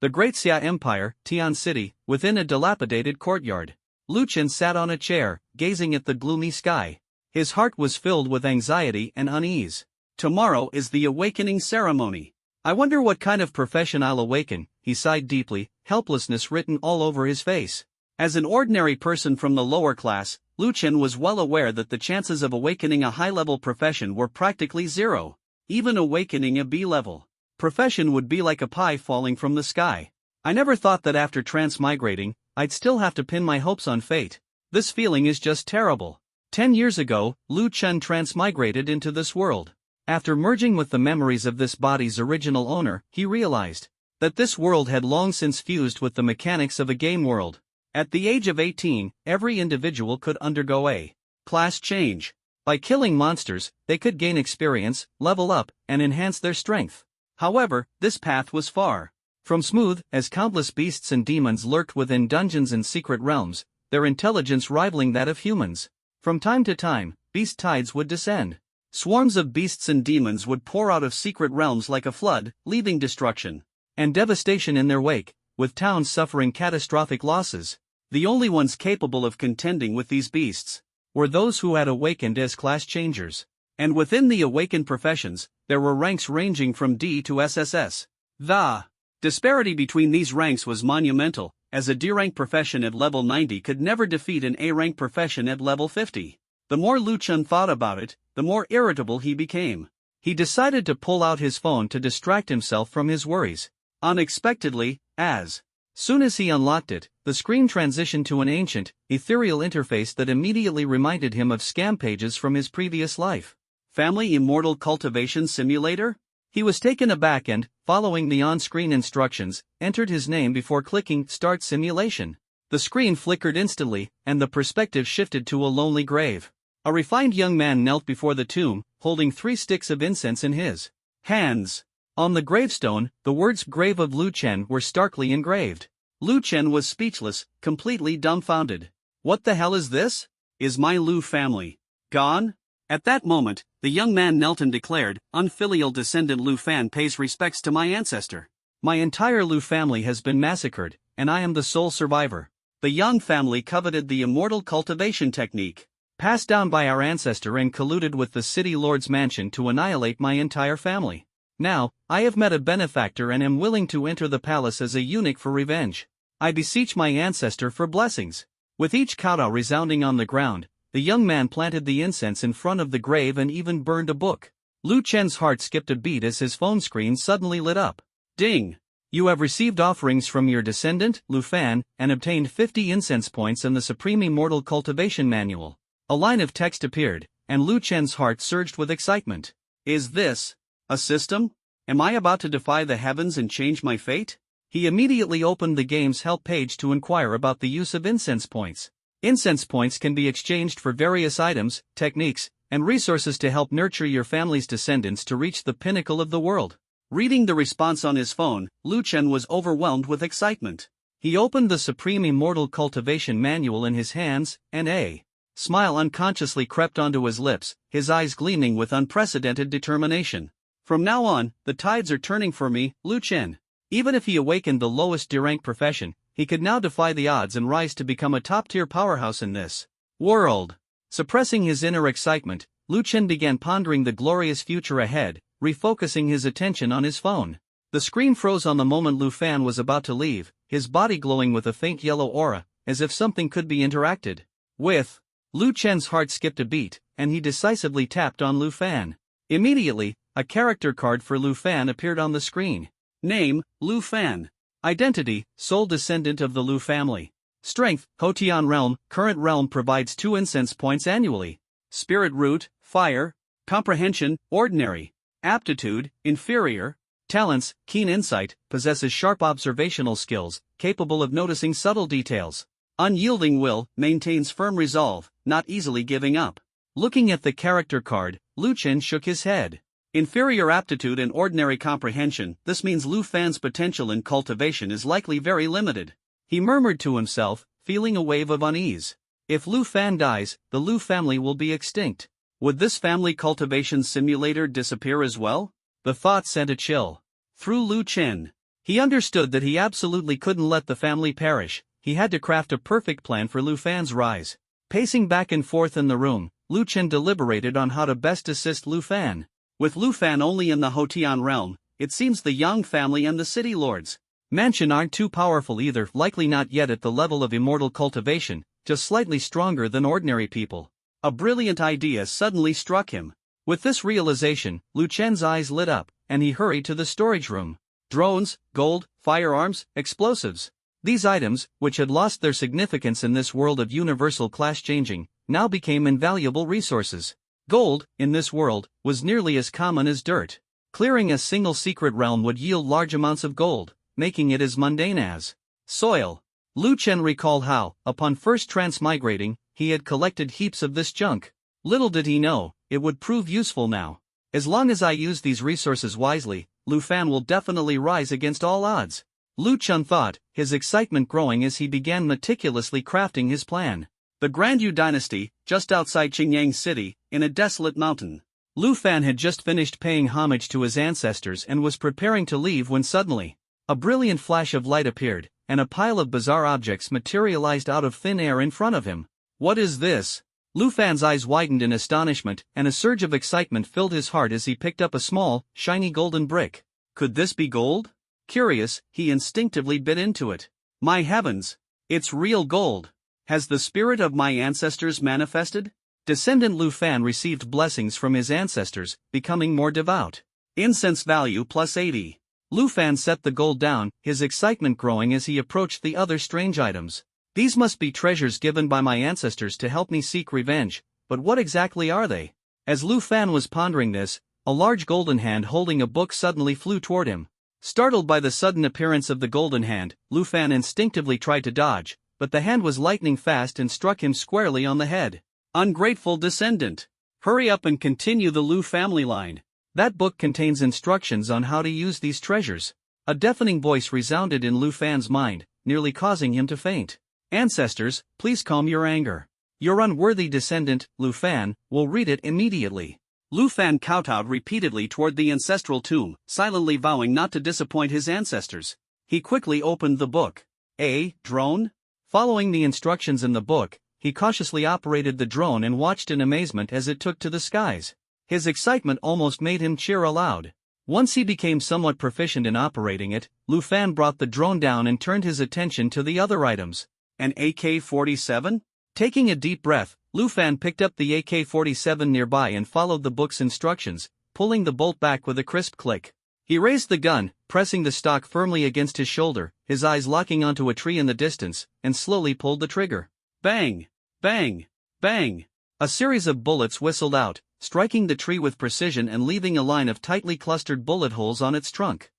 The Great Xia Empire, Tian City, within a dilapidated courtyard. Lu Chen sat on a chair, gazing at the gloomy sky. His heart was filled with anxiety and unease. Tomorrow is the awakening ceremony. I wonder what kind of profession I'll awaken, he sighed deeply, helplessness written all over his face. As an ordinary person from the lower class, Lu Chen was well aware that the chances of awakening a high-level profession were practically zero. Even awakening a B-level profession would be like a pie falling from the sky. I never thought that after transmigrating, I'd still have to pin my hopes on fate. This feeling is just terrible. 10 years ago, Lu Chen transmigrated into this world. After merging with the memories of this body's original owner, he realized that this world had long since fused with the mechanics of a game world. At the age of 18, every individual could undergo a class change. By killing monsters, they could gain experience, level up, and enhance their strength. However, this path was far from smooth, as countless beasts and demons lurked within dungeons and secret realms, their intelligence rivaling that of humans. From time to time, beast tides would descend. Swarms of beasts and demons would pour out of secret realms like a flood, leaving destruction and devastation in their wake, with towns suffering catastrophic losses. The only ones capable of contending with these beasts were those who had awakened as class changers. And within the awakened professions, there were ranks ranging from D to SSS. The disparity between these ranks was monumental, as a D-rank profession at level 90 could never defeat an A-rank profession at level 50. The more Lu Chen thought about it, the more irritable he became. He decided to pull out his phone to distract himself from his worries. Unexpectedly, as soon as he unlocked it, the screen transitioned to an ancient, ethereal interface that immediately reminded him of scam pages from his previous life. Family Immortal Cultivation Simulator? He was taken aback and, following the on-screen instructions, entered his name before clicking Start Simulation. The screen flickered instantly, and the perspective shifted to a lonely grave. A refined young man knelt before the tomb, holding 3 sticks of incense in his hands. On the gravestone, the words "Grave of Lu Chen" were starkly engraved. Lu Chen was speechless, completely dumbfounded. What the hell is this? Is my Lu family gone? At that moment, the young man knelt and declared, "Unfilial descendant Lu Fan pays respects to my ancestor. My entire Lu family has been massacred, and I am the sole survivor." The Yang family coveted the immortal cultivation technique, passed down by our ancestor and colluded with the city lord's mansion to annihilate my entire family. Now, I have met a benefactor and am willing to enter the palace as a eunuch for revenge. I beseech my ancestor for blessings. With each kata resounding on the ground, the young man planted the incense in front of the grave and even burned a book. Lu Chen's heart skipped a beat as his phone screen suddenly lit up. Ding! You have received offerings from your descendant, Lu Fan, and obtained 50 incense points and the Supreme Immortal Cultivation Manual. A line of text appeared, and Lu Chen's heart surged with excitement. Is this a system? Am I about to defy the heavens and change my fate? He immediately opened the game's help page to inquire about the use of incense points. Incense points can be exchanged for various items, techniques, and resources to help nurture your family's descendants to reach the pinnacle of the world. Reading the response on his phone, Lu Chen was overwhelmed with excitement. He opened the Supreme Immortal Cultivation Manual in his hands, and a smile unconsciously crept onto his lips, his eyes gleaming with unprecedented determination. From now on, the tides are turning for me, Lu Chen. Even if he awakened the lowest D-rank profession, he could now defy the odds and rise to become a top-tier powerhouse in this world. Suppressing his inner excitement, Lu Chen began pondering the glorious future ahead, refocusing his attention on his phone. The screen froze on the moment Lu Fan was about to leave, his body glowing with a faint yellow aura, as if something could be interacted with. Lu Chen's heart skipped a beat, and he decisively tapped on Lu Fan. Immediately, a character card for Lu Fan appeared on the screen. Name, Lu Fan. Identity, sole descendant of the Lu family. Strength, Hotian realm, current realm provides 2 incense points annually. Spirit root, fire. Comprehension, ordinary. Aptitude, inferior. Talents, keen insight, possesses sharp observational skills, capable of noticing subtle details. Unyielding will, maintains firm resolve, not easily giving up. Looking at the character card, Lu Chen shook his head. Inferior aptitude and ordinary comprehension, this means Lu Fan's potential in cultivation is likely very limited. He murmured to himself, feeling a wave of unease. If Lu Fan dies, the Lu family will be extinct. Would this family cultivation simulator disappear as well? The thought sent a chill through Lu Chen. He understood that he absolutely couldn't let the family perish. He had to craft a perfect plan for Lu Fan's rise. Pacing back and forth in the room, Lu Chen deliberated on how to best assist Lu Fan. With Lu Fan only in the Hotian realm, it seems the Yang family and the City Lords Mansion aren't too powerful either, likely not yet at the level of immortal cultivation, just slightly stronger than ordinary people. A brilliant idea suddenly struck him. With this realization, Lu Chen's eyes lit up, and he hurried to the storage room. Drones, gold, firearms, explosives. These items, which had lost their significance in this world of universal class changing, now became invaluable resources. Gold, in this world, was nearly as common as dirt. Clearing a single secret realm would yield large amounts of gold, making it as mundane as soil. Lu Chen recalled how, upon first transmigrating, he had collected heaps of this junk. Little did he know, it would prove useful now. As long as I use these resources wisely, Lu Fan will definitely rise against all odds. Lu Chen thought, his excitement growing as he began meticulously crafting his plan. The Grand Yu dynasty, just outside Qingyang City, in a desolate mountain. Lu Fan had just finished paying homage to his ancestors and was preparing to leave when suddenly, a brilliant flash of light appeared, and a pile of bizarre objects materialized out of thin air in front of him. What is this? Lu Fan's eyes widened in astonishment, and a surge of excitement filled his heart as he picked up a small, shiny golden brick. Could this be gold? Curious, he instinctively bit into it. My heavens! It's real gold! Has the spirit of my ancestors manifested? Descendant Lu Fan received blessings from his ancestors, becoming more devout. Incense value plus 80. Lu Fan set the gold down, his excitement growing as he approached the other strange items. These must be treasures given by my ancestors to help me seek revenge, but what exactly are they? As Lu Fan was pondering this, a large golden hand holding a book suddenly flew toward him. Startled by the sudden appearance of the golden hand, Lu Fan instinctively tried to dodge, but the hand was lightning fast and struck him squarely on the head. Ungrateful descendant! Hurry up and continue the Lu family line. That book contains instructions on how to use these treasures. A deafening voice resounded in Lu Fan's mind, nearly causing him to faint. Ancestors, please calm your anger. Your unworthy descendant, Lu Fan, will read it immediately. Lu Fan kowtowed repeatedly toward the ancestral tomb, silently vowing not to disappoint his ancestors. He quickly opened the book. A drone? Following the instructions in the book, he cautiously operated the drone and watched in amazement as it took to the skies. His excitement almost made him cheer aloud. Once he became somewhat proficient in operating it, Lu Fan brought the drone down and turned his attention to the other items. An AK-47? Taking a deep breath, Lu Fan picked up the AK-47 nearby and followed the book's instructions, pulling the bolt back with a crisp click. He raised the gun, pressing the stock firmly against his shoulder, his eyes locking onto a tree in the distance, and slowly pulled the trigger. Bang! Bang! Bang! A series of bullets whistled out, striking the tree with precision and leaving a line of tightly clustered bullet holes on its trunk.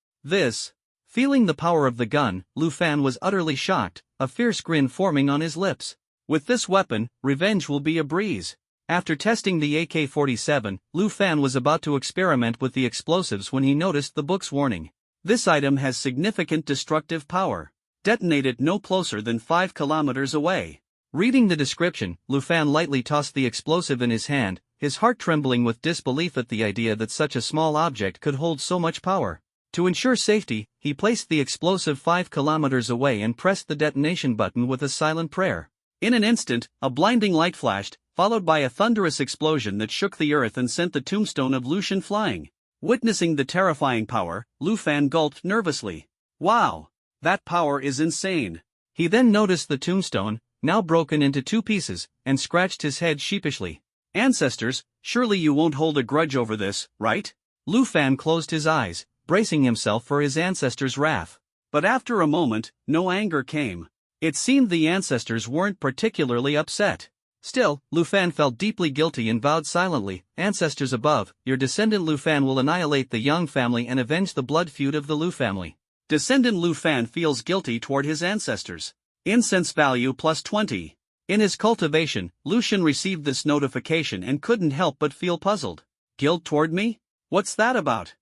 Feeling the power of the gun, Lu Fan was utterly shocked, a fierce grin forming on his lips. With this weapon, revenge will be a breeze. After testing the AK-47, Lu Fan was about to experiment with the explosives when he noticed the book's warning. This item has significant destructive power. Detonate it no closer than 5 kilometers away. Reading the description, Lu Fan lightly tossed the explosive in his hand, his heart trembling with disbelief at the idea that such a small object could hold so much power. To ensure safety, he placed the explosive 5 kilometers away and pressed the detonation button with a silent prayer. In an instant, a blinding light flashed, followed by a thunderous explosion that shook the earth and sent the tombstone of Lu Shen flying. Witnessing the terrifying power, Lu Fan gulped nervously. Wow! That power is insane. He then noticed the tombstone, now broken into 2 pieces, and scratched his head sheepishly. Ancestors, surely you won't hold a grudge over this, right? Lu Fan closed his eyes, bracing himself for his ancestors' wrath. But after a moment, no anger came. It seemed the ancestors weren't particularly upset. Still, Lu Fan felt deeply guilty and vowed silently, "Ancestors above, your descendant Lu Fan will annihilate the Yang family and avenge the blood feud of the Lu family." Descendant Lu Fan feels guilty toward his ancestors. Incense value plus 20. In his cultivation, Lu Shen received this notification and couldn't help but feel puzzled. Guilt toward me? What's that about?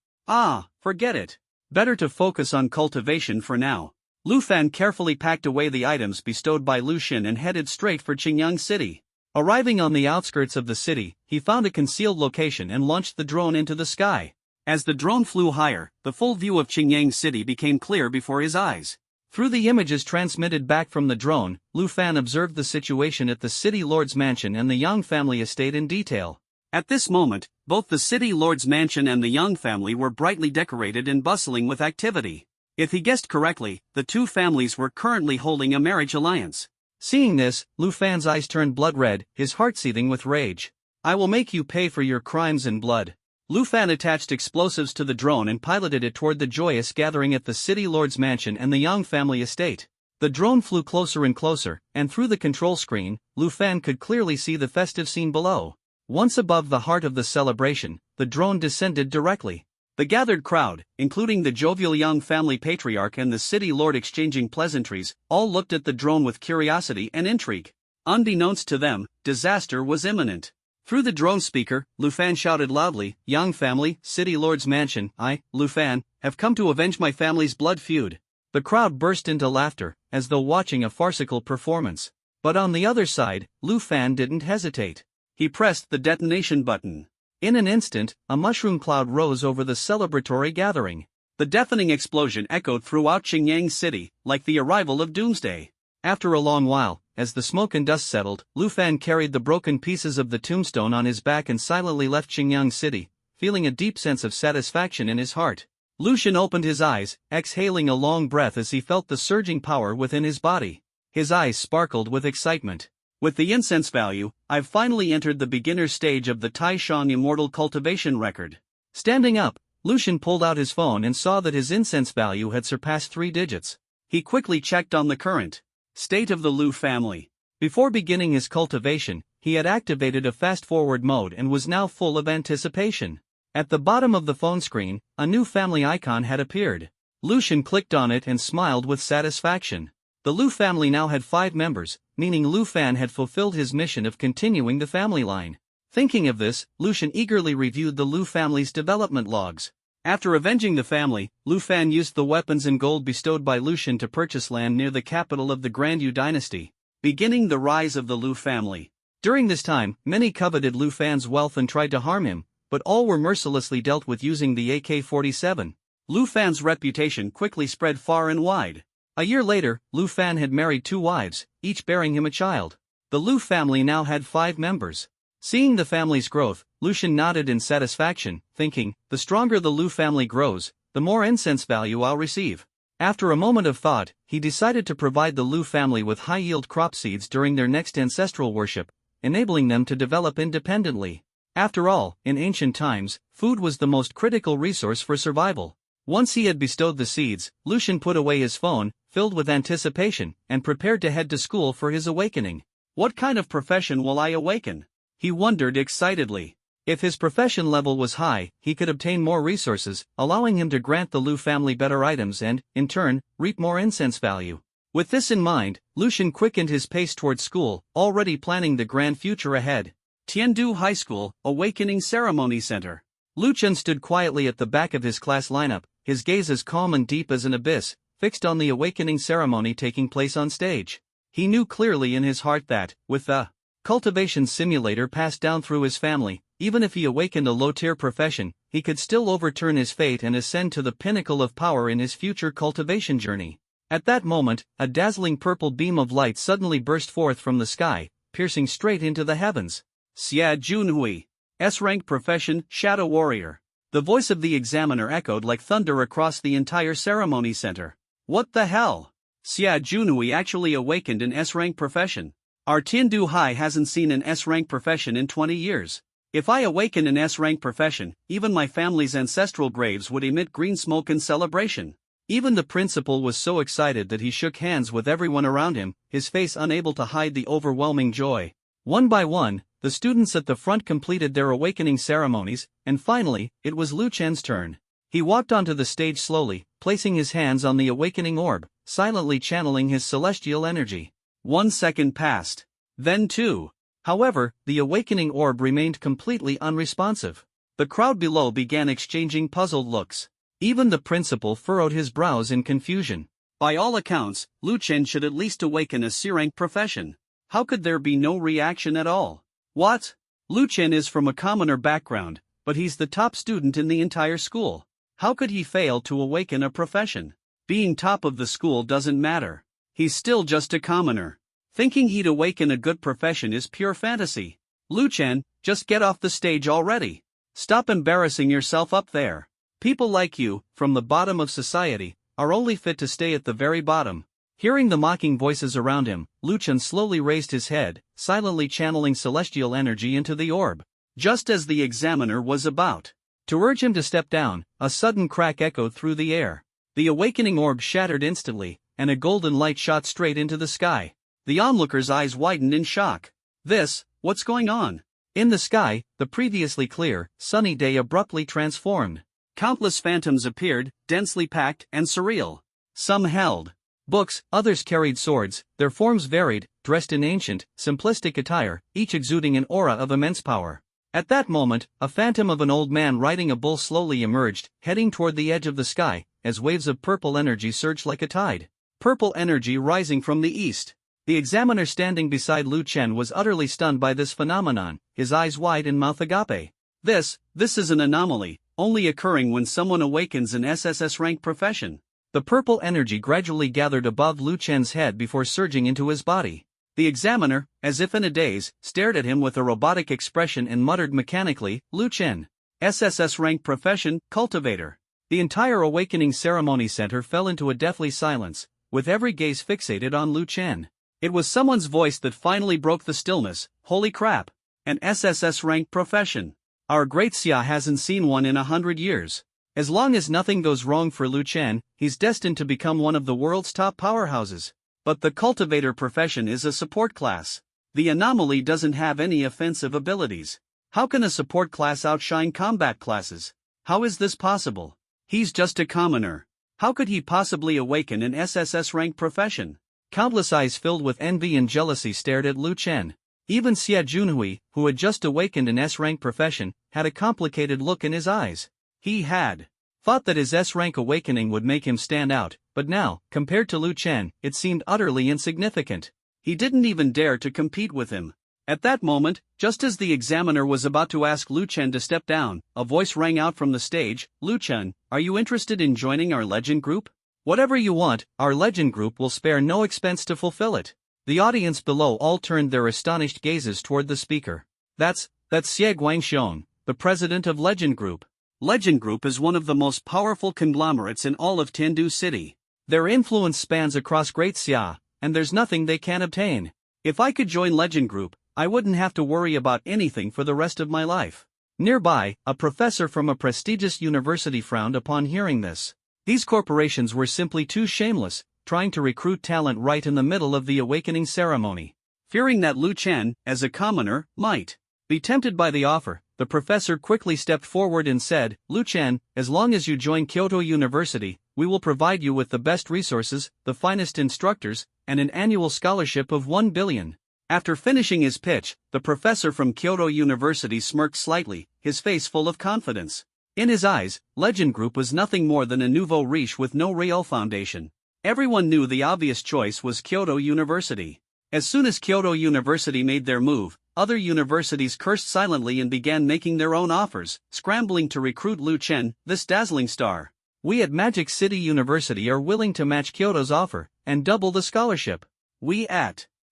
Forget it. Better to focus on cultivation for now. Lu Fan carefully packed away the items bestowed by Lu Shen and headed straight for Qingyang City. Arriving on the outskirts of the city, he found a concealed location and launched the drone into the sky. As the drone flew higher, the full view of Qingyang City became clear before his eyes. Through the images transmitted back from the drone, Lu Fan observed the situation at the city lord's mansion and the Yang family estate in detail. At this moment, both the city lord's mansion and the Yang family were brightly decorated and bustling with activity. If he guessed correctly, the two families were currently holding a marriage alliance. Seeing this, Lu Fan's eyes turned blood red, his heart seething with rage. "I will make you pay for your crimes in blood." Lu Fan attached explosives to the drone and piloted it toward the joyous gathering at the city lord's mansion and the Yang family estate. The drone flew closer and closer, and through the control screen, Lu Fan could clearly see the festive scene below. Once above the heart of the celebration, the drone descended directly. The gathered crowd, including the jovial Yang family patriarch and the city lord exchanging pleasantries, all looked at the drone with curiosity and intrigue. Unbeknownst to them, disaster was imminent. Through the drone speaker, Lu Fan shouted loudly, "Yang family, city lord's mansion, I, Lu Fan, have come to avenge my family's blood feud." The crowd burst into laughter, as though watching a farcical performance. But on the other side, Lu Fan didn't hesitate. He pressed the detonation button. In an instant, a mushroom cloud rose over the celebratory gathering. The deafening explosion echoed throughout Qingyang City, like the arrival of doomsday. After a long while, as the smoke and dust settled, Lu Fan carried the broken pieces of the tombstone on his back and silently left Qingyang City, feeling a deep sense of satisfaction in his heart. Lucian opened his eyes, exhaling a long breath as he felt the surging power within his body. His eyes sparkled with excitement. With the incense value, I've finally entered the beginner stage of the Taishan Immortal Cultivation record. Standing up, Lucian pulled out his phone and saw that his incense value had surpassed 3 digits. He quickly checked on the current state of the Lu family. Before beginning his cultivation, he had activated a fast-forward mode and was now full of anticipation. At the bottom of the phone screen, a new family icon had appeared. Lucian clicked on it and smiled with satisfaction. The Lu family now had 5 members, meaning Lu Fan had fulfilled his mission of continuing the family line. Thinking of this, Lucian eagerly reviewed the Lu family's development logs. After avenging the family, Lu Fan used the weapons and gold bestowed by Lucian to purchase land near the capital of the Grand Yu dynasty, beginning the rise of the Lu family. During this time, many coveted Lu Fan's wealth and tried to harm him, but all were mercilessly dealt with using the AK-47. Lu Fan's reputation quickly spread far and wide. A year later, Lu Fan had married 2 wives, each bearing him a child. The Lu family now had 5 members. Seeing the family's growth, Lucian nodded in satisfaction, thinking, the stronger the Lu family grows, the more incense value I'll receive. After a moment of thought, he decided to provide the Lu family with high-yield crop seeds during their next ancestral worship, enabling them to develop independently. After all, in ancient times, food was the most critical resource for survival. Once he had bestowed the seeds, Lucian put away his phone, filled with anticipation, and prepared to head to school for his awakening. What kind of profession will I awaken? He wondered excitedly. If his profession level was high, he could obtain more resources, allowing him to grant the Lu family better items and, in turn, reap more incense value. With this in mind, Lucian quickened his pace towards school, already planning the grand future ahead. Tiandu High School, Awakening Ceremony Center. Lucian stood quietly at the back of his class lineup, his gaze as calm and deep as an abyss, fixed on the awakening ceremony taking place on stage. He knew clearly in his heart that, with the cultivation simulator passed down through his family, even if he awakened a low-tier profession, he could still overturn his fate and ascend to the pinnacle of power in his future cultivation journey. At that moment, a dazzling purple beam of light suddenly burst forth from the sky, piercing straight into the heavens. Xia Junhui. S-rank profession, Shadow Warrior. The voice of the examiner echoed like thunder across the entire ceremony center. What the hell? Xia Junhui actually awakened an S-rank profession. Our Tiandu High hasn't seen an S-rank profession in 20 years. If I awaken an S-rank profession, even my family's ancestral graves would emit green smoke in celebration. Even the principal was so excited that he shook hands with everyone around him, his face unable to hide the overwhelming joy. One by one, the students at the front completed their awakening ceremonies, and finally, it was Lu Chen's turn. He walked onto the stage slowly, placing his hands on the awakening orb, silently channeling his celestial energy. 1 second passed. Then 2. However, the awakening orb remained completely unresponsive. The crowd below began exchanging puzzled looks. Even the principal furrowed his brows in confusion. By all accounts, Lu Chen should at least awaken a C-rank profession. How could there be no reaction at all? What? Lu Chen is from a commoner background, but he's the top student in the entire school. How could he fail to awaken a profession? Being top of the school doesn't matter. He's still just a commoner. Thinking he'd awaken a good profession is pure fantasy. Lu Chen, just get off the stage already. Stop embarrassing yourself up there. People like you, from the bottom of society, are only fit to stay at the very bottom. Hearing the mocking voices around him, Lu Chen slowly raised his head, silently channeling celestial energy into the orb. Just as the examiner was about to urge him to step down, a sudden crack echoed through the air. The awakening orb shattered instantly, and a golden light shot straight into the sky. The onlookers' eyes widened in shock. What's going on? In the sky, the previously clear, sunny day abruptly transformed. Countless phantoms appeared, densely packed and surreal. Some held books, others carried swords, their forms varied, dressed in ancient, simplistic attire, each exuding an aura of immense power. At that moment, a phantom of an old man riding a bull slowly emerged, heading toward the edge of the sky, as waves of purple energy surged like a tide. Purple energy rising from the east. The examiner standing beside Lu Chen was utterly stunned by this phenomenon, his eyes wide and mouth agape. This is an anomaly, only occurring when someone awakens an SSS rank profession. The purple energy gradually gathered above Lu Chen's head before surging into his body. The examiner, as if in a daze, stared at him with a robotic expression and muttered mechanically, Lu Chen. SSS rank profession, cultivator. The entire awakening ceremony center fell into a deathly silence, with every gaze fixated on Lu Chen. It was someone's voice that finally broke the stillness. Holy crap! An SSS rank profession. Our great Xia hasn't seen one in 100 years. As long as nothing goes wrong for Lu Chen, he's destined to become one of the world's top powerhouses. But the cultivator profession is a support class. The anomaly doesn't have any offensive abilities. How can a support class outshine combat classes? How is this possible? He's just a commoner. How could he possibly awaken an SSS rank profession? Countless eyes filled with envy and jealousy stared at Lu Chen. Even Xia Junhui, who had just awakened an S-rank profession, had a complicated look in his eyes. He had thought that his S-rank awakening would make him stand out, but now, compared to Lu Chen, it seemed utterly insignificant. He didn't even dare to compete with him. At that moment, just as the examiner was about to ask Lu Chen to step down, a voice rang out from the stage. Lu Chen, are you interested in joining our legend group? Whatever you want, our legend group will spare no expense to fulfill it. The audience below all turned their astonished gazes toward the speaker. That's Xie Guangxiong, the president of Legend Group. Legend Group is one of the most powerful conglomerates in all of Tiandu City. Their influence spans across Great Xia, and there's nothing they can't obtain. If I could join Legend Group, I wouldn't have to worry about anything for the rest of my life. Nearby, a professor from a prestigious university frowned upon hearing this. These corporations were simply too shameless, trying to recruit talent right in the middle of the awakening ceremony. Fearing that Lu Chen, as a commoner, might be tempted by the offer, the professor quickly stepped forward and said, Lu Chen, as long as you join Kyoto University, we will provide you with the best resources, the finest instructors, and an annual scholarship of 1 billion. After finishing his pitch, the professor from Kyoto University smirked slightly, his face full of confidence. In his eyes, Legend Group was nothing more than a nouveau riche with no real foundation. Everyone knew the obvious choice was Kyoto University. As soon as Kyoto University made their move, other universities cursed silently and began making their own offers, scrambling to recruit Lu Chen, this dazzling star. We at Magic City University are willing to match Kyoto's offer, and double the scholarship.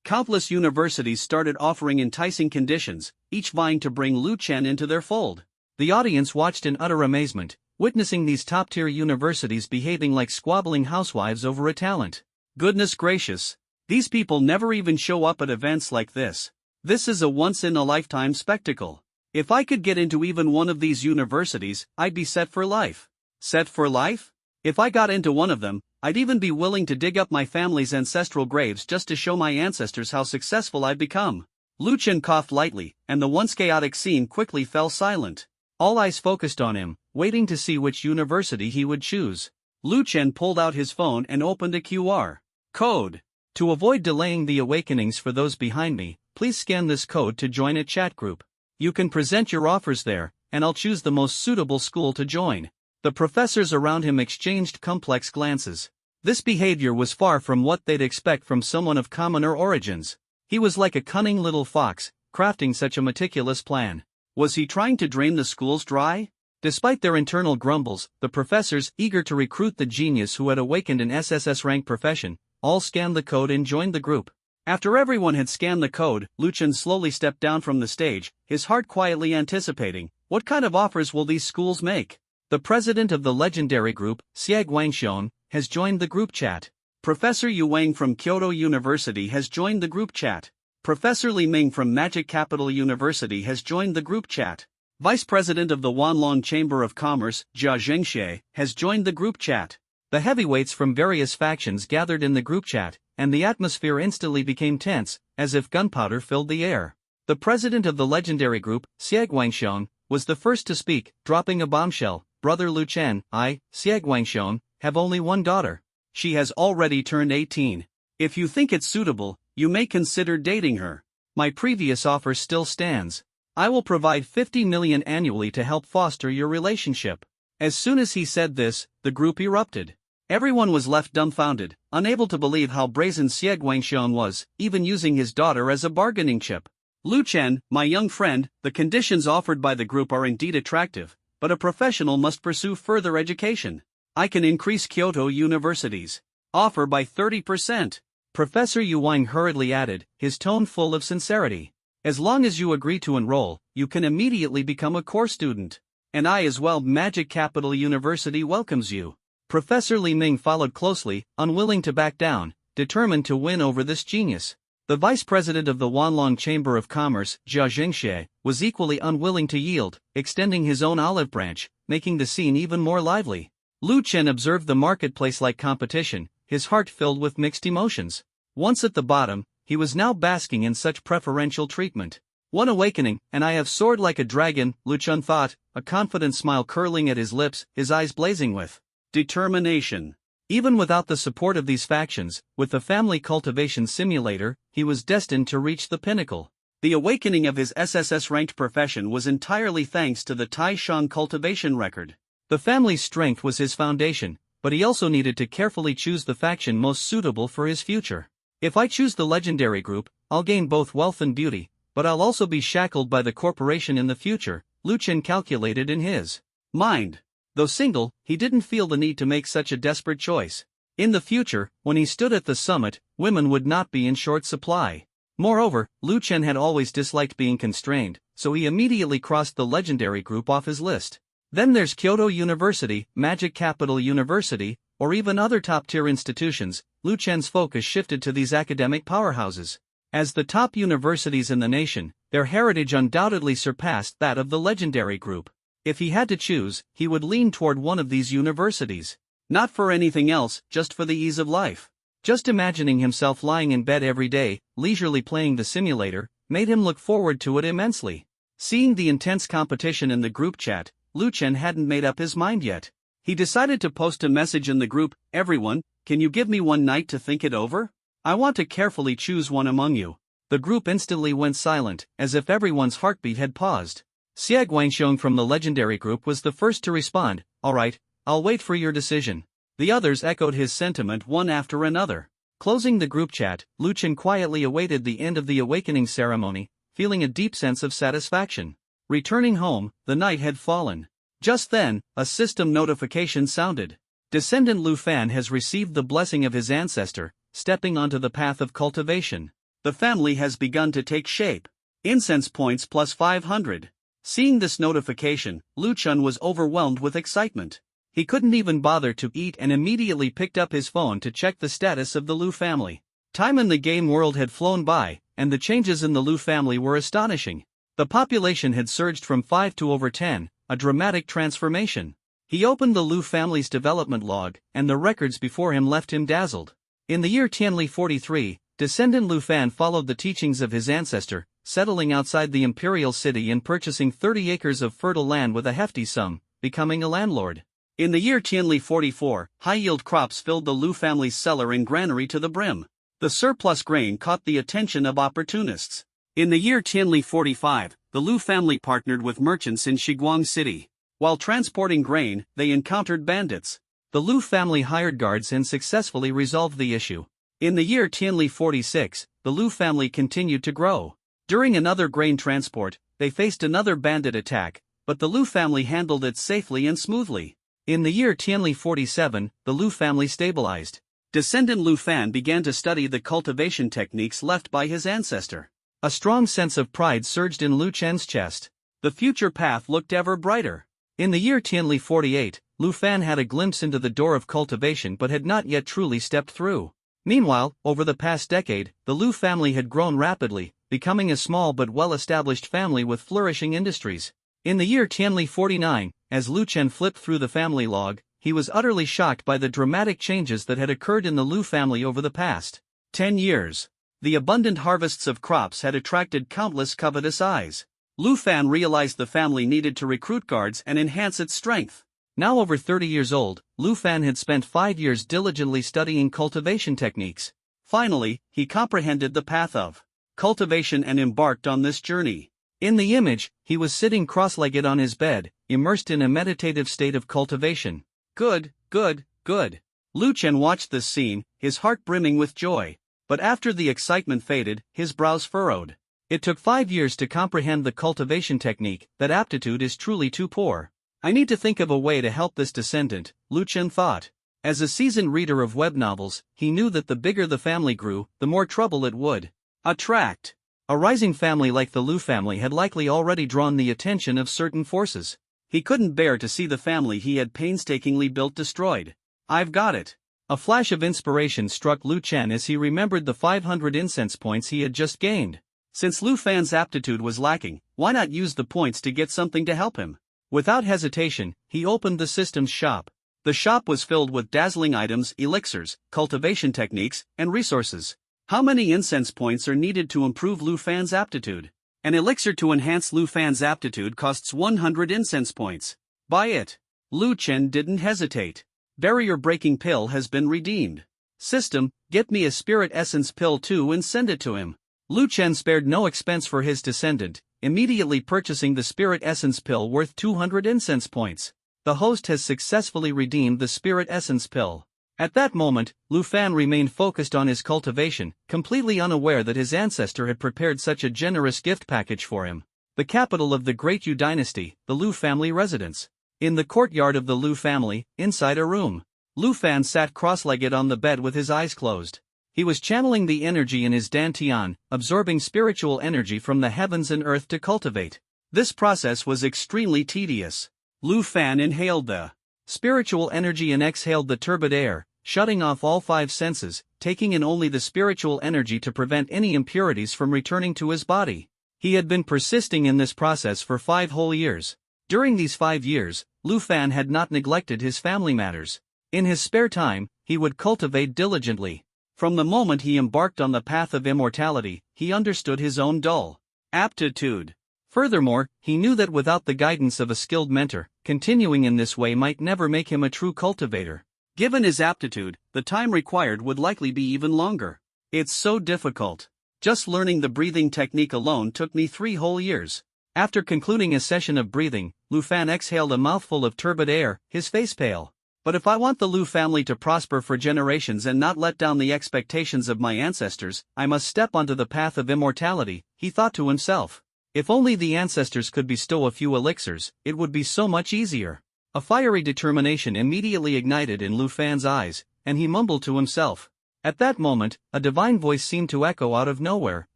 Countless universities started offering enticing conditions, each vying to bring Lu Chen into their fold. The audience watched in utter amazement, witnessing these top-tier universities behaving like squabbling housewives over a talent. Goodness gracious! These people never even show up at events like this. This is a once-in-a-lifetime spectacle. If I could get into even one of these universities, I'd be set for life. Set for life? If I got into one of them, I'd even be willing to dig up my family's ancestral graves just to show my ancestors how successful I've become. Lu Chen coughed lightly, and the once chaotic scene quickly fell silent. All eyes focused on him, waiting to see which university he would choose. Lu Chen pulled out his phone and opened a QR code. To avoid delaying the awakenings for those behind me, please scan this code to join a chat group. You can present your offers there, and I'll choose the most suitable school to join. The professors around him exchanged complex glances. This behavior was far from what they'd expect from someone of commoner origins. He was like a cunning little fox, crafting such a meticulous plan. Was he trying to drain the schools dry? Despite their internal grumbles, the professors, eager to recruit the genius who had awakened an SSS-rank profession, all scanned the code and joined the group. After everyone had scanned the code, Luchan slowly stepped down from the stage, his heart quietly anticipating, what kind of offers will these schools make? The president of the legendary group, Xie Guangxiong, has joined the group chat. Professor Yu Wang from Kyoto University has joined the group chat. Professor Li Ming from Magic Capital University has joined the group chat. Vice President of the Wanlong Chamber of Commerce, Jia Zhengxie, has joined the group chat. The heavyweights from various factions gathered in the group chat, and the atmosphere instantly became tense, as if gunpowder filled the air. The president of the legendary group, Xie Guangxiong, was the first to speak, dropping a bombshell. Brother Lu Chen, I, Xie Guangxiong, have only one daughter. She has already turned 18. If you think it's suitable, you may consider dating her. My previous offer still stands. I will provide 50 million annually to help foster your relationship. As soon as he said this, the group erupted. Everyone was left dumbfounded, unable to believe how brazen Xie Guangxiong was, even using his daughter as a bargaining chip. Lu Chen, my young friend, the conditions offered by the group are indeed attractive, but a professional must pursue further education. I can increase Kyoto University's offer by 30%. Professor Yu Wang hurriedly added, his tone full of sincerity. As long as you agree to enroll, you can immediately become a core student. And I as well. Magic Capital University welcomes you. Professor Li Ming followed closely, unwilling to back down, determined to win over this genius. The vice president of the Wanlong Chamber of Commerce, Jia Zhengxie, was equally unwilling to yield, extending his own olive branch, making the scene even more lively. Lu Chen observed the marketplace-like competition, his heart filled with mixed emotions. Once at the bottom, he was now basking in such preferential treatment. One awakening, and I have soared like a dragon, Lu Chen thought, a confident smile curling at his lips, his eyes blazing with determination. Even without the support of these factions, with the family cultivation simulator, he was destined to reach the pinnacle. The awakening of his SSS-ranked profession was entirely thanks to the Taishan cultivation record. The family's strength was his foundation, but he also needed to carefully choose the faction most suitable for his future. If I choose the legendary group, I'll gain both wealth and beauty, but I'll also be shackled by the corporation in the future, Lu Chen calculated in his mind. Though single, he didn't feel the need to make such a desperate choice. In the future, when he stood at the summit, women would not be in short supply. Moreover, Lu Chen had always disliked being constrained, so he immediately crossed the legendary group off his list. Then there's Kyoto University, Magic Capital University, or even other top-tier institutions. Lu Chen's focus shifted to these academic powerhouses. As the top universities in the nation, their heritage undoubtedly surpassed that of the legendary group. If he had to choose, he would lean toward one of these universities. Not for anything else, just for the ease of life. Just imagining himself lying in bed every day, leisurely playing the simulator, made him look forward to it immensely. Seeing the intense competition in the group chat, Lu Chen hadn't made up his mind yet. He decided to post a message in the group, everyone, can you give me one night to think it over? I want to carefully choose one among you. The group instantly went silent, as if everyone's heartbeat had paused. Xie Guangxiong from the legendary group was the first to respond, alright, I'll wait for your decision. The others echoed his sentiment one after another. Closing the group chat, Lu Chen quietly awaited the end of the awakening ceremony, feeling a deep sense of satisfaction. Returning home, the night had fallen. Just then, a system notification sounded. Descendant Lu Fan has received the blessing of his ancestor, stepping onto the path of cultivation. The family has begun to take shape. Incense points plus 500. Seeing this notification, Lu Chen was overwhelmed with excitement. He couldn't even bother to eat and immediately picked up his phone to check the status of the Lu family. Time in the game world had flown by, and the changes in the Lu family were astonishing. The population had surged from 5 to over 10, a dramatic transformation. He opened the Lu family's development log, and the records before him left him dazzled. In the year Tianli 43, descendant Lu Fan followed the teachings of his ancestor, settling outside the imperial city and purchasing 30 acres of fertile land with a hefty sum, becoming a landlord. In the year Tianli 44, high-yield crops filled the Lu family's cellar and granary to the brim. The surplus grain caught the attention of opportunists. In the year Tianli 45, the Lu family partnered with merchants in Shiguang City. While transporting grain, they encountered bandits. The Lu family hired guards and successfully resolved the issue. In the year Tianli 46, the Lu family continued to grow. During another grain transport, they faced another bandit attack, but the Lu family handled it safely and smoothly. In the year Tianli 47, the Lu family stabilized. Descendant Lu Fan began to study the cultivation techniques left by his ancestor. A strong sense of pride surged in Lu Chen's chest. The future path looked ever brighter. In the year Tianli 48, Lu Fan had a glimpse into the door of cultivation but had not yet truly stepped through. Meanwhile, over the past decade, the Lu family had grown rapidly, becoming a small but well-established family with flourishing industries. In the year Tianli 49, as Lu Chen flipped through the family log, he was utterly shocked by the dramatic changes that had occurred in the Lu family over the past 10 years. The abundant harvests of crops had attracted countless covetous eyes. Lu Fan realized the family needed to recruit guards and enhance its strength. Now over 30 years old, Lu Fan had spent 5 years diligently studying cultivation techniques. Finally, he comprehended the path of cultivation and embarked on this journey. In the image, he was sitting cross-legged on his bed, immersed in a meditative state of cultivation. Good, good, good. Lu Chen watched this scene, his heart brimming with joy. But after the excitement faded, his brows furrowed. It took 5 years to comprehend the cultivation technique. That aptitude is truly too poor. I need to think of a way to help this descendant, Lu Chen thought. As a seasoned reader of web novels, he knew that the bigger the family grew, the more trouble it would attract. A rising family like the Lu family had likely already drawn the attention of certain forces. He couldn't bear to see the family he had painstakingly built destroyed. I've got it. A flash of inspiration struck Lu Chen as he remembered the 500 incense points he had just gained. Since Lu Fan's aptitude was lacking, why not use the points to get something to help him? Without hesitation, he opened the system's shop. The shop was filled with dazzling items, elixirs, cultivation techniques, and resources. How many incense points are needed to improve Lu Fan's aptitude? An elixir to enhance Lu Fan's aptitude costs 100 incense points. Buy it. Lu Chen didn't hesitate. Barrier-breaking pill has been redeemed. System, get me a spirit essence pill too and send it to him. Lu Chen spared no expense for his descendant, immediately purchasing the spirit essence pill worth 200 incense points. The host has successfully redeemed the spirit essence pill. At that moment, Lu Fan remained focused on his cultivation, completely unaware that his ancestor had prepared such a generous gift package for him. The capital of the Great Yu dynasty, the Lu family residence. In the courtyard of the Lu family, inside a room, Lu Fan sat cross-legged on the bed with his eyes closed. He was channeling the energy in his dantian, absorbing spiritual energy from the heavens and earth to cultivate. This process was extremely tedious. Lu Fan inhaled the spiritual energy and exhaled the turbid air, shutting off all 5 senses, taking in only the spiritual energy to prevent any impurities from returning to his body. He had been persisting in this process for 5 whole years. During these 5 years, Lu Fan had not neglected his family matters. In his spare time, he would cultivate diligently. From the moment he embarked on the path of immortality, he understood his own dull aptitude. Furthermore, he knew that without the guidance of a skilled mentor, continuing in this way might never make him a true cultivator. Given his aptitude, the time required would likely be even longer. It's so difficult. Just learning the breathing technique alone took me 3 whole years. After concluding a session of breathing, Lu Fan exhaled a mouthful of turbid air, his face pale. But if I want the Lu family to prosper for generations and not let down the expectations of my ancestors, I must step onto the path of immortality, he thought to himself. If only the ancestors could bestow a few elixirs, it would be so much easier. A fiery determination immediately ignited in Lu Fan's eyes, and he mumbled to himself. At that moment, a divine voice seemed to echo out of nowhere,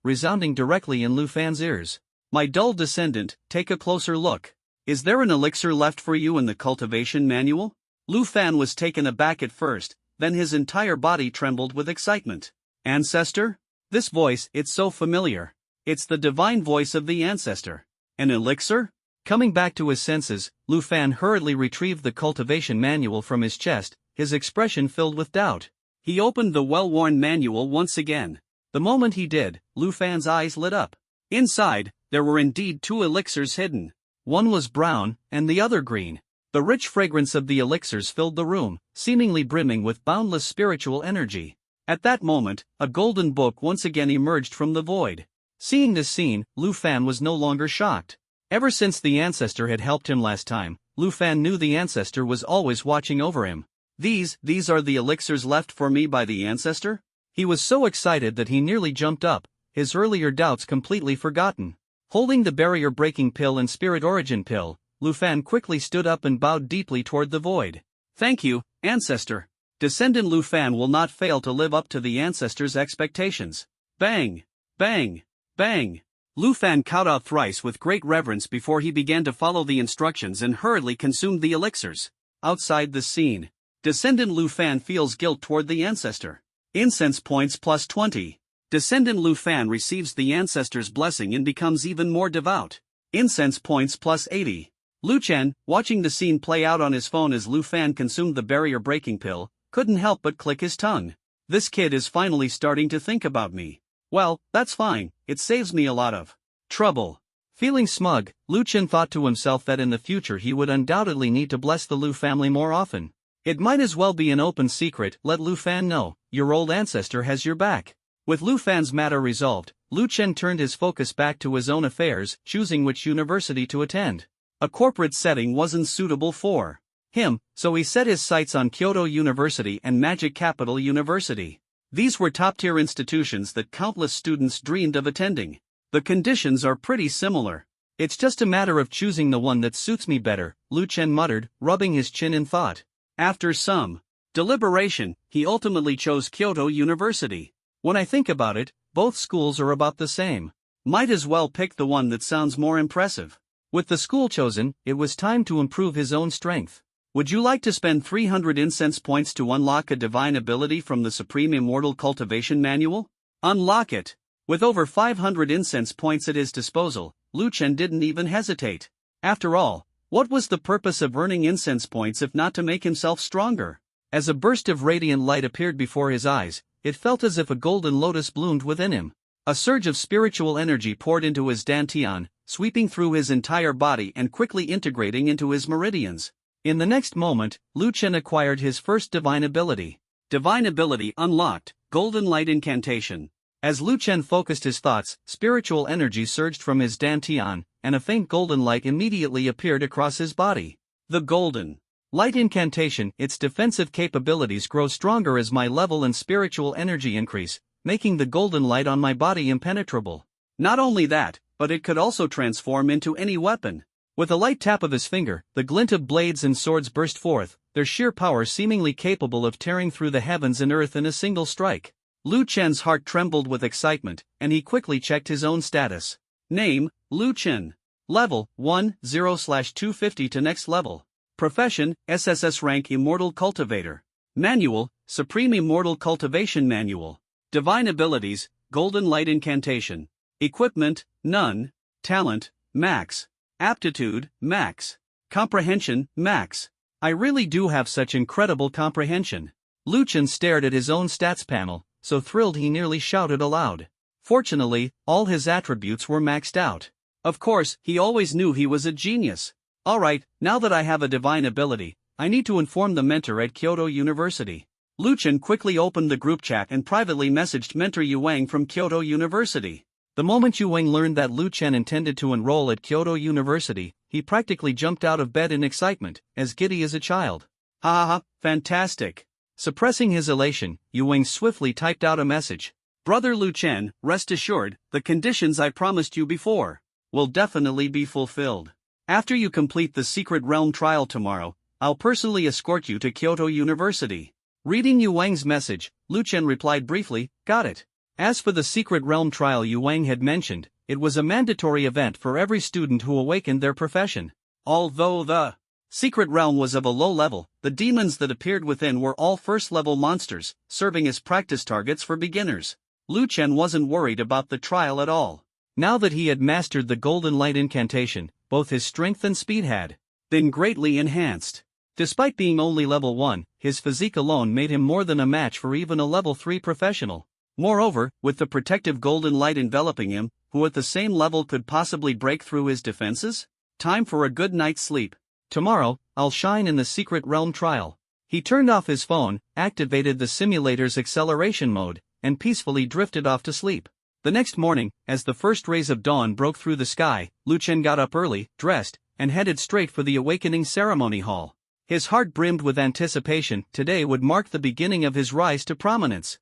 resounding directly in Lu Fan's ears. My dull descendant, take a closer look. Is there an elixir left for you in the cultivation manual? Lu Fan was taken aback at first, then his entire body trembled with excitement. Ancestor? This voice, it's so familiar. It's the divine voice of the ancestor. An elixir? Coming back to his senses, Lu Fan hurriedly retrieved the cultivation manual from his chest, his expression filled with doubt. He opened the well-worn manual once again. The moment he did, Lu Fan's eyes lit up. Inside, there were indeed 2 elixirs hidden. One was brown, and the other green. The rich fragrance of the elixirs filled the room, seemingly brimming with boundless spiritual energy. At that moment, a golden book once again emerged from the void. Seeing this scene, Lu Fan was no longer shocked. Ever since the ancestor had helped him last time, Lu Fan knew the ancestor was always watching over him. These are the elixirs left for me by the ancestor? He was so excited that he nearly jumped up, his earlier doubts completely forgotten. Holding the barrier-breaking pill and spirit origin pill, Lu Fan quickly stood up and bowed deeply toward the void. Thank you, Ancestor. Descendant Lu Fan will not fail to live up to the Ancestor's expectations. Bang! Bang! Bang! Lu Fan cowed out thrice with great reverence before he began to follow the instructions and hurriedly consumed the elixirs. Outside the scene, Descendant Lu Fan feels guilt toward the Ancestor. Incense points plus 20. Descendant Lu Fan receives the Ancestor's blessing and becomes even more devout. Incense points plus 80. Lu Chen, watching the scene play out on his phone as Lu Fan consumed the barrier-breaking pill, couldn't help but click his tongue. This kid is finally starting to think about me. Well, that's fine, it saves me a lot of trouble. Feeling smug, Lu Chen thought to himself that in the future he would undoubtedly need to bless the Lu family more often. It might as well be an open secret. Let Lu Fan know, your old ancestor has your back. With Lu Fan's matter resolved, Lu Chen turned his focus back to his own affairs, choosing which university to attend. A corporate setting wasn't suitable for him, so he set his sights on Kyoto University and Magic Capital University. These were top-tier institutions that countless students dreamed of attending. The conditions are pretty similar. It's just a matter of choosing the one that suits me better, Lu Chen muttered, rubbing his chin in thought. After some deliberation, he ultimately chose Kyoto University. When I think about it, both schools are about the same. Might as well pick the one that sounds more impressive. With the school chosen, it was time to improve his own strength. Would you like to spend 300 incense points to unlock a divine ability from the Supreme Immortal Cultivation Manual? Unlock it! With over 500 incense points at his disposal, Lu Chen didn't even hesitate. After all, what was the purpose of earning incense points if not to make himself stronger? As a burst of radiant light appeared before his eyes, it felt as if a golden lotus bloomed within him. A surge of spiritual energy poured into his dantian, sweeping through his entire body and quickly integrating into his meridians. In the next moment, Lu Chen acquired his first divine ability. Divine ability unlocked, Golden Light Incantation. As Lu Chen focused his thoughts, spiritual energy surged from his dantian, and a faint golden light immediately appeared across his body. The Golden Light Incantation. Its defensive capabilities grow stronger as my level and spiritual energy increase, making the golden light on my body impenetrable. Not only that, but it could also transform into any weapon. With a light tap of his finger, the glint of blades and swords burst forth, their sheer power seemingly capable of tearing through the heavens and earth in a single strike. Lu Chen's heart trembled with excitement, and he quickly checked his own status. Name, Lu Chen. Level, 1-0/250 to next level. Profession, SSS rank Immortal Cultivator. Manual, Supreme Immortal Cultivation Manual. Divine abilities, Golden Light Incantation. Equipment, none. Talent, max. Aptitude, max. Comprehension, max. I really do have such incredible comprehension. Lu Chen stared at his own stats panel, so thrilled he nearly shouted aloud. Fortunately, all his attributes were maxed out. Of course, he always knew he was a genius. Alright, now that I have a divine ability, I need to inform the mentor at Kyoto University. Lu Chen quickly opened the group chat and privately messaged Mentor Yu Wang from Kyoto University. The moment Yu Wang learned that Lu Chen intended to enroll at Kyoto University, he practically jumped out of bed in excitement, as giddy as a child. Ha ha ha, fantastic. Suppressing his elation, Yu Wang swiftly typed out a message. Brother Lu Chen, rest assured, the conditions I promised you before will definitely be fulfilled. After you complete the Secret Realm trial tomorrow, I'll personally escort you to Kyoto University. Reading Yu Wang's message, Lu Chen replied briefly, got it. As for the Secret Realm trial Yu Wang had mentioned, it was a mandatory event for every student who awakened their profession. Although the Secret Realm was of a low level, the demons that appeared within were all first-level monsters, serving as practice targets for beginners. Lu Chen wasn't worried about the trial at all. Now that he had mastered the Golden Light Incantation, both his strength and speed had been greatly enhanced. Despite being only level 1, his physique alone made him more than a match for even a level 3 professional. Moreover, with the protective golden light enveloping him, who at the same level could possibly break through his defenses? Time for a good night's sleep. Tomorrow, I'll shine in the Secret Realm trial. He turned off his phone, activated the simulator's acceleration mode, and peacefully drifted off to sleep. The next morning, as the first rays of dawn broke through the sky, Lu Chen got up early, dressed, and headed straight for the awakening ceremony hall. His heart brimmed with anticipation. Today would mark the beginning of his rise to prominence.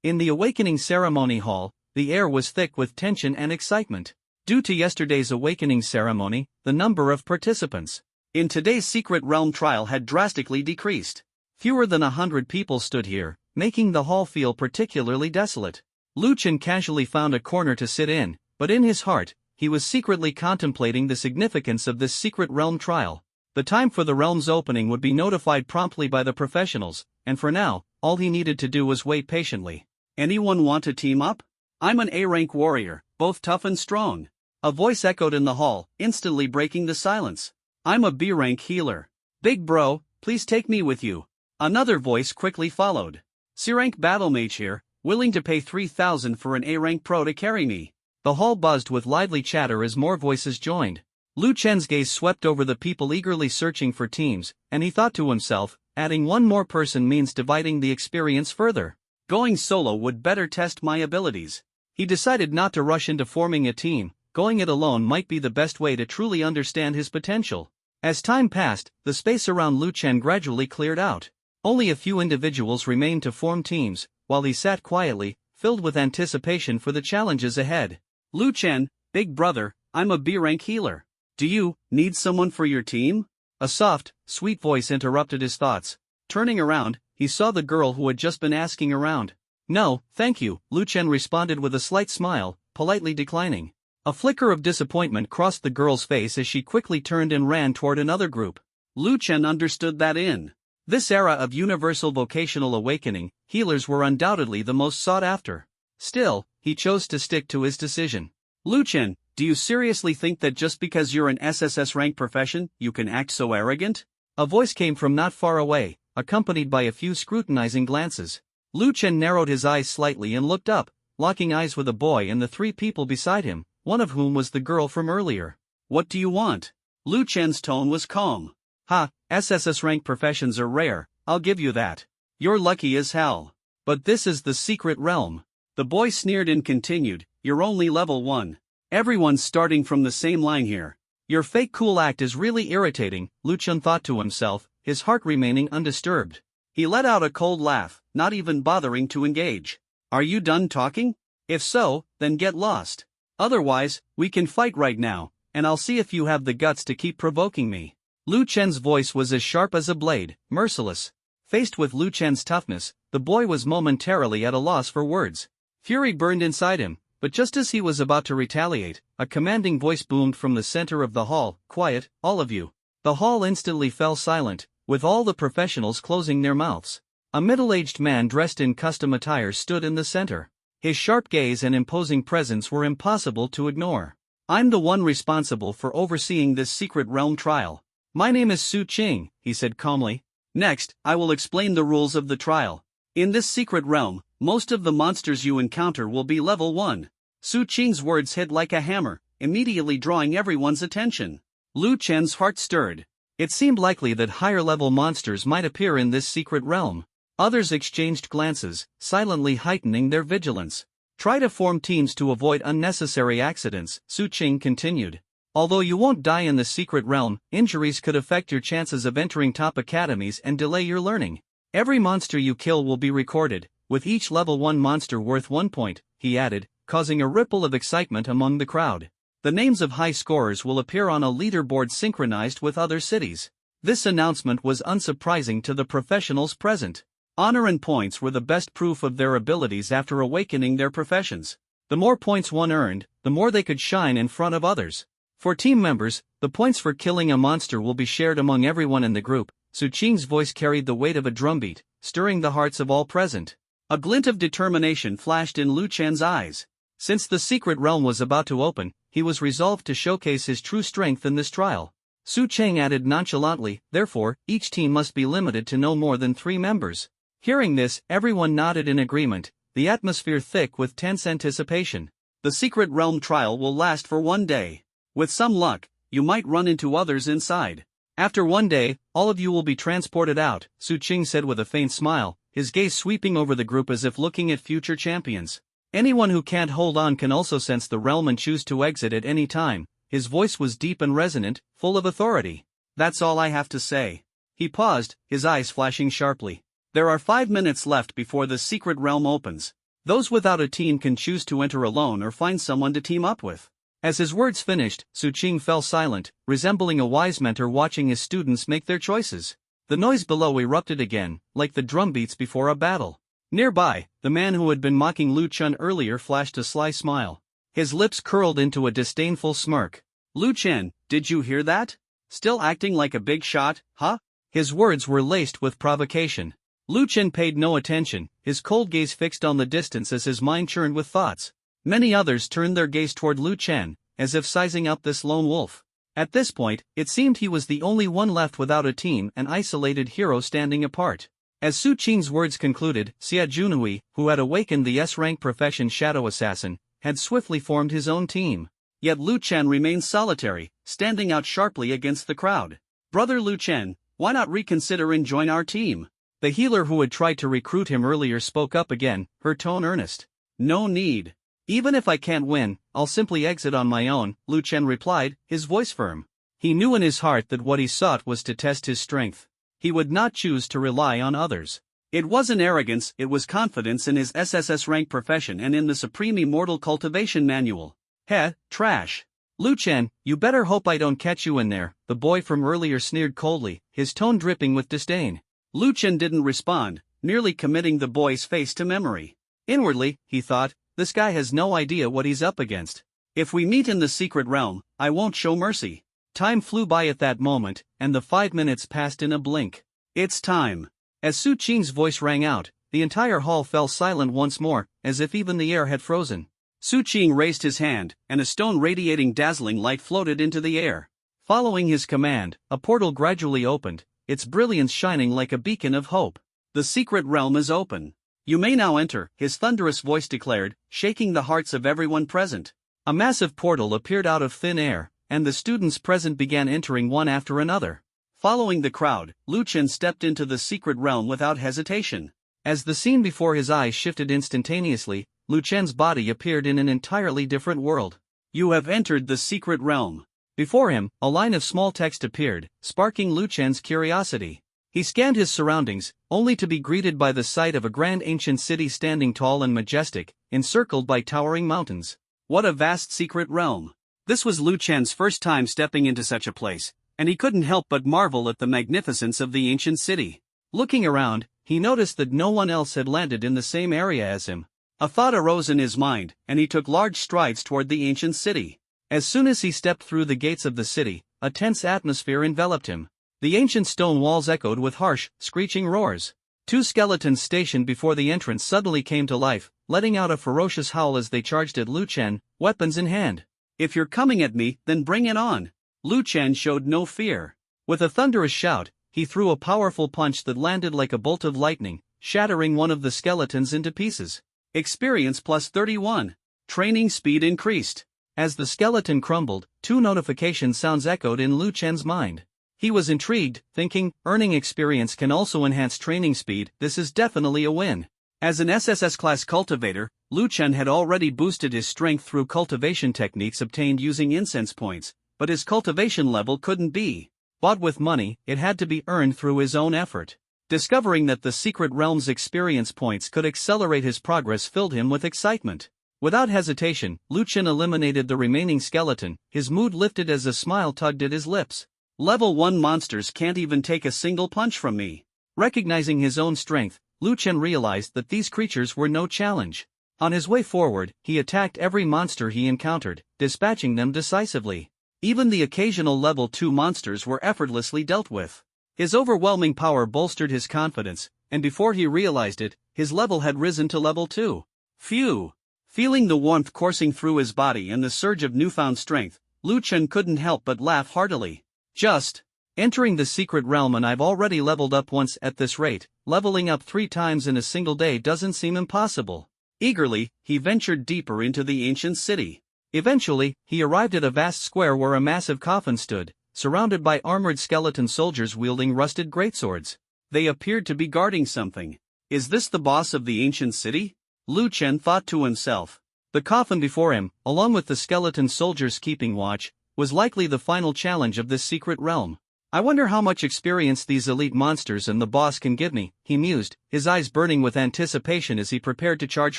In the awakening ceremony hall, the air was thick with tension and excitement. Due to yesterday's awakening ceremony, the number of participants in today's Secret Realm trial had drastically decreased. Fewer than 100 people stood here, making the hall feel particularly desolate. Lu Chen casually found a corner to sit in, but in his heart, he was secretly contemplating the significance of this Secret Realm trial. The time for the realm's opening would be notified promptly by the professionals, and for now, all he needed to do was wait patiently. Anyone want to team up? I'm an A-rank warrior, both tough and strong. A voice echoed in the hall, instantly breaking the silence. I'm a B-rank healer. Big bro, please take me with you. Another voice quickly followed. C-rank battlemage here, willing to pay 3,000 for an A-rank pro to carry me. The hall buzzed with lively chatter as more voices joined. Lu Chen's gaze swept over the people eagerly searching for teams, and he thought to himself, adding one more person means dividing the experience further. Going solo would better test my abilities. He decided not to rush into forming a team. Going it alone might be the best way to truly understand his potential. As time passed, the space around Lu Chen gradually cleared out. Only a few individuals remained to form teams, while he sat quietly, filled with anticipation for the challenges ahead. Lu Chen, big brother, I'm a B-rank healer. Do you need someone for your team? A soft, sweet voice interrupted his thoughts. Turning around, he saw the girl who had just been asking around. No, thank you, Lu Chen responded with a slight smile, politely declining. A flicker of disappointment crossed the girl's face as she quickly turned and ran toward another group. Lu Chen understood that in this era of universal vocational awakening, healers were undoubtedly the most sought after. Still, he chose to stick to his decision. Lu Chen, do you seriously think that just because you're an SSS rank profession, you can act so arrogant? A voice came from not far away, accompanied by a few scrutinizing glances. Lu Chen narrowed his eyes slightly and looked up, locking eyes with a boy and the three people beside him, one of whom was the girl from earlier. What do you want? Lu Chen's tone was calm. Ha, SSS rank professions are rare, I'll give you that. You're lucky as hell. But this is the Secret Realm. The boy sneered and continued, you're only level 1. Everyone's starting from the same line here. Your fake cool act is really irritating, Lu Chen thought to himself, his heart remaining undisturbed. He let out a cold laugh, not even bothering to engage. Are you done talking? If so, then get lost. Otherwise, we can fight right now, and I'll see if you have the guts to keep provoking me. Lu Chen's voice was as sharp as a blade, merciless. Faced with Lu Chen's toughness, the boy was momentarily at a loss for words. Fury burned inside him, but just as he was about to retaliate, a commanding voice boomed from the center of the hall, quiet, all of you. The hall instantly fell silent, with all the professionals closing their mouths. A middle-aged man dressed in custom attire stood in the center. His sharp gaze and imposing presence were impossible to ignore. I'm the one responsible for overseeing this Secret Realm trial. My name is Su Qing, he said calmly. Next, I will explain the rules of the trial. In this Secret Realm, most of the monsters you encounter will be level 1. Su Qing's words hit like a hammer, immediately drawing everyone's attention. Lu Chen's heart stirred. It seemed likely that higher-level monsters might appear in this Secret Realm. Others exchanged glances, silently heightening their vigilance. Try to form teams to avoid unnecessary accidents, Su Qing continued. Although you won't die in the Secret Realm, injuries could affect your chances of entering top academies and delay your learning. Every monster you kill will be recorded, with each level 1 monster worth 1 point, he added, causing a ripple of excitement among the crowd. The names of high scorers will appear on a leaderboard synchronized with other cities. This announcement was unsurprising to the professionals present. Honor and points were the best proof of their abilities after awakening their professions. The more points one earned, the more they could shine in front of others. For team members, the points for killing a monster will be shared among everyone in the group. Su Qing's voice carried the weight of a drumbeat, stirring the hearts of all present. A glint of determination flashed in Lu Chen's eyes. Since the Secret Realm was about to open, he was resolved to showcase his true strength in this trial. Su Qing added nonchalantly, therefore, each team must be limited to no more than 3 members. Hearing this, everyone nodded in agreement, the atmosphere thick with tense anticipation. The Secret Realm trial will last for 1 day. With some luck, you might run into others inside. After 1 day, all of you will be transported out, Su Qing said with a faint smile, his gaze sweeping over the group as if looking at future champions. Anyone who can't hold on can also sense the realm and choose to exit at any time. His voice was deep and resonant, full of authority. That's all I have to say. He paused, his eyes flashing sharply. There are 5 minutes left before the Secret Realm opens. Those without a team can choose to enter alone or find someone to team up with. As his words finished, Su Qing fell silent, resembling a wise mentor watching his students make their choices. The noise below erupted again, like the drumbeats before a battle. Nearby, the man who had been mocking Lu Chen earlier flashed a sly smile. His lips curled into a disdainful smirk. "Lu Chen, did you hear that? Still acting like a big shot, huh?" His words were laced with provocation. Lu Chen paid no attention, his cold gaze fixed on the distance as his mind churned with thoughts. Many others turned their gaze toward Lu Chen, as if sizing up this lone wolf. At this point, it seemed he was the only one left without a team, an isolated hero standing apart. As Su Qing's words concluded, Xia Junhui, who had awakened the S-rank profession Shadow Assassin, had swiftly formed his own team. Yet Lu Chen remained solitary, standing out sharply against the crowd. "Brother Lu Chen, why not reconsider and join our team?" The healer who had tried to recruit him earlier spoke up again, her tone earnest. "No need. Even if I can't win, I'll simply exit on my own," Lu Chen replied, his voice firm. He knew in his heart that what he sought was to test his strength. He would not choose to rely on others. It wasn't arrogance, it was confidence in his SSS rank profession and in the Supreme Immortal Cultivation Manual. "Heh, trash. Lu Chen, you better hope I don't catch you in there," the boy from earlier sneered coldly, his tone dripping with disdain. Lu Chen didn't respond, merely committing the boy's face to memory. Inwardly, he thought, this guy has no idea what he's up against. If we meet in the secret realm, I won't show mercy. Time flew by at that moment, and the 5 minutes passed in a blink. "It's time." As Su Qing's voice rang out, the entire hall fell silent once more, as if even the air had frozen. Su Qing raised his hand, and a stone radiating dazzling light floated into the air. Following his command, a portal gradually opened, its brilliance shining like a beacon of hope. "The secret realm is open. You may now enter," his thunderous voice declared, shaking the hearts of everyone present. A massive portal appeared out of thin air, and the students present began entering one after another. Following the crowd, Lu Chen stepped into the secret realm without hesitation. As the scene before his eyes shifted instantaneously, Lu Chen's body appeared in an entirely different world. "You have entered the secret realm." Before him, a line of small text appeared, sparking Lu Chen's curiosity. He scanned his surroundings, only to be greeted by the sight of a grand ancient city standing tall and majestic, encircled by towering mountains. What a vast secret realm! This was Lu Chen's first time stepping into such a place, and he couldn't help but marvel at the magnificence of the ancient city. Looking around, he noticed that no one else had landed in the same area as him. A thought arose in his mind, and he took large strides toward the ancient city. As soon as he stepped through the gates of the city, a tense atmosphere enveloped him. The ancient stone walls echoed with harsh, screeching roars. 2 skeletons stationed before the entrance suddenly came to life, letting out a ferocious howl as they charged at Lu Chen, weapons in hand. "If you're coming at me, then bring it on." Lu Chen showed no fear. With a thunderous shout, he threw a powerful punch that landed like a bolt of lightning, shattering one of the skeletons into pieces. Experience plus 31. Training speed increased. As the skeleton crumbled, 2 notification sounds echoed in Lu Chen's mind. He was intrigued, thinking, earning experience can also enhance training speed, this is definitely a win. As an SSS class cultivator, Lu Chen had already boosted his strength through cultivation techniques obtained using incense points, but his cultivation level couldn't be bought with money, it had to be earned through his own effort. Discovering that the secret realm's experience points could accelerate his progress filled him with excitement. Without hesitation, Lu Chen eliminated the remaining skeleton, his mood lifted as a smile tugged at his lips. Level 1 monsters can't even take a single punch from me. Recognizing his own strength, Lu Chen realized that these creatures were no challenge. On his way forward, he attacked every monster he encountered, dispatching them decisively. Even the occasional level 2 monsters were effortlessly dealt with. His overwhelming power bolstered his confidence, and before he realized it, his level had risen to level 2. Phew! Feeling the warmth coursing through his body and the surge of newfound strength, Lu Chen couldn't help but laugh heartily. Just entering the secret realm and I've already leveled up once at this rate, leveling up 3 times in a single day doesn't seem impossible. Eagerly, he ventured deeper into the ancient city. Eventually, he arrived at a vast square where a massive coffin stood, surrounded by armored skeleton soldiers wielding rusted greatswords. They appeared to be guarding something. Is this the boss of the ancient city? Lu Chen thought to himself. The coffin before him, along with the skeleton soldiers keeping watch, was likely the final challenge of this secret realm. I wonder how much experience these elite monsters and the boss can give me, he mused, his eyes burning with anticipation as he prepared to charge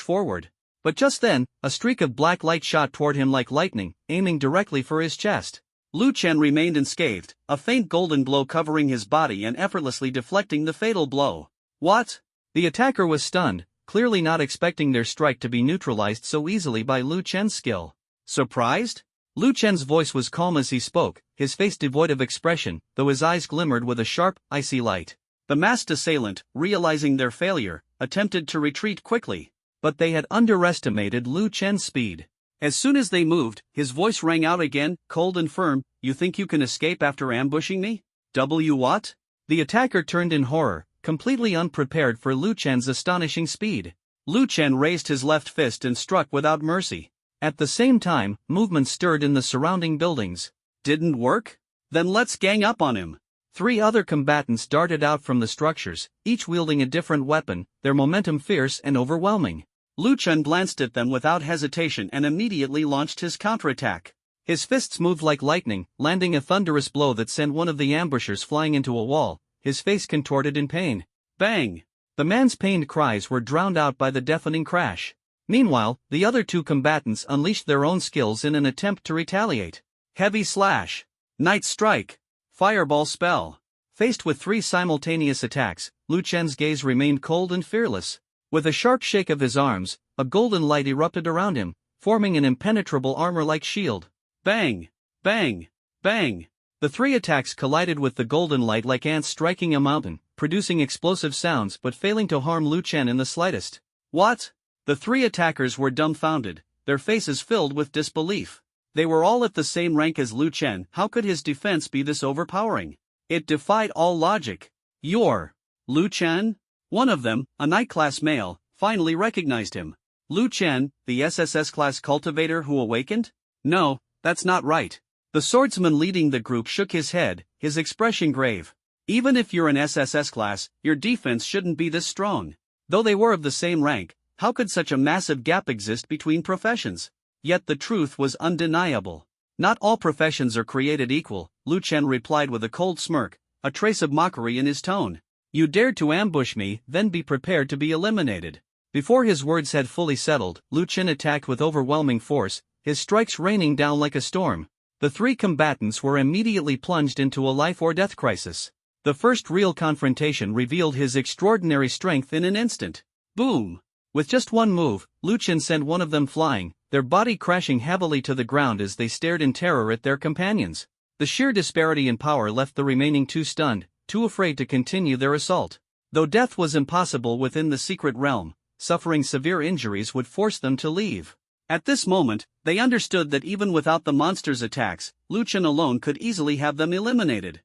forward. But just then, a streak of black light shot toward him like lightning, aiming directly for his chest. Lu Chen remained unscathed, a faint golden glow covering his body and effortlessly deflecting the fatal blow. What? The attacker was stunned, clearly not expecting their strike to be neutralized so easily by Lu Chen's skill. Surprised? Lu Chen's voice was calm as he spoke, his face devoid of expression, though his eyes glimmered with a sharp, icy light. The masked assailant, realizing their failure, attempted to retreat quickly. But they had underestimated Lu Chen's speed. As soon as they moved, his voice rang out again, cold and firm. You think you can escape after ambushing me? What? The attacker turned in horror, completely unprepared for Lu Chen's astonishing speed. Lu Chen raised his left fist and struck without mercy. At the same time, movement stirred in the surrounding buildings. Didn't work? Then let's gang up on him. 3 other combatants darted out from the structures, each wielding a different weapon, their momentum fierce and overwhelming. Lu Chen glanced at them without hesitation and immediately launched his counterattack. His fists moved like lightning, landing a thunderous blow that sent one of the ambushers flying into a wall, his face contorted in pain. Bang! The man's pained cries were drowned out by the deafening crash. Meanwhile, the other 2 combatants unleashed their own skills in an attempt to retaliate. Heavy slash. Night strike. Fireball spell. Faced with 3 simultaneous attacks, Lu Chen's gaze remained cold and fearless. With a sharp shake of his arms, a golden light erupted around him, forming an impenetrable armor-like shield. Bang! Bang! Bang! The 3 attacks collided with the golden light like ants striking a mountain, producing explosive sounds but failing to harm Lu Chen in the slightest. What? The 3 attackers were dumbfounded, their faces filled with disbelief. They were all at the same rank as Lu Chen. How could his defense be this overpowering? It defied all logic. You're Lu Chen? One of them, a Night-class male, finally recognized him. Lu Chen, the SSS-class cultivator who awakened? No, that's not right. The swordsman leading the group shook his head, his expression grave. Even if you're an SSS class, your defense shouldn't be this strong. Though they were of the same rank, how could such a massive gap exist between professions? Yet the truth was undeniable. Not all professions are created equal, Lu Chen replied with a cold smirk, a trace of mockery in his tone. You dared to ambush me, then be prepared to be eliminated. Before his words had fully settled, Lu Chen attacked with overwhelming force, his strikes raining down like a storm. The 3 combatants were immediately plunged into a life-or-death crisis. The first real confrontation revealed his extraordinary strength in an instant. Boom! With just one move, Lu Chen sent one of them flying, their body crashing heavily to the ground as they stared in terror at their companions. The sheer disparity in power left the remaining 2 stunned, too afraid to continue their assault. Though death was impossible within the secret realm, suffering severe injuries would force them to leave. At this moment, they understood that even without the monster's attacks, Lu Chen alone could easily have them eliminated.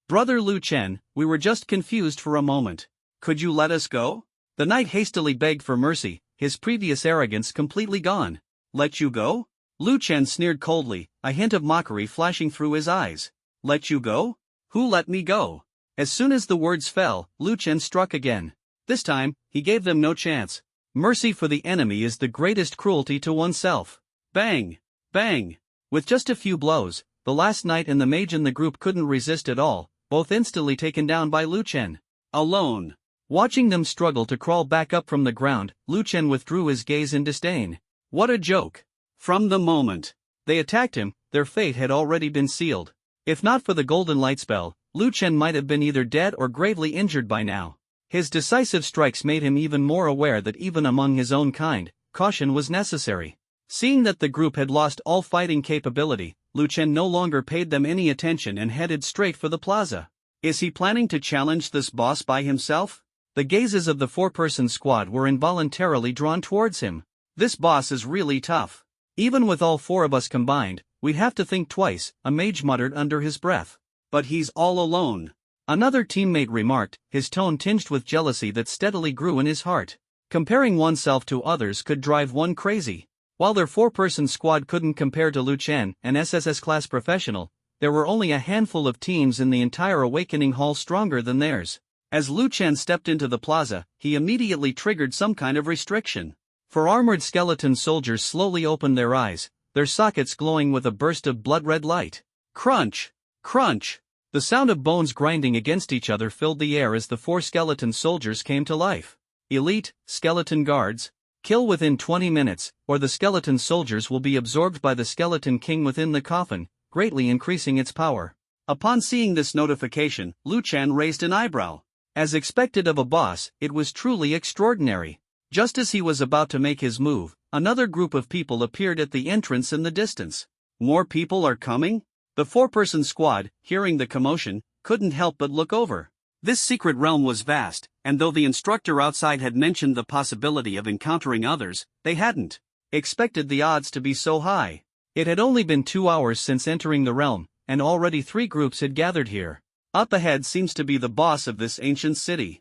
Brother Lu Chen, we were just confused for a moment. Could you let us go? The knight hastily begged for mercy, his previous arrogance completely gone. Let you go? Lu Chen sneered coldly, a hint of mockery flashing through his eyes. Let you go? Who let me go? As soon as the words fell, Lu Chen struck again. This time, he gave them no chance. Mercy for the enemy is the greatest cruelty to oneself. Bang! Bang! With just a few blows, the last knight and the mage in the group couldn't resist at all, both instantly taken down by Lu Chen. Alone. Watching them struggle to crawl back up from the ground, Lu Chen withdrew his gaze in disdain. What a joke! From the moment they attacked him, their fate had already been sealed. If not for the golden light spell, Lu Chen might have been either dead or gravely injured by now. His decisive strikes made him even more aware that even among his own kind, caution was necessary. Seeing that the group had lost all fighting capability, Lu Chen no longer paid them any attention and headed straight for the plaza. Is he planning to challenge this boss by himself? The gazes of the 4-person squad were involuntarily drawn towards him. This boss is really tough. Even with all 4 of us combined, we'd have to think twice, a mage muttered under his breath. But he's all alone. Another teammate remarked, his tone tinged with jealousy that steadily grew in his heart. Comparing oneself to others could drive one crazy. While their 4-person squad couldn't compare to Lu Chen, an SSS class professional, there were only a handful of teams in the entire Awakening Hall stronger than theirs. As Lu Chen stepped into the plaza, he immediately triggered some kind of restriction. 4 armored skeleton soldiers slowly opened their eyes, their sockets glowing with a burst of blood-red light. Crunch! Crunch! The sound of bones grinding against each other filled the air as the 4 skeleton soldiers came to life. Elite, skeleton guards. Kill within 20 minutes, or the skeleton soldiers will be absorbed by the skeleton king within the coffin, greatly increasing its power. Upon seeing this notification, Lu Chen raised an eyebrow. As expected of a boss, it was truly extraordinary. Just as he was about to make his move, another group of people appeared at the entrance in the distance. More people are coming? The 4-person squad, hearing the commotion, couldn't help but look over. This secret realm was vast, and though the instructor outside had mentioned the possibility of encountering others, they hadn't expected the odds to be so high. It had only been 2 hours since entering the realm, and already 3 groups had gathered here. Up ahead seems to be the boss of this ancient city.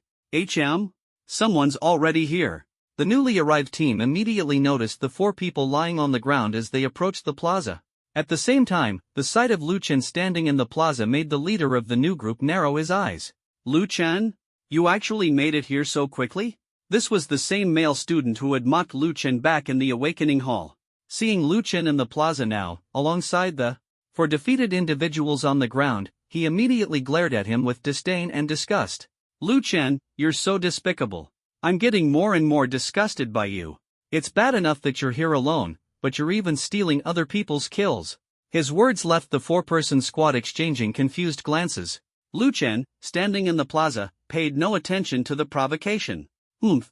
Someone's already here. The newly arrived team immediately noticed the 4 people lying on the ground as they approached the plaza. At the same time, the sight of Lu Chen standing in the plaza made the leader of the new group narrow his eyes. Lu Chen? You actually made it here so quickly? This was the same male student who had mocked Lu Chen back in the Awakening Hall. Seeing Lu Chen in the plaza now, alongside the 4 defeated individuals on the ground, he immediately glared at him with disdain and disgust. Lu Chen, you're so despicable. I'm getting more and more disgusted by you. It's bad enough that you're here alone, but you're even stealing other people's kills. His words left the 4-person squad exchanging confused glances. Lu Chen, standing in the plaza, paid no attention to the provocation.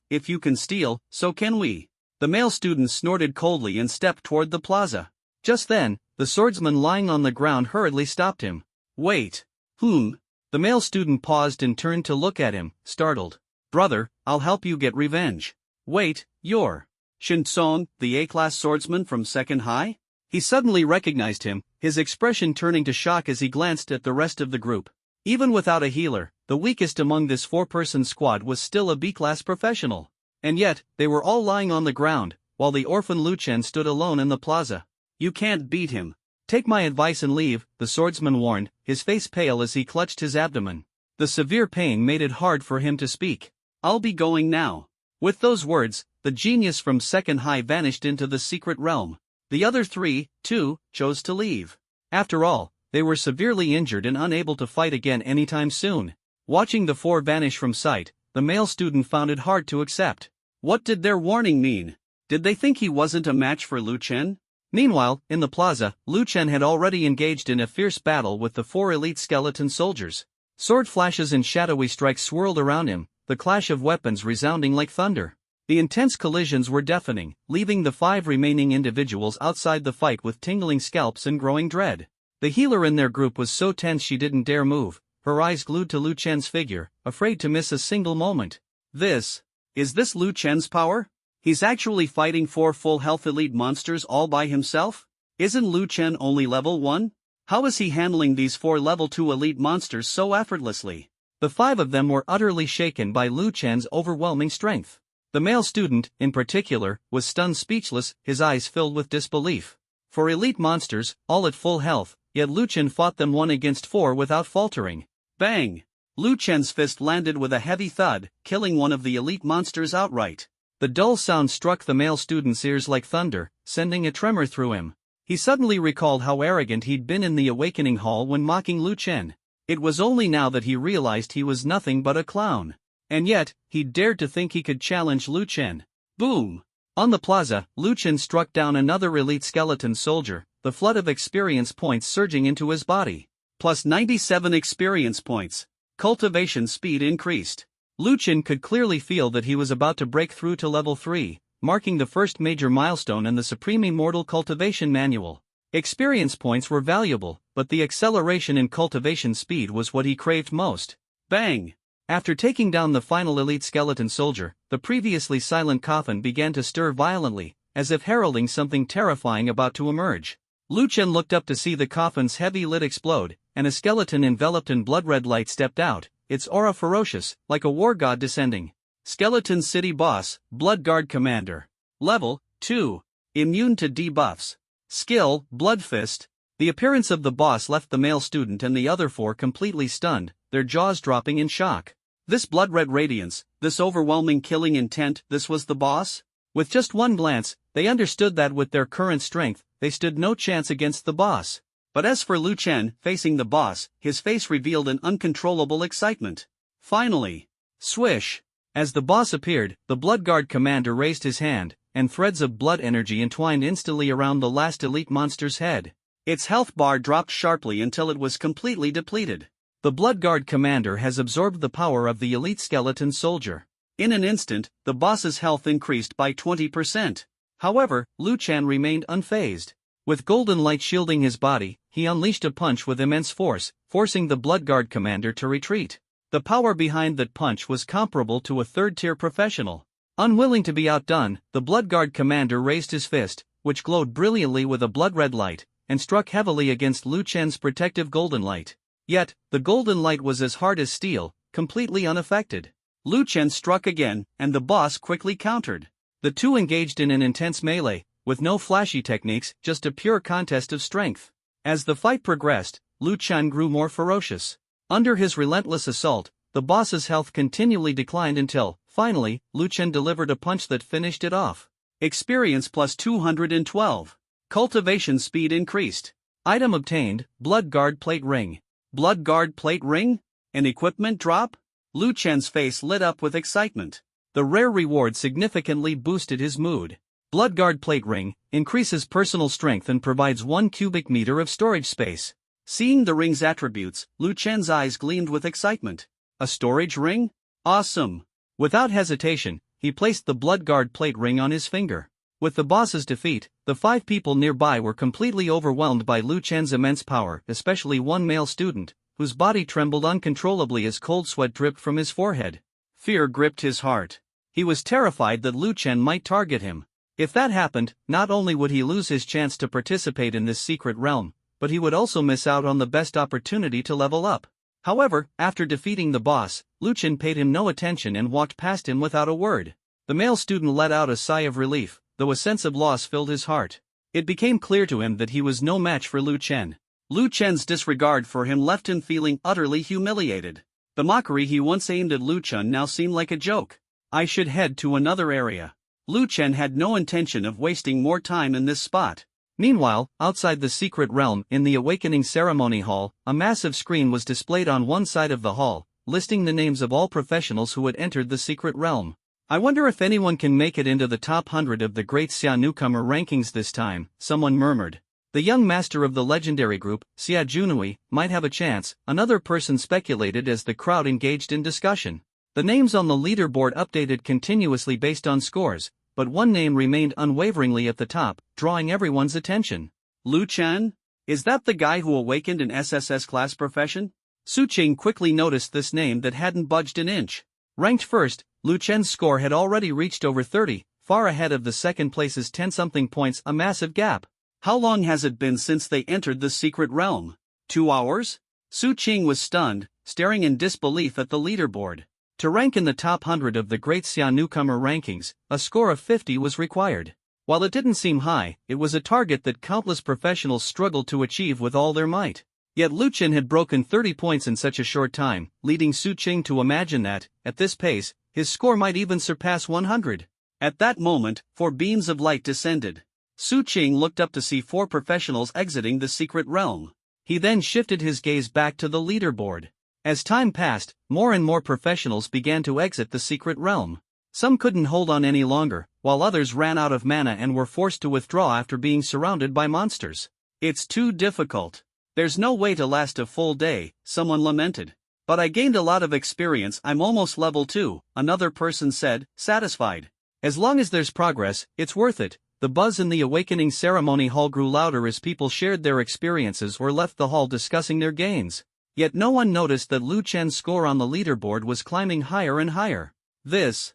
If you can steal, so can we. The male student snorted coldly and stepped toward the plaza. Just then, the swordsman lying on the ground hurriedly stopped him. Wait. The male student paused and turned to look at him, startled. Brother, I'll help you get revenge. Wait, you're Shin Tsong, the A-class swordsman from Second High? He suddenly recognized him, his expression turning to shock as he glanced at the rest of the group. Even without a healer, the weakest among this 4-person squad was still a B-class professional. And yet, they were all lying on the ground, while the orphan Lu Chen stood alone in the plaza. You can't beat him. Take my advice and leave, the swordsman warned, his face pale as he clutched his abdomen. The severe pain made it hard for him to speak. I'll be going now. With those words, the genius from Second High vanished into the secret realm. The other 3, too, chose to leave. After all, they were severely injured and unable to fight again anytime soon. Watching the 4 vanish from sight, the male student found it hard to accept. What did their warning mean? Did they think he wasn't a match for Lu Chen? Meanwhile, in the plaza, Lu Chen had already engaged in a fierce battle with the 4 elite skeleton soldiers. Sword flashes and shadowy strikes swirled around him, the clash of weapons resounding like thunder. The intense collisions were deafening, leaving the 5 remaining individuals outside the fight with tingling scalps and growing dread. The healer in their group was so tense she didn't dare move, her eyes glued to Lu Chen's figure, afraid to miss a single moment. Is this Lu Chen's power? He's actually fighting 4 full health elite monsters all by himself? Isn't Lu Chen only level 1? How is he handling these 4 level 2 elite monsters so effortlessly? The 5 of them were utterly shaken by Lu Chen's overwhelming strength. The male student, in particular, was stunned speechless, his eyes filled with disbelief. 4 elite monsters, all at full health, yet Lu Chen fought them 1 against 4 without faltering. Bang! Lu Chen's fist landed with a heavy thud, killing one of the elite monsters outright. The dull sound struck the male student's ears like thunder, sending a tremor through him. He suddenly recalled how arrogant he'd been in the Awakening Hall when mocking Lu Chen. It was only now that he realized he was nothing but a clown. And yet, he dared to think he could challenge Lu Chen. Boom! On the plaza, Lu Chen struck down another elite skeleton soldier, the flood of experience points surging into his body. Plus 97 experience points. Cultivation speed increased. Lu Chen could clearly feel that he was about to break through to level 3, marking the first major milestone in the Supreme Immortal Cultivation Manual. Experience points were valuable, but the acceleration in cultivation speed was what he craved most. Bang! After taking down the final elite skeleton soldier, the previously silent coffin began to stir violently, as if heralding something terrifying about to emerge. Lu Chen looked up to see the coffin's heavy lid explode, and a skeleton enveloped in blood-red light stepped out, its aura ferocious, like a war god descending. Skeleton City Boss, Blood Guard Commander. Level 2. Immune to debuffs. Skill, Blood Fist. The appearance of the boss left the male student and the other 4 completely stunned, their jaws dropping in shock. This blood-red radiance, this overwhelming killing intent, this was the boss? With just one glance, they understood that with their current strength, they stood no chance against the boss. But as for Lu Chen, facing the boss, his face revealed an uncontrollable excitement. Finally! Swish! As the boss appeared, the Blood Guard commander raised his hand, and threads of blood energy entwined instantly around the last elite monster's head. Its health bar dropped sharply until it was completely depleted. The Blood Guard commander has absorbed the power of the elite skeleton soldier. In an instant, the boss's health increased by 20%. However, Lu Chen remained unfazed. With golden light shielding his body, he unleashed a punch with immense force, forcing the Blood Guard commander to retreat. The power behind that punch was comparable to a third-tier professional. Unwilling to be outdone, the Blood Guard commander raised his fist, which glowed brilliantly with a blood-red light, and struck heavily against Lu Chen's protective golden light. Yet, the golden light was as hard as steel, completely unaffected. Lu Chen struck again, and the boss quickly countered. The two engaged in an intense melee, with no flashy techniques, just a pure contest of strength. As the fight progressed, Lu Chen grew more ferocious. Under his relentless assault, the boss's health continually declined until, finally, Lu Chen delivered a punch that finished it off. Experience plus 212. Cultivation speed increased. Item obtained, Blood Guard Plate Ring. Blood Guard Plate Ring? An equipment drop? Lu Chen's face lit up with excitement. The rare reward significantly boosted his mood. Blood Guard Plate Ring increases personal strength and provides 1 cubic meter of storage space. Seeing the ring's attributes, Lu Chen's eyes gleamed with excitement. A storage ring? Awesome! Without hesitation, he placed the Blood Guard Plate Ring on his finger. With the boss's defeat, the 5 people nearby were completely overwhelmed by Lu Chen's immense power, especially one male student, whose body trembled uncontrollably as cold sweat dripped from his forehead. Fear gripped his heart. He was terrified that Lu Chen might target him. If that happened, not only would he lose his chance to participate in this secret realm, but he would also miss out on the best opportunity to level up. However, after defeating the boss, Lu Chen paid him no attention and walked past him without a word. The male student let out a sigh of relief, though a sense of loss filled his heart. It became clear to him that he was no match for Lu Chen. Lu Chen's disregard for him left him feeling utterly humiliated. The mockery he once aimed at Lu Chen now seemed like a joke. I should head to another area. Lu Chen had no intention of wasting more time in this spot. Meanwhile, outside the secret realm, in the Awakening Ceremony Hall, a massive screen was displayed on one side of the hall, listing the names of all professionals who had entered the secret realm. I wonder if anyone can make it into the top 100 of the Great Xia newcomer rankings this time, someone murmured. The young master of the legendary group, Xia Junui, might have a chance, another person speculated as the crowd engaged in discussion. The names on the leaderboard updated continuously based on scores, but one name remained unwaveringly at the top, drawing everyone's attention. Lu Chen? Is that the guy who awakened an SSS class profession? Su Qing quickly noticed this name that hadn't budged an inch. Ranked first, Lu Chen's score had already reached over 30, far ahead of the second place's 10-something points, a massive gap. How long has it been since they entered the secret realm? 2 hours? Su Qing was stunned, staring in disbelief at the leaderboard. To rank in the top 100 of the Great Xia newcomer rankings, a score of 50 was required. While it didn't seem high, it was a target that countless professionals struggled to achieve with all their might. Yet Lu Chen had broken 30 points in such a short time, leading Su Qing to imagine that, at this pace, his score might even surpass 100. At that moment, 4 beams of light descended. Su Qing looked up to see 4 professionals exiting the secret realm. He then shifted his gaze back to the leaderboard. As time passed, more and more professionals began to exit the secret realm. Some couldn't hold on any longer, while others ran out of mana and were forced to withdraw after being surrounded by monsters. It's too difficult. There's no way to last a full day, someone lamented. But I gained a lot of experience, I'm almost level 2, another person said, satisfied. As long as there's progress, it's worth it. The buzz in the Awakening Ceremony Hall grew louder as people shared their experiences or left the hall discussing their gains. Yet no one noticed that Lu Chen's score on the leaderboard was climbing higher and higher. Is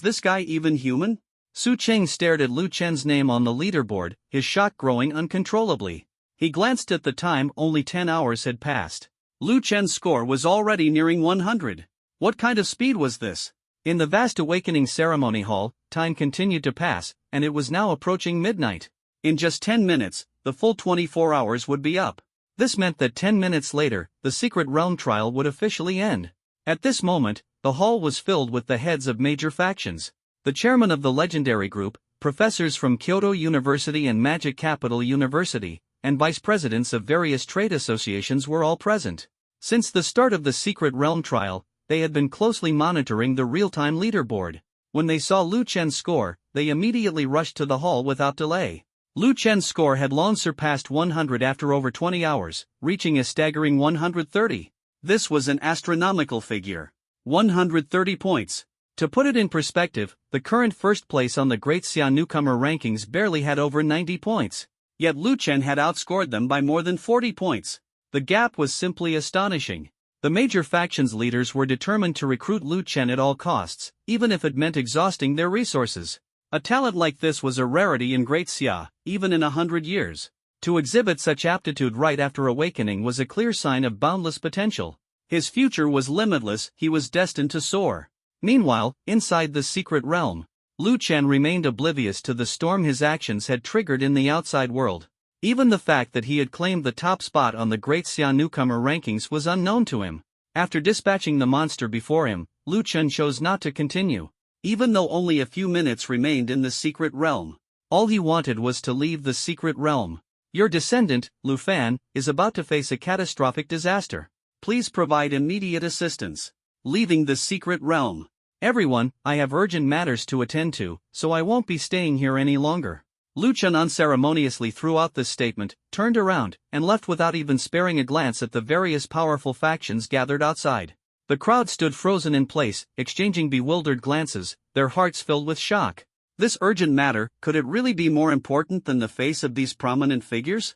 this guy even human? Su Qing stared at Lu Chen's name on the leaderboard, his shock growing uncontrollably. He glanced at the time, only 10 hours had passed. Lu Chen's score was already nearing 100. What kind of speed was this? In the vast Awakening Ceremony Hall, time continued to pass, and it was now approaching midnight. In just 10 minutes, the full 24 hours would be up. This meant that 10 minutes later, the Secret Realm trial would officially end. At this moment, the hall was filled with the heads of major factions. The chairman of the legendary group, professors from Kyoto University and Magic Capital University, and vice presidents of various trade associations were all present. Since the start of the Secret Realm trial, they had been closely monitoring the real-time leaderboard. When they saw Lu Chen's score, they immediately rushed to the hall without delay. Lu Chen's score had long surpassed 100 after over 20 hours, reaching a staggering 130. This was an astronomical figure. 130 points. To put it in perspective, the current first place on the Great Xia newcomer rankings barely had over 90 points. Yet Lu Chen had outscored them by more than 40 points. The gap was simply astonishing. The major factions leaders were determined to recruit Lu Chen at all costs, even if it meant exhausting their resources. A talent like this was a rarity in Great Xia, even in 100 years. To exhibit such aptitude right after awakening was a clear sign of boundless potential. His future was limitless, he was destined to soar. Meanwhile, inside the secret realm, Lu Chen remained oblivious to the storm his actions had triggered in the outside world. Even the fact that he had claimed the top spot on the Great Xia newcomer rankings was unknown to him. After dispatching the monster before him, Lu Chen chose not to continue. Even though only a few minutes remained in the secret realm, all he wanted was to leave the secret realm. Your descendant, Lu Fan, is about to face a catastrophic disaster. Please provide immediate assistance. Leaving the secret realm. Everyone, I have urgent matters to attend to, so I won't be staying here any longer. Lu Chen unceremoniously threw out this statement, turned around, and left without even sparing a glance at the various powerful factions gathered outside. The crowd stood frozen in place, exchanging bewildered glances, their hearts filled with shock. This urgent matter, could it really be more important than the face of these prominent figures?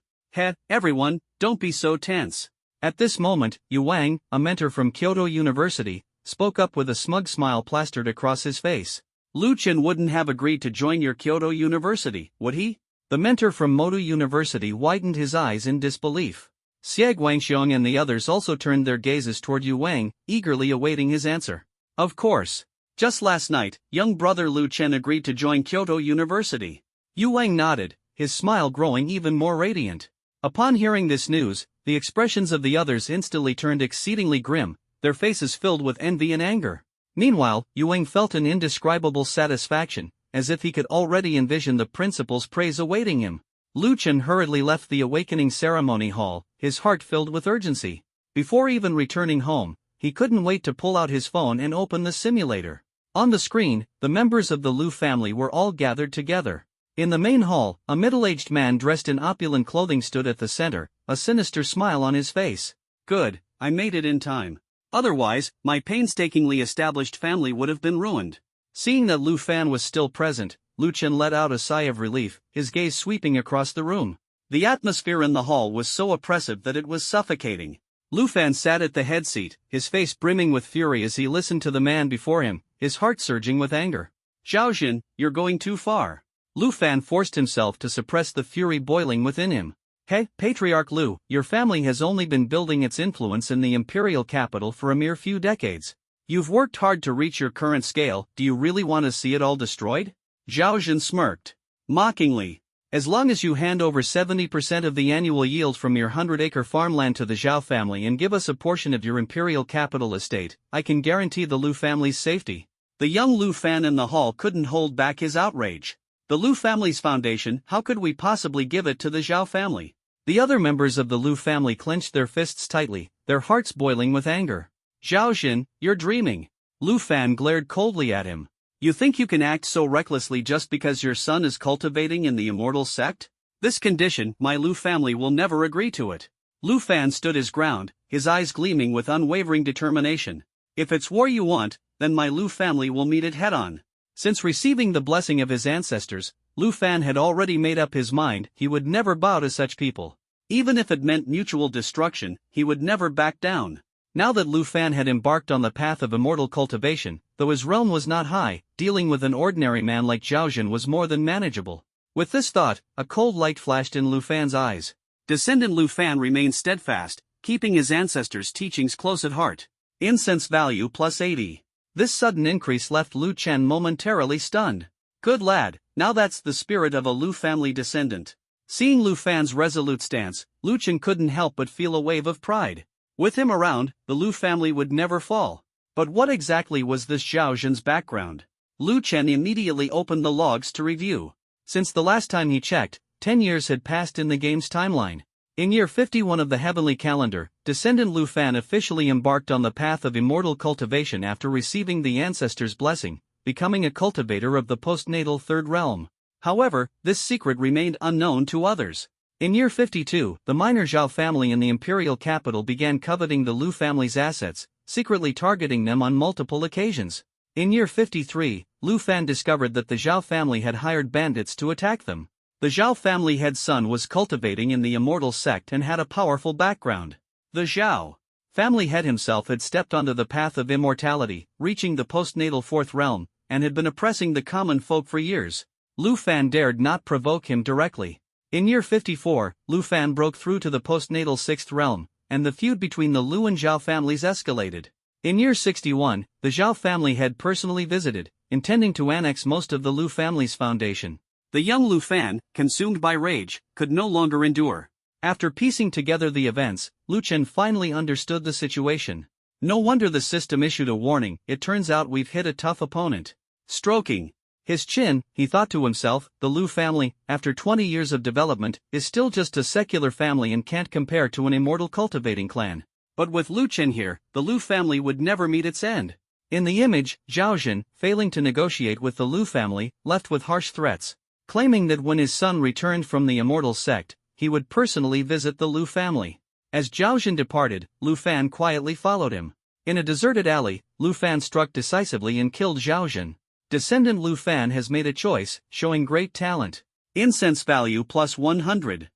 Everyone, don't be so tense. At this moment, Yu Wang, a mentor from Kyoto University, spoke up with a smug smile plastered across his face. Lu Chen wouldn't have agreed to join your Kyoto University, would he? The mentor from Modu University widened his eyes in disbelief. Xie Guangxiong and the others also turned their gazes toward Yu Wang, eagerly awaiting his answer. Of course. Just last night, young brother Lu Chen agreed to join Kyoto University. Yu Wang nodded, his smile growing even more radiant. Upon hearing this news, the expressions of the others instantly turned exceedingly grim, their faces filled with envy and anger. Meanwhile, Yu Wang felt an indescribable satisfaction, as if he could already envision the principal's praise awaiting him. Lu Chen hurriedly left the awakening ceremony hall, his heart filled with urgency. Before even returning home, he couldn't wait to pull out his phone and open the simulator. On the screen, the members of the Lu family were all gathered together. In the main hall, a middle-aged man dressed in opulent clothing stood at the center, a sinister smile on his face. Good, I made it in time. Otherwise, my painstakingly established family would have been ruined. Seeing that Lu Fan was still present, Lu Chen let out a sigh of relief, his gaze sweeping across the room. The atmosphere in the hall was so oppressive that it was suffocating. Lu Fan sat at the head seat, his face brimming with fury as he listened to the man before him, his heart surging with anger. Zhaojin, you're going too far. Lu Fan forced himself to suppress the fury boiling within him. Hey, Patriarch Lu, your family has only been building its influence in the imperial capital for a mere few decades. You've worked hard to reach your current scale, do you really want to see it all destroyed? Zhaojin smirked. Mockingly. As long as you hand over 70% of the annual yield from your 100-acre farmland to the Zhao family and give us a portion of your imperial capital estate, I can guarantee the Lu family's safety. The young Lu Fan in the hall couldn't hold back his outrage. The Lu family's foundation, how could we possibly give it to the Zhao family? The other members of the Lu family clenched their fists tightly, their hearts boiling with anger. Zhaojin, you're dreaming. Lu Fan glared coldly at him. You think you can act so recklessly just because your son is cultivating in the immortal sect? This condition, my Lu family will never agree to it. Lu Fan stood his ground, his eyes gleaming with unwavering determination. If it's war you want, then my Lu family will meet it head-on. Since receiving the blessing of his ancestors, Lu Fan had already made up his mind he would never bow to such people. Even if it meant mutual destruction, he would never back down. Now that Lu Fan had embarked on the path of immortal cultivation, though his realm was not high, dealing with an ordinary man like Zhaojin was more than manageable. With this thought, a cold light flashed in Lu Fan's eyes. Descendant Lu Fan remained steadfast, keeping his ancestors' teachings close at heart. Incense value plus 80. This sudden increase left Lu Chen momentarily stunned. Good lad, now that's the spirit of a Lu family descendant. Seeing Lu Fan's resolute stance, Lu Chen couldn't help but feel a wave of pride. With him around, the Lu family would never fall. But what exactly was this Zhaojin's background? Lu Chen immediately opened the logs to review. Since the last time he checked, 10 years had passed in the game's timeline. In year 51 of the heavenly calendar, descendant Lu Fan officially embarked on the path of immortal cultivation after receiving the ancestors' blessing, becoming a cultivator of the postnatal third realm. However, this secret remained unknown to others. In year 52, the minor Zhao family in the imperial capital began coveting the Lu family's assets, secretly targeting them on multiple occasions. In year 53, Lu Fan discovered that the Zhao family had hired bandits to attack them. The Zhao family head son was cultivating in the immortal sect and had a powerful background. The Zhao family head himself had stepped onto the path of immortality, reaching the postnatal fourth realm, and had been oppressing the common folk for years. Lu Fan dared not provoke him directly. In year 54, Lu Fan broke through to the postnatal sixth realm, and the feud between the Lu and Zhao families escalated. In year 61, the Zhao family had personally visited, intending to annex most of the Lu family's foundation. The young Lu Fan, consumed by rage, could no longer endure. After piecing together the events, Lu Chen finally understood the situation. No wonder the system issued a warning, it turns out we've hit a tough opponent. Stroking his chin, he thought to himself, the Lu family, after 20 years of development, is still just a secular family and can't compare to an immortal cultivating clan. But with Lu Chen here, the Lu family would never meet its end. In the image, Zhao Jin, failing to negotiate with the Lu family, left with harsh threats, claiming that when his son returned from the immortal sect, he would personally visit the Lu family. As Zhao Jin departed, Lu Fan quietly followed him. In a deserted alley, Lu Fan struck decisively and killed Zhao Jin. Descendant Lu Fan has made a choice, showing great talent. Incense value plus 100.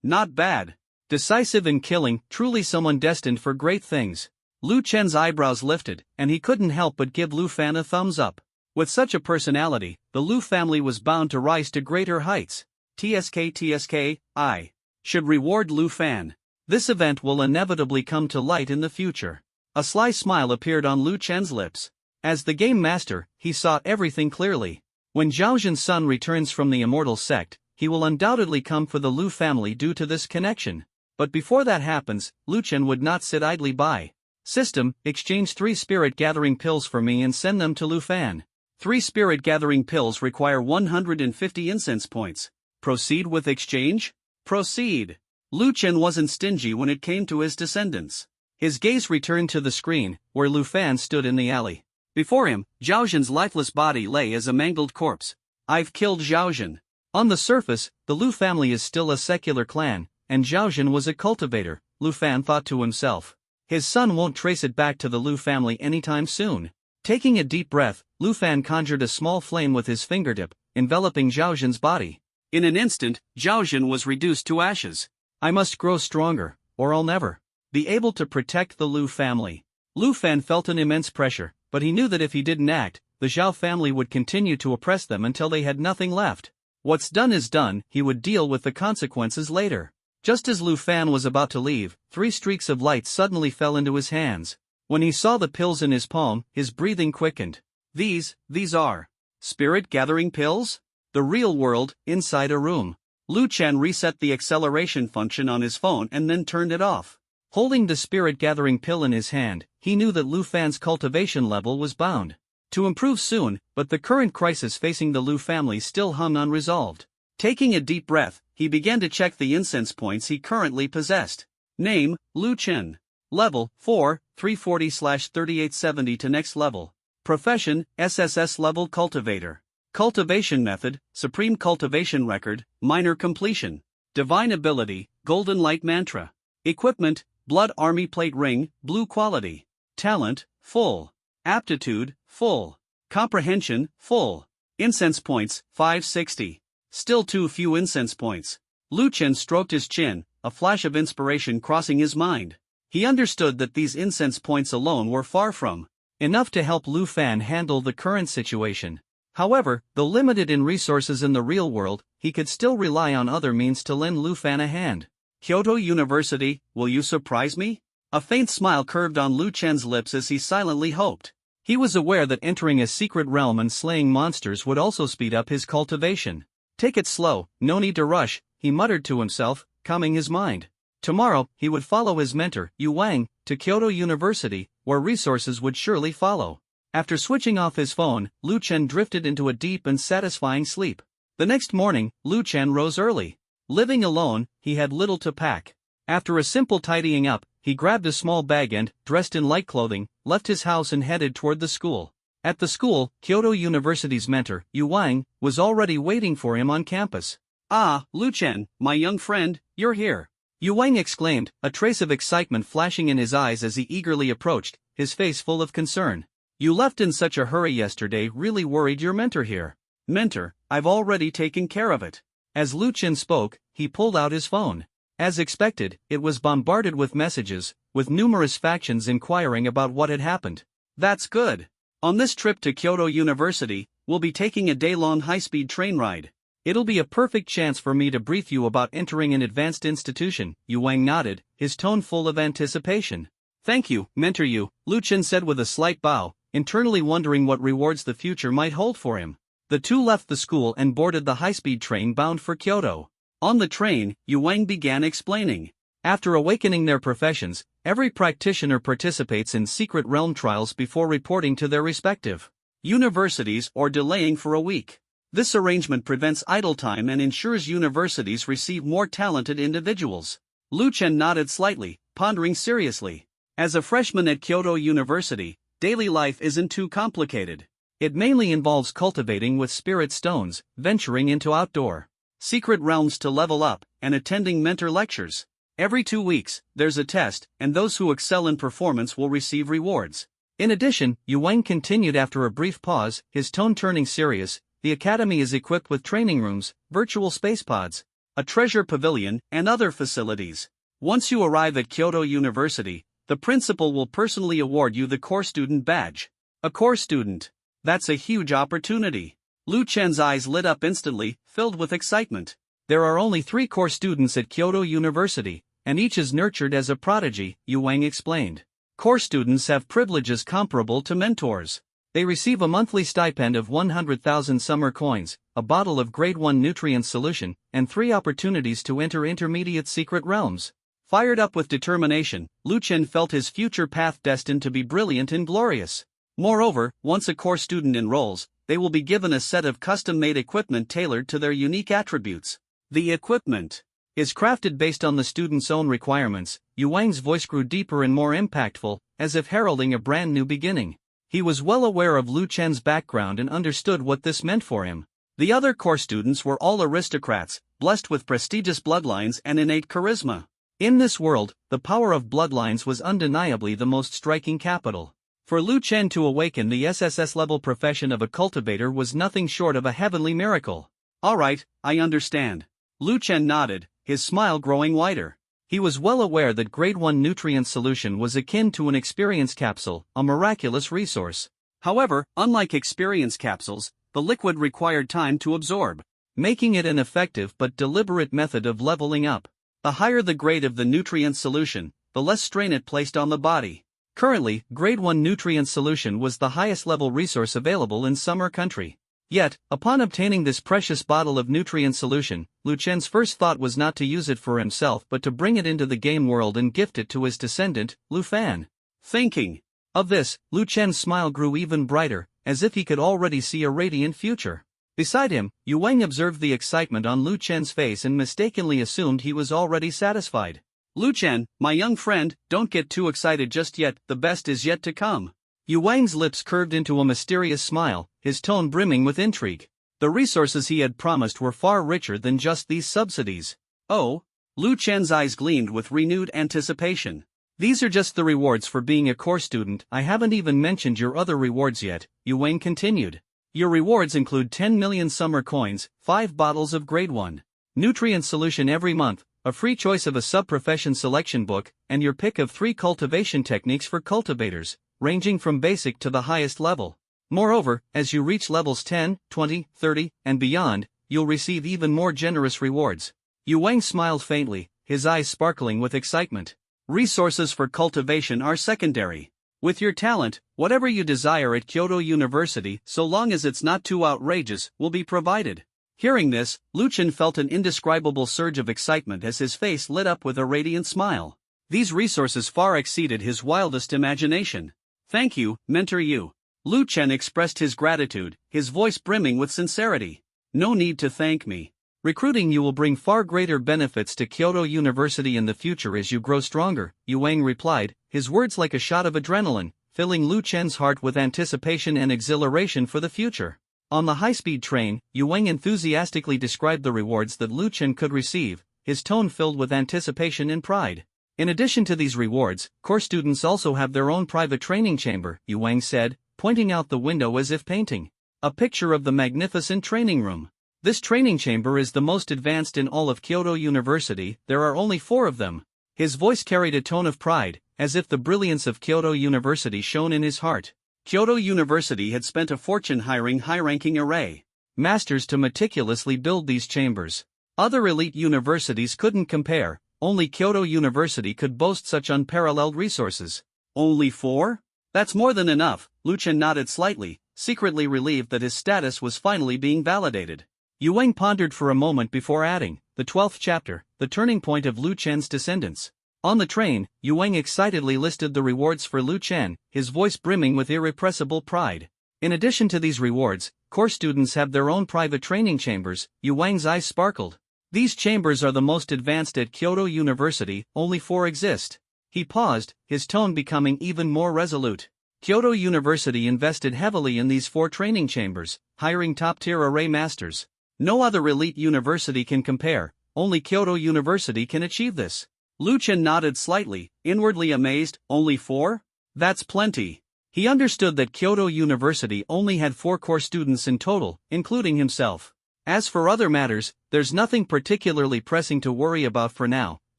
Not bad. Decisive in killing, truly someone destined for great things. Lu Chen's eyebrows lifted, and he couldn't help but give Lu Fan a thumbs up. With such a personality, the Lu family was bound to rise to greater heights. TSK, I should reward Lu Fan. This event will inevitably come to light in the future. A sly smile appeared on Lu Chen's lips. As the game master, he saw everything clearly. When Zhao Jin's son returns from the immortal sect, he will undoubtedly come for the Lu family due to this connection. But before that happens, Lu Chen would not sit idly by. System, exchange 3 spirit gathering pills for me and send them to Lu Fan. 3 spirit gathering pills require 150 incense points. Proceed with exchange? Proceed. Lu Chen wasn't stingy when it came to his descendants. His gaze returned to the screen, where Lu Fan stood in the alley. Before him, Zhao Jin's lifeless body lay as a mangled corpse. I've killed Zhao Jin. On the surface, the Lu family is still a secular clan, and Zhao Jin was a cultivator, Lu Fan thought to himself. His son won't trace it back to the Lu family anytime soon. Taking a deep breath, Lu Fan conjured a small flame with his fingertip, enveloping Zhao Jin's body. In an instant, Zhao Jin was reduced to ashes. I must grow stronger, or I'll never be able to protect the Lu family. Lu Fan felt an immense pressure, but he knew that if he didn't act, the Zhao family would continue to oppress them until they had nothing left. What's done is done, he would deal with the consequences later. Just as Lu Fan was about to leave, 3 streaks of light suddenly fell into his hands. When he saw the pills in his palm, his breathing quickened. These are spirit gathering pills? The real world, inside a room. Lu Chen reset the acceleration function on his phone and then turned it off. Holding the spirit gathering pill in his hand, he knew that Lu Fan's cultivation level was bound to improve soon, but the current crisis facing the Lu family still hung unresolved. Taking a deep breath, he began to check the incense points he currently possessed. Name, Lu Chen. Level, 4, 340/3870 to next level. Profession, SSS-level cultivator. Cultivation method, Supreme Cultivation Record, Minor Completion. Divine ability, Golden Light Mantra. Equipment, Blood Army Plate Ring, Blue Quality. Talent, Full. Aptitude, Full. Comprehension, Full. Incense points, 560. Still too few incense points. Lu Chen stroked his chin, a flash of inspiration crossing his mind. He understood that these incense points alone were far from enough to help Lu Fan handle the current situation. However, though limited in resources in the real world, he could still rely on other means to lend Lu Fan a hand. Kyoto University, will you surprise me? A faint smile curved on Lu Chen's lips as he silently hoped. He was aware that entering a secret realm and slaying monsters would also speed up his cultivation. Take it slow, no need to rush, he muttered to himself, calming his mind. Tomorrow, he would follow his mentor, Yu Wang, to Kyoto University, where resources would surely follow. After switching off his phone, Lu Chen drifted into a deep and satisfying sleep. The next morning, Lu Chen rose early. Living alone, he had little to pack. After a simple tidying up, he grabbed a small bag and, dressed in light clothing, left his house and headed toward the school. At the school, Kyoto University's mentor, Yu Wang, was already waiting for him on campus. "Ah, Lu Chen, my young friend, you're here," Yu Wang exclaimed, a trace of excitement flashing in his eyes as he eagerly approached, his face full of concern. "You left in such a hurry yesterday, really worried your mentor here." "Mentor, I've already taken care of it." As Lu Chen spoke, he pulled out his phone. As expected, it was bombarded with messages, with numerous factions inquiring about what had happened. "That's good. On this trip to Kyoto University, we'll be taking a day-long high-speed train ride. It'll be a perfect chance for me to brief you about entering an advanced institution." Yu Wang nodded, his tone full of anticipation. "Thank you, Mentor Yu," Lu Chen said with a slight bow, internally wondering what rewards the future might hold for him. The two left the school and boarded the high-speed train bound for Kyoto. On the train, Yu Wang began explaining. After awakening their professions, every practitioner participates in secret realm trials before reporting to their respective universities or delaying for a week. This arrangement prevents idle time and ensures universities receive more talented individuals. Lu Chen nodded slightly, pondering seriously. As a freshman at Kyoto University, daily life isn't too complicated. It mainly involves cultivating with spirit stones, venturing into outdoor secret realms to level up, and attending mentor lectures. Every 2 weeks, there's a test, and those who excel in performance will receive rewards. In addition, Yu Wang continued after a brief pause, his tone turning serious, the academy is equipped with training rooms, virtual space pods, a treasure pavilion, and other facilities. Once you arrive at Kyoto University, the principal will personally award you the core student badge. A core student. That's a huge opportunity. Lu Chen's eyes lit up instantly, filled with excitement. There are only 3 core students at Kyoto University, and each is nurtured as a prodigy, Yu Wang explained. Core students have privileges comparable to mentors. They receive a monthly stipend of 100,000 summer coins, a bottle of grade 1 nutrient solution, and 3 opportunities to enter intermediate secret realms. Fired up with determination, Lu Chen felt his future path destined to be brilliant and glorious. Moreover, once a core student enrolls, they will be given a set of custom-made equipment tailored to their unique attributes. The equipment is crafted based on the student's own requirements. Yu Wang's voice grew deeper and more impactful, as if heralding a brand new beginning. He was well aware of Lu Chen's background and understood what this meant for him. The other core students were all aristocrats, blessed with prestigious bloodlines and innate charisma. In this world, the power of bloodlines was undeniably the most striking capital. For Lu Chen to awaken the SSS-level profession of a cultivator was nothing short of a heavenly miracle. "All right, I understand." Lu Chen nodded, his smile growing wider. He was well aware that grade 1 nutrient solution was akin to an experience capsule, a miraculous resource. However, unlike experience capsules, the liquid required time to absorb, making it an effective but deliberate method of leveling up. The higher the grade of the nutrient solution, the less strain it placed on the body. Currently, grade 1 nutrient solution was the highest level resource available in Summer Country. Yet, upon obtaining this precious bottle of nutrient solution, Lu Chen's first thought was not to use it for himself but to bring it into the game world and gift it to his descendant, Lu Fan. Thinking of this, Lu Chen's smile grew even brighter, as if he could already see a radiant future. Beside him, Yu Wang observed the excitement on Lu Chen's face and mistakenly assumed he was already satisfied. "Lu Chen, my young friend, don't get too excited just yet, the best is yet to come." Yu Wang's lips curved into a mysterious smile, his tone brimming with intrigue. The resources he had promised were far richer than just these subsidies. "Oh?" Lu Chen's eyes gleamed with renewed anticipation. "These are just the rewards for being a core student. I haven't even mentioned your other rewards yet," Yu Wang continued. "Your rewards include 10 million summer coins, 5 bottles of grade 1 nutrient solution every month, a free choice of a sub-profession selection book, and your pick of 3 cultivation techniques for cultivators, ranging from basic to the highest level. Moreover, as you reach levels 10, 20, 30, and beyond, you'll receive even more generous rewards." Yu Wang smiled faintly, his eyes sparkling with excitement. "Resources for cultivation are secondary. With your talent, whatever you desire at Kyoto University, so long as it's not too outrageous, will be provided." Hearing this, Lu Chen felt an indescribable surge of excitement as his face lit up with a radiant smile. These resources far exceeded his wildest imagination. "Thank you, Mentor Yu." Lu Chen expressed his gratitude, his voice brimming with sincerity. No need to thank me. Recruiting you will bring far greater benefits to Kyoto University in the future as you grow stronger, Yu Wang replied, his words like a shot of adrenaline, filling Lu Chen's heart with anticipation and exhilaration for the future. On the high-speed train, Yu Wang enthusiastically described the rewards that Lu Chen could receive, his tone filled with anticipation and pride. In addition to these rewards, course students also have their own private training chamber, Yu Wang said, pointing out the window as if painting a picture of the magnificent training room. This training chamber is the most advanced in all of Kyoto University, there are only 4 of them. His voice carried a tone of pride, as if the brilliance of Kyoto University shone in his heart. Kyoto University had spent a fortune hiring high-ranking array masters to meticulously build these chambers. Other elite universities couldn't compare, only Kyoto University could boast such unparalleled resources. Only 4? That's more than enough, Lu Chen nodded slightly, secretly relieved that his status was finally being validated. Yu Wang pondered for a moment before adding, the 12th chapter, the turning point of Lu Chen's descendants. On the train, Yu Wang excitedly listed the rewards for Lu Chen, his voice brimming with irrepressible pride. In addition to these rewards, course students have their own private training chambers. Yu Wang's eyes sparkled. These chambers are the most advanced at Kyoto University, only 4 exist. He paused, his tone becoming even more resolute. Kyoto University invested heavily in these 4 training chambers, hiring top-tier array masters. No other elite university can compare, only Kyoto University can achieve this. Lu Chen nodded slightly, inwardly amazed, only 4? That's plenty. He understood that Kyoto University only had 4 core students in total, including himself. As for other matters, there's nothing particularly pressing to worry about for now,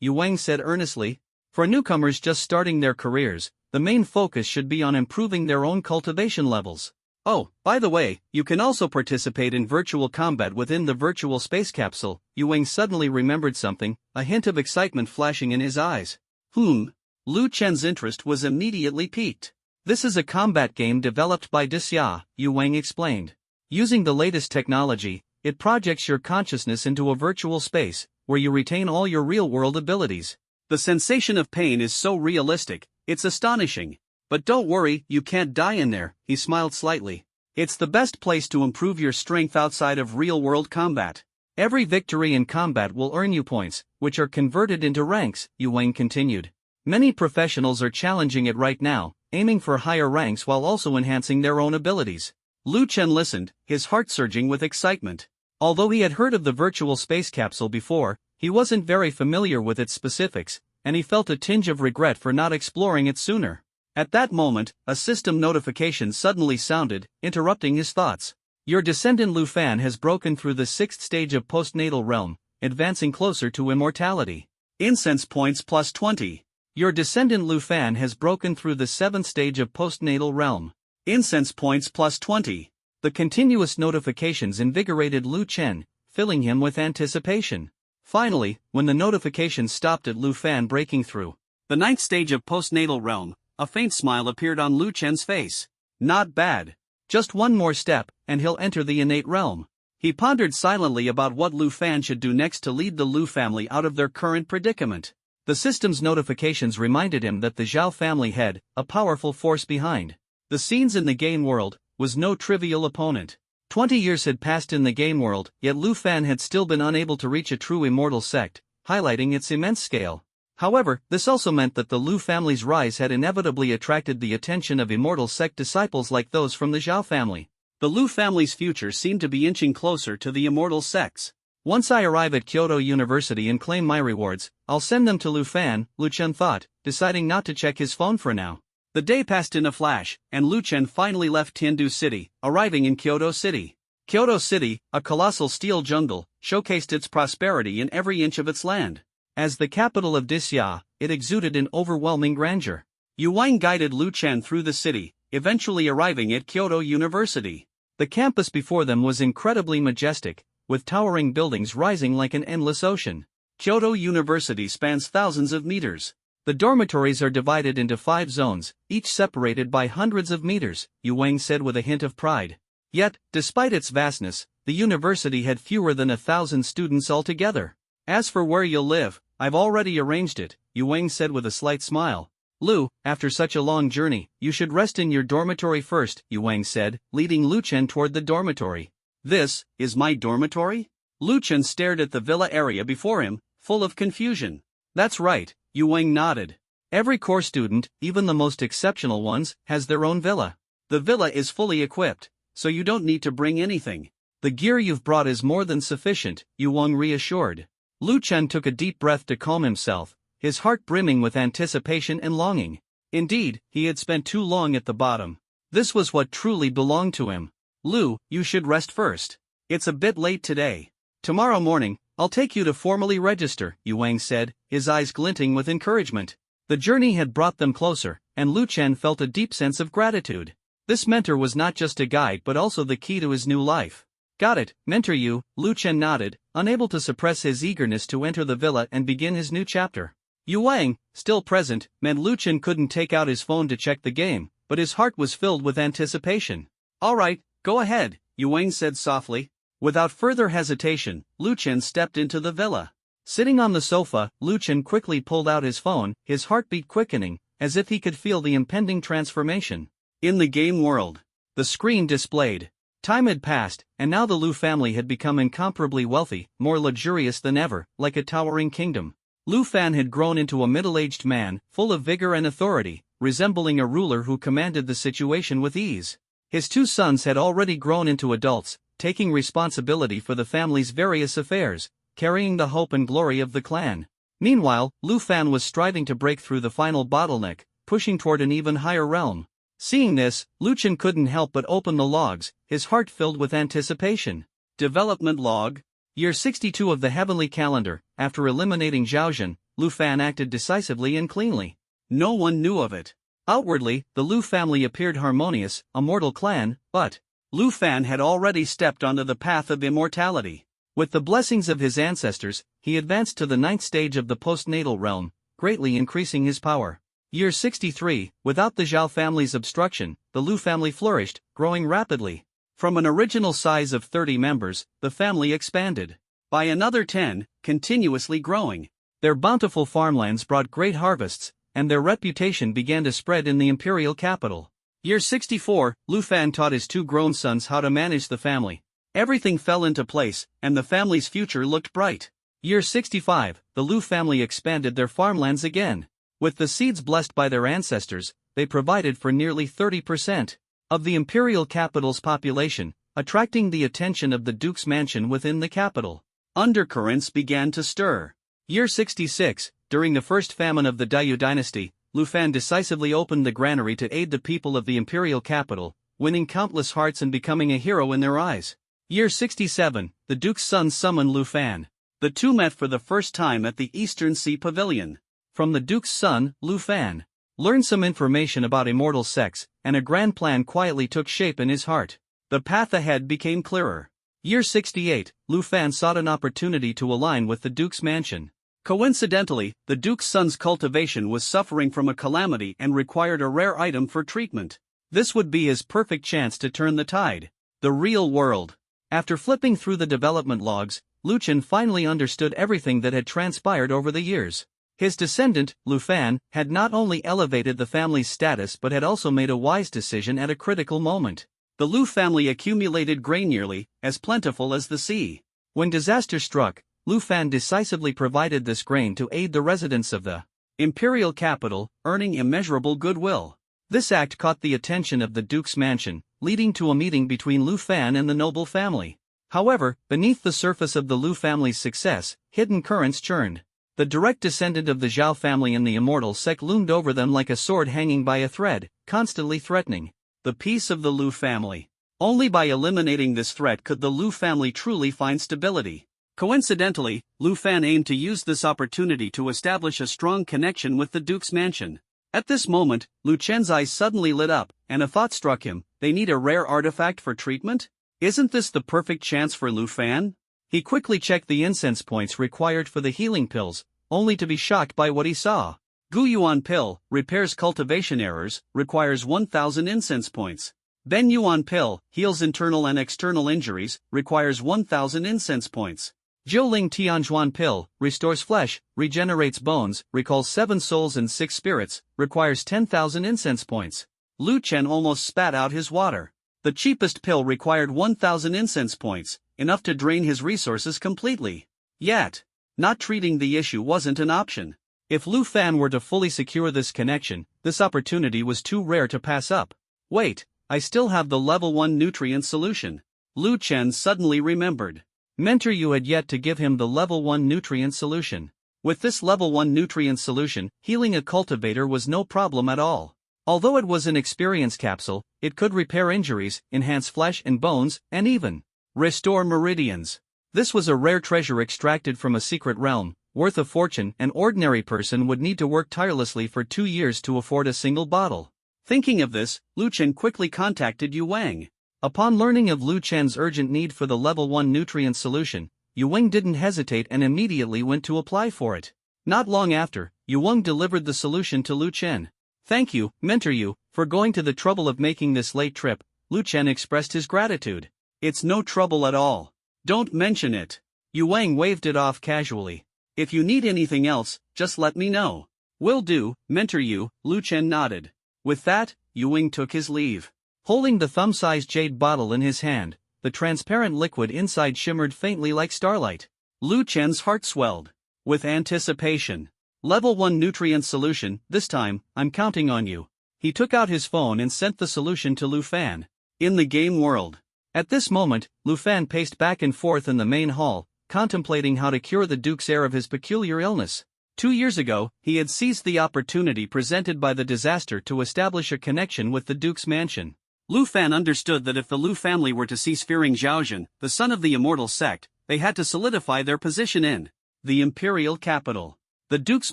Yu Wang said earnestly. For newcomers just starting their careers, the main focus should be on improving their own cultivation levels. Oh, by the way, you can also participate in virtual combat within the virtual space capsule. Yu Wang suddenly remembered something, a hint of excitement flashing in his eyes. Lu Chen's interest was immediately piqued. This is a combat game developed by Defying, Yu Wang explained. Using the latest technology, it projects your consciousness into a virtual space, where you retain all your real-world abilities. The sensation of pain is so realistic, it's astonishing. But don't worry, you can't die in there, he smiled slightly. It's the best place to improve your strength outside of real-world combat. Every victory in combat will earn you points, which are converted into ranks, Yu Wang continued. Many professionals are challenging it right now, aiming for higher ranks while also enhancing their own abilities. Lu Chen listened, his heart surging with excitement. Although he had heard of the virtual space capsule before, he wasn't very familiar with its specifics, and he felt a tinge of regret for not exploring it sooner. At that moment, a system notification suddenly sounded, interrupting his thoughts. Your descendant Lu Fan has broken through the 6th stage of postnatal realm, advancing closer to immortality. Incense points plus 20. Your descendant Lu Fan has broken through the 7th stage of postnatal realm. Incense points plus 20. The continuous notifications invigorated Lu Chen, filling him with anticipation. Finally, when the notification stopped at Lu Fan breaking through the 9th stage of postnatal realm, a faint smile appeared on Lu Chen's face. Not bad. Just one more step, and he'll enter the innate realm. He pondered silently about what Lu Fan should do next to lead the Lu family out of their current predicament. The system's notifications reminded him that the Zhao family had a powerful force behind the scenes in the game world, was no trivial opponent. 20 years had passed in the game world, yet Lu Fan had still been unable to reach a true immortal sect, highlighting its immense scale. However, this also meant that the Lu family's rise had inevitably attracted the attention of immortal sect disciples like those from the Zhao family. The Lu family's future seemed to be inching closer to the immortal sects. Once I arrive at Kyoto University and claim my rewards, I'll send them to Lu Fan, Lu Chen thought, deciding not to check his phone for now. The day passed in a flash, and Lu Chen finally left Tiandu City, arriving in Kyoto City. Kyoto City, a colossal steel jungle, showcased its prosperity in every inch of its land. As the capital of Disya, it exuded an overwhelming grandeur. Yu Wang guided Lu Chen through the city, eventually arriving at Kyoto University. The campus before them was incredibly majestic, with towering buildings rising like an endless ocean. Kyoto University spans thousands of meters. The dormitories are divided into 5 zones, each separated by hundreds of meters, Yu Wang said with a hint of pride. Yet, despite its vastness, the university had fewer than 1,000 students altogether. As for where you'll live, I've already arranged it, Yu Wang said with a slight smile. Lu, after such a long journey, you should rest in your dormitory first, Yu Wang said, leading Lu Chen toward the dormitory. This is my dormitory? Lu Chen stared at the villa area before him, full of confusion. That's right, Yu Wang nodded. Every core student, even the most exceptional ones, has their own villa. The villa is fully equipped, so you don't need to bring anything. The gear you've brought is more than sufficient, Yu Wang reassured. Lu Chen took a deep breath to calm himself, his heart brimming with anticipation and longing. Indeed, he had spent too long at the bottom. This was what truly belonged to him. Lu, you should rest first. It's a bit late today. Tomorrow morning, I'll take you to formally register, Yu Wang said, his eyes glinting with encouragement. The journey had brought them closer, and Lu Chen felt a deep sense of gratitude. This mentor was not just a guide but also the key to his new life. Got it, Mentor Yu, Lu Chen nodded, unable to suppress his eagerness to enter the villa and begin his new chapter. Yu Wang, still present, meant Lu Chen couldn't take out his phone to check the game, but his heart was filled with anticipation. Alright, go ahead, Yu Wang said softly. Without further hesitation, Lu Chen stepped into the villa. Sitting on the sofa, Lu Chen quickly pulled out his phone, his heartbeat quickening, as if he could feel the impending transformation. In the game world, the screen displayed. Time had passed, and now the Lu family had become incomparably wealthy, more luxurious than ever, like a towering kingdom. Lu Fan had grown into a middle-aged man, full of vigor and authority, resembling a ruler who commanded the situation with ease. His two sons had already grown into adults, taking responsibility for the family's various affairs, carrying the hope and glory of the clan. Meanwhile, Lu Fan was striving to break through the final bottleneck, pushing toward an even higher realm. Seeing this, Lu Chen couldn't help but open the logs, his heart filled with anticipation. Development log. Year 62 of the heavenly calendar. After eliminating Zhaozhen, Lu Fan acted decisively and cleanly. No one knew of it. Outwardly, the Lu family appeared harmonious, a mortal clan, but Lu Fan had already stepped onto the path of immortality. With the blessings of his ancestors, he advanced to the 9th stage of the postnatal realm, greatly increasing his power. Year 63, without the Zhao family's obstruction, the Lu family flourished, growing rapidly. From an original size of 30 members, the family expanded by another 10, continuously growing. Their bountiful farmlands brought great harvests, and their reputation began to spread in the imperial capital. Year 64, Lu Fan taught his two grown sons how to manage the family. Everything fell into place, and the family's future looked bright. Year 65, the Lu family expanded their farmlands again. With the seeds blessed by their ancestors, they provided for nearly 30% of the imperial capital's population, attracting the attention of the duke's mansion within the capital. Undercurrents began to stir. Year 66, during the first famine of the Dayu dynasty, Lu Fan decisively opened the granary to aid the people of the imperial capital, winning countless hearts and becoming a hero in their eyes. Year 67, the duke's son summoned Lu Fan. The two met for the first time at the Eastern Sea Pavilion. From the duke's son, Lu Fan learned some information about immortal sex, and a grand plan quietly took shape in his heart. The path ahead became clearer. Year 68, Lu Fan sought an opportunity to align with the duke's mansion. Coincidentally, the duke's son's cultivation was suffering from a calamity and required a rare item for treatment. This would be his perfect chance to turn the tide. The real world. After flipping through the development logs, Lu Chen finally understood everything that had transpired over the years. His descendant, Lu Fan, had not only elevated the family's status but had also made a wise decision at a critical moment. The Lu family accumulated grain yearly, as plentiful as the sea. When disaster struck, Lu Fan decisively provided this grain to aid the residents of the imperial capital, earning immeasurable goodwill. This act caught the attention of the duke's mansion, leading to a meeting between Lu Fan and the noble family. However, beneath the surface of the Lu family's success, hidden currents churned. The direct descendant of the Zhao family and the immortal sect loomed over them like a sword hanging by a thread, constantly threatening the peace of the Lu family. Only by eliminating this threat could the Lu family truly find stability. Coincidentally, Lu Fan aimed to use this opportunity to establish a strong connection with the duke's mansion. At this moment, Lu Chen's eyes suddenly lit up, and a thought struck him: they need a rare artifact for treatment? Isn't this the perfect chance for Lu Fan? He quickly checked the incense points required for the healing pills, only to be shocked by what he saw. Gu Yuan pill, repairs cultivation errors, requires 1000 incense points. Ben Yuan pill, heals internal and external injuries, requires 1000 incense points. Jiuling Tianzhuan pill, restores flesh, regenerates bones, recalls 7 souls and 6 spirits, requires 10,000 incense points. Lu Chen almost spat out his water. The cheapest pill required 1,000 incense points, enough to drain his resources completely. Yet, not treating the issue wasn't an option. If Lu Fan were to fully secure this connection, this opportunity was too rare to pass up. Wait, I still have the level 1 nutrient solution. Lu Chen suddenly remembered. Mentor Yu had yet to give him the level 1 nutrient solution. With this level 1 nutrient solution, healing a cultivator was no problem at all. Although it was an experience capsule, it could repair injuries, enhance flesh and bones, and even restore meridians. This was a rare treasure extracted from a secret realm, worth a fortune. An ordinary person would need to work tirelessly for 2 years to afford a single bottle. Thinking of this, Lu Chen quickly contacted Yu Wang. Upon learning of Lu Chen's urgent need for the level 1 nutrient solution, Yu Wang didn't hesitate and immediately went to apply for it. Not long after, Yu Wang delivered the solution to Lu Chen. Thank you, Mentor Yu, for going to the trouble of making this late trip. Lu Chen expressed his gratitude. It's no trouble at all. Don't mention it. Yu Wang waved it off casually. If you need anything else, just let me know. Will do, Mentor Yu, Lu Chen nodded. With that, Yu Wang took his leave. Holding the thumb-sized jade bottle in his hand, the transparent liquid inside shimmered faintly like starlight. Lu Chen's heart swelled with anticipation. Level 1 nutrient solution, this time, I'm counting on you. He took out his phone and sent the solution to Lu Fan. In the game world. At this moment, Lu Fan paced back and forth in the main hall, contemplating how to cure the Duke's heir of his peculiar illness. 2 years ago, he had seized the opportunity presented by the disaster to establish a connection with the Duke's mansion. Lu Fan understood that if the Lu family were to cease fearing Zhaozhen, the son of the immortal sect, they had to solidify their position in the imperial capital. The Duke's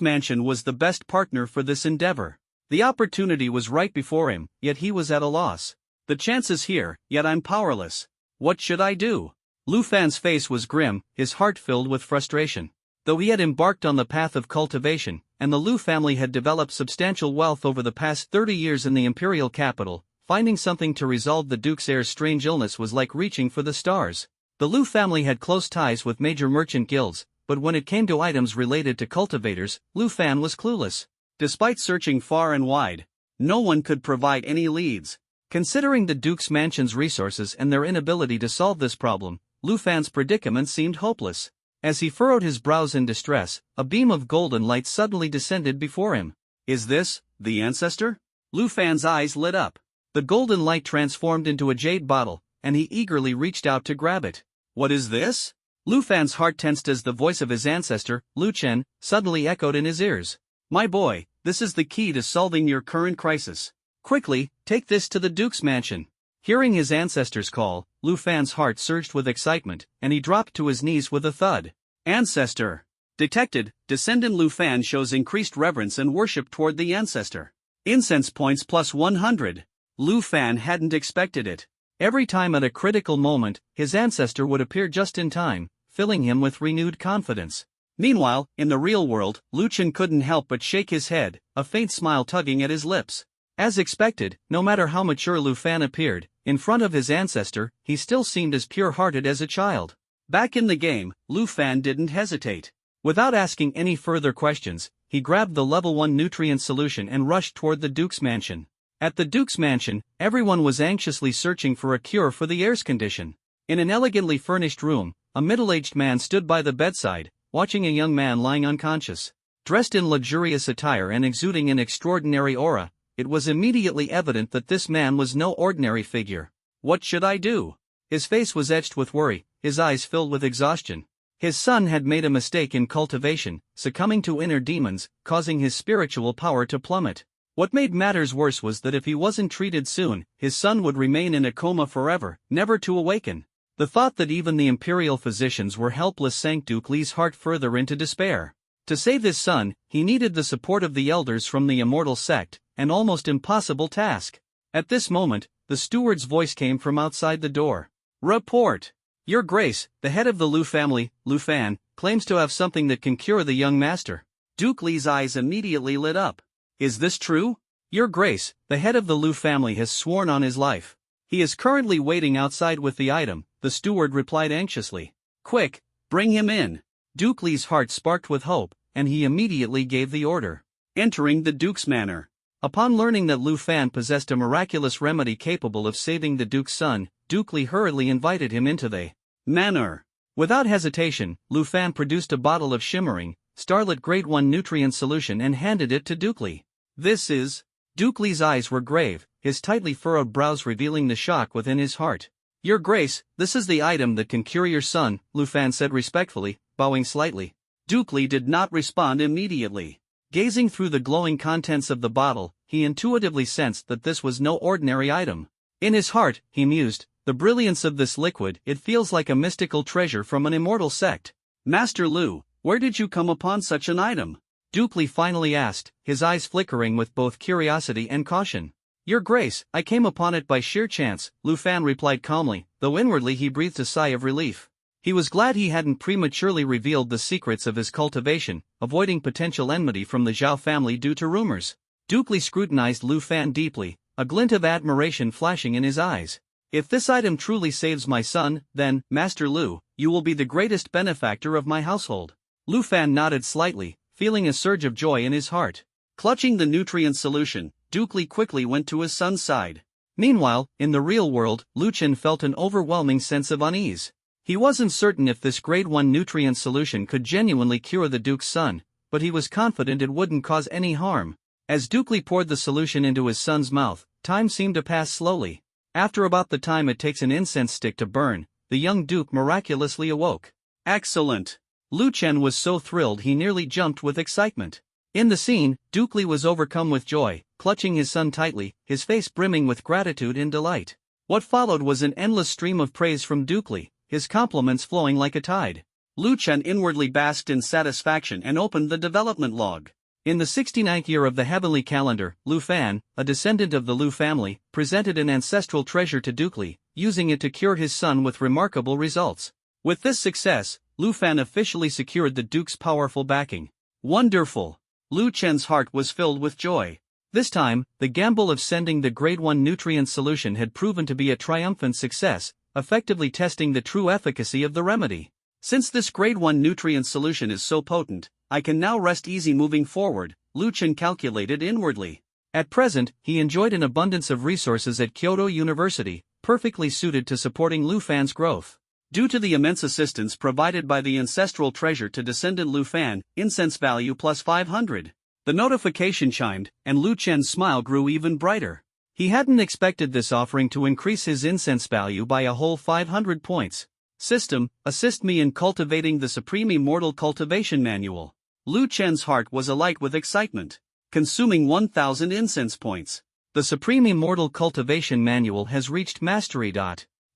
mansion was the best partner for this endeavor. The opportunity was right before him, yet he was at a loss. The chance is here, yet I'm powerless. What should I do? Lu Fan's face was grim, his heart filled with frustration. Though he had embarked on the path of cultivation, and the Lu family had developed substantial wealth over the past 30 years in the imperial capital, finding something to resolve the Duke's heir's strange illness was like reaching for the stars. The Lu family had close ties with major merchant guilds, but when it came to items related to cultivators, Lu Fan was clueless. Despite searching far and wide, no one could provide any leads. Considering the Duke's mansion's resources and their inability to solve this problem, Lu Fan's predicament seemed hopeless. As he furrowed his brows in distress, a beam of golden light suddenly descended before him. Is this the ancestor? Lu Fan's eyes lit up. The golden light transformed into a jade bottle, and he eagerly reached out to grab it. What is this? Lu Fan's heart tensed as the voice of his ancestor, Lu Chen, suddenly echoed in his ears. My boy, this is the key to solving your current crisis. Quickly, take this to the Duke's mansion. Hearing his ancestor's call, Lu Fan's heart surged with excitement, and he dropped to his knees with a thud. Ancestor. Detected, descendant Lu Fan shows increased reverence and worship toward the ancestor. Incense points plus 100. Lu Fan hadn't expected it. Every time at a critical moment, his ancestor would appear just in time, filling him with renewed confidence. Meanwhile, in the real world, Lu Chen couldn't help but shake his head, a faint smile tugging at his lips. As expected, no matter how mature Lu Fan appeared, in front of his ancestor, he still seemed as pure-hearted as a child. Back in the game, Lu Fan didn't hesitate. Without asking any further questions, he grabbed the level 1 nutrient solution and rushed toward the Duke's mansion. At the Duke's mansion, everyone was anxiously searching for a cure for the heir's condition. In an elegantly furnished room, a middle-aged man stood by the bedside, watching a young man lying unconscious. Dressed in luxurious attire and exuding an extraordinary aura, it was immediately evident that this man was no ordinary figure. What should I do? His face was etched with worry, his eyes filled with exhaustion. His son had made a mistake in cultivation, succumbing to inner demons, causing his spiritual power to plummet. What made matters worse was that if he wasn't treated soon, his son would remain in a coma forever, never to awaken. The thought that even the imperial physicians were helpless sank Duke Li's heart further into despair. To save his son, he needed the support of the elders from the immortal sect, an almost impossible task. At this moment, the steward's voice came from outside the door. Report! Your Grace, the head of the Lu family, Lu Fan, claims to have something that can cure the young master. Duke Li's eyes immediately lit up. Is this true? Your Grace, the head of the Lu family has sworn on his life. He is currently waiting outside with the item, the steward replied anxiously. Quick, bring him in. Duke Li's heart sparked with hope, and he immediately gave the order. Entering the Duke's manor. Upon learning that Lu Fan possessed a miraculous remedy capable of saving the Duke's son, Duke Li hurriedly invited him into the manor. Without hesitation, Lu Fan produced a bottle of shimmering, starlit Grade 1 nutrient solution and handed it to Duke Li. This is... Duke Li's eyes were grave, his tightly furrowed brows revealing the shock within his heart. Your Grace, this is the item that can cure your son, Lu Fan said respectfully, bowing slightly. Duke Li did not respond immediately. Gazing through the glowing contents of the bottle, he intuitively sensed that this was no ordinary item. In his heart, he mused, the brilliance of this liquid, it feels like a mystical treasure from an immortal sect. Master Lu, where did you come upon such an item? Duke Li finally asked, his eyes flickering with both curiosity and caution. Your Grace, I came upon it by sheer chance, Lu Fan replied calmly, though inwardly he breathed a sigh of relief. He was glad he hadn't prematurely revealed the secrets of his cultivation, avoiding potential enmity from the Zhao family due to rumors. Duke Li scrutinized Lu Fan deeply, a glint of admiration flashing in his eyes. If this item truly saves my son, then, Master Lu, you will be the greatest benefactor of my household. Lu Fan nodded slightly, feeling a surge of joy in his heart. Clutching the nutrient solution, Duke Li quickly went to his son's side. Meanwhile, in the real world, Lu Chen felt an overwhelming sense of unease. He wasn't certain if this Grade 1 nutrient solution could genuinely cure the Duke's son, but he was confident it wouldn't cause any harm. As Duke Li poured the solution into his son's mouth, time seemed to pass slowly. After about the time it takes an incense stick to burn, the young Duke miraculously awoke. Excellent! Lu Chen was so thrilled he nearly jumped with excitement. In the scene, Duke Li was overcome with joy, clutching his son tightly, his face brimming with gratitude and delight. What followed was an endless stream of praise from Duke Li, his compliments flowing like a tide. Lu Chen inwardly basked in satisfaction and opened the development log. In the 69th year of the heavenly calendar, Lu Fan, a descendant of the Lu family, presented an ancestral treasure to Duke Li, using it to cure his son with remarkable results. With this success, Lu Fan officially secured the Duke's powerful backing. Wonderful! Lu Chen's heart was filled with joy. This time, the gamble of sending the Grade 1 nutrient solution had proven to be a triumphant success, effectively testing the true efficacy of the remedy. Since this Grade 1 nutrient solution is so potent, I can now rest easy moving forward, Lu Chen calculated inwardly. At present, he enjoyed an abundance of resources at Kyoto University, perfectly suited to supporting Lu Fan's growth. Due to the immense assistance provided by the ancestral treasure to descendant Lu Fan, incense value plus 500. The notification chimed, and Lu Chen's smile grew even brighter. He hadn't expected this offering to increase his incense value by a whole 500 points. System, assist me in cultivating the Supreme Immortal Cultivation Manual. Lu Chen's heart was alight with excitement. Consuming 1,000 incense points. The Supreme Immortal Cultivation Manual has reached mastery.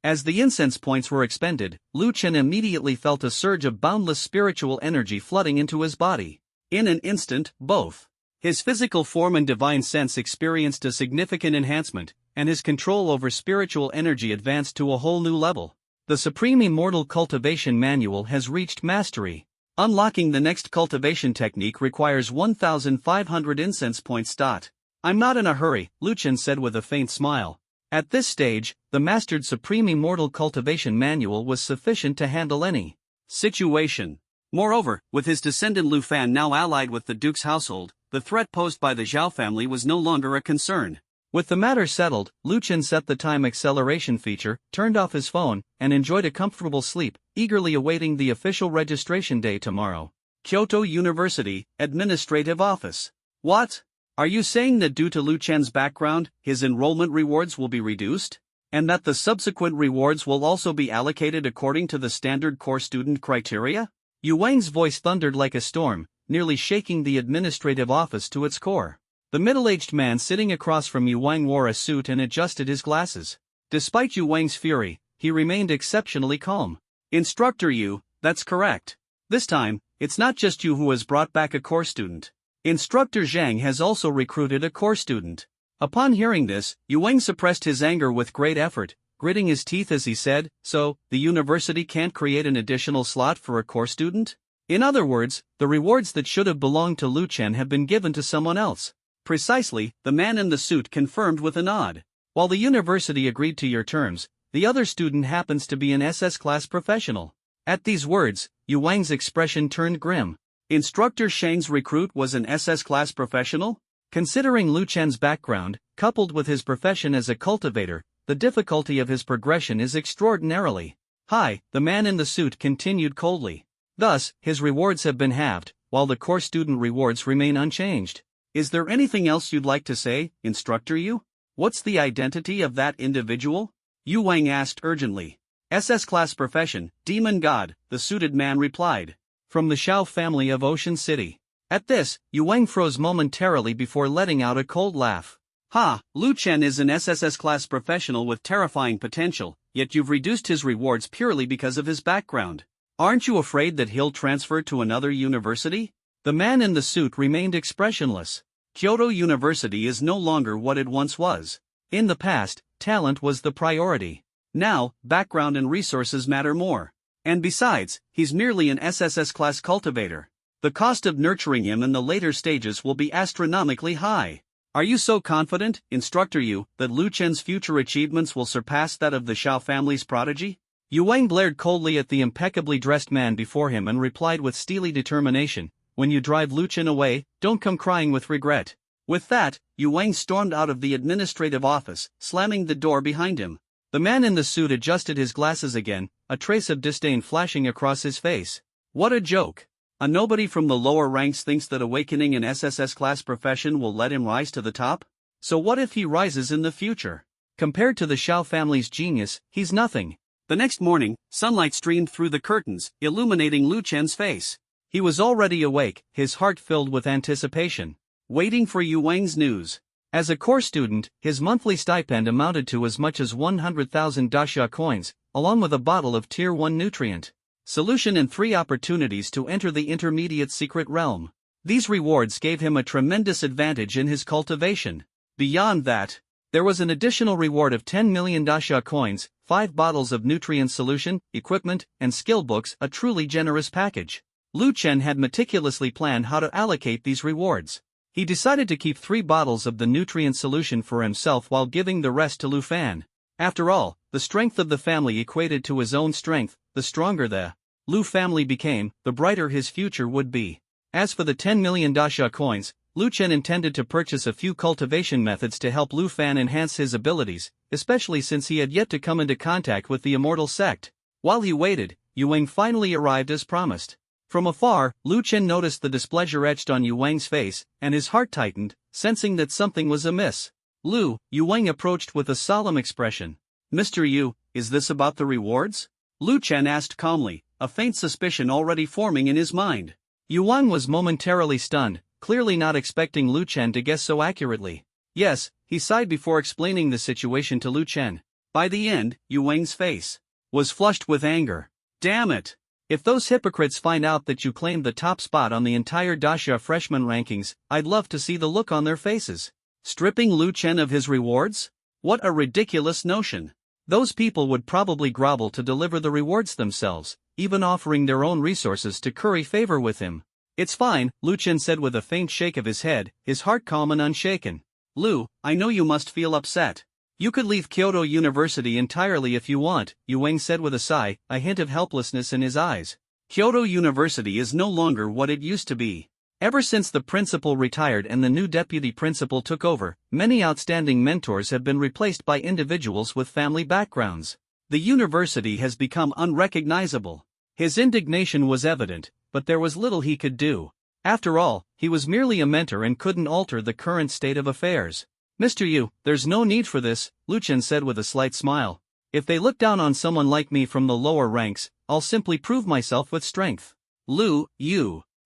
As the incense points were expended, Lu Chen immediately felt a surge of boundless spiritual energy flooding into his body. In an instant, both his physical form and divine sense experienced a significant enhancement, and his control over spiritual energy advanced to a whole new level. The Supreme Immortal Cultivation Manual has reached mastery. Unlocking the next cultivation technique requires 1,500 incense points. I'm not in a hurry, Lu Chen said with a faint smile. At this stage, the mastered Supreme Immortal Cultivation Manual was sufficient to handle any situation. Moreover, with his descendant Lu Fan now allied with the Duke's household, the threat posed by the Zhao family was no longer a concern. With the matter settled, Lu Chen set the time acceleration feature, turned off his phone, and enjoyed a comfortable sleep, eagerly awaiting the official registration day tomorrow. Kyoto University, Administrative Office. What? Are you saying that due to Lu Chen's background, his enrollment rewards will be reduced? And that the subsequent rewards will also be allocated according to the standard core student criteria? Yu Wang's voice thundered like a storm, nearly shaking the administrative office to its core. The middle-aged man sitting across from Yu Wang wore a suit and adjusted his glasses. Despite Yu Wang's fury, he remained exceptionally calm. Instructor Yu, that's correct. This time, it's not just you who has brought back a core student. Instructor Zhang has also recruited a core student. Upon hearing this, Yu Wang suppressed his anger with great effort, gritting his teeth as he said, so, the university can't create an additional slot for a core student? In other words, the rewards that should have belonged to Lu Chen have been given to someone else. Precisely, the man in the suit confirmed with a nod. While the university agreed to your terms, the other student happens to be an SS class professional. At these words, Yu Wang's expression turned grim. Instructor Shang's recruit was an SS class professional? Considering Lu Chen's background, coupled with his profession as a cultivator, the difficulty of his progression is extraordinarily high, the man in the suit continued coldly. Thus, his rewards have been halved, while the core student rewards remain unchanged. Is there anything else you'd like to say, Instructor Yu? What's the identity of that individual? Yu Wang asked urgently. SS class profession, demon god, the suited man replied. From the Shao family of Ocean City. At this, Yu Wang froze momentarily before letting out a cold laugh. Ha, Lu Chen is an SSS class professional with terrifying potential, yet you've reduced his rewards purely because of his background. Aren't you afraid that he'll transfer to another university? The man in the suit remained expressionless. Kyoto University is no longer what it once was. In the past, talent was the priority. Now, background and resources matter more. And besides, he's merely an SSS class cultivator. The cost of nurturing him in the later stages will be astronomically high. Are you so confident, Instructor Yu, that Lu Chen's future achievements will surpass that of the Shao family's prodigy? Yu Wang glared coldly at the impeccably dressed man before him and replied with steely determination, when you drive Lu Chen away, don't come crying with regret. With that, Yu Wang stormed out of the administrative office, slamming the door behind him. The man in the suit adjusted his glasses again, a trace of disdain flashing across his face. What a joke! A nobody from the lower ranks thinks that awakening an SSS class profession will let him rise to the top? So what if he rises in the future? Compared to the Shao family's genius, he's nothing. The next morning, sunlight streamed through the curtains, illuminating Lu Chen's face. He was already awake, his heart filled with anticipation, waiting for Yu Wang's news. As a core student, his monthly stipend amounted to as much as 100,000 dasha coins, along with a bottle of Tier 1 nutrient solution and 3 opportunities to enter the intermediate secret realm. These rewards gave him a tremendous advantage in his cultivation. Beyond that, there was an additional reward of 10 million dasha coins, 5 bottles of nutrient solution, equipment, and skill books, a truly generous package. Lu Chen had meticulously planned how to allocate these rewards. He decided to keep 3 bottles of the nutrient solution for himself while giving the rest to Lu Fan. After all, the strength of the family equated to his own strength. The stronger the Lu family became, the brighter his future would be. As for the 10 million dasha coins, Lu Chen intended to purchase a few cultivation methods to help Lu Fan enhance his abilities, especially since he had yet to come into contact with the immortal sect. While he waited, Yu Wang finally arrived as promised. From afar, Lu Chen noticed the displeasure etched on Yu Wang's face, and his heart tightened, sensing that something was amiss. Yu Wang approached with a solemn expression. Mr. Yu, is this about the rewards? Lu Chen asked calmly, a faint suspicion already forming in his mind. Yu Wang was momentarily stunned, clearly not expecting Lu Chen to guess so accurately. Yes, he sighed before explaining the situation to Lu Chen. By the end, Yu Wang's face was flushed with anger. Damn it! If those hypocrites find out that you claimed the top spot on the entire Dasha freshman rankings, I'd love to see the look on their faces. Stripping Lu Chen of his rewards? What a ridiculous notion. Those people would probably grovel to deliver the rewards themselves, even offering their own resources to curry favor with him. It's fine, Lu Chen said with a faint shake of his head, his heart calm and unshaken. Lu, I know you must feel upset. You could leave Kyoto University entirely if you want, Yu Wang said with a sigh, a hint of helplessness in his eyes. Kyoto University is no longer what it used to be. Ever since the principal retired and the new deputy principal took over, many outstanding mentors have been replaced by individuals with family backgrounds. The university has become unrecognizable. His indignation was evident, but there was little he could do. After all, he was merely a mentor and couldn't alter the current state of affairs. Mr. Yu, there's no need for this, Lu Chen said with a slight smile. If they look down on someone like me from the lower ranks, I'll simply prove myself with strength.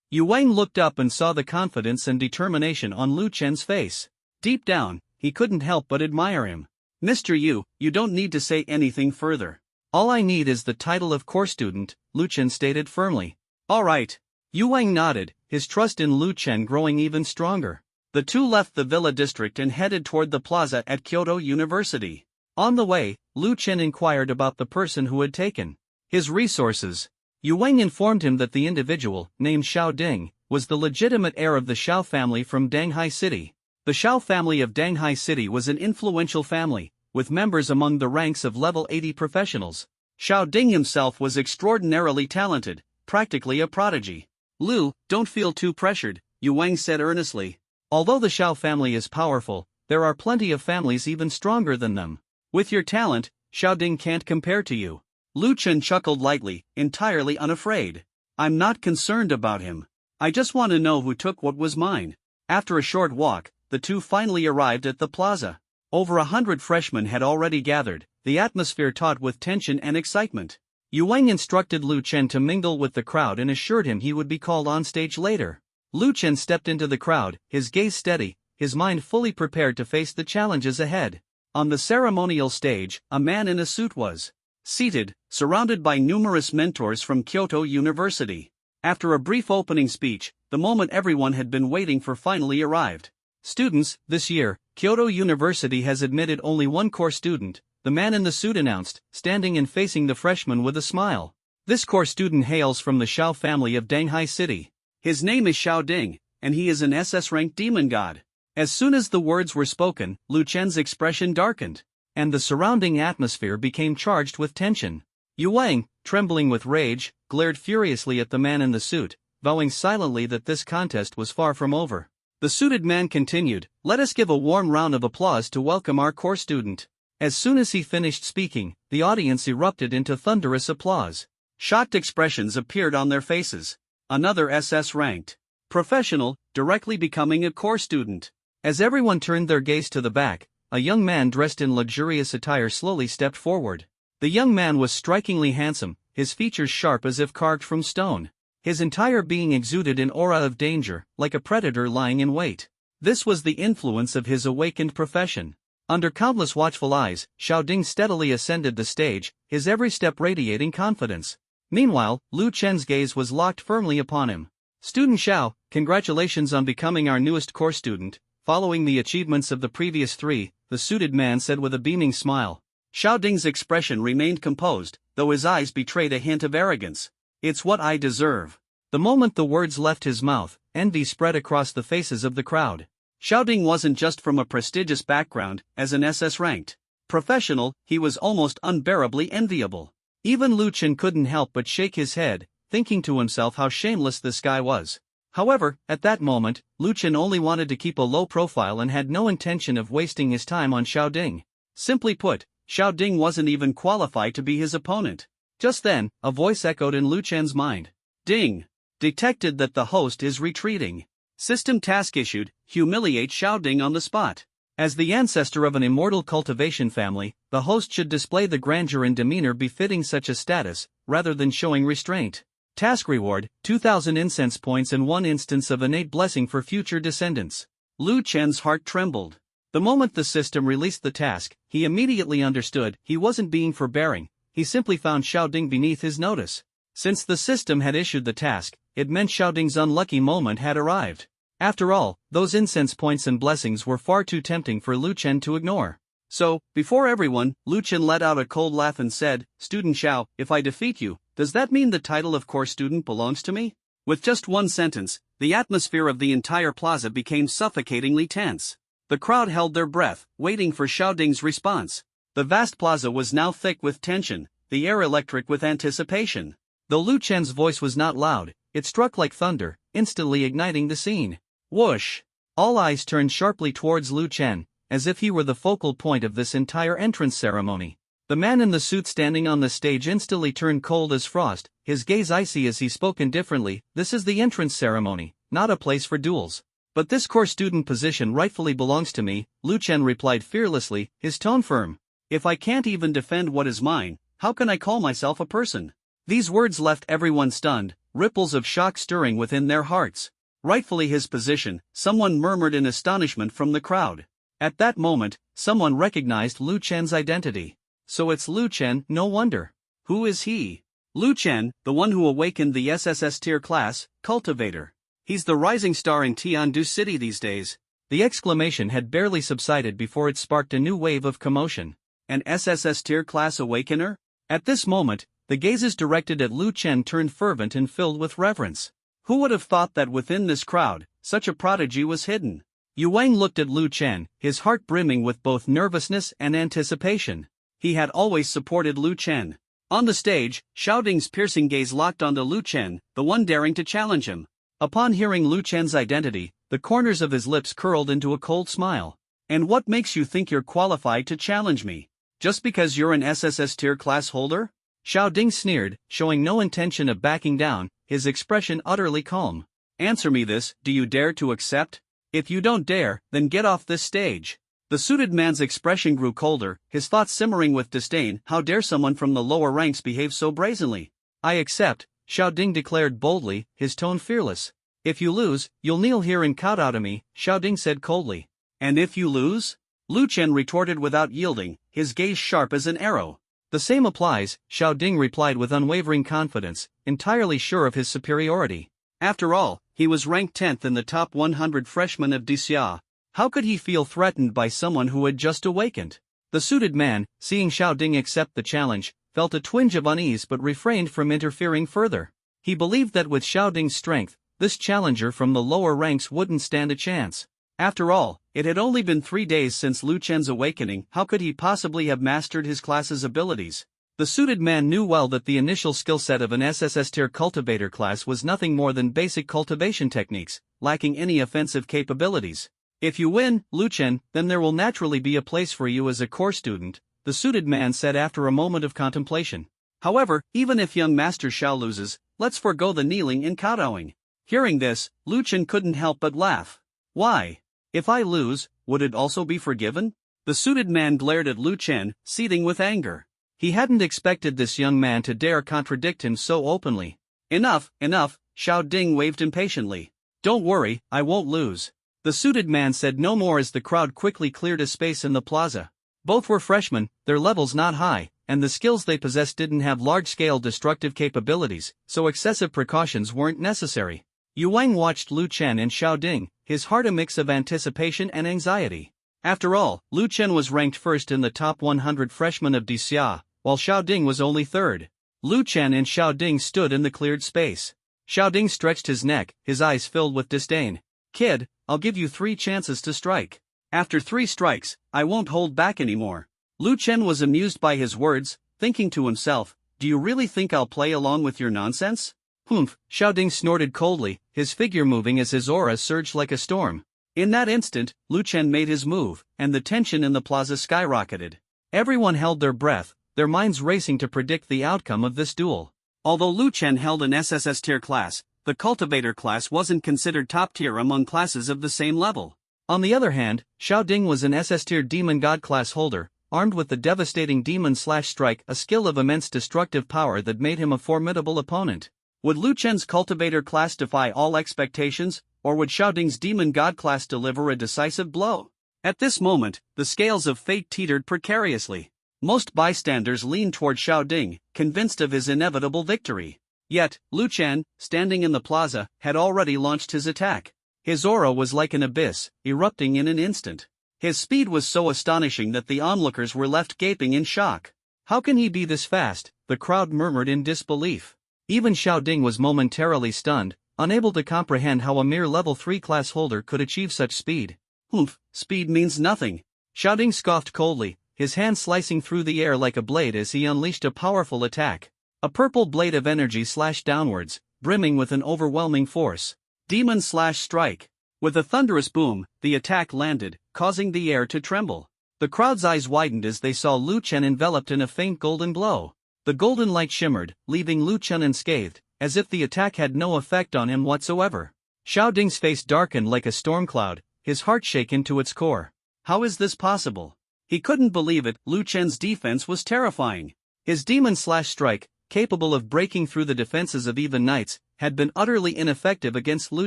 Yu Wang looked up and saw the confidence and determination on Lu Chen's face. Deep down, he couldn't help but admire him. Mr. Yu, you don't need to say anything further. All I need is the title of core student, Lu Chen stated firmly. All right. Yu Wang nodded, his trust in Lu Chen growing even stronger. The two left the villa district and headed toward the plaza at Kyoto University. On the way, Lu Chen inquired about the person who had taken his resources. Yu Wang informed him that the individual, named Shao Ding, was the legitimate heir of the Shao family from Danghai City. The Shao family of Danghai City was an influential family, with members among the ranks of level 80 professionals. Shao Ding himself was extraordinarily talented, practically a prodigy. Lu, don't feel too pressured, Yu Wang said earnestly. Although the Xiao family is powerful, there are plenty of families even stronger than them. With your talent, Xiaoding can't compare to you. Lu Chen chuckled lightly, entirely unafraid. I'm not concerned about him. I just want to know who took what was mine. After a short walk, the two finally arrived at the plaza. Over 100 freshmen had already gathered, the atmosphere taut with tension and excitement. Yu Wang instructed Lu Chen to mingle with the crowd and assured him he would be called on stage later. Lu Chen stepped into the crowd, his gaze steady, his mind fully prepared to face the challenges ahead. On the ceremonial stage, a man in a suit was seated, surrounded by numerous mentors from Kyoto University. After a brief opening speech, the moment everyone had been waiting for finally arrived. Students, this year, Kyoto University has admitted only one core student, the man in the suit announced, standing and facing the freshmen with a smile. This core student hails from the Xiao family of Danghai City. His name is Xiaoding, and he is an SS-ranked demon god. As soon as the words were spoken, Lu Chen's expression darkened, and the surrounding atmosphere became charged with tension. Yu Wang, trembling with rage, glared furiously at the man in the suit, vowing silently that this contest was far from over. The suited man continued, "Let us give a warm round of applause to welcome our core student." As soon as he finished speaking, the audience erupted into thunderous applause. Shocked expressions appeared on their faces. Another SS-ranked professional, directly becoming a core student. As everyone turned their gaze to the back, a young man dressed in luxurious attire slowly stepped forward. The young man was strikingly handsome, his features sharp as if carved from stone. His entire being exuded an aura of danger, like a predator lying in wait. This was the influence of his awakened profession. Under countless watchful eyes, Xiaoding steadily ascended the stage, his every step radiating confidence. Meanwhile, Lu Chen's gaze was locked firmly upon him. "Student Xiao, congratulations on becoming our newest core student. Following the achievements of the previous three," the suited man said with a beaming smile. Xiaoding's expression remained composed, though his eyes betrayed a hint of arrogance. "It's what I deserve." The moment the words left his mouth, envy spread across the faces of the crowd. Xiaoding wasn't just from a prestigious background, as an SS-ranked professional, he was almost unbearably enviable. Even Lu Chen couldn't help but shake his head, thinking to himself how shameless this guy was. However, at that moment, Lu Chen only wanted to keep a low profile and had no intention of wasting his time on Xiaoding. Simply put, Xiaoding wasn't even qualified to be his opponent. Just then, a voice echoed in Lu Chen's mind. "Ding! Detected that the host is retreating. System task issued, humiliate Xiaoding on the spot." As the ancestor of an immortal cultivation family, the host should display the grandeur and demeanor befitting such a status, rather than showing restraint. Task reward, 2,000 incense points and 1 instance of innate blessing for future descendants. Lu Chen's heart trembled. The moment the system released the task, he immediately understood he wasn't being forbearing, he simply found Xiaoding beneath his notice. Since the system had issued the task, it meant Xiaoding's unlucky moment had arrived. After all, those incense points and blessings were far too tempting for Lu Chen to ignore. So, before everyone, Lu Chen let out a cold laugh and said, "Student Xiao, if I defeat you, does that mean the title of core student belongs to me?" With just one sentence, the atmosphere of the entire plaza became suffocatingly tense. The crowd held their breath, waiting for Xiaoding's response. The vast plaza was now thick with tension, the air electric with anticipation. Though Lu Chen's voice was not loud, it struck like thunder, instantly igniting the scene. Whoosh! All eyes turned sharply towards Lu Chen, as if he were the focal point of this entire entrance ceremony. The man in the suit standing on the stage instantly turned cold as frost, his gaze icy as he spoke indifferently. "This is the entrance ceremony, not a place for duels. But this core student position rightfully belongs to me," Lu Chen replied fearlessly, his tone firm. "If I can't even defend what is mine, how can I call myself a person?" These words left everyone stunned, ripples of shock stirring within their hearts. "Rightfully his position," someone murmured in astonishment from the crowd. At that moment, someone recognized Lu Chen's identity. So it's Lu Chen, no wonder. Who is he? Lu Chen, the one who awakened the SSS tier class, cultivator. He's the rising star in Tiandu City these days. The exclamation had barely subsided before it sparked a new wave of commotion. An SSS tier class awakener? At this moment, the gazes directed at Lu Chen turned fervent and filled with reverence. Who would have thought that within this crowd, such a prodigy was hidden? Yu Wang looked at Lu Chen, his heart brimming with both nervousness and anticipation. He had always supported Lu Chen. On the stage, Xiaoding's piercing gaze locked onto Lu Chen, the one daring to challenge him. Upon hearing Lu Chen's identity, the corners of his lips curled into a cold smile. "And what makes you think you're qualified to challenge me? Just because you're an SSS tier class holder?" Xiao Ding sneered, showing no intention of backing down, his expression utterly calm. "Answer me this, do you dare to accept? If you don't dare, then get off this stage." The suited man's expression grew colder, his thoughts simmering with disdain. How dare someone from the lower ranks behave so brazenly? "I accept," Xiao Ding declared boldly, his tone fearless. "If you lose, you'll kneel here and kowtow to me," Xiao Ding said coldly. "And if you lose?" Lu Chen retorted without yielding, his gaze sharp as an arrow. "The same applies," Xiao Ding replied with unwavering confidence, entirely sure of his superiority. After all, he was ranked 10th in the top 100 freshmen of Defying. How could he feel threatened by someone who had just awakened? The suited man, seeing Xiao Ding accept the challenge, felt a twinge of unease but refrained from interfering further. He believed that with Xiao Ding's strength, this challenger from the lower ranks wouldn't stand a chance. After all, it had only been 3 days since Lu Chen's awakening. How could he possibly have mastered his class's abilities? The suited man knew well that the initial skill set of an SSS tier cultivator class was nothing more than basic cultivation techniques, lacking any offensive capabilities. "If you win, Lu Chen, then there will naturally be a place for you as a core student," the suited man said after a moment of contemplation. "However, even if young Master Xiao loses, let's forego the kneeling and kowtowing." Hearing this, Lu Chen couldn't help but laugh. "Why? If I lose, would it also be forgiven?" The suited man glared at Lu Chen, seething with anger. He hadn't expected this young man to dare contradict him so openly. "Enough, enough," Xiao Ding waved impatiently. "Don't worry, I won't lose." The suited man said no more as the crowd quickly cleared a space in the plaza. Both were freshmen, their levels not high, and the skills they possessed didn't have large-scale destructive capabilities, so excessive precautions weren't necessary. Yu Wang watched Lu Chen and Xiao Ding, his heart a mix of anticipation and anxiety. After all, Lu Chen was ranked first in the top 100 freshmen of Defying, while Xiao Ding was only third. Lu Chen and Xiao Ding stood in the cleared space. Xiao Ding stretched his neck, his eyes filled with disdain. "Kid, I'll give you 3 chances to strike. After 3 strikes, I won't hold back anymore." Lu Chen was amused by his words, thinking to himself, "Do you really think I'll play along with your nonsense?" "Humph," Xiao Ding snorted coldly, his figure moving as his aura surged like a storm. In that instant, Lu Chen made his move, and the tension in the plaza skyrocketed. Everyone held their breath, their minds racing to predict the outcome of this duel. Although Lu Chen held an SSS tier class, the cultivator class wasn't considered top tier among classes of the same level. On the other hand, Xiao Ding was an SS tier demon god class holder, armed with the devastating demon/strike, a skill of immense destructive power that made him a formidable opponent. Would Lu Chen's cultivator class defy all expectations, or would Xiao Ding's demon god class deliver a decisive blow? At this moment, the scales of fate teetered precariously. Most bystanders leaned toward Xiao Ding, convinced of his inevitable victory. Yet, Lu Chen, standing in the plaza, had already launched his attack. His aura was like an abyss, erupting in an instant. His speed was so astonishing that the onlookers were left gaping in shock. "How can he be this fast?" the crowd murmured in disbelief. Even Xiao Ding was momentarily stunned, unable to comprehend how a mere level 3 class holder could achieve such speed. "Humph, speed means nothing." Xiao Ding scoffed coldly, his hand slicing through the air like a blade as he unleashed a powerful attack. A purple blade of energy slashed downwards, brimming with an overwhelming force. Demon/strike. With a thunderous boom, the attack landed, causing the air to tremble. The crowd's eyes widened as they saw Lu Chen enveloped in a faint golden glow. The golden light shimmered, leaving Lu Chen unscathed, as if the attack had no effect on him whatsoever. Xiao Ding's face darkened like a storm cloud, his heart shaken to its core. How is this possible? He couldn't believe it. Lu Chen's defense was terrifying. His demon/strike, capable of breaking through the defenses of even knights, had been utterly ineffective against Lu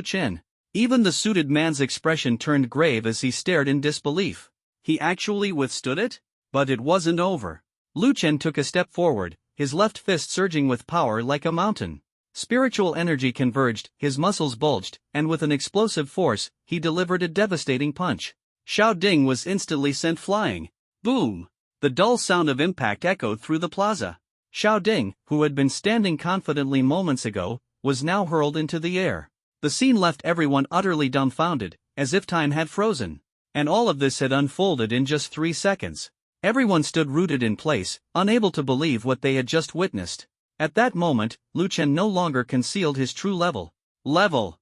Chen. Even the suited man's expression turned grave as he stared in disbelief. He actually withstood it? But it wasn't over. Lu Chen took a step forward, his left fist surging with power like a mountain. Spiritual energy converged, his muscles bulged, and with an explosive force, he delivered a devastating punch. Xiao Ding was instantly sent flying. Boom! The dull sound of impact echoed through the plaza. Xiao Ding, who had been standing confidently moments ago, was now hurled into the air. The scene left everyone utterly dumbfounded, as if time had frozen. And all of this had unfolded in just 3 seconds. Everyone stood rooted in place, unable to believe what they had just witnessed. At that moment, Lu Chen no longer concealed his true level. Level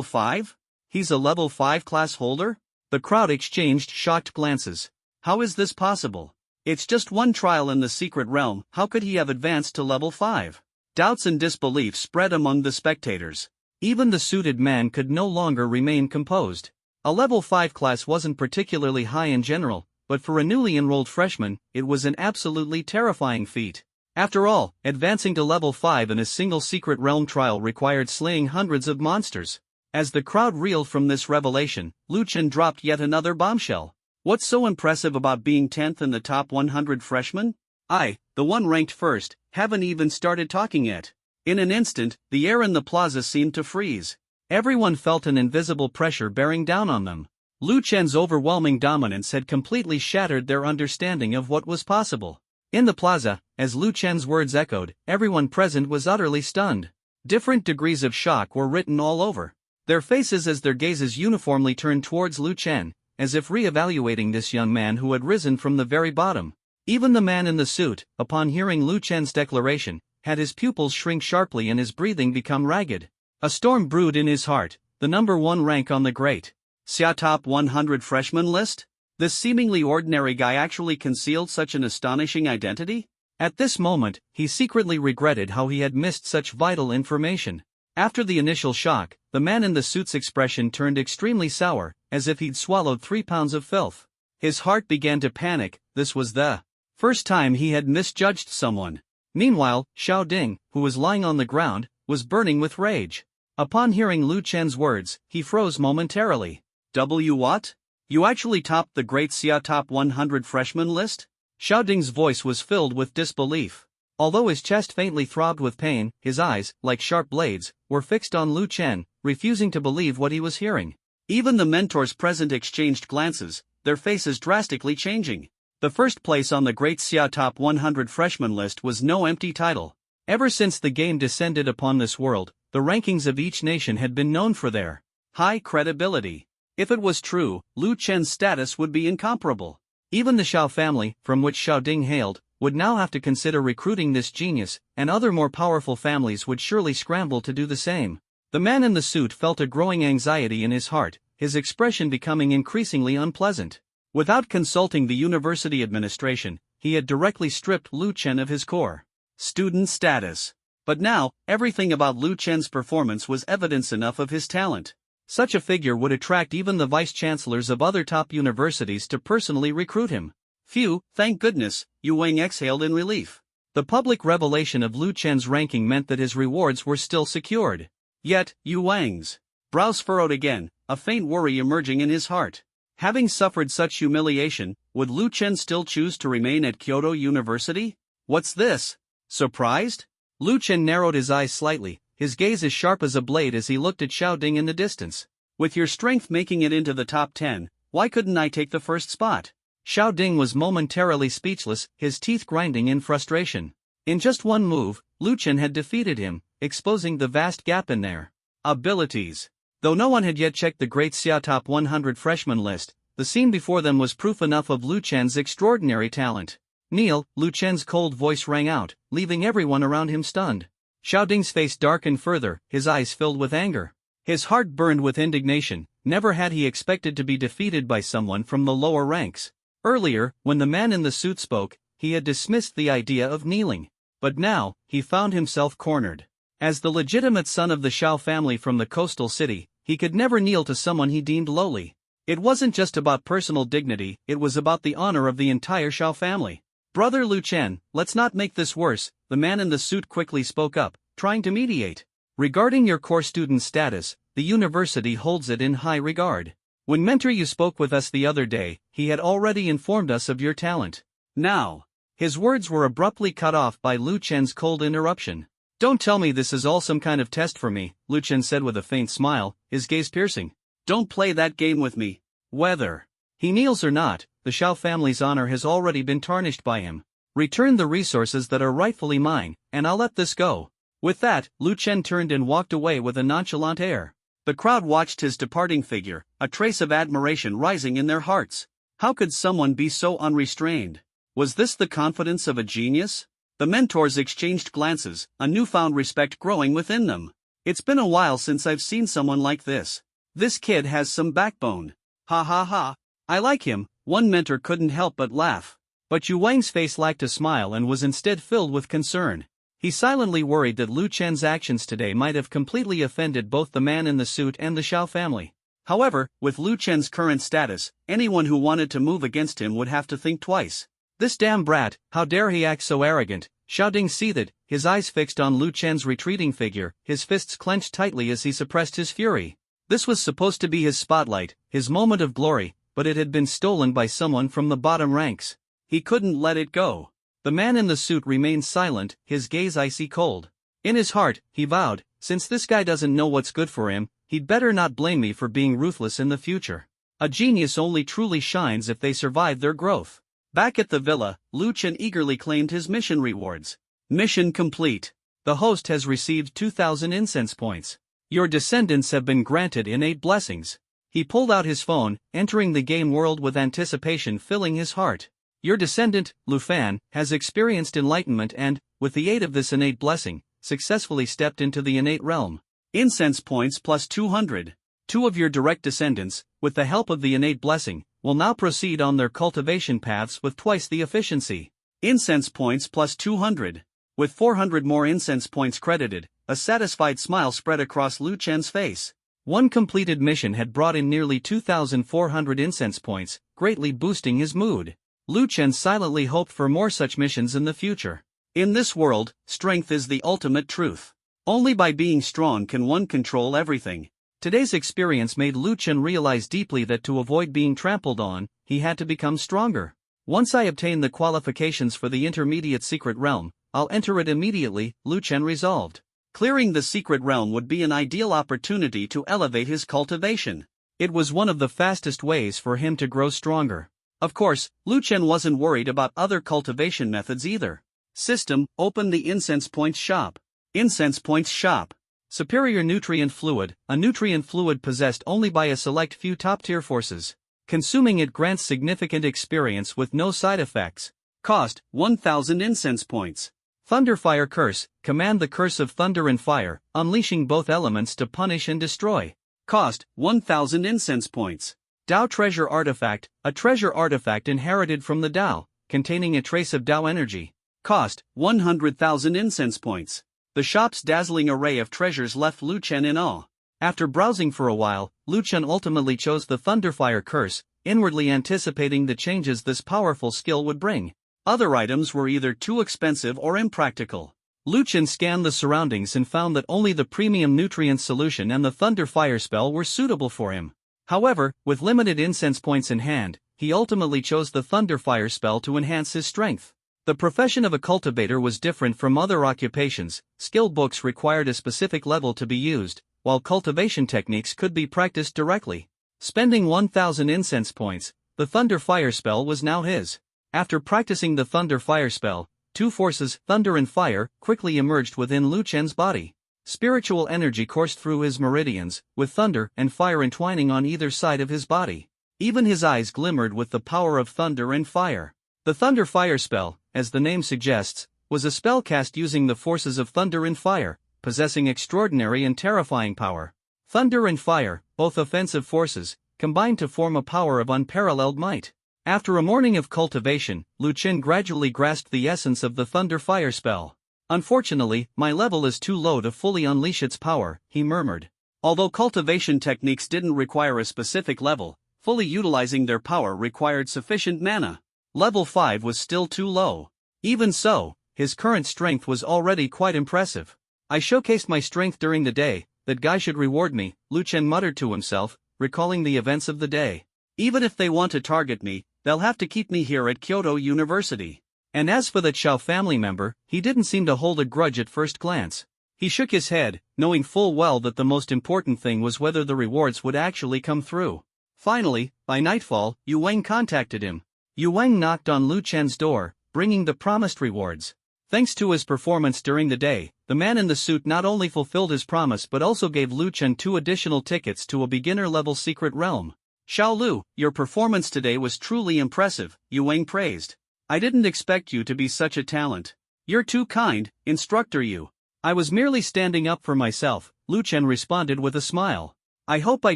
5? He's a level 5 class holder? The crowd exchanged shocked glances. How is this possible? It's just one trial in the secret realm, how could he have advanced to level 5? Doubts and disbelief spread among the spectators. Even the suited man could no longer remain composed. A level 5 class wasn't particularly high in general, but for a newly enrolled freshman, it was an absolutely terrifying feat. After all, advancing to level 5 in a single secret realm trial required slaying hundreds of monsters. As the crowd reeled from this revelation, Lu Chen dropped yet another bombshell. What's so impressive about being 10th in the top 100 freshmen? The one ranked first, haven't even started talking yet. In an instant, the air in the plaza seemed to freeze. Everyone felt an invisible pressure bearing down on them. Lu Chen's overwhelming dominance had completely shattered their understanding of what was possible. In the plaza, as Lu Chen's words echoed, everyone present was utterly stunned. Different degrees of shock were written all over their faces as their gazes uniformly turned towards Lu Chen, as if re-evaluating this young man who had risen from the very bottom. Even the man in the suit, upon hearing Lu Chen's declaration, had his pupils shrink sharply and his breathing become ragged. A storm brewed in his heart, the number 1 rank on the great SSS top 100 freshman list? This seemingly ordinary guy actually concealed such an astonishing identity? At this moment, he secretly regretted how he had missed such vital information. After the initial shock, the man in the suit's expression turned extremely sour, as if he'd swallowed 3 pounds of filth. His heart began to panic. This was the first time he had misjudged someone. Meanwhile, Xiao Ding, who was lying on the ground, was burning with rage. Upon hearing Lu Chen's words, he froze momentarily. What? You actually topped the great SSS top 100 freshman list? Xiao Ding's voice was filled with disbelief. Although his chest faintly throbbed with pain, his eyes, like sharp blades, were fixed on Lu Chen, refusing to believe what he was hearing. Even the mentors present exchanged glances, their faces drastically changing. The first place on the great SSS top 100 freshman list was no empty title. Ever since the game descended upon this world, the rankings of each nation had been known for their high credibility. If it was true, Lu Chen's status would be incomparable. Even the Xiao family, from which Xiao Ding hailed, would now have to consider recruiting this genius, and other more powerful families would surely scramble to do the same. The man in the suit felt a growing anxiety in his heart, his expression becoming increasingly unpleasant. Without consulting the university administration, he had directly stripped Lu Chen of his core student status. But now, everything about Lu Chen's performance was evidence enough of his talent. Such a figure would attract even the vice-chancellors of other top universities to personally recruit him. Phew, thank goodness, Yu Wang exhaled in relief. The public revelation of Lu Chen's ranking meant that his rewards were still secured. Yet, Yu Wang's brows furrowed again, a faint worry emerging in his heart. Having suffered such humiliation, would Lu Chen still choose to remain at Kyoto University? What's this? Surprised? Lu Chen narrowed his eyes slightly, his gaze as sharp as a blade as he looked at Xiao Ding in the distance. With your strength making it into the top 10, why couldn't I take the first spot? Xiao Ding was momentarily speechless, his teeth grinding in frustration. In just one move, Lu Chen had defeated him, exposing the vast gap in their abilities. Though no one had yet checked the great SSS top 100 freshman list, the scene before them was proof enough of Lu Chen's extraordinary talent. Kneel, Lu Chen's cold voice rang out, leaving everyone around him stunned. Xiao Ding's face darkened further, his eyes filled with anger. His heart burned with indignation. Never had he expected to be defeated by someone from the lower ranks. Earlier, when the man in the suit spoke, he had dismissed the idea of kneeling. But now, he found himself cornered. As the legitimate son of the Xiao family from the coastal city, he could never kneel to someone he deemed lowly. It wasn't just about personal dignity, it was about the honor of the entire Xiao family. Brother Lu Chen, let's not make this worse, the man in the suit quickly spoke up, trying to mediate. Regarding your core student status, the university holds it in high regard. When Mentor you spoke with us the other day, he had already informed us of your talent. Now. His words were abruptly cut off by Lu Chen's cold interruption. Don't tell me this is all some kind of test for me, Lu Chen said with a faint smile, his gaze piercing. Don't play that game with me. Whether he kneels or not, the Xiao family's honor has already been tarnished by him. Return the resources that are rightfully mine, and I'll let this go. With that, Lu Chen turned and walked away with a nonchalant air. The crowd watched his departing figure, a trace of admiration rising in their hearts. How could someone be so unrestrained? Was this the confidence of a genius? The mentors exchanged glances, a newfound respect growing within them. It's been a while since I've seen someone like this. This kid has some backbone. Ha ha ha. I like him, one mentor couldn't help but laugh. But Yu Wang's face lacked a smile and was instead filled with concern. He silently worried that Lu Chen's actions today might have completely offended both the man in the suit and the Xiao family. However, with Lu Chen's current status, anyone who wanted to move against him would have to think twice. This damn brat, how dare he act so arrogant? Xiao Ding seethed, his eyes fixed on Lu Chen's retreating figure, his fists clenched tightly as he suppressed his fury. This was supposed to be his spotlight, his moment of glory, but it had been stolen by someone from the bottom ranks. He couldn't let it go. The man in the suit remained silent, his gaze icy cold. In his heart, he vowed, since this guy doesn't know what's good for him, he'd better not blame me for being ruthless in the future. A genius only truly shines if they survive their growth. Back at the villa, Lu Chen eagerly claimed his mission rewards. Mission complete. The host has received 2,000 incense points. Your descendants have been granted innate blessings. He pulled out his phone, entering the game world with anticipation filling his heart. Your descendant, Lu Fan, has experienced enlightenment and, with the aid of this innate blessing, successfully stepped into the innate realm. Incense points plus 200. Two of your direct descendants, with the help of the innate blessing, will now proceed on their cultivation paths with twice the efficiency. Incense points plus 200. With 400 more incense points credited, a satisfied smile spread across Lu Chen's face. One completed mission had brought in nearly 2,400 incense points, greatly boosting his mood. Lu Chen silently hoped for more such missions in the future. In this world, strength is the ultimate truth. Only by being strong can one control everything. Today's experience made Lu Chen realize deeply that to avoid being trampled on, he had to become stronger. Once I obtain the qualifications for the intermediate secret realm, I'll enter it immediately, Lu Chen resolved. Clearing the secret realm would be an ideal opportunity to elevate his cultivation. It was one of the fastest ways for him to grow stronger. Of course, Lu Chen wasn't worried about other cultivation methods either. System, open the Incense Points shop. Incense Points shop. Superior nutrient fluid, a nutrient fluid possessed only by a select few top-tier forces. Consuming it grants significant experience with no side effects. Cost, 1,000 incense points. Thunderfire Curse, command the curse of thunder and fire, unleashing both elements to punish and destroy. Cost, 1,000 incense points. Dao Treasure Artifact, a treasure artifact inherited from the Dao, containing a trace of Dao energy. Cost, 100,000 incense points. The shop's dazzling array of treasures left Lu Chen in awe. After browsing for a while, Lu Chen ultimately chose the Thunderfire Curse, inwardly anticipating the changes this powerful skill would bring. Other items were either too expensive or impractical. Lu Chen scanned the surroundings and found that only the premium nutrient solution and the Thunderfire spell were suitable for him. However, with limited incense points in hand, he ultimately chose the Thunderfire spell to enhance his strength. The profession of a cultivator was different from other occupations. Skill books required a specific level to be used, while cultivation techniques could be practiced directly. Spending 1,000 incense points, the Thunderfire spell was now his. After practicing the Thunderfire spell, two forces, thunder and fire, quickly emerged within Lu Chen's body. Spiritual energy coursed through his meridians, with thunder and fire entwining on either side of his body. Even his eyes glimmered with the power of thunder and fire. The Thunderfire spell, as the name suggests, was a spell cast using the forces of thunder and fire, possessing extraordinary and terrifying power. Thunder and fire, both offensive forces, combined to form a power of unparalleled might. After a morning of cultivation, Lu Chen gradually grasped the essence of the Thunderfire spell. Unfortunately, my level is too low to fully unleash its power, he murmured. Although cultivation techniques didn't require a specific level, fully utilizing their power required sufficient mana. Level 5 was still too low. Even so, his current strength was already quite impressive. I showcased my strength during the day, that guy should reward me, Lu Chen muttered to himself, recalling the events of the day. Even if they want to target me, they'll have to keep me here at Kyoto University. And as for that Xiao family member, he didn't seem to hold a grudge at first glance. He shook his head, knowing full well that the most important thing was whether the rewards would actually come through. Finally, by nightfall, Yu Wang contacted him. Yu Wang knocked on Lu Chen's door, bringing the promised rewards. Thanks to his performance during the day, the man in the suit not only fulfilled his promise but also gave Lu Chen 2 additional tickets to a beginner-level secret realm. Xiao Lu, your performance today was truly impressive, Yu Wang praised. I didn't expect you to be such a talent. You're too kind, instructor Yu. I was merely standing up for myself, Lu Chen responded with a smile. I hope I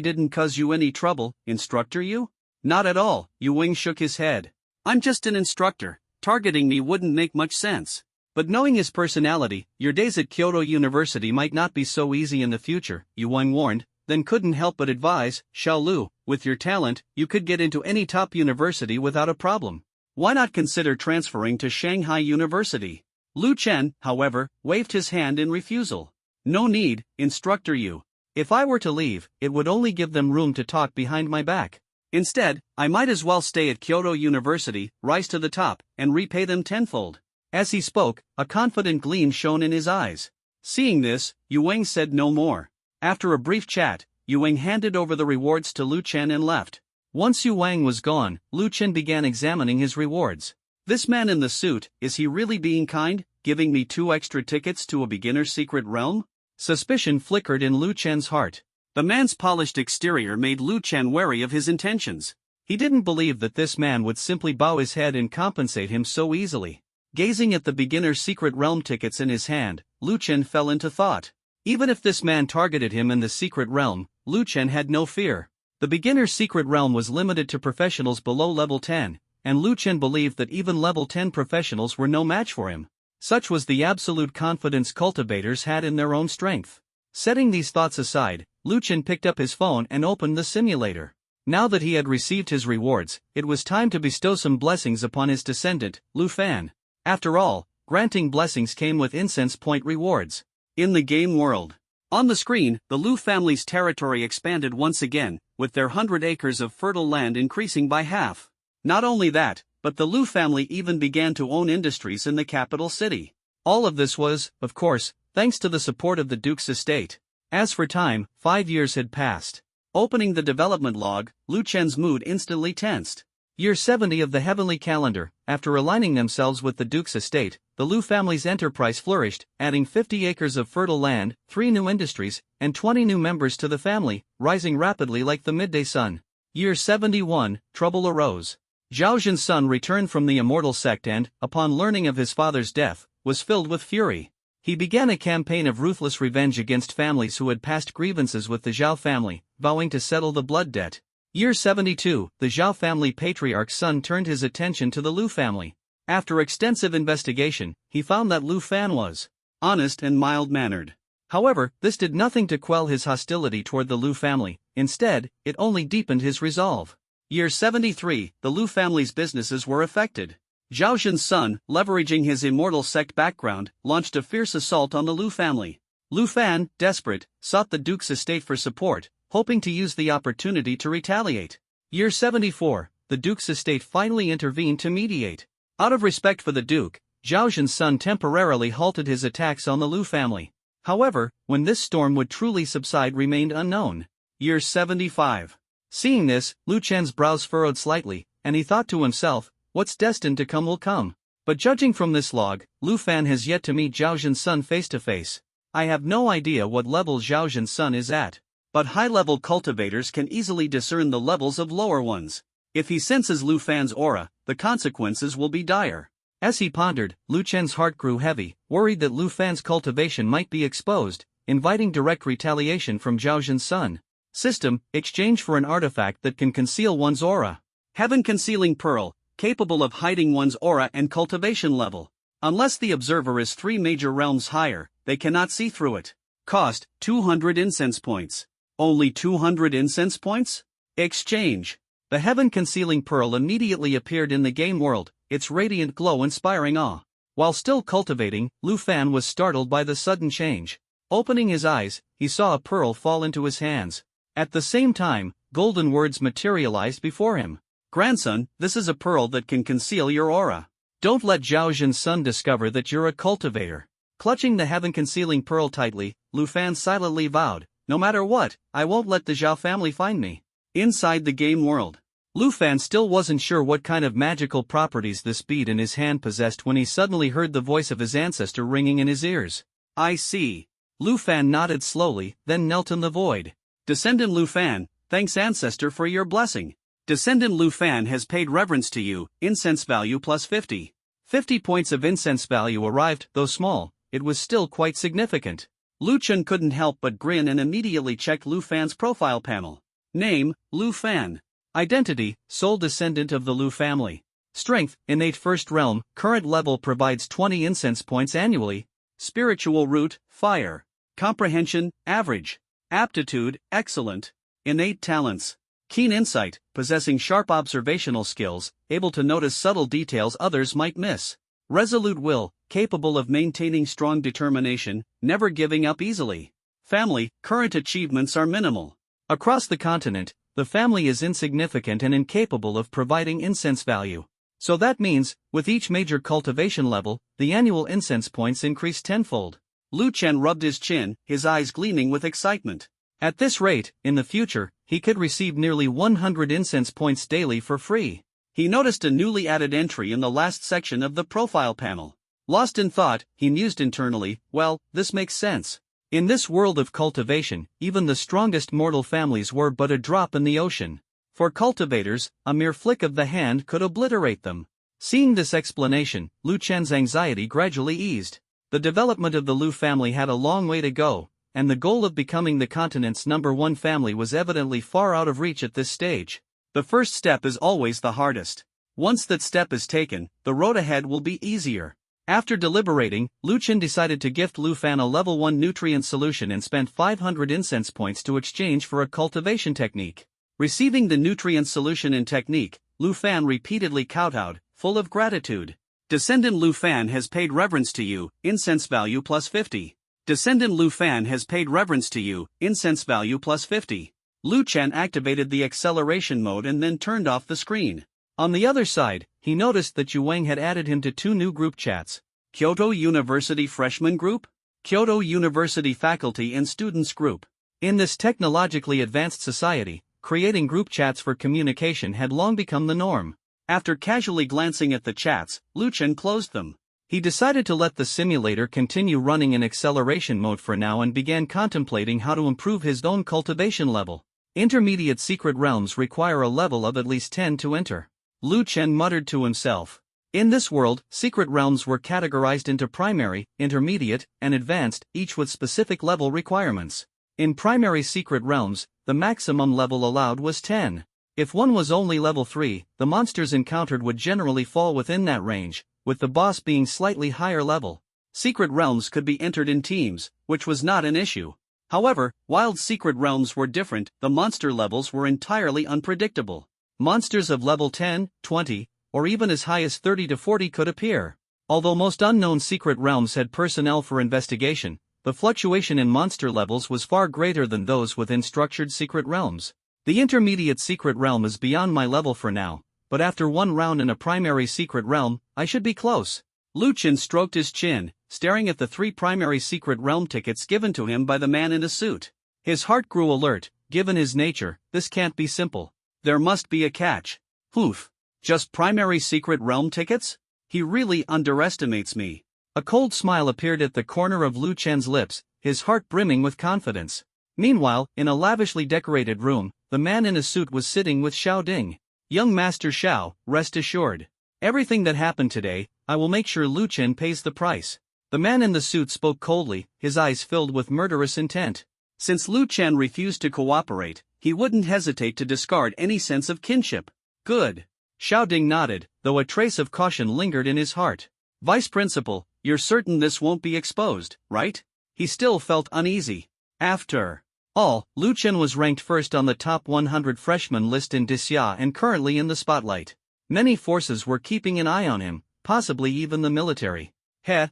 didn't cause you any trouble, instructor you? Not at all, Yu Wing shook his head. I'm just an instructor, targeting me wouldn't make much sense. But knowing his personality, your days at Kyoto University might not be so easy in the future, Yu Wing warned, then couldn't help but advise, Xiao Lu, with your talent, you could get into any top university without a problem. Why not consider transferring to Shanghai University? Lu Chen, however, waved his hand in refusal. No need, instructor Yu. If I were to leave, it would only give them room to talk behind my back. Instead, I might as well stay at Kyoto University, rise to the top, and repay them tenfold. As he spoke, a confident gleam shone in his eyes. Seeing this, Yu Wing said no more. After a brief chat, Yu Wing handed over the rewards to Lu Chen and left. Once Yu Wang was gone, Lu Chen began examining his rewards. This man in the suit, is he really being kind, giving me 2 extra tickets to a beginner's secret realm? Suspicion flickered in Lu Chen's heart. The man's polished exterior made Lu Chen wary of his intentions. He didn't believe that this man would simply bow his head and compensate him so easily. Gazing at the beginner's secret realm tickets in his hand, Lu Chen fell into thought. Even if this man targeted him in the secret realm, Lu Chen had no fear. The beginner's secret realm was limited to professionals below level 10, and Lu Chen believed that even level 10 professionals were no match for him. Such was the absolute confidence cultivators had in their own strength. Setting these thoughts aside, Lu Chen picked up his phone and opened the simulator. Now that he had received his rewards, it was time to bestow some blessings upon his descendant, Lu Fan. After all, granting blessings came with incense point rewards. In the game world. On the screen, the Lu family's territory expanded once again, with their 100 acres of fertile land increasing by half. Not only that, but the Lu family even began to own industries in the capital city. All of this was, of course, thanks to the support of the Duke's estate. As for time, 5 years had passed. Opening the development log, Lu Chen's mood instantly tensed. Year 70 of the heavenly calendar. After aligning themselves with the Duke's estate, the Lu family's enterprise flourished, adding 50 acres of fertile land, 3 new industries, and 20 new members to the family, rising rapidly like the midday sun. Year 71, trouble arose. Zhao Zhen's son returned from the immortal sect and, upon learning of his father's death, was filled with fury. He began a campaign of ruthless revenge against families who had passed grievances with the Zhao family, vowing to settle the blood debt. Year 72, the Zhao family patriarch's son turned his attention to the Lu family. After extensive investigation, he found that Lu Fan was honest and mild-mannered. However, this did nothing to quell his hostility toward the Lu family. Instead, it only deepened his resolve. Year 73, the Lu family's businesses were affected. Zhao Zhen's son, leveraging his immortal sect background, launched a fierce assault on the Lu family. Lu Fan, desperate, sought the Duke's estate for support, hoping to use the opportunity to retaliate. Year 74, the Duke's estate finally intervened to mediate. Out of respect for the Duke, Zhao Zhen's son temporarily halted his attacks on the Lu family. However, when this storm would truly subside remained unknown. Year 75. Seeing this, Lu Chen's brows furrowed slightly, and he thought to himself, what's destined to come will come. But judging from this log, Lu Fan has yet to meet Zhao Zhen's son face to face. I have no idea what level Zhao Zhen's son is at. But high-level cultivators can easily discern the levels of lower ones. If he senses Lu Fan's aura, the consequences will be dire. As he pondered, Lu Chen's heart grew heavy, worried that Lu Fan's cultivation might be exposed, inviting direct retaliation from Zhao Zhen's son. System, exchange for an artifact that can conceal one's aura. Heaven Concealing Pearl, capable of hiding one's aura and cultivation level. Unless the observer is 3 major realms higher, they cannot see through it. Cost, 200 incense points. Only 200 incense points? Exchange. The Heaven Concealing Pearl immediately appeared in the game world, its radiant glow inspiring awe. While still cultivating, Lu Fan was startled by the sudden change. Opening his eyes, he saw a pearl fall into his hands. At the same time, golden words materialized before him. Grandson, this is a pearl that can conceal your aura. Don't let Zhao Zhen's son discover that you're a cultivator. Clutching the Heaven Concealing Pearl tightly, Lu Fan silently vowed, no matter what, I won't let the Zhao family find me. Inside the game world. Lu Fan still wasn't sure what kind of magical properties this bead in his hand possessed when he suddenly heard the voice of his ancestor ringing in his ears. I see. Lu Fan nodded slowly, then knelt in the void. Descendant Lu Fan, thanks ancestor for your blessing. Descendant Lu Fan has paid reverence to you, incense value plus 50. 50 points of incense value arrived, though small, it was still quite significant. Lu Chen couldn't help but grin and immediately checked Lu Fan's profile panel. Name, Lu Fan. Identity, sole descendant of the Lu family. Strength, innate first realm, current level provides 20 incense points annually. Spiritual root, fire. Comprehension, average. Aptitude, excellent. Innate talents. Keen insight, possessing sharp observational skills, able to notice subtle details others might miss. Resolute will, capable of maintaining strong determination, never giving up easily. Family, current achievements are minimal. Across the continent, the family is insignificant and incapable of providing incense value. So that means, with each major cultivation level, the annual incense points increase tenfold. Lu Chen rubbed his chin, his eyes gleaming with excitement. At this rate, in the future, he could receive nearly 100 incense points daily for free. He noticed a newly added entry in the last section of the profile panel. Lost in thought, he mused internally, well, this makes sense. In this world of cultivation, even the strongest mortal families were but a drop in the ocean. For cultivators, a mere flick of the hand could obliterate them. Seeing this explanation, Lu Chen's anxiety gradually eased. The development of the Lu family had a long way to go, and the goal of becoming the continent's #1 family was evidently far out of reach at this stage. The first step is always the hardest. Once that step is taken, the road ahead will be easier. After deliberating, Lu Chen decided to gift Lu Fan a level 1 nutrient solution and spent 500 incense points to exchange for a cultivation technique. Receiving the nutrient solution and technique, Lu Fan repeatedly kowtowed, full of gratitude. Descendant Lu Fan has paid reverence to you, incense value plus 50. Descendant Lu Fan has paid reverence to you, incense value plus 50. Lu Chen activated the acceleration mode and then turned off the screen. On the other side, he noticed that Yu Wang had added him to 2 new group chats. Kyoto University Freshman Group, Kyoto University Faculty and Students Group. In this technologically advanced society, creating group chats for communication had long become the norm. After casually glancing at the chats, Lu Chen closed them. He decided to let the simulator continue running in acceleration mode for now and began contemplating how to improve his own cultivation level. Intermediate secret realms require a level of at least 10 to enter. Lu Chen muttered to himself. In this world, secret realms were categorized into primary, intermediate, and advanced, each with specific level requirements. In primary secret realms, the maximum level allowed was 10. If one was only level 3, the monsters encountered would generally fall within that range, with the boss being slightly higher level. Secret realms could be entered in teams, which was not an issue. However, while secret realms were different, the monster levels were entirely unpredictable. Monsters of level 10, 20, or even as high as 30 to 40 could appear. Although most unknown secret realms had personnel for investigation, the fluctuation in monster levels was far greater than those within structured secret realms. The intermediate secret realm is beyond my level for now, but after one round in a primary secret realm, I should be close. Lu Chen stroked his chin, staring at the 3 primary secret realm tickets given to him by the man in a suit. His heart grew alert. Given his nature, this can't be simple. There must be a catch. Oof. Just primary secret realm tickets? He really underestimates me. A cold smile appeared at the corner of Lu Chen's lips, his heart brimming with confidence. Meanwhile, in a lavishly decorated room, the man in a suit was sitting with Xiao Ding. Young Master Xiao, rest assured. Everything that happened today, I will make sure Lu Chen pays the price. The man in the suit spoke coldly, his eyes filled with murderous intent. Since Lu Chen refused to cooperate, he wouldn't hesitate to discard any sense of kinship. Good. Xiao Ding nodded, though a trace of caution lingered in his heart. Vice Principal, you're certain this won't be exposed, right? He still felt uneasy. After all, Lu Chen was ranked first on the top 100 freshman list in Disya and currently in the spotlight. Many forces were keeping an eye on him, possibly even the military.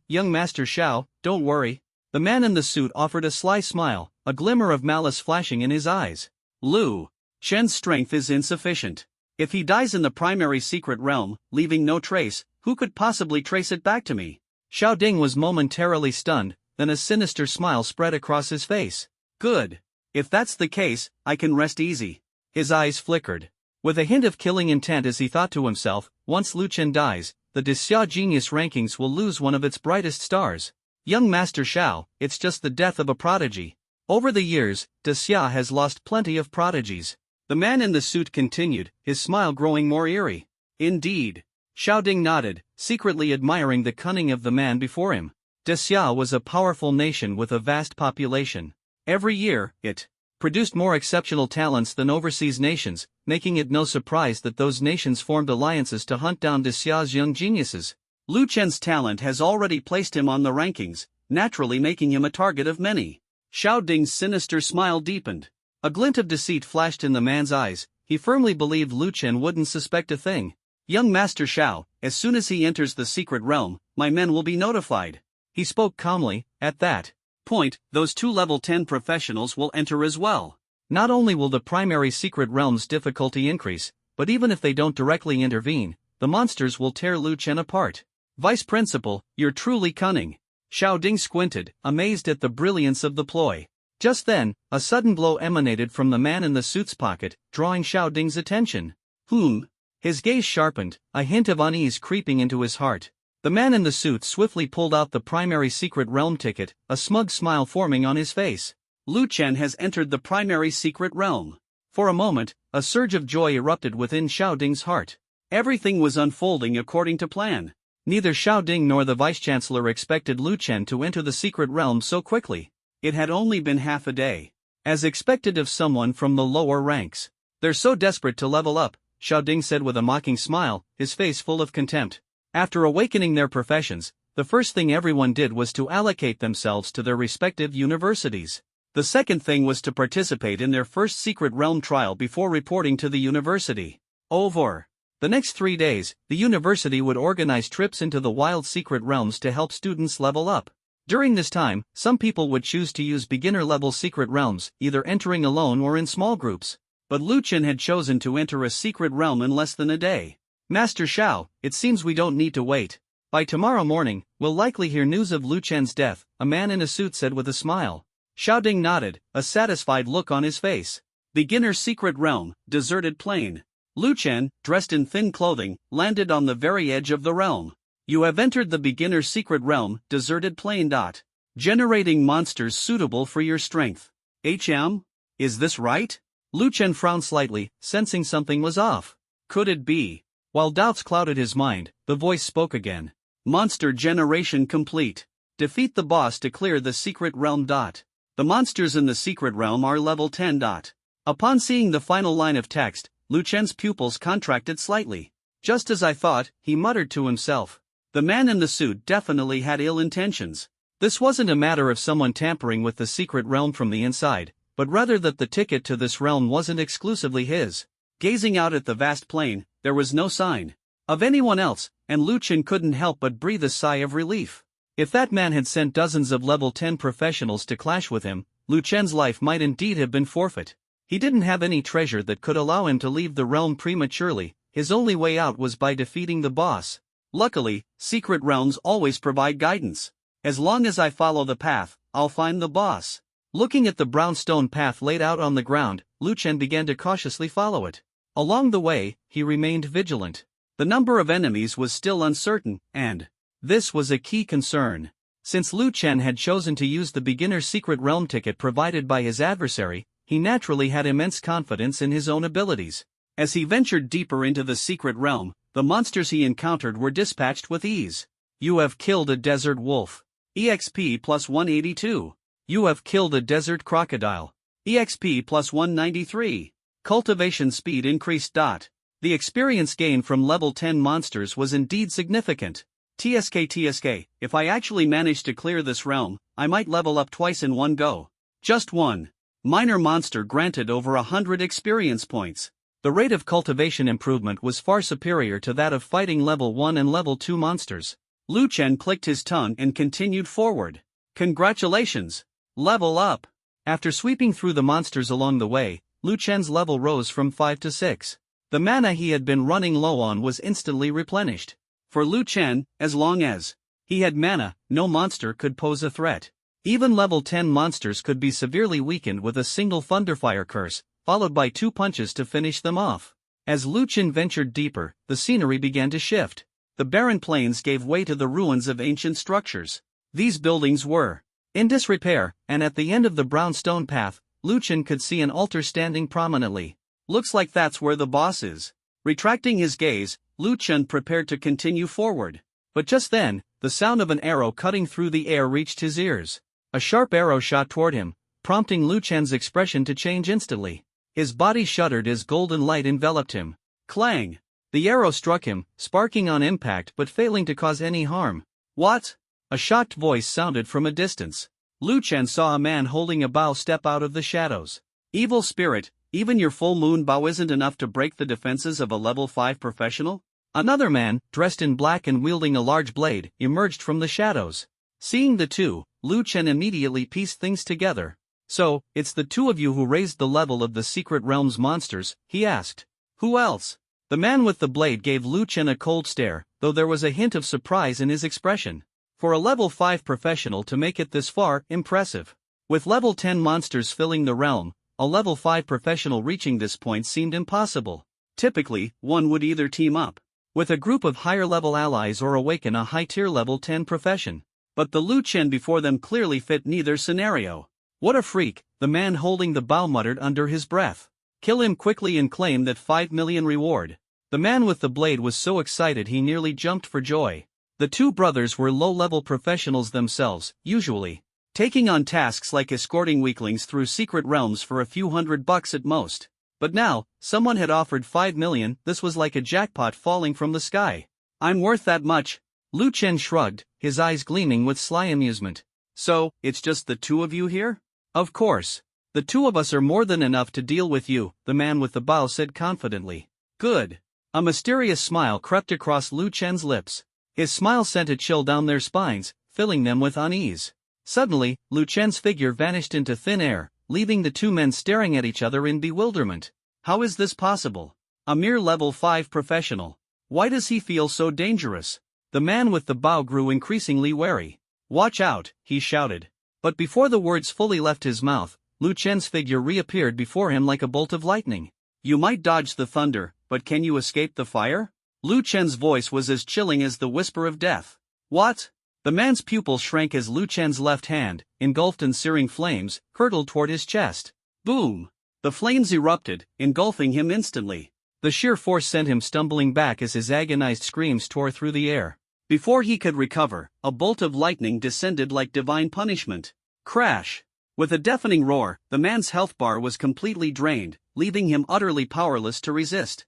Young Master Xiao, don't worry. The man in the suit offered a sly smile, a glimmer of malice flashing in his eyes. Lu Chen's strength is insufficient. If he dies in the primary secret realm, leaving no trace, who could possibly trace it back to me? Xiao Ding was momentarily stunned, then a sinister smile spread across his face. Good. If that's the case, I can rest easy. His eyes flickered. With a hint of killing intent as he thought to himself, once Lu Chen dies, the Disya Genius rankings will lose one of its brightest stars. Young Master Xiao, it's just the death of a prodigy. Over the years, Disya has lost plenty of prodigies. The man in the suit continued, his smile growing more eerie. Indeed. Xiao Ding nodded, secretly admiring the cunning of the man before him. Desya was a powerful nation with a vast population. Every year, it produced more exceptional talents than overseas nations, making it no surprise that those nations formed alliances to hunt down Desya's young geniuses. Lu Chen's talent has already placed him on the rankings, naturally making him a target of many. Xiao Ding's sinister smile deepened. A glint of deceit flashed in the man's eyes. He firmly believed Lu Chen wouldn't suspect a thing. Young Master Xiao, as soon as he enters the secret realm, my men will be notified. He spoke calmly. At that point, those 2 level 10 professionals will enter as well. Not only will the primary secret realm's difficulty increase, but even if they don't directly intervene, the monsters will tear Lu Chen apart. Vice Principal, you're truly cunning. Xiao Ding squinted, amazed at the brilliance of the ploy. Just then, a sudden glow emanated from the man in the suit's pocket, drawing Xiao Ding's attention. His gaze sharpened, a hint of unease creeping into his heart. The man in the suit swiftly pulled out the primary secret realm ticket, a smug smile forming on his face. Lu Chen has entered the primary secret realm. For a moment, a surge of joy erupted within Xiao Ding's heart. Everything was unfolding according to plan. Neither Xiao Ding nor the vice-chancellor expected Lu Chen to enter the secret realm so quickly. It had only been half a day. As expected of someone from the lower ranks. They're so desperate to level up, Xiao Ding said with a mocking smile, his face full of contempt. After awakening their professions, the first thing everyone did was to allocate themselves to their respective universities. The second thing was to participate in their first secret realm trial before reporting to the university. Over the next 3 days, the university would organize trips into the wild secret realms to help students level up. During this time, some people would choose to use beginner-level secret realms, either entering alone or in small groups. But Lu Chen had chosen to enter a secret realm in less than a day. Master Xiao, it seems we don't need to wait. By tomorrow morning, we'll likely hear news of Lu Chen's death, a man in a suit said with a smile. Xiao Ding nodded, a satisfied look on his face. Beginner secret realm, deserted plain. Lu Chen, dressed in thin clothing, landed on the very edge of the realm. You have entered the beginner secret realm, deserted plain. Generating monsters suitable for your strength. Is this right? Lu Chen frowned slightly, sensing something was off. Could it be? While doubts clouded his mind, the voice spoke again. Monster generation complete. Defeat the boss to clear the secret realm. The monsters in the secret realm are level 10. Upon seeing the final line of text, Lu Chen's pupils contracted slightly. Just as I thought, he muttered to himself. The man in the suit definitely had ill intentions. This wasn't a matter of someone tampering with the secret realm from the inside, but rather that the ticket to this realm wasn't exclusively his. Gazing out at the vast plain, there was no sign of anyone else, and Lu Chen couldn't help but breathe a sigh of relief. If that man had sent dozens of level 10 professionals to clash with him, Lu Chen's life might indeed have been forfeit. He didn't have any treasure that could allow him to leave the realm prematurely. His only way out was by defeating the boss. Luckily, secret realms always provide guidance. As long as I follow the path, I'll find the boss. Looking at the brownstone path laid out on the ground, Lu Chen began to cautiously follow it. Along the way, he remained vigilant. The number of enemies was still uncertain, and this was a key concern. Since Lu Chen had chosen to use the beginner secret realm ticket provided by his adversary, he naturally had immense confidence in his own abilities. As he ventured deeper into the secret realm, the monsters he encountered were dispatched with ease. You have killed a desert wolf. EXP plus 182. You have killed a desert crocodile. EXP plus 193. Cultivation speed increased. The experience gain from level 10 monsters was indeed significant. TSK, if I actually manage to clear this realm, I might level up twice in one go. Just one minor monster granted over 100 experience points. The rate of cultivation improvement was far superior to that of fighting level 1 and level 2 monsters. Lu Chen clicked his tongue and continued forward. Congratulations! Level up! After sweeping through the monsters along the way, Lu Chen's level rose from 5 to 6. The mana he had been running low on was instantly replenished. For Lu Chen, as long as he had mana, no monster could pose a threat. Even level 10 monsters could be severely weakened with a single Thunderfire curse, followed by 2 punches to finish them off. As Lu Chen ventured deeper, the scenery began to shift. The barren plains gave way to the ruins of ancient structures. These buildings were in disrepair, and at the end of the brownstone path, Lu Chen could see an altar standing prominently. Looks like that's where the boss is. Retracting his gaze, Lu Chen prepared to continue forward. But just then, the sound of an arrow cutting through the air reached his ears. A sharp arrow shot toward him, prompting Lu Chen's expression to change instantly. His body shuddered as golden light enveloped him. Clang! The arrow struck him, sparking on impact but failing to cause any harm. What? A shocked voice sounded from a distance. Lu Chen saw a man holding a bow step out of the shadows. Evil spirit, even your full moon bow isn't enough to break the defenses of a level 5 professional? Another man, dressed in black and wielding a large blade, emerged from the shadows. Seeing the two, Lu Chen immediately pieced things together. So, it's the two of you who raised the level of the Secret Realm's monsters, he asked. Who else? The man with the blade gave Lu Chen a cold stare, though there was a hint of surprise in his expression. For a level 5 professional to make it this far, impressive. With level 10 monsters filling the realm, a level 5 professional reaching this point seemed impossible. Typically, one would either team up with a group of higher level allies or awaken a high tier level 10 profession. But the Lu Chen before them clearly fit neither scenario. What a freak, the man holding the bow muttered under his breath. Kill him quickly and claim that 5 million reward. The man with the blade was so excited he nearly jumped for joy. The two brothers were low-level professionals themselves, usually taking on tasks like escorting weaklings through secret realms for a few $100 at most. But now, someone had offered 5 million, this was like a jackpot falling from the sky. I'm worth that much. Lu Chen shrugged, his eyes gleaming with sly amusement. So, it's just the two of you here? Of course. The two of us are more than enough to deal with you, the man with the bow said confidently. Good. A mysterious smile crept across Lu Chen's lips. His smile sent a chill down their spines, filling them with unease. Suddenly, Lu Chen's figure vanished into thin air, leaving the two men staring at each other in bewilderment. How is this possible? A mere level 5 professional. Why does he feel so dangerous? The man with the bow grew increasingly wary. Watch out, he shouted. But before the words fully left his mouth, Lu Chen's figure reappeared before him like a bolt of lightning. You might dodge the thunder, but can you escape the fire? Lu Chen's voice was as chilling as the whisper of death. What? The man's pupil shrank as Lu Chen's left hand, engulfed in searing flames, hurtled toward his chest. Boom! The flames erupted, engulfing him instantly. The sheer force sent him stumbling back as his agonized screams tore through the air. Before he could recover, a bolt of lightning descended like divine punishment. Crash! With a deafening roar, the man's health bar was completely drained, leaving him utterly powerless to resist.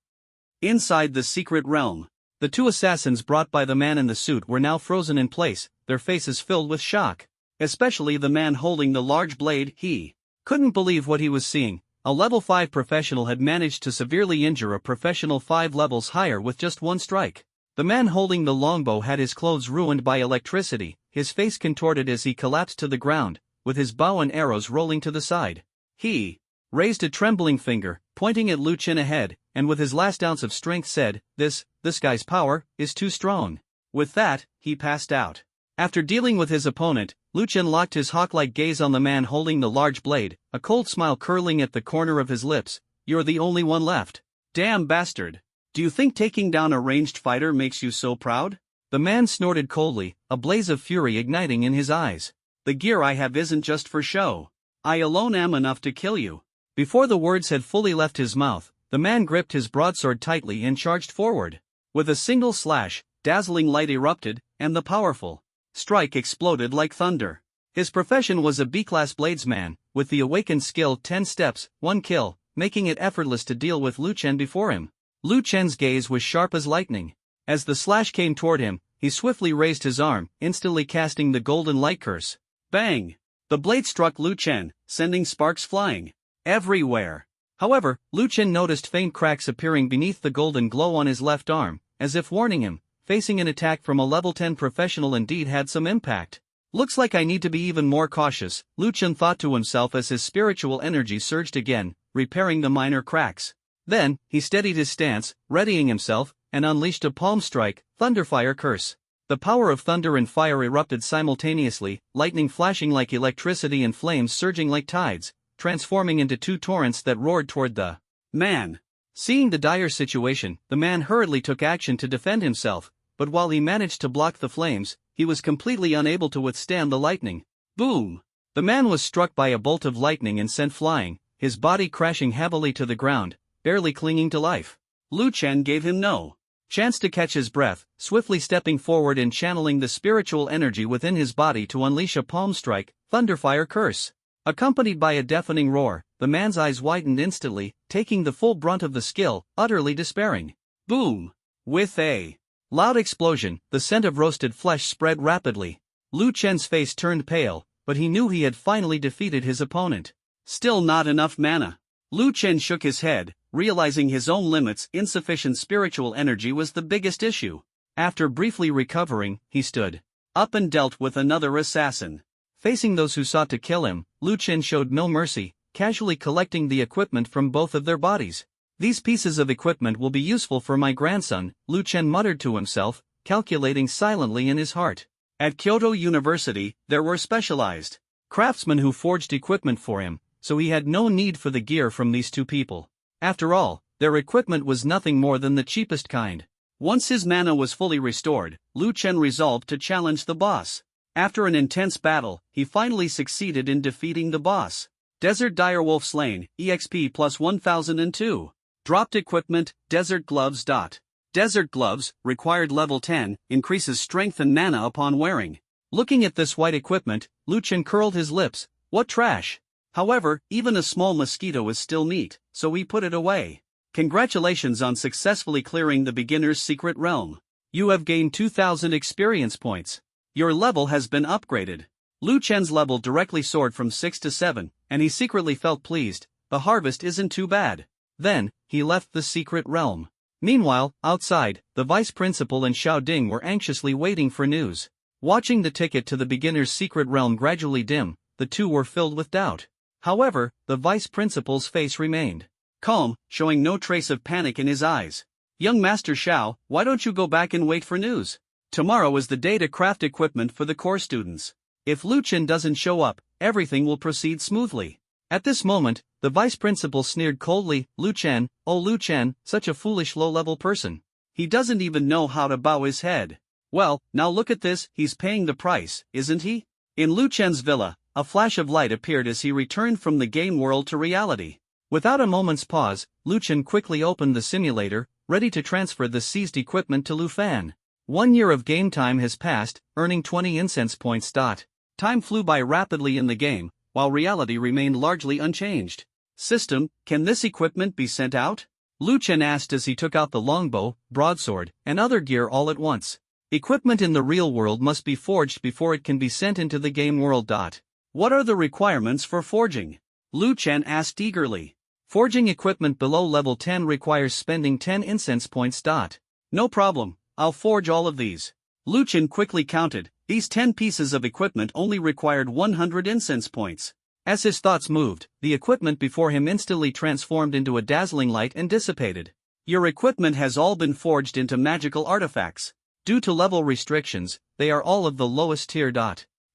Inside the secret realm, the two assassins brought by the man in the suit were now frozen in place, their faces filled with shock. Especially the man holding the large blade, he couldn't believe what he was seeing. A level 5 professional had managed to severely injure a professional 5 levels higher with just one strike. The man holding the longbow had his clothes ruined by electricity, his face contorted as he collapsed to the ground, with his bow and arrows rolling to the side. He raised a trembling finger, pointing at Lu Chen ahead, and with his last ounce of strength said, This guy's power is too strong. With that, he passed out. After dealing with his opponent, Lu Chen locked his hawk-like gaze on the man holding the large blade, a cold smile curling at the corner of his lips. You're the only one left. Damn bastard. Do you think taking down a ranged fighter makes you so proud? The man snorted coldly, a blaze of fury igniting in his eyes. The gear I have isn't just for show. I alone am enough to kill you. Before the words had fully left his mouth, the man gripped his broadsword tightly and charged forward. With a single slash, dazzling light erupted, and the powerful strike exploded like thunder. His profession was a B-class bladesman, with the awakened skill 10 steps, 1 kill, making it effortless to deal with Lu Chen before him. Lu Chen's gaze was sharp as lightning. As the slash came toward him, he swiftly raised his arm, instantly casting the golden light curse. Bang! The blade struck Lu Chen, sending sparks flying everywhere. However, Lu Chen noticed faint cracks appearing beneath the golden glow on his left arm, as if warning him, facing an attack from a level 10 professional indeed had some impact. Looks like I need to be even more cautious, Lu Chen thought to himself as his spiritual energy surged again, repairing the minor cracks. Then, he steadied his stance, readying himself, and unleashed a palm strike, thunderfire curse. The power of thunder and fire erupted simultaneously, lightning flashing like electricity and flames surging like tides, transforming into two torrents that roared toward the man. Seeing the dire situation, the man hurriedly took action to defend himself, but while he managed to block the flames, he was completely unable to withstand the lightning. Boom! The man was struck by a bolt of lightning and sent flying, his body crashing heavily to the ground, barely clinging to life. Lu Chen gave him no chanced to catch his breath, swiftly stepping forward and channeling the spiritual energy within his body to unleash a palm strike, thunderfire curse. Accompanied by a deafening roar, the man's eyes widened instantly, taking the full brunt of the skill, utterly despairing. Boom! With a loud explosion, the scent of roasted flesh spread rapidly. Lu Chen's face turned pale, but he knew he had finally defeated his opponent. Still not enough mana. Lu Chen shook his head, realizing his own limits. Insufficient spiritual energy was the biggest issue. After briefly recovering, he stood up and dealt with another assassin. Facing those who sought to kill him, Lu Chen showed no mercy, casually collecting the equipment from both of their bodies. These pieces of equipment will be useful for my grandson, Lu Chen muttered to himself, calculating silently in his heart. At Kyoto University, there were specialized craftsmen who forged equipment for him, so he had no need for the gear from these two people. After all, their equipment was nothing more than the cheapest kind. Once his mana was fully restored, Lu Chen resolved to challenge the boss. After an intense battle, he finally succeeded in defeating the boss. Desert Direwolf slain, EXP plus 1002. Dropped equipment, Desert Gloves. Desert Gloves, required level 10, increases strength and mana upon wearing. Looking at this white equipment, Lu Chen curled his lips. What trash! However, even a small mosquito is still neat, so he put it away. Congratulations on successfully clearing the beginner's secret realm. You have gained 2000 experience points. Your level has been upgraded. Lu Chen's level directly soared from 6 to 7, and he secretly felt pleased. The harvest isn't too bad. Then, he left the secret realm. Meanwhile, outside, the vice principal and Xiao Ding were anxiously waiting for news. Watching the ticket to the beginner's secret realm gradually dim, the two were filled with doubt. However, the vice principal's face remained calm, showing no trace of panic in his eyes. Young Master Xiao, why don't you go back and wait for news? Tomorrow is the day to craft equipment for the core students. If Lu Chen doesn't show up, everything will proceed smoothly. At this moment, the vice principal sneered coldly. Lu Chen, oh Lu Chen, such a foolish low-level person. He doesn't even know how to bow his head. Well, now look at this, he's paying the price, isn't he? In Lu Chen's villa, a flash of light appeared as he returned from the game world to reality. Without a moment's pause, Lu Chen quickly opened the simulator, ready to transfer the seized equipment to Lu Fan. 1 year of game time has passed, earning 20 incense points. Time flew by rapidly in the game, while reality remained largely unchanged. System, can this equipment be sent out? Lu Chen asked as he took out the longbow, broadsword, and other gear all at once. Equipment in the real world must be forged before it can be sent into the game world. What are the requirements for forging? Lu Chen asked eagerly. Forging equipment below level 10 requires spending 10 incense points. No problem, I'll forge all of these. Lu Chen quickly counted. These 10 pieces of equipment only required 100 incense points. As his thoughts moved, the equipment before him instantly transformed into a dazzling light and dissipated. Your equipment has all been forged into magical artifacts. Due to level restrictions, they are all of the lowest tier.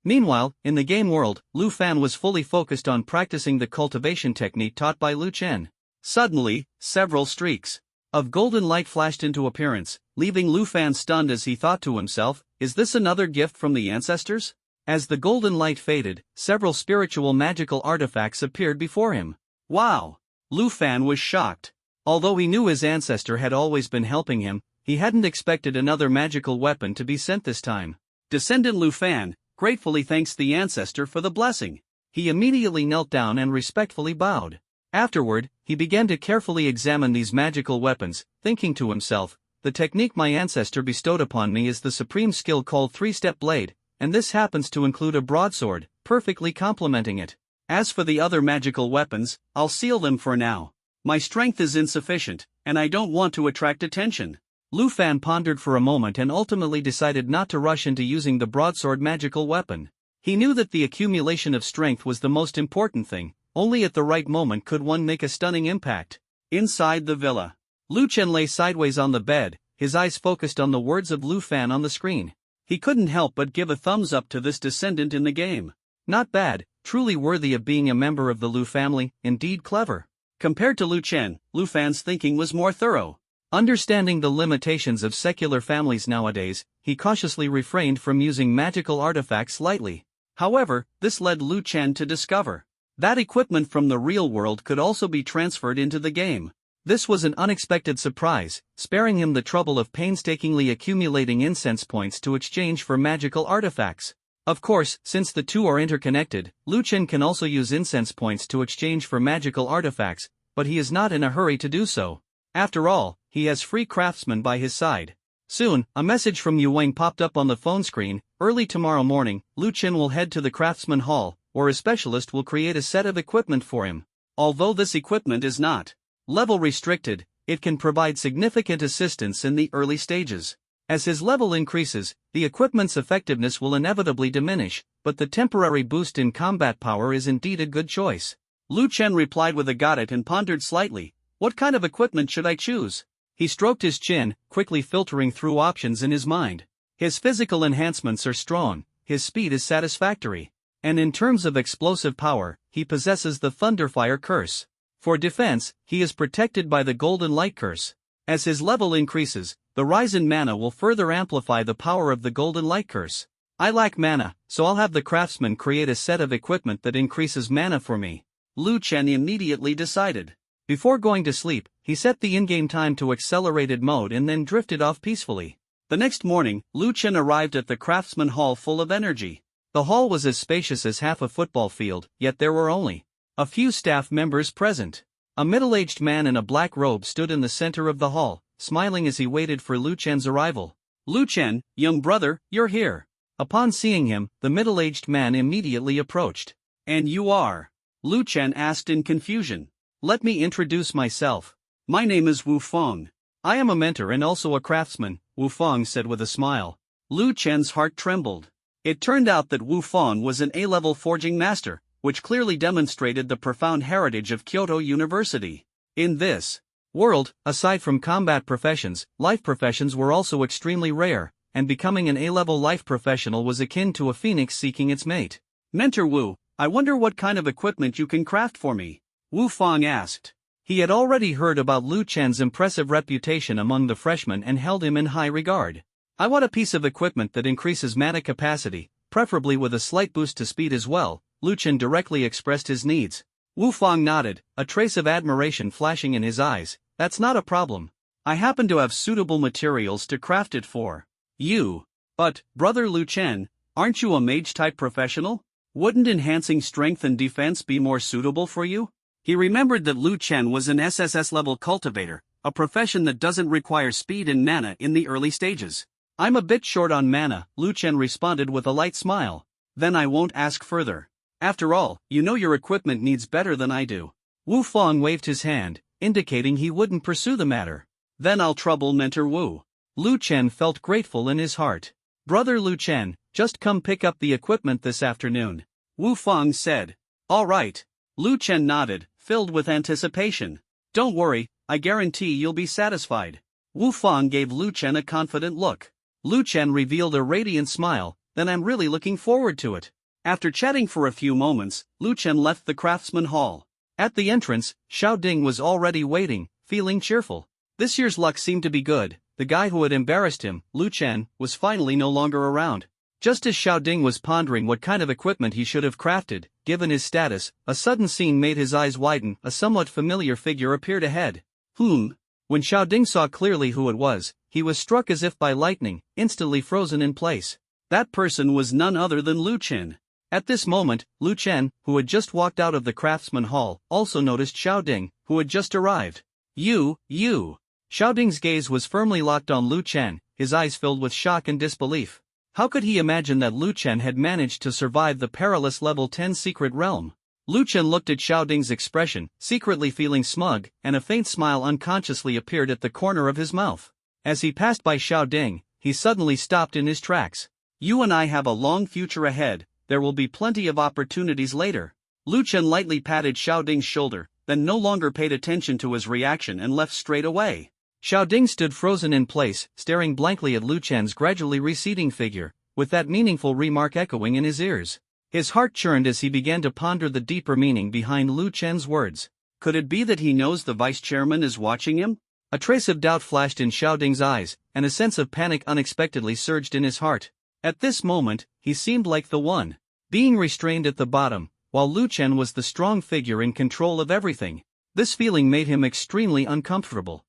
Meanwhile, in the game world, Lu Fan was fully focused on practicing the cultivation technique taught by Lu Chen. Suddenly, several streaks of golden light flashed into appearance, leaving Lu Fan stunned as he thought to himself, is this another gift from the ancestors? As the golden light faded, several spiritual magical artifacts appeared before him. Wow! Lu Fan was shocked. Although he knew his ancestor had always been helping him, he hadn't expected another magical weapon to be sent this time. Descendant Lu Fan gratefully thanks the ancestor for the blessing. He immediately knelt down and respectfully bowed. Afterward, he began to carefully examine these magical weapons, thinking to himself, the technique my ancestor bestowed upon me is the supreme skill called three-step blade, and this happens to include a broadsword, perfectly complementing it. As for the other magical weapons, I'll seal them for now. My strength is insufficient, and I don't want to attract attention. Lu Fan pondered for a moment and ultimately decided not to rush into using the broadsword magical weapon. He knew that the accumulation of strength was the most important thing, only at the right moment could one make a stunning impact. Inside the villa, Lu Chen lay sideways on the bed, his eyes focused on the words of Lu Fan on the screen. He couldn't help but give a thumbs up to this descendant in the game. Not bad, truly worthy of being a member of the Lu family, indeed clever. Compared to Lu Chen, Lu Fan's thinking was more thorough. Understanding the limitations of secular families nowadays, he cautiously refrained from using magical artifacts lightly. However, this led Lu Chen to discover that equipment from the real world could also be transferred into the game. This was an unexpected surprise, sparing him the trouble of painstakingly accumulating incense points to exchange for magical artifacts. Of course, since the two are interconnected, Lu Chen can also use incense points to exchange for magical artifacts, but he is not in a hurry to do so. After all, he has free craftsmen by his side. Soon, a message from Yu Wang popped up on the phone screen. Early tomorrow morning, Lu Chen will head to the craftsman hall, where a specialist will create a set of equipment for him. Although this equipment is not level restricted, it can provide significant assistance in the early stages. As his level increases, the equipment's effectiveness will inevitably diminish, but the temporary boost in combat power is indeed a good choice. Lu Chen replied with a got it and pondered slightly. What kind of equipment should I choose? He stroked his chin, quickly filtering through options in his mind. His physical enhancements are strong, his speed is satisfactory, and in terms of explosive power, he possesses the Thunderfire curse. For defense, he is protected by the Golden Light curse. As his level increases, the rise in mana will further amplify the power of the Golden Light curse. I lack mana, so I'll have the craftsman create a set of equipment that increases mana for me. Lu Chen immediately decided. Before going to sleep, he set the in-game time to accelerated mode and then drifted off peacefully. The next morning, Lu Chen arrived at the craftsman hall full of energy. The hall was as spacious as half a football field, yet there were only a few staff members present. A middle-aged man in a black robe stood in the center of the hall, smiling as he waited for Lu Chen's arrival. Lu Chen, young brother, you're here. Upon seeing him, the middle-aged man immediately approached. And you are? Lu Chen asked in confusion. Let me introduce myself. My name is Wu Feng. I am a mentor and also a craftsman, Wu Feng said with a smile. Lu Chen's heart trembled. It turned out that Wu Feng was an A-level forging master, which clearly demonstrated the profound heritage of Kyoto University. In this world, aside from combat professions, life professions were also extremely rare, and becoming an A-level life professional was akin to a phoenix seeking its mate. Mentor Wu, I wonder what kind of equipment you can craft for me? Wu Feng asked. He had already heard about Lu Chen's impressive reputation among the freshmen and held him in high regard. I want a piece of equipment that increases mana capacity, preferably with a slight boost to speed as well. Lu Chen directly expressed his needs. Wu Feng nodded, a trace of admiration flashing in his eyes. That's not a problem. I happen to have suitable materials to craft it for you. But, brother Lu Chen, aren't you a mage-type professional? Wouldn't enhancing strength and defense be more suitable for you? He remembered that Lu Chen was an SSS-level cultivator, a profession that doesn't require speed and mana in the early stages. I'm a bit short on mana, Lu Chen responded with a light smile. Then I won't ask further. After all, you know your equipment needs better than I do. Wu Feng waved his hand, indicating he wouldn't pursue the matter. Then I'll trouble mentor Wu. Lu Chen felt grateful in his heart. Brother Lu Chen, just come pick up the equipment this afternoon. Wu Feng said. All right. Lu Chen nodded, filled with anticipation. Don't worry, I guarantee you'll be satisfied. Wu Feng gave Lu Chen a confident look. Lu Chen revealed a radiant smile. Then I'm really looking forward to it. After chatting for a few moments, Lu Chen left the craftsman hall. At the entrance, Xiao Ding was already waiting, feeling cheerful. This year's luck seemed to be good. The guy who had embarrassed him, Lu Chen, was finally no longer around. Just as Xiao Ding was pondering what kind of equipment he should have crafted, given his status, a sudden scene made his eyes widen. A somewhat familiar figure appeared ahead. When Xiao Ding saw clearly who it was, he was struck as if by lightning, instantly frozen in place. That person was none other than Lu Chen. At this moment, Lu Chen, who had just walked out of the craftsman hall, also noticed Xiao Ding, who had just arrived. You. Xiao Ding's gaze was firmly locked on Lu Chen, his eyes filled with shock and disbelief. How could he imagine that Lu Chen had managed to survive the perilous level 10 secret realm? Lu Chen looked at Xiao Ding's expression, secretly feeling smug, and a faint smile unconsciously appeared at the corner of his mouth. As he passed by Xiao Ding, he suddenly stopped in his tracks. You and I have a long future ahead. There will be plenty of opportunities later. Lu Chen lightly patted Xiao Ding's shoulder, then no longer paid attention to his reaction and left straight away. Xiao Ding stood frozen in place, staring blankly at Lu Chen's gradually receding figure, with that meaningful remark echoing in his ears. His heart churned as he began to ponder the deeper meaning behind Lu Chen's words. Could it be that he knows the vice chairman is watching him? A trace of doubt flashed in Xiao Ding's eyes, and a sense of panic unexpectedly surged in his heart. At this moment, he seemed like the one being restrained at the bottom, while Lu Chen was the strong figure in control of everything. This feeling made him extremely uncomfortable.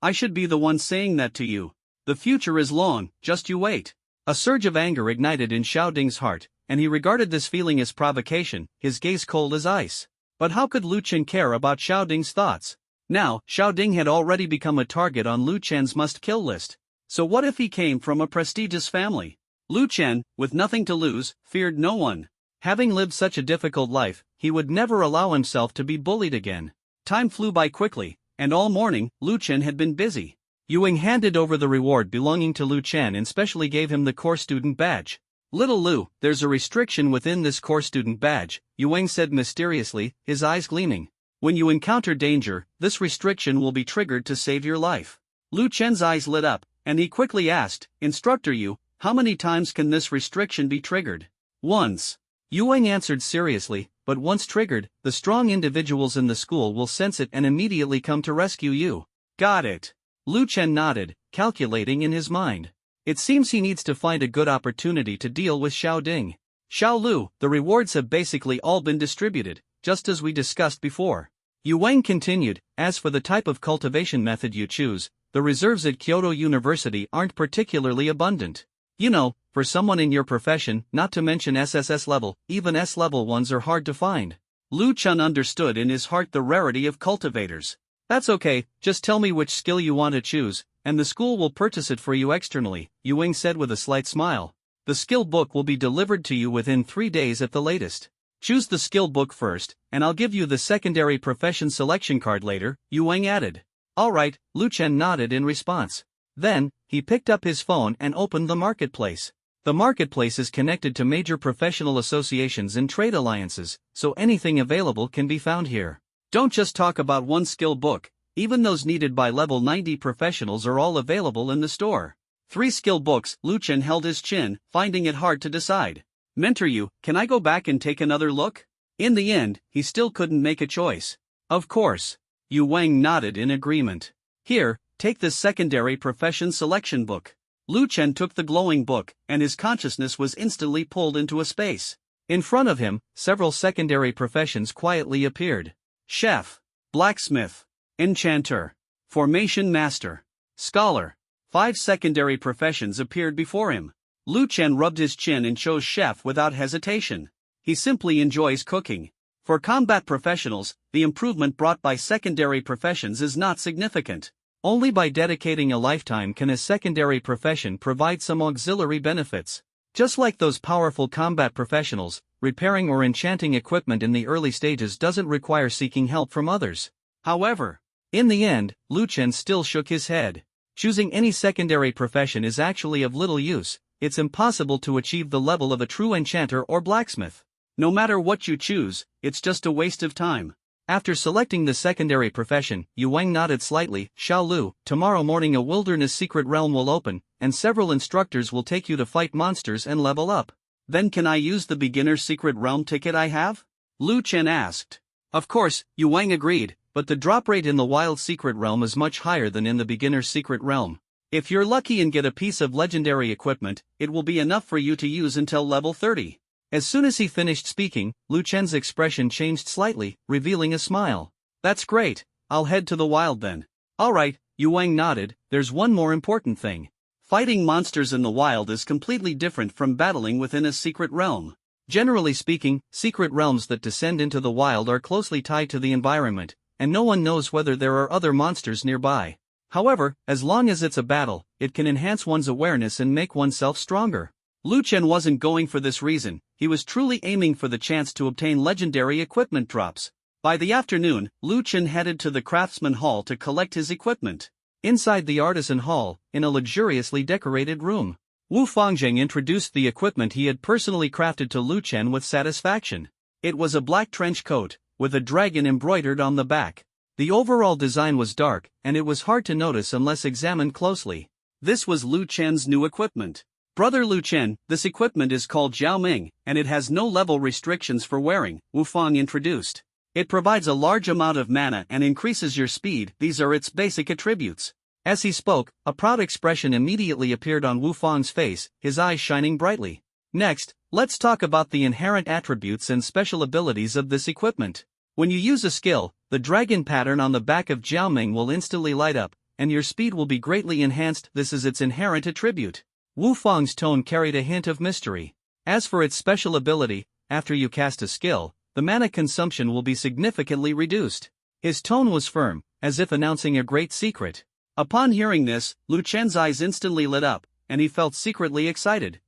I should be the one saying that to you. The future is long, just you wait. A surge of anger ignited in Xiao Ding's heart, and he regarded this feeling as provocation, his gaze cold as ice. But how could Lu Chen care about Xiao Ding's thoughts? Now, Xiao Ding had already become a target on Lu Chen's must-kill list. So what if he came from a prestigious family? Lu Chen, with nothing to lose, feared no one. Having lived such a difficult life, he would never allow himself to be bullied again. Time flew by quickly, and all morning, Lu Chen had been busy. Yuing handed over the reward belonging to Lu Chen and specially gave him the core student badge. Little Lu, there's a restriction within this core student badge, Yuing said mysteriously, his eyes gleaming. When you encounter danger, this restriction will be triggered to save your life. Lu Chen's eyes lit up, and he quickly asked, Instructor Yu, how many times can this restriction be triggered? Once. Yuing answered seriously, but once triggered, the strong individuals in the school will sense it and immediately come to rescue you. Got it. Lu Chen nodded, calculating in his mind. It seems he needs to find a good opportunity to deal with Xiao Ding. Xiao Lu, the rewards have basically all been distributed, just as we discussed before. Yu Wang continued, as for the type of cultivation method you choose, the reserves at Kyoto University aren't particularly abundant. You know, for someone in your profession, not to mention SSS level, even S-level ones are hard to find. Lu Chen understood in his heart the rarity of cultivators. That's okay, just tell me which skill you want to choose, and the school will purchase it for you externally, Yu Wang said with a slight smile. The skill book will be delivered to you within 3 days at the latest. Choose the skill book first, and I'll give you the secondary profession selection card later, Yu Wang added. Alright, Lu Chen nodded in response. Then, he picked up his phone and opened the marketplace. The marketplace is connected to major professional associations and trade alliances, so anything available can be found here. Don't just talk about one skill book, even those needed by level 90 professionals are all available in the store. 3 skill books, Lu Chen held his chin, finding it hard to decide. Mentor Yu, can I go back and take another look? In the end, he still couldn't make a choice. Of course. Yu Wang nodded in agreement. Here, take this secondary profession selection book. Lu Chen took the glowing book, and his consciousness was instantly pulled into a space. In front of him, several secondary professions quietly appeared. Chef, blacksmith, enchanter, formation master, scholar. 5 secondary professions appeared before him. Lu Chen rubbed his chin and chose chef without hesitation. He simply enjoys cooking. For combat professionals, the improvement brought by secondary professions is not significant. Only by dedicating a lifetime can a secondary profession provide some auxiliary benefits. Just like those powerful combat professionals, repairing or enchanting equipment in the early stages doesn't require seeking help from others. However, in the end, Lu Chen still shook his head. Choosing any secondary profession is actually of little use. It's impossible to achieve the level of a true enchanter or blacksmith. No matter what you choose, it's just a waste of time. After selecting the secondary profession, Yu Wang nodded slightly. Xiao Lu, tomorrow morning a wilderness secret realm will open, and several instructors will take you to fight monsters and level up. Then can I use the beginner secret realm ticket I have? Lu Chen asked. Of course, Yu Wang agreed, but the drop rate in the wild secret realm is much higher than in the beginner secret realm. If you're lucky and get a piece of legendary equipment, it will be enough for you to use until level 30. As soon as he finished speaking, Lu Chen's expression changed slightly, revealing a smile. That's great, I'll head to the wild then. Alright, Yu Wang nodded. There's one more important thing. Fighting monsters in the wild is completely different from battling within a secret realm. Generally speaking, secret realms that descend into the wild are closely tied to the environment, and no one knows whether there are other monsters nearby. However, as long as it's a battle, it can enhance one's awareness and make oneself stronger. Lu Chen wasn't going for this reason, he was truly aiming for the chance to obtain legendary equipment drops. By the afternoon, Lu Chen headed to the craftsman hall to collect his equipment. Inside the artisan hall, in a luxuriously decorated room, Wu Fangzheng introduced the equipment he had personally crafted to Lu Chen with satisfaction. It was a black trench coat, with a dragon embroidered on the back. The overall design was dark, and it was hard to notice unless examined closely. This was Lu Chen's new equipment. Brother Lu Chen, this equipment is called Jiao Ming, and it has no level restrictions for wearing, Wu Fang introduced. It provides a large amount of mana and increases your speed. These are its basic attributes. As he spoke, a proud expression immediately appeared on Wu Fang's face, his eyes shining brightly. Next, let's talk about the inherent attributes and special abilities of this equipment. When you use a skill, the dragon pattern on the back of Jiaoming will instantly light up, and your speed will be greatly enhanced. This is its inherent attribute. Wu Fang's tone carried a hint of mystery. As for its special ability, after you cast a skill, the mana consumption will be significantly reduced. His tone was firm, as if announcing a great secret. Upon hearing this, Lu Chen's eyes instantly lit up, and he felt secretly excited.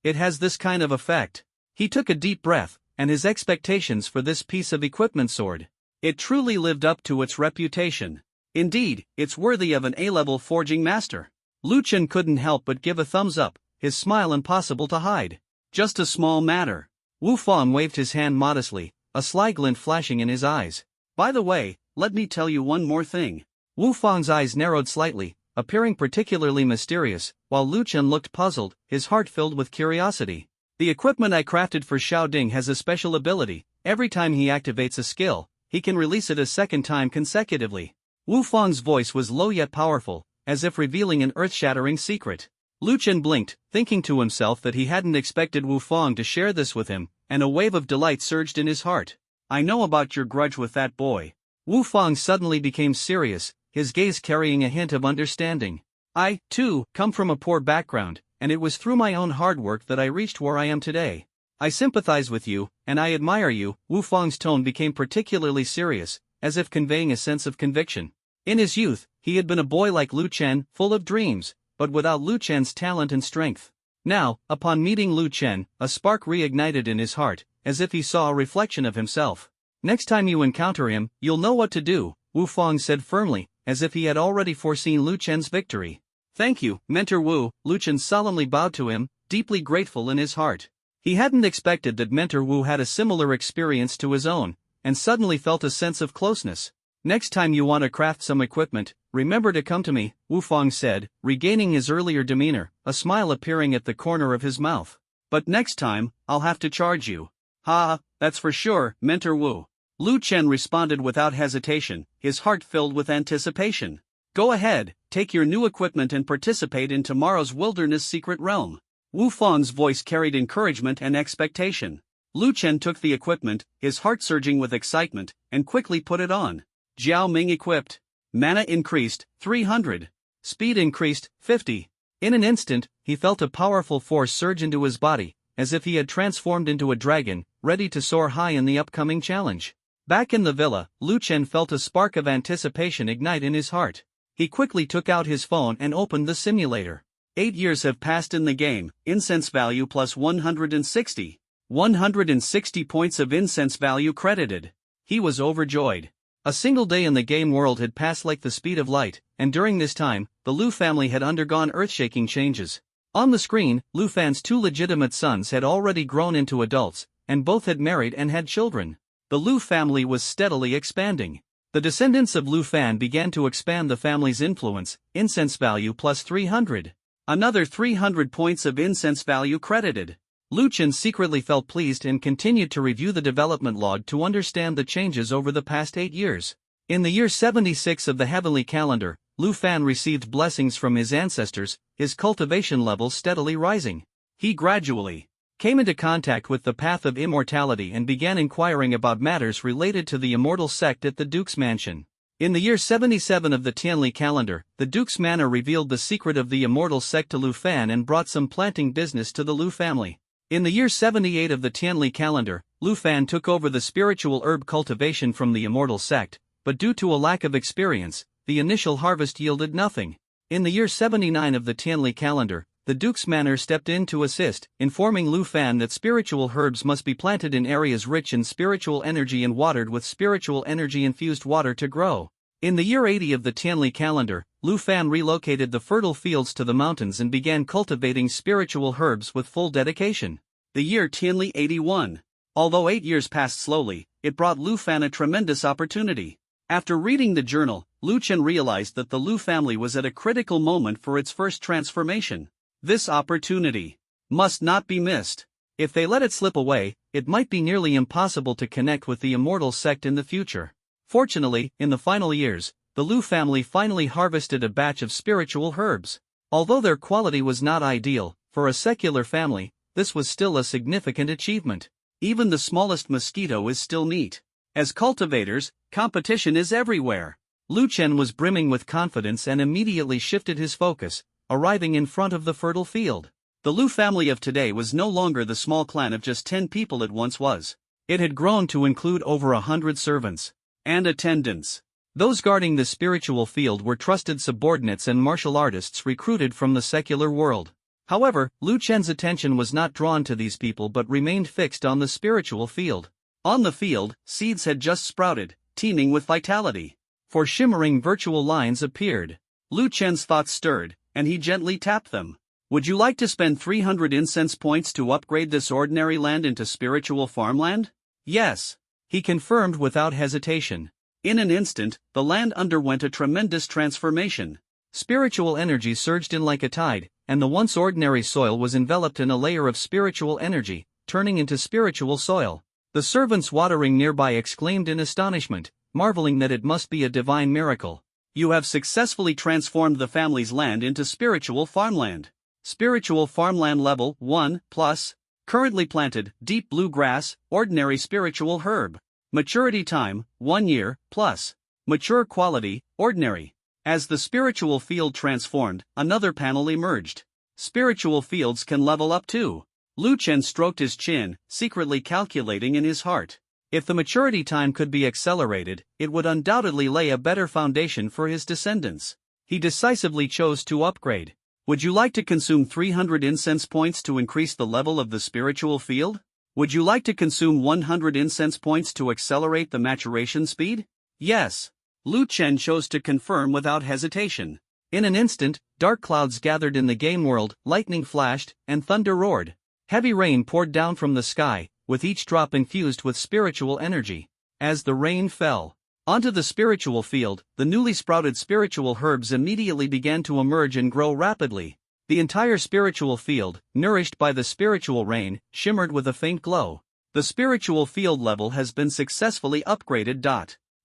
It has this kind of effect. He took a deep breath, and his expectations for this piece of equipment soared. It truly lived up to its reputation. Indeed, it's worthy of an A-level forging master. Lu Chen couldn't help but give a thumbs up, his smile impossible to hide. Just a small matter. Wu Fang waved his hand modestly, a sly glint flashing in his eyes. By the way, let me tell you one more thing. Wu Fang's eyes narrowed slightly, appearing particularly mysterious, while Lu Chen looked puzzled, his heart filled with curiosity. The equipment I crafted for Xiao Ding has a special ability. Every time he activates a skill, he can release it a second time consecutively. Wu Fang's voice was low yet powerful, as if revealing an earth-shattering secret. Lu Chen blinked, thinking to himself that he hadn't expected Wu Fang to share this with him, and a wave of delight surged in his heart. I know about your grudge with that boy. Wu Fang suddenly became serious, his gaze carrying a hint of understanding. I, too, come from a poor background, and it was through my own hard work that I reached where I am today. I sympathize with you, and I admire you. Wu Fang's tone became particularly serious, as if conveying a sense of conviction. In his youth, he had been a boy like Lu Chen, full of dreams, but without Lu Chen's talent and strength. Now, upon meeting Lu Chen, a spark reignited in his heart, as if he saw a reflection of himself. Next time you encounter him, you'll know what to do, Wu Fang said firmly, as if he had already foreseen Lu Chen's victory. Thank you, Mentor Wu. Lu Chen solemnly bowed to him, deeply grateful in his heart. He hadn't expected that Mentor Wu had a similar experience to his own, and suddenly felt a sense of closeness. Next time you want to craft some equipment, remember to come to me, Wu Fang said, regaining his earlier demeanor, a smile appearing at the corner of his mouth. But next time, I'll have to charge you. Ha, that's for sure, Mentor Wu. Lu Chen responded without hesitation, his heart filled with anticipation. Go ahead, take your new equipment and participate in tomorrow's Wilderness Secret Realm. Wu Fang's voice carried encouragement and expectation. Lu Chen took the equipment, his heart surging with excitement, and quickly put it on. Jiao Ming equipped. Mana increased, 300. Speed increased, 50. In an instant, he felt a powerful force surge into his body, as if he had transformed into a dragon, ready to soar high in the upcoming challenge. Back in the villa, Lu Chen felt a spark of anticipation ignite in his heart. He quickly took out his phone and opened the simulator. 8 years have passed in the game, incense value plus 160. 160 points of incense value credited. He was overjoyed. A single day in the game world had passed like the speed of light, and during this time, the Lu family had undergone earth-shaking changes. On the screen, Lu Fan's 2 legitimate sons had already grown into adults, and both had married and had children. The Lu family was steadily expanding. The descendants of Lu Fan began to expand the family's influence, incense value plus 300. Another 300 points of incense value credited. Lu Chen secretly felt pleased and continued to review the development log to understand the changes over the past 8 years. In the year 76 of the heavenly calendar, Lu Fan received blessings from his ancestors, his cultivation level steadily rising. He gradually came into contact with the path of immortality and began inquiring about matters related to the immortal sect at the Duke's mansion. In the year 77 of the Tianli calendar, the Duke's manor revealed the secret of the immortal sect to Lu Fan and brought some planting business to the Lu family. In the year 78 of the Tianli calendar, Lu Fan took over the spiritual herb cultivation from the immortal sect, but due to a lack of experience, the initial harvest yielded nothing. In the year 79 of the Tianli calendar, the Duke's manor stepped in to assist, informing Lu Fan that spiritual herbs must be planted in areas rich in spiritual energy and watered with spiritual energy-infused water to grow. In the year 80 of the Tianli calendar, Lu Fan relocated the fertile fields to the mountains and began cultivating spiritual herbs with full dedication. The year Tianli 81. Although 8 years passed slowly, it brought Lu Fan a tremendous opportunity. After reading the journal, Lu Chen realized that the Lu family was at a critical moment for its first transformation. This opportunity must not be missed. If they let it slip away, it might be nearly impossible to connect with the immortal sect in the future. Fortunately, in the final years, the Lu family finally harvested a batch of spiritual herbs. Although their quality was not ideal, for a secular family, this was still a significant achievement. Even the smallest mosquito is still neat. As cultivators, competition is everywhere. Lu Chen was brimming with confidence and immediately shifted his focus, arriving in front of the fertile field. The Lu family of today was no longer the small clan of just 10 people it once was. It had grown to include over 100 servants and attendants. Those guarding the spiritual field were trusted subordinates and martial artists recruited from the secular world. However, Lu Chen's attention was not drawn to these people but remained fixed on the spiritual field. On the field, seeds had just sprouted, teeming with vitality. Four shimmering virtual lines appeared. Lu Chen's thoughts stirred, and he gently tapped them. Would you like to spend 300 incense points to upgrade this ordinary land into spiritual farmland? Yes. He confirmed without hesitation. In an instant, the land underwent a tremendous transformation. Spiritual energy surged in like a tide, and the once ordinary soil was enveloped in a layer of spiritual energy, turning into spiritual soil. The servants watering nearby exclaimed in astonishment, marveling that it must be a divine miracle. You have successfully transformed the family's land into spiritual farmland. Spiritual farmland level 1 plus. Currently planted, deep blue grass, ordinary spiritual herb. Maturity time, 1 year, plus. Mature quality, ordinary. As the spiritual field transformed, another panel emerged. Spiritual fields can level up too. Lu Chen stroked his chin, secretly calculating in his heart. If the maturity time could be accelerated, it would undoubtedly lay a better foundation for his descendants. He decisively chose to upgrade. Would you like to consume 300 incense points to increase the level of the spiritual field? Would you like to consume 100 incense points to accelerate the maturation speed? Yes. Lu Chen chose to confirm without hesitation. In an instant, dark clouds gathered in the game world, lightning flashed, and thunder roared. Heavy rain poured down from the sky, with each drop infused with spiritual energy. As the rain fell onto the spiritual field, the newly sprouted spiritual herbs immediately began to emerge and grow rapidly. The entire spiritual field, nourished by the spiritual rain, shimmered with a faint glow. The spiritual field level has been successfully upgraded.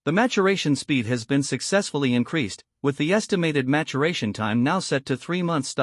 The maturation speed has been successfully increased, with the estimated maturation time now set to 3 months.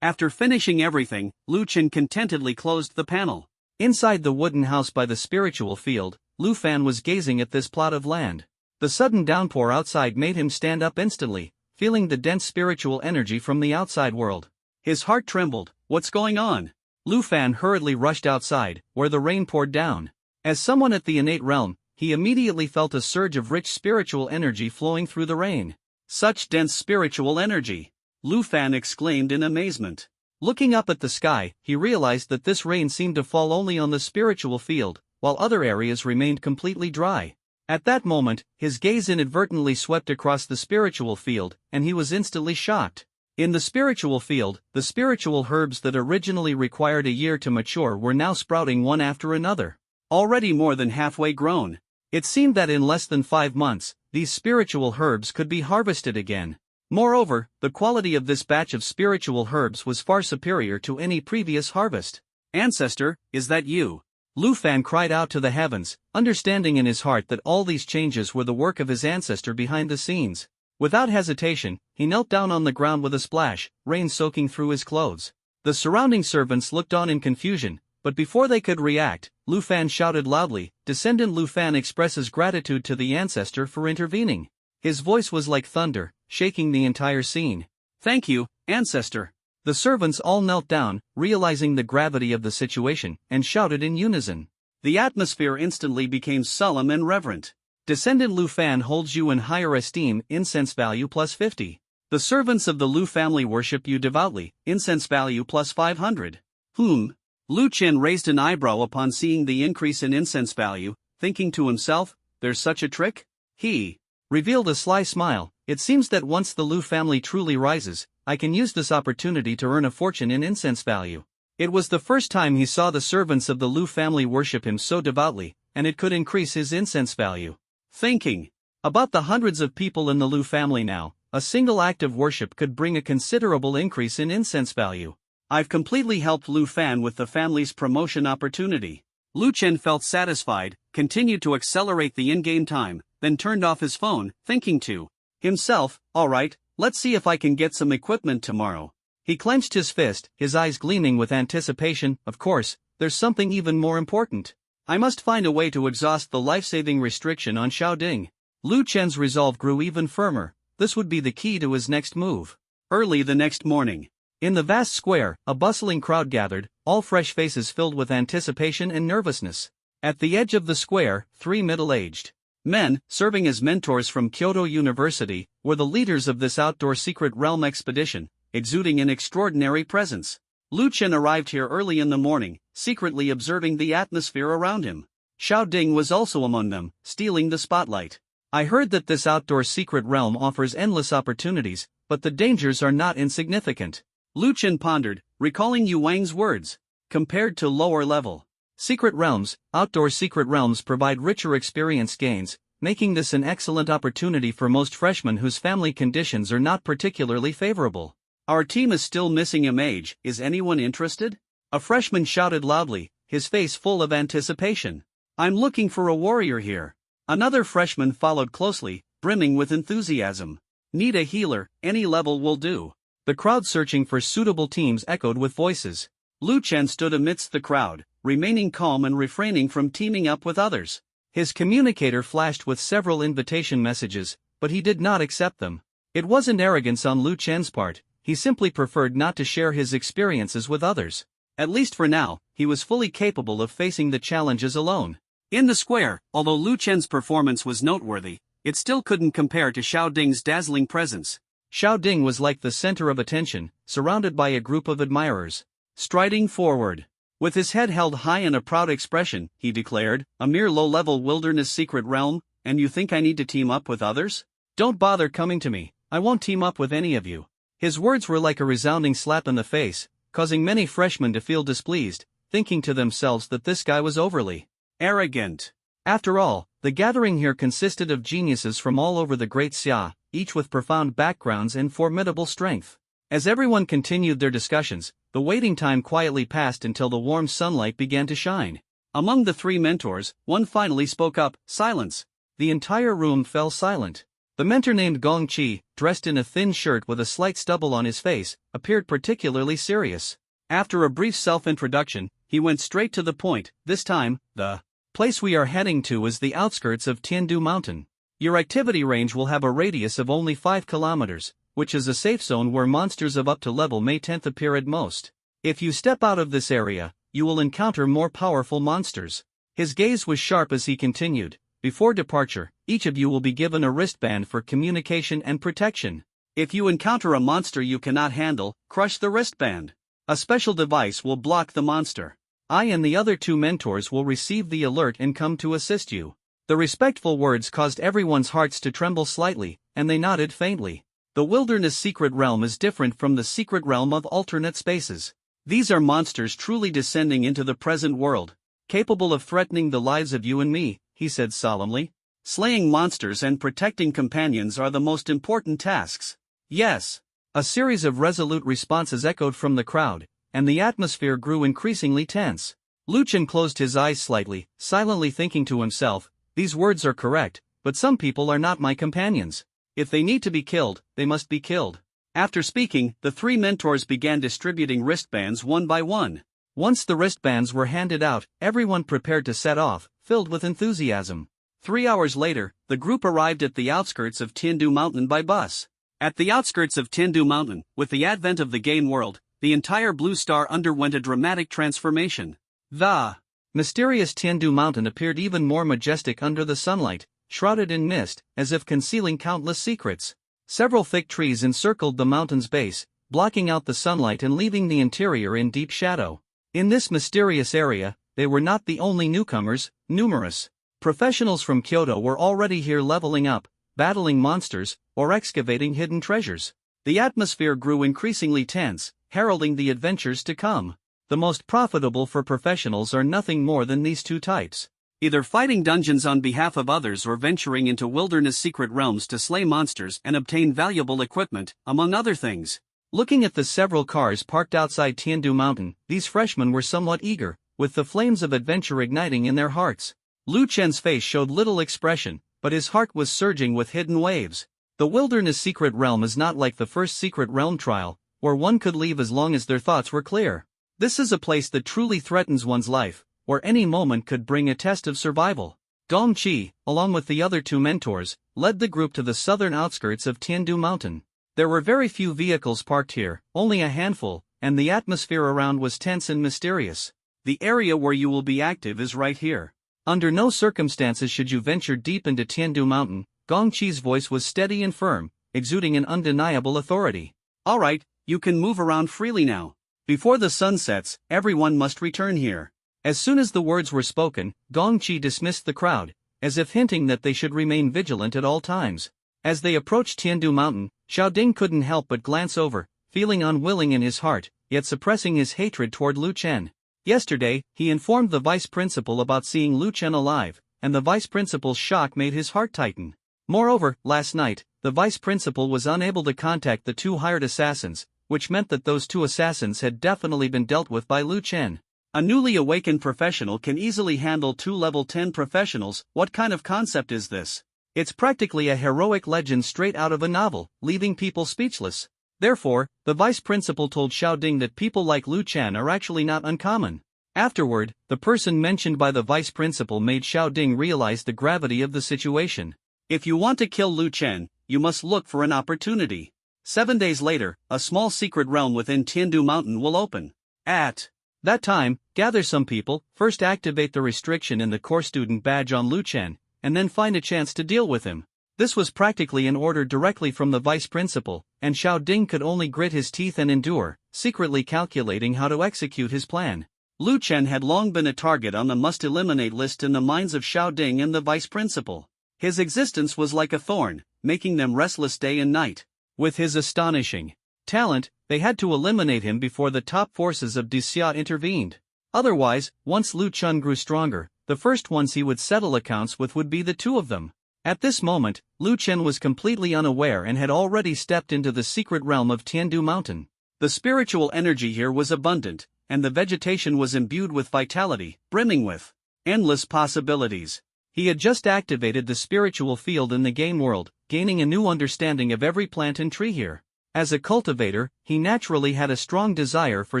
After finishing everything, Lu Chen contentedly closed the panel. Inside the wooden house by the spiritual field, Lu Fan was gazing at this plot of land. The sudden downpour outside made him stand up instantly, feeling the dense spiritual energy from the outside world. His heart trembled. What's going on? Lu Fan hurriedly rushed outside, where the rain poured down. As someone at the innate realm, he immediately felt a surge of rich spiritual energy flowing through the rain. Such dense spiritual energy! Lu Fan exclaimed in amazement. Looking up at the sky, he realized that this rain seemed to fall only on the spiritual field, while other areas remained completely dry. At that moment, his gaze inadvertently swept across the spiritual field, and he was instantly shocked. In the spiritual field, the spiritual herbs that originally required a year to mature were now sprouting one after another. Already more than halfway grown. It seemed that in less than 5 months, these spiritual herbs could be harvested again. Moreover, the quality of this batch of spiritual herbs was far superior to any previous harvest. Ancestor, is that you? Lu Fan cried out to the heavens, understanding in his heart that all these changes were the work of his ancestor behind the scenes. Without hesitation, he knelt down on the ground with a splash, rain soaking through his clothes. The surrounding servants looked on in confusion, but before they could react, Lu Fan shouted loudly, "Descendant Lu Fan expresses gratitude to the ancestor for intervening." His voice was like thunder, shaking the entire scene. "Thank you, ancestor." The servants all knelt down, realizing the gravity of the situation, and shouted in unison. The atmosphere instantly became solemn and reverent. Descendant Lu Fan holds you in higher esteem, incense value plus 50. The servants of the Lu family worship you devoutly, incense value plus 500. Lu Chen raised an eyebrow upon seeing the increase in incense value, thinking to himself, there's such a trick? He revealed a sly smile. It seems that once the Lu family truly rises, I can use this opportunity to earn a fortune in incense value. It was the first time he saw the servants of the Lu family worship him so devoutly, and it could increase his incense value. Thinking about the hundreds of people in the Lu family now, a single act of worship could bring a considerable increase in incense value. I've completely helped Lu Fan with the family's promotion opportunity. Lu Chen felt satisfied, continued to accelerate the in-game time, then turned off his phone, thinking to himself, alright, let's see if I can get some equipment tomorrow. He clenched his fist, his eyes gleaming with anticipation. Of course, there's something even more important. I must find a way to exhaust the life-saving restriction on Xiaoding. Lu Chen's resolve grew even firmer. This would be the key to his next move. Early the next morning, in the vast square, a bustling crowd gathered, all fresh faces filled with anticipation and nervousness. At the edge of the square, 3 middle-aged men, serving as mentors from Kyoto University, were the leaders of this outdoor secret realm expedition, exuding an extraordinary presence. Lu Chen arrived here early in the morning, secretly observing the atmosphere around him. Xiaoding was also among them, stealing the spotlight. I heard that this outdoor secret realm offers endless opportunities, but the dangers are not insignificant. Lu Chen pondered, recalling Yu Wang's words. Compared to lower-level secret realms, outdoor secret realms provide richer experience gains, making this an excellent opportunity for most freshmen whose family conditions are not particularly favorable. Our team is still missing a mage, is anyone interested? A freshman shouted loudly, his face full of anticipation. I'm looking for a warrior here. Another freshman followed closely, brimming with enthusiasm. Need a healer, any level will do. The crowd searching for suitable teams echoed with voices. Lu Chen stood amidst the crowd, remaining calm and refraining from teaming up with others. His communicator flashed with several invitation messages, but he did not accept them. It wasn't arrogance on Lu Chen's part, he simply preferred not to share his experiences with others. At least for now, he was fully capable of facing the challenges alone. In the square, although Lu Chen's performance was noteworthy, it still couldn't compare to Xiaoding's dazzling presence. Xiaoding was like the center of attention, surrounded by a group of admirers. Striding forward, with his head held high and a proud expression, he declared, a mere low-level wilderness secret realm, and you think I need to team up with others? Don't bother coming to me, I won't team up with any of you. His words were like a resounding slap in the face, causing many freshmen to feel displeased, thinking to themselves that this guy was overly arrogant. After all, the gathering here consisted of geniuses from all over the Great Xia, each with profound backgrounds and formidable strength. As everyone continued their discussions, the waiting time quietly passed until the warm sunlight began to shine. Among the 3 mentors, one finally spoke up, silence. The entire room fell silent. The mentor named Gong Qi, dressed in a thin shirt with a slight stubble on his face, appeared particularly serious. After a brief self-introduction, he went straight to the point. This time, the place we are heading to is the outskirts of Tiandu Mountain. Your activity range will have a radius of only 5 kilometers, which is a safe zone where monsters of up to level May 10th appear at most. If you step out of this area, you will encounter more powerful monsters. His gaze was sharp as he continued. Before departure, each of you will be given a wristband for communication and protection. If you encounter a monster you cannot handle, crush the wristband. A special device will block the monster. I and the other 2 mentors will receive the alert and come to assist you. The respectful words caused everyone's hearts to tremble slightly, and they nodded faintly. The wilderness secret realm is different from the secret realm of alternate spaces. These are monsters truly descending into the present world, capable of threatening the lives of you and me, he said solemnly. Slaying monsters and protecting companions are the most important tasks. Yes. A series of resolute responses echoed from the crowd, and the atmosphere grew increasingly tense. Lu Chen closed his eyes slightly, silently thinking to himself, these words are correct, but some people are not my companions. If they need to be killed, they must be killed. After speaking, the 3 mentors began distributing wristbands one by one. Once the wristbands were handed out, everyone prepared to set off, filled with enthusiasm. 3 hours later, the group arrived at the outskirts of Tiandu Mountain by bus. At the outskirts of Tiandu Mountain, with the advent of the game world, the entire Blue Star underwent a dramatic transformation. The mysterious Tiandu Mountain appeared even more majestic under the sunlight, shrouded in mist, as if concealing countless secrets. Several thick trees encircled the mountain's base, blocking out the sunlight and leaving the interior in deep shadow. In this mysterious area, they were not the only newcomers. Numerous professionals from Kyoto were already here leveling up, battling monsters, or excavating hidden treasures. The atmosphere grew increasingly tense, heralding the adventures to come. The most profitable for professionals are nothing more than these 2 types. Either fighting dungeons on behalf of others or venturing into wilderness secret realms to slay monsters and obtain valuable equipment, among other things. Looking at the several cars parked outside Tiandu Mountain, these freshmen were somewhat eager, with the flames of adventure igniting in their hearts. Lu Chen's face showed little expression, but his heart was surging with hidden waves. The wilderness secret realm is not like the first secret realm trial, where one could leave as long as their thoughts were clear. This is a place that truly threatens one's life, or any moment could bring a test of survival. Gong Qi, along with the other two mentors, led the group to the southern outskirts of Tiandu Mountain. There were very few vehicles parked here, only a handful, and the atmosphere around was tense and mysterious. The area where you will be active is right here. Under no circumstances should you venture deep into Tiandu Mountain. Gong Qi's voice was steady and firm, exuding an undeniable authority. All right, you can move around freely now. Before the sun sets, everyone must return here. As soon as the words were spoken, Gong Qi dismissed the crowd, as if hinting that they should remain vigilant at all times. As they approached Tiandu Mountain, Xiaoding couldn't help but glance over, feeling unwilling in his heart, yet suppressing his hatred toward Lu Chen. Yesterday, he informed the vice principal about seeing Lu Chen alive, and the vice principal's shock made his heart tighten. Moreover, last night, the vice principal was unable to contact the two hired assassins, which meant that those two assassins had definitely been dealt with by Lu Chen. A newly awakened professional can easily handle two level 10 professionals. What kind of concept is this? It's practically a heroic legend straight out of a novel, leaving people speechless. Therefore, the vice principal told Xiaoding that people like Lu Chen are actually not uncommon. Afterward, the person mentioned by the vice principal made Xiaoding realize the gravity of the situation. If you want to kill Lu Chen, you must look for an opportunity. 7 days later, a small secret realm within Tiandu Mountain will open. At that time, gather some people, first activate the restriction in the core student badge on Lu Chen, and then find a chance to deal with him. This was practically an order directly from the vice principal, and Xiaoding could only grit his teeth and endure, secretly calculating how to execute his plan. Lu Chen had long been a target on the must-eliminate list in the minds of Xiaoding and the vice principal. His existence was like a thorn, making them restless day and night. With his astonishing talent, they had to eliminate him before the top forces of Dixia intervened. Otherwise, once Lu Chen grew stronger, the first ones he would settle accounts with would be the two of them. At this moment, Lu Chen was completely unaware and had already stepped into the secret realm of Tiandu Mountain. The spiritual energy here was abundant, and the vegetation was imbued with vitality, brimming with endless possibilities. He had just activated the spiritual field in the game world, gaining a new understanding of every plant and tree here. As a cultivator, he naturally had a strong desire for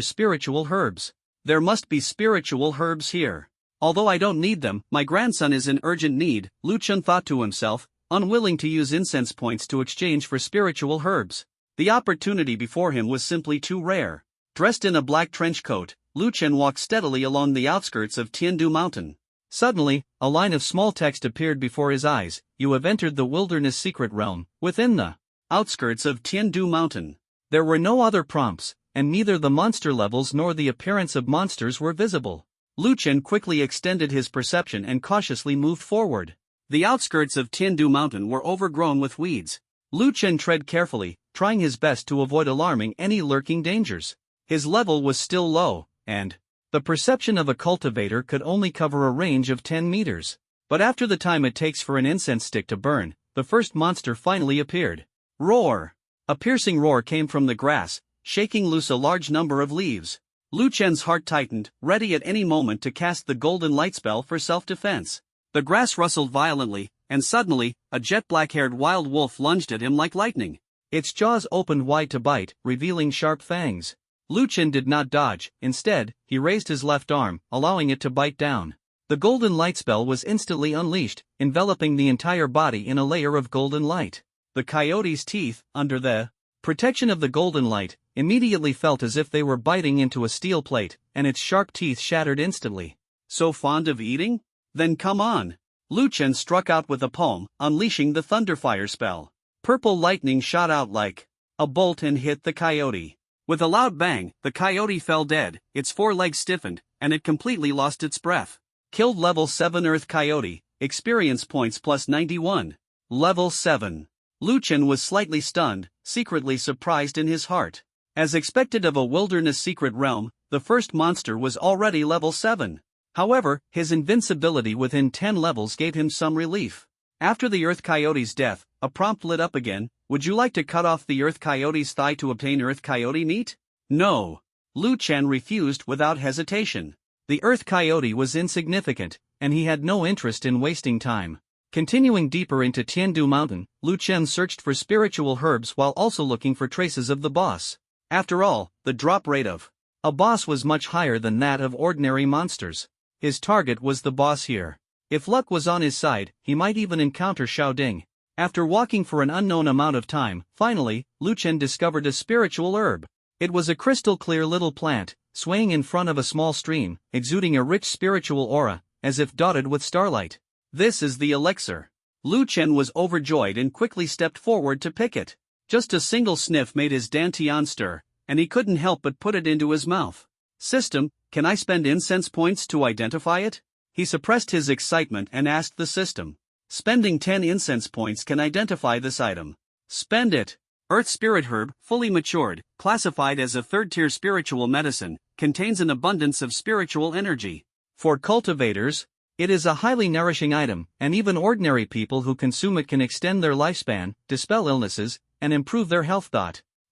spiritual herbs. There must be spiritual herbs here. Although I don't need them, my grandson is in urgent need, Lu Chen thought to himself, unwilling to use incense points to exchange for spiritual herbs. The opportunity before him was simply too rare. Dressed in a black trench coat, Lu Chen walked steadily along the outskirts of Tiandu Mountain. Suddenly, a line of small text appeared before his eyes. You have entered the wilderness secret realm, within the outskirts of Tiandu Mountain. There were no other prompts, and neither the monster levels nor the appearance of monsters were visible. Lu Chen quickly extended his perception and cautiously moved forward. The outskirts of Tiandu Mountain were overgrown with weeds. Lu Chen tread carefully, trying his best to avoid alarming any lurking dangers. His level was still low, and the perception of a cultivator could only cover a range of 10 meters. But after the time it takes for an incense stick to burn, the first monster finally appeared. Roar! A piercing roar came from the grass, shaking loose a large number of leaves. Lu Chen's heart tightened, ready at any moment to cast the golden light spell for self-defense. The grass rustled violently, and suddenly, a jet-black-haired wild wolf lunged at him like lightning. Its jaws opened wide to bite, revealing sharp fangs. Lu Chen did not dodge. Instead, he raised his left arm, allowing it to bite down. The golden light spell was instantly unleashed, enveloping the entire body in a layer of golden light. The coyote's teeth, under the protection of the golden light, immediately felt as if they were biting into a steel plate, and its sharp teeth shattered instantly. So fond of eating? Then come on! Lu Chen struck out with a palm, unleashing the Thunderfire spell. Purple lightning shot out like a bolt and hit the coyote. With a loud bang, the coyote fell dead, its forelegs stiffened, and it completely lost its breath. Killed level 7 Earth Coyote, experience points plus 91. Level 7. Lu Chen was slightly stunned, secretly surprised in his heart. As expected of a wilderness secret realm, the first monster was already level 7. However, his invincibility within 10 levels gave him some relief. After the Earth Coyote's death, a prompt lit up again. Would you like to cut off the Earth Coyote's thigh to obtain Earth Coyote meat? No. Lu Chen refused without hesitation. The Earth Coyote was insignificant, and he had no interest in wasting time. Continuing deeper into Tiandu Mountain, Lu Chen searched for spiritual herbs while also looking for traces of the boss. After all, the drop rate of a boss was much higher than that of ordinary monsters. His target was the boss here. If luck was on his side, he might even encounter Xiaoding. After walking for an unknown amount of time, finally, Lu Chen discovered a spiritual herb. It was a crystal-clear little plant, swaying in front of a small stream, exuding a rich spiritual aura, as if dotted with starlight. This is the elixir. Lu Chen was overjoyed and quickly stepped forward to pick it. Just a single sniff made his dantian stir, and he couldn't help but put it into his mouth. System, can I spend incense points to identify it? He suppressed his excitement and asked the system. Spending 10 incense points can identify this item. Spend it. Earth Spirit Herb, fully matured, classified as a third-tier spiritual medicine, contains an abundance of spiritual energy. For cultivators, it is a highly nourishing item, and even ordinary people who consume it can extend their lifespan, dispel illnesses, and improve their health.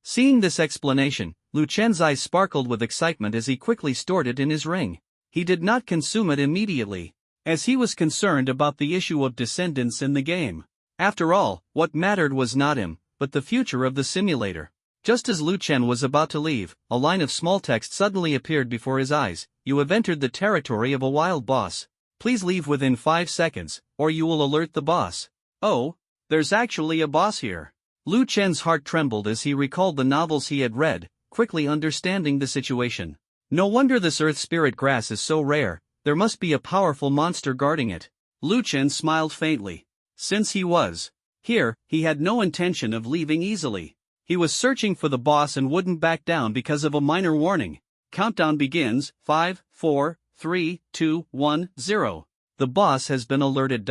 Seeing this explanation, Lu Chen's eyes sparkled with excitement as he quickly stored it in his ring. He did not consume it immediately, as he was concerned about the issue of descendants in the game. After all, what mattered was not him, but the future of the simulator. Just as Lu Chen was about to leave, a line of small text suddenly appeared before his eyes. You have entered the territory of a wild boss. Please leave within 5 seconds, or you will alert the boss. Oh, there's actually a boss here. Lu Chen's heart trembled as he recalled the novels he had read, quickly understanding the situation. No wonder this earth spirit grass is so rare, there must be a powerful monster guarding it. Lu Chen smiled faintly. Since he was here, he had no intention of leaving easily. He was searching for the boss and wouldn't back down because of a minor warning. Countdown begins, 5, 4, 3, 2, 1, 0. The boss has been alerted.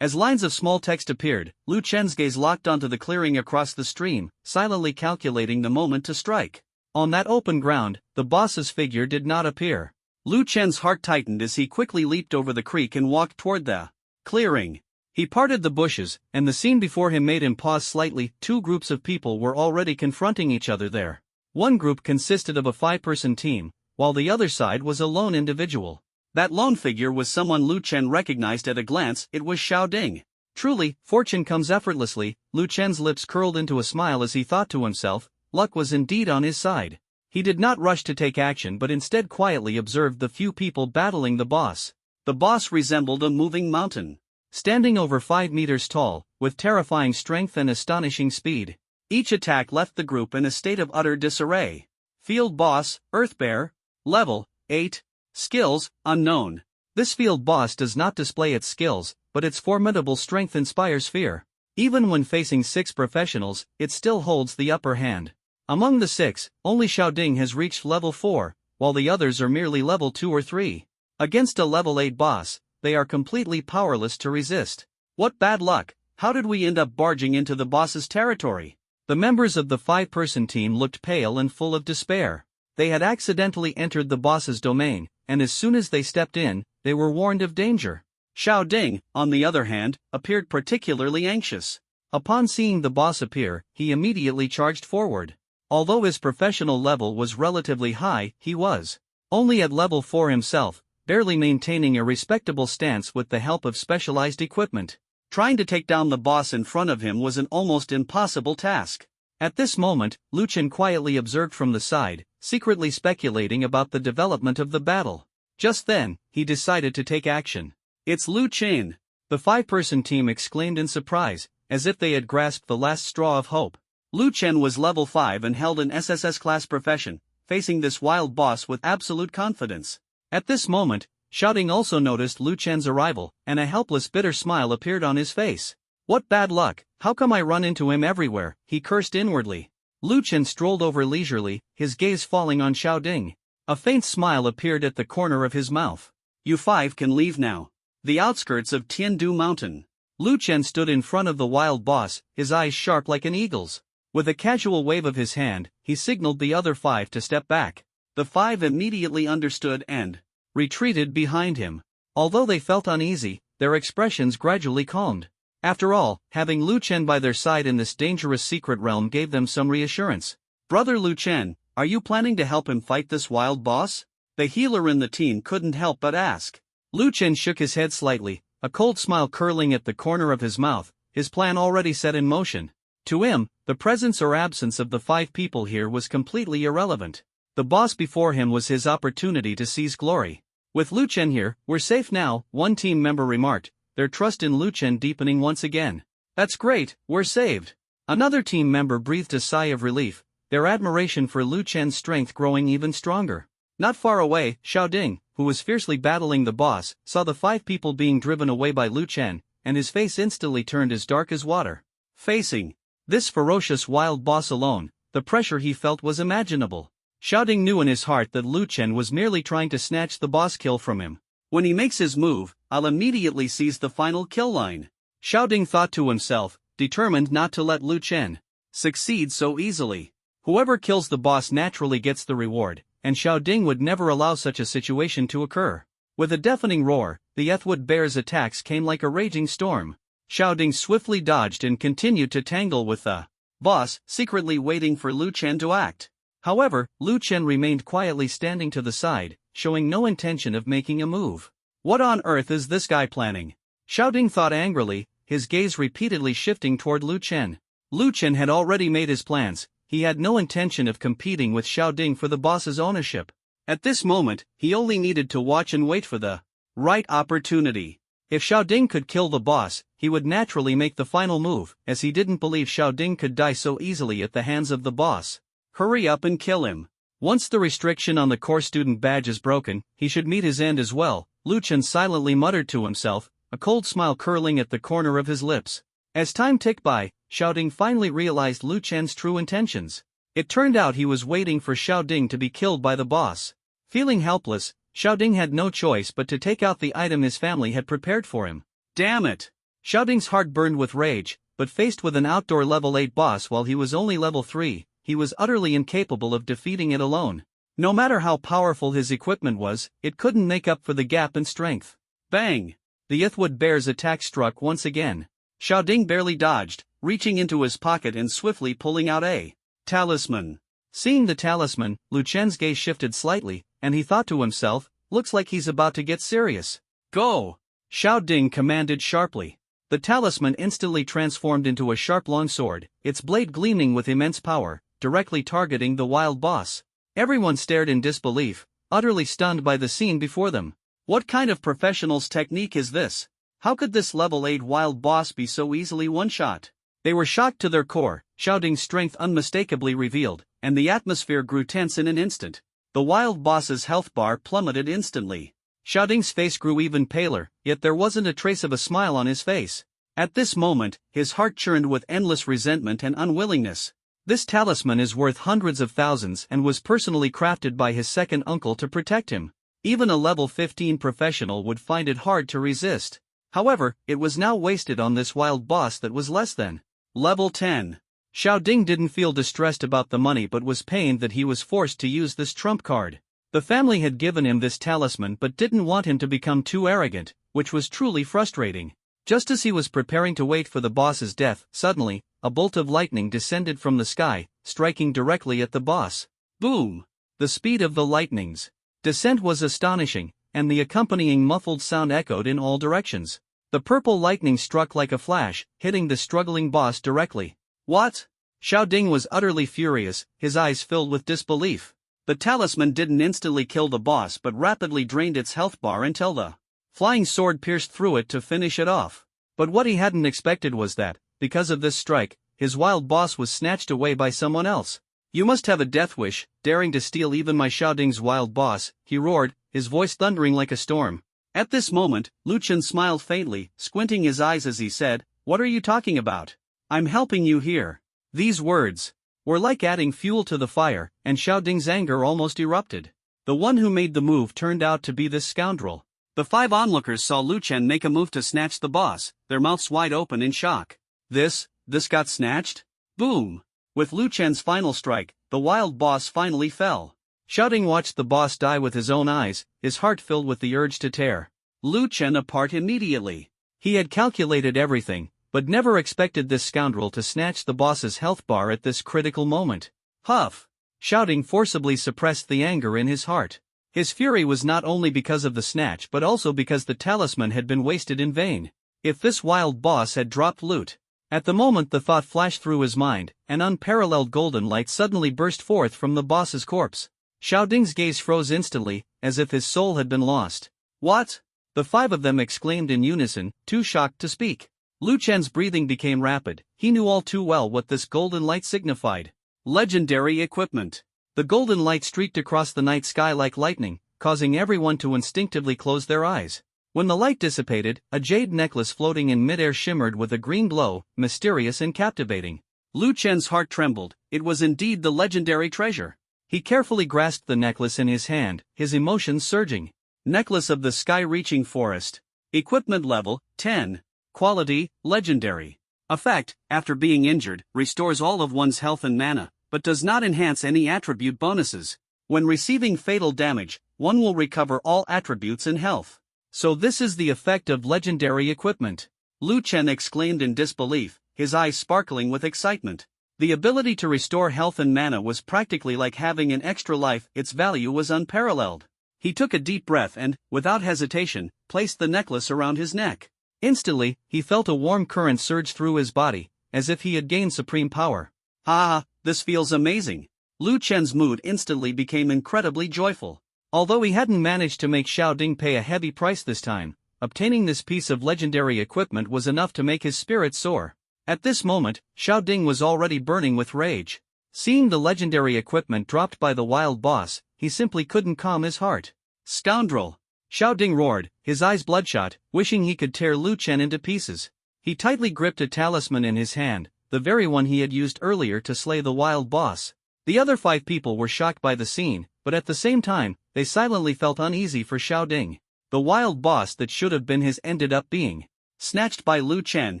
As lines of small text appeared, Lu Chen's gaze locked onto the clearing across the stream, silently calculating the moment to strike. On that open ground, the boss's figure did not appear. Lu Chen's heart tightened as he quickly leaped over the creek and walked toward the clearing. He parted the bushes, and the scene before him made him pause slightly. 2 groups of people were already confronting each other there. One group consisted of a 5-person team, while the other side was a lone individual. That lone figure was someone Lu Chen recognized at a glance. It was Xiaoding. Truly, fortune comes effortlessly. Lu Chen's lips curled into a smile as he thought to himself, luck was indeed on his side. He did not rush to take action but instead quietly observed the few people battling the boss. The boss resembled a moving mountain, standing over 5 meters tall, with terrifying strength and astonishing speed. Each attack left the group in a state of utter disarray. Field Boss, Earth Bear, Level 8. Skills, unknown. This field boss does not display its skills, but its formidable strength inspires fear. Even when facing 6 professionals, it still holds the upper hand. Among the 6, only Xiaoding has reached level 4, while the others are merely level 2 or 3. Against a level 8 boss, they are completely powerless to resist. What bad luck! How did we end up barging into the boss's territory? The members of the 5-person team looked pale and full of despair. They had accidentally entered the boss's domain, and as soon as they stepped in, they were warned of danger. Xiaoding, on the other hand, appeared particularly anxious. Upon seeing the boss appear, he immediately charged forward. Although his professional level was relatively high, he was only at level 4 himself, barely maintaining a respectable stance with the help of specialized equipment. Trying to take down the boss in front of him was an almost impossible task. At this moment, Lu Chen quietly observed from the side, secretly speculating about the development of the battle. Just then, he decided to take action. It's Lu Chen! The 5-person team exclaimed in surprise, as if they had grasped the last straw of hope. Lu Chen was level 5 and held an SSS class profession, facing this wild boss with absolute confidence. At this moment, Xiaoding also noticed Lu Chen's arrival, and a helpless bitter smile appeared on his face. What bad luck, how come I run into him everywhere, he cursed inwardly. Lu Chen strolled over leisurely, his gaze falling on Xiaoding. A faint smile appeared at the corner of his mouth. You 5 can leave now. The outskirts of Tiandu Mountain. Lu Chen stood in front of the wild boss, his eyes sharp like an eagle's. With a casual wave of his hand, he signaled the other 5 to step back. The 5 immediately understood and retreated behind him. Although they felt uneasy, their expressions gradually calmed. After all, having Lu Chen by their side in this dangerous secret realm gave them some reassurance. Brother Lu Chen, are you planning to help him fight this wild boss? The healer in the team couldn't help but ask. Lu Chen shook his head slightly, a cold smile curling at the corner of his mouth, his plan already set in motion. To him, the presence or absence of the 5 people here was completely irrelevant. The boss before him was his opportunity to seize glory. With Lu Chen here, we're safe now, one team member remarked, their trust in Lu Chen deepening once again. That's great, we're saved. Another team member breathed a sigh of relief, their admiration for Lu Chen's strength growing even stronger. Not far away, Xiaoding, who was fiercely battling the boss, saw the 5 people being driven away by Lu Chen, and his face instantly turned as dark as water. Facing this ferocious wild boss alone, the pressure he felt was imaginable. Xiaoding knew in his heart that Lu Chen was merely trying to snatch the boss kill from him. When he makes his move, I'll immediately seize the final kill line. Xiaoding thought to himself, determined not to let Lu Chen succeed so easily. Whoever kills the boss naturally gets the reward, and Xiaoding would never allow such a situation to occur. With a deafening roar, the Ethwood bear's attacks came like a raging storm. Xiaoding swiftly dodged and continued to tangle with the boss, secretly waiting for Lu Chen to act. However, Lu Chen remained quietly standing to the side, showing no intention of making a move. What on earth is this guy planning? Xiaoding thought angrily, his gaze repeatedly shifting toward Lu Chen. Lu Chen had already made his plans. He had no intention of competing with Xiaoding for the boss's ownership. At this moment, he only needed to watch and wait for the right opportunity. If Xiaoding could kill the boss, he would naturally make the final move, as he didn't believe Xiaoding could die so easily at the hands of the boss. Hurry up and kill him. Once the restriction on the core student badge is broken, he should meet his end as well, Lu Chen silently muttered to himself, a cold smile curling at the corner of his lips. As time ticked by, Xiaoding finally realized Lu Chen's true intentions. It turned out he was waiting for Xiaoding to be killed by the boss. Feeling helpless, Xiaoding had no choice but to take out the item his family had prepared for him. Damn it! Xiaoding's heart burned with rage, but faced with an outdoor level 8 boss while he was only level 3, he was utterly incapable of defeating it alone. No matter how powerful his equipment was, it couldn't make up for the gap in strength. Bang! The Ithwood bear's attack struck once again. Xiaoding barely dodged, reaching into his pocket and swiftly pulling out a talisman. Seeing the talisman, Lu Chen's gaze shifted slightly, and he thought to himself, looks like he's about to get serious. Go! Xiaoding commanded sharply. The talisman instantly transformed into a sharp longsword, its blade gleaming with immense power, directly targeting the wild boss. Everyone stared in disbelief, utterly stunned by the scene before them. What kind of professional's technique is this? How could this level 8 wild boss be so easily one-shot? They were shocked to their core, Xiaoding's strength unmistakably revealed, and the atmosphere grew tense in an instant. The wild boss's health bar plummeted instantly. Xiaoding's face grew even paler, yet there wasn't a trace of a smile on his face. At this moment, his heart churned with endless resentment and unwillingness. This talisman is worth hundreds of thousands and was personally crafted by his second uncle to protect him. Even a level 15 professional would find it hard to resist. However, it was now wasted on this wild boss that was less than level 10. Xiaoding didn't feel distressed about the money but was pained that he was forced to use this trump card. The family had given him this talisman but didn't want him to become too arrogant, which was truly frustrating. Just as he was preparing to wait for the boss's death, suddenly, a bolt of lightning descended from the sky, striking directly at the boss. Boom! The speed of the lightning's descent was astonishing, and the accompanying muffled sound echoed in all directions. The purple lightning struck like a flash, hitting the struggling boss directly. What? Xiaoding was utterly furious, his eyes filled with disbelief. The talisman didn't instantly kill the boss but rapidly drained its health bar until the flying sword pierced through it to finish it off. But what he hadn't expected was that, because of this strike, his wild boss was snatched away by someone else. You must have a death wish, daring to steal even my Xiaoding's wild boss, he roared, his voice thundering like a storm. At this moment, Lu Chen smiled faintly, squinting his eyes as he said, "What are you talking about? I'm helping you here." These words were like adding fuel to the fire, and Xiaoding's anger almost erupted. The one who made the move turned out to be this scoundrel. The 5 onlookers saw Lu Chen make a move to snatch the boss, their mouths wide open in shock. This got snatched? Boom! With Lu Chen's final strike, the wild boss finally fell. Xiaoding watched the boss die with his own eyes, his heart filled with the urge to tear Lu Chen apart immediately. He had calculated everything, but never expected this scoundrel to snatch the boss's health bar at this critical moment. Huff! Xiaoding forcibly suppressed the anger in his heart. His fury was not only because of the snatch but also because the talisman had been wasted in vain. If this wild boss had dropped loot. At the moment the thought flashed through his mind, an unparalleled golden light suddenly burst forth from the boss's corpse. Xiaoding's gaze froze instantly, as if his soul had been lost. What? The five of them exclaimed in unison, too shocked to speak. Lu Chen's breathing became rapid. He knew all too well what this golden light signified. Legendary equipment. The golden light streaked across the night sky like lightning, causing everyone to instinctively close their eyes. When the light dissipated, a jade necklace floating in midair shimmered with a green glow, mysterious and captivating. Lu Chen's heart trembled. It was indeed the legendary treasure. He carefully grasped the necklace in his hand, his emotions surging. Necklace of the Sky-Reaching Forest. Equipment level, 10. Quality, legendary. Effect, after being injured, restores all of one's health and mana, but does not enhance any attribute bonuses. When receiving fatal damage, one will recover all attributes and health. So this is the effect of legendary equipment. Lu Chen exclaimed in disbelief, his eyes sparkling with excitement. The ability to restore health and mana was practically like having an extra life. Its value was unparalleled. He took a deep breath and, without hesitation, placed the necklace around his neck. Instantly, he felt a warm current surge through his body, as if he had gained supreme power. Ah, this feels amazing. Lu Chen's mood instantly became incredibly joyful. Although he hadn't managed to make Xiaoding pay a heavy price this time, obtaining this piece of legendary equipment was enough to make his spirit soar. At this moment, Xiaoding was already burning with rage. Seeing the legendary equipment dropped by the wild boss, he simply couldn't calm his heart. Scoundrel! Xiaoding roared, his eyes bloodshot, wishing he could tear Lu Chen into pieces. He tightly gripped a talisman in his hand, the very one he had used earlier to slay the wild boss. The other five people were shocked by the scene, but at the same time, they silently felt uneasy for Xiaoding. The wild boss that should have been his ended up being snatched by Lu Chen,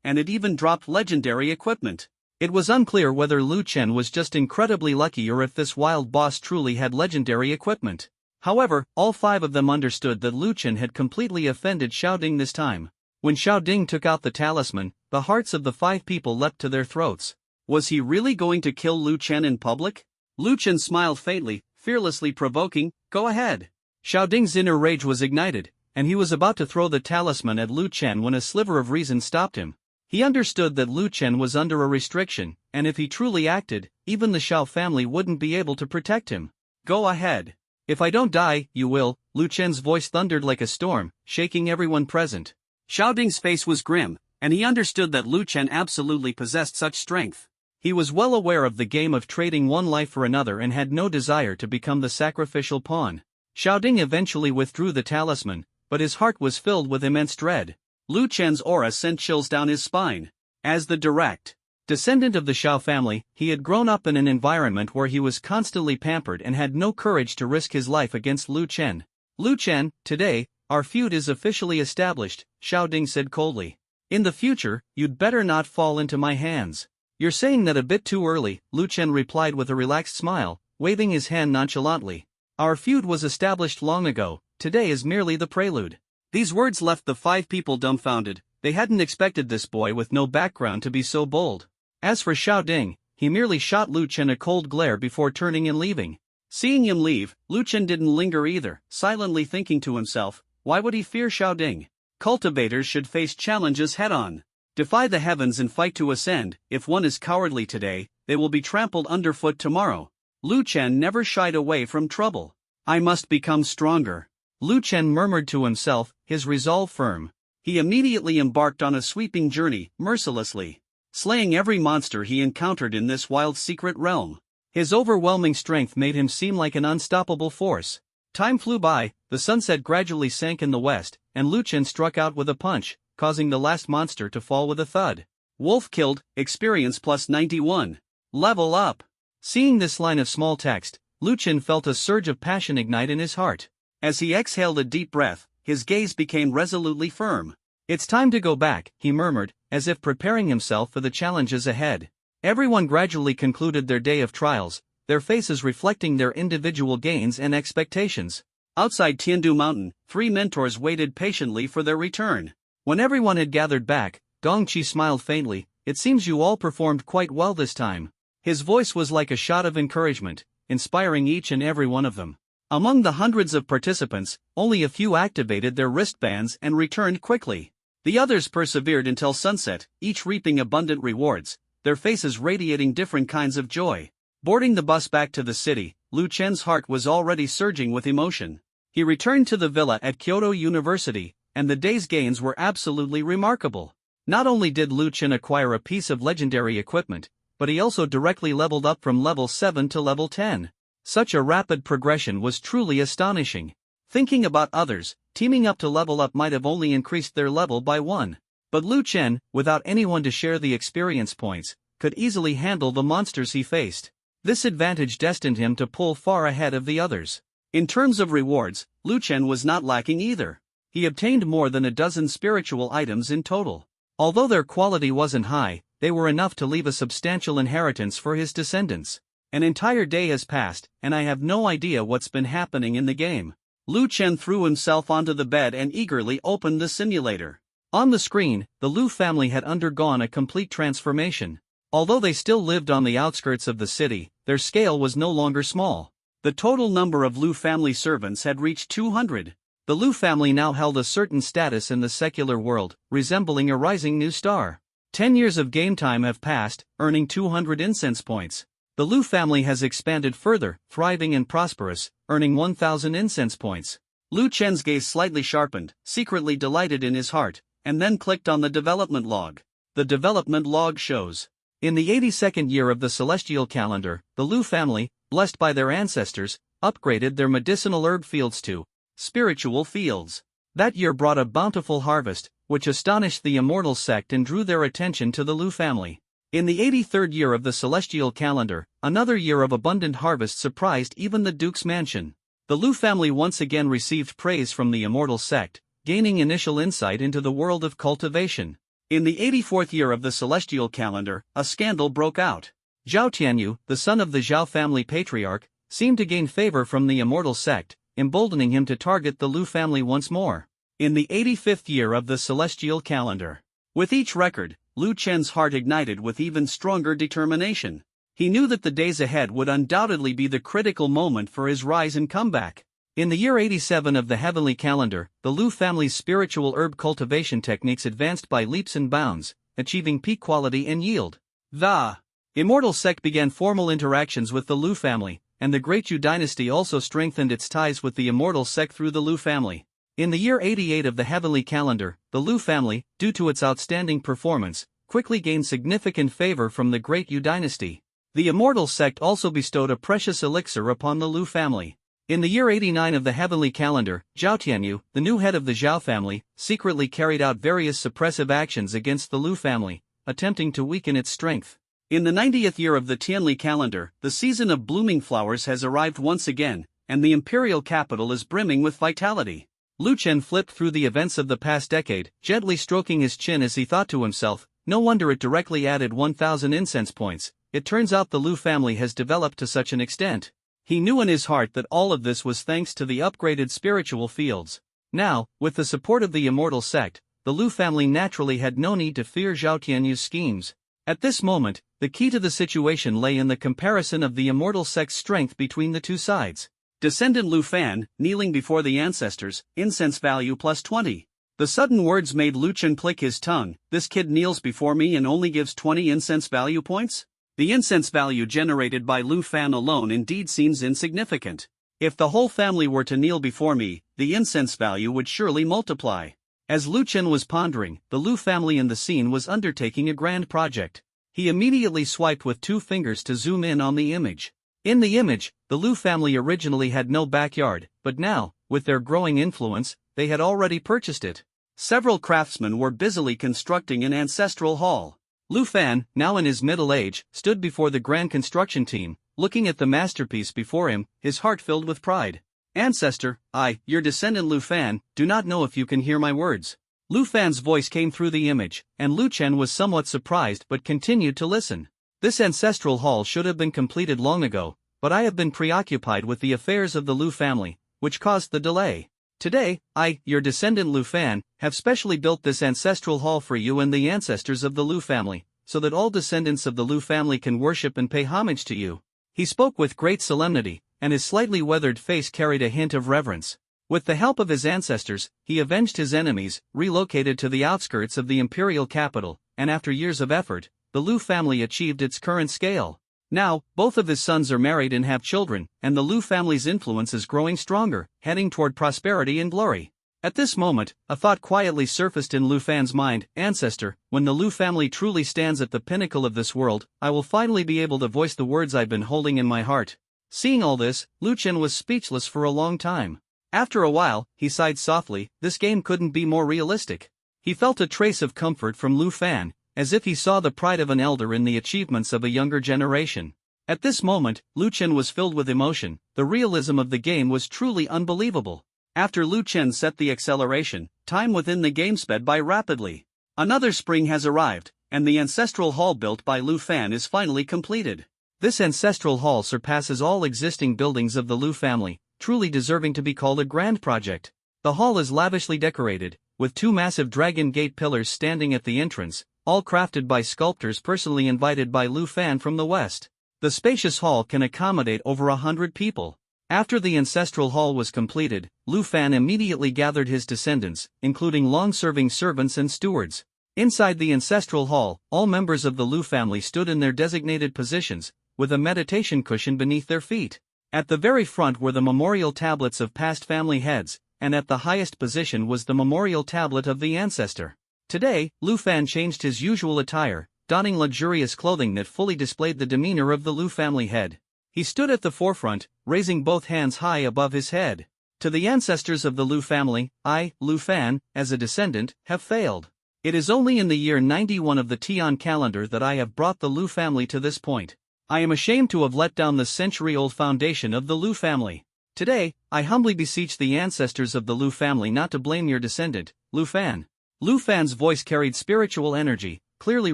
and it even dropped legendary equipment. It was unclear whether Lu Chen was just incredibly lucky or if this wild boss truly had legendary equipment. However, all five of them understood that Lu Chen had completely offended Xiaoding this time. When Xiaoding took out the talisman, the hearts of the five people leapt to their throats. Was he really going to kill Lu Chen in public? Lu Chen smiled faintly, fearlessly provoking, "Go ahead." Xiaoding's inner rage was ignited, and he was about to throw the talisman at Lu Chen when a sliver of reason stopped him. He understood that Lu Chen was under a restriction, and if he truly acted, even the Xiao family wouldn't be able to protect him. "Go ahead. If I don't die, you will," Lu Chen's voice thundered like a storm, shaking everyone present. Xiaoding's face was grim, and he understood that Lu Chen absolutely possessed such strength. He was well aware of the game of trading one life for another and had no desire to become the sacrificial pawn. Xiaoding eventually withdrew the talisman, but his heart was filled with immense dread. Lu Chen's aura sent chills down his spine. As the direct descendant of the Xiao family, he had grown up in an environment where he was constantly pampered and had no courage to risk his life against Lu Chen. "Lu Chen, today, our feud is officially established," Xiaoding said coldly. "In the future, you'd better not fall into my hands." "You're saying that a bit too early," Lu Chen replied with a relaxed smile, waving his hand nonchalantly. "Our feud was established long ago, today is merely the prelude." These words left the five people dumbfounded. They hadn't expected this boy with no background to be so bold. As for Xiaoding, he merely shot Lu Chen a cold glare before turning and leaving. Seeing him leave, Lu Chen didn't linger either, silently thinking to himself, why would he fear Xiaoding? Cultivators should face challenges head-on. Defy the heavens and fight to ascend. If one is cowardly today, they will be trampled underfoot tomorrow. Lu Chen never shied away from trouble. "I must become stronger," Lu Chen murmured to himself, his resolve firm. He immediately embarked on a sweeping journey, mercilessly slaying every monster he encountered in this wild secret realm. His overwhelming strength made him seem like an unstoppable force. Time flew by, the sunset gradually sank in the west, and Lu Chen struck out with a punch, causing the last monster to fall with a thud. Wolf killed, experience plus 91. Level up. Seeing this line of small text, Lu Chen felt a surge of passion ignite in his heart. As he exhaled a deep breath, his gaze became resolutely firm. "It's time to go back," he murmured, as if preparing himself for the challenges ahead. Everyone gradually concluded their day of trials, their faces reflecting their individual gains and expectations. Outside Tiandu Mountain, three mentors waited patiently for their return. When everyone had gathered back, Gongqi smiled faintly. "It seems you all performed quite well this time." His voice was like a shot of encouragement, inspiring each and every one of them. Among the hundreds of participants, only a few activated their wristbands and returned quickly. The others persevered until sunset, each reaping abundant rewards, their faces radiating different kinds of joy. Boarding the bus back to the city, Lu Chen's heart was already surging with emotion. He returned to the villa at Kyoto University, and the day's gains were absolutely remarkable. Not only did Lu Chen acquire a piece of legendary equipment, but he also directly leveled up from level 7 to level 10. Such a rapid progression was truly astonishing. Thinking about others, teaming up to level up might have only increased their level by 1. But Lu Chen, without anyone to share the experience points, could easily handle the monsters he faced. This advantage destined him to pull far ahead of the others. In terms of rewards, Lu Chen was not lacking either. He obtained more than a dozen spiritual items in total. Although their quality wasn't high, they were enough to leave a substantial inheritance for his descendants. An entire day has passed, and I have no idea what's been happening in the game. Lu Chen threw himself onto the bed and eagerly opened the simulator. On the screen, the Lu family had undergone a complete transformation. Although they still lived on the outskirts of the city, their scale was no longer small. The total number of Lu family servants had reached 200. The Lu family now held a certain status in the secular world, resembling a rising new star. 10 years of game time have passed, earning 200 incense points. The Lu family has expanded further, thriving and prosperous, earning 1,000 incense points. Lu Chen's gaze slightly sharpened, secretly delighted in his heart, and then clicked on the development log. The development log shows: in the 82nd year of the celestial calendar, the Lu family, blessed by their ancestors, upgraded their medicinal herb fields to spiritual fields. That year brought a bountiful harvest, which astonished the immortal sect and drew their attention to the Lu family. In the 83rd year of the celestial calendar, another year of abundant harvest surprised even the Duke's mansion. The Lu family once again received praise from the immortal sect, gaining initial insight into the world of cultivation. In the 84th year of the celestial calendar, a scandal broke out. Zhao Tianyu, the son of the Zhao family patriarch, seemed to gain favor from the immortal sect, emboldening him to target the Lu family once more. In the 85th year of the celestial calendar. With each record, Lu Chen's heart ignited with even stronger determination. He knew that the days ahead would undoubtedly be the critical moment for his rise and comeback. In the year 87 of the heavenly calendar, the Lu family's spiritual herb cultivation techniques advanced by leaps and bounds, achieving peak quality and yield. The immortal sect began formal interactions with the Lu family, and the Great Yu dynasty also strengthened its ties with the immortal sect through the Lu family. In the year 88 of the heavenly calendar, the Lu family, due to its outstanding performance, quickly gained significant favor from the Great Yu dynasty. The immortal sect also bestowed a precious elixir upon the Lu family. In the year 89 of the heavenly calendar, Zhao Tianyu, the new head of the Zhao family, secretly carried out various suppressive actions against the Lu family, attempting to weaken its strength. In the 90th year of the Tianli calendar, the season of blooming flowers has arrived once again, and the imperial capital is brimming with vitality. Lu Chen flipped through the events of the past decade, gently stroking his chin as he thought to himself, no wonder it directly added 1,000 incense points. It turns out the Lu family has developed to such an extent. He knew in his heart that all of this was thanks to the upgraded spiritual fields. Now, with the support of the immortal sect, the Lu family naturally had no need to fear Zhao Tianyu's schemes. At this moment, the key to the situation lay in the comparison of the immortal sect's strength between the two sides. Descendant Lu Fan, kneeling before the ancestors, incense value plus 20. The sudden words made Lu Chen click his tongue. This kid kneels before me and only gives 20 incense value points? The incense value generated by Lu Fan alone indeed seems insignificant. If the whole family were to kneel before me, the incense value would surely multiply. As Lu Chen was pondering, the Lu family in the scene was undertaking a grand project. He immediately swiped with 2 fingers to zoom in on the image. In the image, the Lu family originally had no backyard, but now, with their growing influence, they had already purchased it. Several craftsmen were busily constructing an ancestral hall. Lu Fan, now in his middle age, stood before the grand construction team, looking at the masterpiece before him, his heart filled with pride. Ancestor, I, your descendant Lu Fan, do not know if you can hear my words. Lu Fan's voice came through the image, and Lu Chen was somewhat surprised but continued to listen. This ancestral hall should have been completed long ago, but I have been preoccupied with the affairs of the Lu family, which caused the delay. Today, I, your descendant Lu Fan, have specially built this ancestral hall for you and the ancestors of the Lu family, so that all descendants of the Lu family can worship and pay homage to you. He spoke with great solemnity, and his slightly weathered face carried a hint of reverence. With the help of his ancestors, he avenged his enemies, relocated to the outskirts of the imperial capital, and after years of effort, the Lu family achieved its current scale. Now, both of his sons are married and have children, and the Lu family's influence is growing stronger, heading toward prosperity and glory. At this moment, a thought quietly surfaced in Lu Fan's mind: ancestor, when the Lu family truly stands at the pinnacle of this world, I will finally be able to voice the words I've been holding in my heart. Seeing all this, Lu Chen was speechless for a long time. After a while, he sighed softly. This game couldn't be more realistic. He felt a trace of comfort from Lu Fan, as if he saw the pride of an elder in the achievements of a younger generation. At this moment, Lu Chen was filled with emotion. The realism of the game was truly unbelievable. After Lu Chen set the acceleration, time within the game sped by rapidly. Another spring has arrived, and the ancestral hall built by Lu Fan is finally completed. This ancestral hall surpasses all existing buildings of the Lu family, truly deserving to be called a grand project. The hall is lavishly decorated, with 2 massive dragon gate pillars standing at the entrance, all crafted by sculptors personally invited by Lu Fan from the west. The spacious hall can accommodate over 100 people. After the ancestral hall was completed, Lu Fan immediately gathered his descendants, including long-serving servants and stewards. Inside the ancestral hall, all members of the Lu family stood in their designated positions, with a meditation cushion beneath their feet. At the very front were the memorial tablets of past family heads, and at the highest position was the memorial tablet of the ancestor. Today, Lu Fan changed his usual attire, donning luxurious clothing that fully displayed the demeanor of the Lu family head. He stood at the forefront, raising both hands high above his head. To the ancestors of the Lu family, I, Lu Fan, as a descendant, have failed. It is only in the year 91 of the Tian calendar that I have brought the Lu family to this point. I am ashamed to have let down the century-old foundation of the Lu family. Today, I humbly beseech the ancestors of the Lu family not to blame your descendant, Lu Fan. Lu Fan's voice carried spiritual energy, clearly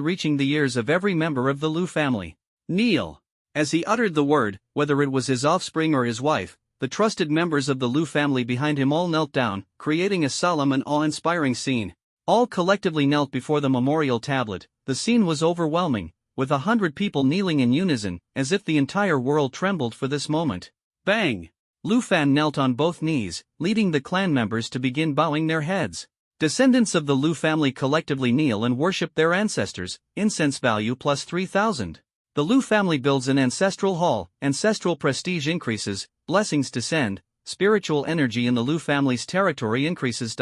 reaching the ears of every member of the Lu family. Kneel. As he uttered the word, whether it was his offspring or his wife, the trusted members of the Lu family behind him all knelt down, creating a solemn and awe-inspiring scene. All collectively knelt before the memorial tablet. The scene was overwhelming, with 100 people kneeling in unison, as if the entire world trembled for this moment. Bang! Lu Fan knelt on both knees, leading the clan members to begin bowing their heads. Descendants of the Lu family collectively kneel and worship their ancestors. Incense value plus 3,000. The Lu family builds an ancestral hall, ancestral prestige increases, blessings descend, spiritual energy in the Lu family's territory increases.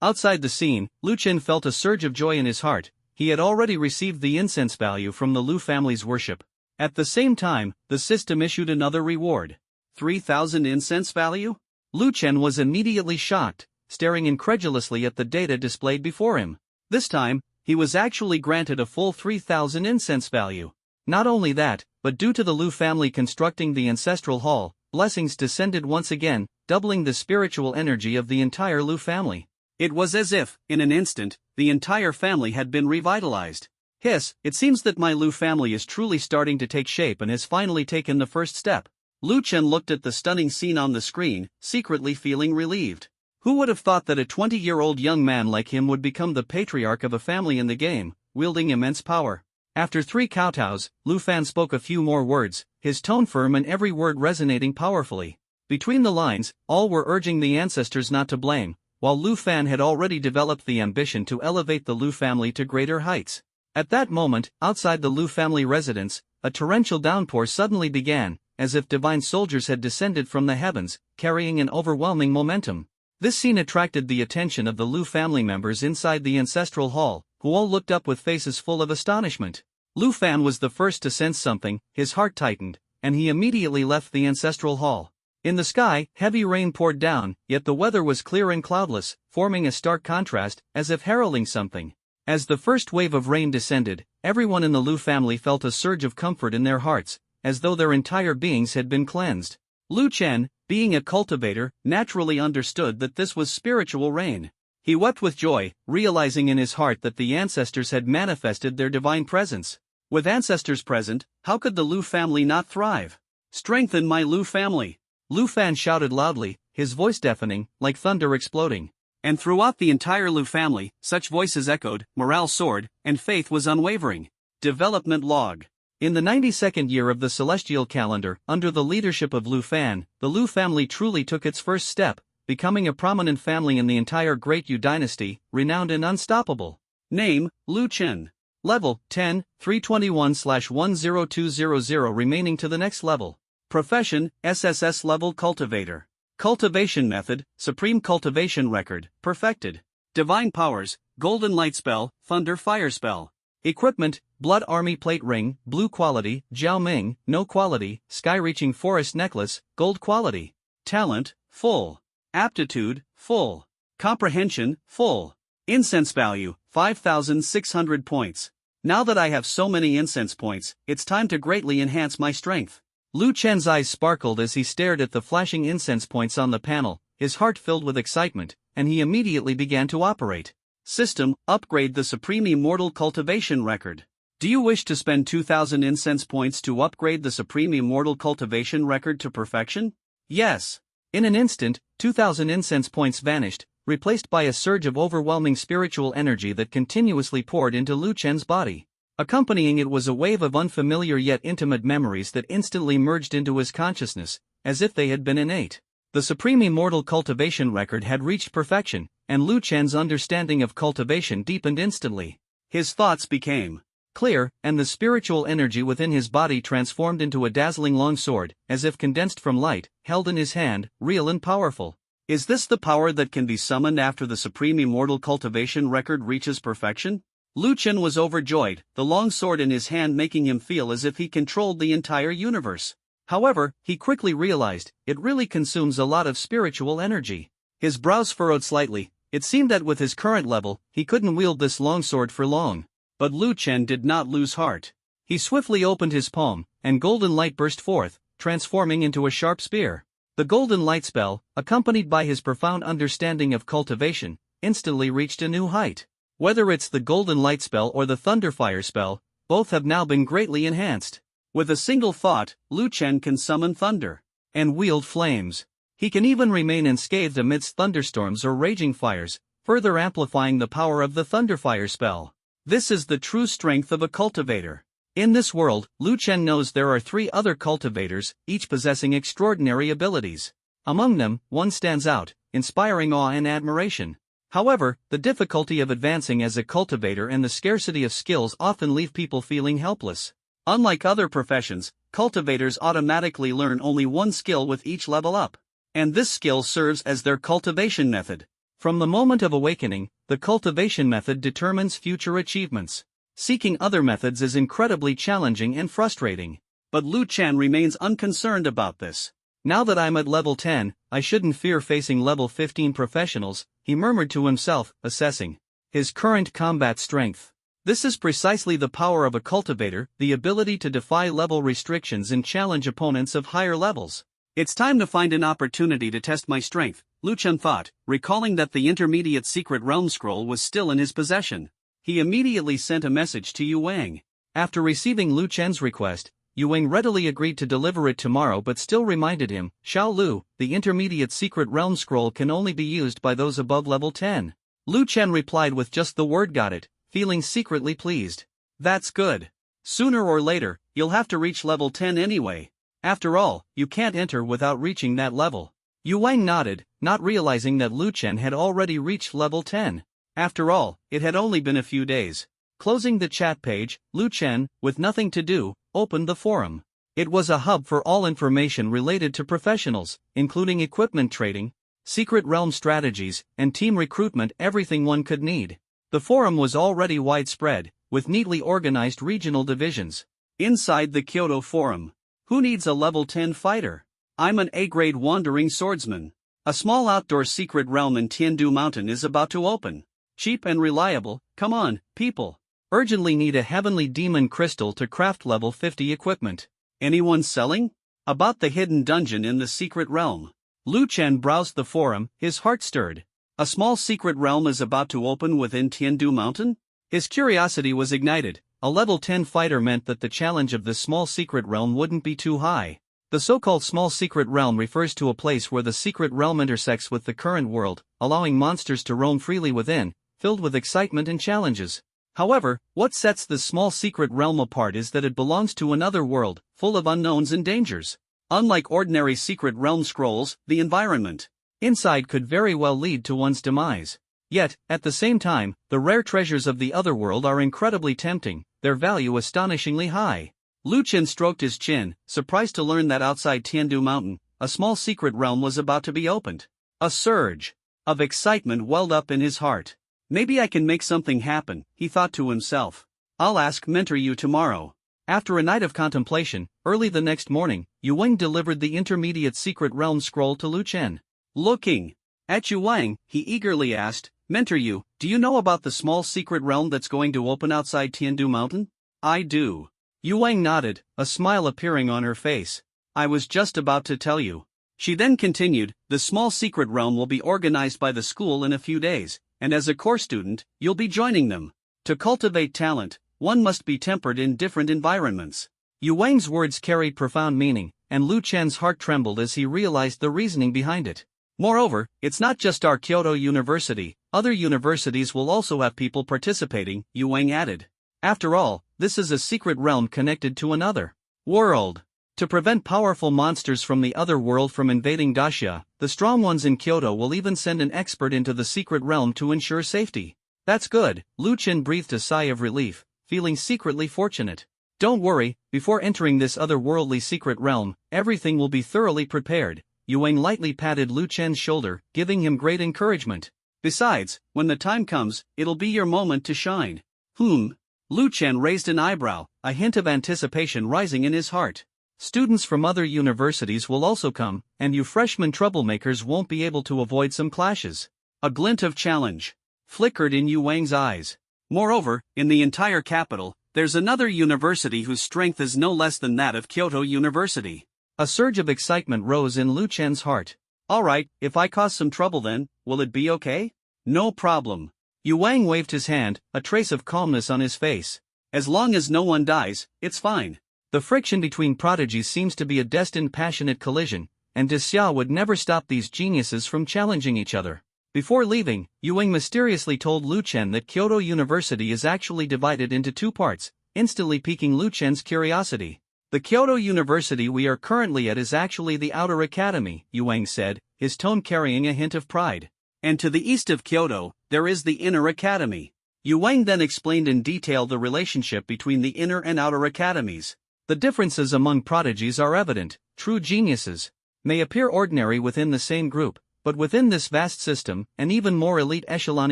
Outside the scene, Lu Chen felt a surge of joy in his heart. He had already received the incense value from the Lu family's worship. At the same time, the system issued another reward. 3,000 incense value? Lu Chen was immediately shocked, staring incredulously at the data displayed before him. This time, he was actually granted a full 3,000 incense value. Not only that, but due to the Lu family constructing the ancestral hall, blessings descended once again, doubling the spiritual energy of the entire Lu family. It was as if, in an instant, the entire family had been revitalized. It seems that my Lu family is truly starting to take shape and has finally taken the first step. Lu Chen looked at the stunning scene on the screen, secretly feeling relieved. Who would have thought that a 20-year-old young man like him would become the patriarch of a family in the game, wielding immense power? After 3 kowtows, Lu Fan spoke a few more words, his tone firm and every word resonating powerfully. Between the lines, all were urging the ancestors not to blame, while Lu Fan had already developed the ambition to elevate the Lu family to greater heights. At that moment, outside the Lu family residence, a torrential downpour suddenly began, as if divine soldiers had descended from the heavens, carrying an overwhelming momentum. This scene attracted the attention of the Lu family members inside the ancestral hall, who all looked up with faces full of astonishment. Lu Fan was the first to sense something, his heart tightened, and he immediately left the ancestral hall. In the sky, heavy rain poured down, yet the weather was clear and cloudless, forming a stark contrast, as if heralding something. As the first wave of rain descended, everyone in the Lu family felt a surge of comfort in their hearts, as though their entire beings had been cleansed. Lu Chen, being a cultivator, naturally understood that this was spiritual rain. He wept with joy, realizing in his heart that the ancestors had manifested their divine presence. With ancestors present, how could the Lu family not thrive? Strengthen my Lu family! Lu Fan shouted loudly, his voice deafening, like thunder exploding. And throughout the entire Lu family, such voices echoed, morale soared, and faith was unwavering. Development log. In the 92nd year of the celestial calendar, under the leadership of Lu Fan, the Lu family truly took its first step, becoming a prominent family in the entire Great Yu dynasty, renowned and unstoppable. Name, Lu Chen. Level 10, 321/10200 remaining to the next level. Profession, SSS-level cultivator. Cultivation method, supreme cultivation record, perfected. Divine powers, golden light spell, thunder fire spell. Equipment, blood army plate ring, blue quality, Jiao Ming, no quality, sky-reaching forest necklace, gold quality. Talent, full. Aptitude, full. Comprehension, full. Incense value, 5,600 points. Now that I have so many incense points, it's time to greatly enhance my strength. Lu Chen's eyes sparkled as he stared at the flashing incense points on the panel, his heart filled with excitement, and he immediately began to operate. System, upgrade the Supreme Immortal Cultivation Record. Do you wish to spend 2,000 incense points to upgrade the Supreme Immortal Cultivation Record to perfection? Yes. In an instant, 2,000 incense points vanished, replaced by a surge of overwhelming spiritual energy that continuously poured into Lu Chen's body. Accompanying it was a wave of unfamiliar yet intimate memories that instantly merged into his consciousness, as if they had been innate. The Supreme Immortal Cultivation Record had reached perfection, and Lu Chen's understanding of cultivation deepened instantly. His thoughts became clear, and the spiritual energy within his body transformed into a dazzling long sword, as if condensed from light, held in his hand, real and powerful. Is this the power that can be summoned after the Supreme Immortal Cultivation Record reaches perfection? Lu Chen was overjoyed, the long sword in his hand making him feel as if he controlled the entire universe. However, he quickly realized, it really consumes a lot of spiritual energy. His brows furrowed slightly. It seemed that with his current level, he couldn't wield this longsword for long. But Lu Chen did not lose heart. He swiftly opened his palm, and golden light burst forth, transforming into a sharp spear. The golden light spell, accompanied by his profound understanding of cultivation, instantly reached a new height. Whether it's the golden light spell or the thunder fire spell, both have now been greatly enhanced. With a single thought, Lu Chen can summon thunder and wield flames. He can even remain unscathed amidst thunderstorms or raging fires, further amplifying the power of the thunderfire spell. This is the true strength of a cultivator. In this world, Lu Chen knows there are 3 other cultivators, each possessing extraordinary abilities. Among them, one stands out, inspiring awe and admiration. However, the difficulty of advancing as a cultivator and the scarcity of skills often leave people feeling helpless. Unlike other professions, cultivators automatically learn only one skill with each level up. And this skill serves as their cultivation method. From the moment of awakening, the cultivation method determines future achievements. Seeking other methods is incredibly challenging and frustrating. But Lu Chen remains unconcerned about this. Now that I'm at level 10, I shouldn't fear facing level 15 professionals, he murmured to himself, assessing his current combat strength. This is precisely the power of a cultivator, the ability to defy level restrictions and challenge opponents of higher levels. It's time to find an opportunity to test my strength, Lu Chen thought, recalling that the intermediate secret realm scroll was still in his possession. He immediately sent a message to Yu Wang. After receiving Lu Chen's request, Yu Wang readily agreed to deliver it tomorrow but still reminded him, Xiao Lu, the intermediate secret realm scroll can only be used by those above level 10. Lu Chen replied with just the word got it, feeling secretly pleased. That's good. Sooner or later, you'll have to reach level 10 anyway. After all, you can't enter without reaching that level. Yu Wang nodded, not realizing that Lu Chen had already reached level 10. After all, it had only been a few days. Closing the chat page, Lu Chen, with nothing to do, opened the forum. It was a hub for all information related to professionals, including equipment trading, secret realm strategies, and team recruitment, everything one could need. The forum was already widespread, with neatly organized regional divisions. Inside the Kyoto Forum. Who needs a level 10 fighter? I'm an A-grade wandering swordsman. A small outdoor secret realm in Tiandu Mountain is about to open. Cheap and reliable, come on, people. Urgently need a heavenly demon crystal to craft level 50 equipment. Anyone selling? About the hidden dungeon in the secret realm. Lu Chen browsed the forum, his heart stirred. A small secret realm is about to open within Tiandu Mountain? His curiosity was ignited. A level 10 fighter meant that the challenge of this small secret realm wouldn't be too high. The so-called small secret realm refers to a place where the secret realm intersects with the current world, allowing monsters to roam freely within, filled with excitement and challenges. However, what sets this small secret realm apart is that it belongs to another world, full of unknowns and dangers. Unlike ordinary secret realm scrolls, the environment inside could very well lead to one's demise. Yet, at the same time, the rare treasures of the other world are incredibly tempting, their value astonishingly high. Lu Chen stroked his chin, surprised to learn that outside Tiandu Mountain, a small secret realm was about to be opened. A surge of excitement welled up in his heart. Maybe I can make something happen, he thought to himself. I'll ask Mentor Yu tomorrow. After a night of contemplation, early the next morning, Yu Wang delivered the intermediate secret realm scroll to Lu Chen. Looking at Yu Wang, he eagerly asked, Mentor Yu, do you know about the small secret realm that's going to open outside Tiandu Mountain? I do. Yu Wang nodded, a smile appearing on her face. I was just about to tell you. She then continued, the small secret realm will be organized by the school in a few days, and as a core student, you'll be joining them. To cultivate talent, one must be tempered in different environments. Yu Wang's words carried profound meaning, and Lu Chen's heart trembled as he realized the reasoning behind it. Moreover, it's not just our Kyoto University, other universities will also have people participating, Yu Wang added. After all, this is a secret realm connected to another world. To prevent powerful monsters from the other world from invading Daxia, the strong ones in Kyoto will even send an expert into the secret realm to ensure safety. That's good, Lu Chen breathed a sigh of relief, feeling secretly fortunate. Don't worry, before entering this otherworldly secret realm, everything will be thoroughly prepared. Yu Wang lightly patted Lu Chen's shoulder, giving him great encouragement. Besides, when the time comes, it'll be your moment to shine. Lu Chen raised an eyebrow, a hint of anticipation rising in his heart. Students from other universities will also come, and you freshman troublemakers won't be able to avoid some clashes. A glint of challenge flickered in Yu Wang's eyes. Moreover, in the entire capital, there's another university whose strength is no less than that of Kyoto University. A surge of excitement rose in Lu Chen's heart. Alright, if I cause some trouble then, will it be okay? No problem. Yu Wang waved his hand, a trace of calmness on his face. As long as no one dies, it's fine. The friction between prodigies seems to be a destined passionate collision, and Xia would never stop these geniuses from challenging each other. Before leaving, Yu Wang mysteriously told Lu Chen that Kyoto University is actually divided into two parts, instantly piquing Lu Chen's curiosity. The Kyoto University we are currently at is actually the Outer Academy, Yu Wang said, his tone carrying a hint of pride. And to the east of Kyoto, there is the Inner Academy. Yu Wang then explained in detail the relationship between the Inner and Outer Academies. The differences among prodigies are evident. True geniuses may appear ordinary within the same group, but within this vast system, an even more elite echelon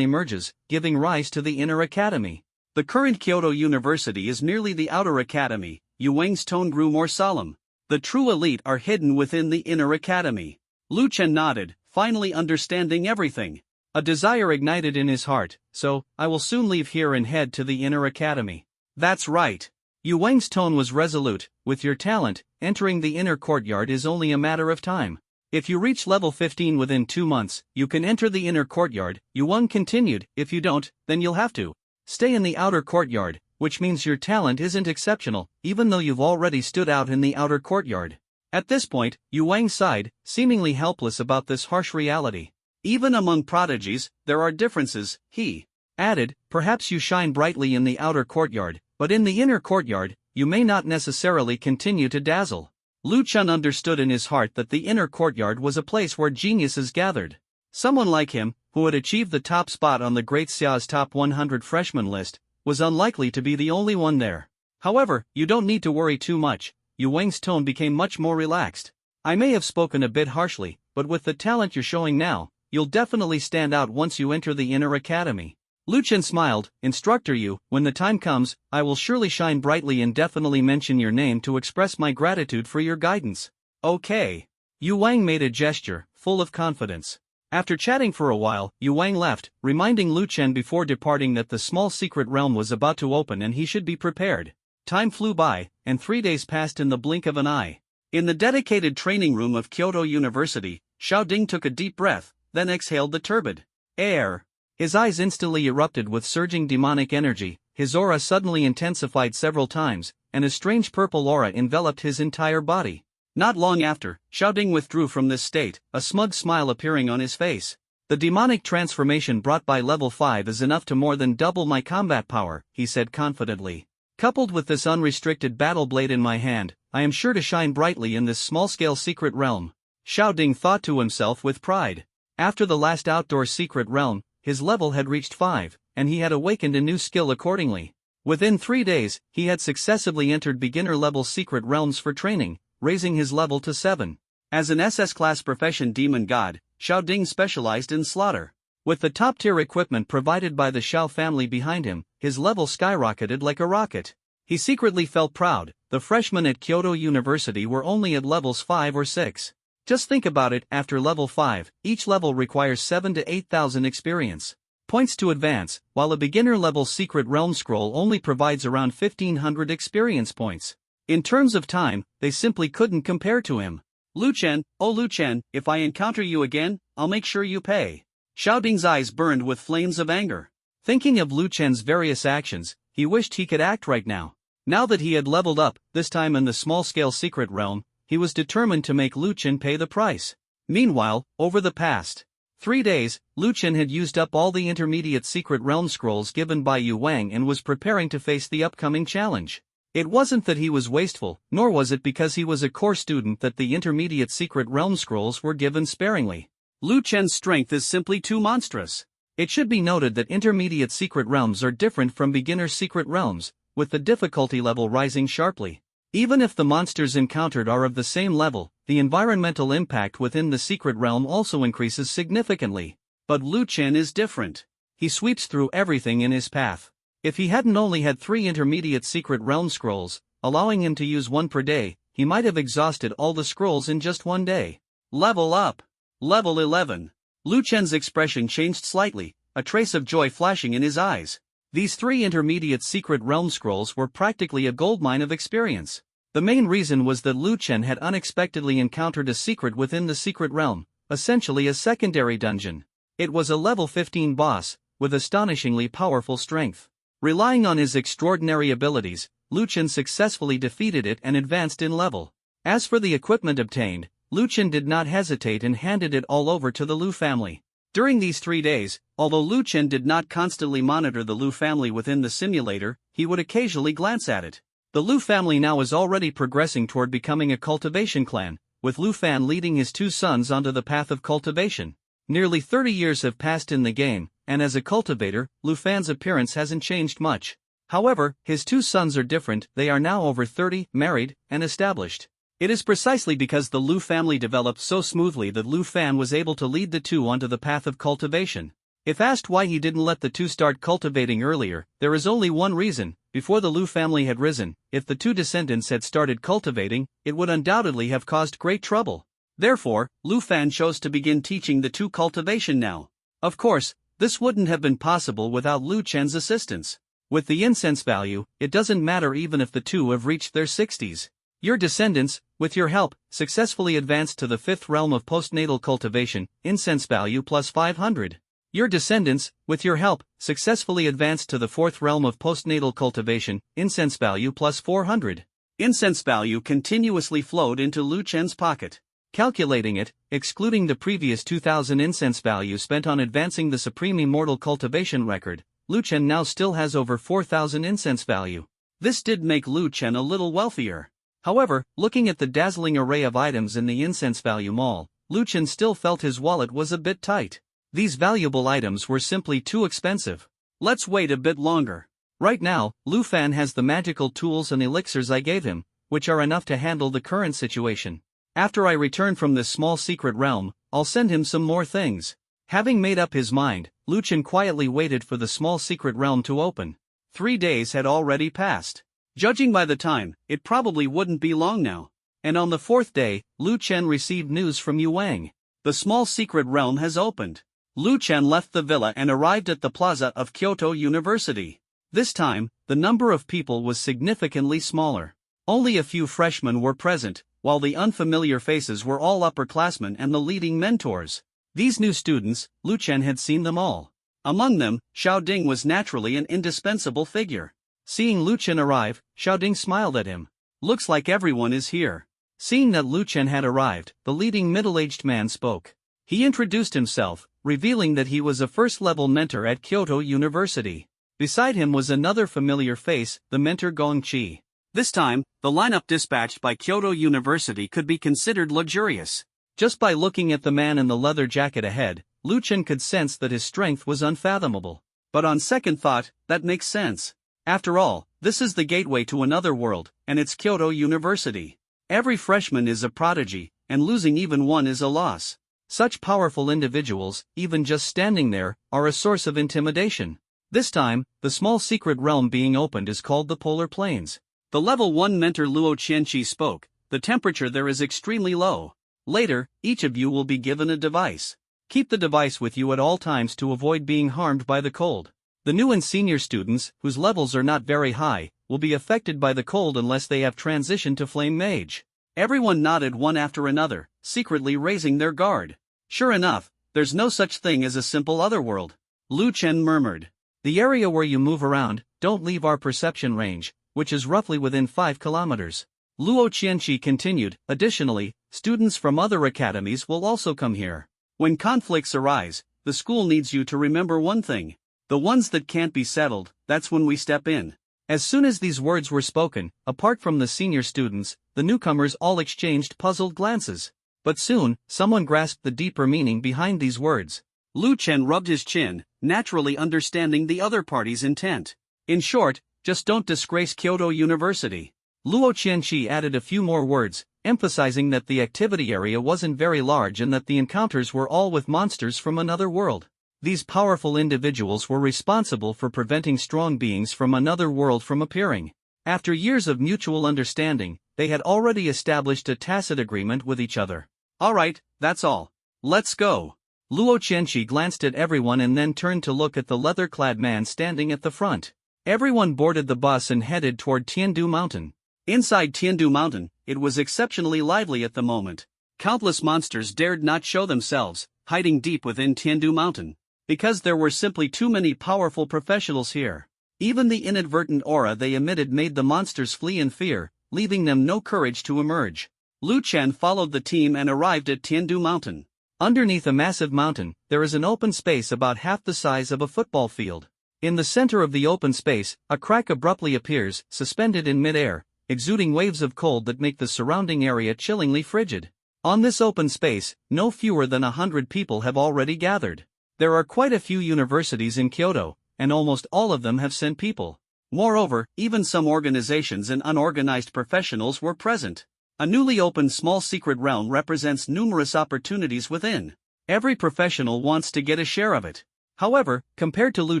emerges, giving rise to the Inner Academy. The current Kyoto University is merely the Outer Academy. Yu Wang's tone grew more solemn. The true elite are hidden within the Inner Academy. Lu Chen nodded, finally understanding everything. A desire ignited in his heart, so, I will soon leave here and head to the Inner Academy. That's right. Yu Wang's tone was resolute. With your talent, entering the inner courtyard is only a matter of time. If you reach level 15 within 2 months, you can enter the inner courtyard, Yu Wang continued. If you don't, then you'll have to stay in the outer courtyard, which means your talent isn't exceptional, even though you've already stood out in the outer courtyard. At this point, Yu Wang sighed, seemingly helpless about this harsh reality. Even among prodigies, there are differences, he added. Perhaps you shine brightly in the outer courtyard, but in the inner courtyard, you may not necessarily continue to dazzle. Lu Chen understood in his heart that the inner courtyard was a place where geniuses gathered. Someone like him, who had achieved the top spot on the Great Xia's top 100 freshman list, was unlikely to be the only one there. However, you don't need to worry too much. Yu Wang's tone became much more relaxed. I may have spoken a bit harshly, but with the talent you're showing now, you'll definitely stand out once you enter the Inner Academy. Lu Chen smiled. Instructor Yu, when the time comes, I will surely shine brightly and definitely mention your name to express my gratitude for your guidance. Okay. Yu Wang made a gesture, full of confidence. After chatting for a while, Yu Wang left, reminding Lu Chen before departing that the small secret realm was about to open and he should be prepared. Time flew by, and 3 days passed in the blink of an eye. In the dedicated training room of Kyoto University, Xiaoding took a deep breath, then exhaled the turbid air. His eyes instantly erupted with surging demonic energy, his aura suddenly intensified several times, and a strange purple aura enveloped his entire body. Not long after, Xiaoding withdrew from this state, a smug smile appearing on his face. The demonic transformation brought by level 5 is enough to more than double my combat power, he said confidently. Coupled with this unrestricted battle blade in my hand, I am sure to shine brightly in this small-scale secret realm. Xiaoding thought to himself with pride. After the last outdoor secret realm, his level had reached 5, and he had awakened a new skill accordingly. Within 3 days, he had successively entered beginner-level secret realms for training, raising his level to 7. As an SS-class profession demon god, Xiao Ding specialized in slaughter. With the top-tier equipment provided by the Xiao family behind him, his level skyrocketed like a rocket. He secretly felt proud. The freshmen at Kyoto University were only at levels 5 or 6. Just think about it, after level 5, each level requires 7 to 8,000 experience points to advance, while a beginner-level secret realm scroll only provides around 1,500 experience points. In terms of time, they simply couldn't compare to him. Lu Chen, oh Lu Chen, if I encounter you again, I'll make sure you pay. Xiao Ding's eyes burned with flames of anger. Thinking of Lu Chen's various actions, he wished he could act right now. Now that he had leveled up, this time in the small-scale secret realm, he was determined to make Lu Chen pay the price. Meanwhile, over the past 3 days, Lu Chen had used up all the intermediate secret realm scrolls given by Yu Wang and was preparing to face the upcoming challenge. It wasn't that he was wasteful, nor was it because he was a core student that the intermediate secret realm scrolls were given sparingly. Lu Chen's strength is simply too monstrous. It should be noted that intermediate secret realms are different from beginner secret realms, with the difficulty level rising sharply. Even if the monsters encountered are of the same level, the environmental impact within the secret realm also increases significantly. But Lu Chen is different. He sweeps through everything in his path. If he hadn't only had 3 intermediate secret realm scrolls, allowing him to use 1 per day, he might have exhausted all the scrolls in just 1 day. Level up. Level 11. Lu Chen's expression changed slightly, a trace of joy flashing in his eyes. These 3 intermediate secret realm scrolls were practically a goldmine of experience. The main reason was that Lu Chen had unexpectedly encountered a secret within the secret realm, essentially a secondary dungeon. It was a level 15 boss, with astonishingly powerful strength. Relying on his extraordinary abilities, Lu Chen successfully defeated it and advanced in level. As for the equipment obtained, Lu Chen did not hesitate and handed it all over to the Lu family. During these 3 days, although Lu Chen did not constantly monitor the Lu family within the simulator, he would occasionally glance at it. The Lu family now is already progressing toward becoming a cultivation clan, with Lu Fan leading his 2 sons onto the path of cultivation. Nearly 30 years have passed in the game, and as a cultivator, Lu Fan's appearance hasn't changed much. However, his 2 sons are different. They are now over 30, married, and established. It is precisely because the Lu family developed so smoothly that Lu Fan was able to lead the 2 onto the path of cultivation. If asked why he didn't let the 2 start cultivating earlier, there is only one reason. Before the Lu family had risen, if the 2 descendants had started cultivating, it would undoubtedly have caused great trouble. Therefore, Lu Fan chose to begin teaching the 2 cultivation now. Of course, this wouldn't have been possible without Lu Chen's assistance. With the incense value, it doesn't matter even if the 2 have reached their 60s. Your descendants, with your help, successfully advanced to the 5th realm of postnatal cultivation, incense value plus 500. Your descendants, with your help, successfully advanced to the 4th realm of postnatal cultivation, incense value plus 400. Incense value continuously flowed into Lu Chen's pocket. Calculating it, excluding the previous 2,000 incense value spent on advancing the supreme immortal cultivation record, Lu Chen now still has over 4,000 incense value. This did make Lu Chen a little wealthier. However, looking at the dazzling array of items in the incense value mall, Lu Chen still felt his wallet was a bit tight. These valuable items were simply too expensive. Let's wait a bit longer. Right now, Lu Fan has the magical tools and elixirs I gave him, which are enough to handle the current situation. After I return from this small secret realm, I'll send him some more things. Having made up his mind, Lu Chen quietly waited for the small secret realm to open. 3 days had already passed. Judging by the time, it probably wouldn't be long now. And on the 4th day, Lu Chen received news from Yu Wang. The small secret realm has opened. Lu Chen left the villa and arrived at the plaza of Kyoto University. This time, the number of people was significantly smaller. Only a few freshmen were present, while the unfamiliar faces were all upperclassmen and the leading mentors. These new students, Lu Chen had seen them all. Among them, Xiao Ding was naturally an indispensable figure. Seeing Lu Chen arrive, Xiao Ding smiled at him. Looks like everyone is here. Seeing that Lu Chen had arrived, the leading middle-aged man spoke. He introduced himself, revealing that he was a first-level mentor at Kyoto University. Beside him was another familiar face, the mentor Gong Qi. This time, the lineup dispatched by Kyoto University could be considered luxurious. Just by looking at the man in the leather jacket ahead, Lu Chen could sense that his strength was unfathomable. But on second thought, that makes sense. After all, this is the gateway to another world, and it's Kyoto University. Every freshman is a prodigy, and losing even one is a loss. Such powerful individuals, even just standing there, are a source of intimidation. This time, the small secret realm being opened is called the Polar Plains. The level 1 mentor Luo Qianqi spoke. The temperature there is extremely low. Later, each of you will be given a device. Keep the device with you at all times to avoid being harmed by the cold. The new and senior students, whose levels are not very high, will be affected by the cold unless they have transitioned to Flame Mage. Everyone nodded one after another, secretly raising their guard. Sure enough, there's no such thing as a simple otherworld. Lu Chen murmured. The area where you move around, don't leave our perception range, which is roughly within 5 kilometers. Luo Qianqi continued. Additionally, students from other academies will also come here. When conflicts arise, the school needs you to remember one thing. The ones that can't be settled, that's when we step in. As soon as these words were spoken, apart from the senior students, the newcomers all exchanged puzzled glances. But soon, someone grasped the deeper meaning behind these words. Lu Chen rubbed his chin, naturally understanding the other party's intent. In short, just don't disgrace Kyoto University. Luo Qianqi added a few more words, emphasizing that the activity area wasn't very large and that the encounters were all with monsters from another world. These powerful individuals were responsible for preventing strong beings from another world from appearing. After years of mutual understanding, they had already established a tacit agreement with each other. Alright, that's all. Let's go. Luo Qianqi glanced at everyone and then turned to look at the leather-clad man standing at the front. Everyone boarded the bus and headed toward Tiandu Mountain. Inside Tiandu Mountain, it was exceptionally lively at the moment. Countless monsters dared not show themselves, hiding deep within Tiandu Mountain. Because there were simply too many powerful professionals here. Even the inadvertent aura they emitted made the monsters flee in fear, leaving them no courage to emerge. Lu Chen followed the team and arrived at Tiandu Mountain. Underneath a massive mountain, there is an open space about half the size of a football field. In the center of the open space, a crack abruptly appears, suspended in midair, exuding waves of cold that make the surrounding area chillingly frigid. On this open space, no fewer than 100 people have already gathered. There are quite a few universities in Kyoto, and almost all of them have sent people. Moreover, even some organizations and unorganized professionals were present. A newly opened small secret realm represents numerous opportunities within. Every professional wants to get a share of it. However, compared to Lu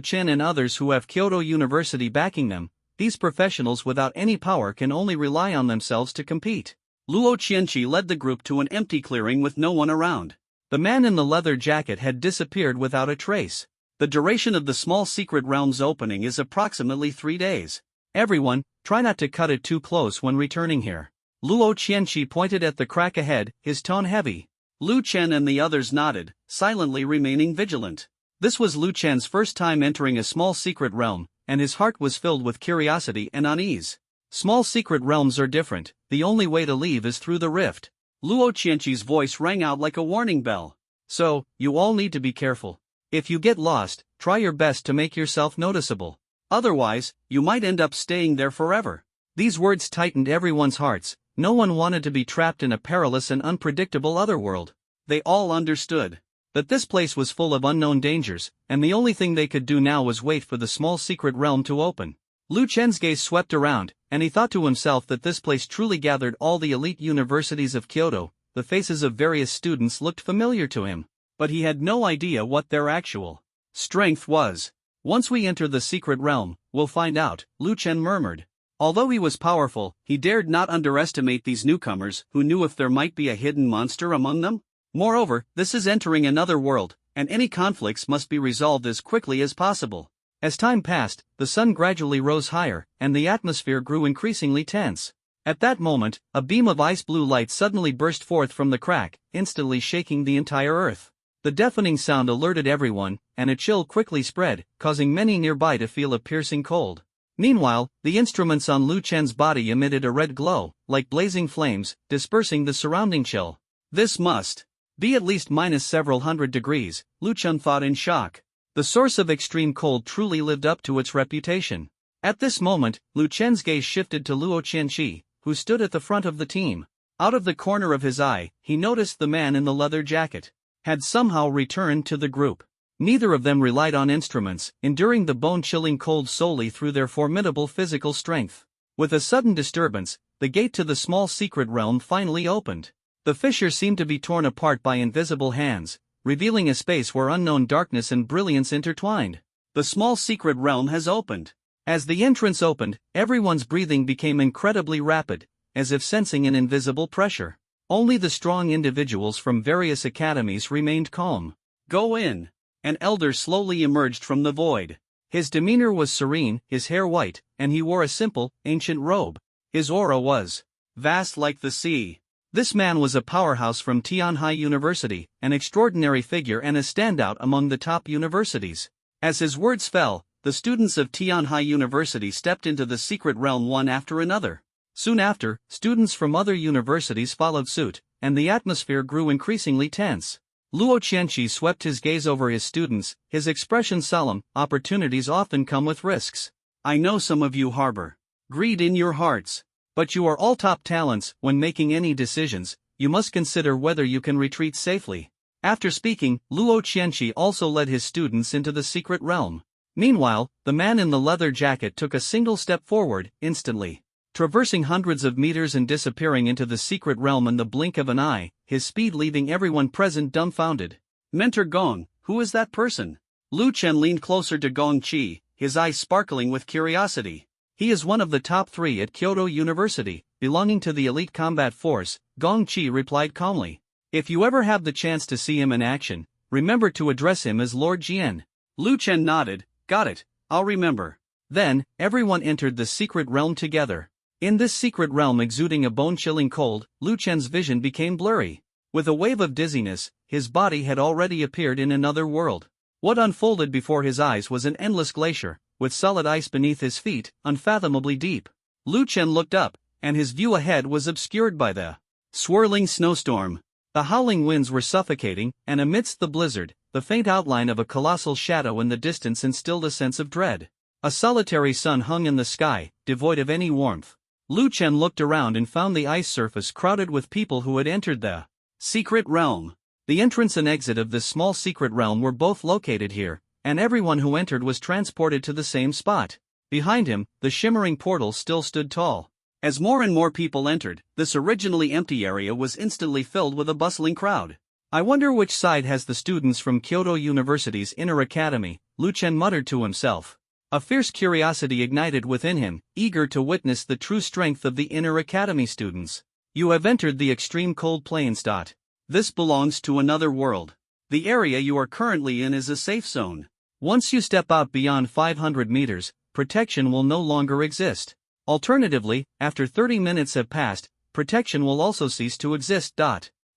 Chen and others who have Kyoto University backing them, these professionals without any power can only rely on themselves to compete. Luo Qianqi led the group to an empty clearing with no one around. The man in the leather jacket had disappeared without a trace. The duration of the small secret realm's opening is approximately 3 days. Everyone, try not to cut it too close when returning here. Luo Qianqi pointed at the crack ahead, his tone heavy. Lu Chen and the others nodded, silently remaining vigilant. This was Lu Chen's first time entering a small secret realm, and his heart was filled with curiosity and unease. Small secret realms are different, the only way to leave is through the rift. Luo Qianqi's voice rang out like a warning bell. So, you all need to be careful. If you get lost, try your best to make yourself noticeable. Otherwise, you might end up staying there forever. These words tightened everyone's hearts. No one wanted to be trapped in a perilous and unpredictable otherworld. They all understood that this place was full of unknown dangers, and the only thing they could do now was wait for the small secret realm to open. Lu Chen's gaze swept around, and he thought to himself that this place truly gathered all the elite universities of Kyoto. The faces of various students looked familiar to him, but he had no idea what their actual strength was. Once we enter the secret realm, we'll find out, Lu Chen murmured. Although he was powerful, he dared not underestimate these newcomers who knew if there might be a hidden monster among them. Moreover, this is entering another world, and any conflicts must be resolved as quickly as possible. As time passed, the sun gradually rose higher, and the atmosphere grew increasingly tense. At that moment, a beam of ice-blue light suddenly burst forth from the crack, instantly shaking the entire earth. The deafening sound alerted everyone, and a chill quickly spread, causing many nearby to feel a piercing cold. Meanwhile, the instruments on Lu Chen's body emitted a red glow, like blazing flames, dispersing the surrounding chill. This must be at least minus several hundred degrees, Lu Chen thought in shock. The source of extreme cold truly lived up to its reputation. At this moment, Lu Chen's gaze shifted to Luo Qianqi, who stood at the front of the team. Out of the corner of his eye, he noticed the man in the leather jacket. had somehow returned to the group. Neither of them relied on instruments, enduring the bone-chilling cold solely through their formidable physical strength. With a sudden disturbance, the gate to the small secret realm finally opened. The fissure seemed to be torn apart by invisible hands, revealing a space where unknown darkness and brilliance intertwined. The small secret realm has opened. As the entrance opened, everyone's breathing became incredibly rapid, as if sensing an invisible pressure. Only the strong individuals from various academies remained calm. "Go in." An elder slowly emerged from the void. His demeanor was serene, his hair white, and he wore a simple, ancient robe. His aura was vast like the sea. This man was a powerhouse from Tianhai University, an extraordinary figure and a standout among the top universities. As his words fell, the students of Tianhai University stepped into the secret realm one after another. Soon after, students from other universities followed suit, and the atmosphere grew increasingly tense. Luo Qianqi swept his gaze over his students, his expression solemn. "Opportunities often come with risks. I know some of you harbor greed in your hearts. But you are all top talents. When making any decisions, you must consider whether you can retreat safely." After speaking, Luo Qianqi also led his students into the secret realm. Meanwhile, the man in the leather jacket took a single step forward, instantly traversing hundreds of meters and disappearing into the secret realm in the blink of an eye, his speed leaving everyone present dumbfounded. "Mentor Gong, who is that person?" Lu Chen leaned closer to Gong Qi, his eyes sparkling with curiosity. "He is one of the top 3 at Kyoto University, belonging to the elite combat force," Gong Qi replied calmly. "If you ever have the chance to see him in action, remember to address him as Lord Jian." Lu Chen nodded. "Got it, I'll remember." Then, everyone entered the secret realm together. In this secret realm exuding a bone-chilling cold, Lu Chen's vision became blurry. With a wave of dizziness, his body had already appeared in another world. What unfolded before his eyes was an endless glacier, with solid ice beneath his feet, unfathomably deep. Lu Chen looked up, and his view ahead was obscured by the swirling snowstorm. The howling winds were suffocating, and amidst the blizzard, the faint outline of a colossal shadow in the distance instilled a sense of dread. A solitary sun hung in the sky, devoid of any warmth. Lu Chen looked around and found the ice surface crowded with people who had entered the secret realm. The entrance and exit of this small secret realm were both located here, and everyone who entered was transported to the same spot. Behind him, the shimmering portal still stood tall. As more and more people entered, this originally empty area was instantly filled with a bustling crowd. "I wonder which side has the students from Kyoto University's inner academy," Lu Chen muttered to himself. A fierce curiosity ignited within him, eager to witness the true strength of the inner academy students. "You have entered the extreme cold plains. This belongs to another world. The area you are currently in is a safe zone. Once you step out beyond 500 meters, protection will no longer exist. Alternatively, after 30 minutes have passed, protection will also cease to exist.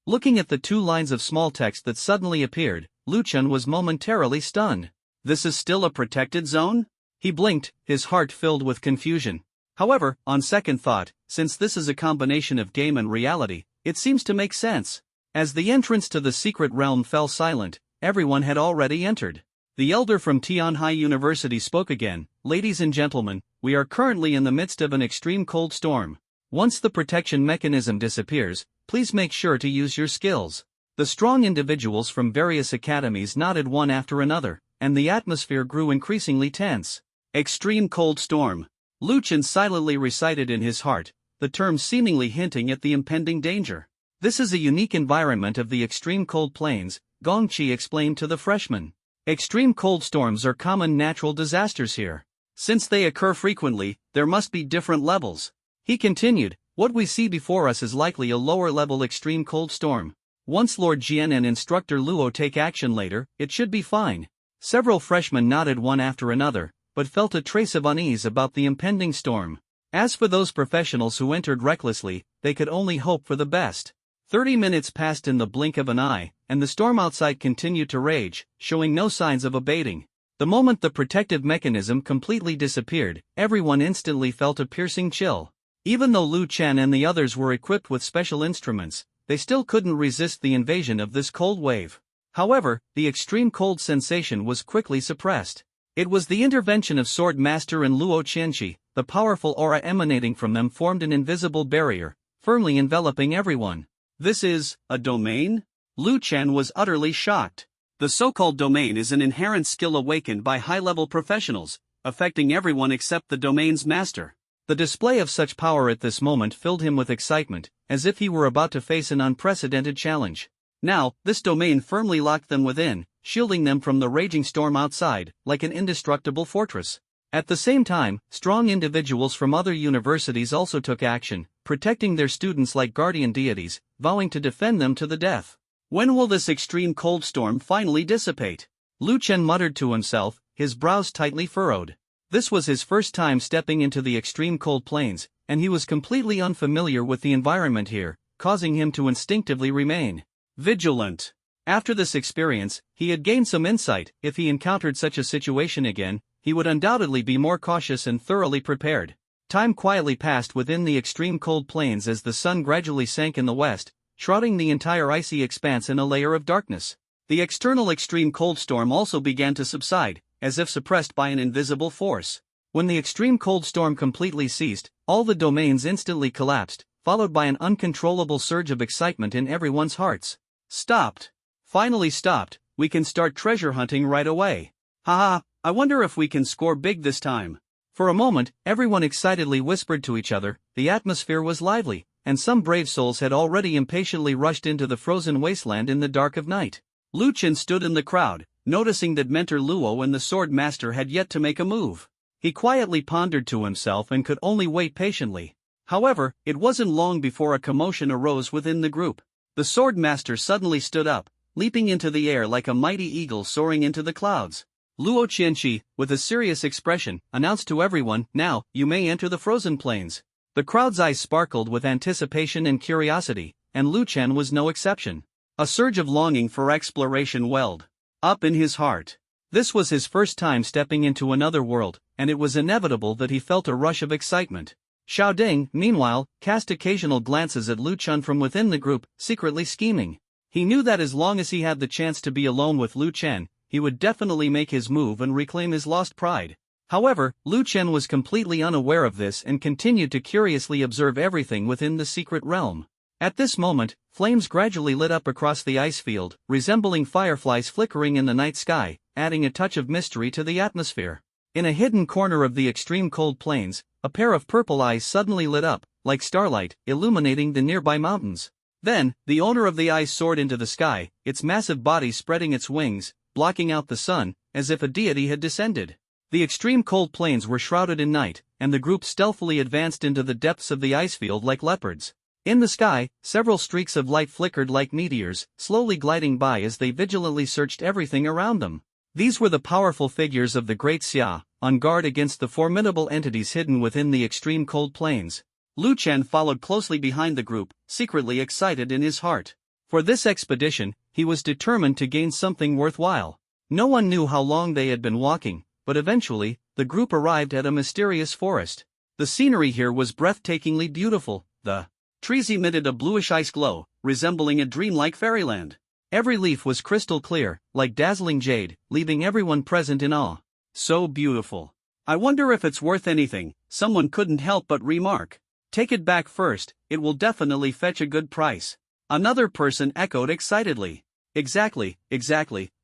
Looking at the 2 lines of small text that suddenly appeared, Lu Chen was momentarily stunned. "This is still a protected zone?" He blinked, his heart filled with confusion. However, on second thought, since this is a combination of game and reality, it seems to make sense. As the entrance to the secret realm fell silent, everyone had already entered. The elder from Tianhai University spoke again. "Ladies and gentlemen, we are currently in the midst of an extreme cold storm. Once the protection mechanism disappears, please make sure to use your skills." The strong individuals from various academies nodded one after another, and the atmosphere grew increasingly tense. "Extreme cold storm." Lu Chen silently recited in his heart, the term seemingly hinting at the impending danger. "This is a unique environment of the extreme cold plains," Gong Qi explained to the freshman. "Extreme cold storms are common natural disasters here. Since they occur frequently, there must be different levels." He continued, "What we see before us is likely a lower-level extreme cold storm. Once Lord Jian and Instructor Luo take action later, it should be fine." Several freshmen nodded one after another, but felt a trace of unease about the impending storm. As for those professionals who entered recklessly, they could only hope for the best. 30 minutes passed in the blink of an eye, and the storm outside continued to rage, showing no signs of abating. The moment the protective mechanism completely disappeared, everyone instantly felt a piercing chill. Even though Lu Chen and the others were equipped with special instruments, they still couldn't resist the invasion of this cold wave. However, the extreme cold sensation was quickly suppressed. It was the intervention of Sword Master and Luo Qianqi. The powerful aura emanating from them formed an invisible barrier, firmly enveloping everyone. "This is a domain?" Lu Chen was utterly shocked. The so-called domain is an inherent skill awakened by high-level professionals, affecting everyone except the domain's master. The display of such power at this moment filled him with excitement, as if he were about to face an unprecedented challenge. Now, this domain firmly locked them within, shielding them from the raging storm outside, like an indestructible fortress. At the same time, strong individuals from other universities also took action, protecting their students like guardian deities, vowing to defend them to the death. When will this extreme cold storm finally dissipate? Lu Chen muttered to himself, his brows tightly furrowed. This was his first time stepping into the extreme cold plains, and he was completely unfamiliar with the environment here, causing him to instinctively remain vigilant. After this experience, he had gained some insight. If he encountered such a situation again, he would undoubtedly be more cautious and thoroughly prepared. Time quietly passed within the extreme cold plains as the sun gradually sank in the west, shrouding the entire icy expanse in a layer of darkness. The external extreme cold storm also began to subside, as if suppressed by an invisible force. When the extreme cold storm completely ceased, all the domains instantly collapsed, followed by an uncontrollable surge of excitement in everyone's hearts. Stopped. Finally stopped, we can start treasure hunting right away. Haha, I wonder if we can score big this time. For a moment, everyone excitedly whispered to each other. The atmosphere was lively, and some brave souls had already impatiently rushed into the frozen wasteland in the dark of night. Lu Chen stood in the crowd, noticing that Mentor Luo and the sword master had yet to make a move. He quietly pondered to himself and could only wait patiently. However, it wasn't long before a commotion arose within the group. The sword master suddenly stood up, leaping into the air like a mighty eagle soaring into the clouds. Luo Qianqi, with a serious expression, announced to everyone, "Now, you may enter the frozen plains." The crowd's eyes sparkled with anticipation and curiosity, and Lu Chen was no exception. A surge of longing for exploration welled up in his heart. This was his first time stepping into another world, and it was inevitable that he felt a rush of excitement. Xiao Ding, meanwhile, cast occasional glances at Lu Chen from within the group, secretly scheming. He knew that as long as he had the chance to be alone with Lu Chen, he would definitely make his move and reclaim his lost pride. However, Lu Chen was completely unaware of this and continued to curiously observe everything within the secret realm. At this moment, flames gradually lit up across the ice field, resembling fireflies flickering in the night sky, adding a touch of mystery to the atmosphere. In a hidden corner of the extreme cold plains, a pair of purple eyes suddenly lit up, like starlight, illuminating the nearby mountains. Then, the owner of the eyes soared into the sky, its massive body spreading its wings, blocking out the sun, as if a deity had descended. The extreme cold plains were shrouded in night, and the group stealthily advanced into the depths of the ice field like leopards. In the sky, several streaks of light flickered like meteors, slowly gliding by as they vigilantly searched everything around them. These were the powerful figures of the Great Xia, on guard against the formidable entities hidden within the extreme cold plains. Lu Chen followed closely behind the group, secretly excited in his heart. For this expedition, he was determined to gain something worthwhile. No one knew how long they had been walking, but eventually, the group arrived at a mysterious forest. The scenery here was breathtakingly beautiful. The trees emitted a bluish ice glow, resembling a dreamlike fairyland. Every leaf was crystal clear, like dazzling jade, leaving everyone present in awe. So beautiful. I wonder if it's worth anything, someone couldn't help but remark. Take it back first, it will definitely fetch a good price. Another person echoed excitedly. Exactly,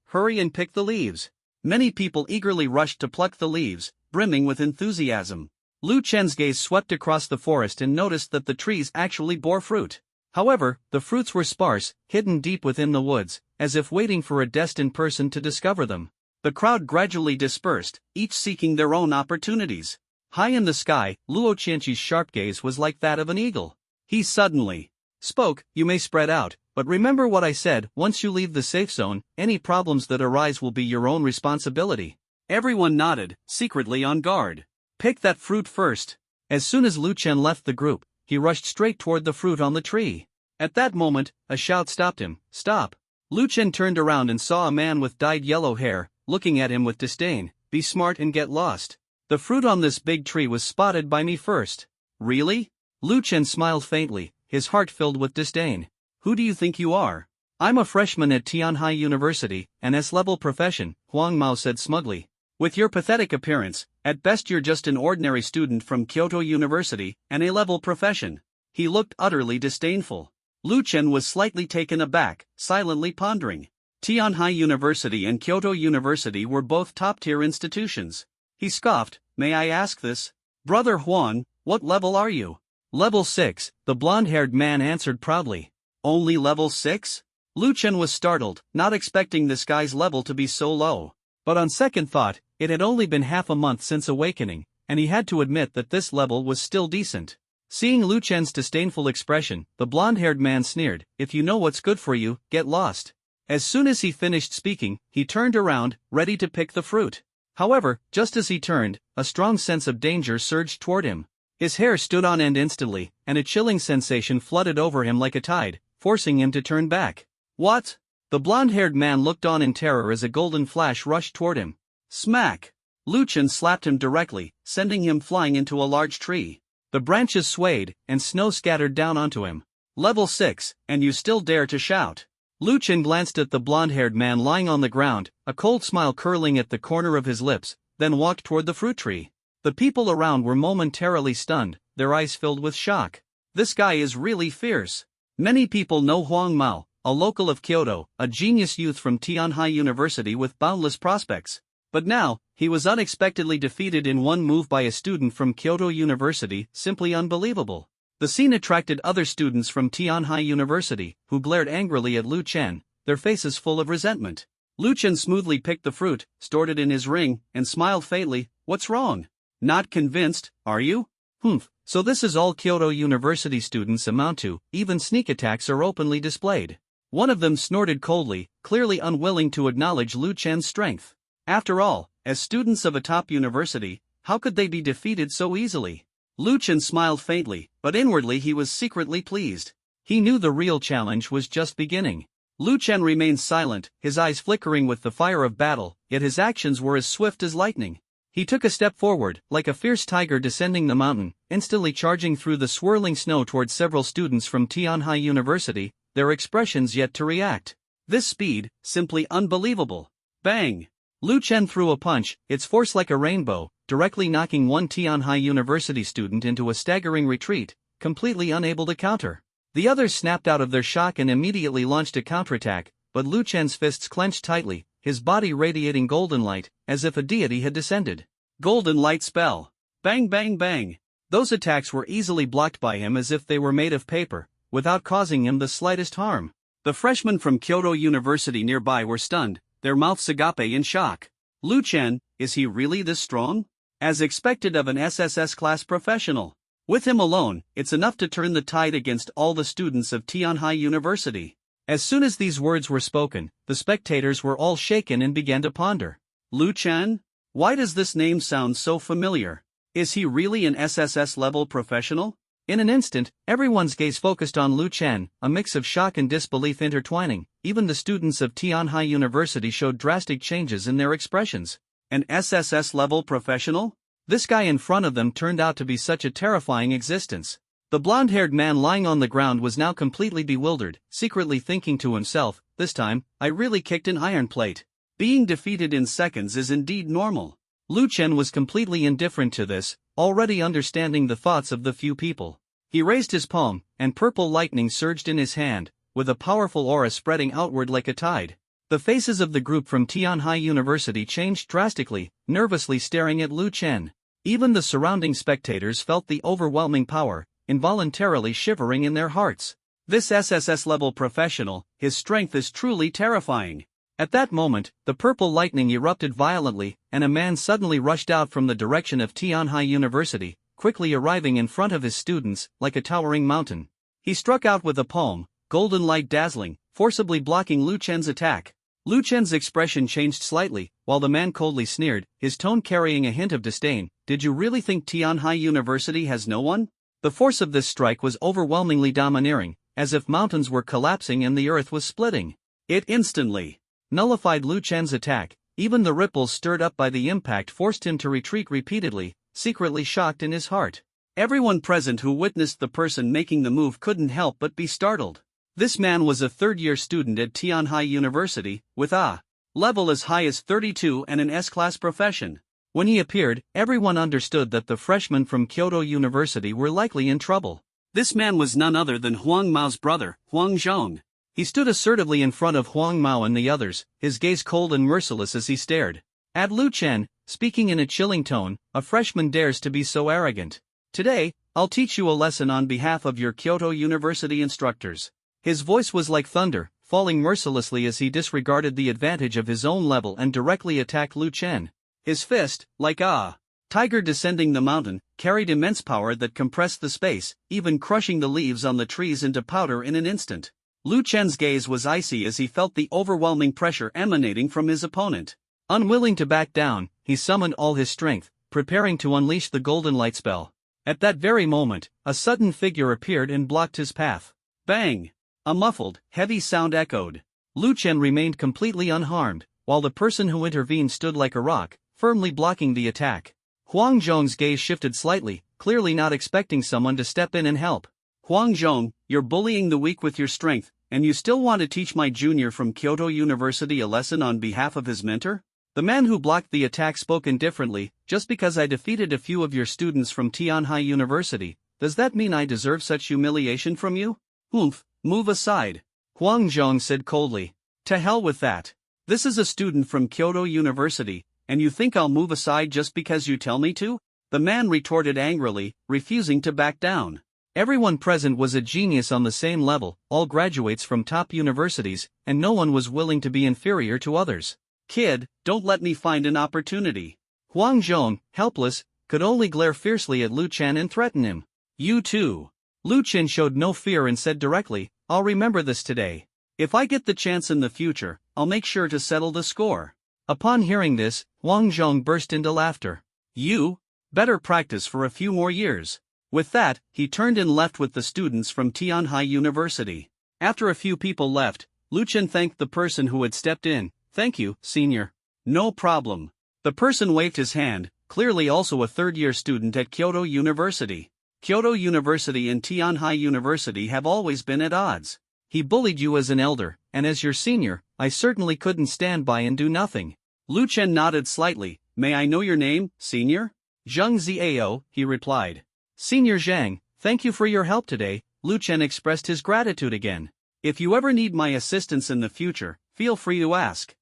hurry and pick the leaves. Many people eagerly rushed to pluck the leaves, brimming with enthusiasm. Lu Chen's gaze swept across the forest and noticed that the trees actually bore fruit. However, the fruits were sparse, hidden deep within the woods, as if waiting for a destined person to discover them. The crowd gradually dispersed, each seeking their own opportunities. High in the sky, Luo Qianqi's sharp gaze was like that of an eagle. He suddenly spoke, "You may spread out, but remember what I said, once you leave the safe zone, any problems that arise will be your own responsibility." Everyone nodded, secretly on guard. "Pick that fruit first." As soon as Lu Chen left the group, he rushed straight toward the fruit on the tree. At that moment, a shout stopped him. "Stop!" Lu Chen turned around and saw a man with dyed yellow hair, looking at him with disdain. "Be smart and get lost. The fruit on this big tree was spotted by me first." "Really?" Lu Chen smiled faintly, his heart filled with disdain. "Who do you think you are?" "I'm a freshman at Tianhai University, an S-level profession," Huang Mao said smugly. "With your pathetic appearance, at best you're just an ordinary student from Kyoto University, an A-level profession." He looked utterly disdainful. Lu Chen was slightly taken aback, silently pondering. Tianhai University and Kyoto University were both top-tier institutions. He scoffed, "May I ask this? Brother Huang, what level are you?" "Level 6, the blonde-haired man answered proudly. "Only level 6? Lu Chen was startled, not expecting this guy's level to be so low. But on second thought, it had only been half a month since awakening, and he had to admit that this level was still decent. Seeing Lu Chen's disdainful expression, the blonde-haired man sneered, "If you know what's good for you, get lost." As soon as he finished speaking, he turned around, ready to pick the fruit. However, just as he turned, a strong sense of danger surged toward him. His hair stood on end instantly, and a chilling sensation flooded over him like a tide, forcing him to turn back. "What?" The blonde-haired man looked on in terror as a golden flash rushed toward him. Smack! Lu Chen slapped him directly, sending him flying into a large tree. The branches swayed, and snow scattered down onto him. "Level 6, and you still dare to shout?" Lu Chen glanced at the blonde-haired man lying on the ground, a cold smile curling at the corner of his lips, then walked toward the fruit tree. The people around were momentarily stunned, their eyes filled with shock. This guy is really fierce. Many people know Huang Mao, a local of Kyoto, a genius youth from Tianhai University with boundless prospects. But now, he was unexpectedly defeated in one move by a student from Kyoto University, simply unbelievable. The scene attracted other students from Tianhai University, who glared angrily at Lu Chen, their faces full of resentment. Lu Chen smoothly picked the fruit, stored it in his ring, and smiled faintly. "What's wrong? Not convinced, are you? Humph, so this is all Kyoto University students amount to, even sneak attacks are openly displayed." One of them snorted coldly, clearly unwilling to acknowledge Lu Chen's strength. After all, as students of a top university, how could they be defeated so easily? Lu Chen smiled faintly, but inwardly he was secretly pleased. He knew the real challenge was just beginning. Lu Chen remained silent, his eyes flickering with the fire of battle, yet his actions were as swift as lightning. He took a step forward, like a fierce tiger descending the mountain, instantly charging through the swirling snow towards several students from Tianhai University, their expressions yet to react. This speed, simply unbelievable. Bang! Lu Chen threw a punch, its force like a rainbow, directly knocking one Tianhai University student into a staggering retreat, completely unable to counter. The others snapped out of their shock and immediately launched a counterattack, but Lu Chen's fists clenched tightly, his body radiating golden light, as if a deity had descended. Golden light spell. Bang bang bang. Those attacks were easily blocked by him as if they were made of paper, without causing him the slightest harm. The freshmen from Kyoto University nearby were stunned, their mouths agape in shock. Lu Chen, is he really this strong? As expected of an SSS class professional. With him alone, it's enough to turn the tide against all the students of Tianhai University. As soon as these words were spoken, the spectators were all shaken and began to ponder. Lu Chen? Why does this name sound so familiar? Is he really an SSS-level professional? In an instant, everyone's gaze focused on Lu Chen, a mix of shock and disbelief intertwining. Even the students of Tianhai University showed drastic changes in their expressions. An SSS-level professional? This guy in front of them turned out to be such a terrifying existence. The blonde-haired man lying on the ground was now completely bewildered, secretly thinking to himself, "This time, I really kicked an iron plate." Being defeated in seconds is indeed normal. Lu Chen was completely indifferent to this, already understanding the thoughts of the few people. He raised his palm, and purple lightning surged in his hand, with a powerful aura spreading outward like a tide. The faces of the group from Tianhai University changed drastically, nervously staring at Lu Chen. Even the surrounding spectators felt the overwhelming power, involuntarily shivering in their hearts. This SSS-level professional, his strength is truly terrifying. At that moment, the purple lightning erupted violently, and a man suddenly rushed out from the direction of Tianhai University, quickly arriving in front of his students, like a towering mountain. He struck out with a palm, golden light dazzling, forcibly blocking Lu Chen's attack. Lu Chen's expression changed slightly, while the man coldly sneered, his tone carrying a hint of disdain. "Did you really think Tianhai University has no one?" The force of this strike was overwhelmingly domineering, as if mountains were collapsing and the earth was splitting. It instantly nullified Lu Chen's attack. Even the ripples stirred up by the impact forced him to retreat repeatedly, secretly shocked in his heart. Everyone present who witnessed the person making the move couldn't help but be startled. This man was a third-year student at Tianhai University, with a level as high as 32 and an S-class profession. When he appeared, everyone understood that the freshmen from Kyoto University were likely in trouble. This man was none other than Huang Mao's brother, Huang Zhong. He stood assertively in front of Huang Mao and the others, his gaze cold and merciless as he stared at Lu Chen, speaking in a chilling tone. A freshman dares to be so arrogant. Today, I'll teach you a lesson on behalf of your Kyoto University instructors. His voice was like thunder, falling mercilessly as he disregarded the advantage of his own level and directly attacked Lu Chen. His fist, like a tiger descending the mountain, carried immense power that compressed the space, even crushing the leaves on the trees into powder in an instant. Lu Chen's gaze was icy as he felt the overwhelming pressure emanating from his opponent. Unwilling to back down, he summoned all his strength, preparing to unleash the golden light spell. At that very moment, a sudden figure appeared and blocked his path. Bang! A muffled, heavy sound echoed. Lu Chen remained completely unharmed, while the person who intervened stood like a rock, firmly blocking the attack. Huang Zhong's gaze shifted slightly, clearly not expecting someone to step in and help. Huang Zhong, you're bullying the weak with your strength, and you still want to teach my junior from Kyoto University a lesson on behalf of his mentor? The man who blocked the attack spoke indifferently. Just because I defeated a few of your students from Tianhai University, does that mean I deserve such humiliation from you? Humph, move aside. Huang Zhong said coldly. To hell with that. This is a student from Kyoto University, and you think I'll move aside just because you tell me to? The man retorted angrily, refusing to back down. Everyone present was a genius on the same level, all graduates from top universities, and no one was willing to be inferior to others. Kid, don't let me find an opportunity. Huang Zhong, helpless, could only glare fiercely at Lu Chen and threaten him. You too. Lu Chen showed no fear and said directly, I'll remember this today. If I get the chance in the future, I'll make sure to settle the score. Upon hearing this, Huang Zhong burst into laughter. You? Better practice for a few more years. With that, he turned and left with the students from Tianhai University. After a few people left, Lu Chen thanked the person who had stepped in. Thank you, senior. No problem. The person waved his hand, clearly also a third-year student at Kyoto University. Kyoto University and Tianhai University have always been at odds. He bullied you as an elder, and as your senior, I certainly couldn't stand by and do nothing. Lu Chen nodded slightly. May I know your name, senior? Zhang Ziao, he replied. Senior Zhang, thank you for your help today. Lu Chen expressed his gratitude again. If you ever need my assistance in the future, feel free to ask.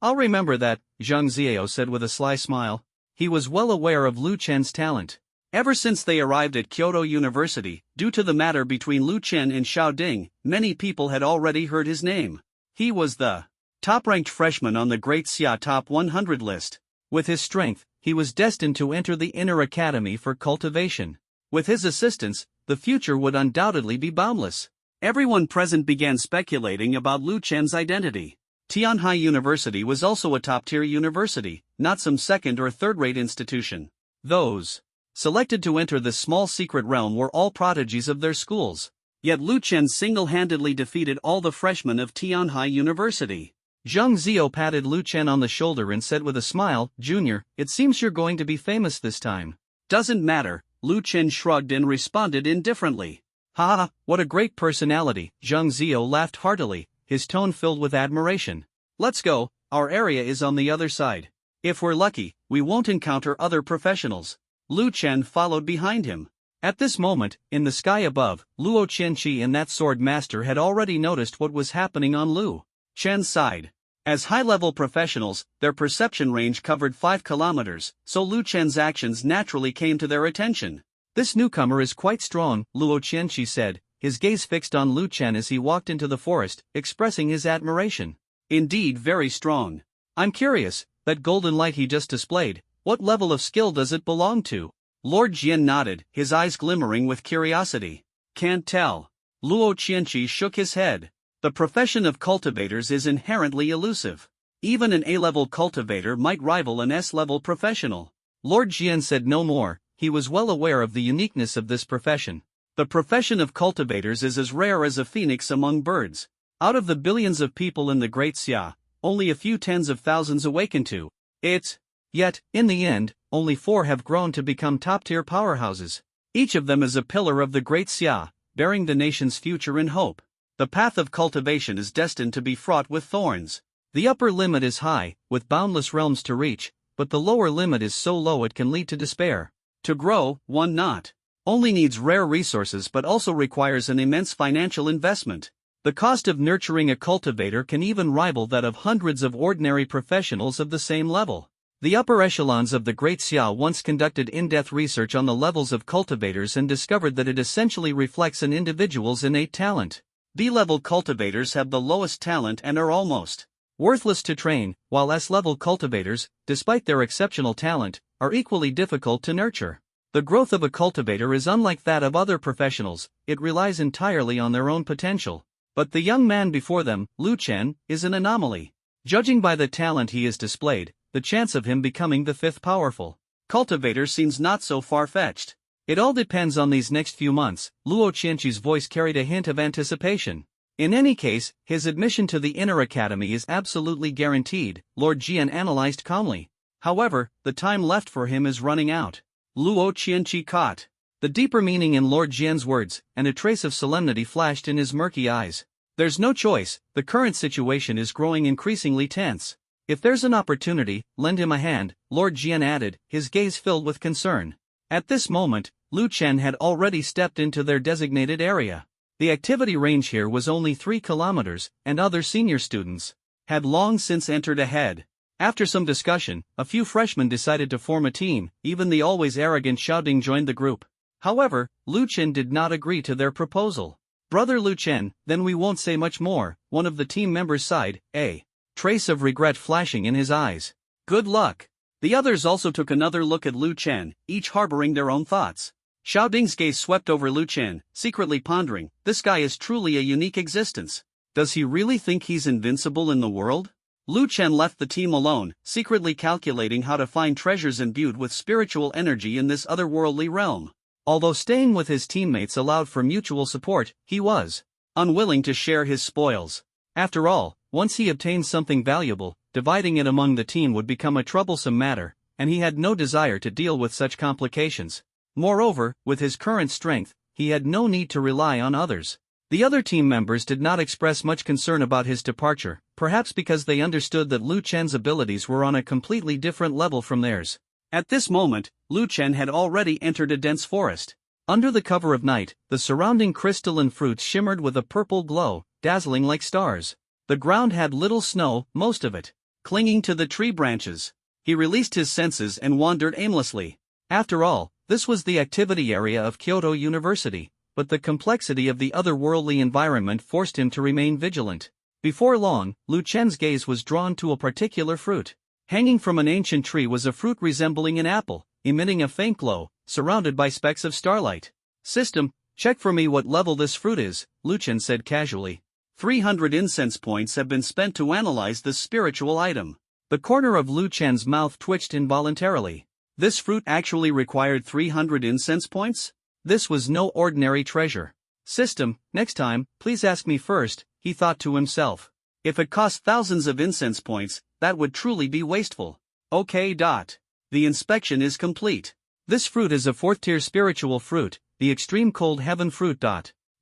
I'll remember that, Zhang Ziao said with a sly smile. He was well aware of Lu Chen's talent. Ever since they arrived at Kyoto University, due to the matter between Lu Chen and Xiao Ding, many people had already heard his name. He was the top-ranked freshman on the Great Xia Top 100 list. With his strength, he was destined to enter the Inner Academy for cultivation. With his assistance, the future would undoubtedly be boundless. Everyone present began speculating about Lu Chen's identity. Tianhai University was also a top-tier university, not some second- or third-rate institution. Those selected to enter this small secret realm were all prodigies of their schools. Yet Lu Chen single-handedly defeated all the freshmen of Tianhai University. Zhang Ziao patted Lu Chen on the shoulder and said with a smile, Junior, it seems you're going to be famous this time. Doesn't matter, Lu Chen shrugged and responded indifferently. Ha, what a great personality, Zhang Ziao laughed heartily, his tone filled with admiration. Let's go, our area is on the other side. If we're lucky, we won't encounter other professionals. Lu Chen followed behind him. At this moment, in the sky above, Luo Qianqi and that sword master had already noticed what was happening on Lu Chen's side. As high-level professionals, their perception range covered 5 kilometers, so Lu Chen's actions naturally came to their attention. This newcomer is quite strong, Luo Qianqi said, his gaze fixed on Lu Chen as he walked into the forest, expressing his admiration. Indeed, very strong. I'm curious, that golden light he just displayed, what level of skill does it belong to? Lord Jian nodded, his eyes glimmering with curiosity. Can't tell. Luo Qianqi shook his head. The profession of cultivators is inherently elusive. Even an A-level cultivator might rival an S-level professional. Lord Jian said no more, he was well aware of the uniqueness of this profession. The profession of cultivators is as rare as a phoenix among birds. Out of the billions of people in the Great Xia, only a few tens of thousands awaken to it. Yet, in the end, only 4 have grown to become top-tier powerhouses. Each of them is a pillar of the Great Xia, bearing the nation's future in hope. The path of cultivation is destined to be fraught with thorns. The upper limit is high, with boundless realms to reach, but the lower limit is so low it can lead to despair. To grow, one not only needs rare resources but also requires an immense financial investment. The cost of nurturing a cultivator can even rival that of hundreds of ordinary professionals of the same level. The upper echelons of the Great Xiao once conducted in-depth research on the levels of cultivators and discovered that it essentially reflects an individual's innate talent. B-level cultivators have the lowest talent and are almost worthless to train, while S-level cultivators, despite their exceptional talent, are equally difficult to nurture. The growth of a cultivator is unlike that of other professionals, it relies entirely on their own potential. But the young man before them, Lu Chen, is an anomaly. Judging by the talent he has displayed, the chance of him becoming the fifth powerful cultivator seems not so far-fetched. It all depends on these next few months. Luo Qianqi's voice carried a hint of anticipation. In any case, his admission to the inner academy is absolutely guaranteed, Lord Jian analyzed calmly. However, the time left for him is running out. Luo Qianqi caught the deeper meaning in Lord Jian's words, and a trace of solemnity flashed in his murky eyes. There's no choice, the current situation is growing increasingly tense. If there's an opportunity, lend him a hand, Lord Jian added, his gaze filled with concern. At this moment, Lu Chen had already stepped into their designated area. The activity range here was only 3 kilometers, and other senior students had long since entered ahead. After some discussion, a few freshmen decided to form a team. Even the always arrogant Xiao Ding joined the group. However, Lu Chen did not agree to their proposal. Brother Lu Chen, then we won't say much more, one of the team members sighed, a trace of regret flashing in his eyes. Good luck. The others also took another look at Lu Chen, each harboring their own thoughts. Xiao Ding's gaze swept over Lu Chen, secretly pondering, this guy is truly a unique existence. Does he really think he's invincible in the world? Lu Chen left the team alone, secretly calculating how to find treasures imbued with spiritual energy in this otherworldly realm. Although staying with his teammates allowed for mutual support, he was unwilling to share his spoils. After all, once he obtained something valuable, dividing it among the team would become a troublesome matter, and he had no desire to deal with such complications. Moreover, with his current strength, he had no need to rely on others. The other team members did not express much concern about his departure, perhaps because they understood that Lu Chen's abilities were on a completely different level from theirs. At this moment, Lu Chen had already entered a dense forest. Under the cover of night, the surrounding crystalline fruits shimmered with a purple glow, dazzling like stars. The ground had little snow, most of it clinging to the tree branches. He released his senses and wandered aimlessly. After all, this was the activity area of Kyoto University, but the complexity of the otherworldly environment forced him to remain vigilant. Before long, Lu Chen's gaze was drawn to a particular fruit. Hanging from an ancient tree was a fruit resembling an apple, emitting a faint glow, surrounded by specks of starlight. System, check for me what level this fruit is, Lu Chen said casually. 300 incense points have been spent to analyze this spiritual item. The corner of Lu Chen's mouth twitched involuntarily. This fruit actually required 300 incense points? This was no ordinary treasure. System, next time, please ask me first, he thought to himself. If it cost thousands of incense points, that would truly be wasteful. Okay. The inspection is complete. This fruit is a 4th-tier spiritual fruit, the Extreme Cold Heaven fruit.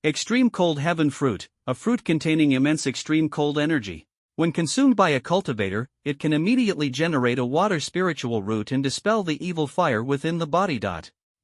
Extreme Cold Heaven fruit, a fruit containing immense extreme cold energy. When consumed by a cultivator, it can immediately generate a water spiritual root and dispel the evil fire within the body.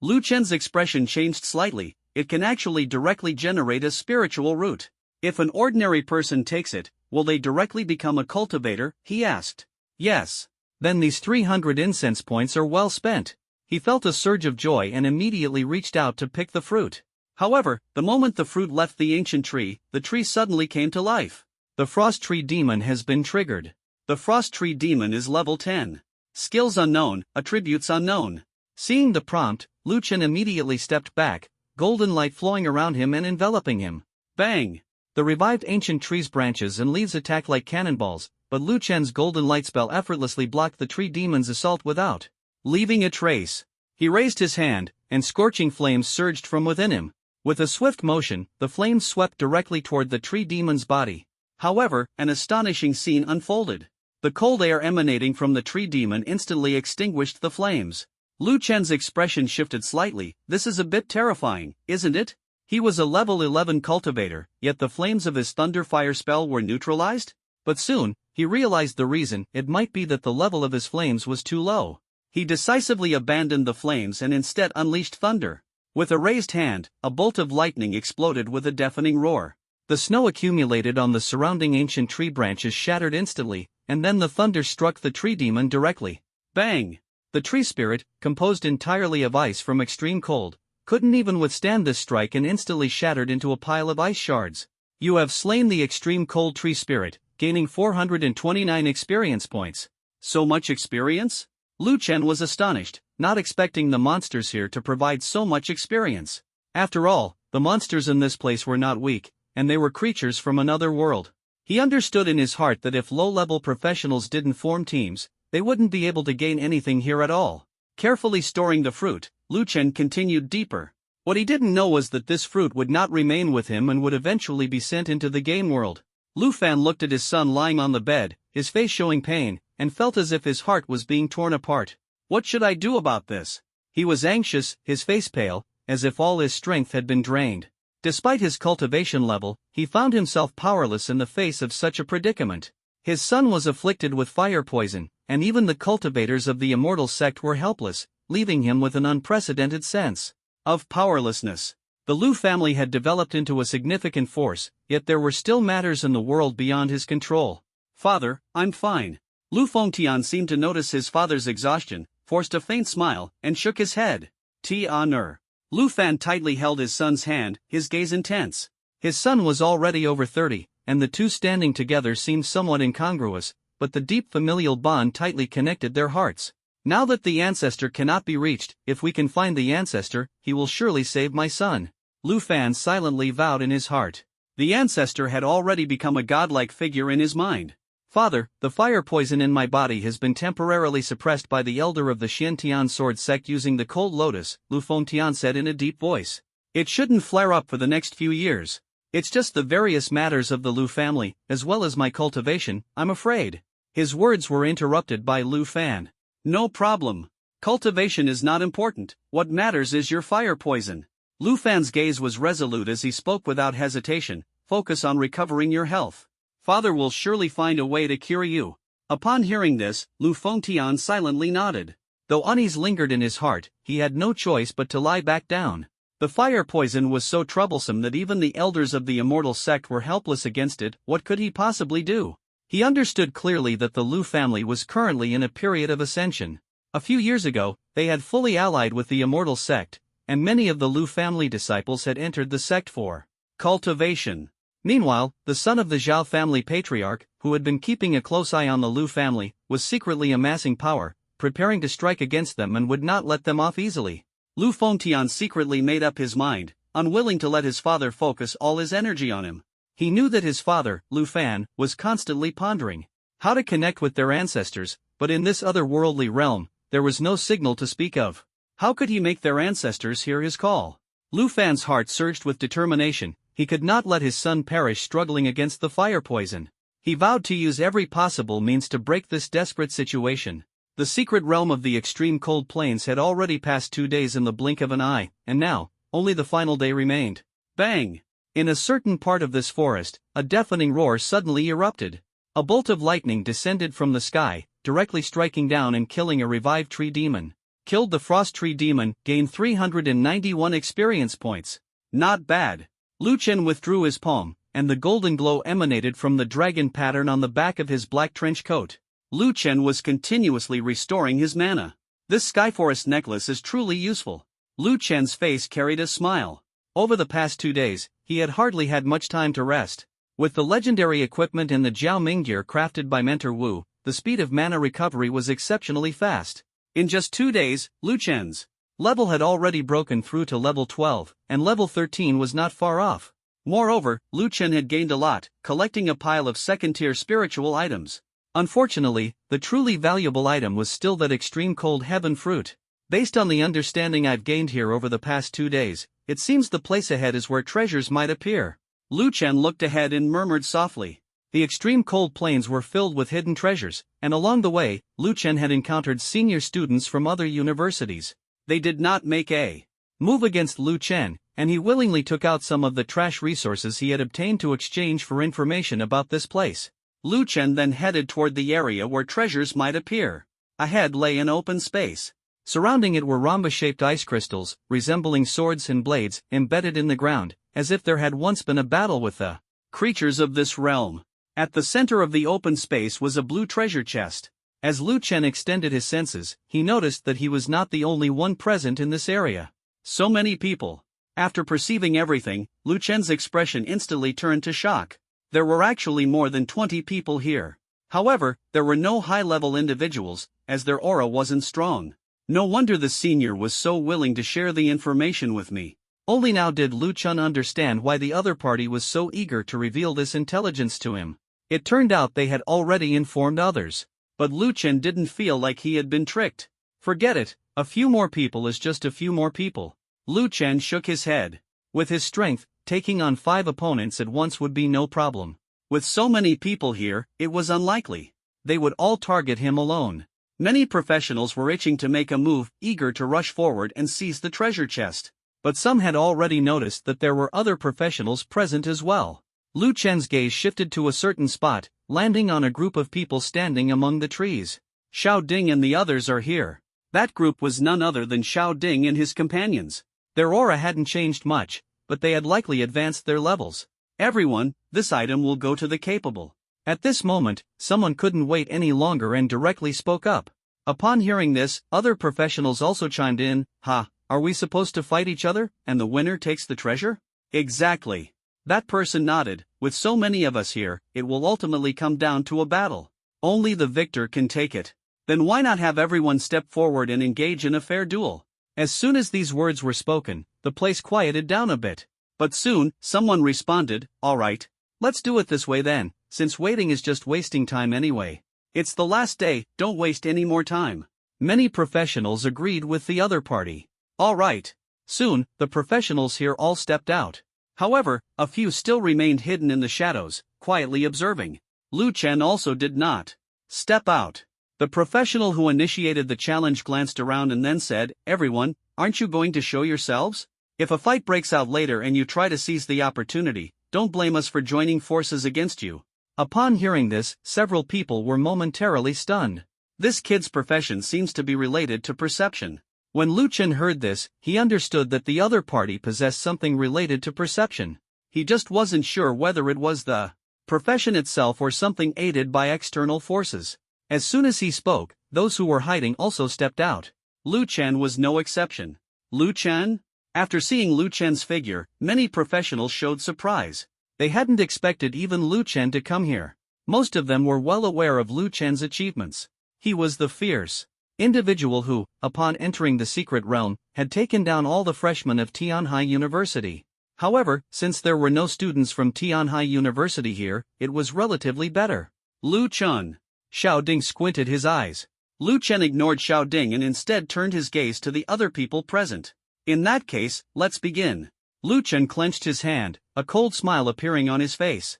Lu Chen's expression changed slightly, it can actually directly generate a spiritual root. If an ordinary person takes it, will they directly become a cultivator? He asked. Yes. Then these 300 incense points are well spent. He felt a surge of joy and immediately reached out to pick the fruit. However, the moment the fruit left the ancient tree, the tree suddenly came to life. The Frost Tree Demon has been triggered. The Frost Tree Demon is level 10. Skills unknown, attributes unknown. Seeing the prompt, Lu Chen immediately stepped back, golden light flowing around him and enveloping him. Bang! The revived ancient tree's branches and leaves attacked like cannonballs, but Lu Chen's golden light spell effortlessly blocked the tree demon's assault without leaving a trace. He raised his hand, and scorching flames surged from within him. With a swift motion, the flames swept directly toward the tree demon's body. However, an astonishing scene unfolded. The cold air emanating from the tree demon instantly extinguished the flames. Lu Chen's expression shifted slightly. This is a bit terrifying, isn't it? He was a level 11 cultivator, yet the flames of his thunder fire spell were neutralized? But soon, he realized the reason. It might be that the level of his flames was too low. He decisively abandoned the flames and instead unleashed thunder. With a raised hand, a bolt of lightning exploded with a deafening roar. The snow accumulated on the surrounding ancient tree branches shattered instantly, and then the thunder struck the tree demon directly. Bang! The tree spirit, composed entirely of ice from extreme cold, couldn't even withstand this strike and instantly shattered into a pile of ice shards. You have slain the extreme cold tree spirit, gaining 429 experience points. So much experience? Lu Chen was astonished, not expecting the monsters here to provide so much experience. After all, the monsters in this place were not weak, and they were creatures from another world. He understood in his heart that if low-level professionals didn't form teams, they wouldn't be able to gain anything here at all. Carefully storing the fruit, Lu Chen continued deeper. What he didn't know was that this fruit would not remain with him and would eventually be sent into the game world. Lu Fan looked at his son lying on the bed, his face showing pain, and felt as if his heart was being torn apart. What should I do about this? He was anxious, his face pale, as if all his strength had been drained. Despite his cultivation level, he found himself powerless in the face of such a predicament. His son was afflicted with fire poison, and even the cultivators of the immortal sect were helpless, leaving him with an unprecedented sense of powerlessness. The Lu family had developed into a significant force, yet there were still matters in the world beyond his control. Father, I'm fine. Lu Fengtian seemed to notice his father's exhaustion, forced a faint smile, and shook his head. Ti-ner. Lu Fan tightly held his son's hand, his gaze intense. His son was already over 30, and the two standing together seemed somewhat incongruous, but the deep familial bond tightly connected their hearts. Now that the ancestor cannot be reached, if we can find the ancestor, he will surely save my son. Lu Fan silently vowed in his heart. The ancestor had already become a godlike figure in his mind. Father, the fire poison in my body has been temporarily suppressed by the elder of the Xiantian sword sect using the cold lotus, Lu Fengtian said in a deep voice. It shouldn't flare up for the next few years. It's just the various matters of the Lu family, as well as my cultivation, I'm afraid. His words were interrupted by Lu Fan. No problem. Cultivation is not important, what matters is your fire poison. Lu Fan's gaze was resolute as he spoke without hesitation. Focus on recovering your health. Father will surely find a way to cure you. Upon hearing this, Lu Fengtian silently nodded. Though unease lingered in his heart, he had no choice but to lie back down. The fire poison was so troublesome that even the elders of the immortal sect were helpless against it. What could he possibly do? He understood clearly that the Lu family was currently in a period of ascension. A few years ago, they had fully allied with the immortal sect, and many of the Lu family disciples had entered the sect for cultivation. Meanwhile, the son of the Zhao family patriarch, who had been keeping a close eye on the Lu family, was secretly amassing power, preparing to strike against them and would not let them off easily. Lu Fengtian secretly made up his mind, unwilling to let his father focus all his energy on him. He knew that his father, Lu Fan, was constantly pondering how to connect with their ancestors, but in this otherworldly realm, there was no signal to speak of. How could he make their ancestors hear his call? Lu Fan's heart surged with determination. He could not let his son perish struggling against the fire poison. He vowed to use every possible means to break this desperate situation. The secret realm of the extreme cold plains had already passed 2 days in the blink of an eye, and now, only the final day remained. Bang! In a certain part of this forest, a deafening roar suddenly erupted. A bolt of lightning descended from the sky, directly striking down and killing a revived tree demon. Killed the frost tree demon, gained 391 experience points. Not bad. Lu Chen withdrew his palm, and the golden glow emanated from the dragon pattern on the back of his black trench coat. Lu Chen was continuously restoring his mana. This Skyforest necklace is truly useful. Lu Chen's face carried a smile. Over the past 2 days, he had hardly had much time to rest. With the legendary equipment and the Jiao Ming gear crafted by Mentor Wu, the speed of mana recovery was exceptionally fast. In just 2 days, Lu Chen's level had already broken through to level 12, and level 13 was not far off. Moreover, Lu Chen had gained a lot, collecting a pile of second-tier spiritual items. Unfortunately, the truly valuable item was still that extreme cold heaven fruit. Based on the understanding I've gained here over the past 2 days, it seems the place ahead is where treasures might appear. Lu Chen looked ahead and murmured softly. The extreme cold plains were filled with hidden treasures, and along the way, Lu Chen had encountered senior students from other universities. They did not make a move against Lu Chen, and he willingly took out some of the trash resources he had obtained to exchange for information about this place. Lu Chen then headed toward the area where treasures might appear. Ahead lay an open space. Surrounding it were rhombus-shaped ice crystals, resembling swords and blades, embedded in the ground, as if there had once been a battle with the creatures of this realm. At the center of the open space was a blue treasure chest. As Lu Chen extended his senses, he noticed that he was not the only one present in this area. So many people. After perceiving everything, Lu Chen's expression instantly turned to shock. There were actually more than 20 people here. However, there were no high-level individuals, as their aura wasn't strong. No wonder the senior was so willing to share the information with me. Only now did Lu Chen understand why the other party was so eager to reveal this intelligence to him. It turned out they had already informed others. But Lu Chen didn't feel like he had been tricked. Forget it, a few more people is just a few more people. Lu Chen shook his head. With his strength, taking on 5 opponents at once would be no problem. With so many people here, it was unlikely. They would all target him alone. Many professionals were itching to make a move, eager to rush forward and seize the treasure chest. But some had already noticed that there were other professionals present as well. Lu Chen's gaze shifted to a certain spot, landing on a group of people standing among the trees. Xiao Ding and the others are here. That group was none other than Xiao Ding and his companions. Their aura hadn't changed much, but they had likely advanced their levels. Everyone, this item will go to the capable. At this moment, someone couldn't wait any longer and directly spoke up. Upon hearing this, other professionals also chimed in. Are we supposed to fight each other, and the winner takes the treasure? Exactly. That person nodded. With so many of us here, it will ultimately come down to a battle. Only the victor can take it. Then why not have everyone step forward and engage in a fair duel? As soon as these words were spoken, the place quieted down a bit. But soon, someone responded, all right. Let's do it this way then, since waiting is just wasting time anyway. It's the last day, don't waste any more time. Many professionals agreed with the other party. All right. Soon, the professionals here all stepped out. However, a few still remained hidden in the shadows, quietly observing. Lu Chen also did not step out. The professional who initiated the challenge glanced around and then said, everyone, aren't you going to show yourselves? If a fight breaks out later and you try to seize the opportunity, don't blame us for joining forces against you. Upon hearing this, several people were momentarily stunned. This kid's profession seems to be related to perception. When Lu Chen heard this, he understood that the other party possessed something related to perception. He just wasn't sure whether it was the profession itself or something aided by external forces. As soon as he spoke, those who were hiding also stepped out. Lu Chen was no exception. Lu Chen? After seeing Lu Chen's figure, many professionals showed surprise. They hadn't expected even Lu Chen to come here. Most of them were well aware of Lu Chen's achievements. He was the fierce individual who, upon entering the secret realm, had taken down all the freshmen of Tianhai University. However, since there were no students from Tianhai University here, it was relatively better. Lu Chen. Xiao Ding squinted his eyes. Lu Chen ignored Xiao Ding and instead turned his gaze to the other people present. In that case, let's begin. Lu Chen clenched his hand, a cold smile appearing on his face.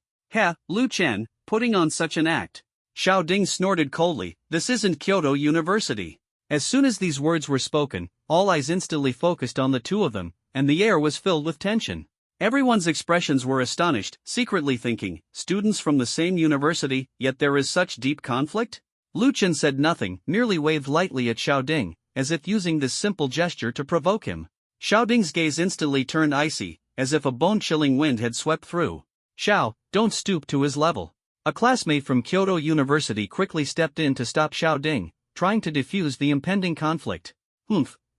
Lu Chen, putting on such an act. Xiao Ding snorted coldly, this isn't Kyoto University. As soon as these words were spoken, all eyes instantly focused on the two of them, and the air was filled with tension. Everyone's expressions were astonished, secretly thinking, students from the same university, yet there is such deep conflict? Lu Chen said nothing, merely waved lightly at Xiao Ding, as if using this simple gesture to provoke him. Xiao Ding's gaze instantly turned icy, as if a bone-chilling wind had swept through. Xiao, don't stoop to his level. A classmate from Kyoto University quickly stepped in to stop Xiao Ding, trying to defuse the impending conflict.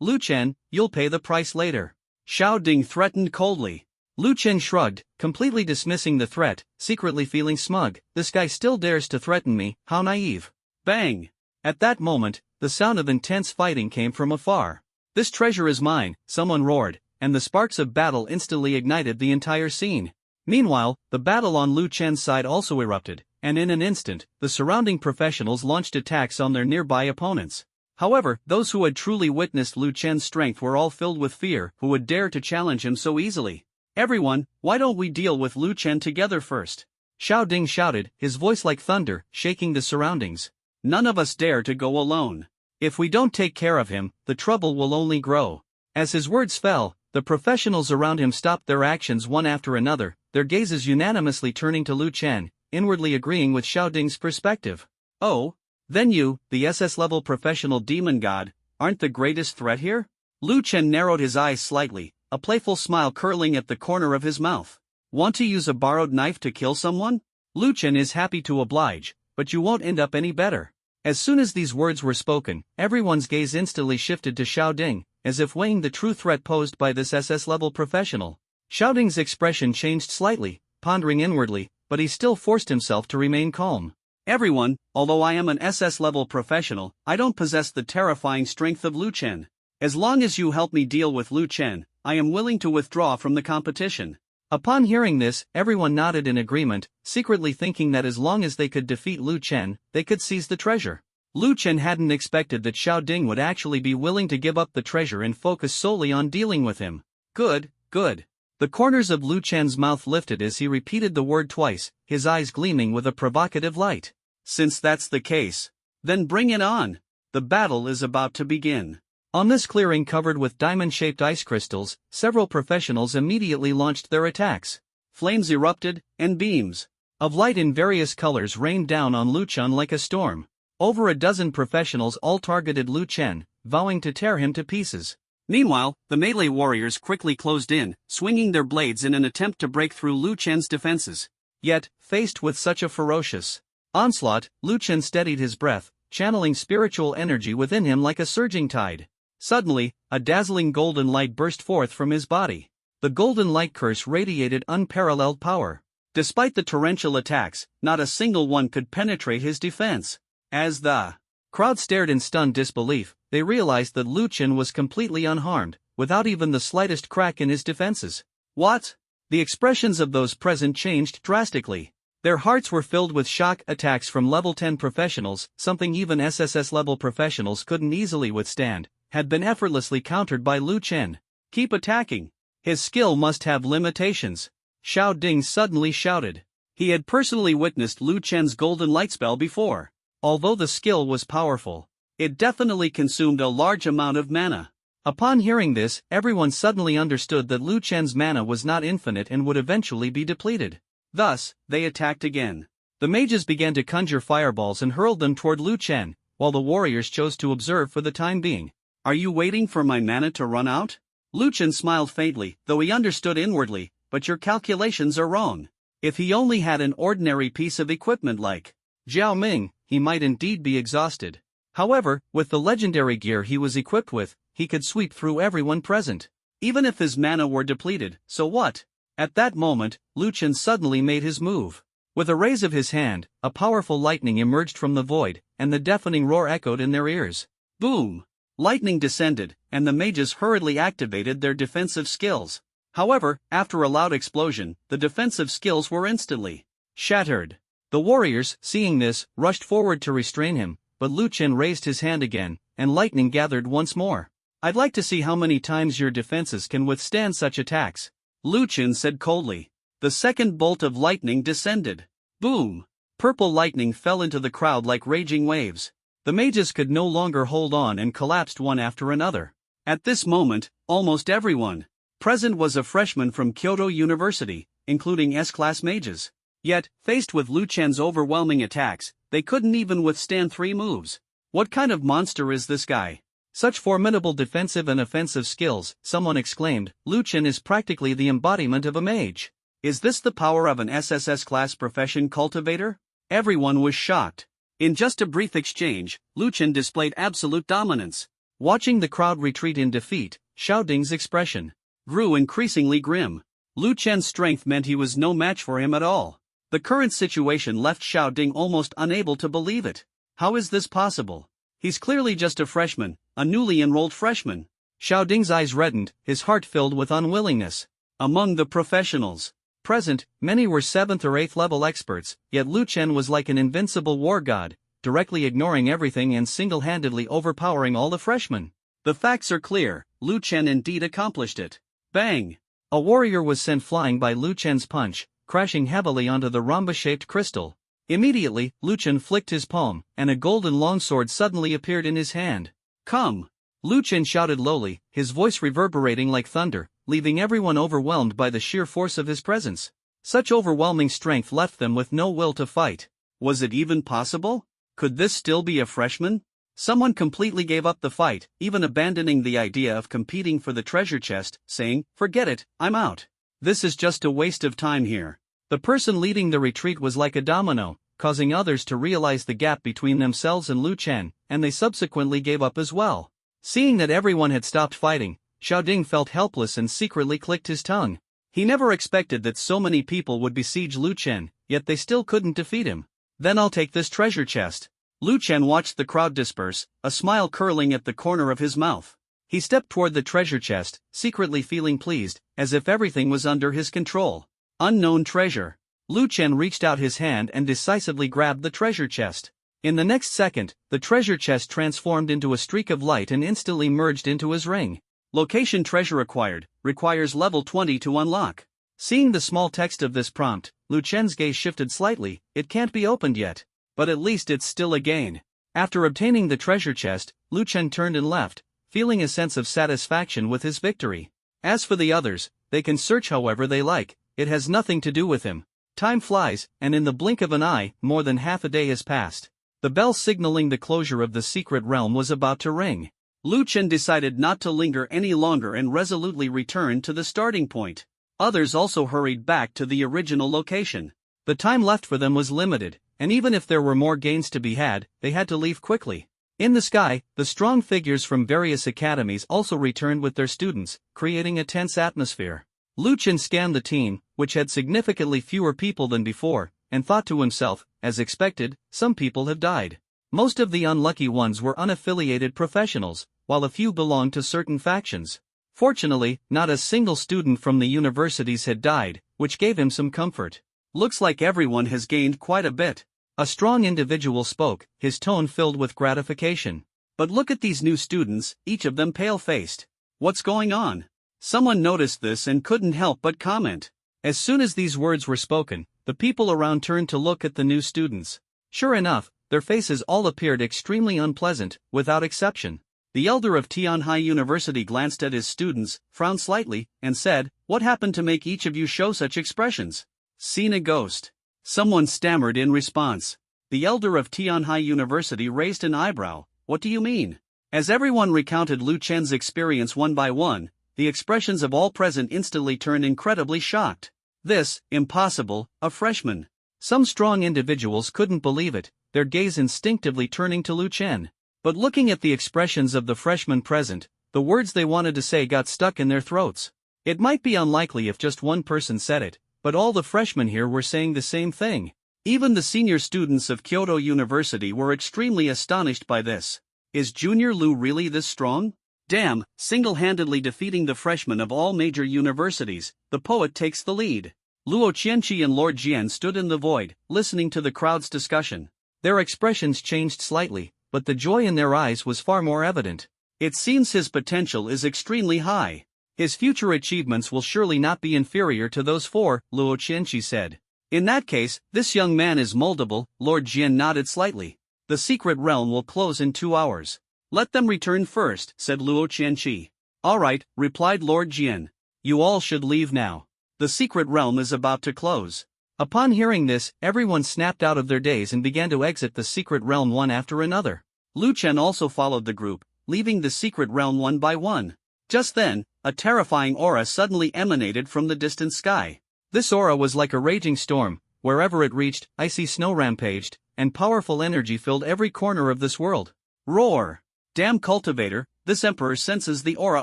Lu Chen, you'll pay the price later. Xiao Ding threatened coldly. Lu Chen shrugged, completely dismissing the threat, secretly feeling smug. This guy still dares to threaten me, how naive. Bang! At that moment, the sound of intense fighting came from afar. This treasure is mine, someone roared, and the sparks of battle instantly ignited the entire scene. Meanwhile, the battle on Lu Chen's side also erupted, and in an instant, the surrounding professionals launched attacks on their nearby opponents. However, those who had truly witnessed Lu Chen's strength were all filled with fear. Who would dare to challenge him so easily? Everyone, why don't we deal with Lu Chen together first? Xiao Ding shouted, his voice like thunder, shaking the surroundings. None of us dare to go alone. If we don't take care of him, the trouble will only grow. As his words fell, the professionals around him stopped their actions one after another, their gazes unanimously turning to Lu Chen, inwardly agreeing with Xiao Ding's perspective. Oh, then you, the SS-level professional demon god, aren't the greatest threat here? Lu Chen narrowed his eyes slightly, a playful smile curling at the corner of his mouth. Want to use a borrowed knife to kill someone? Lu Chen is happy to oblige, but you won't end up any better. As soon as these words were spoken, everyone's gaze instantly shifted to Xiao Ding, as if weighing the true threat posed by this SS-level professional. Xiao Ding's expression changed slightly, pondering inwardly, but he still forced himself to remain calm. Everyone, although I am an SS-level professional, I don't possess the terrifying strength of Lu Chen. As long as you help me deal with Lu Chen, I am willing to withdraw from the competition. Upon hearing this, everyone nodded in agreement, secretly thinking that as long as they could defeat Lu Chen, they could seize the treasure. Lu Chen hadn't expected that Xiao Ding would actually be willing to give up the treasure and focus solely on dealing with him. Good, good. The corners of Lu Chen's mouth lifted as he repeated the word twice, his eyes gleaming with a provocative light. Since that's the case, then bring it on. The battle is about to begin. On this clearing covered with diamond-shaped ice crystals, several professionals immediately launched their attacks. Flames erupted, and beams of light in various colors rained down on Lu Chen like a storm. Over a dozen professionals all targeted Lu Chen, vowing to tear him to pieces. Meanwhile, the melee warriors quickly closed in, swinging their blades in an attempt to break through Lu Chen's defenses. Yet, faced with such a ferocious onslaught, Lu Chen steadied his breath, channeling spiritual energy within him like a surging tide. Suddenly, a dazzling golden light burst forth from his body. The golden light curse radiated unparalleled power. Despite the torrential attacks, not a single one could penetrate his defense. As the crowd stared in stunned disbelief, they realized that Lu Chen was completely unharmed, without even the slightest crack in his defenses. What? The expressions of those present changed drastically. Their hearts were filled with shock. Attacks from level 10 professionals, something even SSS-level professionals couldn't easily withstand, had been effortlessly countered by Lu Chen. Keep attacking. His skill must have limitations. Xiao Ding suddenly shouted. He had personally witnessed Lu Chen's golden light spell before. Although the skill was powerful, it definitely consumed a large amount of mana. Upon hearing this, everyone suddenly understood that Lu Chen's mana was not infinite and would eventually be depleted. Thus, they attacked again. The mages began to conjure fireballs and hurled them toward Lu Chen, while the warriors chose to observe for the time being. Are you waiting for my mana to run out? Lu Chen smiled faintly, though he understood inwardly, but your calculations are wrong. If he only had an ordinary piece of equipment like Jiao Ming, he might indeed be exhausted. However, with the legendary gear he was equipped with, he could sweep through everyone present. Even if his mana were depleted, so what? At that moment, Lu Chen suddenly made his move. With a raise of his hand, a powerful lightning emerged from the void, and the deafening roar echoed in their ears. Boom! Lightning descended, and the mages hurriedly activated their defensive skills. However, after a loud explosion, the defensive skills were instantly shattered. The warriors, seeing this, rushed forward to restrain him, but Lu Chen raised his hand again, and lightning gathered once more. I'd like to see how many times your defenses can withstand such attacks, Lu Chen said coldly. The second bolt of lightning descended. Boom! Purple lightning fell into the crowd like raging waves. The mages could no longer hold on and collapsed one after another. At this moment, almost everyone present was a freshman from Kyoto University, including S-class mages. Yet, faced with Lu Chen's overwhelming attacks, they couldn't even withstand 3 moves. What kind of monster is this guy? Such formidable defensive and offensive skills, someone exclaimed. Lu Chen is practically the embodiment of a mage. Is this the power of an SSS class profession cultivator? Everyone was shocked. In just a brief exchange, Lu Chen displayed absolute dominance. Watching the crowd retreat in defeat, Xiao Ding's expression grew increasingly grim. Lu Chen's strength meant he was no match for him at all. The current situation left Xiao Ding almost unable to believe it. How is this possible? He's clearly just a freshman, a newly enrolled freshman. Xiao Ding's eyes reddened, his heart filled with unwillingness. Among the professionals present, many were 7th or 8th level experts, yet Lu Chen was like an invincible war god, directly ignoring everything and single-handedly overpowering all the freshmen. The facts are clear, Lu Chen indeed accomplished it. Bang! A warrior was sent flying by Lu Chen's punch, crashing heavily onto the rhombus-shaped crystal. Immediately, Lu Chen flicked his palm, and a golden longsword suddenly appeared in his hand. Come! Lu Chen shouted lowly, his voice reverberating like thunder, leaving everyone overwhelmed by the sheer force of his presence. Such overwhelming strength left them with no will to fight. Was it even possible? Could this still be a freshman? Someone completely gave up the fight, even abandoning the idea of competing for the treasure chest, saying, "Forget it, I'm out. This is just a waste of time here." The person leading the retreat was like a domino, causing others to realize the gap between themselves and Lu Chen, and they subsequently gave up as well. Seeing that everyone had stopped fighting, Xiaoding felt helpless and secretly clicked his tongue. He never expected that so many people would besiege Lu Chen, yet they still couldn't defeat him. "Then I'll take this treasure chest." Lu Chen watched the crowd disperse, a smile curling at the corner of his mouth. He stepped toward the treasure chest, secretly feeling pleased, as if everything was under his control. Unknown treasure. Lu Chen reached out his hand and decisively grabbed the treasure chest. In the next second, the treasure chest transformed into a streak of light and instantly merged into his ring. Location treasure acquired, requires level 20 to unlock. Seeing the small text of this prompt, Lu Chen's gaze shifted slightly. It can't be opened yet. But at least it's still a gain. After obtaining the treasure chest, Lu Chen turned and left, feeling a sense of satisfaction with his victory. As for the others, they can search however they like, it has nothing to do with him. Time flies, and in the blink of an eye, more than half a day has passed. The bell signaling the closure of the secret realm was about to ring. Lu Chen decided not to linger any longer and resolutely returned to the starting point. Others also hurried back to the original location. The time left for them was limited, and even if there were more gains to be had, they had to leave quickly. In the sky, the strong figures from various academies also returned with their students, creating a tense atmosphere. Lu Chen scanned the team, which had significantly fewer people than before, and thought to himself, as expected, some people have died. Most of the unlucky ones were unaffiliated professionals, while a few belonged to certain factions. Fortunately, not a single student from the universities had died, which gave him some comfort. "Looks like everyone has gained quite a bit." A strong individual spoke, his tone filled with gratification. "But look at these new students, each of them pale-faced. What's going on?" Someone noticed this and couldn't help but comment. As soon as these words were spoken, the people around turned to look at the new students. Sure enough, their faces all appeared extremely unpleasant, without exception. The elder of Tianhai University glanced at his students, frowned slightly, and said, "What happened to make each of you show such expressions?" "Seen a ghost." Someone stammered in response. The elder of Tianhai University raised an eyebrow. "What do you mean?" As everyone recounted Lu Chen's experience one by one, the expressions of all present instantly turned incredibly shocked. "This, impossible, a freshman." Some strong individuals couldn't believe it, their gaze instinctively turning to Lu Chen. But looking at the expressions of the freshmen present, the words they wanted to say got stuck in their throats. It might be unlikely if just one person said it, but all the freshmen here were saying the same thing. Even the senior students of Kyoto University were extremely astonished by this. Is Junior Lu really this strong? Damn, single-handedly defeating the freshmen of all major universities, the poet takes the lead. Luo Qianqi and Lord Jian stood in the void, listening to the crowd's discussion. Their expressions changed slightly, but the joy in their eyes was far more evident. It seems his potential is extremely high. His future achievements will surely not be inferior to those four, Luo Qianqi said. In that case, this young man is moldable, Lord Jian nodded slightly. The secret realm will close in 2 hours. Let them return first, said Luo Qianqi. All right, replied Lord Jian. You all should leave now. The secret realm is about to close. Upon hearing this, everyone snapped out of their daze and began to exit the secret realm one after another. Lu Chen also followed the group, leaving the secret realm one by one. Just then, a terrifying aura suddenly emanated from the distant sky. This aura was like a raging storm. Wherever it reached, icy snow rampaged, and powerful energy filled every corner of this world. Roar! Damn cultivator, this emperor senses the aura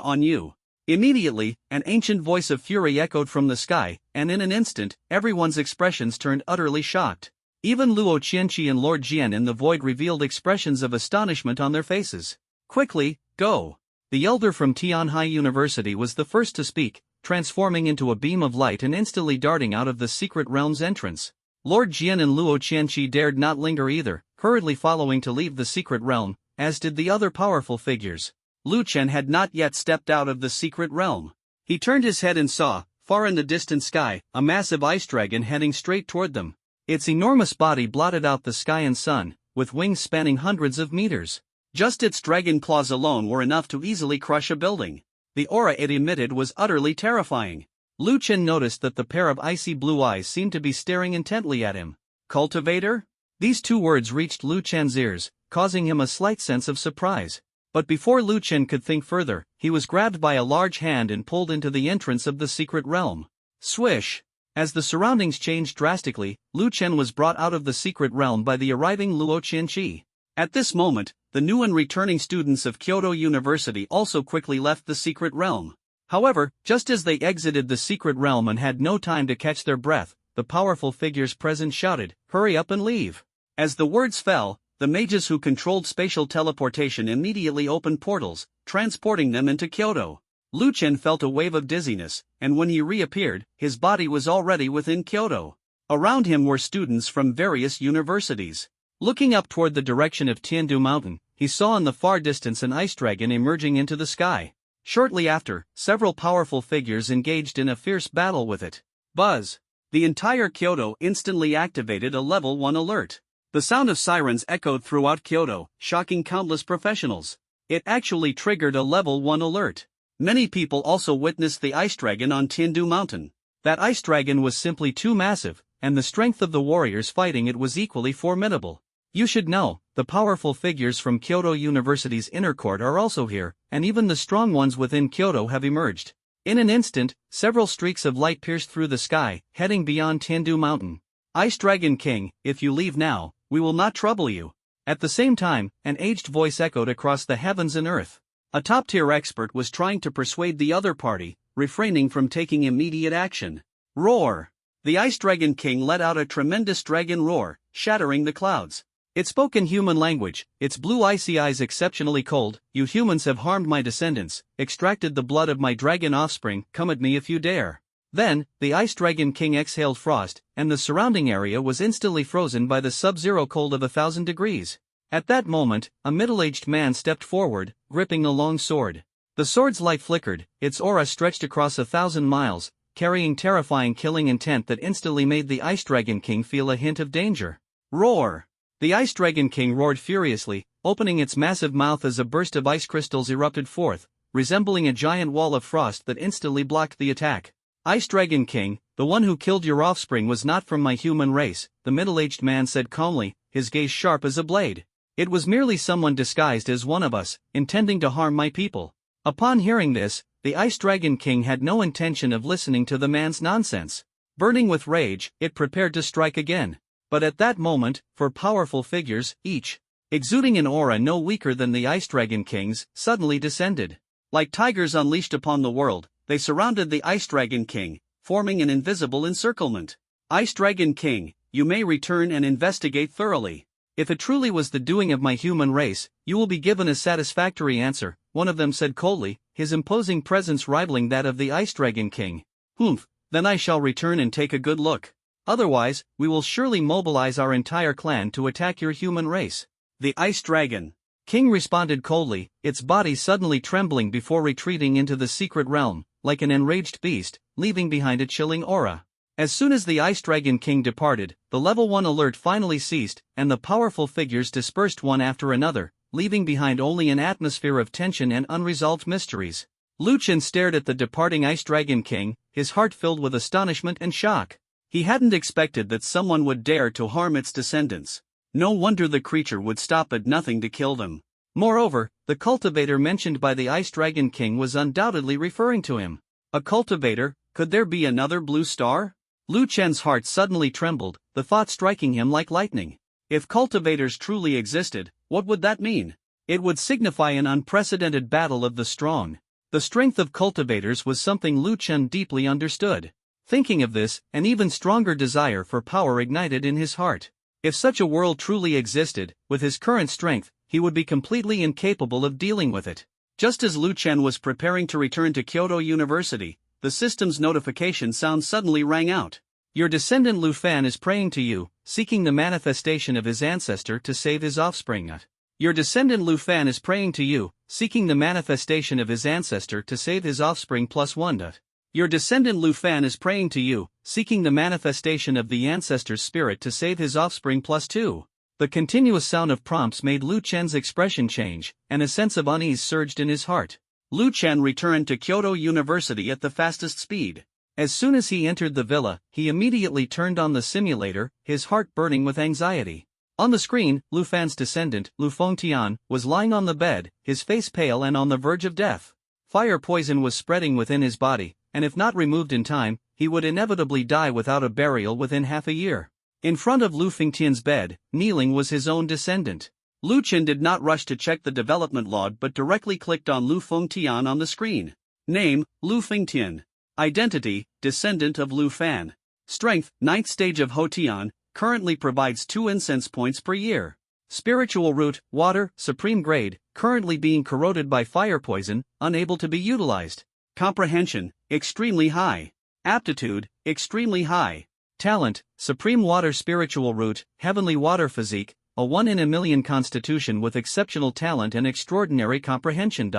on you. Immediately, an ancient voice of fury echoed from the sky, and in an instant, everyone's expressions turned utterly shocked. Even Luo Qianqi and Lord Jian in the void revealed expressions of astonishment on their faces. Quickly, go! The elder from Tianhai University was the first to speak, transforming into a beam of light and instantly darting out of the secret realm's entrance. Lord Jian and Luo Qianqi dared not linger either, hurriedly following to leave the secret realm, as did the other powerful figures. Lu Chen had not yet stepped out of the secret realm. He turned his head and saw, far in the distant sky, a massive ice dragon heading straight toward them. Its enormous body blotted out the sky and sun, with wings spanning hundreds of meters. Just its dragon claws alone were enough to easily crush a building. The aura it emitted was utterly terrifying. Lu Chen noticed that the pair of icy blue eyes seemed to be staring intently at him. Cultivator? These two words reached Lu Chen's ears, causing him a slight sense of surprise. But before Lu Chen could think further, he was grabbed by a large hand and pulled into the entrance of the secret realm. Swish! As the surroundings changed drastically, Lu Chen was brought out of the secret realm by the arriving Luo Qianqi. At this moment, the new and returning students of Kyoto University also quickly left the secret realm. However, just as they exited the secret realm and had no time to catch their breath, the powerful figures present shouted, "Hurry up and leave!" As the words fell, the mages who controlled spatial teleportation immediately opened portals, transporting them into Kyoto. Lu Chen felt a wave of dizziness, and when he reappeared, his body was already within Kyoto. Around him were students from various universities. Looking up toward the direction of Tiandu Mountain, he saw in the far distance an ice dragon emerging into the sky. Shortly after, several powerful figures engaged in a fierce battle with it. Buzz! The entire Kyoto instantly activated a level 1 alert. The sound of sirens echoed throughout Kyoto, shocking countless professionals. It actually triggered a level 1 alert. Many people also witnessed the ice dragon on Tiandu Mountain. That ice dragon was simply too massive, and the strength of the warriors fighting it was equally formidable. You should know, the powerful figures from Kyoto University's inner court are also here, and even the strong ones within Kyoto have emerged. In an instant, several streaks of light pierced through the sky, heading beyond Tiandu Mountain. Ice Dragon King, if you leave now, we will not trouble you. At the same time, an aged voice echoed across the heavens and earth. A top-tier expert was trying to persuade the other party, refraining from taking immediate action. Roar! The Ice Dragon King let out a tremendous dragon roar, shattering the clouds. It spoke in human language, its blue icy eyes exceptionally cold. "You humans have harmed my descendants, extracted the blood of my dragon offspring, come at me if you dare." Then, the Ice Dragon King exhaled frost, and the surrounding area was instantly frozen by the sub-zero cold of 1,000 degrees. At that moment, a middle-aged man stepped forward, gripping a long sword. The sword's light flickered, its aura stretched across 1,000 miles, carrying terrifying killing intent that instantly made the Ice Dragon King feel a hint of danger. Roar! The Ice Dragon King roared furiously, opening its massive mouth as a burst of ice crystals erupted forth, resembling a giant wall of frost that instantly blocked the attack. "Ice Dragon King, the one who killed your offspring was not from my human race," the middle-aged man said calmly, his gaze sharp as a blade. "It was merely someone disguised as one of us, intending to harm my people." Upon hearing this, the Ice Dragon King had no intention of listening to the man's nonsense. Burning with rage, it prepared to strike again. But at that moment, four powerful figures, each exuding an aura no weaker than the Ice Dragon King's, suddenly descended. Like tigers unleashed upon the world, they surrounded the Ice Dragon King, forming an invisible encirclement. "Ice Dragon King, you may return and investigate thoroughly. If it truly was the doing of my human race, you will be given a satisfactory answer," one of them said coldly, his imposing presence rivaling that of the Ice Dragon King. "Humph, then I shall return and take a good look. Otherwise, we will surely mobilize our entire clan to attack your human race." The Ice Dragon King responded coldly, its body suddenly trembling before retreating into the secret realm, like an enraged beast, leaving behind a chilling aura. As soon as the Ice Dragon King departed, the level 1 alert finally ceased, and the powerful figures dispersed one after another, leaving behind only an atmosphere of tension and unresolved mysteries. Lu Chen stared at the departing Ice Dragon King, his heart filled with astonishment and shock. He hadn't expected that someone would dare to harm its descendants. No wonder the creature would stop at nothing to kill them. Moreover, the cultivator mentioned by the Ice Dragon King was undoubtedly referring to him. A cultivator? Could there be another blue star? Lu Chen's heart suddenly trembled, the thought striking him like lightning. If cultivators truly existed, what would that mean? It would signify an unprecedented battle of the strong. The strength of cultivators was something Lu Chen deeply understood. Thinking of this, an even stronger desire for power ignited in his heart. If such a world truly existed, with his current strength, he would be completely incapable of dealing with it. Just as Lu Chen was preparing to return to Kyoto University, the system's notification sound suddenly rang out. "Your descendant Lu Fan is praying to you, seeking the manifestation of his ancestor to save his offspring." Your descendant Lu Fan is praying to you, seeking the manifestation of his ancestor to save his offspring +1. Your descendant Lu Fan is praying to you, seeking the manifestation of the ancestor's spirit to save his offspring +2. The continuous sound of prompts made Lu Chen's expression change, and a sense of unease surged in his heart. Lu Chen returned to Kyoto University at the fastest speed. As soon as he entered the villa, he immediately turned on the simulator, his heart burning with anxiety. On the screen, Lu Fan's descendant, Lu Fengtian, was lying on the bed, his face pale and on the verge of death. Fire poison was spreading within his body, and if not removed in time, he would inevitably die without a burial within half a year. In front of Lu Fengtian's bed, kneeling was his own descendant. Lu Chen did not rush to check the development log but directly clicked on Lu Fengtian on the screen. Name, Lu Fengtian. Identity, descendant of Lu Fan. Strength, 9th stage of Hotian, currently provides 2 incense points per year. Spiritual root, water, supreme grade, currently being corroded by fire poison, unable to be utilized. Comprehension, extremely high. Aptitude, extremely high. Talent, supreme water spiritual root, heavenly water physique, a 1 in a million constitution with exceptional talent and extraordinary comprehension.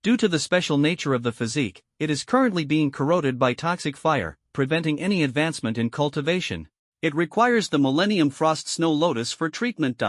Due to the special nature of the physique, it is currently being corroded by toxic fire, preventing any advancement in cultivation. It requires the Millennium Frost Snow Lotus for treatment.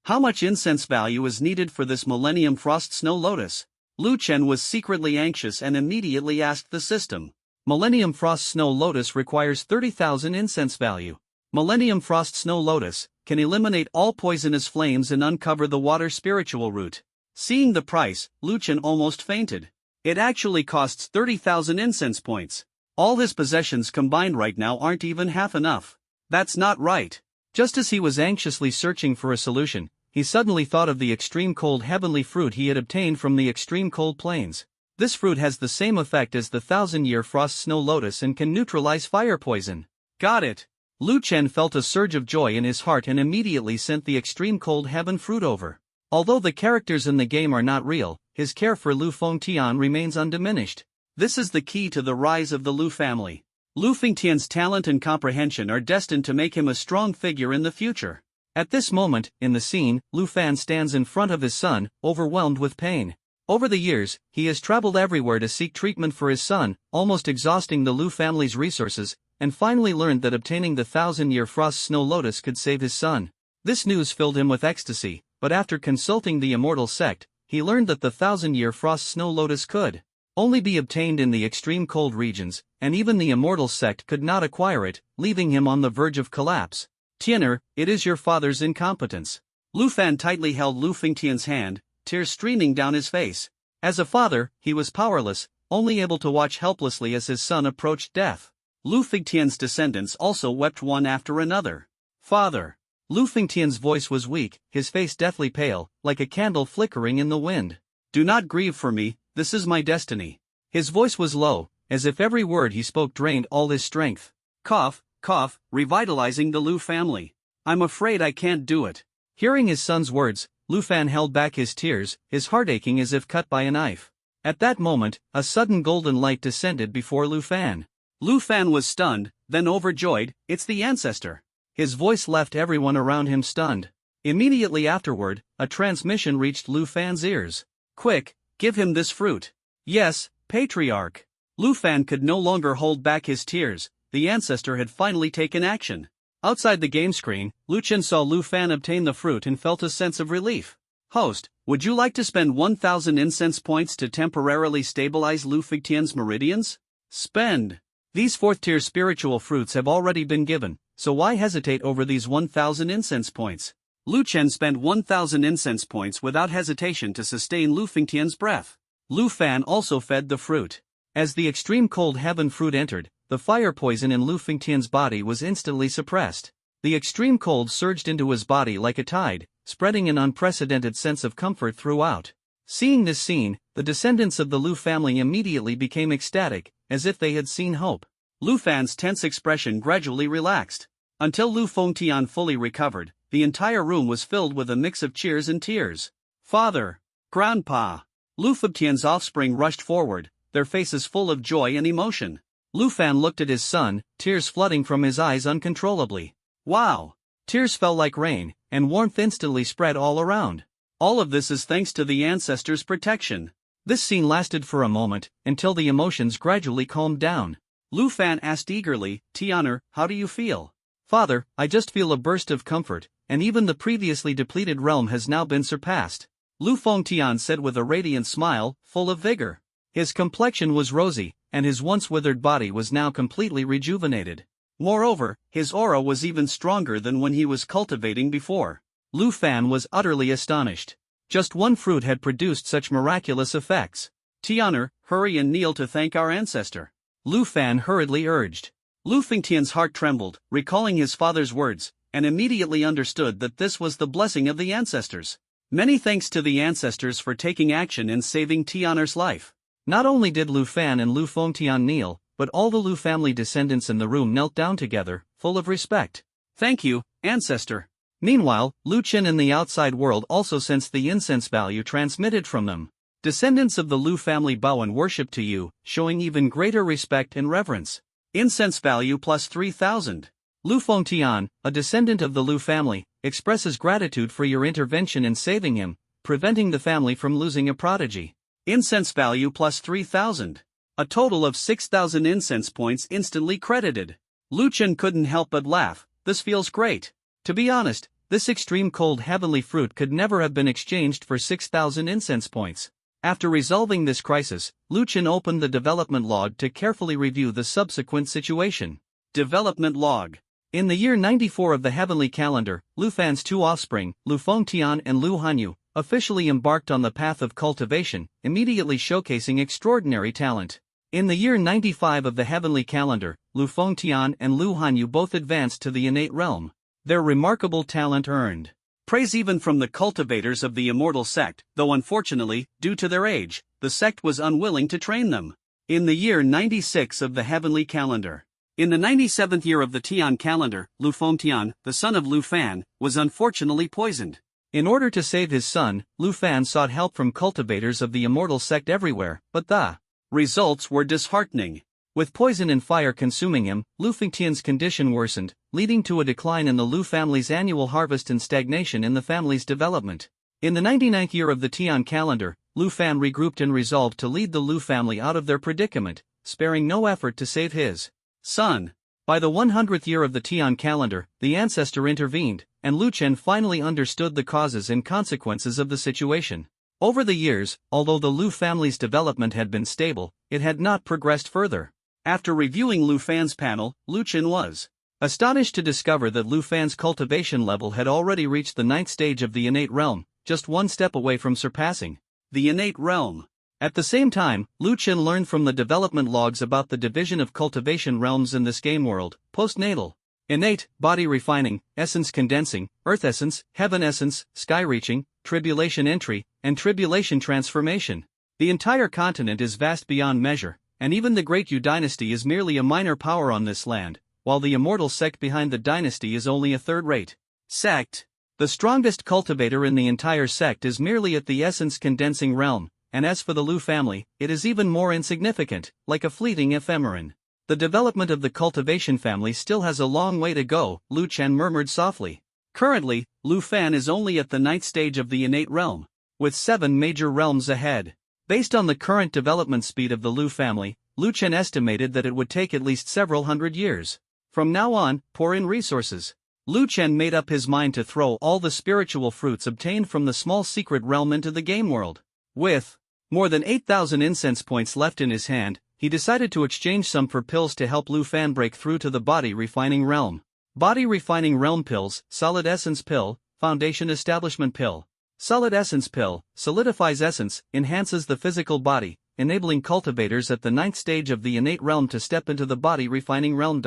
How much incense value is needed for this Millennium Frost Snow Lotus? Lu Chen was secretly anxious and immediately asked the system. Millennium Frost Snow Lotus requires 30,000 incense value. Millennium Frost Snow Lotus can eliminate all poisonous flames and uncover the water spiritual root. Seeing the price, Lu Chen almost fainted. It actually costs 30,000 incense points. All his possessions combined right now aren't even half enough. That's not right. Just as he was anxiously searching for a solution, he suddenly thought of the extreme cold heavenly fruit he had obtained from the extreme cold plains. This fruit has the same effect as the 1,000-year frost snow lotus and can neutralize fire poison. Got it. Lu Chen felt a surge of joy in his heart and immediately sent the extreme cold heaven fruit over. Although the characters in the game are not real, his care for Lu Fengtian remains undiminished. This is the key to the rise of the Lu family. Lu Fengtian's talent and comprehension are destined to make him a strong figure in the future. At this moment, in the scene, Lu Fan stands in front of his son, overwhelmed with pain. Over the years, he has traveled everywhere to seek treatment for his son, almost exhausting the Lu family's resources, and finally learned that obtaining the 1,000-year frost snow lotus could save his son. This news filled him with ecstasy, but after consulting the immortal sect, he learned that the 1,000-year frost snow lotus could only be obtained in the extreme cold regions, and even the immortal sect could not acquire it, leaving him on the verge of collapse. Tiener, it is your father's incompetence. Lu Fan tightly held Lu Fengtian's hand, tears streaming down his face. As a father, he was powerless, only able to watch helplessly as his son approached death. Lu Fengtian's descendants also wept one after another. Father. Lu Fengtian's voice was weak, his face deathly pale, like a candle flickering in the wind. Do not grieve for me, this is my destiny. His voice was low, as if every word he spoke drained all his strength. Cough, cough, revitalizing the Lu family. I'm afraid I can't do it. Hearing his son's words, Lu Fan held back his tears, his heart aching as if cut by a knife. At that moment, a sudden golden light descended before Lu Fan. Lu Fan was stunned, then overjoyed. It's the ancestor. His voice left everyone around him stunned. Immediately afterward, a transmission reached Lu Fan's ears. Quick, give him this fruit. Yes, Patriarch. Lu Fan could no longer hold back his tears. The ancestor had finally taken action. Outside the game screen, Lu Chen saw Lu Fan obtain the fruit and felt a sense of relief. Host, would you like to spend 1,000 incense points to temporarily stabilize Lu Fengtian's meridians? Spend. These 4th-tier spiritual fruits have already been given, so why hesitate over these 1,000 incense points? Lu Chen spent 1,000 incense points without hesitation to sustain Lu Fengtian's breath. Lu Fan also fed the fruit. As the extreme cold heaven fruit entered, the fire poison in Lu Fengtian's body was instantly suppressed. The extreme cold surged into his body like a tide, spreading an unprecedented sense of comfort throughout. Seeing this scene, the descendants of the Lu family immediately became ecstatic, as if they had seen hope. Lu Fan's tense expression gradually relaxed. Until Lu Fengtian fully recovered, the entire room was filled with a mix of cheers and tears. Father! Grandpa! Lu Fengtian's offspring rushed forward, their faces full of joy and emotion. Lu Fan looked at his son, tears flooding from his eyes uncontrollably. Wow! Tears fell like rain, and warmth instantly spread all around. All of this is thanks to the ancestors' protection. This scene lasted for a moment, until the emotions gradually calmed down. Lu Fan asked eagerly, Tianer, how do you feel? Father, I just feel a burst of comfort, and even the previously depleted realm has now been surpassed. Lu Fengtian said with a radiant smile, full of vigor. His complexion was rosy, and his once withered body was now completely rejuvenated. Moreover, his aura was even stronger than when he was cultivating before. Lu Fan was utterly astonished. Just one fruit had produced such miraculous effects. Tianer, hurry and kneel to thank our ancestor, Lu Fan hurriedly urged. Lu Fengtian's heart trembled, recalling his father's words, and immediately understood that this was the blessing of the ancestors. Many thanks to the ancestors for taking action and saving Tianer's life. Not only did Lu Fan and Lu Fengtian kneel, but all the Lu family descendants in the room knelt down together, full of respect. Thank you, ancestor. Meanwhile, Lu Qin in the outside world also sensed the incense value transmitted from them. Descendants of the Lu family bow and worship to you, showing even greater respect and reverence. Incense value plus 3,000. Lu Fengtian, a descendant of the Lu family, expresses gratitude for your intervention in saving him, preventing the family from losing a prodigy. Incense value plus 3,000. A total of 6,000 incense points instantly credited. Lu Qin couldn't help but laugh. This feels great. To be honest, this extreme cold heavenly fruit could never have been exchanged for 6,000 incense points. After resolving this crisis, Lu Qin opened the development log to carefully review the subsequent situation. Development log. In the year 94 of the heavenly calendar, Lu Fan's two offspring, Lu Fengtian and Lu Hanyu, officially embarked on the path of cultivation, immediately showcasing extraordinary talent. In the year 95 of the heavenly calendar, Lu Fengtian and Lu Hanyu both advanced to the innate realm. Their remarkable talent earned praise even from the cultivators of the immortal sect, though unfortunately, due to their age, the sect was unwilling to train them. In the year 96 of the heavenly calendar. In the 97th year of the Tian calendar, Lu Fengtian, the son of Lu Fan, was unfortunately poisoned. In order to save his son, Lu Fan sought help from cultivators of the immortal sect everywhere, but the results were disheartening. With poison and fire consuming him, Lu Fengtian's condition worsened, leading to a decline in the Lu family's annual harvest and stagnation in the family's development. In the 99th year of the Tian calendar, Lu Fan regrouped and resolved to lead the Lu family out of their predicament, sparing no effort to save his son. By the 100th year of the Tian calendar, the ancestor intervened, and Lu Qin finally understood the causes and consequences of the situation. Over the years, although the Lu family's development had been stable, it had not progressed further. After reviewing Lu Fan's panel, Lu Qin was astonished to discover that Lu Fan's cultivation level had already reached the 9th stage of the innate realm, just one step away from surpassing the innate realm. At the same time, Lu Qin learned from the development logs about the division of cultivation realms in this game world: postnatal, innate, body refining, essence condensing, earth essence, heaven essence, sky reaching, tribulation entry, and tribulation transformation. The entire continent is vast beyond measure, and even the Great Yu dynasty is merely a minor power on this land, while the immortal sect behind the dynasty is only a third-rate sect. The strongest cultivator in the entire sect is merely at the essence-condensing realm, and as for the Lu family, it is even more insignificant, like a fleeting ephemeron. The development of the cultivation family still has a long way to go, Lu Qin murmured softly. Currently, Lu Fan is only at the 9th stage of the innate realm, with 7 major realms ahead. Based on the current development speed of the Lu family, Lu Qin estimated that it would take at least several hundred years. From now on, pour in resources. Lu Qin made up his mind to throw all the spiritual fruits obtained from the small secret realm into the game world. With more than 8,000 incense points left in his hand, he decided to exchange some for pills to help Lu Fan break through to the body refining realm. Body refining realm pills: solid essence pill, foundation establishment pill. Solid essence pill solidifies essence, enhances the physical body, enabling cultivators at the 9th stage of the innate realm to step into the body refining realm.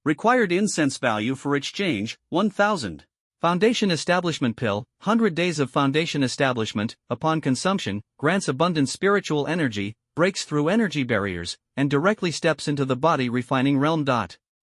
Required incense value for exchange: 1,000. Foundation establishment pill: 100 days of foundation establishment, upon consumption, grants abundant spiritual energy, breaks through energy barriers, and directly steps into the body refining realm.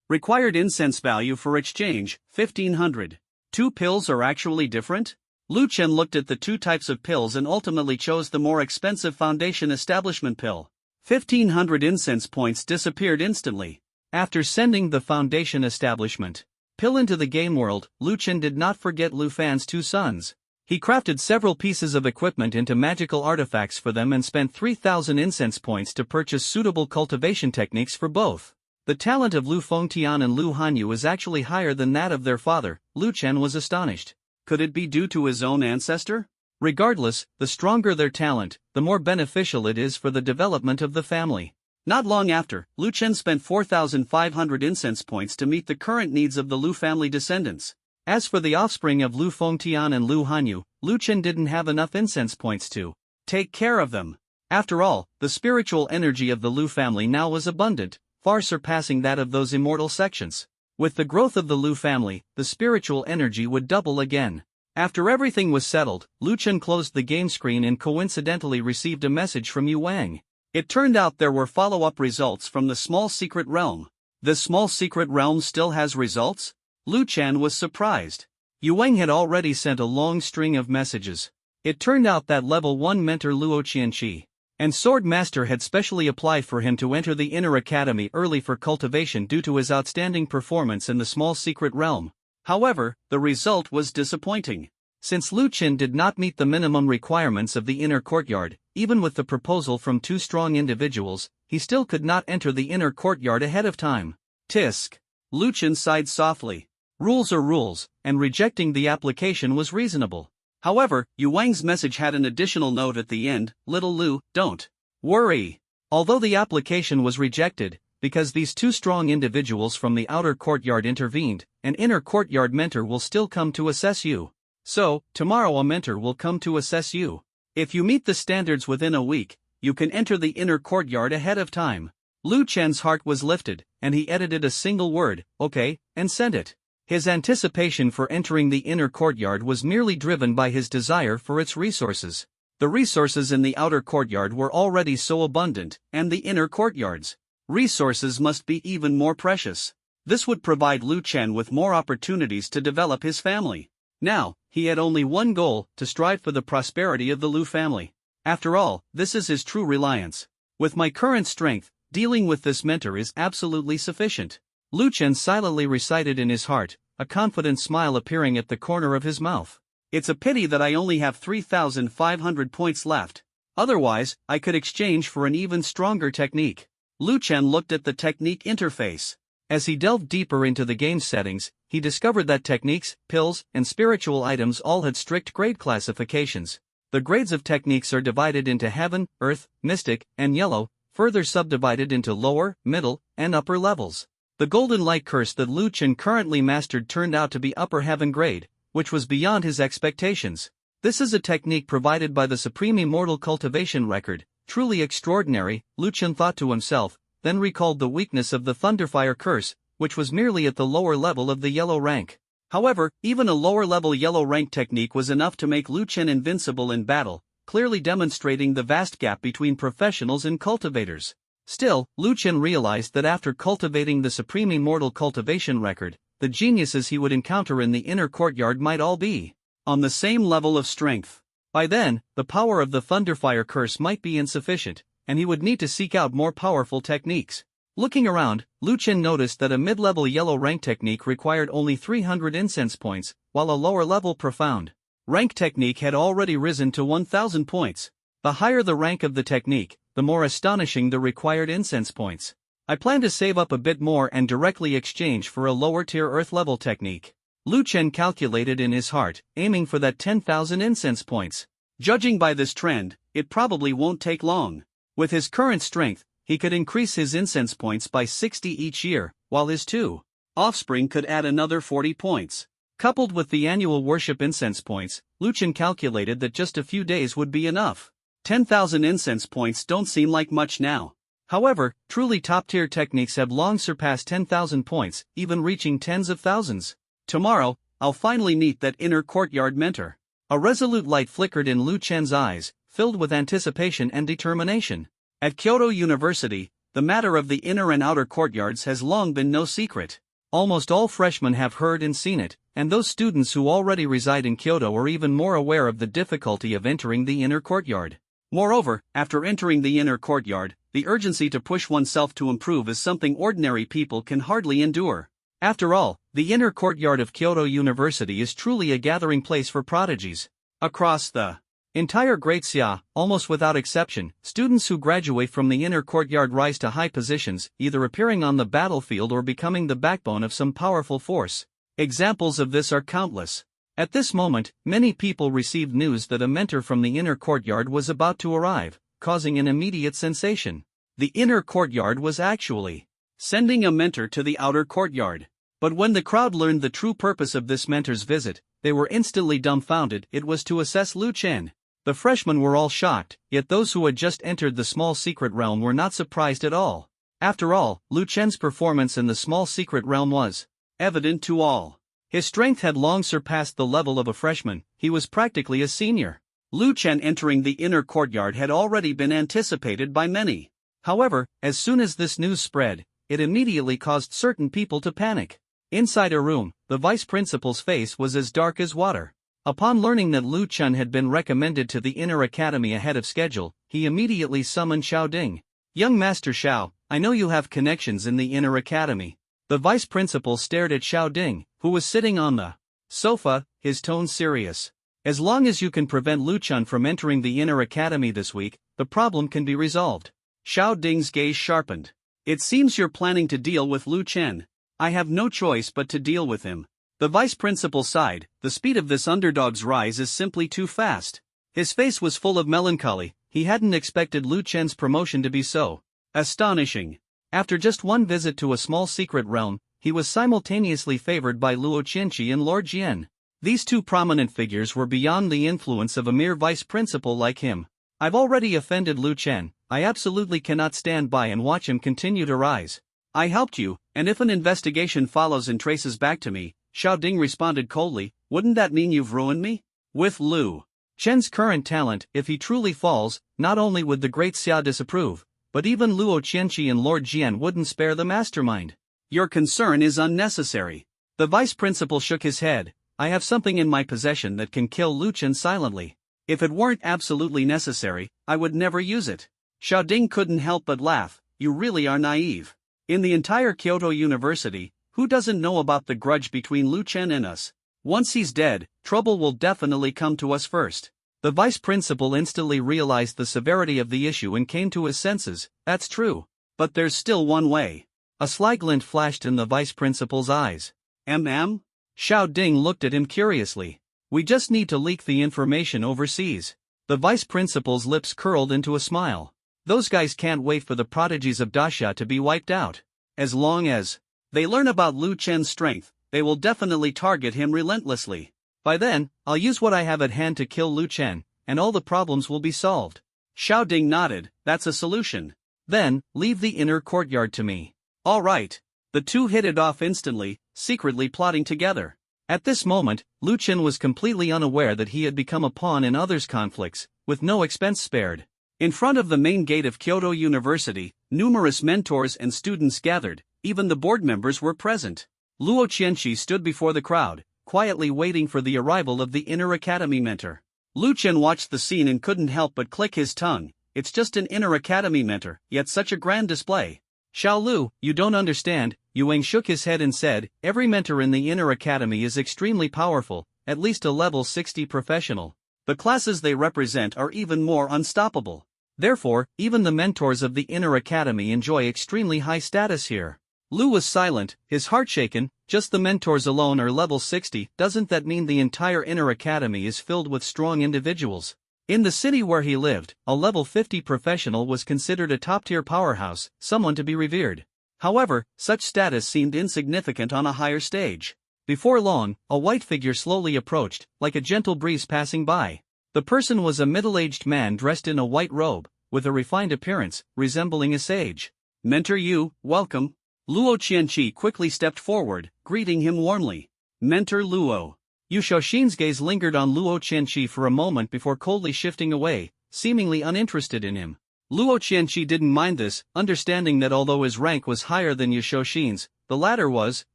Required incense value for exchange: 1,500. 2 pills are actually different? Lu Qin looked at the 2 types of pills and ultimately chose the more expensive foundation establishment pill. 1,500 incense points disappeared instantly. After sending the foundation establishment pill into the game world, Lu Qin did not forget Lu Fan's 2 sons. He crafted several pieces of equipment into magical artifacts for them and spent 3,000 incense points to purchase suitable cultivation techniques for both. The talent of Lu Fengtian and Lu Hanyu is actually higher than that of their father. Lu Qin was astonished. Could it be due to his own ancestor? Regardless, the stronger their talent, the more beneficial it is for the development of the family. Not long after, Lu Qin spent 4,500 incense points to meet the current needs of the Lu family descendants. As for the offspring of Lu Fengtian and Lu Hanyu, Lu Chen didn't have enough incense points to take care of them. After all, the spiritual energy of the Lu family now was abundant, far surpassing that of those immortal sections. With the growth of the Lu family, the spiritual energy would double again. After everything was settled, Lu Chen closed the game screen and coincidentally received a message from Yu Wang. It turned out there were follow-up results from the small secret realm. The small secret realm still has results? Lu Chen was surprised. Yu Wang had already sent a long string of messages. It turned out that level 1 mentor Luo Qianqi and Sword Master had specially applied for him to enter the Inner Academy early for cultivation due to his outstanding performance in the small secret realm. However, the result was disappointing. Since Lu Chen did not meet the minimum requirements of the inner courtyard, even with the proposal from two strong individuals, he still could not enter the inner courtyard ahead of time. Tisk. Lu Chen sighed softly. Rules are rules, and rejecting the application was reasonable. However, Yu Wang's message had an additional note at the end: Little Lu, don't worry. Although the application was rejected, because these two strong individuals from the outer courtyard intervened, an inner courtyard mentor will still come to assess you. So, tomorrow a mentor will come to assess you. If you meet the standards within a week, you can enter the inner courtyard ahead of time. Lu Chen's heart was lifted, and he edited a single word, okay, and sent it. His anticipation for entering the inner courtyard was merely driven by his desire for its resources. The resources in the outer courtyard were already so abundant, and the inner courtyard's resources must be even more precious. This would provide Lu Chen with more opportunities to develop his family. Now, he had only one goal: to strive for the prosperity of the Lu family. After all, this is his true reliance. With my current strength, dealing with this mentor is absolutely sufficient. Lu Chen silently recited in his heart, a confident smile appearing at the corner of his mouth. It's a pity that I only have 3,500 points left. Otherwise, I could exchange for an even stronger technique. Lu Chen looked at the technique interface. As he delved deeper into the game settings, he discovered that techniques, pills, and spiritual items all had strict grade classifications. The grades of techniques are divided into Heaven, Earth, Mystic, and Yellow, further subdivided into lower, middle, and upper levels. The Golden Light Curse that Lu Chen currently mastered turned out to be upper Heaven grade, which was beyond his expectations. This is a technique provided by the Supreme Immortal Cultivation Record, truly extraordinary, Lu Chen thought to himself, then recalled the weakness of the Thunderfire Curse, which was merely at the lower level of the yellow rank. However, even a lower-level yellow rank technique was enough to make Lu Chen invincible in battle, clearly demonstrating the vast gap between professionals and cultivators. Still, Lu Chen realized that after cultivating the Supreme Immortal Cultivation Record, the geniuses he would encounter in the inner courtyard might all be on the same level of strength. By then, the power of the Thunderfire Curse might be insufficient, and he would need to seek out more powerful techniques. Looking around, Lu Chen noticed that a mid-level yellow rank technique required only 300 incense points, while a lower-level profound rank technique had already risen to 1,000 points. The higher the rank of the technique, the more astonishing the required incense points. I plan to save up a bit more and directly exchange for a lower-tier earth-level technique. Lu Chen calculated in his heart, aiming for that 10,000 incense points. Judging by this trend, it probably won't take long. With his current strength, he could increase his incense points by 60 each year, while his two offspring could add another 40 points. Coupled with the annual worship incense points, Lu Chen calculated that just a few days would be enough. 10,000 incense points don't seem like much now. However, truly top-tier techniques have long surpassed 10,000 points, even reaching tens of thousands. Tomorrow, I'll finally meet that inner courtyard mentor. A resolute light flickered in Lu Chen's eyes, filled with anticipation and determination. At Kyoto University, the matter of the inner and outer courtyards has long been no secret. Almost all freshmen have heard and seen it, and those students who already reside in Kyoto are even more aware of the difficulty of entering the inner courtyard. Moreover, after entering the inner courtyard, the urgency to push oneself to improve is something ordinary people can hardly endure. After all, the inner courtyard of Kyoto University is truly a gathering place for prodigies. Across the entire Great Xia, almost without exception, students who graduate from the inner courtyard rise to high positions, either appearing on the battlefield or becoming the backbone of some powerful force. Examples of this are countless. At this moment, many people received news that a mentor from the inner courtyard was about to arrive, causing an immediate sensation. The inner courtyard was actually sending a mentor to the outer courtyard. But when the crowd learned the true purpose of this mentor's visit, they were instantly dumbfounded. It was to assess Lu Chen. The freshmen were all shocked, yet those who had just entered the small secret realm were not surprised at all. After all, Lu Chen's performance in the small secret realm was evident to all. His strength had long surpassed the level of a freshman. He was practically a senior. Lu Chen entering the inner courtyard had already been anticipated by many. However, as soon as this news spread, it immediately caused certain people to panic. Inside a room, the vice principal's face was as dark as water. Upon learning that Lu Chen had been recommended to the inner academy ahead of schedule, he immediately summoned Xiao Ding. "Young Master Xiao, I know you have connections in the inner academy." The vice principal stared at Xiao Ding, who was sitting on the sofa, his tone serious. "As long as you can prevent Lu Chen from entering the inner academy this week, the problem can be resolved." Xiao Ding's gaze sharpened. "It seems you're planning to deal with Lu Chen. I have no choice but to deal with him." The vice principal sighed. The speed of this underdog's rise is simply too fast. His face was full of melancholy. He hadn't expected Lu Chen's promotion to be so astonishing. After just one visit to a small secret realm, he was simultaneously favored by Luo Qianqi and Lord Jian. These two prominent figures were beyond the influence of a mere vice principal like him. "I've already offended Lu Chen. I absolutely cannot stand by and watch him continue to rise. I helped you, and if an investigation follows and traces back to me," Xiao Ding responded coldly, "wouldn't that mean you've ruined me?" With Lu Chen's current talent, if he truly falls, not only would the great Xia disapprove, but even Luo Qianqi and Lord Jian wouldn't spare the mastermind. "Your concern is unnecessary." The vice principal shook his head. "I have something in my possession that can kill Lu Chen silently. If it weren't absolutely necessary, I would never use it." Xiao Ding couldn't help but laugh. "You really are naive. In the entire Kyoto University, who doesn't know about the grudge between Lu Chen and us? Once he's dead, trouble will definitely come to us first." The vice principal instantly realized the severity of the issue and came to his senses. "That's true. But there's still one way." A sly glint flashed in the vice principal's eyes. Xiao Ding looked at him curiously. "We just need to leak the information overseas." The vice principal's lips curled into a smile. "Those guys can't wait for the prodigies of Dasha to be wiped out. As long as they learn about Lu Chen's strength, they will definitely target him relentlessly. By then, I'll use what I have at hand to kill Lu Chen, and all the problems will be solved." Xiao Ding nodded. "That's a solution. Then, leave the inner courtyard to me." "All right." The two hit it off instantly, secretly plotting together. At this moment, Lu Chen was completely unaware that he had become a pawn in others' conflicts, with no expense spared. In front of the main gate of Kyoto University, numerous mentors and students gathered. Even the board members were present. Luo Qianqi stood before the crowd, quietly waiting for the arrival of the inner academy mentor. Lu Chen watched the scene and couldn't help but click his tongue. It's just an inner academy mentor, yet such a grand display. "Xiao Lu, you don't understand." Yuang shook his head and said, "Every mentor in the inner academy is extremely powerful, at least a level 60 professional. The classes they represent are even more unstoppable. Therefore, even the mentors of the inner academy enjoy extremely high status here." Lu was silent, his heart shaken. "Just the mentors alone are level 60, doesn't that mean the entire inner academy is filled with strong individuals?" In the city where he lived, a level 50 professional was considered a top-tier powerhouse, someone to be revered. However, such status seemed insignificant on a higher stage. Before long, a white figure slowly approached, like a gentle breeze passing by. The person was a middle-aged man dressed in a white robe, with a refined appearance, resembling a sage. "Mentor Yu, welcome." Luo Qianqi quickly stepped forward, greeting him warmly. "Mentor Luo." Yu Shaoxin's gaze lingered on Luo Qianqi for a moment before coldly shifting away, seemingly uninterested in him. Luo Qianqi didn't mind this, understanding that although his rank was higher than Yu Shaoxin's, the latter was,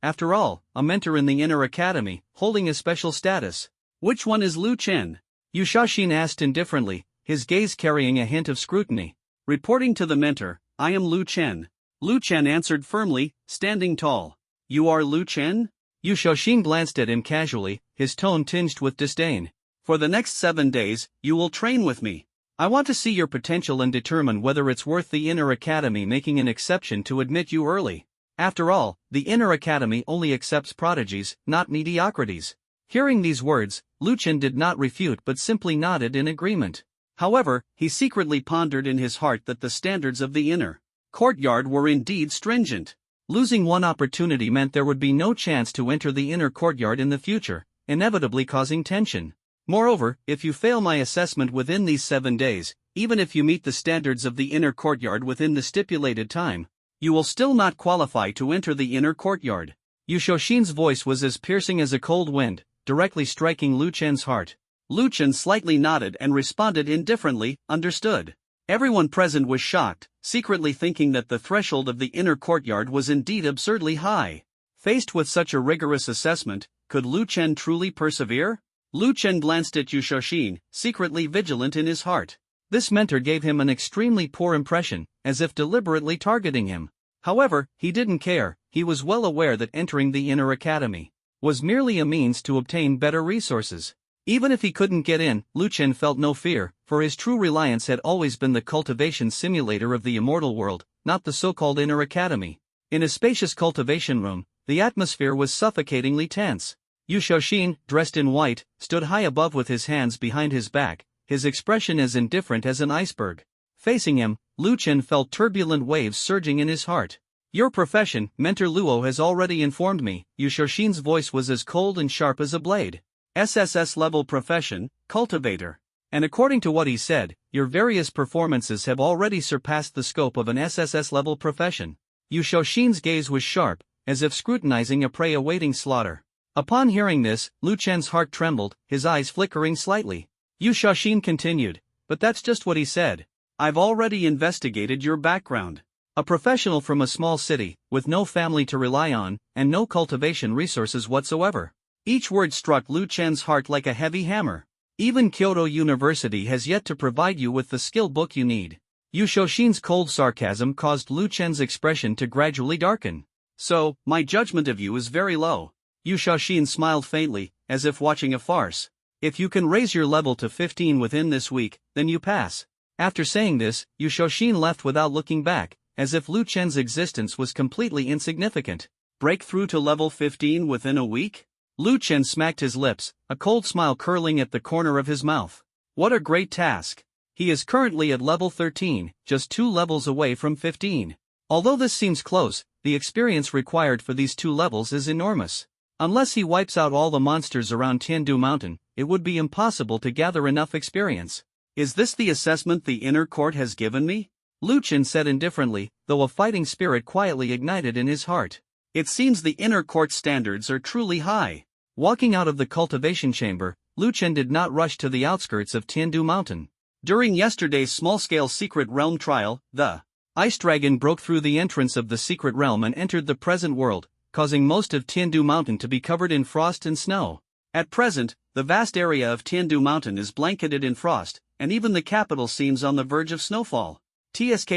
after all, a mentor in the inner academy, holding a special status. "Which one is Lu Chen?" Yu Shaoxin asked indifferently, his gaze carrying a hint of scrutiny. Reporting to the mentor, "I am Lu Chen." Lu Chen answered firmly, standing tall. "You are Lu Chen?" Yu Shaoxin glanced at him casually, his tone tinged with disdain. "For the next 7 days, you will train with me. I want to see your potential and determine whether it's worth the inner academy making an exception to admit you early. After all, the inner academy only accepts prodigies, not mediocrities." Hearing these words, Lu Chen did not refute but simply nodded in agreement. However, he secretly pondered in his heart that the standards of the inner courtyard were indeed stringent. Losing one opportunity meant there would be no chance to enter the inner courtyard in the future, inevitably causing tension. Moreover, if you fail my assessment within these 7 days, even if you meet the standards of the inner courtyard within the stipulated time, you will still not qualify to enter the inner courtyard. Yu Shoshin's voice was as piercing as a cold wind, directly striking Lu Chen's heart. Lu Chen slightly nodded and responded indifferently, understood. Everyone present was shocked, secretly thinking that the threshold of the inner courtyard was indeed absurdly high. Faced with such a rigorous assessment, could Lu Chen truly persevere? Lu Chen glanced at Yu Shoshin, secretly vigilant in his heart. This mentor gave him an extremely poor impression, as if deliberately targeting him. However, he didn't care. He was well aware that entering the inner academy was merely a means to obtain better resources. Even if he couldn't get in, Lu Chen felt no fear, for his true reliance had always been the cultivation simulator of the immortal world, not the so-called inner academy. In a spacious cultivation room, the atmosphere was suffocatingly tense. Yu Shoshin, dressed in white, stood high above with his hands behind his back, his expression as indifferent as an iceberg. Facing him, Lu Chen felt turbulent waves surging in his heart. Your profession, Mentor Luo has already informed me. Yu Shoshin's voice was as cold and sharp as a blade. SSS-level profession, cultivator. And according to what he said, your various performances have already surpassed the scope of an SSS-level profession. Yu Shoshin's gaze was sharp, as if scrutinizing a prey awaiting slaughter. Upon hearing this, Lu Chen's heart trembled, his eyes flickering slightly. Yu Shoshin continued, but that's just what he said. I've already investigated your background. A professional from a small city, with no family to rely on, and no cultivation resources whatsoever. Each word struck Lu Chen's heart like a heavy hammer. Even Kyoto University has yet to provide you with the skill book you need. Yu Shoshin's cold sarcasm caused Lu Chen's expression to gradually darken. So, my judgment of you is very low. Yu Shoshin smiled faintly, as if watching a farce. If you can raise your level to 15 within this week, then you pass. After saying this, Yu Shoshin left without looking back, as if Lu Chen's existence was completely insignificant. Break through to level 15 within a week? Lu Chen smacked his lips, a cold smile curling at the corner of his mouth. What a great task. He is currently at level 13, just 2 levels away from 15. Although this seems close, the experience required for these 2 levels is enormous. Unless he wipes out all the monsters around Tiandu Mountain, it would be impossible to gather enough experience. Is this the assessment the inner court has given me? Lu Chen said indifferently, though a fighting spirit quietly ignited in his heart. It seems the inner court standards are truly high. Walking out of the cultivation chamber, Lu Chen did not rush to the outskirts of Tiandu Mountain. During yesterday's small-scale secret realm trial, the ice dragon broke through the entrance of the secret realm and entered the present world, causing most of Tiandu Mountain to be covered in frost and snow. At present, the vast area of Tiandu Mountain is blanketed in frost, and even the capital seems on the verge of snowfall. TSK,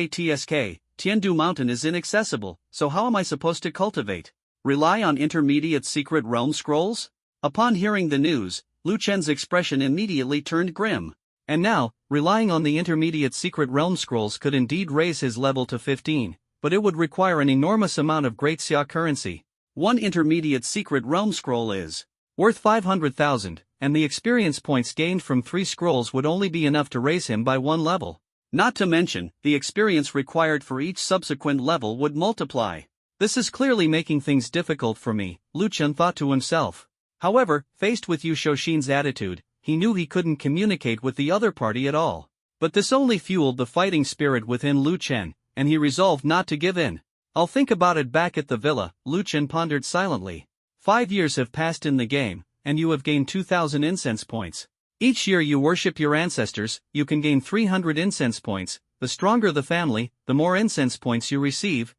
Tiandu Mountain is inaccessible, so how am I supposed to cultivate? Rely on intermediate secret realm scrolls? Upon hearing the news, Lu Chen's expression immediately turned grim. And now, relying on the intermediate secret realm scrolls could indeed raise his level to 15, but it would require an enormous amount of Great Xia currency. One intermediate secret realm scroll is worth 500,000, and the experience points gained from 3 scrolls would only be enough to raise him by 1 level. Not to mention, the experience required for each subsequent level would multiply. This is clearly making things difficult for me, Lu Chen thought to himself. However, faced with Yu Shoshin's attitude, he knew he couldn't communicate with the other party at all. But this only fueled the fighting spirit within Lu Chen, and he resolved not to give in. I'll think about it back at the villa, Lu Chen pondered silently. 5 years have passed in the game, and you have gained 2,000 incense points. Each year you worship your ancestors, you can gain 300 incense points. The stronger the family, the more incense points you receive.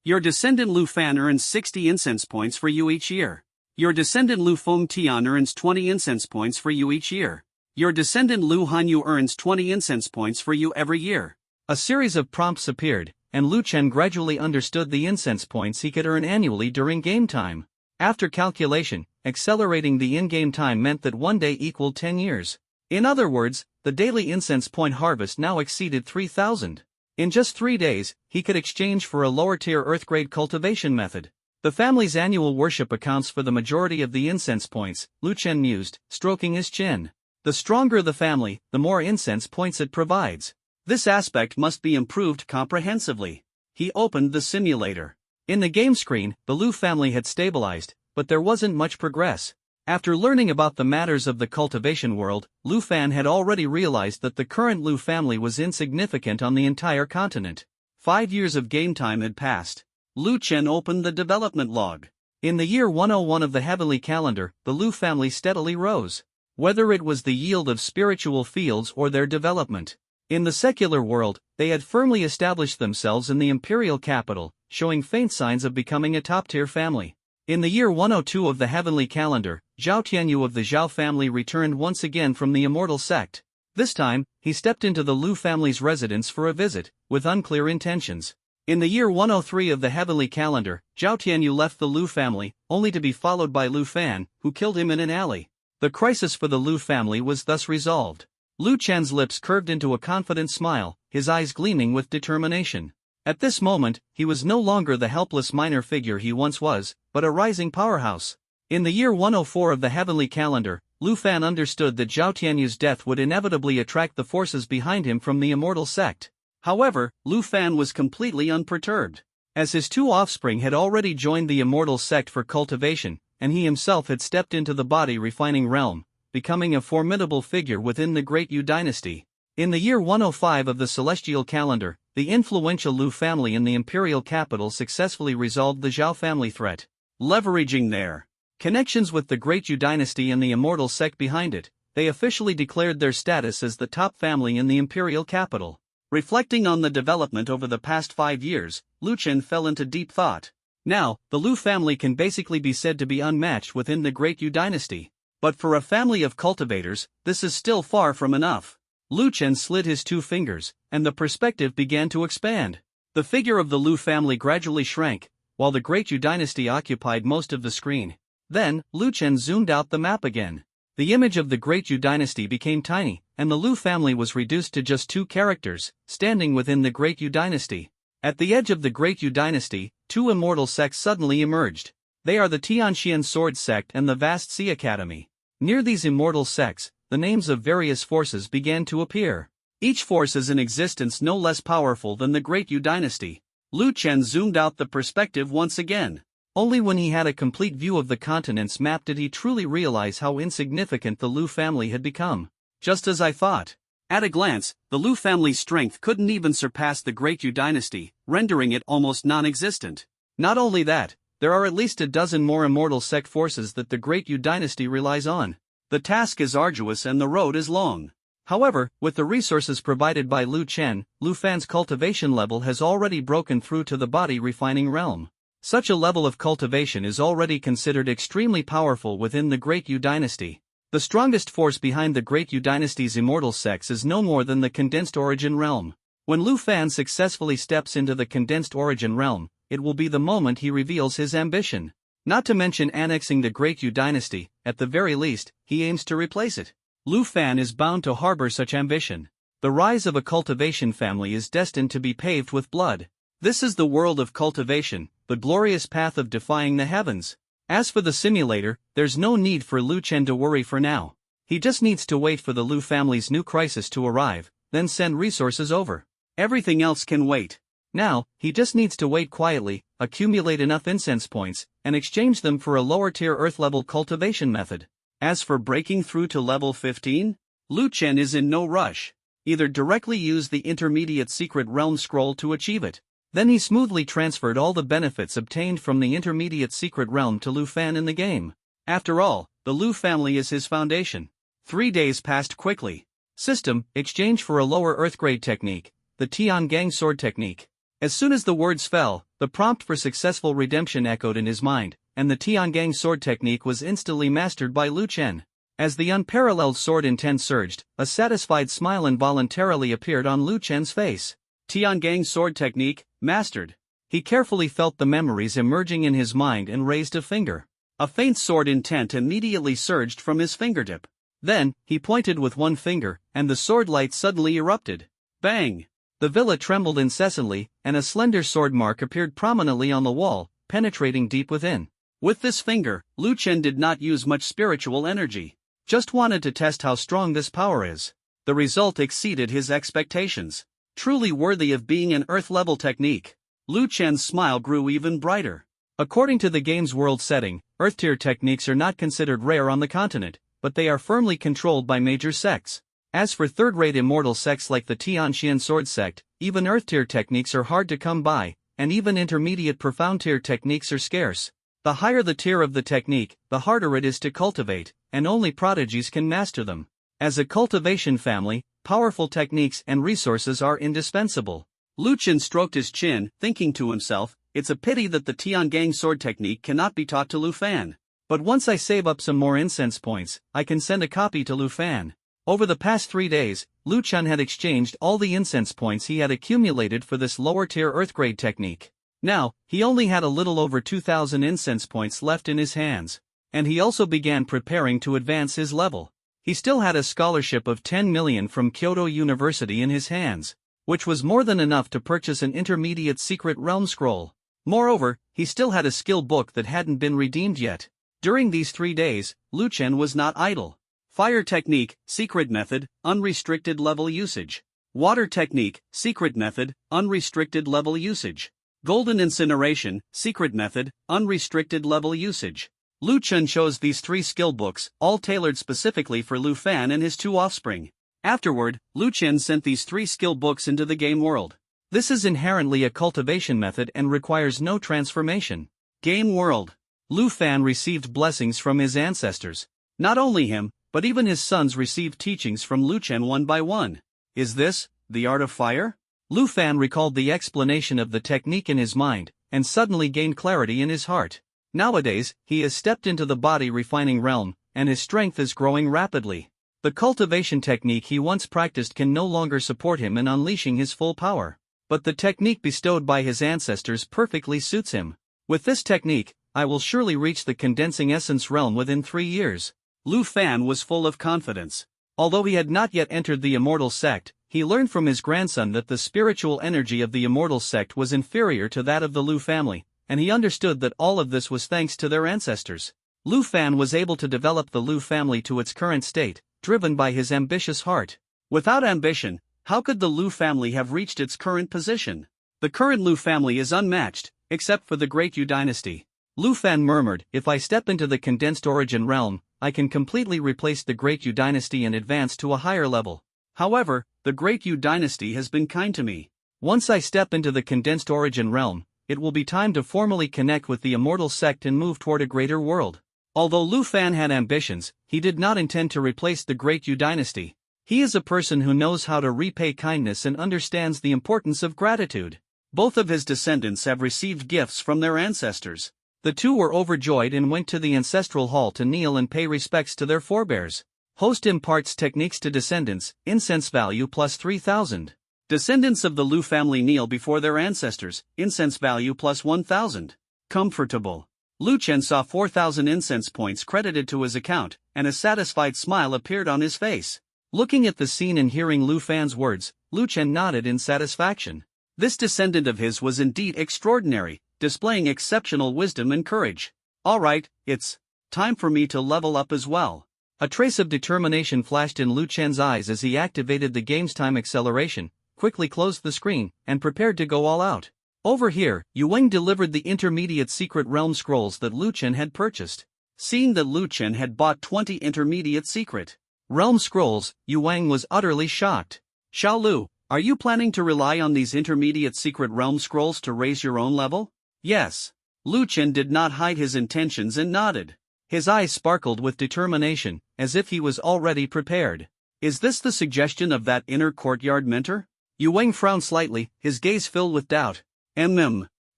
Your descendant Lu Fan earns 60 incense points for you each year. Your descendant Lu Feng Tian earns 20 incense points for you each year. Your descendant Lu Hanyu earns 20 incense points for you every year. A series of prompts appeared, and Lu Chen gradually understood the incense points he could earn annually during game time. After calculation, accelerating the in-game time meant that 1 day equaled 10 years. In other words, the daily incense point harvest now exceeded 3,000. In just 3 days, he could exchange for a lower-tier Earth-grade cultivation method. The family's annual worship accounts for the majority of the incense points, Lu Chen mused, stroking his chin. The stronger the family, the more incense points it provides. This aspect must be improved comprehensively. He opened the simulator. In the game screen, the Lu family had stabilized, but there wasn't much progress. After learning about the matters of the cultivation world, Lu Fan had already realized that the current Lu family was insignificant on the entire continent. 5 years of game time had passed. Lu Chen opened the development log. In the year 101 of the heavenly calendar, the Lu family steadily rose. Whether it was the yield of spiritual fields or their development. In the secular world, they had firmly established themselves in the imperial capital, showing faint signs of becoming a top-tier family. In the year 102 of the heavenly calendar, Zhao Tianyu of the Zhao family returned once again from the immortal sect. This time, he stepped into the Lu family's residence for a visit, with unclear intentions. In the year 103 of the heavenly calendar, Zhao Tianyu left the Lu family, only to be followed by Lu Fan, who killed him in an alley. The crisis for the Lu family was thus resolved. Lu Chen's lips curved into a confident smile, his eyes gleaming with determination. At this moment, he was no longer the helpless minor figure he once was, but a rising powerhouse. In the year 104 of the heavenly calendar, Lu Fan understood that Zhao Tianyu's death would inevitably attract the forces behind him from the immortal sect. However, Lu Fan was completely unperturbed. As his two offspring had already joined the immortal sect for cultivation, and he himself had stepped into the body refining realm, becoming a formidable figure within the Great Yu dynasty. In the year 105 of the celestial calendar, the influential Lu family in the imperial capital successfully resolved the Zhao family threat. Leveraging their connections with the Great Yu dynasty and the immortal sect behind it, they officially declared their status as the top family in the imperial capital. Reflecting on the development over the past 5 years, Lu Chen fell into deep thought. Now, the Lu family can basically be said to be unmatched within the Great Yu dynasty. But for a family of cultivators, this is still far from enough. Lu Chen slid his 2 fingers, and the perspective began to expand. The figure of the Lu family gradually shrank, while the Great Yu dynasty occupied most of the screen. Then, Lu Chen zoomed out the map again. The image of the Great Yu dynasty became tiny, and the Lu family was reduced to just 2 characters, standing within the Great Yu dynasty. At the edge of the Great Yu dynasty, 2 immortal sects suddenly emerged. They are the Tianxian Sword sect and the Vast Sea Academy. Near these immortal sects, the names of various forces began to appear. Each force is in existence no less powerful than the Great Yu dynasty. Lu Chen zoomed out the perspective once again. Only when he had a complete view of the continent's map did he truly realize how insignificant the Lu family had become. Just as I thought. At a glance, the Lu family's strength couldn't even surpass the Great Yu dynasty, rendering it almost non-existent. Not only that, there are at least a dozen more immortal sect forces that the Great Yu dynasty relies on. The task is arduous and the road is long. However, with the resources provided by Lu Chen, Lu Fan's cultivation level has already broken through to the body refining realm. Such a level of cultivation is already considered extremely powerful within the Great Yu dynasty. The strongest force behind the Great Yu dynasty's immortal sects is no more than the condensed origin realm. When Lu Fan successfully steps into the condensed origin realm, it will be the moment he reveals his ambition. Not to mention annexing the Great Yu dynasty, at the very least, he aims to replace it. Lu Fan is bound to harbor such ambition. The rise of a cultivation family is destined to be paved with blood. This is the world of cultivation, the glorious path of defying the heavens. As for the simulator, there's no need for Lu Chen to worry for now. He just needs to wait for the Lu family's new crisis to arrive, then send resources over. Everything else can wait. Now, he just needs to wait quietly, accumulate enough incense points, and exchange them for a lower-tier Earth-level cultivation method. As for breaking through to level 15, Lu Chen is in no rush. Either directly use the intermediate secret realm scroll to achieve it. Then he smoothly transferred all the benefits obtained from the intermediate secret realm to Lu Fan in the game. After all, the Lu family is his foundation. 3 days passed quickly. System, exchange for a lower Earth-grade technique, the Tiangang sword technique. As soon as the words fell, the prompt for successful redemption echoed in his mind, and the Tiangang sword technique was instantly mastered by Lu Chen. As the unparalleled sword intent surged, a satisfied smile involuntarily appeared on Lu Chen's face. Tiangang sword technique, mastered. He carefully felt the memories emerging in his mind and raised a finger. A faint sword intent immediately surged from his fingertip. Then, he pointed with one finger, and the sword light suddenly erupted. Bang! The villa trembled incessantly, and a slender sword mark appeared prominently on the wall, penetrating deep within. With this finger, Lu Chen did not use much spiritual energy. Just wanted to test how strong this power is. The result exceeded his expectations. Truly worthy of being an Earth-level technique. Lu Chen's smile grew even brighter. According to the game's world setting, Earth-tier techniques are not considered rare on the continent, but they are firmly controlled by major sects. As for third-rate immortal sects like the Tianxian Sword sect, even Earth-tier techniques are hard to come by, and even intermediate profound-tier techniques are scarce. The higher the tier of the technique, the harder it is to cultivate, and only prodigies can master them. As a cultivation family, powerful techniques and resources are indispensable. Lu Chen stroked his chin, thinking to himself, it's a pity that the Tiangang sword technique cannot be taught to Lu Fan. But once I save up some more incense points, I can send a copy to Lu Fan. Over the past 3 days, Lu Chen had exchanged all the incense points he had accumulated for this lower-tier Earth-grade technique. Now, he only had a little over 2,000 incense points left in his hands. And he also began preparing to advance his level. He still had a scholarship of 10 million from Kyoto University in his hands, which was more than enough to purchase an intermediate secret realm scroll. Moreover, he still had a skill book that hadn't been redeemed yet. During these 3 days, Lu Chen was not idle. Fire technique, secret method, unrestricted level usage. Water technique, secret method, unrestricted level usage. Golden incineration, secret method, unrestricted level usage. Lu Chen chose these 3 skill books, all tailored specifically for Lu Fan and his 2 offspring. Afterward, Lu Chen sent these 3 skill books into the game world. This is inherently a cultivation method and requires no transformation. Game world. Lu Fan received blessings from his ancestors. Not only him, but even his sons received teachings from Lu Chen one by one. Is this the art of fire? Lu Fan recalled the explanation of the technique in his mind, and suddenly gained clarity in his heart. Nowadays, he has stepped into the body refining realm, and his strength is growing rapidly. The cultivation technique he once practiced can no longer support him in unleashing his full power. But the technique bestowed by his ancestors perfectly suits him. With this technique, I will surely reach the condensing essence realm within 3 years. Lu Fan was full of confidence. Although he had not yet entered the immortal sect, he learned from his grandson that the spiritual energy of the immortal sect was inferior to that of the Lu family, and he understood that all of this was thanks to their ancestors. Lu Fan was able to develop the Lu family to its current state, driven by his ambitious heart. Without ambition, how could the Lu family have reached its current position? The current Lu family is unmatched, except for the Great Yu dynasty. Lu Fan murmured, if I step into the condensed origin realm, I can completely replace the Great Yu dynasty and advance to a higher level. However, the Great Yu dynasty has been kind to me. Once I step into the condensed origin realm, it will be time to formally connect with the immortal sect and move toward a greater world. Although Lu Fan had ambitions, he did not intend to replace the Great Yu dynasty. He is a person who knows how to repay kindness and understands the importance of gratitude. Both of his descendants have received gifts from their ancestors. The 2 were overjoyed and went to the ancestral hall to kneel and pay respects to their forebears. Host imparts techniques to descendants, incense value plus 3,000. Descendants of the Lu family kneel before their ancestors, incense value plus 1,000. Comfortable. Lu Chen saw 4,000 incense points credited to his account, and a satisfied smile appeared on his face. Looking at the scene and hearing Lu Fan's words, Lu Chen nodded in satisfaction. This descendant of his was indeed extraordinary, displaying exceptional wisdom and courage. Alright, it's time for me to level up as well. A trace of determination flashed in Lu Chen's eyes as he activated the game's time acceleration, quickly closed the screen, and prepared to go all out. Over here, Yu Weng delivered the intermediate secret realm scrolls that Lu Chen had purchased. Seeing that Lu Chen had bought 20 intermediate secret realm scrolls, Yu Weng was utterly shocked. Xiao Lu, are you planning to rely on these intermediate secret realm scrolls to raise your own level? Yes. Lu Chen did not hide his intentions and nodded. His eyes sparkled with determination, as if he was already prepared. Is this the suggestion of that inner courtyard mentor? Yu Weng frowned slightly, his gaze filled with doubt.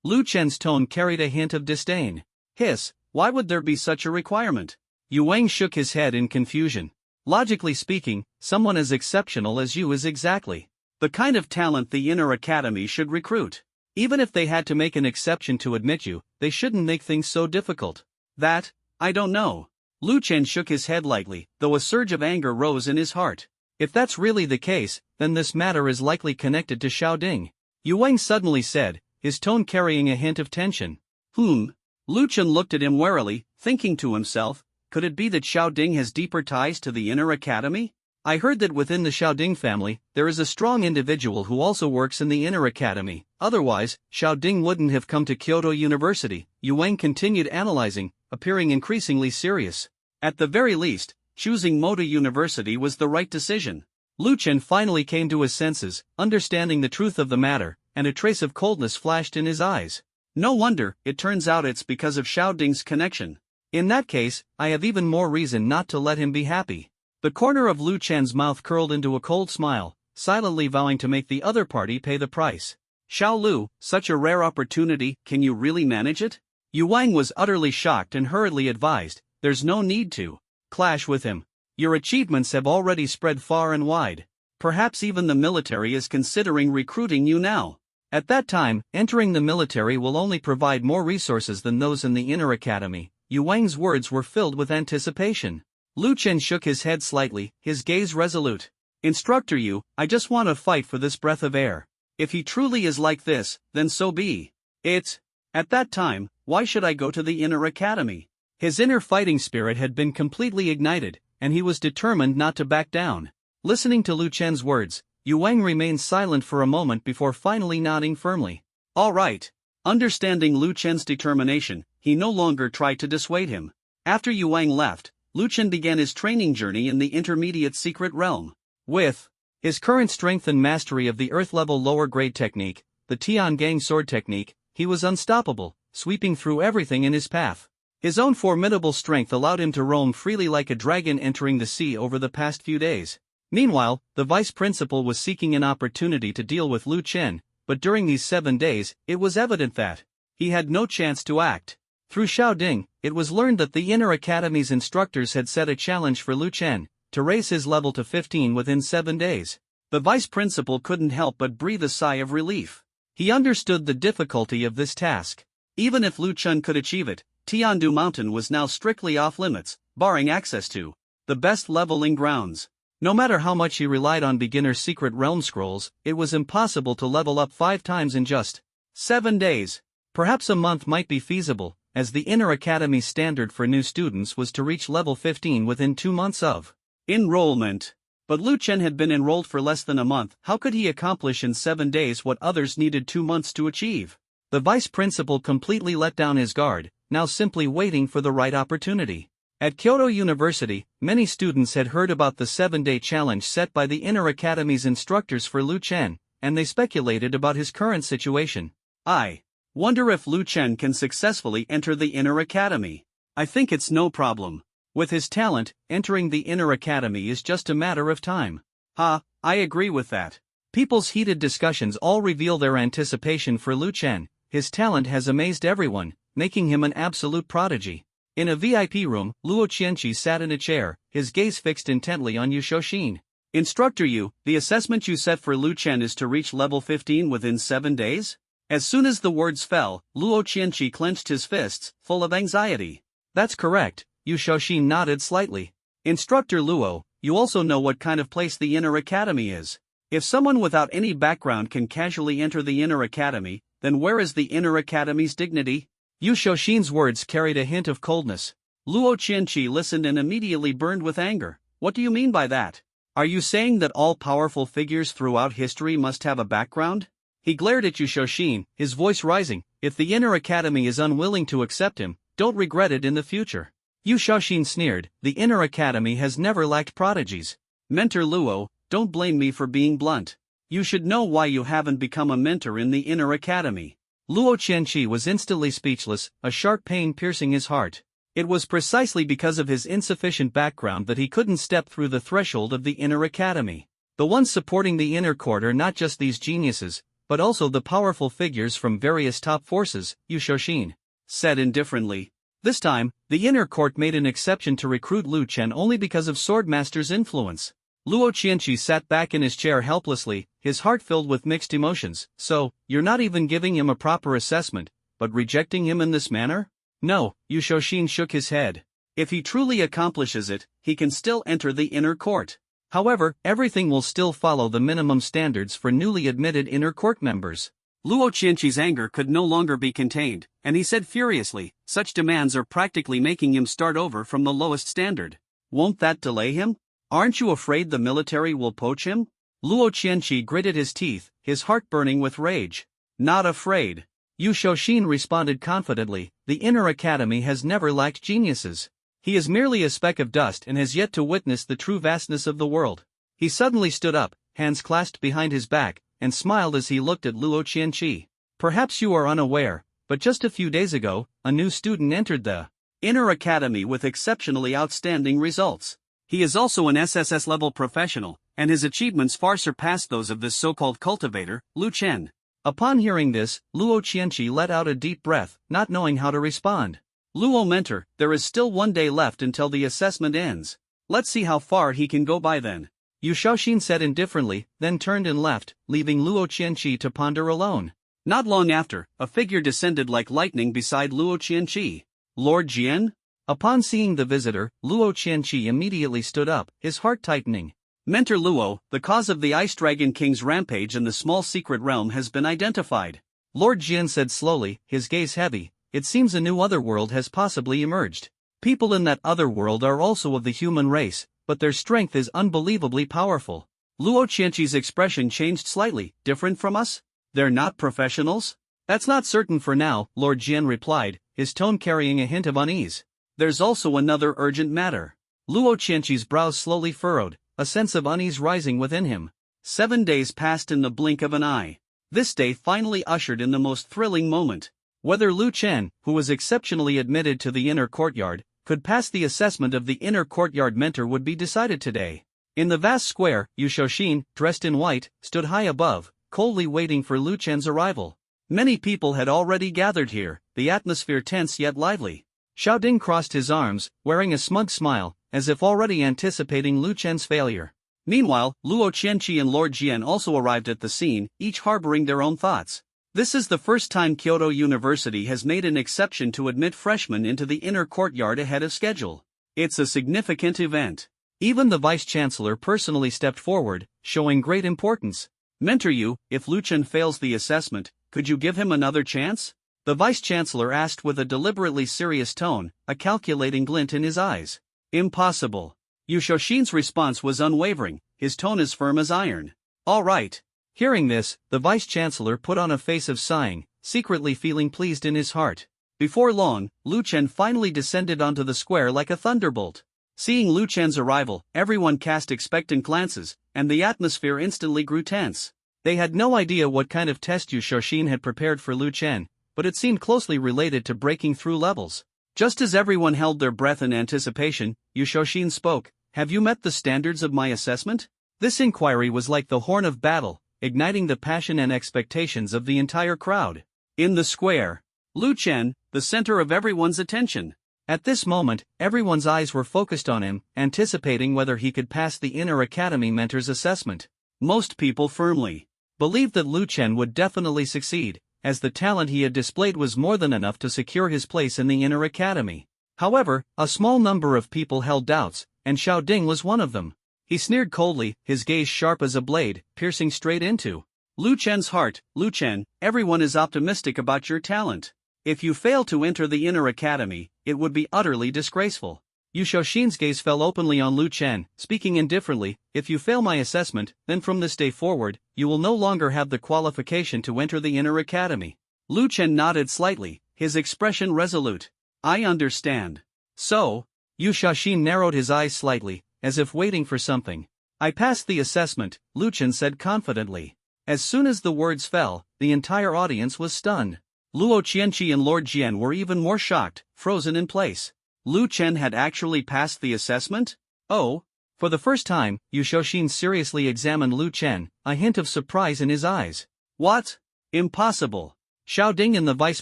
Lu Chen's tone carried a hint of disdain. Hiss, why would there be such a requirement? Yu Weng shook his head in confusion. Logically speaking, someone as exceptional as you is exactly the kind of talent the inner academy should recruit. Even if they had to make an exception to admit you, they shouldn't make things so difficult. That, I don't know. Lu Chen shook his head lightly, though a surge of anger rose in his heart. If that's really the case, then this matter is likely connected to Xiao Ding. Yu Weng suddenly said, his tone carrying a hint of tension. Lu Chen looked at him warily, thinking to himself, could it be that Xiao Ding has deeper ties to the inner academy? I heard that within the Xiaoding family, there is a strong individual who also works in the inner academy. Otherwise, Xiaoding wouldn't have come to Kyoto University. Yu Wang continued analyzing, appearing increasingly serious. At the very least, choosing Moda University was the right decision. Lu Chen finally came to his senses, understanding the truth of the matter, and a trace of coldness flashed in his eyes. No wonder, it turns out it's because of Xiaoding's connection. In that case, I have even more reason not to let him be happy. The corner of Lu Chen's mouth curled into a cold smile, silently vowing to make the other party pay the price. Xiao Lu, such a rare opportunity, can you really manage it? Yu Wang was utterly shocked and hurriedly advised, there's no need to clash with him. Your achievements have already spread far and wide. Perhaps even the military is considering recruiting you now. At that time, entering the military will only provide more resources than those in the inner academy. Yu Wang's words were filled with anticipation. Lu Chen shook his head slightly, his gaze resolute. Instructor Yu, I just want to fight for this breath of air. If he truly is like this, then so be it. At that time, why should I go to the inner academy? His inner fighting spirit had been completely ignited, and he was determined not to back down. Listening to Lu Chen's words, Yu Wang remained silent for a moment before finally nodding firmly. All right. Understanding Lu Chen's determination, he no longer tried to dissuade him. After Yu Wang left, Lu Chen began his training journey in the intermediate secret realm. With his current strength and mastery of the earth-level lower-grade technique, the Tiangang sword technique, he was unstoppable, sweeping through everything in his path. His own formidable strength allowed him to roam freely like a dragon entering the sea over the past few days. Meanwhile, the vice principal was seeking an opportunity to deal with Lu Chen, but during these 7 days, it was evident that he had no chance to act. Through Xiaoding, it was learned that the inner academy's instructors had set a challenge for Lu Chen, to raise his level to 15 within 7 days. The vice principal couldn't help but breathe a sigh of relief. He understood the difficulty of this task. Even if Lu Chen could achieve it, Tiandu Mountain was now strictly off-limits, barring access to the best leveling grounds. No matter how much he relied on beginner secret realm scrolls, it was impossible to level up 5 times in just 7 days. Perhaps a month might be feasible, as the inner academy standard for new students was to reach level 15 within 2 months of enrollment. But Lu Chen had been enrolled for less than a month. How could he accomplish in 7 days what others needed 2 months to achieve? The vice principal completely let down his guard, now simply waiting for the right opportunity. At Kyoto University, many students had heard about the 7-day challenge set by the inner academy's instructors for Lu Chen, and they speculated about his current situation. I wonder if Lu Chen can successfully enter the inner academy. I think it's no problem. With his talent, entering the inner academy is just a matter of time. I agree with that. People's heated discussions all reveal their anticipation for Lu Chen. His talent has amazed everyone, making him an absolute prodigy. In a VIP room, Luo Qianqi sat in a chair, his gaze fixed intently on Yu Shouxin. Instructor Yu, the assessment you set for Lu Chen is to reach level 15 within 7 days? As soon as the words fell, Luo Qianqi clenched his fists, full of anxiety. That's correct, Yu Shouxin nodded slightly. Instructor Luo, you also know what kind of place the inner academy is. If someone without any background can casually enter the inner academy, then where is the inner academy's dignity? Yu Shouxin's words carried a hint of coldness. Luo Qianqi listened and immediately burned with anger. What do you mean by that? Are you saying that all powerful figures throughout history must have a background? He glared at Yu Shouxin, his voice rising. If the inner academy is unwilling to accept him, don't regret it in the future. Yu Shouxin sneered, the inner academy has never lacked prodigies. Mentor Luo, don't blame me for being blunt. You should know why you haven't become a mentor in the inner academy. Luo Qianqi was instantly speechless, a sharp pain piercing his heart. It was precisely because of his insufficient background that he couldn't step through the threshold of the inner academy. The ones supporting the inner court are not just these geniuses, but also the powerful figures from various top forces, Yu Shouxin said indifferently. This time, the inner court made an exception to recruit Lu Chen only because of Swordmaster's influence. Luo Qianqi sat back in his chair helplessly, his heart filled with mixed emotions. So, you're not even giving him a proper assessment, but rejecting him in this manner? No, Yu Shouxin shook his head. If he truly accomplishes it, he can still enter the inner court. However, everything will still follow the minimum standards for newly admitted inner court members. Luo Qianqi's anger could no longer be contained, and he said furiously, such demands are practically making him start over from the lowest standard. Won't that delay him? Aren't you afraid the military will poach him? Luo Qianqi gritted his teeth, his heart burning with rage. Not afraid. Yu Shaoxin responded confidently, the inner academy has never lacked geniuses. He is merely a speck of dust and has yet to witness the true vastness of the world. He suddenly stood up, hands clasped behind his back, and smiled as he looked at Luo Qianqi. Perhaps you are unaware, but just a few days ago, a new student entered the inner academy with exceptionally outstanding results. He is also an SSS-level professional, and his achievements far surpass those of this so-called cultivator, Lu Chen. Upon hearing this, Luo Qianqi let out a deep breath, not knowing how to respond. Luo mentor, there is still 1 day left until the assessment ends. Let's see how far he can go by then. Yu Shaoxin said indifferently, then turned and left, leaving Luo Qianqi to ponder alone. Not long after, a figure descended like lightning beside Luo Qianqi. Lord Jian? Upon seeing the visitor, Luo Qianqi immediately stood up, his heart tightening. Mentor Luo, the cause of the Ice Dragon King's rampage in the small secret realm has been identified. Lord Jian said slowly, his gaze heavy, it seems a new otherworld has possibly emerged. People in that otherworld are also of the human race, but their strength is unbelievably powerful. Luo Qianqi's expression changed slightly, different from us? They're not professionals? That's not certain for now, Lord Jian replied, his tone carrying a hint of unease. There's also another urgent matter. Luo Qianqi's brows slowly furrowed, a sense of unease rising within him. 7 days passed in the blink of an eye. This day finally ushered in the most thrilling moment. Whether Lu Chen, who was exceptionally admitted to the inner courtyard, could pass the assessment of the inner courtyard mentor would be decided today. In the vast square, Yu Shaoxin, dressed in white, stood high above, coldly waiting for Lu Chen's arrival. Many people had already gathered here, the atmosphere tense yet lively. Xiao Ding crossed his arms, wearing a smug smile, as if already anticipating Lu Chen's failure. Meanwhile, Luo Qianqi and Lord Jian also arrived at the scene, each harboring their own thoughts. This is the first time Kyoto University has made an exception to admit freshmen into the inner courtyard ahead of schedule. It's a significant event. Even the vice-chancellor personally stepped forward, showing great importance. Mentor Yu, if Lu Chen fails the assessment, could you give him another chance? The vice-chancellor asked with a deliberately serious tone, a calculating glint in his eyes. Impossible. Yu Shaoxin's response was unwavering, his tone as firm as iron. All right. Hearing this, the vice-chancellor put on a face of sighing, secretly feeling pleased in his heart. Before long, Lu Chen finally descended onto the square like a thunderbolt. Seeing Lu Chen's arrival, everyone cast expectant glances, and the atmosphere instantly grew tense. They had no idea what kind of test Yu Shaoxin had prepared for Lu Chen, but it seemed closely related to breaking through levels. Just as everyone held their breath in anticipation, Yu Shaoxin spoke, "Have you met the standards of my assessment?" This inquiry was like the horn of battle, igniting the passion and expectations of the entire crowd. In the square, Lu Chen, the center of everyone's attention. At this moment, everyone's eyes were focused on him, anticipating whether he could pass the inner academy mentor's assessment. Most people firmly believed that Lu Chen would definitely succeed, as the talent he had displayed was more than enough to secure his place in the inner academy. However, a small number of people held doubts, and Xiao Ding was one of them. He sneered coldly, his gaze sharp as a blade, piercing straight into Lu Chen's heart. Lu Chen, everyone is optimistic about your talent. If you fail to enter the inner academy, it would be utterly disgraceful. Yu Shaoxin's gaze fell openly on Lu Chen, speaking indifferently, if you fail my assessment, then from this day forward, you will no longer have the qualification to enter the inner academy. Lu Chen nodded slightly, his expression resolute. I understand. So? Yu Shaoxin narrowed his eyes slightly, as if waiting for something. I passed the assessment, Lu Chen said confidently. As soon as the words fell, the entire audience was stunned. Luo Qianqi and Lord Jian were even more shocked, frozen in place. Lu Chen had actually passed the assessment? Oh? For the first time, Yu Shaoxin seriously examined Lu Chen, a hint of surprise in his eyes. What? Impossible. Xiao Ding and the vice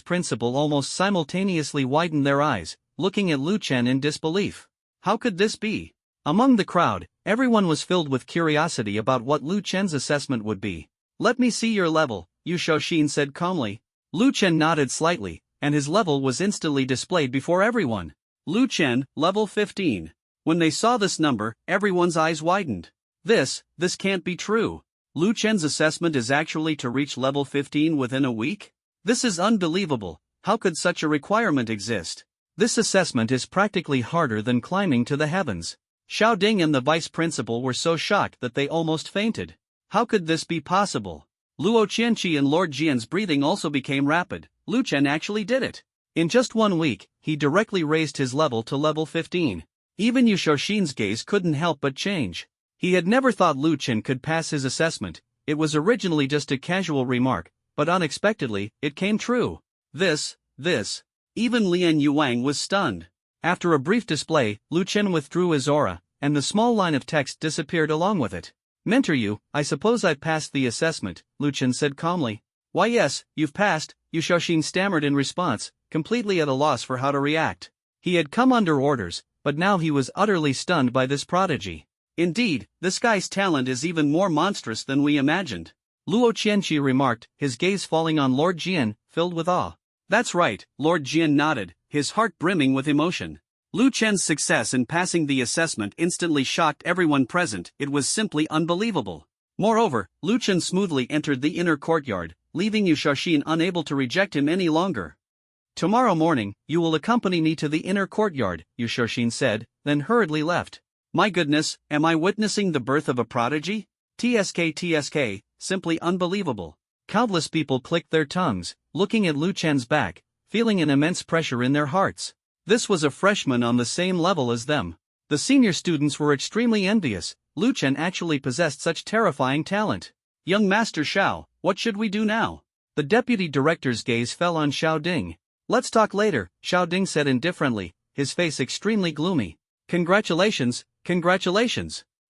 principal almost simultaneously widened their eyes, looking at Lu Chen in disbelief. How could this be? Among the crowd, everyone was filled with curiosity about what Lu Chen's assessment would be. Let me see your level, Yu Shaoxin said calmly. Lu Chen nodded slightly, and his level was instantly displayed before everyone. Lu Chen, level 15. When they saw this number, everyone's eyes widened. This can't be true. Lu Chen's assessment is actually to reach level 15 within a week? This is unbelievable. How could such a requirement exist? This assessment is practically harder than climbing to the heavens. Xiao Ding and the vice principal were so shocked that they almost fainted. How could this be possible? Luo Qianqi and Lord Jian's breathing also became rapid. Lu Chen actually did it. In just 1 week, he directly raised his level to level 15. Even Yu Shaoxin's gaze couldn't help but change. He had never thought Lu Chen could pass his assessment. It was originally just a casual remark, but unexpectedly, it came true. This. Even Lian Yuang was stunned. After a brief display, Lu Chen withdrew his aura, and the small line of text disappeared along with it. Mentor Yu, I suppose I've passed the assessment, Lu Chen said calmly. Why yes, you've passed, Yu Shaoxin stammered in response, completely at a loss for how to react. He had come under orders, but now he was utterly stunned by this prodigy. Indeed, this guy's talent is even more monstrous than we imagined. Luo Qianqi remarked, his gaze falling on Lord Jian, filled with awe. That's right, Lord Jian nodded, his heart brimming with emotion. Lu Chen's success in passing the assessment instantly shocked everyone present. It was simply unbelievable. Moreover, Lu Chen smoothly entered the inner courtyard, leaving Yu Shaoxin unable to reject him any longer. Tomorrow morning, you will accompany me to the inner courtyard, Yu Shaoxin said, then hurriedly left. My goodness, am I witnessing the birth of a prodigy? TSK, simply unbelievable. Countless people clicked their tongues, looking at Lu Chen's back, feeling an immense pressure in their hearts. This was a freshman on the same level as them. The senior students were extremely envious. Lu Chen actually possessed such terrifying talent. Young Master Xiao, what should we do now? The deputy director's gaze fell on Xiao Ding. Let's talk later, Xiao Ding said indifferently, his face extremely gloomy. Congratulations.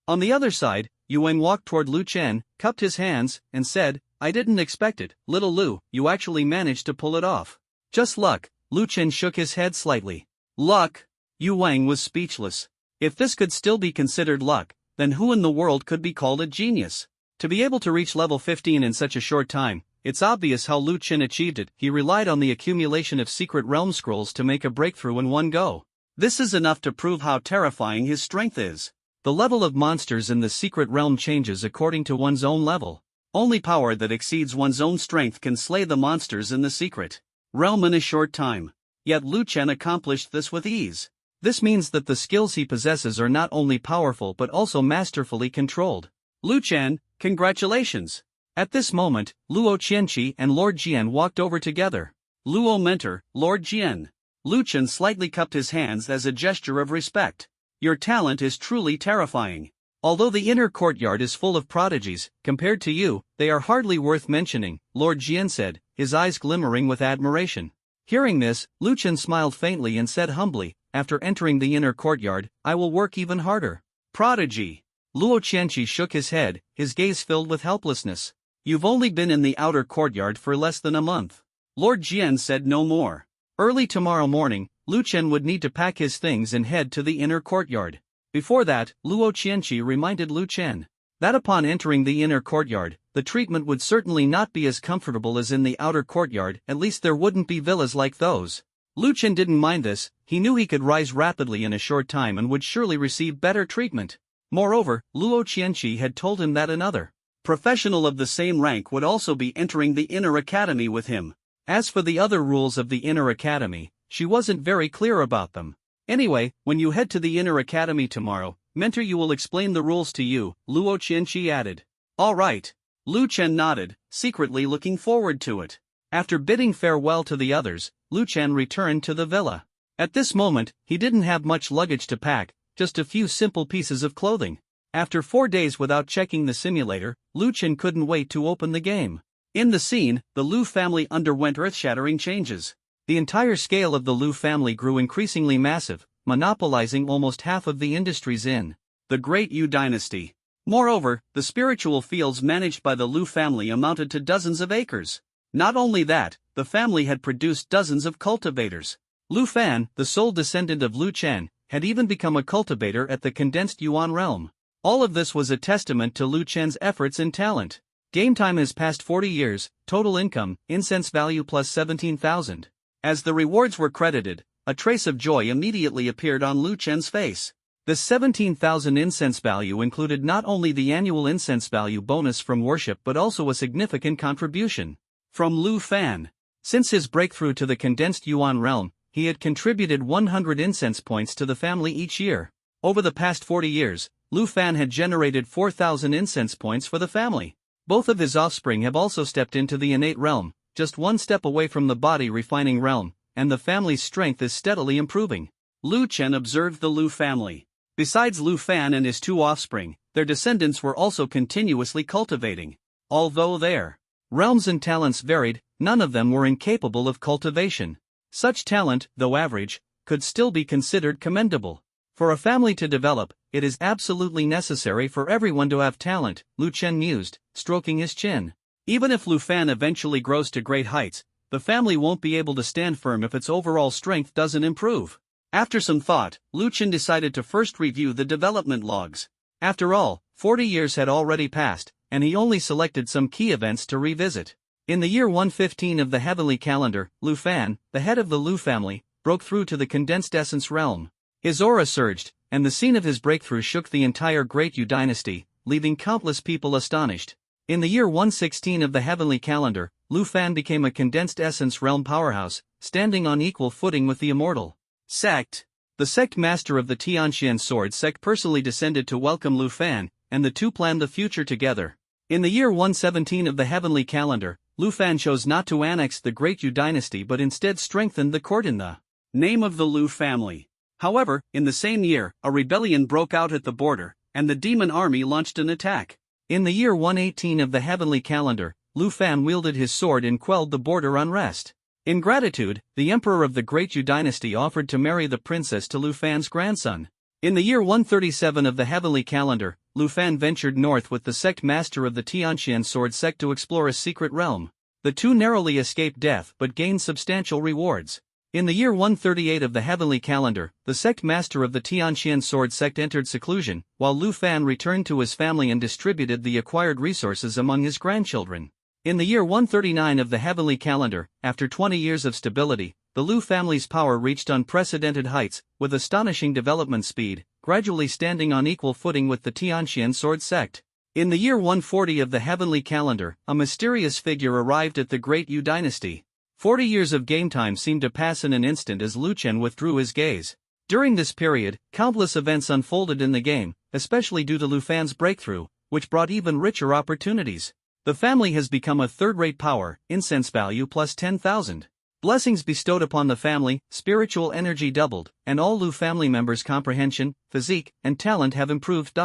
On the other side, Yuan walked toward Lu Chen, cupped his hands, and said, I didn't expect it, little Lu, you actually managed to pull it off. Just luck. Lu Chen shook his head slightly. Luck? Yu Wang was speechless. If this could still be considered luck, then who in the world could be called a genius? To be able to reach level 15 in such a short time, it's obvious how Lu Chen achieved it. He relied on the accumulation of secret realm scrolls to make a breakthrough in one go. This is enough to prove how terrifying his strength is. The level of monsters in the secret realm changes according to one's own level. Only power that exceeds one's own strength can slay the monsters in the secret realm in a short time. Yet Lu Chen accomplished this with ease. This means that the skills he possesses are not only powerful but also masterfully controlled. Lu Chen, congratulations! At this moment, Luo Qianqi and Lord Jian walked over together. Luo mentor, Lord Jian. Lu Chen slightly cupped his hands as a gesture of respect. Your talent is truly terrifying. Although the inner courtyard is full of prodigies, compared to you, they are hardly worth mentioning, Lord Jian said, his eyes glimmering with admiration. Hearing this, Lu Chen smiled faintly and said humbly, after entering the inner courtyard, I will work even harder. Prodigy. Luo Qianqi shook his head, his gaze filled with helplessness. You've only been in the outer courtyard for less than a month. Lord Jian said no more. Early tomorrow morning, Lu Chen would need to pack his things and head to the inner courtyard. Before that, Luo Qianqi reminded Lu Chen that upon entering the inner courtyard, the treatment would certainly not be as comfortable as in the outer courtyard, at least there wouldn't be villas like those. Lu Chen didn't mind this, he knew he could rise rapidly in a short time and would surely receive better treatment. Moreover, Luo Qianqi had told him that another professional of the same rank would also be entering the inner academy with him. As for the other rules of the inner academy, she wasn't very clear about them. Anyway, when you head to the inner academy tomorrow, mentor you will explain the rules to you, Luo Qianqi added. All right. Lu Chen nodded, secretly looking forward to it. After bidding farewell to the others, Lu Chen returned to the villa. At this moment, he didn't have much luggage to pack, just a few simple pieces of clothing. After 4 days without checking the simulator, Lu Chen couldn't wait to open the game. In the scene, the Lu family underwent earth-shattering changes. The entire scale of the Lu family grew increasingly massive, monopolizing almost half of the industries in the Great Yu dynasty. Moreover, the spiritual fields managed by the Lu family amounted to dozens of acres. Not only that, the family had produced dozens of cultivators. Lu Fan, the sole descendant of Lu Chen, had even become a cultivator at the condensed Yuan realm. All of this was a testament to Lu Chen's efforts and talent. Game time has passed 40 years, total income, incense value plus 17,000. As the rewards were credited, a trace of joy immediately appeared on Lu Chen's face. The 17,000 incense value included not only the annual incense value bonus from worship but also a significant contribution from Lu Fan. Since his breakthrough to the condensed Yuan realm, he had contributed 100 incense points to the family each year. Over the past 40 years, Lu Fan had generated 4,000 incense points for the family. Both of his offspring have also stepped into the innate realm, just one step away from the body refining realm, and the family's strength is steadily improving. Lu Chen observed the Lu family. Besides Lu Fan and his two offspring, their descendants were also continuously cultivating. Although their realms and talents varied, none of them were incapable of cultivation. Such talent, though average, could still be considered commendable. For a family to develop, it is absolutely necessary for everyone to have talent, Lu Chen mused, stroking his chin. Even if Lu Fan eventually grows to great heights, the family won't be able to stand firm if its overall strength doesn't improve. After some thought, Lu Chen decided to first review the development logs. After all, 40 years had already passed, and he only selected some key events to revisit. In the year 115 of the heavenly calendar, Lu Fan, the head of the Lu family, broke through to the condensed essence realm. His aura surged, and the scene of his breakthrough shook the entire Great Yu dynasty, leaving countless people astonished. In the year 116 of the heavenly calendar, Lu Fan became a condensed essence realm powerhouse, standing on equal footing with the immortal sect. The sect master of the Tianxian sword sect personally descended to welcome Lu Fan, and the two planned the future together. In the year 117 of the heavenly calendar, Lu Fan chose not to annex the Great Yu dynasty but instead strengthened the court in the name of the Lu family. However, in the same year, a rebellion broke out at the border, and the demon army launched an attack. In the year 118 of the heavenly calendar, Lu Fan wielded his sword and quelled the border unrest. In gratitude, the emperor of the Great Yu dynasty offered to marry the princess to Lu Fan's grandson. In the year 137 of the heavenly calendar, Lu Fan ventured north with the sect master of the Tianxian sword sect to explore a secret realm. The two narrowly escaped death but gained substantial rewards. In the year 138 of the heavenly calendar, the sect master of the Tianxian sword sect entered seclusion, while Lu Fan returned to his family and distributed the acquired resources among his grandchildren. In the year 139 of the heavenly calendar, after 20 years of stability, the Lu family's power reached unprecedented heights, with astonishing development speed, gradually standing on equal footing with the Tianxian sword sect. In the year 140 of the heavenly calendar, a mysterious figure arrived at the Great Yu dynasty. 40 years of game time seemed to pass in an instant as Lu Chen withdrew his gaze. During this period, countless events unfolded in the game, especially due to Lu Fan's breakthrough, which brought even richer opportunities. The family has become a third-rate power, incense value plus 10,000. Blessings bestowed upon the family, spiritual energy doubled, and all Lu family members' comprehension, physique, and talent have improved.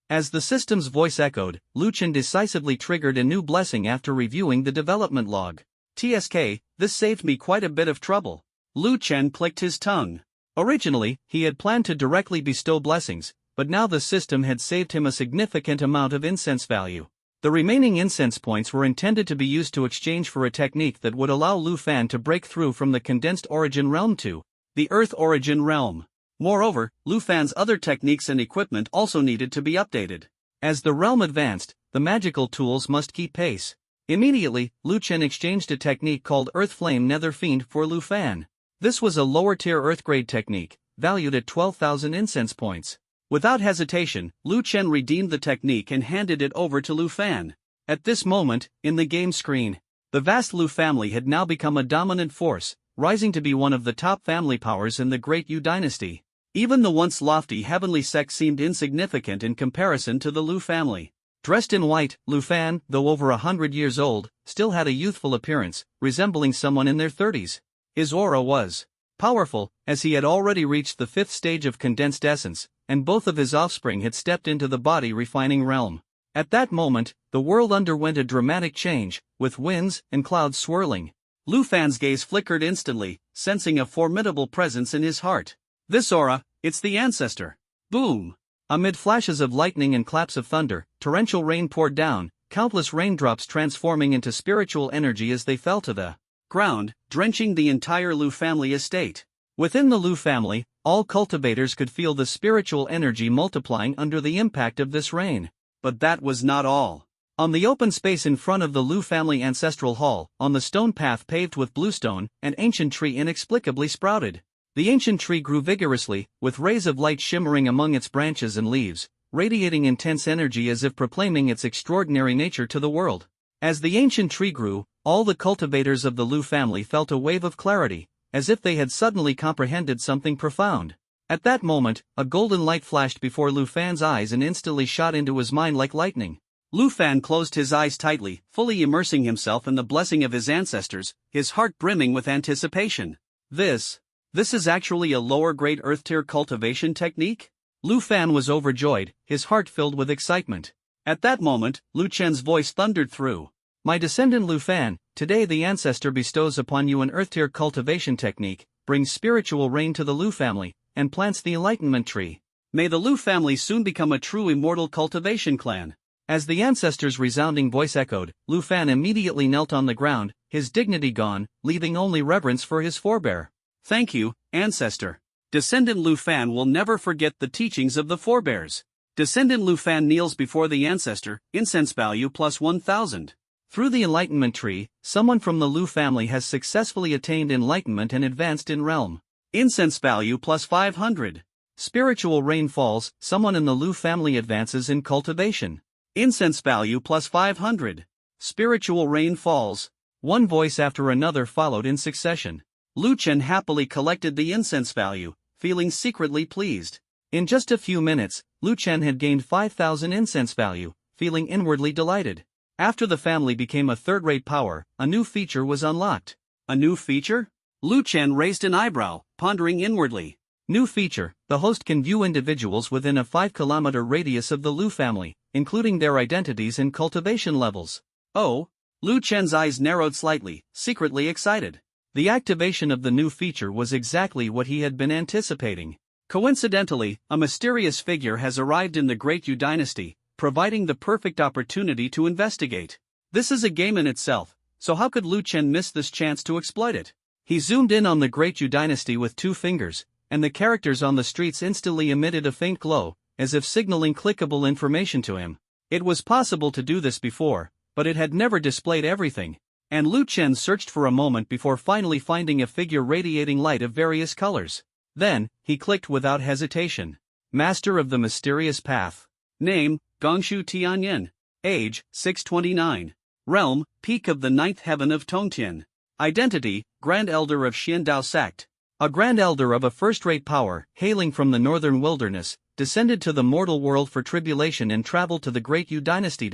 As the system's voice echoed, Lu Chen decisively triggered a new blessing after reviewing the development log. TSK, this saved me quite a bit of trouble. Lu Chen clicked his tongue. Originally, he had planned to directly bestow blessings, but now the system had saved him a significant amount of incense value. The remaining incense points were intended to be used to exchange for a technique that would allow Lu Fan to break through from the condensed origin realm to the Earth origin realm. Moreover, Lu Fan's other techniques and equipment also needed to be updated. As the realm advanced, the magical tools must keep pace. Immediately, Lu Chen exchanged a technique called Earth Flame Nether Fiend for Lu Fan. This was a lower-tier Earth-grade technique, valued at 12,000 incense points. Without hesitation, Lu Chen redeemed the technique and handed it over to Lu Fan. At this moment, in the game screen, the vast Lu family had now become a dominant force, rising to be one of the top family powers in the Great Yu dynasty. Even the once lofty heavenly sect seemed insignificant in comparison to the Lu family. Dressed in white, Lu Fan, though over 100 years old, still had a youthful appearance, resembling someone in their 30s. His aura was powerful, as he had already reached the 5th stage of condensed essence, and both of his offspring had stepped into the body refining realm. At that moment, the world underwent a dramatic change, with winds and clouds swirling. Lu Fan's gaze flickered instantly, sensing a formidable presence in his heart. This aura, it's the ancestor. Boom! Amid flashes of lightning and claps of thunder, torrential rain poured down, countless raindrops transforming into spiritual energy as they fell to the ground, drenching the entire Lu family estate. Within the Lu family, all cultivators could feel the spiritual energy multiplying under the impact of this rain. But that was not all. On the open space in front of the Lu family ancestral hall, on the stone path paved with bluestone, an ancient tree inexplicably sprouted. The ancient tree grew vigorously, with rays of light shimmering among its branches and leaves, radiating intense energy as if proclaiming its extraordinary nature to the world. As the ancient tree grew, all the cultivators of the Lu family felt a wave of clarity, as if they had suddenly comprehended something profound. At that moment, a golden light flashed before Lu Fan's eyes and instantly shot into his mind like lightning. Lu Fan closed his eyes tightly, fully immersing himself in the blessing of his ancestors, his heart brimming with anticipation. This is actually a lower-grade Earth-tier cultivation technique? Lu Fan was overjoyed, his heart filled with excitement. At that moment, Lu Chen's voice thundered through. My descendant Lu Fan, today the ancestor bestows upon you an Earth-tier cultivation technique, brings spiritual rain to the Lu family, and plants the enlightenment tree. May the Lu family soon become a true immortal cultivation clan. As the ancestor's resounding voice echoed, Lu Fan immediately knelt on the ground, his dignity gone, leaving only reverence for his forebear. Thank you, ancestor. Descendant Lu Fan will never forget the teachings of the forebears. Descendant Lu Fan kneels before the ancestor, incense value plus 1000. Through the enlightenment tree, someone from the Lu family has successfully attained enlightenment and advanced in realm. Incense value plus 500. Spiritual rain falls, someone in the Lu family advances in cultivation. Incense value plus 500. Spiritual rain falls. One voice after another followed in succession. Lu Chen happily collected the incense value, feeling secretly pleased. In just a few minutes, Lu Chen had gained 5,000 incense value, feeling inwardly delighted. After the family became a third-rate power, a new feature was unlocked. A new feature? Lu Chen raised an eyebrow, pondering inwardly. New feature, the host can view individuals within a 5-kilometer radius of the Lu family, including their identities and cultivation levels. Oh? Lu Chen's eyes narrowed slightly, secretly excited. The activation of the new feature was exactly what he had been anticipating. Coincidentally, a mysterious figure has arrived in the Great Yu Dynasty, providing the perfect opportunity to investigate. This is a game in itself, so how could Lu Chen miss this chance to exploit it? He zoomed in on the Great Yu Dynasty with 2 fingers, and the characters on the streets instantly emitted a faint glow, as if signaling clickable information to him. It was possible to do this before, but it had never displayed everything, and Lu Chen searched for a moment before finally finding a figure radiating light of various colors. Then, he clicked without hesitation. Master of the Mysterious Path. Name, Gongshu Tianyin. Age, 629. Realm, Peak of the Ninth Heaven of Tongtian. Identity, Grand Elder of Xiandao Sect. A Grand Elder of a first-rate power, hailing from the northern wilderness, descended to the mortal world for tribulation and traveled to the Great Yu Dynasty.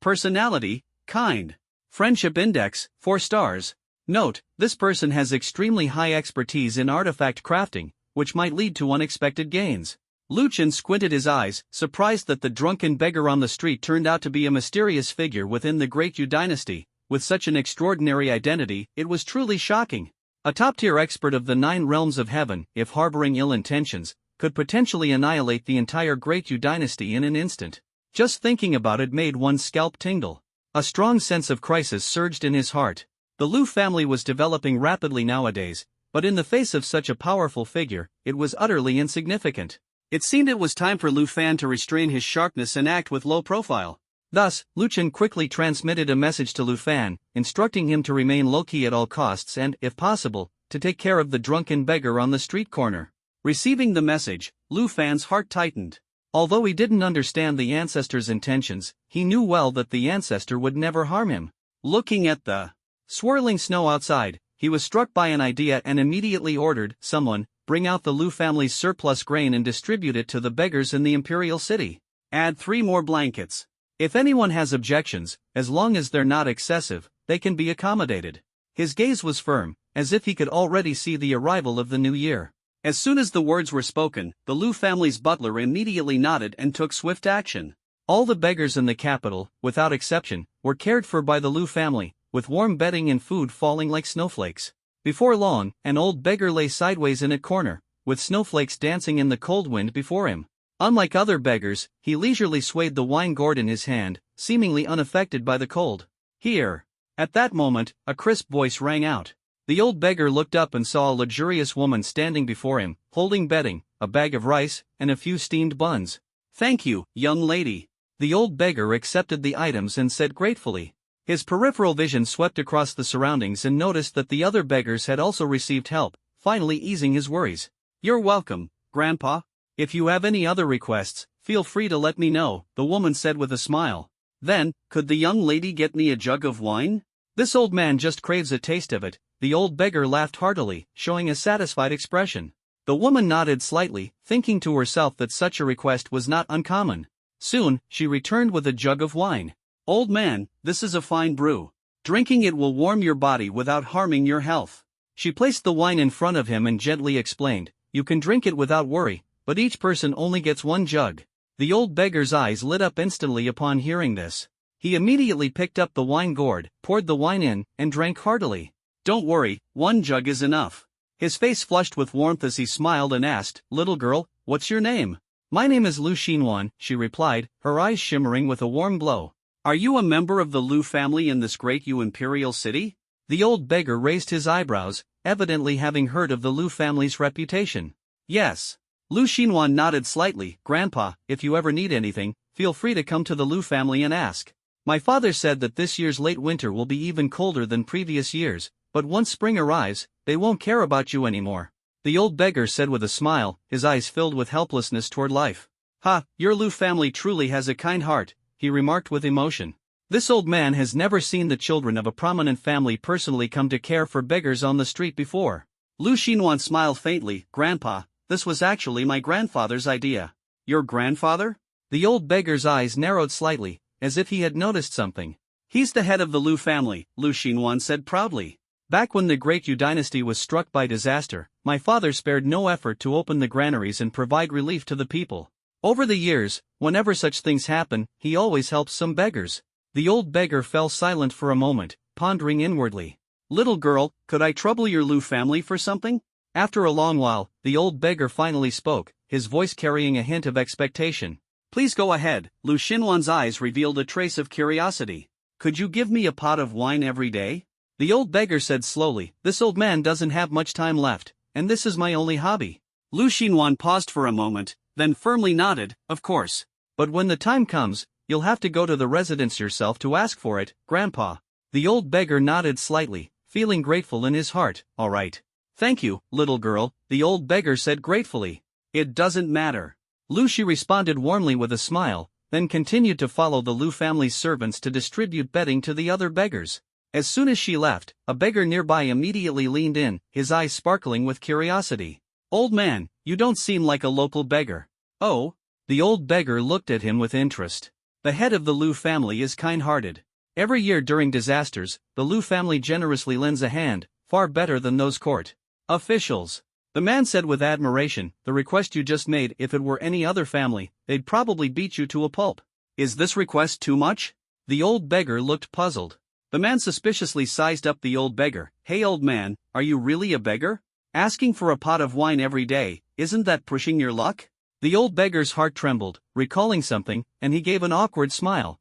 Personality, kind. Friendship Index, 4 stars. Note, this person has extremely high expertise in artifact crafting, which might lead to unexpected gains. Lu Chen squinted his eyes, surprised that the drunken beggar on the street turned out to be a mysterious figure within the Great Yu Dynasty. With such an extraordinary identity, it was truly shocking. A top-tier expert of the 9 realms of heaven, if harboring ill intentions, could potentially annihilate the entire Great Yu Dynasty in an instant. Just thinking about it made one's scalp tingle. A strong sense of crisis surged in his heart. The Lu family was developing rapidly nowadays, but in the face of such a powerful figure, it was utterly insignificant. It seemed it was time for Lu Fan to restrain his sharpness and act with low profile. Thus, Lu Chen quickly transmitted a message to Lu Fan, instructing him to remain low-key at all costs and, if possible, to take care of the drunken beggar on the street corner. Receiving the message, Lu Fan's heart tightened. Although he didn't understand the ancestor's intentions, he knew well that the ancestor would never harm him. Looking at the swirling snow outside, he was struck by an idea and immediately ordered someone, bring out the Lu family's surplus grain and distribute it to the beggars in the imperial city. Add 3 more blankets. If anyone has objections, as long as they're not excessive, they can be accommodated. His gaze was firm, as if he could already see the arrival of the new year. As soon as the words were spoken, the Lu family's butler immediately nodded and took swift action. All the beggars in the capital, without exception, were cared for by the Lu family, with warm bedding and food falling like snowflakes. Before long, an old beggar lay sideways in a corner, with snowflakes dancing in the cold wind before him. Unlike other beggars, he leisurely swayed the wine gourd in his hand, seemingly unaffected by the cold. Here. At that moment, a crisp voice rang out. The old beggar looked up and saw a luxurious woman standing before him, holding bedding, a bag of rice, and a few steamed buns. Thank you, young lady. The old beggar accepted the items and said gratefully. His peripheral vision swept across the surroundings and noticed that the other beggars had also received help, finally easing his worries. You're welcome, Grandpa. If you have any other requests, feel free to let me know, the woman said with a smile. Then, could the young lady get me a jug of wine? This old man just craves a taste of it. The old beggar laughed heartily, showing a satisfied expression. The woman nodded slightly, thinking to herself that such a request was not uncommon. Soon, she returned with a jug of wine. "Old man, this is a fine brew. Drinking it will warm your body without harming your health." She placed the wine in front of him and gently explained, "You can drink it without worry, but each person only gets one jug." The old beggar's eyes lit up instantly upon hearing this. He immediately picked up the wine gourd, poured the wine in, and drank heartily. "Don't worry, one jug is enough." His face flushed with warmth as he smiled and asked, "Little girl, what's your name?" "My name is Lu Xinwan," she replied, her eyes shimmering with a warm glow. "Are you a member of the Lu family in this great imperial city?" The old beggar raised his eyebrows, evidently having heard of the Lu family's reputation. "Yes." Lu Xinwan nodded slightly. "Grandpa, if you ever need anything, feel free to come to the Lu family and ask. My father said that this year's late winter will be even colder than previous years, but once spring arrives, they won't care about you anymore." The old beggar said with a smile, his eyes filled with helplessness toward life. "Ha, your Lu family truly has a kind heart," he remarked with emotion. This old man has never seen the children of a prominent family personally come to care for beggars on the street before. Lu Xinwan smiled faintly. "Grandpa, this was actually my grandfather's idea." "Your grandfather?" The old beggar's eyes narrowed slightly, as if he had noticed something. "He's the head of the Lu family," Lu Xinwan said proudly. "Back when the Great Yu dynasty was struck by disaster, my father spared no effort to open the granaries and provide relief to the people. Over the years, whenever such things happen, he always helps some beggars." The old beggar fell silent for a moment, pondering inwardly. "Little girl, could I trouble your Lu family for something?" After a long while, the old beggar finally spoke, his voice carrying a hint of expectation. "Please go ahead." Lu Xinwan's eyes revealed a trace of curiosity. "Could you give me a pot of wine every day?" The old beggar said slowly, "This old man doesn't have much time left, and this is my only hobby." Lu Xinwan paused for a moment, then firmly nodded, "Of course. But when the time comes, you'll have to go to the residence yourself to ask for it, Grandpa." The old beggar nodded slightly, feeling grateful in his heart. "All right. Thank you, little girl," the old beggar said gratefully. "It doesn't matter." Lu Xi responded warmly with a smile, then continued to follow the Lu family's servants to distribute bedding to the other beggars. As soon as she left, a beggar nearby immediately leaned in, his eyes sparkling with curiosity. "Old man, you don't seem like a local beggar." "Oh?" The old beggar looked at him with interest. "The head of the Lu family is kind-hearted. Every year during disasters, the Lu family generously lends a hand, far better than those court officials." The man said with admiration, "The request you just made, if it were any other family, they'd probably beat you to a pulp. Is this request too much?" The old beggar looked puzzled. The man suspiciously sized up the old beggar. "Hey old man, are you really a beggar? Asking for a pot of wine every day, isn't that pushing your luck?" The old beggar's heart trembled, recalling something, and he gave an awkward smile.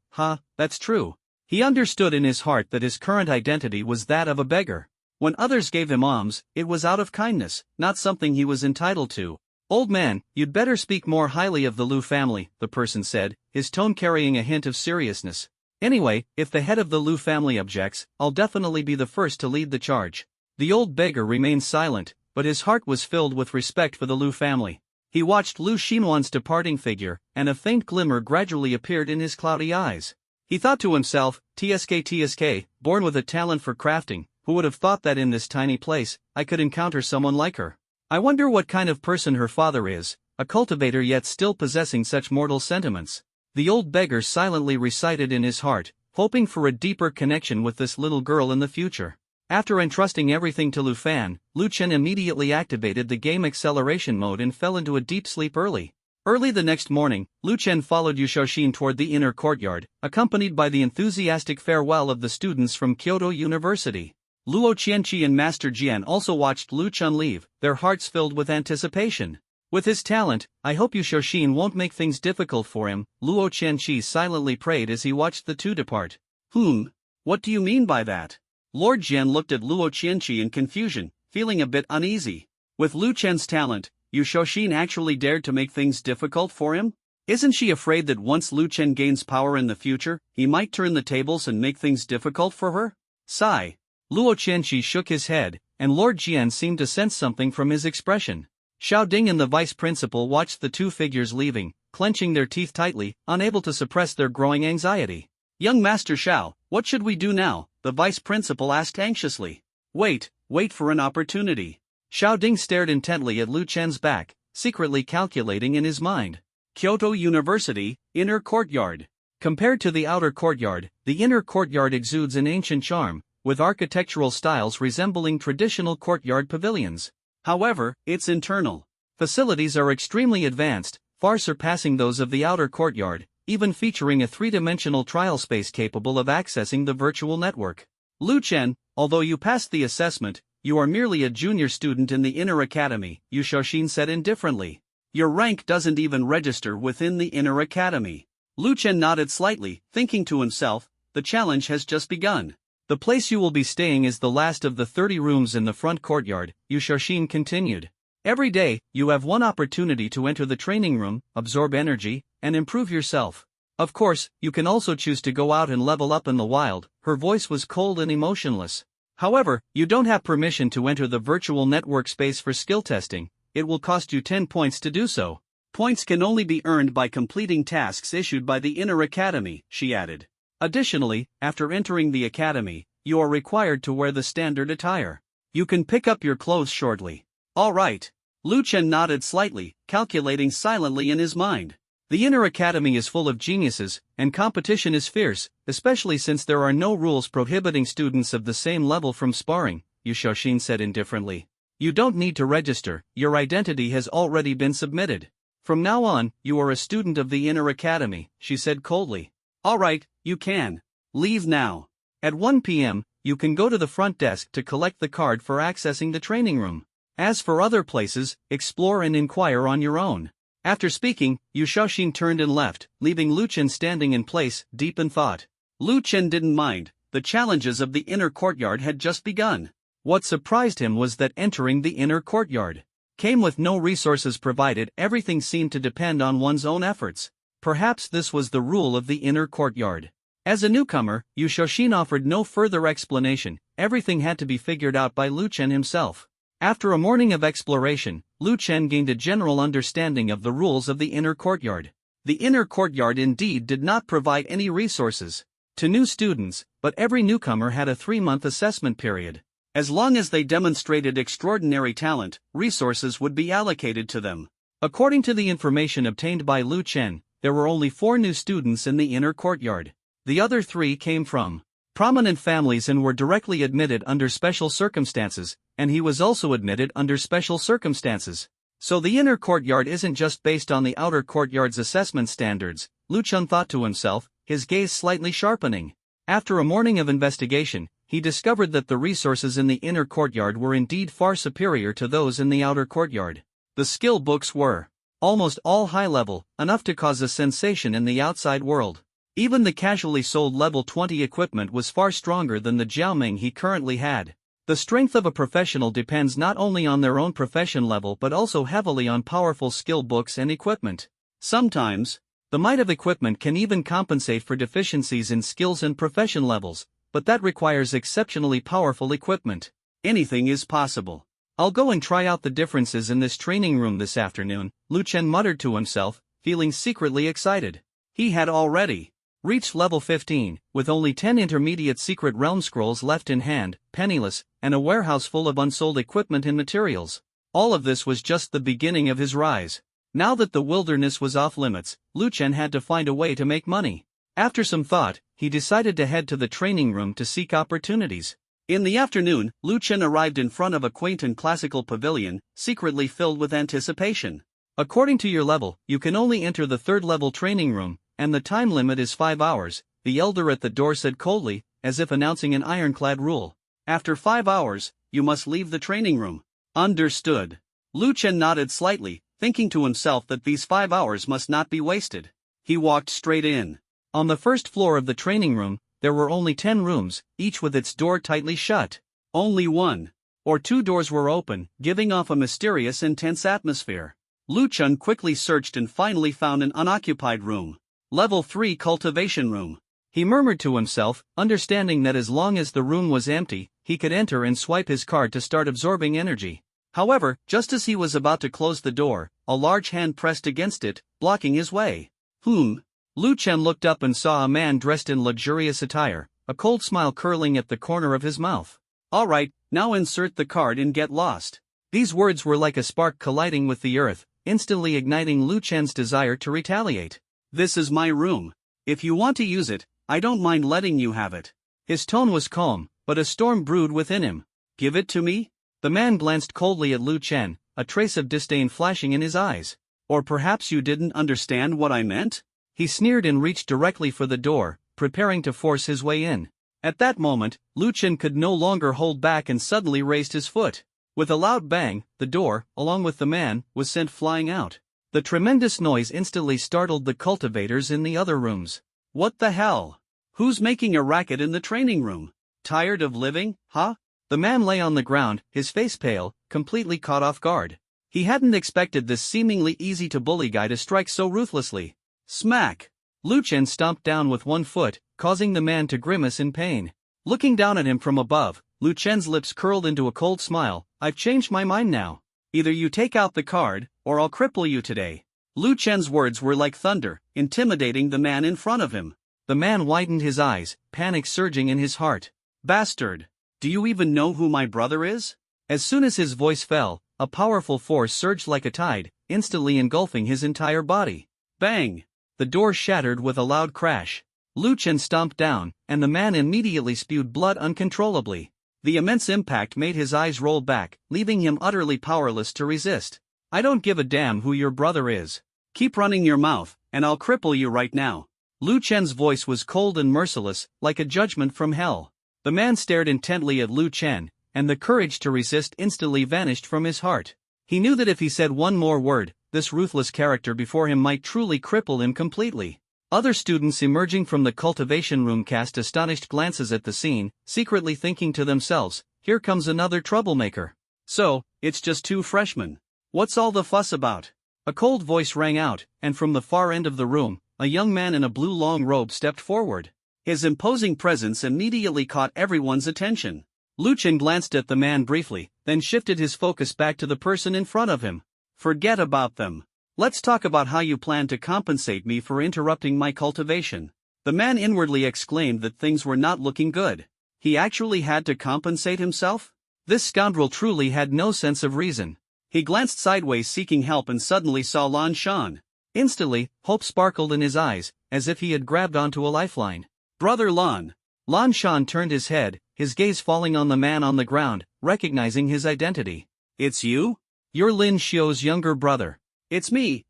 That's true. He understood in his heart that his current identity was that of a beggar. When others gave him alms, it was out of kindness, not something he was entitled to. "Old man, you'd better speak more highly of the Lu family," the person said, his tone carrying a hint of seriousness. "Anyway, if the head of the Lu family objects, I'll definitely be the first to lead the charge." The old beggar remained silent, but his heart was filled with respect for the Lu family. He watched Lu Xinwan's departing figure, and a faint glimmer gradually appeared in his cloudy eyes. He thought to himself, TSK, born with a talent for crafting, who would have thought that in this tiny place, I could encounter someone like her? I wonder what kind of person her father is, a cultivator yet still possessing such mortal sentiments. The old beggar silently recited in his heart, hoping for a deeper connection with this little girl in the future. After entrusting everything to Lu Fan, Lu Chen immediately activated the game acceleration mode and fell into a deep sleep early. Early the next morning, Lu Chen followed Yu Shaoxin toward the inner courtyard, accompanied by the enthusiastic farewell of the students from Kyoto University. Luo Qianqi and Master Jian also watched Lu Chen leave, their hearts filled with anticipation. With his talent, I hope Yu Shaoxin won't make things difficult for him, Luo Qianqi silently prayed as he watched the two depart. What do you mean by that? Lord Jian looked at Luo Qianqi in confusion, feeling a bit uneasy. With Lu Chen's talent, Yu Shaoxin actually dared to make things difficult for him? Isn't she afraid that once Lu Chen gains power in the future, he might turn the tables and make things difficult for her? Sigh. Luo Qianqi shook his head, and Lord Jian seemed to sense something from his expression. Xiao Ding and the vice principal watched the two figures leaving, clenching their teeth tightly, unable to suppress their growing anxiety. Young Master Xiao, what should we do now? The vice principal asked anxiously. Wait for an opportunity. Xiao Ding stared intently at Lu Chen's back, secretly calculating in his mind. Kyoto University, Inner Courtyard. Compared to the outer courtyard, the inner courtyard exudes an ancient charm, with architectural styles resembling traditional courtyard pavilions. However, its internal facilities are extremely advanced, far surpassing those of the outer courtyard, even featuring a three-dimensional trial space capable of accessing the virtual network. Lu Chen, although you passed the assessment, you are merely a junior student in the inner academy, Yu Shaoxin said indifferently. Your rank doesn't even register within the inner academy. Lu Chen nodded slightly, thinking to himself, the challenge has just begun. The place you will be staying is the last of the 30 rooms in the front courtyard, Yu Shaoxin continued. Every day, you have one opportunity to enter the training room, absorb energy, and improve yourself. Of course, you can also choose to go out and level up in the wild. Her voice was cold and emotionless. However, you don't have permission to enter the virtual network space for skill testing. It will cost you 10 points to do so. Points can only be earned by completing tasks issued by the inner academy, she added. Additionally, after entering the academy, you are required to wear the standard attire. You can pick up your clothes shortly. All right. Lu Chen nodded slightly, calculating silently in his mind. The inner academy is full of geniuses, and competition is fierce, especially since there are no rules prohibiting students of the same level from sparring, Yu Shaoxin said indifferently. You don't need to register, your identity has already been submitted. From now on, you are a student of the inner academy, she said coldly. All right, you can leave now. At 1 p.m., you can go to the front desk to collect the card for accessing the training room. As for other places, explore and inquire on your own. After speaking, Yu Shaoxin turned and left, leaving Lu Chen standing in place, deep in thought. Lu Chen didn't mind, the challenges of the inner courtyard had just begun. What surprised him was that entering the inner courtyard came with no resources provided. Everything seemed to depend on one's own efforts. Perhaps this was the rule of the inner courtyard. As a newcomer, Yu Shaoxin offered no further explanation. Everything had to be figured out by Lu Chen himself. After a morning of exploration, Lu Chen gained a general understanding of the rules of the inner courtyard. The inner courtyard indeed did not provide any resources to new students, but every newcomer had a 3-month assessment period. As long as they demonstrated extraordinary talent, resources would be allocated to them. According to the information obtained by Lu Chen, there were only 4 new students in the inner courtyard. The other 3 came from prominent families and were directly admitted under special circumstances, and he was also admitted under special circumstances. So the inner courtyard isn't just based on the outer courtyard's assessment standards, Lu Chen thought to himself, his gaze slightly sharpening. After a morning of investigation, he discovered that the resources in the inner courtyard were indeed far superior to those in the outer courtyard. The skill books were almost all high level, enough to cause a sensation in the outside world. Even the casually sold level 20 equipment was far stronger than the Jiaoming he currently had. The strength of a professional depends not only on their own profession level but also heavily on powerful skill books and equipment. Sometimes, the might of equipment can even compensate for deficiencies in skills and profession levels, but that requires exceptionally powerful equipment. Anything is possible. I'll go and try out the differences in this training room this afternoon, Lu Chen muttered to himself, feeling secretly excited. He had already reached level 15, with only 10 intermediate secret realm scrolls left in hand, penniless, and a warehouse full of unsold equipment and materials. All of this was just the beginning of his rise. Now that the wilderness was off limits, Lu Chen had to find a way to make money. After some thought, he decided to head to the training room to seek opportunities. In the afternoon, Lu Chen arrived in front of a quaint and classical pavilion, secretly filled with anticipation. According to your level, you can only enter the 3rd level training room, and the time limit is 5 hours, the elder at the door said coldly, as if announcing an ironclad rule. After 5 hours, you must leave the training room. Understood. Lu Chen nodded slightly, thinking to himself that these 5 hours must not be wasted. He walked straight in. On the first floor of the training room, there were only 10 rooms, each with its door tightly shut. Only 1 or 2 doors were open, giving off a mysterious and tense atmosphere. Lu Chen quickly searched and finally found an unoccupied room. Level 3 Cultivation Room. He murmured to himself, understanding that as long as the room was empty, he could enter and swipe his card to start absorbing energy. However, just as he was about to close the door, a large hand pressed against it, blocking his way. Lu Chen looked up and saw a man dressed in luxurious attire, a cold smile curling at the corner of his mouth. All right, now insert the card and get lost. These words were like a spark colliding with the earth, instantly igniting Lu Chen's desire to retaliate. "This is my room. If you want to use it, I don't mind letting you have it." His tone was calm, but a storm brewed within him. "Give it to me?" The man glanced coldly at Lu Chen, a trace of disdain flashing in his eyes. "Or perhaps you didn't understand what I meant?" He sneered and reached directly for the door, preparing to force his way in. At that moment, Lu Chen could no longer hold back and suddenly raised his foot. With a loud bang, the door, along with the man, was sent flying out. The tremendous noise instantly startled the cultivators in the other rooms. "What the hell? Who's making a racket in the training room? Tired of living, huh?" The man lay on the ground, his face pale, completely caught off guard. He hadn't expected this seemingly easy-to-bully guy to strike so ruthlessly. Smack! Lu Chen stomped down with one foot, causing the man to grimace in pain. Looking down at him from above, Lu Chen's lips curled into a cold smile. "I've changed my mind now. Either you take out the card, or I'll cripple you today." Lu Chen's words were like thunder, intimidating the man in front of him. The man widened his eyes, panic surging in his heart. "Bastard! Do you even know who my brother is?" As soon as his voice fell, a powerful force surged like a tide, instantly engulfing his entire body. Bang! The door shattered with a loud crash. Lu Chen stomped down, and the man immediately spewed blood uncontrollably. The immense impact made his eyes roll back, leaving him utterly powerless to resist. "I don't give a damn who your brother is. Keep running your mouth, and I'll cripple you right now." Lu Chen's voice was cold and merciless, like a judgment from hell. The man stared intently at Lu Chen, and the courage to resist instantly vanished from his heart. He knew that if he said one more word, this ruthless character before him might truly cripple him completely. Other students emerging from the cultivation room cast astonished glances at the scene, secretly thinking to themselves, "Here comes another troublemaker." "So, it's just two freshmen. What's all the fuss about?" A cold voice rang out, and from the far end of the room, a young man in a blue long robe stepped forward. His imposing presence immediately caught everyone's attention. Lu Chen glanced at the man briefly, then shifted his focus back to the person in front of him. "Forget about them. Let's talk about how you plan to compensate me for interrupting my cultivation." The man inwardly exclaimed that things were not looking good. He actually had to compensate himself? This scoundrel truly had no sense of reason. He glanced sideways seeking help and suddenly saw Lan Shan. Instantly, hope sparkled in his eyes, as if he had grabbed onto a lifeline. "Brother Lan." Lan Shan turned his head, his gaze falling on the man on the ground, recognizing his identity. "It's you? You're Lin Xiu's younger brother." It's me,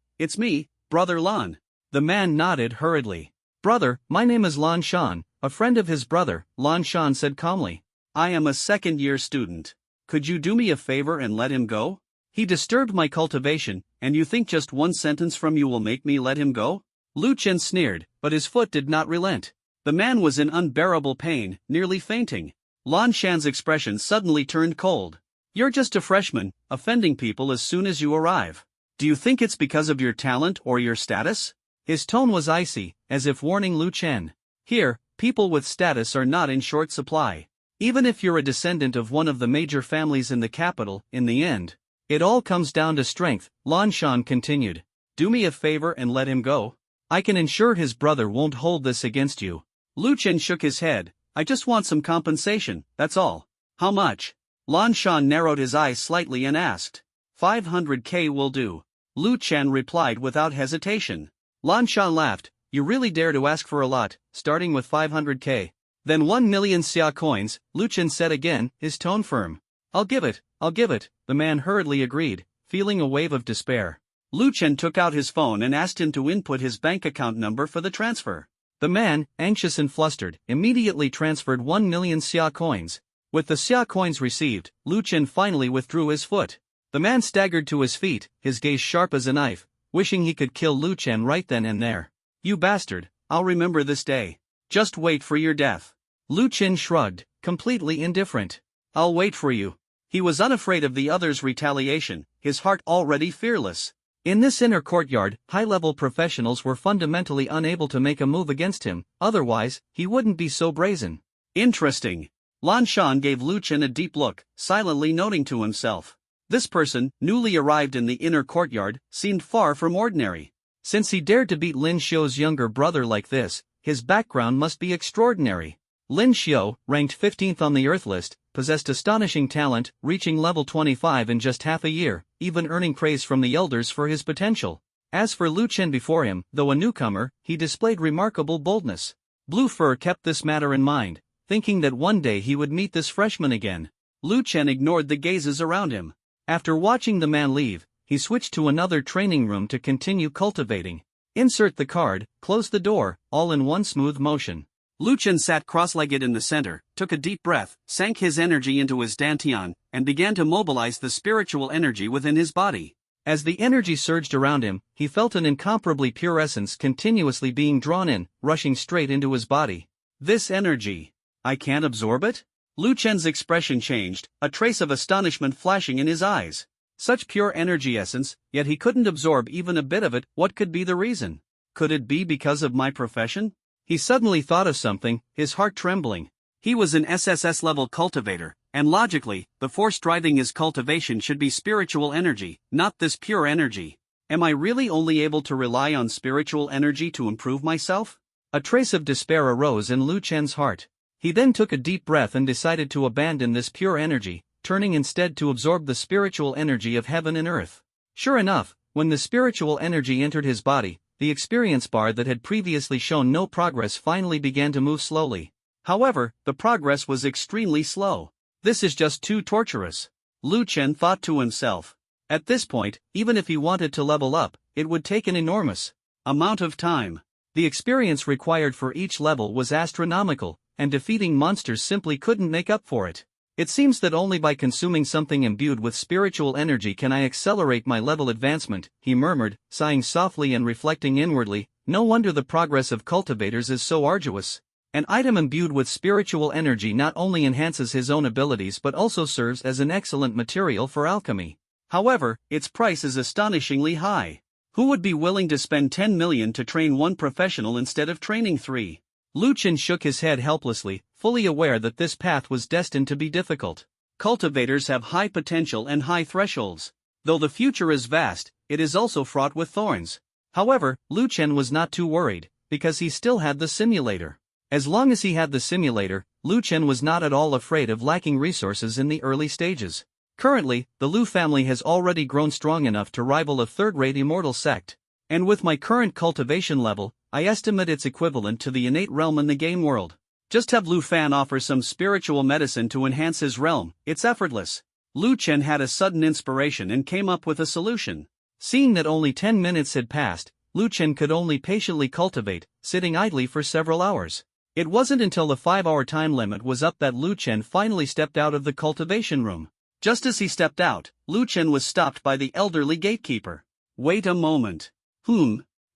Brother Lan." The man nodded hurriedly. "Brother, my name is Lan Shan, a friend of his brother," Lan Shan said calmly. "I am a second-year student. Could you do me a favor and let him go? He disturbed my cultivation, and you think just one sentence from you will make me let him go?" Lu Chen sneered, but his foot did not relent. The man was in unbearable pain, nearly fainting. Lan Shan's expression suddenly turned cold. "You're just a freshman, offending people as soon as you arrive. Do you think it's because of your talent or your status?" His tone was icy, as if warning Lu Chen. "Here, people with status are not in short supply. Even if you're a descendant of one of the major families in the capital, in the end, it all comes down to strength," Lan Shan continued. "Do me a favor and let him go. I can ensure his brother won't hold this against you." Lu Chen shook his head. "I just want some compensation, that's all." "How much?" Lan Shan narrowed his eyes slightly and asked. 500K will do," Lu Chen replied without hesitation. Lan Shan laughed. "You really dare to ask for a lot, starting with 500K. "Then 1 million xia coins," Lu Chen said again, his tone firm. I'll give it," the man hurriedly agreed, feeling a wave of despair. Lu Chen took out his phone and asked him to input his bank account number for the transfer. The man, anxious and flustered, immediately transferred 1 million xia coins. With the xia coins received, Lu Chen finally withdrew his foot. The man staggered to his feet, his gaze sharp as a knife, wishing he could kill Lu Chen right then and there. "You bastard, I'll remember this day. Just wait for your death." Lu Chen shrugged, completely indifferent. "I'll wait for you." He was unafraid of the other's retaliation, his heart already fearless. In this inner courtyard, high-level professionals were fundamentally unable to make a move against him, otherwise, he wouldn't be so brazen. "Interesting." Lan Shan gave Lu Chen a deep look, silently noting to himself. This person, newly arrived in the inner courtyard, seemed far from ordinary. Since he dared to beat Lin Xiu's younger brother like this, his background must be extraordinary. Lin Xiu, ranked 15th on the Earth list, possessed astonishing talent, reaching level 25 in just half a year, even earning praise from the elders for his potential. As for Lu Chen before him, though a newcomer, he displayed remarkable boldness. Blue Fur kept this matter in mind, thinking that one day he would meet this freshman again. Lu Chen ignored the gazes around him. After watching the man leave, he switched to another training room to continue cultivating. Insert the card, close the door, all in one smooth motion. Lu Chen sat cross-legged in the center, took a deep breath, sank his energy into his dantian, and began to mobilize the spiritual energy within his body. As the energy surged around him, he felt an incomparably pure essence continuously being drawn in, rushing straight into his body. This energy. I can't absorb it? Lu Chen's expression changed, a trace of astonishment flashing in his eyes. Such pure energy essence, yet he couldn't absorb even a bit of it. What could be the reason? Could it be because of my profession? He suddenly thought of something, his heart trembling. He was an SSS-level cultivator, and logically, the force driving his cultivation should be spiritual energy, not this pure energy. Am I really only able to rely on spiritual energy to improve myself? A trace of despair arose in Lu Chen's heart. He then took a deep breath and decided to abandon this pure energy, turning instead to absorb the spiritual energy of heaven and earth. Sure enough, when the spiritual energy entered his body, the experience bar that had previously shown no progress finally began to move slowly. However, the progress was extremely slow. This is just too torturous. Lu Chen thought to himself. At this point, even if he wanted to level up, it would take an enormous amount of time. The experience required for each level was astronomical, and defeating monsters simply couldn't make up for it. It seems that only by consuming something imbued with spiritual energy can I accelerate my level advancement, he murmured, sighing softly and reflecting inwardly. No wonder the progress of cultivators is so arduous. An item imbued with spiritual energy not only enhances his own abilities but also serves as an excellent material for alchemy. However, its price is astonishingly high. Who would be willing to spend 10 million to train one professional instead of training 3? Lu Chen shook his head helplessly, fully aware that this path was destined to be difficult. Cultivators have high potential and high thresholds. Though the future is vast, it is also fraught with thorns. However, Lu Chen was not too worried, because he still had the simulator. As long as he had the simulator, Lu Chen was not at all afraid of lacking resources in the early stages. Currently, the Lu family has already grown strong enough to rival a third-rate immortal sect. And with my current cultivation level, I estimate it's equivalent to the innate realm in the game world. Just have Lu Fan offer some spiritual medicine to enhance his realm, it's effortless. Lu Chen had a sudden inspiration and came up with a solution. Seeing that only 10 minutes had passed, Lu Chen could only patiently cultivate, sitting idly for several hours. It wasn't until the 5-hour time limit was up that Lu Chen finally stepped out of the cultivation room. Just as he stepped out, Lu Chen was stopped by the elderly gatekeeper. Wait a moment.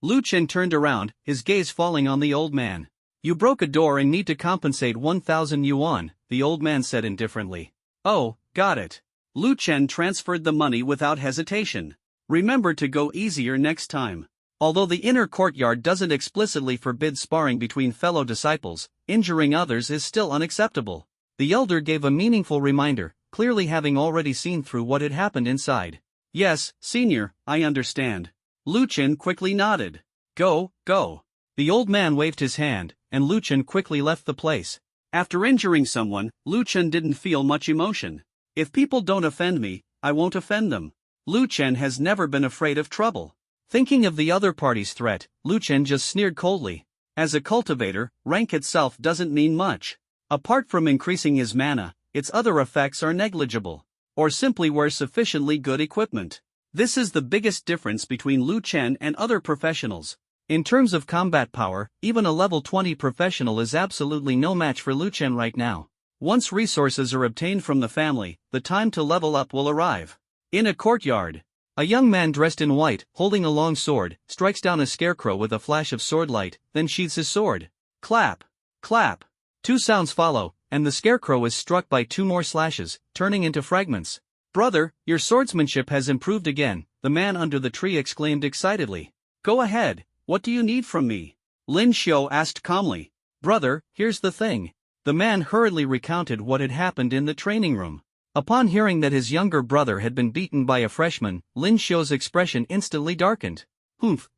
Lu Chen turned around, his gaze falling on the old man. You broke a door and need to compensate 1,000 yuan, the old man said indifferently. Oh, got it. Lu Chen transferred the money without hesitation. Remember to go easier next time. Although the inner courtyard doesn't explicitly forbid sparring between fellow disciples, injuring others is still unacceptable. The elder gave a meaningful reminder, clearly having already seen through what had happened inside. Yes, senior, I understand. Lu Chen quickly nodded. Go. The old man waved his hand, and Lu Chen quickly left the place. After injuring someone, Lu Chen didn't feel much emotion. If people don't offend me, I won't offend them. Lu Chen has never been afraid of trouble. Thinking of the other party's threat, Lu Chen just sneered coldly. As a cultivator, rank itself doesn't mean much. Apart from increasing his mana, its other effects are negligible. Or simply wear sufficiently good equipment. This is the biggest difference between Lu Chen and other professionals. In terms of combat power, even a level 20 professional is absolutely no match for Lu Chen right now. Once resources are obtained from the family, the time to level up will arrive. In a courtyard, a young man dressed in white, holding a long sword, strikes down a scarecrow with a flash of sword light, then sheathes his sword. Clap! Clap! 2 sounds follow, and the scarecrow is struck by 2 more slashes, turning into fragments. Brother, your swordsmanship has improved again, the man under the tree exclaimed excitedly. Go ahead, what do you need from me? Lin Xiu asked calmly. Brother, here's the thing. The man hurriedly recounted what had happened in the training room. Upon hearing that his younger brother had been beaten by a freshman, Lin Xiu's expression instantly darkened.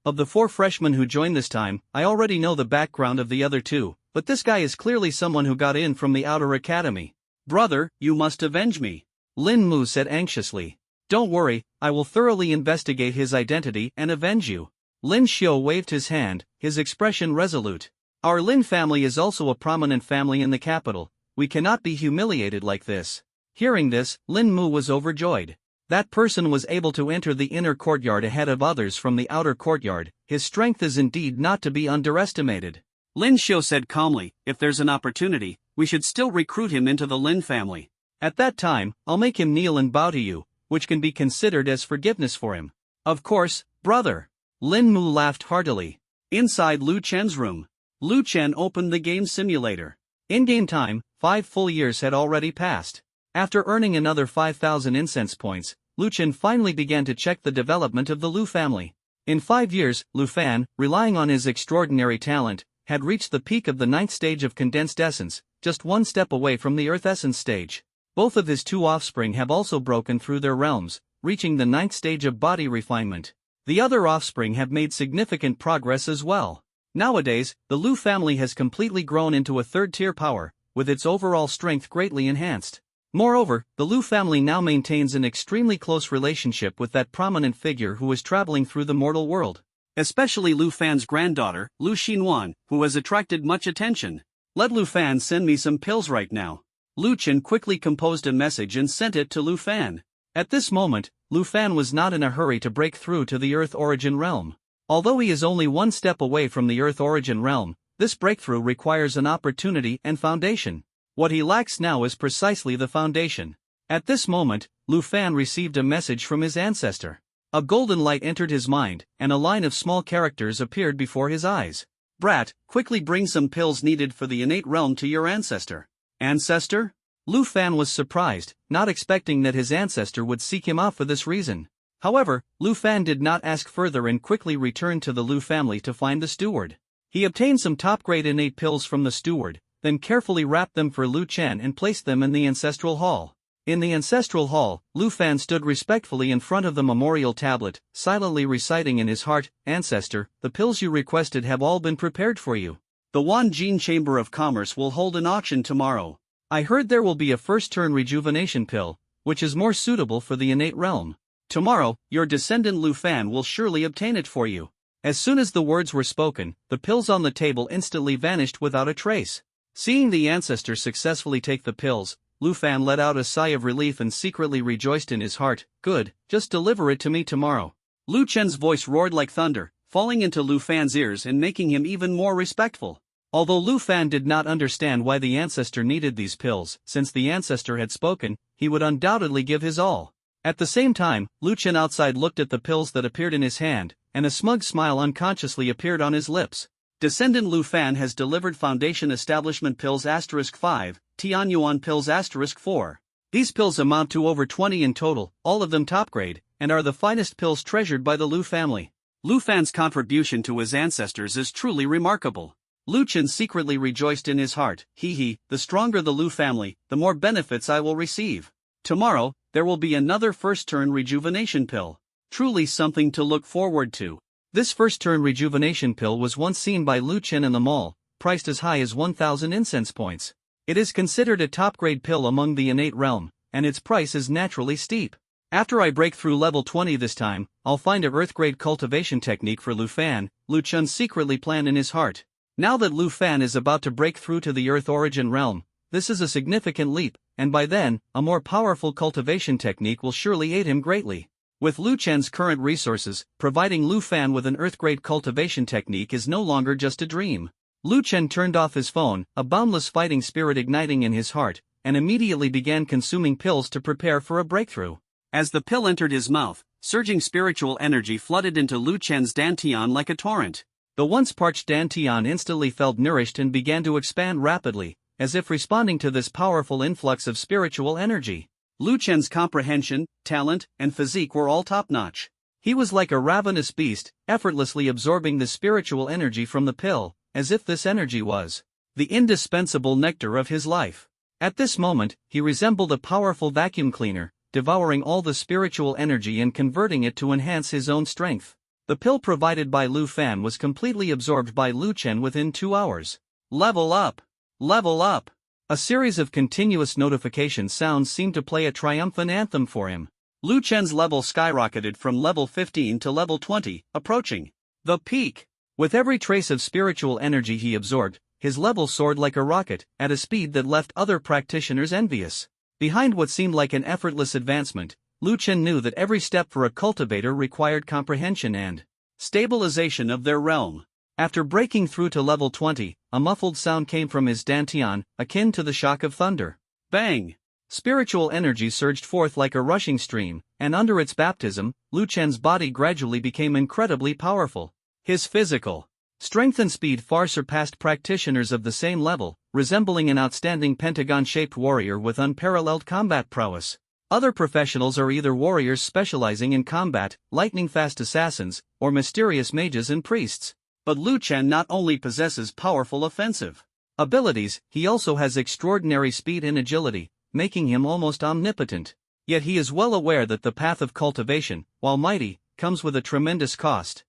Of the 4 freshmen who joined this time, I already know the background of the other 2, but this guy is clearly someone who got in from the outer academy. Brother, you must avenge me, Lin Mu said anxiously. Don't worry, I will thoroughly investigate his identity and avenge you. Lin Xiu waved his hand, his expression resolute. Our Lin family is also a prominent family in the capital, we cannot be humiliated like this. Hearing this, Lin Mu was overjoyed. That person was able to enter the inner courtyard ahead of others from the outer courtyard, his strength is indeed not to be underestimated. Lin Xiu said calmly, if there's an opportunity, we should still recruit him into the Lin family. At that time, I'll make him kneel and bow to you, which can be considered as forgiveness for him. Of course, brother. Lin Mu laughed heartily. Inside Lu Chen's room, Lu Chen opened the game simulator. In-game time, 5 full years had already passed. After earning another 5,000 incense points, Lu Chen finally began to check the development of the Lu family. In 5 years, Lu Fan, relying on his extraordinary talent, had reached the peak of the 9th stage of condensed essence, just one step away from the Earth essence stage. Both of his 2 offspring have also broken through their realms, reaching the 9th stage of body refinement. The other offspring have made significant progress as well. Nowadays, the Lu family has completely grown into a 3rd-tier power, with its overall strength greatly enhanced. Moreover, the Lu family now maintains an extremely close relationship with that prominent figure who is traveling through the mortal world. Especially Lu Fan's granddaughter, Lu Xinwan, who has attracted much attention. Let Lu Fan send me some pills right now. Lu Chen quickly composed a message and sent it to Lu Fan. At this moment, Lu Fan was not in a hurry to break through to the Earth Origin realm. Although he is only one step away from the Earth Origin realm, this breakthrough requires an opportunity and foundation. What he lacks now is precisely the foundation. At this moment, Lu Fan received a message from his ancestor. A golden light entered his mind, and a line of small characters appeared before his eyes. Brat, quickly bring some pills needed for the innate realm to your ancestor. Ancestor? Lu Fan was surprised, not expecting that his ancestor would seek him out for this reason. However, Lu Fan did not ask further and quickly returned to the Lu family to find the steward. He obtained some top-grade innate pills from the steward, then carefully wrapped them for Lu Chen and placed them in the ancestral hall. In the ancestral hall, Lu Fan stood respectfully in front of the memorial tablet, silently reciting in his heart, Ancestor, the pills you requested have all been prepared for you. The Wanjin Chamber of Commerce will hold an auction tomorrow. I heard there will be a first-turn rejuvenation pill, which is more suitable for the innate realm. Tomorrow, your descendant Lu Fan will surely obtain it for you. As soon as the words were spoken, the pills on the table instantly vanished without a trace. Seeing the ancestor successfully take the pills, Lu Fan let out a sigh of relief and secretly rejoiced in his heart. Good, just deliver it to me tomorrow. Lu Chen's voice roared like thunder, falling into Lu Fan's ears and making him even more respectful. Although Lu Fan did not understand why the ancestor needed these pills, since the ancestor had spoken, he would undoubtedly give his all. At the same time, Lu Chen outside looked at the pills that appeared in his hand, and a smug smile unconsciously appeared on his lips. Descendant Lu Fan has delivered Foundation Establishment Pills *5, Tianyuan Pills *4. These pills amount to over 20 in total, all of them top grade, and are the finest pills treasured by the Lu family. Lu Fan's contribution to his ancestors is truly remarkable. Lu Chen secretly rejoiced in his heart. The stronger the Lu family, the more benefits I will receive. Tomorrow, there will be another first-turn rejuvenation pill. Truly something to look forward to. This first-turn rejuvenation pill was once seen by Lu Chen in the mall, priced as high as 1,000 incense points. It is considered a top-grade pill among the innate realm, and its price is naturally steep. After I break through level 20 this time, I'll find a earth-grade cultivation technique for Lu Fan, Lu Chen secretly planned in his heart. Now that Lu Fan is about to break through to the Earth Origin realm, this is a significant leap, and by then, a more powerful cultivation technique will surely aid him greatly. With Lu Chen's current resources, providing Lu Fan with an earth-grade cultivation technique is no longer just a dream. Lu Chen turned off his phone, a boundless fighting spirit igniting in his heart, and immediately began consuming pills to prepare for a breakthrough. As the pill entered his mouth, surging spiritual energy flooded into Lu Chen's dantian like a torrent. The once parched dantian instantly felt nourished and began to expand rapidly, as if responding to this powerful influx of spiritual energy. Lu Chen's comprehension, talent, and physique were all top-notch. He was like a ravenous beast, effortlessly absorbing the spiritual energy from the pill, as if this energy was the indispensable nectar of his life. At this moment, he resembled a powerful vacuum cleaner, devouring all the spiritual energy and converting it to enhance his own strength. The pill provided by Lu Fan was completely absorbed by Lu Chen within 2 hours. Level up! Level up! A series of continuous notification sounds seemed to play a triumphant anthem for him. Lu Chen's level skyrocketed from level 15 to level 20, approaching the peak. With every trace of spiritual energy he absorbed, his level soared like a rocket, at a speed that left other practitioners envious. Behind what seemed like an effortless advancement, Lu Chen knew that every step for a cultivator required comprehension and stabilization of their realm. After breaking through to level 20, a muffled sound came from his dantian, akin to the shock of thunder. Bang! Spiritual energy surged forth like a rushing stream, and under its baptism, Lu Chen's body gradually became incredibly powerful. His physical strength and speed far surpassed practitioners of the same level, resembling an outstanding pentagon-shaped warrior with unparalleled combat prowess. Other professionals are either warriors specializing in combat, lightning-fast assassins, or mysterious mages and priests. But Lu Chen not only possesses powerful offensive abilities, he also has extraordinary speed and agility, making him almost omnipotent. Yet he is well aware that the path of cultivation, while mighty, comes with a tremendous cost.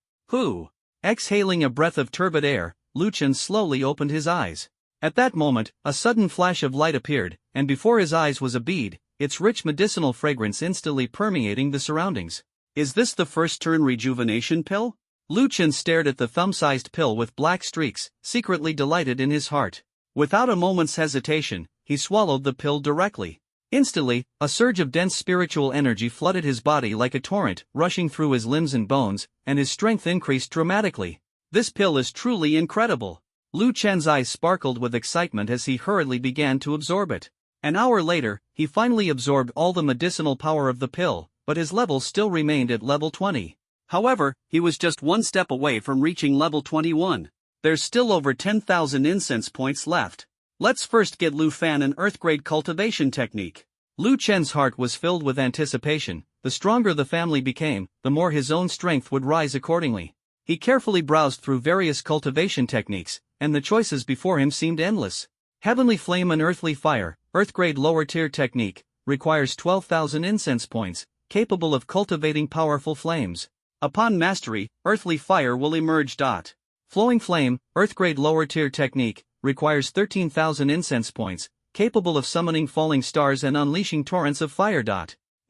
Exhaling a breath of turbid air, Lu Chen slowly opened his eyes. At that moment, a sudden flash of light appeared, and before his eyes was a bead, its rich medicinal fragrance instantly permeating the surroundings. Is this the first turn rejuvenation pill? Lu Chen stared at the thumb-sized pill with black streaks, secretly delighted in his heart. Without a moment's hesitation, he swallowed the pill directly. Instantly, a surge of dense spiritual energy flooded his body like a torrent, rushing through his limbs and bones, and his strength increased dramatically. This pill is truly incredible. Lu Chen's eyes sparkled with excitement as he hurriedly began to absorb it. An hour later, he finally absorbed all the medicinal power of the pill, but his level still remained at level 20. However, he was just one step away from reaching level 21. There's still over 10,000 incense points left. Let's first get Lu Fan an Earth-grade cultivation technique. Lu Chen's heart was filled with anticipation. The stronger the family became, the more his own strength would rise accordingly. He carefully browsed through various cultivation techniques, and the choices before him seemed endless. Heavenly Flame and Earthly Fire, Earth-grade lower-tier technique, requires 12,000 incense points, capable of cultivating powerful flames. Upon mastery, Earthly Fire will emerge. Flowing Flame, Earth-grade lower-tier technique, requires 13,000 incense points, capable of summoning falling stars and unleashing torrents of fire.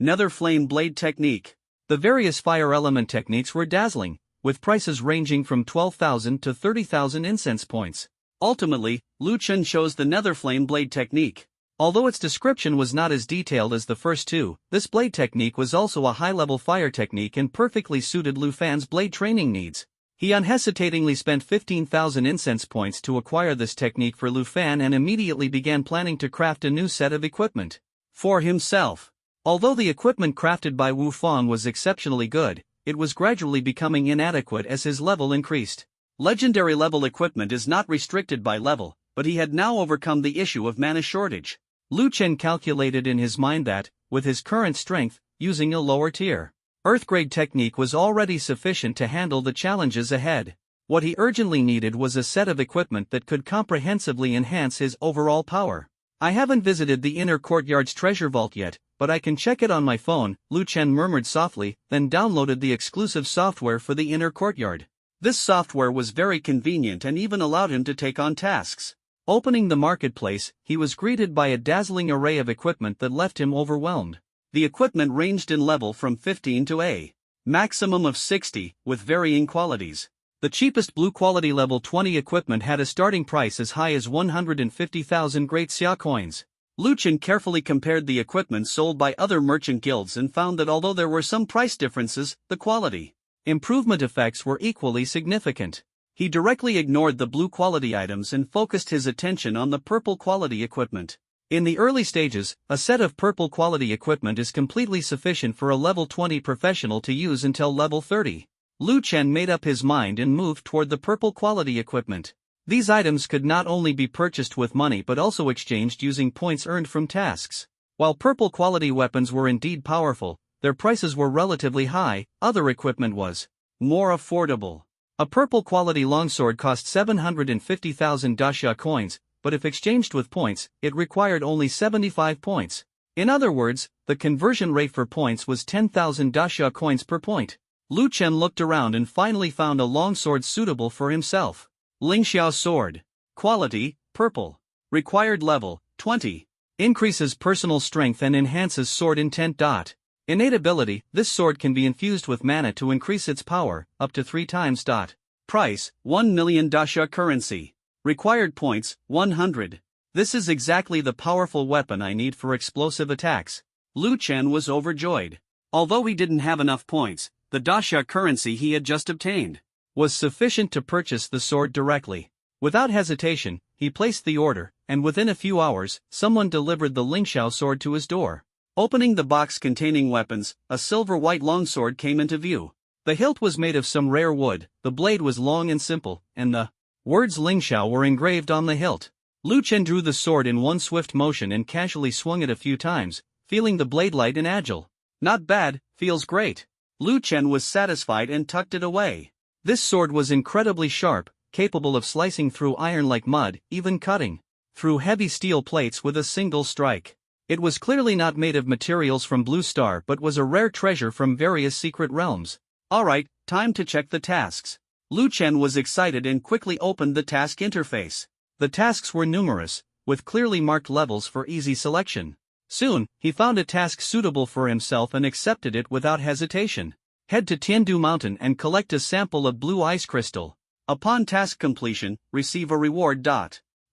Nether Flame Blade technique. The various fire element techniques were dazzling, with prices ranging from 12,000 to 30,000 incense points. Ultimately, Lu Chen chose the Nether Flame Blade technique. Although its description was not as detailed as the first two, this blade technique was also a high-level fire technique and perfectly suited Lu Fan's blade training needs. He unhesitatingly spent 15,000 incense points to acquire this technique for Lu Fan and immediately began planning to craft a new set of equipment for himself. Although the equipment crafted by Wu Fang was exceptionally good, it was gradually becoming inadequate as his level increased. Legendary level equipment is not restricted by level, but he had now overcome the issue of mana shortage. Lu Chen calculated in his mind that, with his current strength, using a lower tier Earth-grade technique was already sufficient to handle the challenges ahead. What he urgently needed was a set of equipment that could comprehensively enhance his overall power. I haven't visited the inner courtyard's treasure vault yet, but I can check it on my phone, Lu Chen murmured softly, then downloaded the exclusive software for the inner courtyard. This software was very convenient and even allowed him to take on tasks. Opening the marketplace, he was greeted by a dazzling array of equipment that left him overwhelmed. The equipment ranged in level from 15 to a maximum of 60, with varying qualities. The cheapest blue quality level 20 equipment had a starting price as high as 150,000 Great Xia coins. Lu Chen carefully compared the equipment sold by other merchant guilds and found that although there were some price differences, the quality improvement effects were equally significant. He directly ignored the blue quality items and focused his attention on the purple quality equipment. In the early stages, a set of purple quality equipment is completely sufficient for a level 20 professional to use until level 30. Lu Chen made up his mind and moved toward the purple quality equipment. These items could not only be purchased with money but also exchanged using points earned from tasks. While purple quality weapons were indeed powerful, their prices were relatively high. Other equipment was more affordable. A purple quality longsword cost 750,000 Daxia coins, but if exchanged with points, it required only 75 points. In other words, the conversion rate for points was 10,000 Daxia coins per point. Lu Chen looked around and finally found a longsword suitable for himself. Lingxiao sword. Quality, purple. Required level, 20. Increases personal strength and enhances sword intent. Innate ability, this sword can be infused with mana to increase its power, up to 3 times. Price, 1 million dasha currency. Required points, 100. This is exactly the powerful weapon I need for explosive attacks. Lu Chen was overjoyed. Although he didn't have enough points, the dasha currency he had just obtained was sufficient to purchase the sword directly. Without hesitation, he placed the order, and within a few hours, someone delivered the Lingxiao sword to his door. Opening the box containing weapons, a silver-white longsword came into view. The hilt was made of some rare wood, the blade was long and simple, and the words Lingxiao were engraved on the hilt. Lu Chen drew the sword in one swift motion and casually swung it a few times, feeling the blade light and agile. Not bad, feels great. Lu Chen was satisfied and tucked it away. This sword was incredibly sharp, capable of slicing through iron like mud, even cutting through heavy steel plates with a single strike. It was clearly not made of materials from Blue Star but was a rare treasure from various secret realms. Alright, time to check the tasks. Lu Chen was excited and quickly opened the task interface. The tasks were numerous, with clearly marked levels for easy selection. Soon, he found a task suitable for himself and accepted it without hesitation. Head to Tiandu Mountain and collect a sample of blue ice crystal. Upon task completion, receive a reward.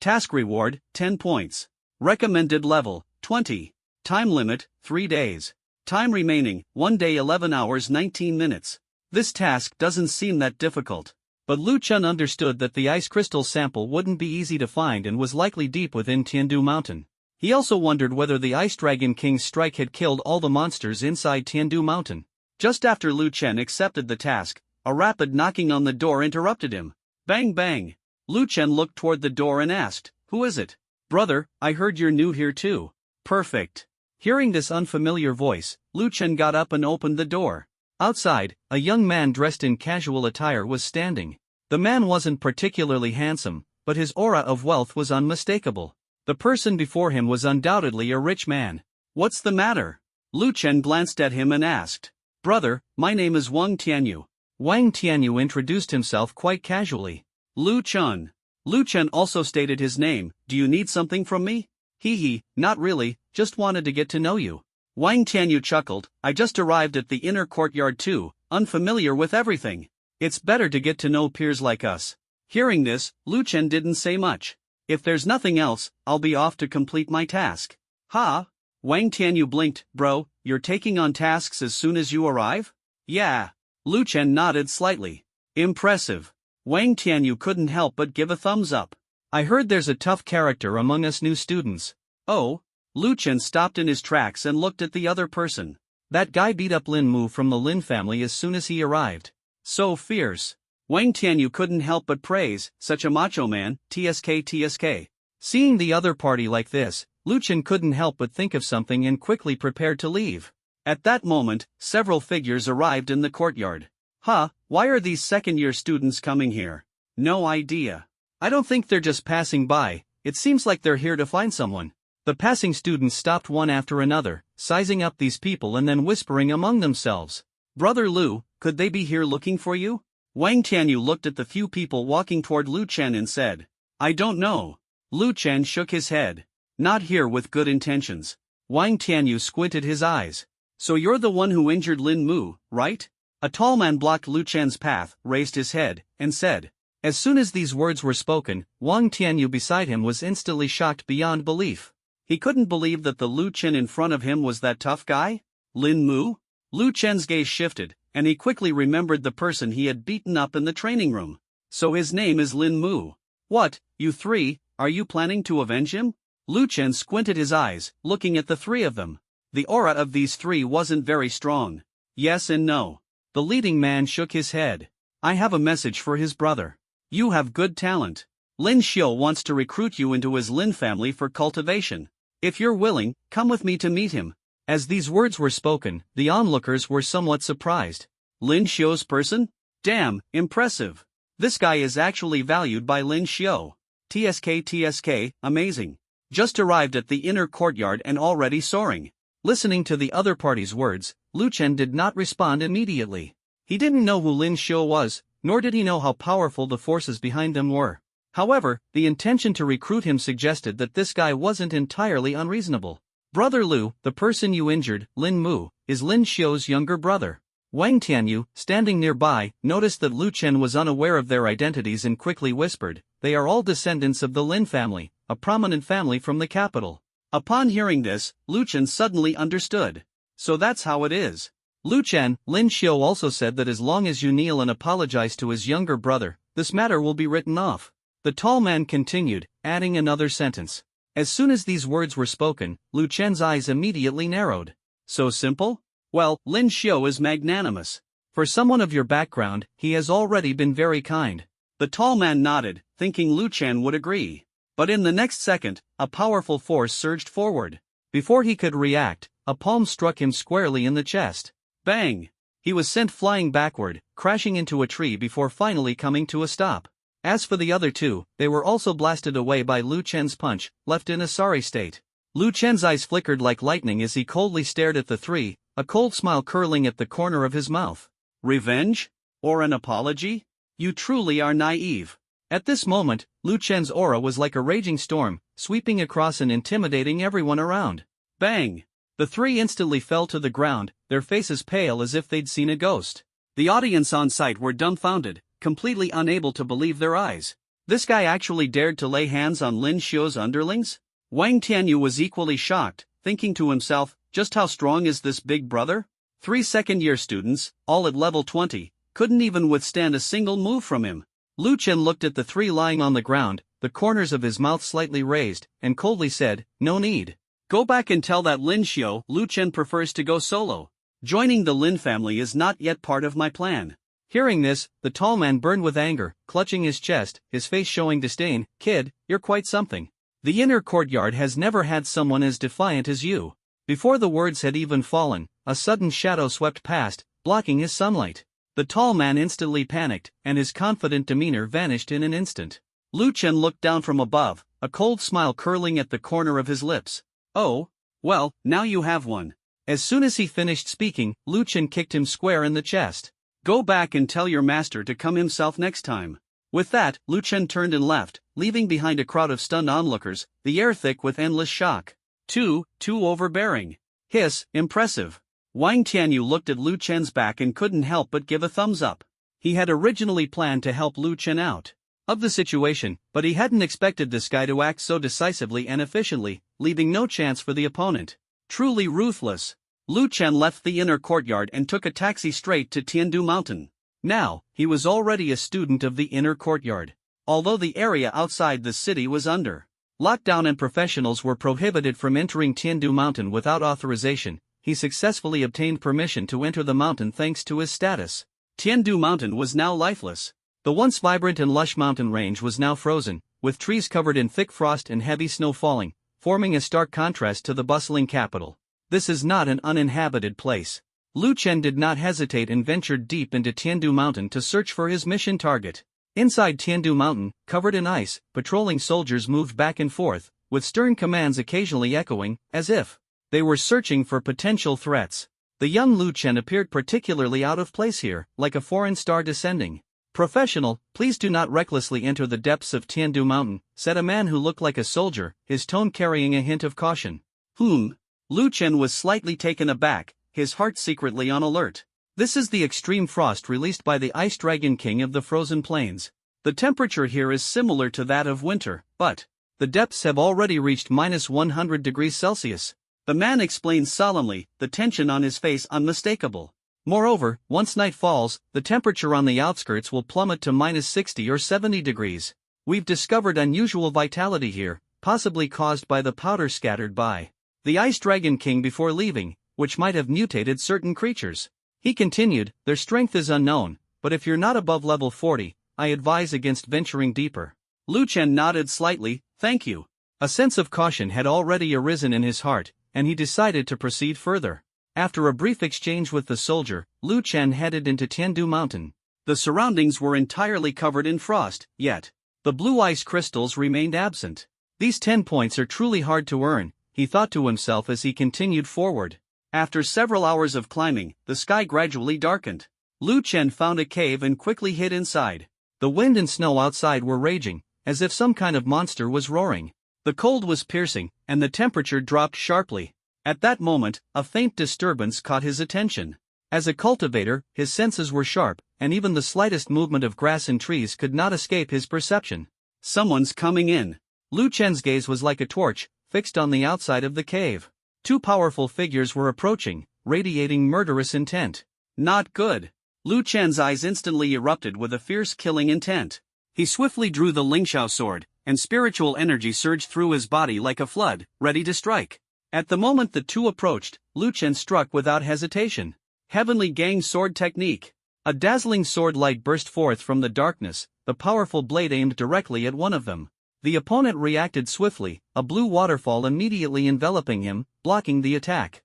Task reward, 10 points. Recommended level, 20. Time limit, 3 days. Time remaining, 1 day 11 hours 19 minutes. This task doesn't seem that difficult. But Lu Chen understood that the ice crystal sample wouldn't be easy to find and was likely deep within Tiandu Mountain. He also wondered whether the Ice Dragon King's strike had killed all the monsters inside Tiandu Mountain. Just after Lu Chen accepted the task, a rapid knocking on the door interrupted him. Bang bang. Lu Chen looked toward the door and asked, "Who is it?" "Brother, I heard you're new here too." "Perfect." Hearing this unfamiliar voice, Lu Chen got up and opened the door. Outside, a young man dressed in casual attire was standing. The man wasn't particularly handsome, but his aura of wealth was unmistakable. The person before him was undoubtedly a rich man. "What's the matter?" Lu Chen glanced at him and asked. "Brother, my name is Wang Tianyu." Wang Tianyu introduced himself quite casually. Lu Chen. Lu Chen also stated his name. "Do you need something from me?" "Hee, not really, just wanted to get to know you." Wang Tianyu chuckled. "I just arrived at the inner courtyard too, unfamiliar with everything. It's better to get to know peers like us." Hearing this, Lu Chen didn't say much. "If there's nothing else, I'll be off to complete my task." "Ha?" Wang Tianyu blinked. "Bro, you're taking on tasks as soon as you arrive?" "Yeah." Lu Chen nodded slightly. "Impressive." Wang Tianyu couldn't help but give a thumbs up. "I heard there's a tough character among us new students." "Oh?" Lu Chen stopped in his tracks and looked at the other person. "That guy beat up Lin Mu from the Lin family as soon as he arrived. So fierce." Wang Tianyu couldn't help but praise, "Such a macho man, tsk. Seeing the other party like this, Lu Chen couldn't help but think of something and quickly prepared to leave. At that moment, several figures arrived in the courtyard. Why are these second-year students coming here?" "No idea. I don't think they're just passing by, it seems like they're here to find someone." The passing students stopped one after another, sizing up these people and then whispering among themselves. "Brother Lu, could they be here looking for you?" Wang Tianyu looked at the few people walking toward Lu Chen and said, "I don't know." Lu Chen shook his head. "Not here with good intentions." Wang Tianyu squinted his eyes. "So you're the one who injured Lin Mu, right?" A tall man blocked Lu Chen's path, raised his head, and said. As soon as these words were spoken, Wang Tianyu beside him was instantly shocked beyond belief. He couldn't believe that the Lu Chen in front of him was that tough guy? Lin Mu? Lu Chen's gaze shifted, and he quickly remembered the person he had beaten up in the training room. So his name is Lin Mu. "What, you three, are you planning to avenge him?" Lu Chen squinted his eyes, looking at the three of them. The aura of these three wasn't very strong. Yes and no. The leading man shook his head. "I have a message for his brother. You have good talent. Lin Xiu wants to recruit you into his Lin family for cultivation. If you're willing, come with me to meet him." As these words were spoken, the onlookers were somewhat surprised. Lin Xiu's person? Damn, impressive. This guy is actually valued by Lin Xiu. TSK, amazing. Just arrived at the inner courtyard and already soaring. Listening to the other party's words, Lu Chen did not respond immediately. He didn't know who Lin Xiu was, nor did he know how powerful the forces behind them were. However, the intention to recruit him suggested that this guy wasn't entirely unreasonable. Brother Lu, the person you injured, Lin Mu, is Lin Xiu's younger brother. Wang Tianyu, standing nearby, noticed that Lu Chen was unaware of their identities and quickly whispered, "They are all descendants of the Lin family, a prominent family from the capital." Upon hearing this, Lu Chen suddenly understood. So that's how it is. Lu Chen, Lin Xiu also said that as long as you kneel and apologize to his younger brother, this matter will be written off. The tall man continued, adding another sentence. As soon as these words were spoken, Lu Chen's eyes immediately narrowed. So simple? Well, Lin Xiu is magnanimous. For someone of your background, he has already been very kind. The tall man nodded, thinking Lu Chen would agree. But in the next second, a powerful force surged forward. Before he could react, a palm struck him squarely in the chest. Bang! He was sent flying backward, crashing into a tree before finally coming to a stop. As for the other two, they were also blasted away by Lu Chen's punch, left in a sorry state. Lu Chen's eyes flickered like lightning as he coldly stared at the three, a cold smile curling at the corner of his mouth. Revenge? Or an apology? You truly are naive. At this moment, Lu Chen's aura was like a raging storm, sweeping across and intimidating everyone around. Bang! The three instantly fell to the ground, their faces pale as if they'd seen a ghost. The audience on site were dumbfounded, completely unable to believe their eyes. This guy actually dared to lay hands on Lin Xiu's underlings? Wang Tianyu was equally shocked, thinking to himself, just how strong is this big brother? 3 second-year students, all at level 20, couldn't even withstand a single move from him. Lu Chen looked at the three lying on the ground, the corners of his mouth slightly raised, and coldly said, "No need. Go back and tell that Lin Xiu Lu Chen prefers to go solo. Joining the Lin family is not yet part of my plan." Hearing this, the tall man burned with anger, clutching his chest, his face showing disdain. "Kid, you're quite something. The inner courtyard has never had someone as defiant as you." Before the words had even fallen, a sudden shadow swept past, blocking his sunlight. The tall man instantly panicked, and his confident demeanor vanished in an instant. Lu Chen looked down from above, a cold smile curling at the corner of his lips. "Oh? Well, now you have one." As soon as he finished speaking, Lu Chen kicked him square in the chest. "Go back and tell your master to come himself next time." With that, Lu Chen turned and left, leaving behind a crowd of stunned onlookers, the air thick with endless shock. Too overbearing. Hiss, impressive. Wang Tianyu looked at Lu Chen's back and couldn't help but give a thumbs up. He had originally planned to help Lu Chen out of the situation, but he hadn't expected this guy to act so decisively and efficiently, leaving no chance for the opponent. Truly ruthless. Lu Chen left the inner courtyard and took a taxi straight to Tiandu Mountain. Now, he was already a student of the inner courtyard. Although the area outside the city was under lockdown and professionals were prohibited from entering Tiandu Mountain without authorization, he successfully obtained permission to enter the mountain thanks to his status. Tiandu Mountain was now lifeless. The once vibrant and lush mountain range was now frozen, with trees covered in thick frost and heavy snow falling, forming a stark contrast to the bustling capital. This is not an uninhabited place. Lu Chen did not hesitate and ventured deep into Tiandu Mountain to search for his mission target. Inside Tiandu Mountain, covered in ice, patrolling soldiers moved back and forth, with stern commands occasionally echoing, as if they were searching for potential threats. The young Lu Chen appeared particularly out of place here, like a foreign star descending. "Professional, please do not recklessly enter the depths of Tiandu Mountain," said a man who looked like a soldier, his tone carrying a hint of caution. Lu Chen was slightly taken aback, his heart secretly on alert. This is the extreme frost released by the Ice Dragon King of the frozen plains. The temperature here is similar to that of winter, but the depths have already reached -100 degrees Celsius. The man explained solemnly, the tension on his face unmistakable. Moreover, once night falls, the temperature on the outskirts will plummet to -60 or 70 degrees. We've discovered unusual vitality here, possibly caused by the powder scattered by the Ice Dragon King before leaving, which might have mutated certain creatures. He continued, "Their strength is unknown, but if you're not above level 40, I advise against venturing deeper." Lu Chen nodded slightly, "Thank you." A sense of caution had already arisen in his heart, and he decided to proceed further. After a brief exchange with the soldier, Lu Chen headed into Tiandu Mountain. The surroundings were entirely covered in frost, yet the blue ice crystals remained absent. These 10 points are truly hard to earn, he thought to himself as he continued forward. After several hours of climbing, the sky gradually darkened. Lu Chen found a cave and quickly hid inside. The wind and snow outside were raging, as if some kind of monster was roaring. The cold was piercing, and the temperature dropped sharply. At that moment, a faint disturbance caught his attention. As a cultivator, his senses were sharp, and even the slightest movement of grass and trees could not escape his perception. Someone's coming in. Lu Chen's gaze was like a torch, fixed on the outside of the cave. Two powerful figures were approaching, radiating murderous intent. Not good. Lu Chen's eyes instantly erupted with a fierce killing intent. He swiftly drew the Lingxiao sword, and spiritual energy surged through his body like a flood, ready to strike. At the moment the two approached, Lu Chen struck without hesitation. Heavenly Gang Sword Technique. A dazzling sword light burst forth from the darkness, the powerful blade aimed directly at one of them. The opponent reacted swiftly, a blue waterfall immediately enveloping him, blocking the attack.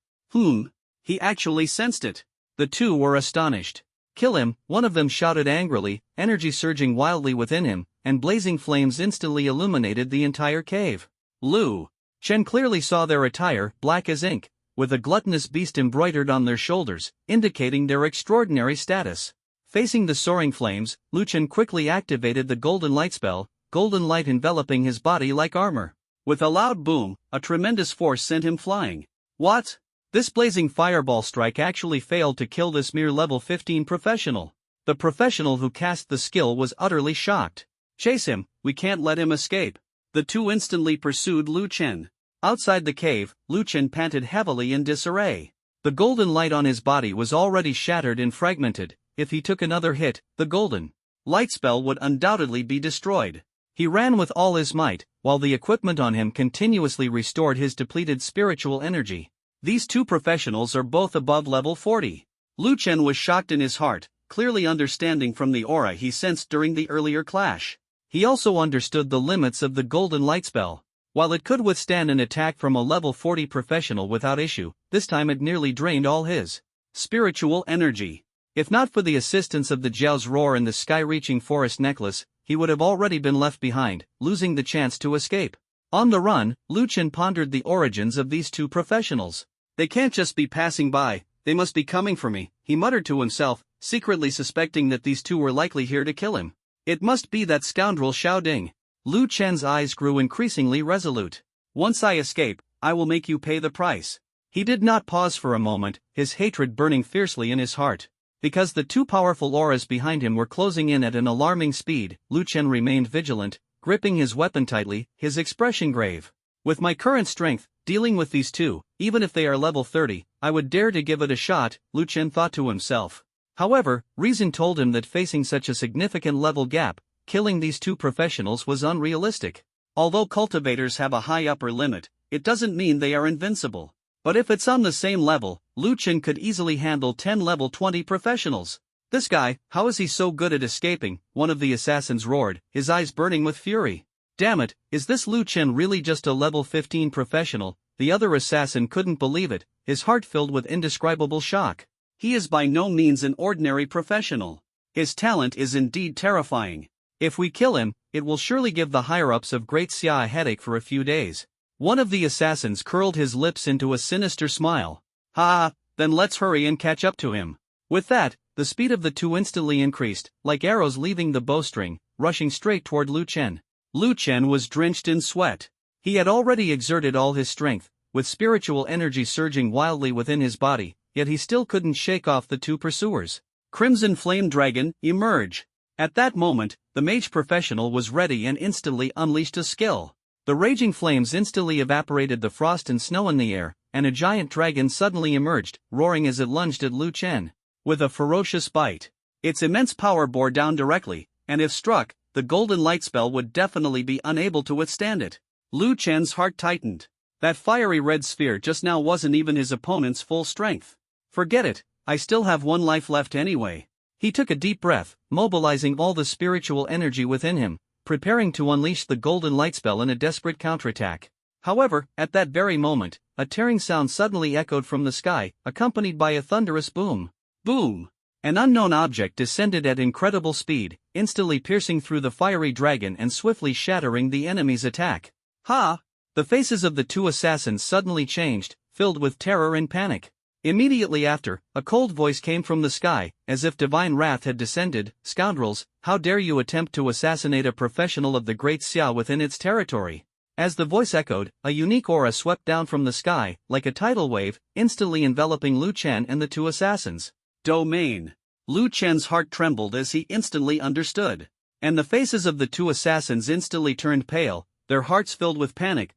He actually sensed it. The two were astonished. Kill him, one of them shouted angrily, energy surging wildly within him, and blazing flames instantly illuminated the entire cave. Lu Chen clearly saw their attire, black as ink, with a gluttonous beast embroidered on their shoulders, indicating their extraordinary status. Facing the soaring flames, Lu Chen quickly activated the golden light spell, golden light enveloping his body like armor. With a loud boom, a tremendous force sent him flying. What? This blazing fireball strike actually failed to kill this mere level 15 professional. The professional who cast the skill was utterly shocked. Chase him, we can't let him escape. The two instantly pursued Lu Chen. Outside the cave, Lu Chen panted heavily in disarray. The golden light on his body was already shattered and fragmented. If he took another hit, the golden light spell would undoubtedly be destroyed. He ran with all his might, while the equipment on him continuously restored his depleted spiritual energy. These two professionals are both above level 40. Lu Chen was shocked in his heart, clearly understanding from the aura he sensed during the earlier clash. He also understood the limits of the golden light spell. While it could withstand an attack from a level 40 professional without issue, this time it nearly drained all his spiritual energy. If not for the assistance of the Jiao's roar and the sky-reaching forest necklace, he would have already been left behind, losing the chance to escape. On the run, Lu Chen pondered the origins of these two professionals. They can't just be passing by, they must be coming for me, he muttered to himself, secretly suspecting that these two were likely here to kill him. It must be that scoundrel Xiao Ding. Lu Chen's eyes grew increasingly resolute. Once I escape, I will make you pay the price. He did not pause for a moment, his hatred burning fiercely in his heart. Because the two powerful auras behind him were closing in at an alarming speed, Lu Chen remained vigilant, gripping his weapon tightly, his expression grave. With my current strength, dealing with these two, even if they are level 30, I would dare to give it a shot, Lu Chen thought to himself. However, reason told him that facing such a significant level gap, killing these two professionals was unrealistic. Although cultivators have a high upper limit, it doesn't mean they are invincible. But if it's on the same level, Lu Chen could easily handle 10 level 20 professionals. This guy, how is he so good at escaping? One of the assassins roared, his eyes burning with fury. Damn it, is this Lu Chen really just a level 15 professional? The other assassin couldn't believe it, his heart filled with indescribable shock. He is by no means an ordinary professional. His talent is indeed terrifying. If we kill him, it will surely give the higher-ups of Great Xia a headache for a few days. One of the assassins curled his lips into a sinister smile. Ha, then let's hurry and catch up to him. With that, the speed of the two instantly increased, like arrows leaving the bowstring, rushing straight toward Lu Chen. Lu Chen was drenched in sweat. He had already exerted all his strength, with spiritual energy surging wildly within his body, yet he still couldn't shake off the two pursuers. Crimson Flame Dragon, emerge! At that moment, the mage professional was ready and instantly unleashed a skill. The raging flames instantly evaporated the frost and snow in the air, and a giant dragon suddenly emerged, roaring as it lunged at Lu Chen. With a ferocious bite. Its immense power bore down directly, and if struck, the golden light spell would definitely be unable to withstand it. Lu Chen's heart tightened. That fiery red sphere just now wasn't even his opponent's full strength. Forget it, I still have one life left anyway. He took a deep breath, mobilizing all the spiritual energy within him, preparing to unleash the golden light spell in a desperate counterattack. However, at that very moment, a tearing sound suddenly echoed from the sky, accompanied by a thunderous boom. Boom! An unknown object descended at incredible speed, instantly piercing through the fiery dragon and swiftly shattering the enemy's attack. Ha! The faces of the two assassins suddenly changed, filled with terror and panic. Immediately after, a cold voice came from the sky, as if divine wrath had descended. "Scoundrels, how dare you attempt to assassinate a professional of the Great Xia within its territory?" As the voice echoed, a unique aura swept down from the sky, like a tidal wave, instantly enveloping Lu Chen and the two assassins. Domain. Lu Chen's heart trembled as he instantly understood. And the faces of the two assassins instantly turned pale, their hearts filled with panic.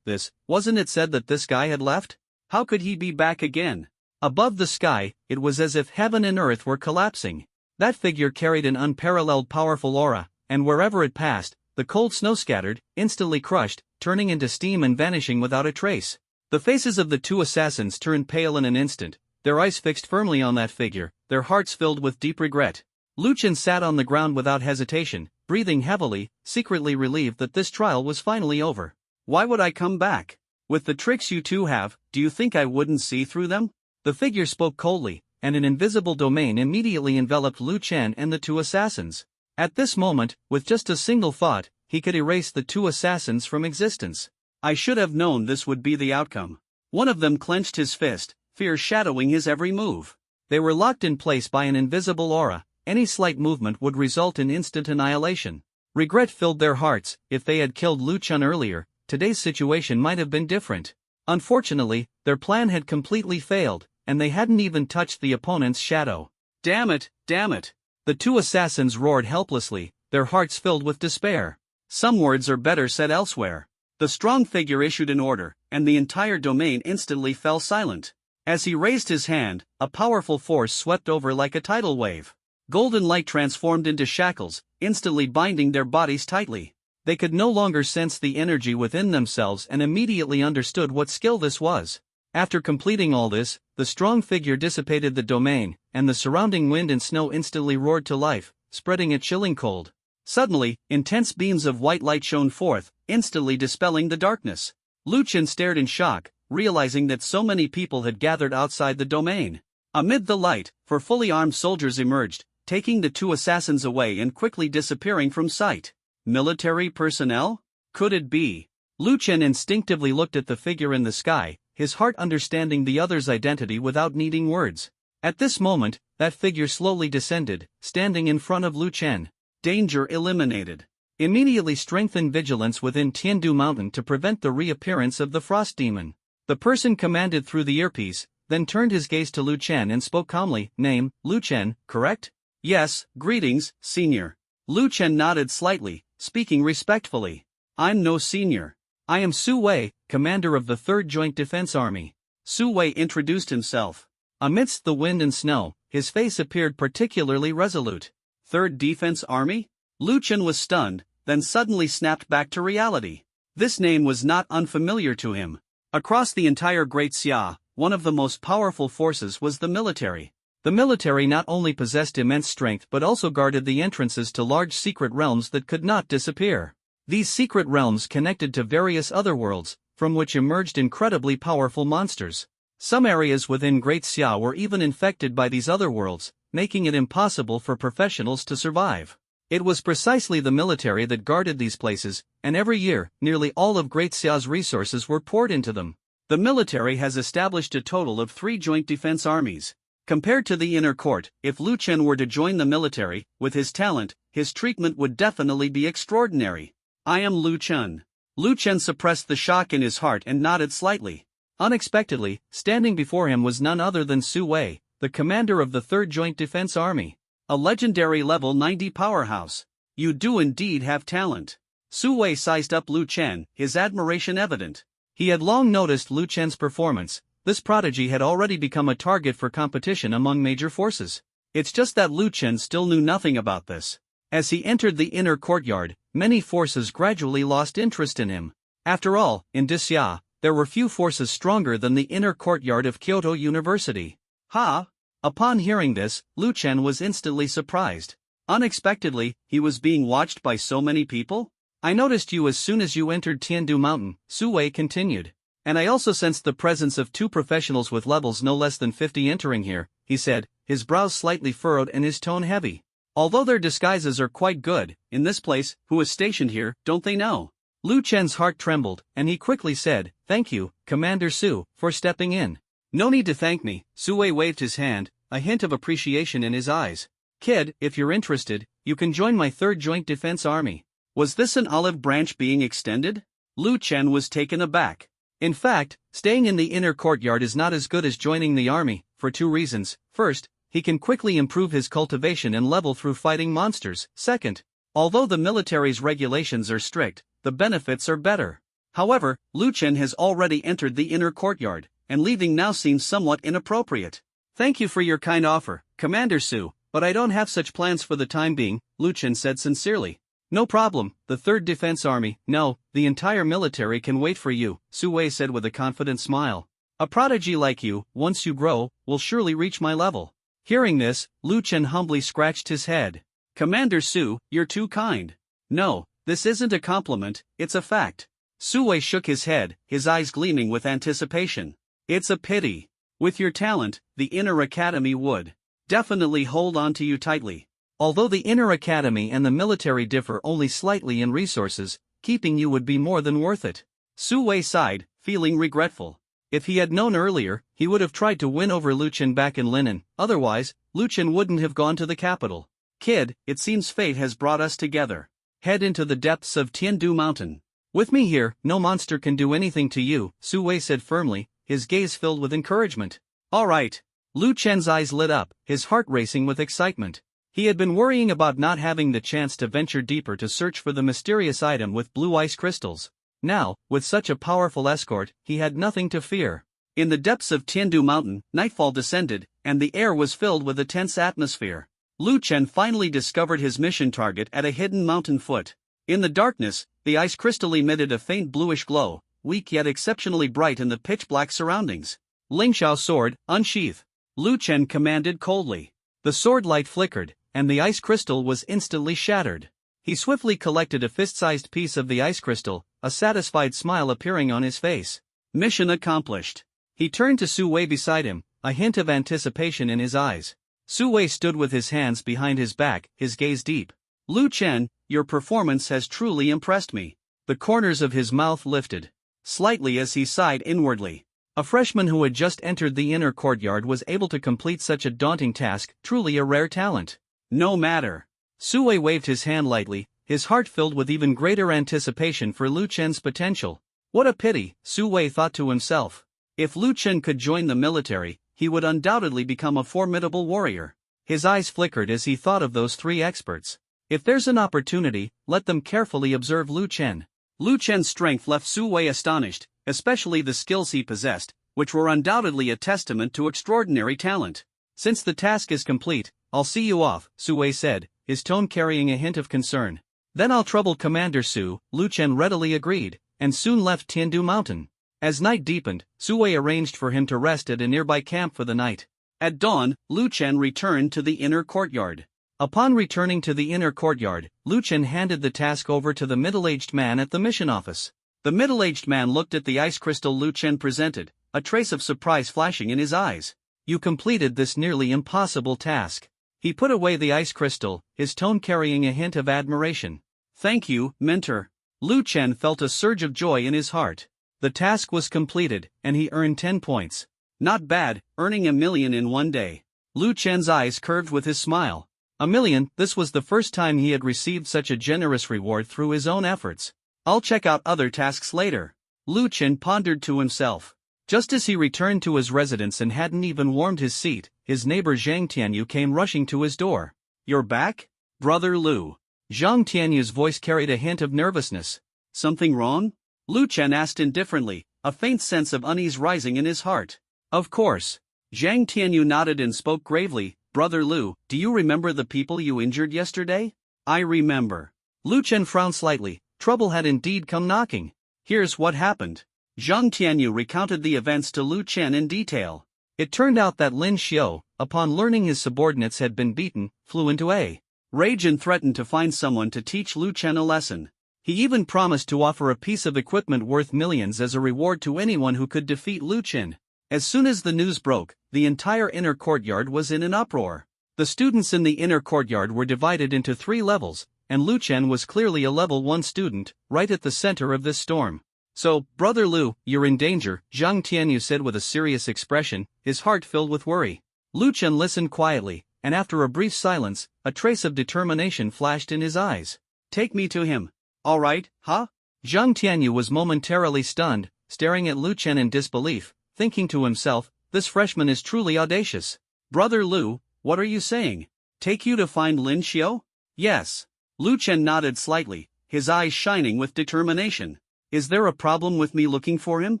Wasn't it said that this guy had left? How could he be back again? Above the sky, it was as if heaven and earth were collapsing. That figure carried an unparalleled powerful aura, and wherever it passed, the cold snow scattered, instantly crushed, turning into steam and vanishing without a trace. The faces of the two assassins turned pale in an instant, their eyes fixed firmly on that figure, their hearts filled with deep regret. Lu Chen sat on the ground without hesitation, breathing heavily, secretly relieved that this trial was finally over. "Why would I come back? With the tricks you two have, do you think I wouldn't see through them?" The figure spoke coldly, and an invisible domain immediately enveloped Lu Chen and the two assassins. At this moment, with just a single thought, he could erase the two assassins from existence. "I should have known this would be the outcome." One of them clenched his fist, fear shadowing his every move. They were locked in place by an invisible aura. Any slight movement would result in instant annihilation. Regret filled their hearts. If they had killed Lu Chen earlier, today's situation might have been different. Unfortunately, their plan had completely failed, and they hadn't even touched the opponent's shadow. Damn it, damn it! The two assassins roared helplessly, their hearts filled with despair. Some words are better said elsewhere. The strong figure issued an order, and the entire domain instantly fell silent. As he raised his hand, a powerful force swept over like a tidal wave. Golden light transformed into shackles, instantly binding their bodies tightly. They could no longer sense the energy within themselves and immediately understood what skill this was. After completing all this, the strong figure dissipated the domain, and the surrounding wind and snow instantly roared to life, spreading a chilling cold. Suddenly, intense beams of white light shone forth, instantly dispelling the darkness. Lu Chen stared in shock, realizing that so many people had gathered outside the domain. Amid the light, four fully armed soldiers emerged, taking the two assassins away and quickly disappearing from sight. Military personnel? Could it be? Lu Chen instinctively looked at the figure in the sky, his heart understanding the other's identity without needing words. At this moment, that figure slowly descended, standing in front of Lu Chen. Danger eliminated. Immediately strengthen vigilance within Tiandu Mountain to prevent the reappearance of the frost demon. The person commanded through the earpiece, then turned his gaze to Lu Chen and spoke calmly. Name, Lu Chen, correct? Yes, greetings, senior. Lu Chen nodded slightly, speaking respectfully. I'm no senior. I am Su Wei, commander of the 3rd Joint Defense Army. Su Wei introduced himself. Amidst the wind and snow, his face appeared particularly resolute. 3rd Defense Army? Lu Chen was stunned, then suddenly snapped back to reality. This name was not unfamiliar to him. Across the entire Great Xia, one of the most powerful forces was the military. The military not only possessed immense strength but also guarded the entrances to large secret realms that could not disappear. These secret realms connected to various other worlds, from which emerged incredibly powerful monsters. Some areas within Great Xia were even infected by these other worlds, making it impossible for professionals to survive. It was precisely the military that guarded these places, and every year, nearly all of Great Xia's resources were poured into them. The military has established a total of 3 joint defense armies. Compared to the inner court, if Lu Chen were to join the military, with his talent, his treatment would definitely be extraordinary. I am Lu Chen. Lu Chen suppressed the shock in his heart and nodded slightly. Unexpectedly, standing before him was none other than Su Wei, the commander of the 3rd Joint Defense Army. A legendary level 90 powerhouse. You do indeed have talent. Su Wei sized up Lu Chen, his admiration evident. He had long noticed Lu Chen's performance. This prodigy had already become a target for competition among major forces. It's just that Lu Chen still knew nothing about this. As he entered the inner courtyard, many forces gradually lost interest in him. After all, in Xia, there were few forces stronger than the inner courtyard of Kyoto University. Ha! Upon hearing this, Lu Chen was instantly surprised. Unexpectedly, he was being watched by so many people? I noticed you as soon as you entered Tiandu Mountain, Su Wei continued. And I also sensed the presence of 2 professionals with levels no less than 50 entering here, he said, his brows slightly furrowed and his tone heavy. Although their disguises are quite good, in this place, who is stationed here, don't they know? Lu Chen's heart trembled, and he quickly said, Thank you, Commander Su, for stepping in. No need to thank me, Sue waved his hand, a hint of appreciation in his eyes. Kid, if you're interested, you can join my 3rd Joint Defense Army. Was this an olive branch being extended? Lu Chen was taken aback. In fact, staying in the inner courtyard is not as good as joining the army, for 2 reasons. First, he can quickly improve his cultivation and level through fighting monsters. Second, although the military's regulations are strict, the benefits are better. However, Lu Chen has already entered the inner courtyard, and leaving now seems somewhat inappropriate. Thank you for your kind offer, Commander Su, but I don't have such plans for the time being, Lu Chen said sincerely. No problem, the 3rd Defense Army, no, the entire military can wait for you, Sue said with a confident smile. A prodigy like you, once you grow, will surely reach my level. Hearing this, Lu Chen humbly scratched his head. Commander Su, you're too kind. No, this isn't a compliment, it's a fact. Sue shook his head, his eyes gleaming with anticipation. It's a pity. With your talent, the Inner Academy would definitely hold on to you tightly. Although the Inner Academy and the military differ only slightly in resources, keeping you would be more than worth it. Sue sighed, feeling regretful. If he had known earlier, he would have tried to win over Lu Chen back in Linen, otherwise, Lu Chen wouldn't have gone to the capital. Kid, it seems fate has brought us together. Head into the depths of Tiandu Mountain. With me here, no monster can do anything to you, Sue said firmly, his gaze filled with encouragement. All right. Lu Chen's eyes lit up, his heart racing with excitement. He had been worrying about not having the chance to venture deeper to search for the mysterious item with blue ice crystals. Now, with such a powerful escort, he had nothing to fear. In the depths of Tiandu Mountain, nightfall descended, and the air was filled with a tense atmosphere. Lu Chen finally discovered his mission target at a hidden mountain foot. In the darkness, the ice crystal emitted a faint bluish glow, weak yet exceptionally bright in the pitch-black surroundings. Lingxiao sword, unsheath. Lu Chen commanded coldly. The sword light flickered, and the ice crystal was instantly shattered. He swiftly collected a fist-sized piece of the ice crystal, a satisfied smile appearing on his face. Mission accomplished. He turned to Sue beside him, a hint of anticipation in his eyes. Sue stood with his hands behind his back, his gaze deep. Lu Chen, your performance has truly impressed me. The corners of his mouth lifted slightly as he sighed inwardly. A freshman who had just entered the inner courtyard was able to complete such a daunting task, truly a rare talent. No matter. Sue waved his hand lightly, his heart filled with even greater anticipation for Lu Chen's potential. What a pity, Sue thought to himself. If Lu Chen could join the military, he would undoubtedly become a formidable warrior. His eyes flickered as he thought of those 3 experts. If there's an opportunity, let them carefully observe Lu Chen. Lu Chen's strength left Sue astonished, especially the skills he possessed, which were undoubtedly a testament to extraordinary talent. Since the task is complete, I'll see you off, Sue said, his tone carrying a hint of concern. Then I'll trouble Commander Su, Lu Chen readily agreed, and soon left Tiandu Mountain. As night deepened, Sue arranged for him to rest at a nearby camp for the night. At dawn, Lu Chen returned to the inner courtyard. Upon returning to the inner courtyard, Lu Chen handed the task over to the middle-aged man at the mission office. The middle-aged man looked at the ice crystal Lu Chen presented, a trace of surprise flashing in his eyes. You completed this nearly impossible task. He put away the ice crystal, his tone carrying a hint of admiration. Thank you, mentor. Lu Chen felt a surge of joy in his heart. The task was completed, and he earned 10 points. Not bad, earning 1,000,000 in one day. Lu Chen's eyes curved with his smile. 1,000,000, this was the first time he had received such a generous reward through his own efforts. I'll check out other tasks later. Lu Chen pondered to himself. Just as he returned to his residence and hadn't even warmed his seat, his neighbor Zhang Tianyu came rushing to his door. You're back? Brother Lu. Zhang Tianyu's voice carried a hint of nervousness. Something wrong? Lu Chen asked indifferently, a faint sense of unease rising in his heart. Of course. Zhang Tianyu nodded and spoke gravely. Brother Lu, do you remember the people you injured yesterday? I remember. Lu Chen frowned slightly. Trouble had indeed come knocking. Here's what happened. Zhang Tianyu recounted the events to Lu Chen in detail. It turned out that Lin Xiu, upon learning his subordinates had been beaten, flew into a rage and threatened to find someone to teach Lu Chen a lesson. He even promised to offer a piece of equipment worth millions as a reward to anyone who could defeat Lu Chen. As soon as the news broke, the entire inner courtyard was in an uproar. The students in the inner courtyard were divided into 3 levels, and Lu Chen was clearly a level 1 student, right at the center of this storm. So, Brother Lu, you're in danger, Zhang Tianyu said with a serious expression, his heart filled with worry. Lu Chen listened quietly, and after a brief silence, a trace of determination flashed in his eyes. Take me to him. All right, huh? Zhang Tianyu was momentarily stunned, staring at Lu Chen in disbelief, thinking to himself, this freshman is truly audacious. Brother Lu, what are you saying? Take you to find Lin Xiao? Yes. Lu Chen nodded slightly, his eyes shining with determination. Is there a problem with me looking for him?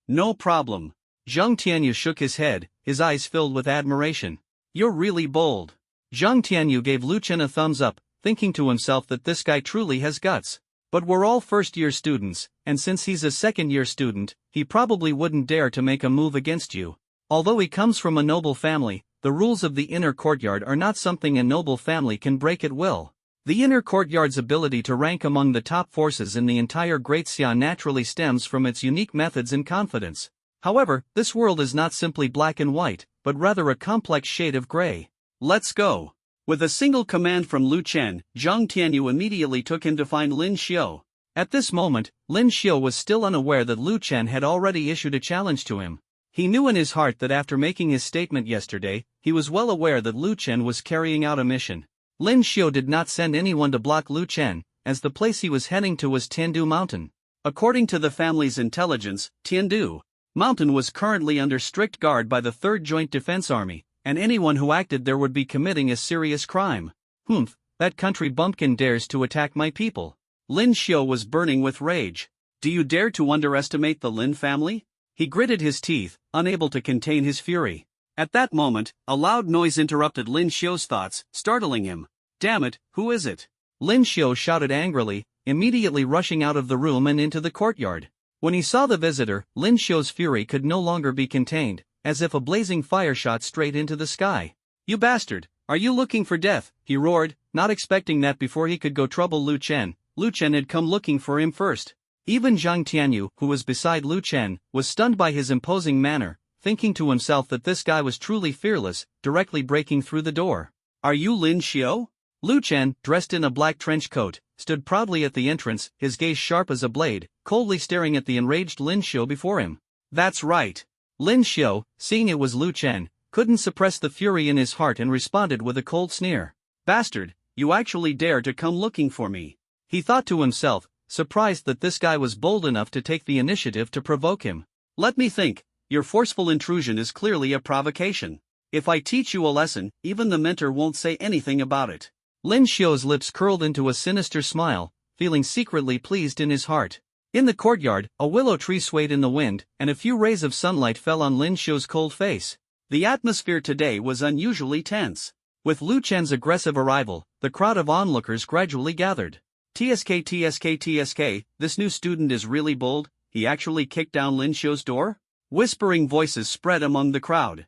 No problem. Zhang Tianyu shook his head, his eyes filled with admiration. You're really bold. Zhang Tianyu gave Lu Chen a thumbs up, thinking to himself that this guy truly has guts. But we're all first-year students, and since he's a second-year student, he probably wouldn't dare to make a move against you. Although he comes from a noble family, the rules of the inner courtyard are not something a noble family can break at will. The inner courtyard's ability to rank among the top forces in the entire Great Xia naturally stems from its unique methods and confidence. However, this world is not simply black and white, but rather a complex shade of gray. Let's go. With a single command from Lu Chen, Zhang Tianyu immediately took him to find Lin Xiao. At this moment, Lin Xiao was still unaware that Lu Chen had already issued a challenge to him. He knew in his heart that after making his statement yesterday, he was well aware that Lu Chen was carrying out a mission. Lin Xiao did not send anyone to block Lu Chen, as the place he was heading to was Tiandu Mountain. According to the family's intelligence, Tiandu Mountain was currently under strict guard by the 3rd Joint Defense Army, and anyone who acted there would be committing a serious crime. Humph, that country bumpkin dares to attack my people. Lin Xiao was burning with rage. Do you dare to underestimate the Lin family? He gritted his teeth, unable to contain his fury. At that moment, a loud noise interrupted Lin Xiao's thoughts, startling him. Damn it, who is it? Lin Xiao shouted angrily, immediately rushing out of the room and into the courtyard. When he saw the visitor, Lin Xiao's fury could no longer be contained, as if a blazing fire shot straight into the sky. You bastard, are you looking for death? He roared, not expecting that before he could go trouble Lu Chen had come looking for him first. Even Zhang Tianyu, who was beside Lu Chen, was stunned by his imposing manner, thinking to himself that this guy was truly fearless, directly breaking through the door. Are you Lin Xiao? Lu Chen, dressed in a black trench coat, stood proudly at the entrance, his gaze sharp as a blade, coldly staring at the enraged Lin Xiao before him. That's right. Lin Xiao, seeing it was Lu Chen, couldn't suppress the fury in his heart and responded with a cold sneer. Bastard, you actually dare to come looking for me. He thought to himself, surprised that this guy was bold enough to take the initiative to provoke him. Let me think. Your forceful intrusion is clearly a provocation. If I teach you a lesson, even the mentor won't say anything about it. Lin Xiao's lips curled into a sinister smile, feeling secretly pleased in his heart. In the courtyard, a willow tree swayed in the wind, and a few rays of sunlight fell on Lin Xiao's cold face. The atmosphere today was unusually tense. With Lu Chen's aggressive arrival, the crowd of onlookers gradually gathered. TSK, this new student is really bold, he actually kicked down Lin Xiao's door? Whispering voices spread among the crowd.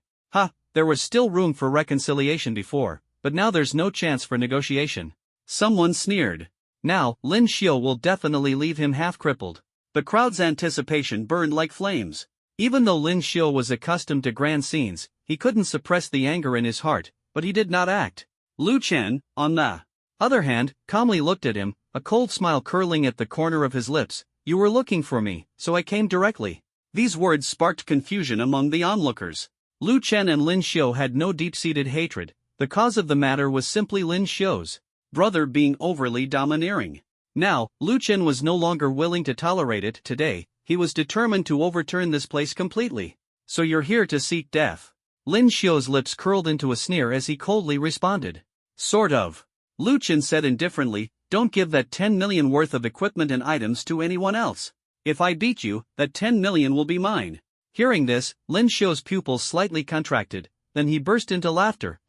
There was still room for reconciliation before, but now there's no chance for negotiation. Someone sneered. Now, Lin Xiao will definitely leave him half-crippled. The crowd's anticipation burned like flames. Even though Lin Xiao was accustomed to grand scenes, he couldn't suppress the anger in his heart, but he did not act. Lu Chen, on the other hand, calmly looked at him, a cold smile curling at the corner of his lips. You were looking for me, so I came directly. These words sparked confusion among the onlookers. Lu Chen and Lin Xiao had no deep-seated hatred. The cause of the matter was simply Lin Xiao's brother being overly domineering. Now, Lu Chen was no longer willing to tolerate it today. He was determined to overturn this place completely. So you're here to seek death? Lin Xiao's lips curled into a sneer as he coldly responded. Sort of. Lu Chen said indifferently, don't give that 10 million worth of equipment and items to anyone else. If I beat you, that 10 million will be mine. Hearing this, Lin Xiao's pupils slightly contracted, then he burst into laughter.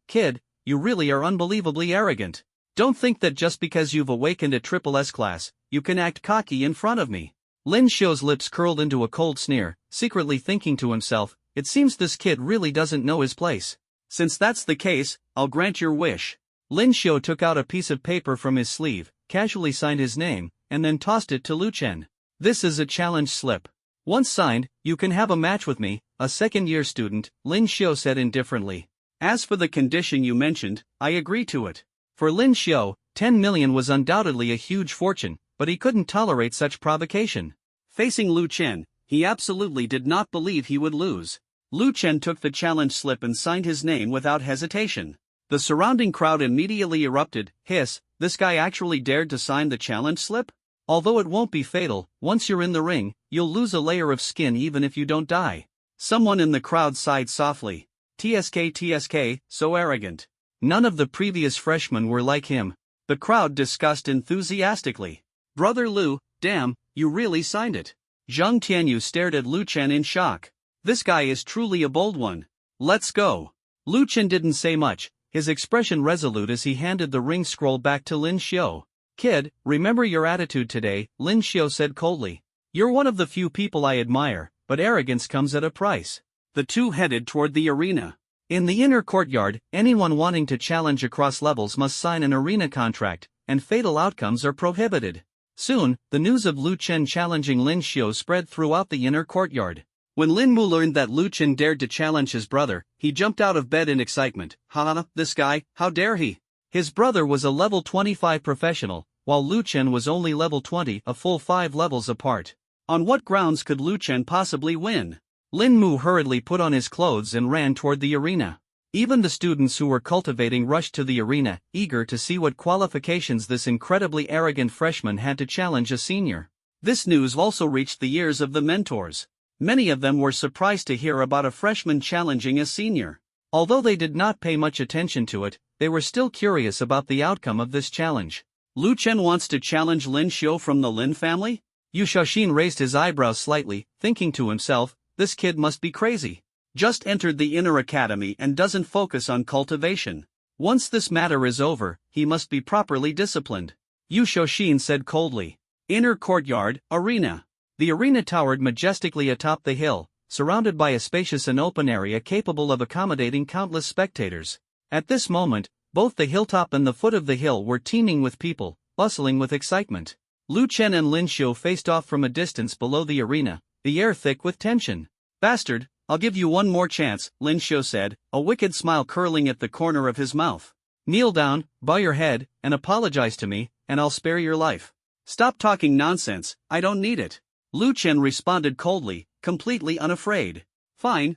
Kid, you really are unbelievably arrogant. Don't think that just because you've awakened a triple S class, you can act cocky in front of me. Lin Xiao's lips curled into a cold sneer, secretly thinking to himself, it seems this kid really doesn't know his place. Since that's the case, I'll grant your wish. Lin Xiao took out a piece of paper from his sleeve, casually signed his name, and then tossed it to Lu Chen. This is a challenge slip. Once signed, you can have a match with me, a second-year student, Lin Xiao said indifferently. As for the condition you mentioned, I agree to it. For Lin Xiao, 10 million was undoubtedly a huge fortune, but he couldn't tolerate such provocation. Facing Lu Chen, he absolutely did not believe he would lose. Lu Chen took the challenge slip and signed his name without hesitation. The surrounding crowd immediately erupted. Hiss, this guy actually dared to sign the challenge slip? Although it won't be fatal, once you're in the ring, you'll lose a layer of skin even if you don't die. Someone in the crowd sighed softly. TSK, so arrogant. None of the previous freshmen were like him. The crowd discussed enthusiastically. Brother Lu, damn, you really signed it. Zhang Tianyu stared at Lu Chen in shock. This guy is truly a bold one. Let's go. Lu Chen didn't say much, his expression resolute as he handed the ring scroll back to Lin Xiu. Kid, remember your attitude today, Lin Xiu said coldly. You're one of the few people I admire, but arrogance comes at a price. The two headed toward the arena. In the inner courtyard, anyone wanting to challenge across levels must sign an arena contract, and fatal outcomes are prohibited. Soon, the news of Lu Chen challenging Lin Xiu spread throughout the inner courtyard. When Lin Mu learned that Lu Chen dared to challenge his brother, he jumped out of bed in excitement. Ha, this guy, how dare he? His brother was a level 25 professional, while Lu Chen was only level 20, a full 5 levels apart. On what grounds could Lu Chen possibly win? Lin Mu hurriedly put on his clothes and ran toward the arena. Even the students who were cultivating rushed to the arena, eager to see what qualifications this incredibly arrogant freshman had to challenge a senior. This news also reached the ears of the mentors. Many of them were surprised to hear about a freshman challenging a senior. Although they did not pay much attention to it, they were still curious about the outcome of this challenge. Lu Chen wants to challenge Lin Xiu from the Lin family? Yu Shaoxin raised his eyebrows slightly, thinking to himself, this kid must be crazy. Just entered the inner academy and doesn't focus on cultivation. Once this matter is over, he must be properly disciplined. Yu Shaoxin said coldly. Inner courtyard, arena. The arena towered majestically atop the hill, surrounded by a spacious and open area capable of accommodating countless spectators. At this moment, both the hilltop and the foot of the hill were teeming with people, bustling with excitement. Lu Chen and Lin Xiu faced off from a distance below the arena, the air thick with tension. Bastard, I'll give you one more chance, Lin Xiu said, a wicked smile curling at the corner of his mouth. Kneel down, bow your head, and apologize to me, and I'll spare your life. Stop talking nonsense, I don't need it. Lu Chen responded coldly, completely unafraid. Fine.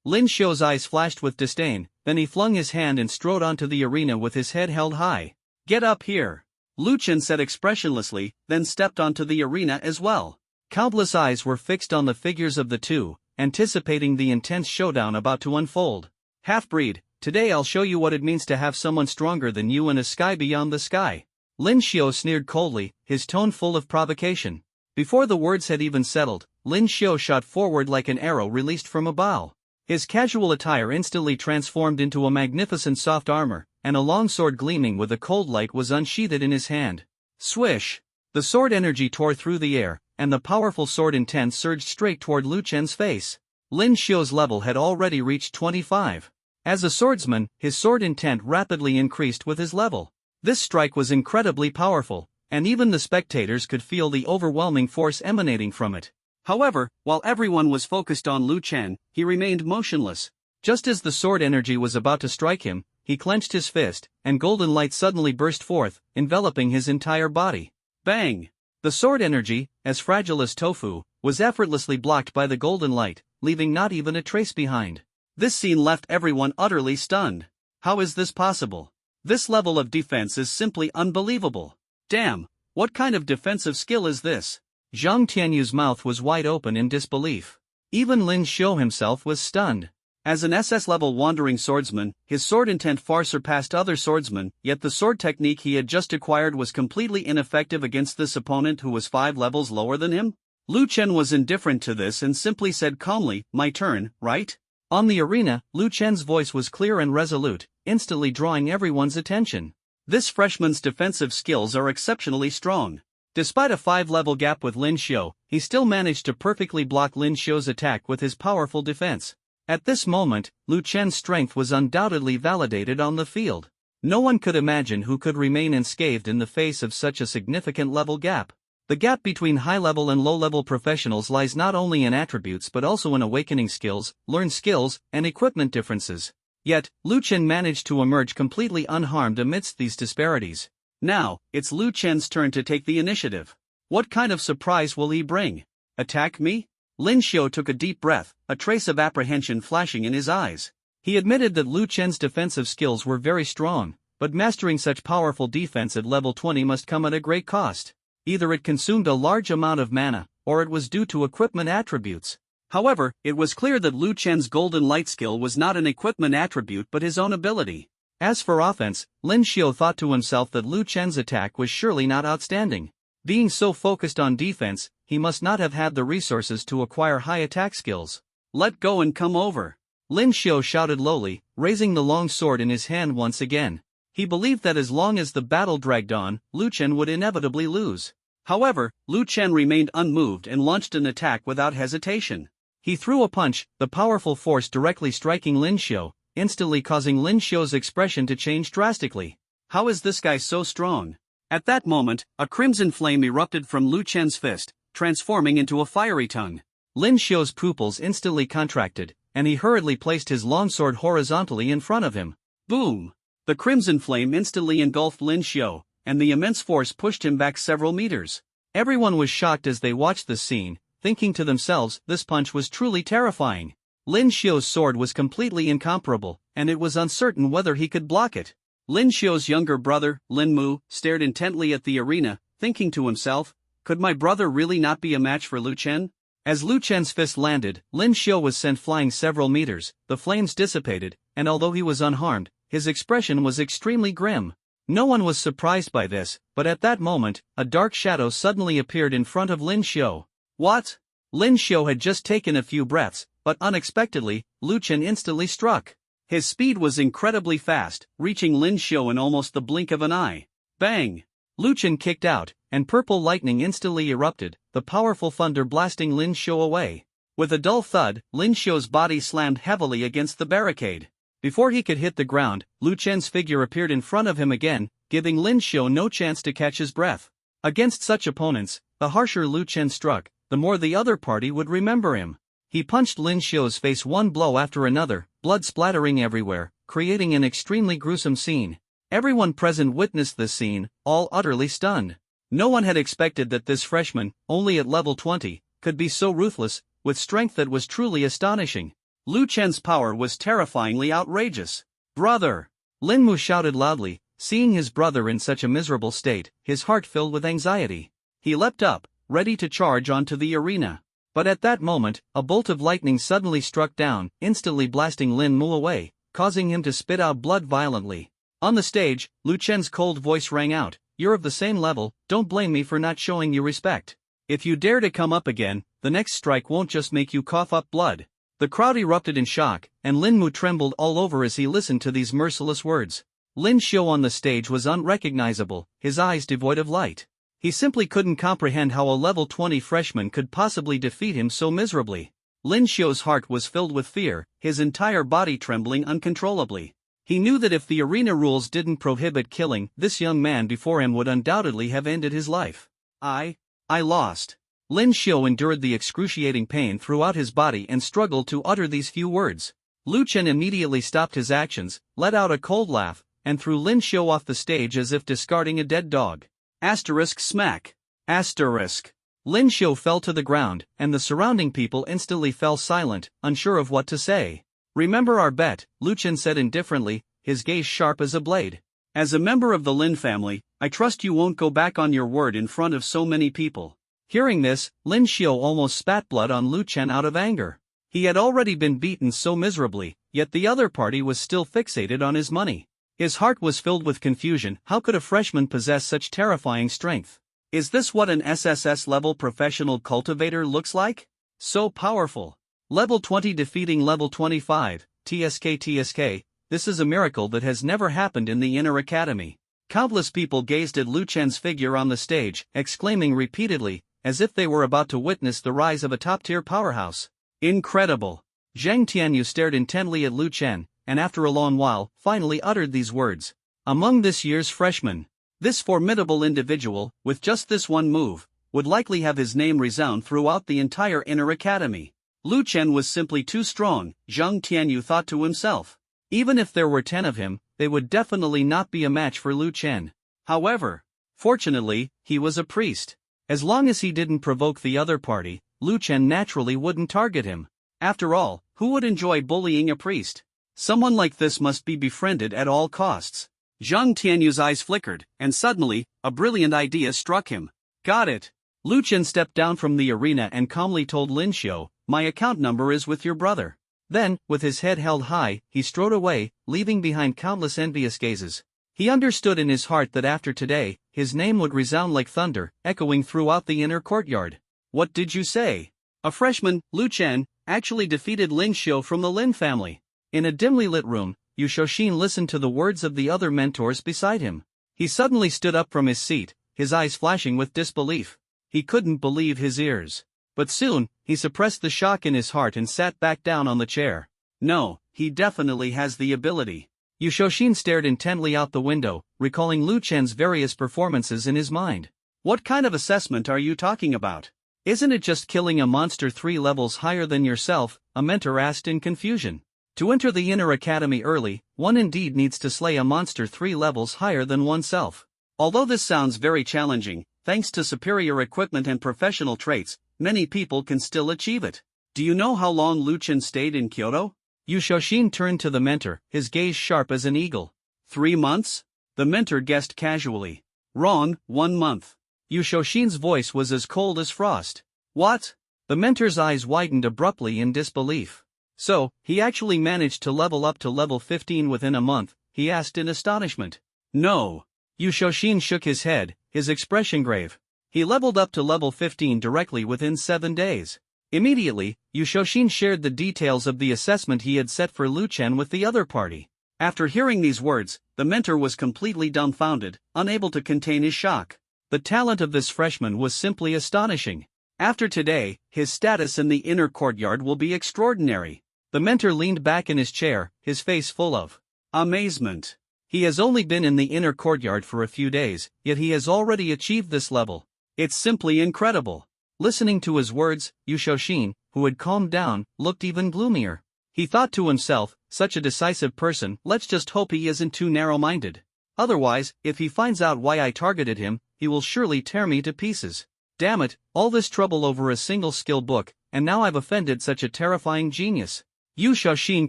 Lin Xiu's eyes flashed with disdain, then he flung his hand and strode onto the arena with his head held high. Get up here. Lu Chen said expressionlessly, then stepped onto the arena as well. Countless eyes were fixed on the figures of the two, anticipating the intense showdown about to unfold. Half-breed, today I'll show you what it means to have someone stronger than you and a sky beyond the sky. Lin Xiu sneered coldly, his tone full of provocation. Before the words had even settled, Lin Xiu shot forward like an arrow released from a bow. His casual attire instantly transformed into a magnificent soft armor, and a long sword gleaming with a cold light was unsheathed in his hand. Swish! The sword energy tore through the air, and the powerful sword intent surged straight toward Lu Chen's face. Lin Xiu's level had already reached 25. As a swordsman, his sword intent rapidly increased with his level. This strike was incredibly powerful, and even the spectators could feel the overwhelming force emanating from it. However, while everyone was focused on Lu Chen, he remained motionless. Just as the sword energy was about to strike him, he clenched his fist, and golden light suddenly burst forth, enveloping his entire body. Bang! The sword energy, as fragile as tofu, was effortlessly blocked by the golden light, leaving not even a trace behind. This scene left everyone utterly stunned. How is this possible? This level of defense is simply unbelievable. Damn, what kind of defensive skill is this? Zhang Tianyu's mouth was wide open in disbelief. Even Lin Xiu himself was stunned. As an SS-level wandering swordsman, his sword intent far surpassed other swordsmen, yet the sword technique he had just acquired was completely ineffective against this opponent who was 5 levels lower than him? Lu Chen was indifferent to this and simply said calmly, my turn, right? On the arena, Lu Chen's voice was clear and resolute, instantly drawing everyone's attention. This freshman's defensive skills are exceptionally strong. Despite a 5-level gap with Lin Xiu, he still managed to perfectly block Lin Xiu's attack with his powerful defense. At this moment, Lu Chen's strength was undoubtedly validated on the field. No one could imagine who could remain unscathed in the face of such a significant level gap. The gap between high-level and low-level professionals lies not only in attributes but also in awakening skills, learned skills, and equipment differences. Yet, Lu Chen managed to emerge completely unharmed amidst these disparities. Now, it's Lu Chen's turn to take the initiative. What kind of surprise will he bring? Attack me? Lin Xiu took a deep breath, a trace of apprehension flashing in his eyes. He admitted that Lu Chen's defensive skills were very strong, but mastering such powerful defense at level 20 must come at a great cost. Either it consumed a large amount of mana, or it was due to equipment attributes. However, it was clear that Lu Chen's golden light skill was not an equipment attribute but his own ability. As for offense, Lin Xiu thought to himself that Lu Chen's attack was surely not outstanding. Being so focused on defense, he must not have had the resources to acquire high attack skills. Let go and come over. Lin Xiu shouted lowly, raising the long sword in his hand once again. He believed that as long as the battle dragged on, Lu Chen would inevitably lose. However, Lu Chen remained unmoved and launched an attack without hesitation. He threw a punch, the powerful force directly striking Lin Xiu, instantly causing Lin Xiu's expression to change drastically. How is this guy so strong? At that moment, a crimson flame erupted from Lu Chen's fist, transforming into a fiery tongue. Lin Xiu's pupils instantly contracted, and he hurriedly placed his longsword horizontally in front of him. Boom! The crimson flame instantly engulfed Lin Xiu, and the immense force pushed him back several meters. Everyone was shocked as they watched this scene, thinking to themselves this punch was truly terrifying. Lin Xiu's sword was completely incomparable, and it was uncertain whether he could block it. Lin Xiu's younger brother, Lin Mu, stared intently at the arena, thinking to himself, could my brother really not be a match for Lu Chen? As Lu Chen's fist landed, Lin Xiu was sent flying several meters, the flames dissipated, and although he was unharmed, his expression was extremely grim. No one was surprised by this, but at that moment, a dark shadow suddenly appeared in front of Lin Xiu. What? Lin Xiu had just taken a few breaths, but unexpectedly, Lu Chen instantly struck. His speed was incredibly fast, reaching Lin Xiu in almost the blink of an eye. Bang! Lu Chen kicked out, and purple lightning instantly erupted, the powerful thunder blasting Lin Xiu away. With a dull thud, Lin Xiu's body slammed heavily against the barricade. Before he could hit the ground, Lu Chen's figure appeared in front of him again, giving Lin Xiu no chance to catch his breath. Against such opponents, the harsher Lu Chen struck, the more the other party would remember him. He punched Lin Xiu's face one blow after another, blood splattering everywhere, creating an extremely gruesome scene. Everyone present witnessed this scene, all utterly stunned. No one had expected that this freshman, only at level 20, could be so ruthless, with strength that was truly astonishing. Lu Chen's power was terrifyingly outrageous. Brother! Lin Mu shouted loudly, seeing his brother in such a miserable state, his heart filled with anxiety. He leapt up, ready to charge onto the arena. But at that moment, a bolt of lightning suddenly struck down, instantly blasting Lin Mu away, causing him to spit out blood violently. On the stage, Lu Chen's cold voice rang out, "You're of the same level, don't blame me for not showing you respect. If you dare to come up again, the next strike won't just make you cough up blood." The crowd erupted in shock, and Lin Mu trembled all over as he listened to these merciless words. Lin Xiu on the stage was unrecognizable, his eyes devoid of light. He simply couldn't comprehend how a level 20 freshman could possibly defeat him so miserably. Lin Xiu's heart was filled with fear, his entire body trembling uncontrollably. He knew that if the arena rules didn't prohibit killing, this young man before him would undoubtedly have ended his life. I lost. Lin Xiu endured the excruciating pain throughout his body and struggled to utter these few words. Lu Chen immediately stopped his actions, let out a cold laugh, and threw Lin Xiu off the stage as if discarding a dead dog. Asterisk smack. Asterisk. Lin Xiu fell to the ground, and the surrounding people instantly fell silent, unsure of what to say. Remember our bet, Lu Chen said indifferently, his gaze sharp as a blade. As a member of the Lin family, I trust you won't go back on your word in front of so many people. Hearing this, Lin Xiu almost spat blood on Lu Chen out of anger. He had already been beaten so miserably, yet the other party was still fixated on his money. His heart was filled with confusion. How could a freshman possess such terrifying strength? Is this what an SSS-level professional cultivator looks like? So powerful. Level 20 defeating level 25, TSK. This is a miracle that has never happened in the inner academy. Countless people gazed at Lu Chen's figure on the stage, exclaiming repeatedly, as if they were about to witness the rise of a top-tier powerhouse. Incredible. Zhang Tianyu stared intently at Lu Chen, and after a long while, finally uttered these words. Among this year's freshmen, this formidable individual, with just this one move, would likely have his name resound throughout the entire inner academy. Lu Chen was simply too strong, Zhang Tianyu thought to himself. Even if there were 10 of him, they would definitely not be a match for Lu Chen. However, fortunately, he was a priest. As long as he didn't provoke the other party, Lu Chen naturally wouldn't target him. After all, who would enjoy bullying a priest? Someone like this must be befriended at all costs. Zhang Tianyu's eyes flickered, and suddenly, a brilliant idea struck him. Got it. Lu Chen stepped down from the arena and calmly told Lin Xiu, "My account number is with your brother." Then, with his head held high, he strode away, leaving behind countless envious gazes. He understood in his heart that after today, his name would resound like thunder, echoing throughout the inner courtyard. What did you say? A freshman, Lu Chen, actually defeated Lin Xiu from the Lin family. In a dimly lit room, Yu Shouxin listened to the words of the other mentors beside him. He suddenly stood up from his seat, his eyes flashing with disbelief. He couldn't believe his ears. But soon, he suppressed the shock in his heart and sat back down on the chair. No, he definitely has the ability. Yu Shouxin stared intently out the window, recalling Lu Chen's various performances in his mind. What kind of assessment are you talking about? Isn't it just killing a monster 3 levels higher than yourself? A mentor asked in confusion. To enter the inner academy early, one indeed needs to slay a monster 3 levels higher than oneself. Although this sounds very challenging, thanks to superior equipment and professional traits, many people can still achieve it. Do you know how long Lu Chen stayed in Kyoto? Yu Shouxin turned to the mentor, his gaze sharp as an eagle. 3 months? The mentor guessed casually. Wrong, 1 month. Yu Shouxin's voice was as cold as frost. What? The mentor's eyes widened abruptly in disbelief. So, he actually managed to level up to level 15 within a month, he asked in astonishment. No. Yu Shouxin shook his head, his expression grave. He leveled up to level 15 directly within 7 days. Immediately, Yu Shouxin shared the details of the assessment he had set for Lu Chen with the other party. After hearing these words, the mentor was completely dumbfounded, unable to contain his shock. The talent of this freshman was simply astonishing. After today, his status in the inner courtyard will be extraordinary. The mentor leaned back in his chair, his face full of amazement. He has only been in the inner courtyard for a few days, yet he has already achieved this level. It's simply incredible. Listening to his words, Yu Shouxin, who had calmed down, looked even gloomier. He thought to himself, such a decisive person, let's just hope he isn't too narrow-minded. Otherwise, if he finds out why I targeted him, he will surely tear me to pieces. Damn it, all this trouble over a single skill book, and now I've offended such a terrifying genius. Yu Shouxin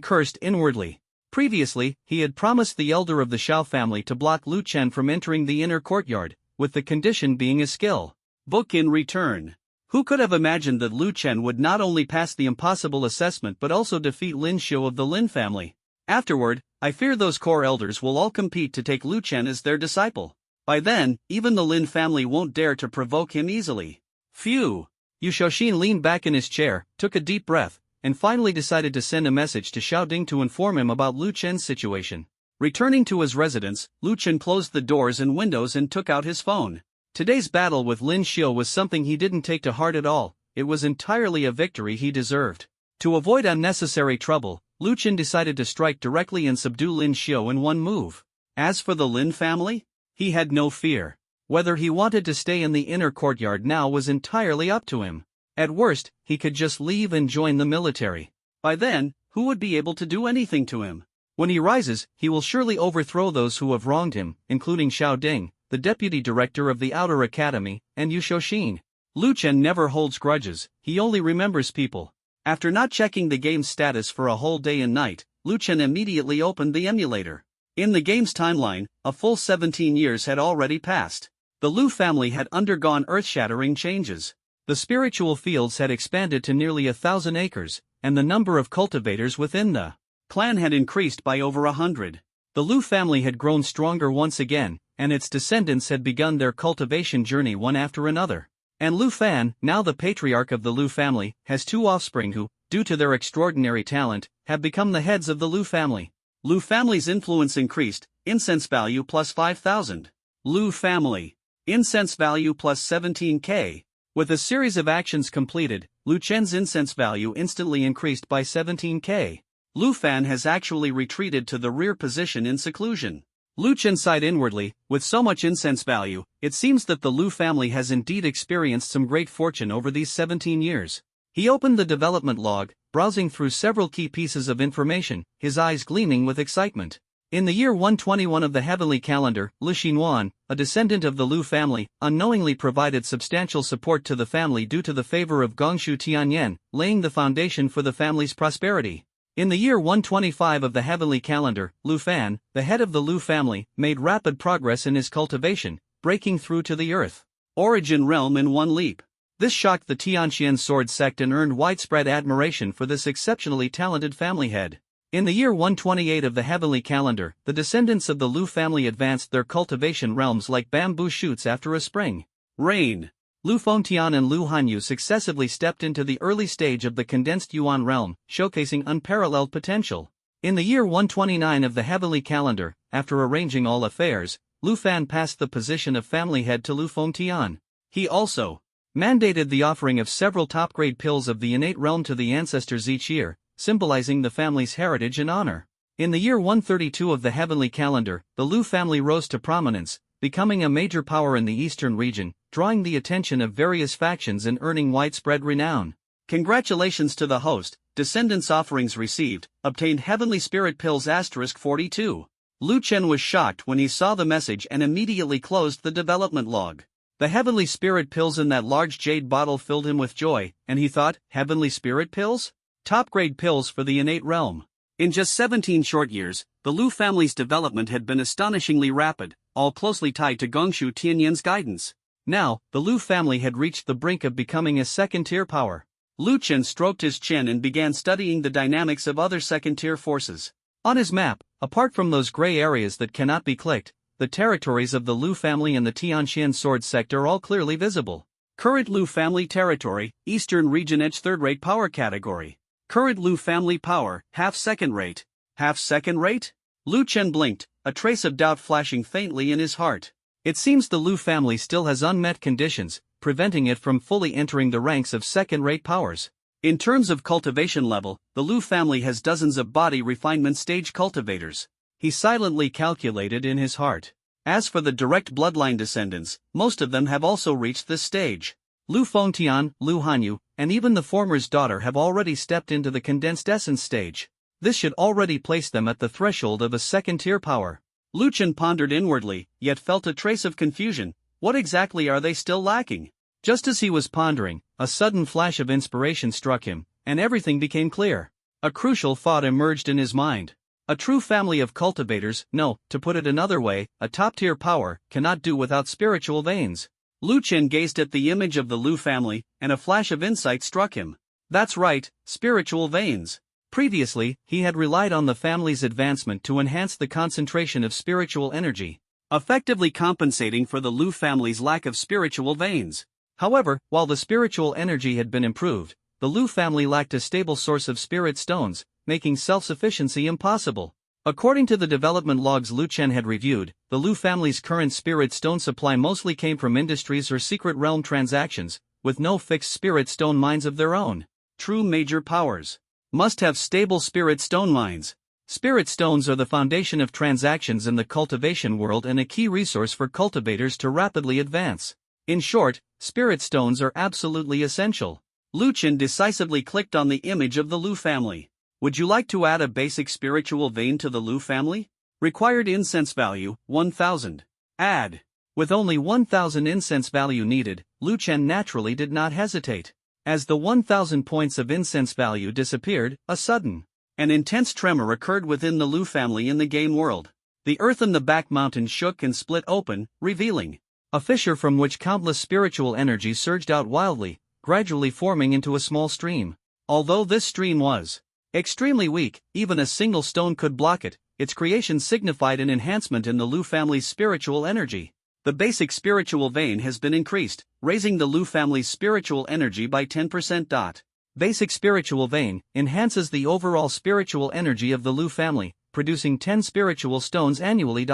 cursed inwardly. Previously, he had promised the elder of the Xiao family to block Lu Chen from entering the inner courtyard, with the condition being a skill book in return. Who could have imagined that Lu Chen would not only pass the impossible assessment but also defeat Lin Xiu of the Lin family? Afterward, I fear those core elders will all compete to take Lu Chen as their disciple. By then, even the Lin family won't dare to provoke him easily. Phew! Yu Shouxin leaned back in his chair, took a deep breath, and finally decided to send a message to Xiao Ding to inform him about Lu Chen's situation. Returning to his residence, Lu Chen closed the doors and windows and took out his phone. Today's battle with Lin Xiu was something he didn't take to heart at all, it was entirely a victory he deserved. To avoid unnecessary trouble, Lu Chen decided to strike directly and subdue Lin Xiu in one move. As for the Lin family, he had no fear. Whether he wanted to stay in the inner courtyard now was entirely up to him. At worst, he could just leave and join the military. By then, who would be able to do anything to him? When he rises, he will surely overthrow those who have wronged him, including Xiao Ding, the deputy director of the Outer Academy, and Yu Shouxin. Lu Chen never holds grudges, he only remembers people. After not checking the game's status for a whole day and night, Lu Chen immediately opened the emulator. In the game's timeline, a full 17 years had already passed. The Lu family had undergone earth-shattering changes. The spiritual fields had expanded to nearly 1,000 acres, and the number of cultivators within the clan had increased by over 100. The Lu family had grown stronger once again, and its descendants had begun their cultivation journey one after another. And Lu Fan, now the patriarch of the Lu family, has 2 offspring who, due to their extraordinary talent, have become the heads of the Lu family. Lu family's influence increased, incense value plus 5,000. Lu family. Incense value plus 17k. With a series of actions completed, Lu Chen's incense value instantly increased by 17k. Lu Fan has actually retreated to the rear position in seclusion. Lu Chen sighed inwardly, with so much incense value, it seems that the Lu family has indeed experienced some great fortune over these 17 years. He opened the development log, browsing through several key pieces of information, his eyes gleaming with excitement. In the year 121 of the heavenly calendar, Lu Xinhuan, a descendant of the Lu family, unknowingly provided substantial support to the family due to the favor of Gongshu Tianyan, laying the foundation for the family's prosperity. In the year 125 of the heavenly calendar, Lu Fan, the head of the Lu family, made rapid progress in his cultivation, breaking through to the Earth Origin realm in one leap. This shocked the Tianxian sword sect and earned widespread admiration for this exceptionally talented family head. In the year 128 of the heavenly calendar, the descendants of the Lu family advanced their cultivation realms like bamboo shoots after a spring rain. Lu Fengtian and Lu Hanyu successively stepped into the early stage of the condensed Yuan realm, showcasing unparalleled potential. In the year 129 of the heavenly calendar, after arranging all affairs, Lu Fan passed the position of family head to Lu Fengtian. He also mandated the offering of several top-grade pills of the innate realm to the ancestors each year, symbolizing the family's heritage and honor. In the year 132 of the heavenly calendar, the Lu family rose to prominence, becoming a major power in the eastern region, drawing the attention of various factions and earning widespread renown. Congratulations to the host, descendants offerings received, obtained heavenly spirit pills *42. Lu Chen was shocked when he saw the message and immediately closed the development log. The heavenly spirit pills in that large jade bottle filled him with joy, and he thought, heavenly spirit pills? Top-grade pills for the innate realm. In just 17 short years, the Lu family's development had been astonishingly rapid, all closely tied to Gongshu Tianyan's guidance. Now, the Lu family had reached the brink of becoming a second-tier power. Lu Chen stroked his chin and began studying the dynamics of other second-tier forces. On his map, apart from those gray areas that cannot be clicked, the territories of the Lu family and the Tianxian sword sect are all clearly visible. Current Lu family territory, Eastern Region Edge third-rate power category. Current Lu family power, half-second rate. Half-second rate? Lu Chen blinked, a trace of doubt flashing faintly in his heart. It seems the Lu family still has unmet conditions, preventing it from fully entering the ranks of second-rate powers. In terms of cultivation level, the Lu family has dozens of body refinement stage cultivators. He silently calculated in his heart. As for the direct bloodline descendants, most of them have also reached this stage. Lu Fengtian, Lu Hanyu, and even the former's daughter have already stepped into the condensed essence stage. This should already place them at the threshold of a second-tier power. Lu Chen pondered inwardly, yet felt a trace of confusion. What exactly are they still lacking? Just as he was pondering, a sudden flash of inspiration struck him, and everything became clear. A crucial thought emerged in his mind. A true family of cultivators, no, to put it another way, a top-tier power, cannot do without spiritual veins. Lu Chen gazed at the image of the Lu family, and a flash of insight struck him. That's right, spiritual veins. Previously, he had relied on the family's advancement to enhance the concentration of spiritual energy, effectively compensating for the Lu family's lack of spiritual veins. However, while the spiritual energy had been improved, the Lu family lacked a stable source of spirit stones, making self-sufficiency impossible. According to the development logs Lu Chen had reviewed, the Lu family's current spirit stone supply mostly came from industries or secret realm transactions, with no fixed spirit stone mines of their own. True major powers must have stable spirit stone mines. Spirit stones are the foundation of transactions in the cultivation world and a key resource for cultivators to rapidly advance. In short, spirit stones are absolutely essential. Lu Chen decisively clicked on the image of the Lu family. Would you like to add a basic spiritual vein to the Lu family? Required incense value, 1000. Add. With only 1000 incense value needed, Lu Chen naturally did not hesitate. As the 1000 points of incense value disappeared, an intense tremor occurred within the Lu family in the game world. The earth in the back mountain shook and split open, revealing a fissure from which countless spiritual energies surged out wildly, gradually forming into a small stream. Although this stream was extremely weak, even a single stone could block it. Its creation signified an enhancement in the Lu family's spiritual energy. The basic spiritual vein has been increased, raising the Lu family's spiritual energy by 10%. Basic spiritual vein enhances the overall spiritual energy of the Lu family, producing 10 spiritual stones annually.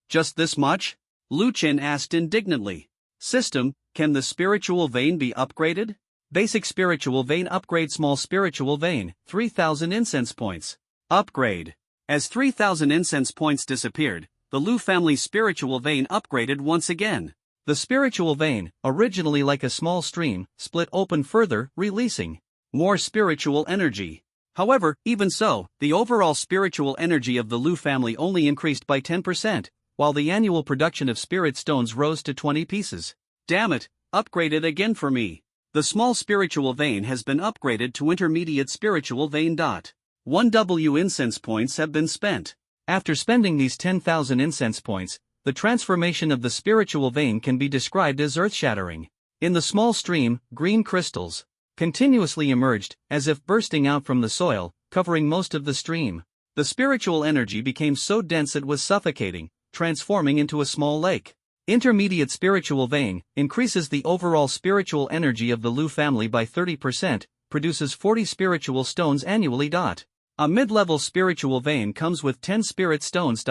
Just this much? Lu Chen asked indignantly. System, can the spiritual vein be upgraded? Basic spiritual vein upgrade. Small spiritual vein, 3000 incense points. Upgrade. As 3000 incense points disappeared, the Lu family's spiritual vein upgraded once again. The spiritual vein, originally like a small stream, split open further, releasing more spiritual energy. However, even so, the overall spiritual energy of the Lu family only increased by 10%, while the annual production of spirit stones rose to 20 pieces. Damn it, upgrade it again for me. The small spiritual vein has been upgraded to intermediate spiritual vein. 1W incense points have been spent. After spending these 10,000 incense points, the transformation of the spiritual vein can be described as earth-shattering. In the small stream, green crystals continuously emerged, as if bursting out from the soil, covering most of the stream. The spiritual energy became so dense it was suffocating, transforming into a small lake. Intermediate spiritual vein increases the overall spiritual energy of the Lu family by 30%, produces 40 spiritual stones annually. A mid-level spiritual vein comes with 10 spirit stones.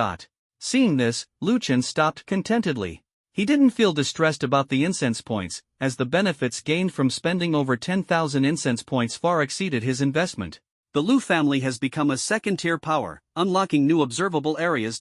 Seeing this, Luchan stopped contentedly. He didn't feel distressed about the incense points, as the benefits gained from spending over 10,000 incense points far exceeded his investment. The Lu family has become a second-tier power, unlocking new observable areas.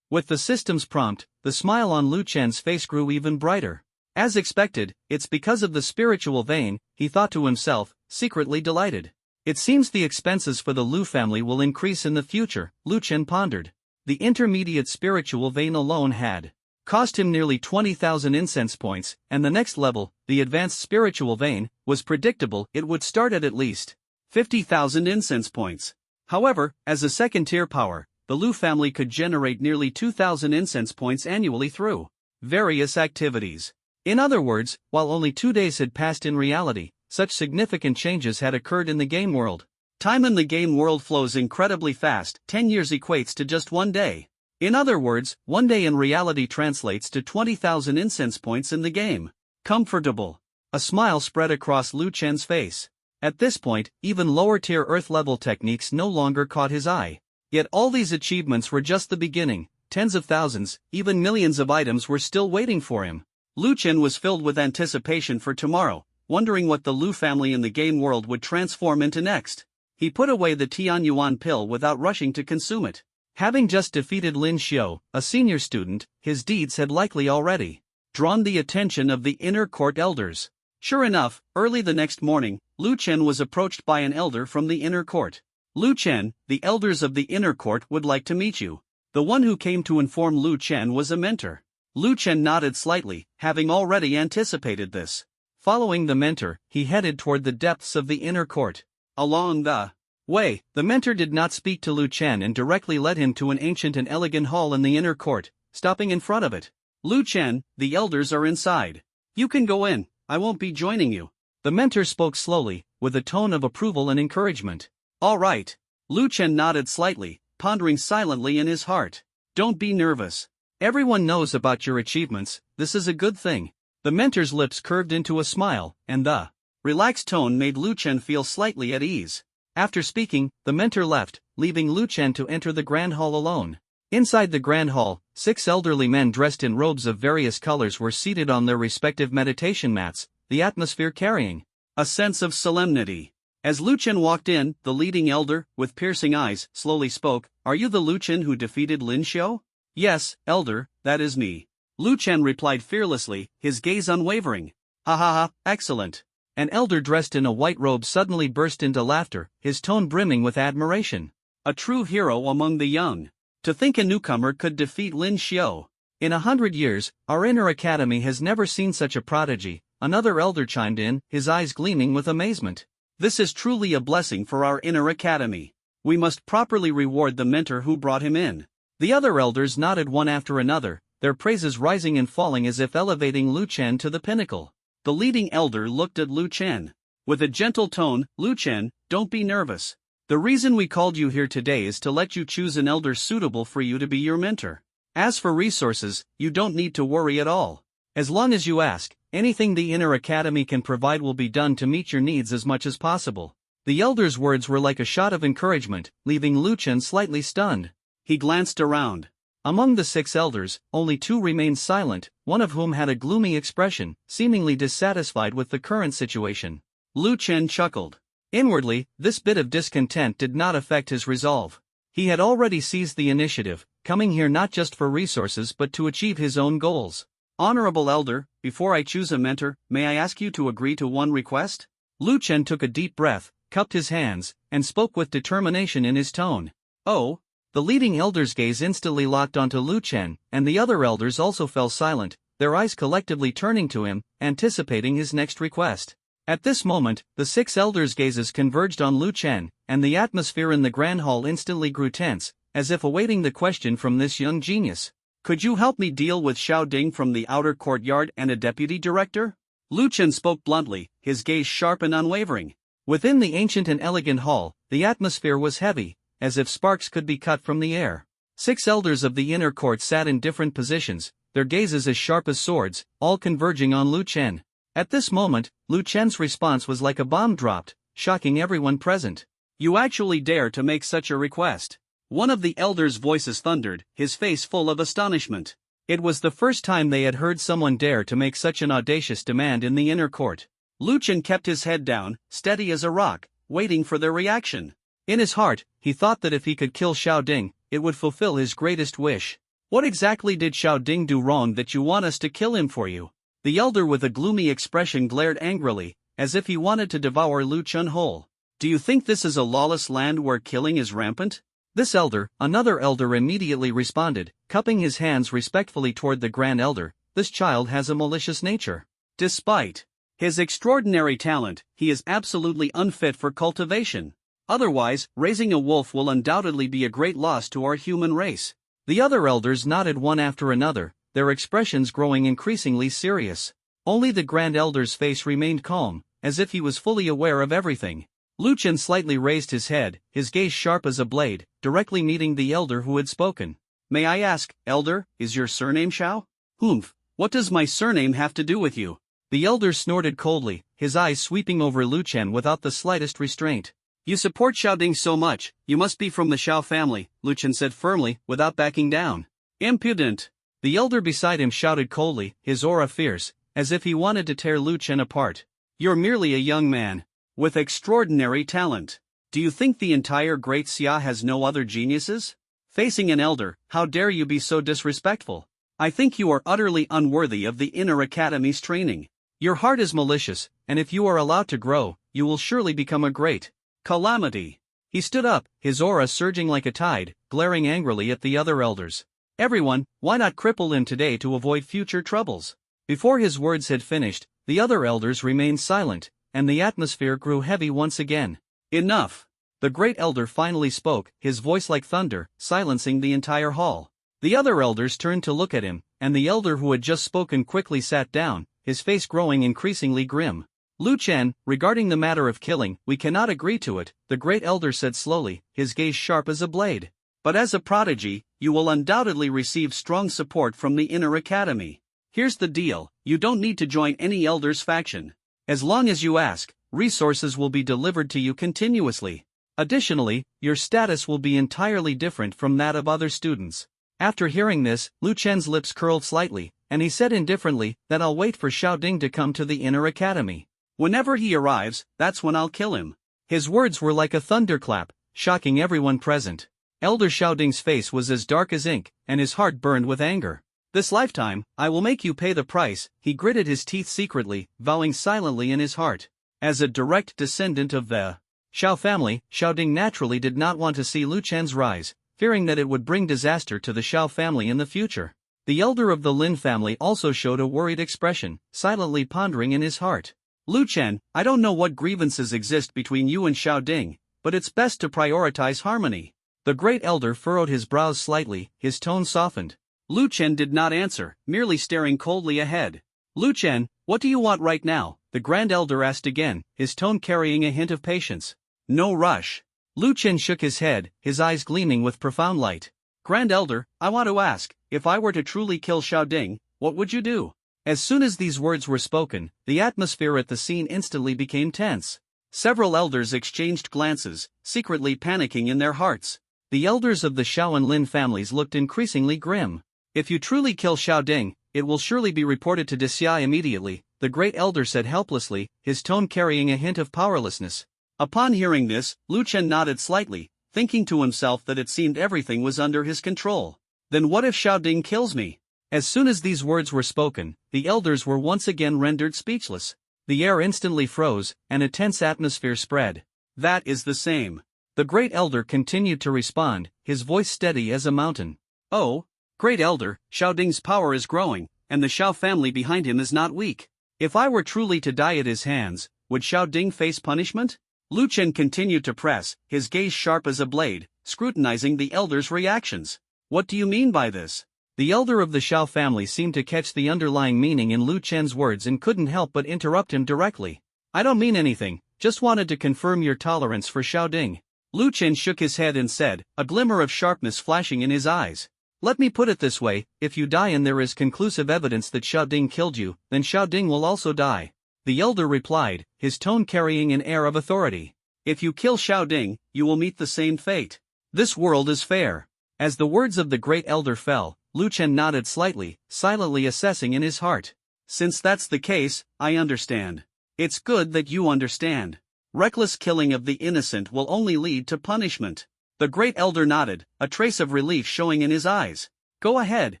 With the system's prompt, the smile on Luchan's face grew even brighter. As expected, it's because of the spiritual vein, he thought to himself, secretly delighted. It seems the expenses for the Lu family will increase in the future, Luchan pondered. The intermediate spiritual vein alone had cost him nearly 20,000 incense points, and the next level, the advanced spiritual vein, was predictable it would start at least 50,000 incense points. However, as a second-tier power, the Lu family could generate nearly 2,000 incense points annually through various activities. In other words, while only 2 days had passed in reality, such significant changes had occurred in the game world. Time in the game world flows incredibly fast. 10 years equates to just 1 day. In other words, 1 day in reality translates to 20,000 incense points in the game. Comfortable. A smile spread across Luchan's face. At this point, even lower-tier Earth-level techniques no longer caught his eye. Yet all these achievements were just the beginning. Tens of thousands, even millions of items were still waiting for him. Luchan was filled with anticipation for tomorrow, wondering what the Lu family in the game world would transform into next. He put away the Tianyuan pill without rushing to consume it. Having just defeated Lin Xiu, a senior student, his deeds had likely already drawn the attention of the inner court elders. Sure enough, early the next morning, Luchan was approached by an elder from the inner court. Luchan, the elders of the inner court would like to meet you. The one who came to inform Luchan was a mentor. Luchan nodded slightly, having already anticipated this. Following the mentor, he headed toward the depths of the inner court. Along the way, the mentor did not speak to Luchan and directly led him to an ancient and elegant hall in the inner court, stopping in front of it. Luchan, the elders are inside. You can go in, I won't be joining you. The mentor spoke slowly, with a tone of approval and encouragement. All right. Luchan nodded slightly, pondering silently in his heart. Don't be nervous. Everyone knows about your achievements, this is a good thing. The mentor's lips curved into a smile, and the relaxed tone made Luchan feel slightly at ease. After speaking, the mentor left, leaving Luchan to enter the grand hall alone. Inside the grand hall, 6 elderly men dressed in robes of various colors were seated on their respective meditation mats, the atmosphere carrying a sense of solemnity. As Luchan walked in, the leading elder, with piercing eyes, slowly spoke, "Are you the Luchan who defeated Lin Xiu?" "Yes, elder, that is me." Luchan replied fearlessly, his gaze unwavering. "Ha ha ha, excellent." An elder dressed in a white robe suddenly burst into laughter, his tone brimming with admiration. "A true hero among the young. To think a newcomer could defeat Lin Xiu. In 100 years, our inner academy has never seen such a prodigy." Another elder chimed in, his eyes gleaming with amazement. "This is truly a blessing for our inner academy. We must properly reward the mentor who brought him in." The other elders nodded one after another, their praises rising and falling as if elevating Luchan to the pinnacle. The leading elder looked at Luchan. With a gentle tone, "Luchan, don't be nervous. The reason we called you here today is to let you choose an elder suitable for you to be your mentor. As for resources, you don't need to worry at all. As long as you ask, anything the inner academy can provide will be done to meet your needs as much as possible." The elder's words were like a shot of encouragement, leaving Luchan slightly stunned. He glanced around. Among the 6 elders, only 2 remained silent, one of whom had a gloomy expression, seemingly dissatisfied with the current situation. Luchan chuckled. Inwardly, this bit of discontent did not affect his resolve. He had already seized the initiative, coming here not just for resources but to achieve his own goals. "Honorable elder, before I choose a mentor, may I ask you to agree to one request?" Luchan took a deep breath, cupped his hands, and spoke with determination in his tone. "Oh!" The leading elder's gaze instantly locked onto Lu Chen, and the other elders also fell silent, their eyes collectively turning to him, anticipating his next request. At this moment, the 6 elders' gazes converged on Lu Chen, and the atmosphere in the grand hall instantly grew tense, as if awaiting the question from this young genius. "Could you help me deal with Xiao Ding from the outer courtyard and a deputy director?" Lu Chen spoke bluntly, his gaze sharp and unwavering. Within the ancient and elegant hall, the atmosphere was heavy, as if sparks could be cut from the air. 6 elders of the inner court sat in different positions, their gazes as sharp as swords, all converging on Lu Chen. At this moment, Lu Chen's response was like a bomb dropped, shocking everyone present. "You actually dare to make such a request?" One of the elders' voices thundered, his face full of astonishment. It was the first time they had heard someone dare to make such an audacious demand in the inner court. Lu Chen kept his head down, steady as a rock, waiting for their reaction. In his heart, he thought that if he could kill Xiao Ding, it would fulfill his greatest wish. "What exactly did Xiao Ding do wrong that you want us to kill him for you?" The elder with a gloomy expression glared angrily, as if he wanted to devour Lu Chen whole. "Do you think this is a lawless land where killing is rampant?" This elder, another elder immediately responded, cupping his hands respectfully toward the grand elder. "This child has a malicious nature. Despite his extraordinary talent, he is absolutely unfit for cultivation. Otherwise, raising a wolf will undoubtedly be a great loss to our human race." The other elders nodded one after another, their expressions growing increasingly serious. Only the grand elder's face remained calm, as if he was fully aware of everything. Lu Chen slightly raised his head, his gaze sharp as a blade, directly meeting the elder who had spoken. "May I ask, elder, is your surname Xiao?" "Humph, what does my surname have to do with you?" The elder snorted coldly, his eyes sweeping over Lu Chen without the slightest restraint. "You support Xiao Ding so much, you must be from the Xiao family," Lu Chen said firmly, without backing down. "Impudent!" The elder beside him shouted coldly, his aura fierce, as if he wanted to tear Lu Chen apart. "You're merely a young man with extraordinary talent. Do you think the entire Great Xia has no other geniuses? Facing an elder, how dare you be so disrespectful? I think you are utterly unworthy of the inner academy's training. Your heart is malicious, and if you are allowed to grow, you will surely become a great calamity." He stood up, his aura surging like a tide, glaring angrily at the other elders. "Everyone, why not cripple him today to avoid future troubles?" Before his words had finished, the other elders remained silent, and the atmosphere grew heavy once again. "Enough!" The great elder finally spoke, his voice like thunder, silencing the entire hall. The other elders turned to look at him, and the elder who had just spoken quickly sat down, his face growing increasingly grim. "Lu Chen, regarding the matter of killing, we cannot agree to it," the great elder said slowly, his gaze sharp as a blade. "But as a prodigy, you will undoubtedly receive strong support from the inner academy. Here's the deal, you don't need to join any elder's faction. As long as you ask, resources will be delivered to you continuously. Additionally, your status will be entirely different from that of other students." After hearing this, Lu Chen's lips curled slightly, and he said indifferently that I'll wait for Xiao Ding to come to the inner academy. "Whenever he arrives, that's when I'll kill him." His words were like a thunderclap, shocking everyone present. Elder Xiao Ding's face was as dark as ink, and his heart burned with anger. "This lifetime, I will make you pay the price," he gritted his teeth secretly, vowing silently in his heart. As a direct descendant of the Xiao family, Xiao Ding naturally did not want to see Lu Chen's rise, fearing that it would bring disaster to the Xiao family in the future. The elder of the Lin family also showed a worried expression, silently pondering in his heart. "Lu Chen, I don't know what grievances exist between you and Xiao Ding, but it's best to prioritize harmony." The great elder furrowed his brows slightly, his tone softened. Lu Chen did not answer, merely staring coldly ahead. "Lu Chen, what do you want right now?" the grand elder asked again, his tone carrying a hint of patience. "No rush." Lu Chen shook his head, his eyes gleaming with profound light. "Grand elder, I want to ask, if I were to truly kill Xiao Ding, what would you do?" As soon as these words were spoken, the atmosphere at the scene instantly became tense. Several elders exchanged glances, secretly panicking in their hearts. The elders of the Xiao and Lin families looked increasingly grim. "If you truly kill Xiao Ding, it will surely be reported to Xia immediately," the great elder said helplessly, his tone carrying a hint of powerlessness. Upon hearing this, Lu Chen nodded slightly, thinking to himself that it seemed everything was under his control. "Then what if Xiao Ding kills me?" As soon as these words were spoken, the elders were once again rendered speechless. The air instantly froze, and a tense atmosphere spread. That is the same. The Great Elder continued to respond, his voice steady as a mountain. Oh, Great Elder, Xiao Ding's power is growing, and the Xiao family behind him is not weak. If I were truly to die at his hands, would Xiao Ding face punishment? Lu Chen continued to press, his gaze sharp as a blade, scrutinizing the elder's reactions. What do you mean by this? The elder of the Xiao family seemed to catch the underlying meaning in Lu Chen's words and couldn't help but interrupt him directly. I don't mean anything, just wanted to confirm your tolerance for Xiao Ding. Lu Chen shook his head and said, a glimmer of sharpness flashing in his eyes. Let me put it this way, if you die and there is conclusive evidence that Xiao Ding killed you, then Xiao Ding will also die. The elder replied, his tone carrying an air of authority. If you kill Xiao Ding, you will meet the same fate. This world is fair. As the words of the Great Elder fell, Lu Chen nodded slightly, silently assessing in his heart. Since that's the case, I understand. It's good that you understand. Reckless killing of the innocent will only lead to punishment. The Great Elder nodded, a trace of relief showing in his eyes. Go ahead,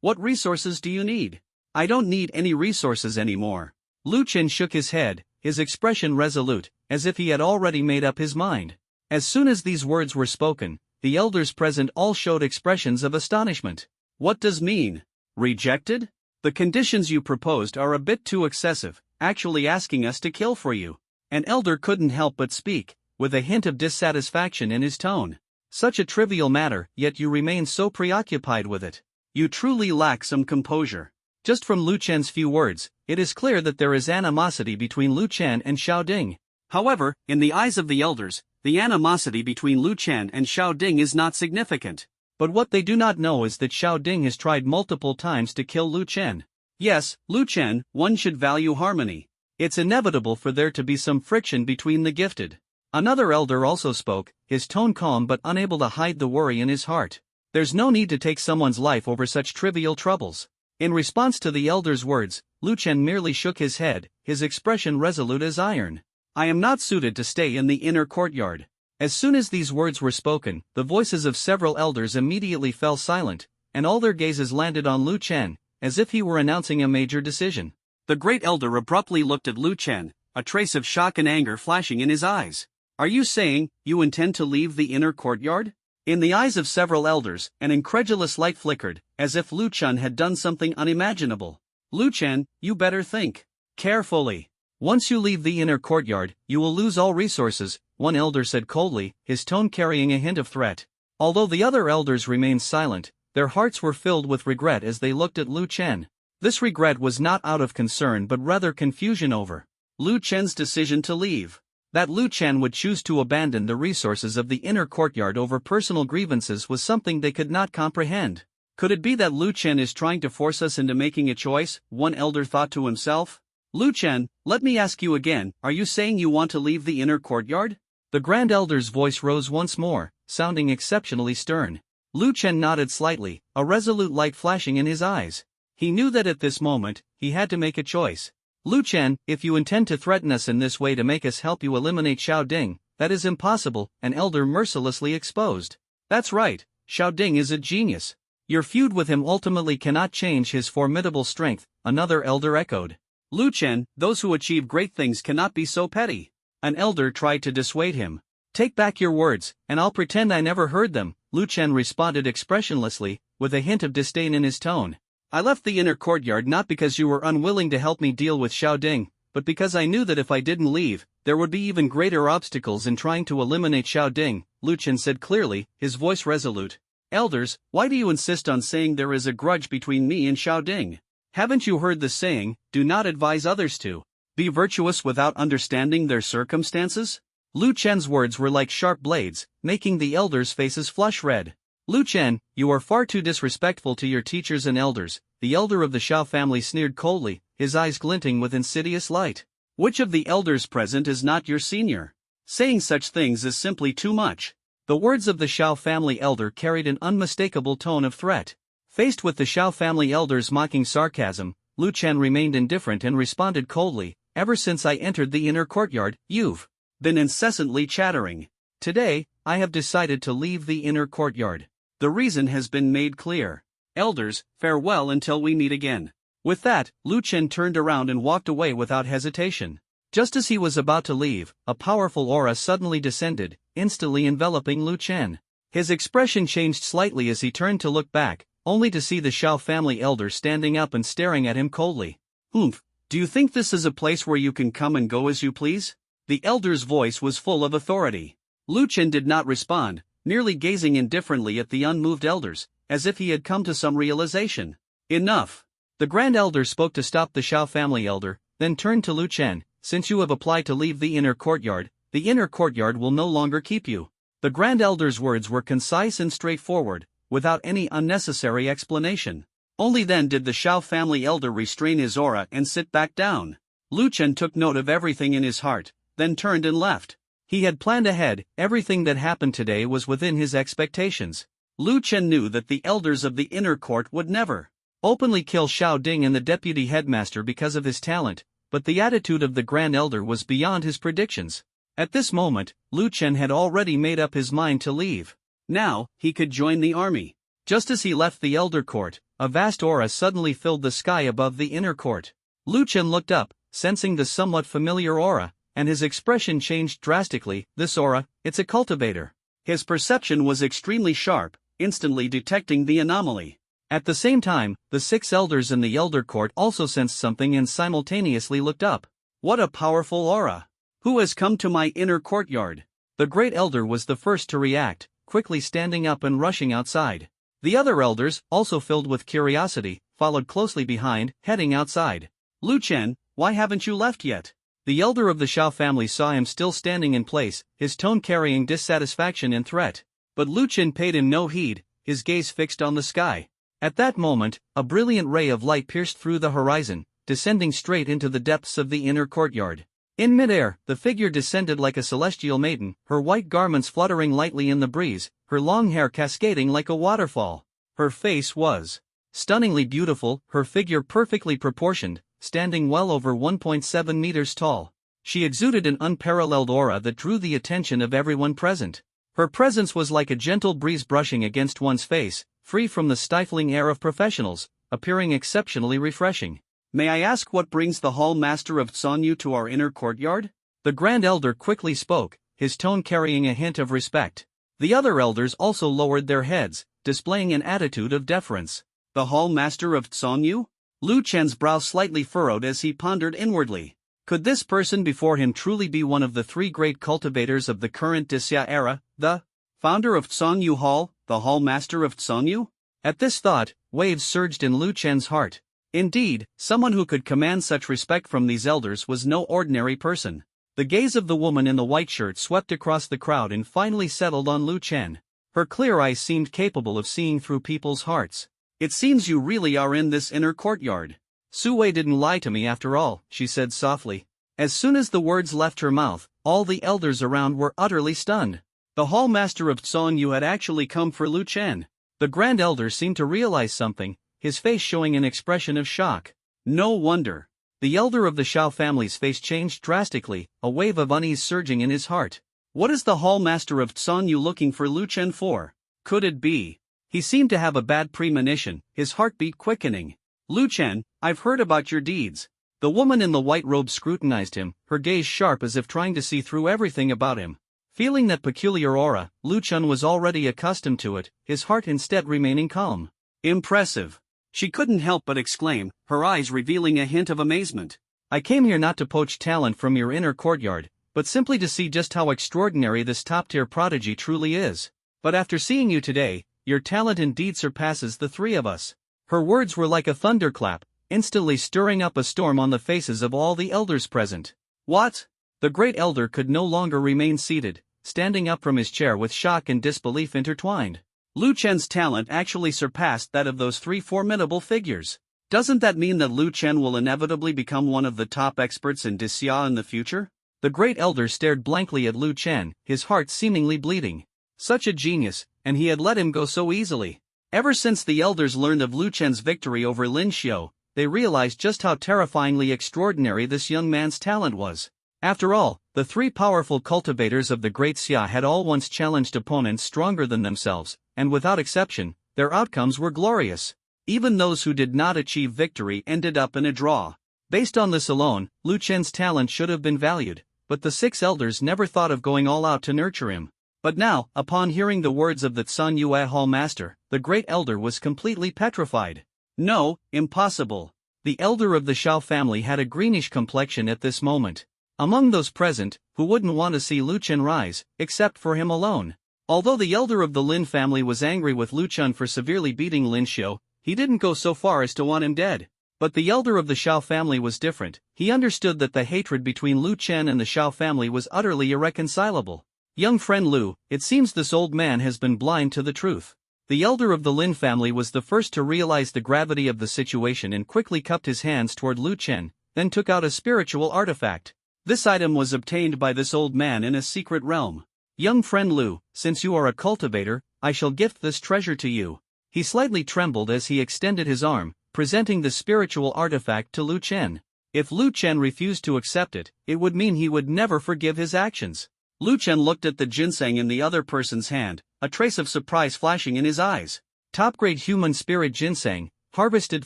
what resources do you need? I don't need any resources anymore. Lu Chen shook his head, his expression resolute, as if he had already made up his mind. As soon as these words were spoken, the elders present all showed expressions of astonishment. What does mean? Rejected? The conditions you proposed are a bit too excessive, actually asking us to kill for you. An elder couldn't help but speak, with a hint of dissatisfaction in his tone. Such a trivial matter, yet you remain so preoccupied with it. You truly lack some composure. Just from Lu Chen's few words, it is clear that there is animosity between Lu Chen and Xiao Ding. However, in the eyes of the elders, the animosity between Lu Chen and Xiao Ding is not significant. But what they do not know is that Xiao Ding has tried multiple times to kill Lu Chen. Yes, Lu Chen, one should value harmony. It's inevitable for there to be some friction between the gifted. Another elder also spoke, his tone calm but unable to hide the worry in his heart. There's no need to take someone's life over such trivial troubles. In response to the elder's words, Lu Chen merely shook his head, his expression resolute as iron. I am not suited to stay in the inner courtyard. As soon as these words were spoken, the voices of several elders immediately fell silent, and all their gazes landed on Lu Chen, as if he were announcing a major decision. The Great Elder abruptly looked at Lu Chen, a trace of shock and anger flashing in his eyes. Are you saying, you intend to leave the inner courtyard? In the eyes of several elders, an incredulous light flickered, as if Lu Chen had done something unimaginable. Lu Chen, you better think carefully. Once you leave the inner courtyard, you will lose all resources, one elder said coldly, his tone carrying a hint of threat. Although the other elders remained silent, their hearts were filled with regret as they looked at Lu Chen. This regret was not out of concern but rather confusion over Lu Chen's decision to leave. That Lu Chen would choose to abandon the resources of the inner courtyard over personal grievances was something they could not comprehend. Could it be that Lu Chen is trying to force us into making a choice, one elder thought to himself? Lu Chen, let me ask you again, are you saying you want to leave the inner courtyard? The Grand Elder's voice rose once more, sounding exceptionally stern. Lu Chen nodded slightly, a resolute light flashing in his eyes. He knew that at this moment, he had to make a choice. Lu Chen, if you intend to threaten us in this way to make us help you eliminate Xiao Ding, that is impossible, an elder mercilessly exposed. That's right, Xiao Ding is a genius. Your feud with him ultimately cannot change his formidable strength, another elder echoed. Lu Chen, those who achieve great things cannot be so petty. An elder tried to dissuade him. Take back your words, and I'll pretend I never heard them, Lu Chen responded expressionlessly, with a hint of disdain in his tone. I left the inner courtyard not because you were unwilling to help me deal with Xiao Ding, but because I knew that if I didn't leave, there would be even greater obstacles in trying to eliminate Xiao Ding, Lu Chen said clearly, his voice resolute. Elders, why do you insist on saying there is a grudge between me and Xiao Ding? Haven't you heard the saying, do not advise others to be virtuous without understanding their circumstances? Lu Chen's words were like sharp blades, making the elders' faces flush red. Lu Chen, you are far too disrespectful to your teachers and elders, the elder of the Xiao family sneered coldly, his eyes glinting with insidious light. Which of the elders present is not your senior? Saying such things is simply too much. The words of the Xiao family elder carried an unmistakable tone of threat. Faced with the Xiao family elder's mocking sarcasm, Lu Chen remained indifferent and responded coldly, ever since I entered the inner courtyard, you've been incessantly chattering. Today, I have decided to leave the inner courtyard. The reason has been made clear. Elders, farewell until we meet again. With that, Lu Chen turned around and walked away without hesitation. Just as he was about to leave, a powerful aura suddenly descended, instantly enveloping Lu Chen. His expression changed slightly as he turned to look back, only to see the Xiao family elder standing up and staring at him coldly. "Humph, do you think this is a place where you can come and go as you please?" The elder's voice was full of authority. Lu Chen did not respond, merely gazing indifferently at the unmoved elders, as if he had come to some realization. "Enough." The Grand Elder spoke to stop the Xiao family elder, then turned to Lu Chen. "Since you have applied to leave the inner courtyard will no longer keep you." The Grand Elder's words were concise and straightforward, without any unnecessary explanation. Only then did the Xiao family elder restrain his aura and sit back down. Lu Chen took note of everything in his heart, then turned and left. He had planned ahead, everything that happened today was within his expectations. Lu Chen knew that the elders of the inner court would never openly kill Xiao Ding and the deputy headmaster because of his talent, but the attitude of the Grand Elder was beyond his predictions. At this moment, Lu Chen had already made up his mind to leave. Now, he could join the army. Just as he left the Elder Court, a vast aura suddenly filled the sky above the inner court. Lu Chen looked up, sensing the somewhat familiar aura, and his expression changed drastically. "This aura, it's a cultivator." His perception was extremely sharp, instantly detecting the anomaly. At the same time, the 6 elders in the Elder Court also sensed something and simultaneously looked up. "What a powerful aura! Who has come to my inner courtyard?" The Great Elder was the first to react, quickly standing up and rushing outside. The other elders, also filled with curiosity, followed closely behind, heading outside. "Lu Chen, why haven't you left yet?" The elder of the Xiao family saw him still standing in place, his tone carrying dissatisfaction and threat. But Lu Chen paid him no heed, his gaze fixed on the sky. At that moment, a brilliant ray of light pierced through the horizon, descending straight into the depths of the inner courtyard. In midair, the figure descended like a celestial maiden, her white garments fluttering lightly in the breeze, her long hair cascading like a waterfall. Her face was stunningly beautiful, her figure perfectly proportioned, standing well over 1.7 meters tall. She exuded an unparalleled aura that drew the attention of everyone present. Her presence was like a gentle breeze brushing against one's face, free from the stifling air of professionals, appearing exceptionally refreshing. "May I ask what brings the Hall Master of Sonyu to our inner courtyard?" The Grand Elder quickly spoke, his tone carrying a hint of respect. The other elders also lowered their heads, displaying an attitude of deference. "The Hall Master of Sonyu?" Lu Chen's brow slightly furrowed as he pondered inwardly. Could this person before him truly be one of the 3 great cultivators of the current Dixia era, the founder of Sonyu Hall, the Hall Master of Sonyu? At this thought, waves surged in Lu Chen's heart. Indeed, someone who could command such respect from these elders was no ordinary person. The gaze of the woman in the white shirt swept across the crowd and finally settled on Lu Chen. Her clear eyes seemed capable of seeing through people's hearts. "It seems you really are in this inner courtyard. Su Wei didn't lie to me after all," she said softly. As soon as the words left her mouth, all the elders around were utterly stunned. The Hall Master of Sonyu had actually come for Lu Chen. The Grand Elder seemed to realize something, his face showing an expression of shock. No wonder. The elder of the Xiao family's face changed drastically, a wave of unease surging in his heart. What is the Hall Master of Sonyu looking for Lu Chen for? Could it be? He seemed to have a bad premonition, his heartbeat quickening. "Lu Chen, I've heard about your deeds." The woman in the white robe scrutinized him, her gaze sharp as if trying to see through everything about him. Feeling that peculiar aura, Lu Chen was already accustomed to it, his heart instead remaining calm. "Impressive." She couldn't help but exclaim, her eyes revealing a hint of amazement. "I came here not to poach talent from your inner courtyard, but simply to see just how extraordinary this top-tier prodigy truly is. But after seeing you today, your talent indeed surpasses the 3 of us." Her words were like a thunderclap, instantly stirring up a storm on the faces of all the elders present. "What?" The Great Elder could no longer remain seated, standing up from his chair with shock and disbelief intertwined. Lu Chen's talent actually surpassed that of those 3 formidable figures. Doesn't that mean that Lu Chen will inevitably become one of the top experts in Dixia in the future? The Great Elder stared blankly at Lu Chen, his heart seemingly bleeding. Such a genius, and he had let him go so easily. Ever since the elders learned of Lu Chen's victory over Lin Xiu, they realized just how terrifyingly extraordinary this young man's talent was. After all, the 3 powerful cultivators of the Great Xia had all once challenged opponents stronger than themselves, and without exception, their outcomes were glorious. Even those who did not achieve victory ended up in a draw. Based on this alone, Lu Chen's talent should have been valued, but the 6 elders never thought of going all out to nurture him. But now, upon hearing the words of the Tsun Yue Hall master, the great elder was completely petrified. No, impossible. The elder of the Shao family had a greenish complexion at this moment. Among those present, who wouldn't want to see Lu Chen rise, except for him alone? Although the elder of the Lin family was angry with Lu Chen for severely beating Lin Xiu, he didn't go so far as to want him dead. But the elder of the Shao family was different. He understood that the hatred between Lu Chen and the Shao family was utterly irreconcilable. Young friend Lu, it seems this old man has been blind to the truth. The elder of the Lin family was the first to realize the gravity of the situation and quickly cupped his hands toward Lu Chen, then took out a spiritual artifact. This item was obtained by this old man in a secret realm. Young friend Lu, since you are a cultivator, I shall gift this treasure to you. He slightly trembled as he extended his arm, presenting the spiritual artifact to Lu Chen. If Lu Chen refused to accept it, it would mean he would never forgive his actions. Lu Chen looked at the ginseng in the other person's hand, a trace of surprise flashing in his eyes. Top-grade human spirit ginseng, harvested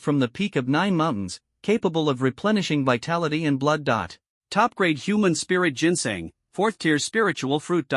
from the peak of 9 mountains, capable of replenishing vitality and blood. Top-grade human spirit ginseng, 4th-tier spiritual fruit.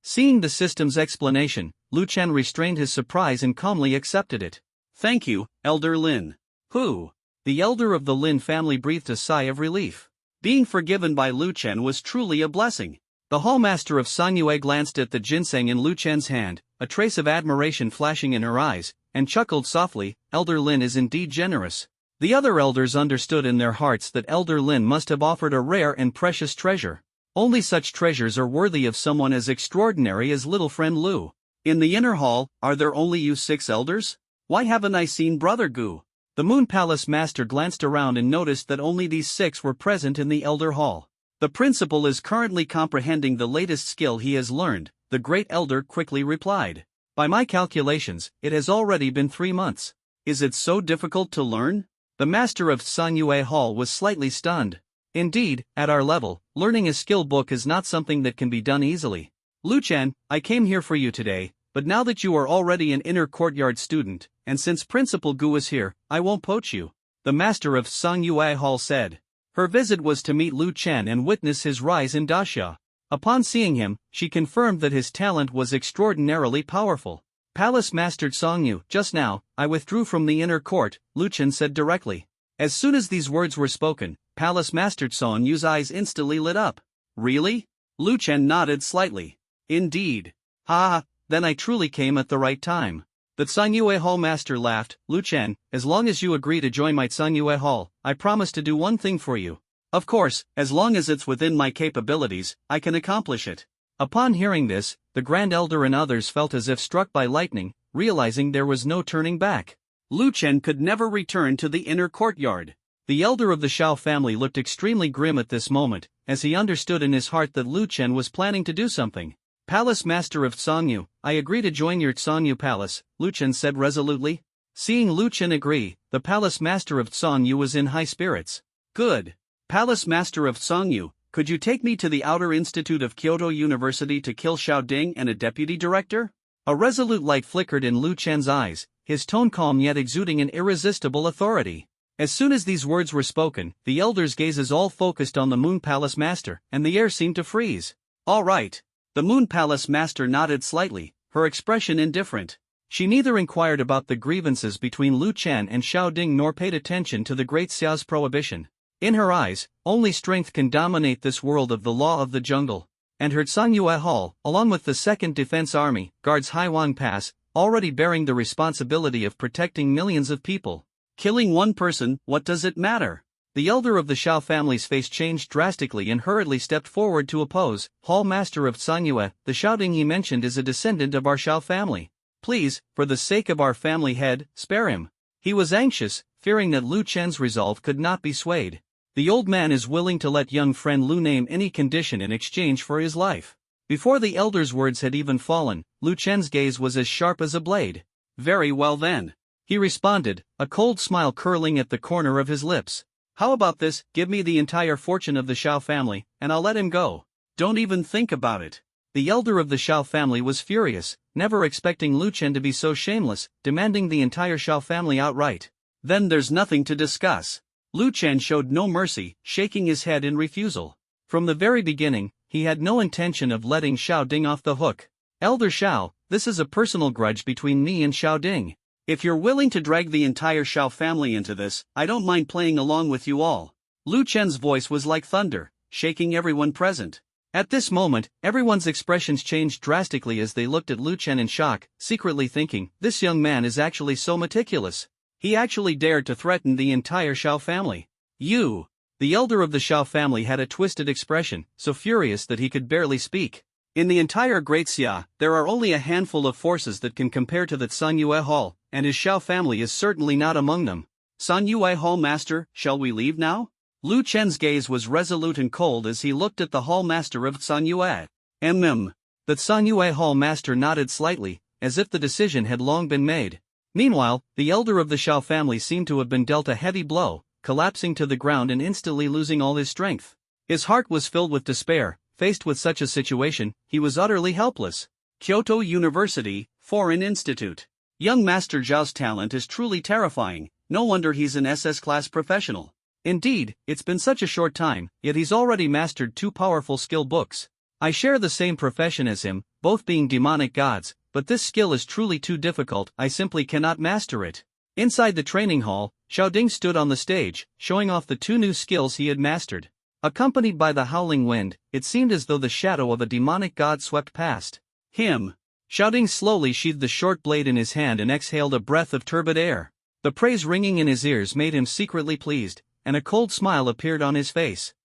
Seeing the system's explanation, Lu Chen restrained his surprise and calmly accepted it. Thank you, Elder Lin. Who? The elder of the Lin family breathed a sigh of relief. Being forgiven by Lu Chen was truly a blessing. The hallmaster of San Yue glanced at the ginseng in Lu Chen's hand, a trace of admiration flashing in her eyes, and chuckled softly. Elder Lin is indeed generous. The other elders understood in their hearts that Elder Lin must have offered a rare and precious treasure. Only such treasures are worthy of someone as extraordinary as little friend Lu. In the inner hall, are there only you 6 elders? Why haven't I seen Brother Gu? The Moon Palace master glanced around and noticed that only these 6 were present in the elder hall. The principal is currently comprehending the latest skill he has learned, the great elder quickly replied. By my calculations, it has already been 3 months. Is it so difficult to learn? The master of San Yue Hall was slightly stunned. Indeed, at our level, learning a skill book is not something that can be done easily. Lu Chen, I came here for you today, but now that you are already an inner courtyard student, and since Principal Gu is here, I won't poach you. The master of San Yue Hall said. Her visit was to meet Lu Chen and witness his rise in Daxia. Upon seeing him, she confirmed that his talent was extraordinarily powerful. Palace Master Songyu, just now, I withdrew from the inner court, Lu Chen said directly. As soon as these words were spoken, Palace Master Songyu's eyes instantly lit up. Really? Lu Chen nodded slightly. Indeed. Ha, then I truly came at the right time. The Tsunyue Hall master laughed. Lu Chen, as long as you agree to join my Tsunyue Hall, I promise to do one thing for you. Of course, as long as it's within my capabilities, I can accomplish it. Upon hearing this, the Grand Elder and others felt as if struck by lightning, realizing there was no turning back. Lu Chen could never return to the inner courtyard. The elder of the Shao family looked extremely grim at this moment, as he understood in his heart that Lu Chen was planning to do something. Palace Master of Songyu, I agree to join your Songyu Palace, Lu Chen said resolutely. Seeing Lu Chen agree, the Palace Master of Songyu was in high spirits. Good. Palace Master of Songyu, could you take me to the Outer Institute of Kyoto University to kill Xiao Ding and a deputy director? A resolute light flickered in Lu Chen's eyes, his tone calm yet exuding an irresistible authority. As soon as these words were spoken, the elders' gazes all focused on the Moon Palace Master, and the air seemed to freeze. All right. The Moon Palace Master nodded slightly, her expression indifferent. She neither inquired about the grievances between Lu Chen and Xiao Ding nor paid attention to the Great Xiao's prohibition. In her eyes, only strength can dominate this world of the law of the jungle. And her Tsunyue Hall, along with the 2nd Defense Army, guards Haiwan Pass, already bearing the responsibility of protecting millions of people. Killing one person, what does it matter? The elder of the Shao family's face changed drastically and hurriedly stepped forward to oppose. Hall Master of Sanyue, the Xiao Ding he mentioned is a descendant of our Shao family. Please, for the sake of our family head, spare him. He was anxious, fearing that Lu Chen's resolve could not be swayed. The old man is willing to let young friend Lu name any condition in exchange for his life. Before the elder's words had even fallen, Lu Chen's gaze was as sharp as a blade. Very well then. He responded, a cold smile curling at the corner of his lips. How about this, give me the entire fortune of the Shao family, and I'll let him go. Don't even think about it. The elder of the Shao family was furious, never expecting Lu Chen to be so shameless, demanding the entire Shao family outright. Then there's nothing to discuss. Lu Chen showed no mercy, shaking his head in refusal. From the very beginning, he had no intention of letting Xiao Ding off the hook. Elder Xiao, this is a personal grudge between me and Xiao Ding. If you're willing to drag the entire Xiao family into this, I don't mind playing along with you all. Lu Chen's voice was like thunder, shaking everyone present. At this moment, everyone's expressions changed drastically as they looked at Lu Chen in shock, secretly thinking, this young man is actually so meticulous. He actually dared to threaten the entire Xiao family. You! The elder of the Xiao family had a twisted expression, so furious that he could barely speak. In the entire Great Xia, there are only a handful of forces that can compare to that Sun Yue Hall, and his Xiao family is certainly not among them. Sun Yue Hall master, shall we leave now? Lu Chen's gaze was resolute and cold as he looked at the hall master of Sun Yue. That Sun Yue hall master nodded slightly, as if the decision had long been made. Meanwhile, the elder of the Xiao family seemed to have been dealt a heavy blow, collapsing to the ground and instantly losing all his strength. His heart was filled with despair. Faced with such a situation, he was utterly helpless. Kyoto University, Foreign Institute. Young Master Zhao's talent is truly terrifying, no wonder he's an SS class professional. Indeed, it's been such a short time, yet he's already mastered 2 powerful skill books. I share the same profession as him, both being demonic gods, but this skill is truly too difficult, I simply cannot master it. Inside the training hall, Xiao Ding stood on the stage, showing off the 2 new skills he had mastered. Accompanied by the howling wind, it seemed as though the shadow of a demonic god swept past him. Xiao Ding slowly sheathed the short blade in his hand and exhaled a breath of turbid air. The praise ringing in his ears made him secretly pleased, and a cold smile appeared on his face.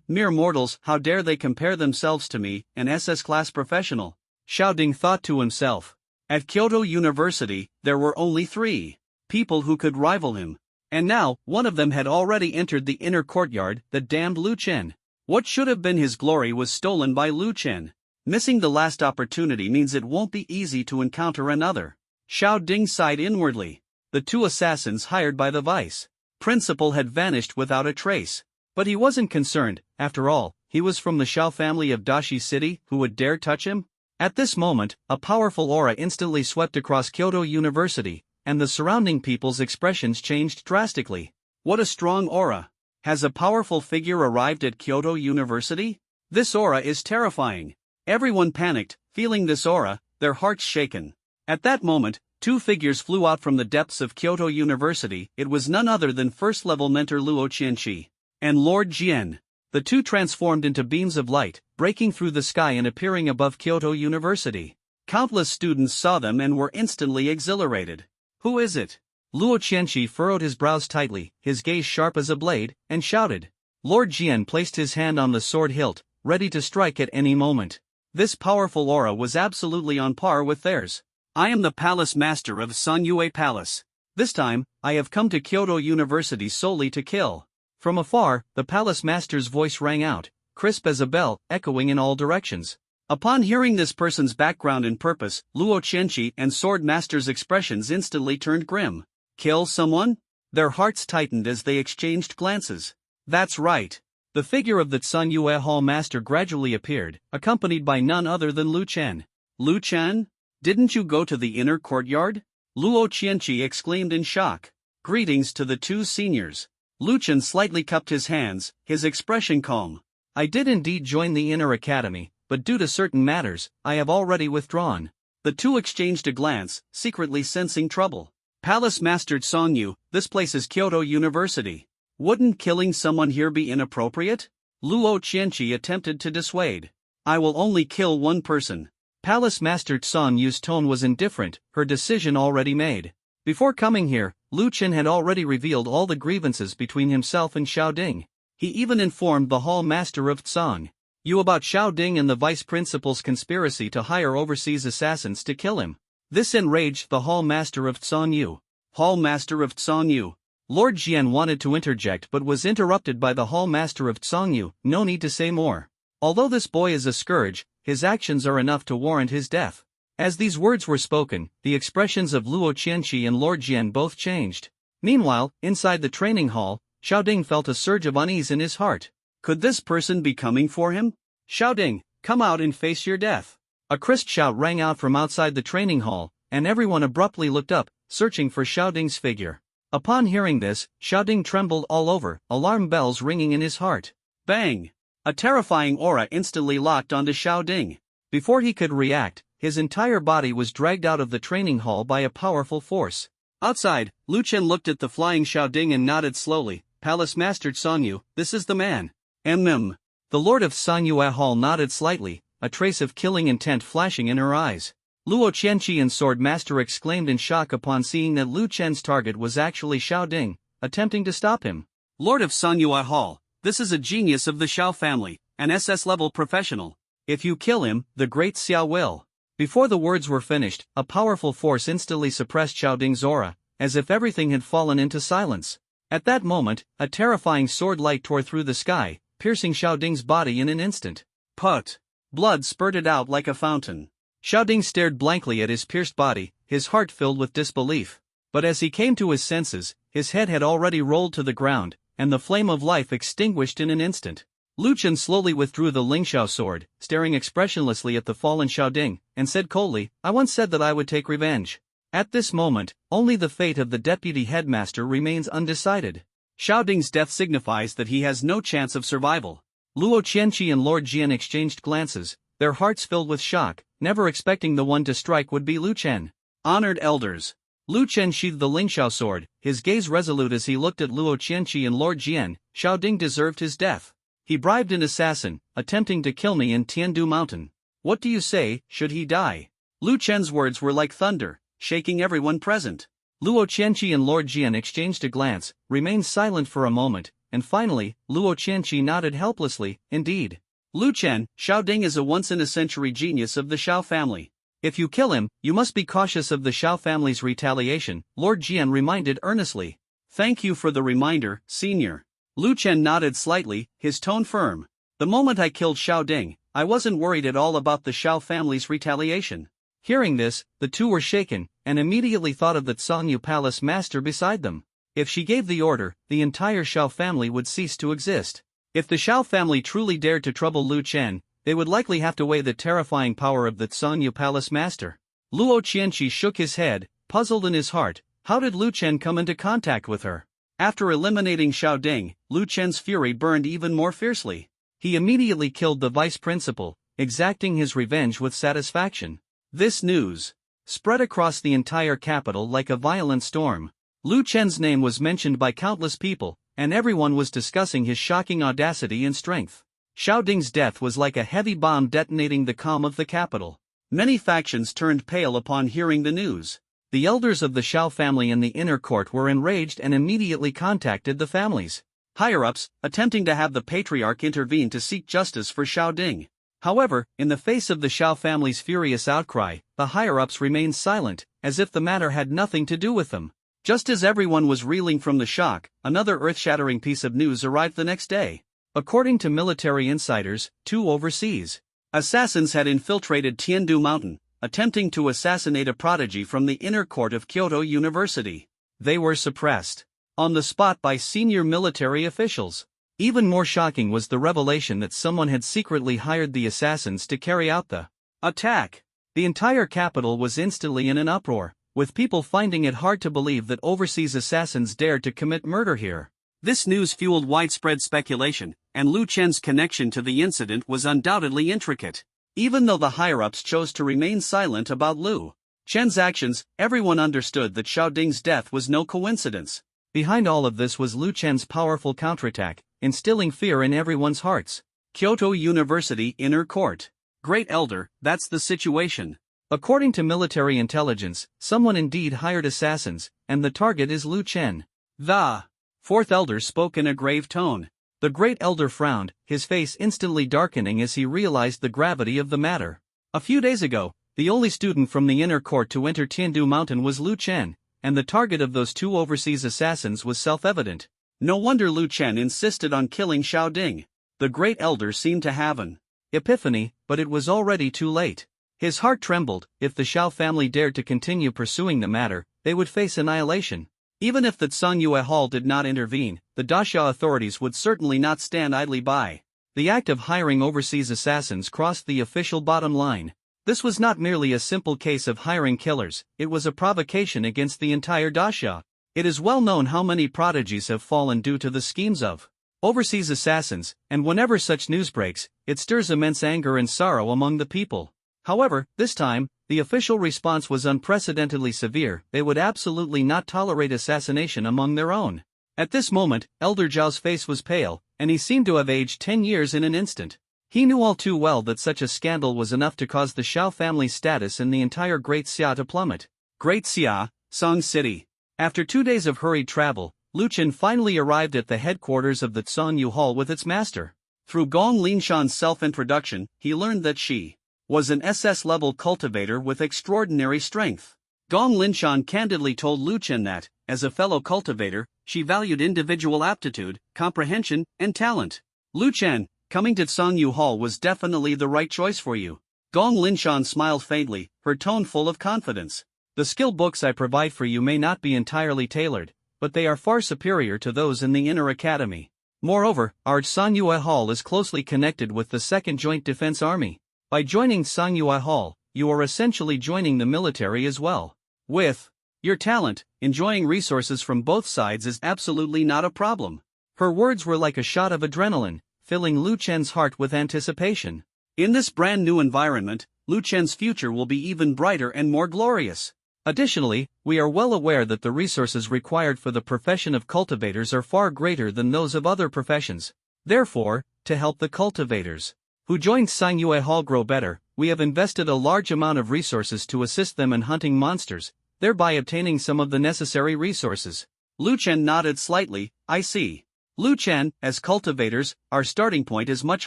Mere mortals, how dare they compare themselves to me, an SS class professional? Xiao Ding thought to himself. At Kyoto University, there were only 3 people who could rival him. And now, one of them had already entered the inner courtyard, the damned Lu Chen. What should have been his glory was stolen by Lu Chen. Missing the last opportunity means it won't be easy to encounter another. Xiao Ding sighed inwardly. The 2 assassins hired by the vice principal had vanished without a trace. But he wasn't concerned, after all, he was from the Xiao family of Dashi City, who would dare touch him? At this moment, a powerful aura instantly swept across Kyoto University, and the surrounding people's expressions changed drastically. What a strong aura! Has a powerful figure arrived at Kyoto University? This aura is terrifying. Everyone panicked, feeling this aura, their hearts shaken. At that moment, 2 figures flew out from the depths of Kyoto University. It was none other than first-level mentor Luo Qianqi and Lord Jian. The 2 transformed into beams of light, breaking through the sky and appearing above Kyoto University. Countless students saw them and were instantly exhilarated. Who is it? Luo Qianqi furrowed his brows tightly, his gaze sharp as a blade, and shouted. Lord Jian placed his hand on the sword hilt, ready to strike at any moment. This powerful aura was absolutely on par with theirs. I am the Palace Master of Sun Yue Palace. This time, I have come to Kyoto University solely to kill. From afar, the Palace Master's voice rang out, crisp as a bell, echoing in all directions. Upon hearing this person's background and purpose, Luo Qianqi and Sword Master's expressions instantly turned grim. Kill someone? Their hearts tightened as they exchanged glances. That's right. The figure of the Sun Yue Hall Master gradually appeared, accompanied by none other than Lu Chen. Lu Chen? Didn't you go to the inner courtyard? Luo Qianqi exclaimed in shock. Greetings to the 2 seniors. Lu Chen slightly cupped his hands, his expression calm. I did indeed join the inner academy, but due to certain matters, I have already withdrawn. The 2 exchanged a glance, secretly sensing trouble. Palace Master Song Yu, this place is Kyoto University. Wouldn't killing someone here be inappropriate? Luo Qianqi attempted to dissuade. I will only kill 1 person. Palace Master Song Yu's tone was indifferent, her decision already made. Before coming here, Lu Chen had already revealed all the grievances between himself and Xiao Ding. He even informed the Hall Master of Tsang Yu about Xiao Ding and the Vice Principal's conspiracy to hire overseas assassins to kill him. This enraged the Hall Master of Tsang Yu. Hall Master of Tsang Yu. Lord Jian wanted to interject but was interrupted by the Hall Master of Tsang Yu. No need to say more. Although this boy is a scourge, his actions are enough to warrant his death. As these words were spoken, the expressions of Luo Qianqi and Lord Jian both changed. Meanwhile, inside the training hall, Xiao Ding felt a surge of unease in his heart. Could this person be coming for him? Xiao Ding, come out and face your death. A crisp shout rang out from outside the training hall, and everyone abruptly looked up, searching for Xiao Ding's figure. Upon hearing this, Xiaoding trembled all over, alarm bells ringing in his heart. Bang! A terrifying aura instantly locked onto Xiaoding. Before he could react, his entire body was dragged out of the training hall by a powerful force. Outside, Lu Chen looked at the flying Xiaoding and nodded slowly. Palace Master Sangyu, this is the man. The Lord of Sanyue Hall nodded slightly, a trace of killing intent flashing in her eyes. Luo Qianqian Sword Master exclaimed in shock upon seeing that Lu Chen's target was actually Xiaoding, attempting to stop him. Lord of Sanyue Hall, this is a genius of the Xiao family, an SS-level professional. If you kill him, the great Xiao will. Before the words were finished, a powerful force instantly suppressed Xiaoding's aura, as if everything had fallen into silence. At that moment, a terrifying sword light tore through the sky, piercing Xiaoding's body in an instant. Put! Blood spurted out like a fountain. Xiaoding stared blankly at his pierced body, his heart filled with disbelief. But as he came to his senses, his head had already rolled to the ground, and the flame of life extinguished in an instant. Lu Chen slowly withdrew the Lingxiao sword, staring expressionlessly at the fallen Xiaoding, and said coldly, I once said that I would take revenge. At this moment, only the fate of the deputy headmaster remains undecided. Xiaoding's death signifies that he has no chance of survival. Luo Qianqi and Lord Jian exchanged glances, their hearts filled with shock, never expecting the one to strike would be Lu Chen. Honored elders. Lu Chen sheathed the Lingxiao sword, his gaze resolute as he looked at Luo Qianqi and Lord Jian. Xiaoding deserved his death. He bribed an assassin, attempting to kill me in Tiandu Mountain. What do you say, should he die? Lu Chen's words were like thunder, shaking everyone present. Luo Qianqi and Lord Jian exchanged a glance, remained silent for a moment, and finally, Luo Qianqi nodded helplessly, indeed. Lu Chen, Xiaoding is a once-in-a-century genius of the Xiao family. If you kill him, you must be cautious of the Xiao family's retaliation, Lord Jian reminded earnestly. Thank you for the reminder, senior. Lu Chen nodded slightly, his tone firm. The moment I killed Xiaoding, I wasn't worried at all about the Xiao family's retaliation. Hearing this, the two were shaken, and immediately thought of the Sangyu Palace Master beside them. If she gave the order, the entire Xiao family would cease to exist. If the Xiao family truly dared to trouble Lu Chen, they would likely have to weigh the terrifying power of the Sangyu Palace Master. Luo Qianqi shook his head, puzzled in his heart. How did Lu Chen come into contact with her? After eliminating Xiaoding, Lu Chen's fury burned even more fiercely. He immediately killed the vice principal, exacting his revenge with satisfaction. This news spread across the entire capital like a violent storm. Lu Chen's name was mentioned by countless people, and everyone was discussing his shocking audacity and strength. Xiaoding's death was like a heavy bomb detonating the calm of the capital. Many factions turned pale upon hearing the news. The elders of the Xiao family in the inner court were enraged and immediately contacted the families. Higher-ups, attempting to have the patriarch intervene to seek justice for Xiaoding. However, in the face of the Xiao family's furious outcry, the higher-ups remained silent, as if the matter had nothing to do with them. Just as everyone was reeling from the shock, another earth-shattering piece of news arrived the next day. According to military insiders, 2 overseas assassins had infiltrated Tiandu Mountain, attempting to assassinate a prodigy from the inner court of Kyoto University. They were suppressed on the spot by senior military officials. Even more shocking was the revelation that someone had secretly hired the assassins to carry out the attack. The entire capital was instantly in an uproar, with people finding it hard to believe that overseas assassins dared to commit murder here. This news fueled widespread speculation, and Lu Chen's connection to the incident was undoubtedly intricate. Even though the higher-ups chose to remain silent about Lu Chen's actions, everyone understood that Xiaoding's death was no coincidence. Behind all of this was Lu Chen's powerful counterattack, instilling fear in everyone's hearts. Kyoto University Inner Court. Great Elder, that's the situation. According to military intelligence, someone indeed hired assassins, and the target is Lu Chen. The fourth elder spoke in a grave tone. The great elder frowned, his face instantly darkening as he realized the gravity of the matter. A few days ago, the only student from the inner court to enter Tiandu Mountain was Lu Chen, and the target of those 2 overseas assassins was self-evident. No wonder Lu Chen insisted on killing Xiaoding. The great elder seemed to have an epiphany, but it was already too late. His heart trembled. If the Xiao family dared to continue pursuing the matter, they would face annihilation. Even if the Sanyue Hall did not intervene, the Dachau authorities would certainly not stand idly by. The act of hiring overseas assassins crossed the official bottom line. This was not merely a simple case of hiring killers, it was a provocation against the entire Dachau. It is well known how many prodigies have fallen due to the schemes of overseas assassins, and whenever such news breaks, it stirs immense anger and sorrow among the people. However, this time, the official response was unprecedentedly severe. They would absolutely not tolerate assassination among their own. At this moment, Elder Zhao's face was pale, and he seemed to have aged 10 years in an instant. He knew all too well that such a scandal was enough to cause the Xiao family's status in the entire Great Xia to plummet. Great Xia, Song City. After 2 days of hurried travel, Lu Chen finally arrived at the headquarters of the Zhongyu Hall with its master. Through Gong Linshan's self-introduction, he learned that she was an SS-level cultivator with extraordinary strength. Gong Linshan candidly told Lu Chen that, as a fellow cultivator, she valued individual aptitude, comprehension, and talent. Lu Chen, coming to Zhongyu Hall was definitely the right choice for you. Gong Linshan smiled faintly, her tone full of confidence. The skill books I provide for you may not be entirely tailored, but they are far superior to those in the inner academy. Moreover, our Zhongyue Hall is closely connected with the 2nd Joint Defense Army. By joining Zhongyue Hall, you are essentially joining the military as well. With your talent, enjoying resources from both sides is absolutely not a problem. Her words were like a shot of adrenaline, filling Lu Chen's heart with anticipation. In this brand new environment, Lu Chen's future will be even brighter and more glorious. Additionally, we are well aware that the resources required for the profession of cultivators are far greater than those of other professions. Therefore, to help the cultivators who joined Zhongyue Hall grow better, we have invested a large amount of resources to assist them in hunting monsters, thereby obtaining some of the necessary resources. Lu Chen nodded slightly. I see. Lu Chen, as cultivators, our starting point is much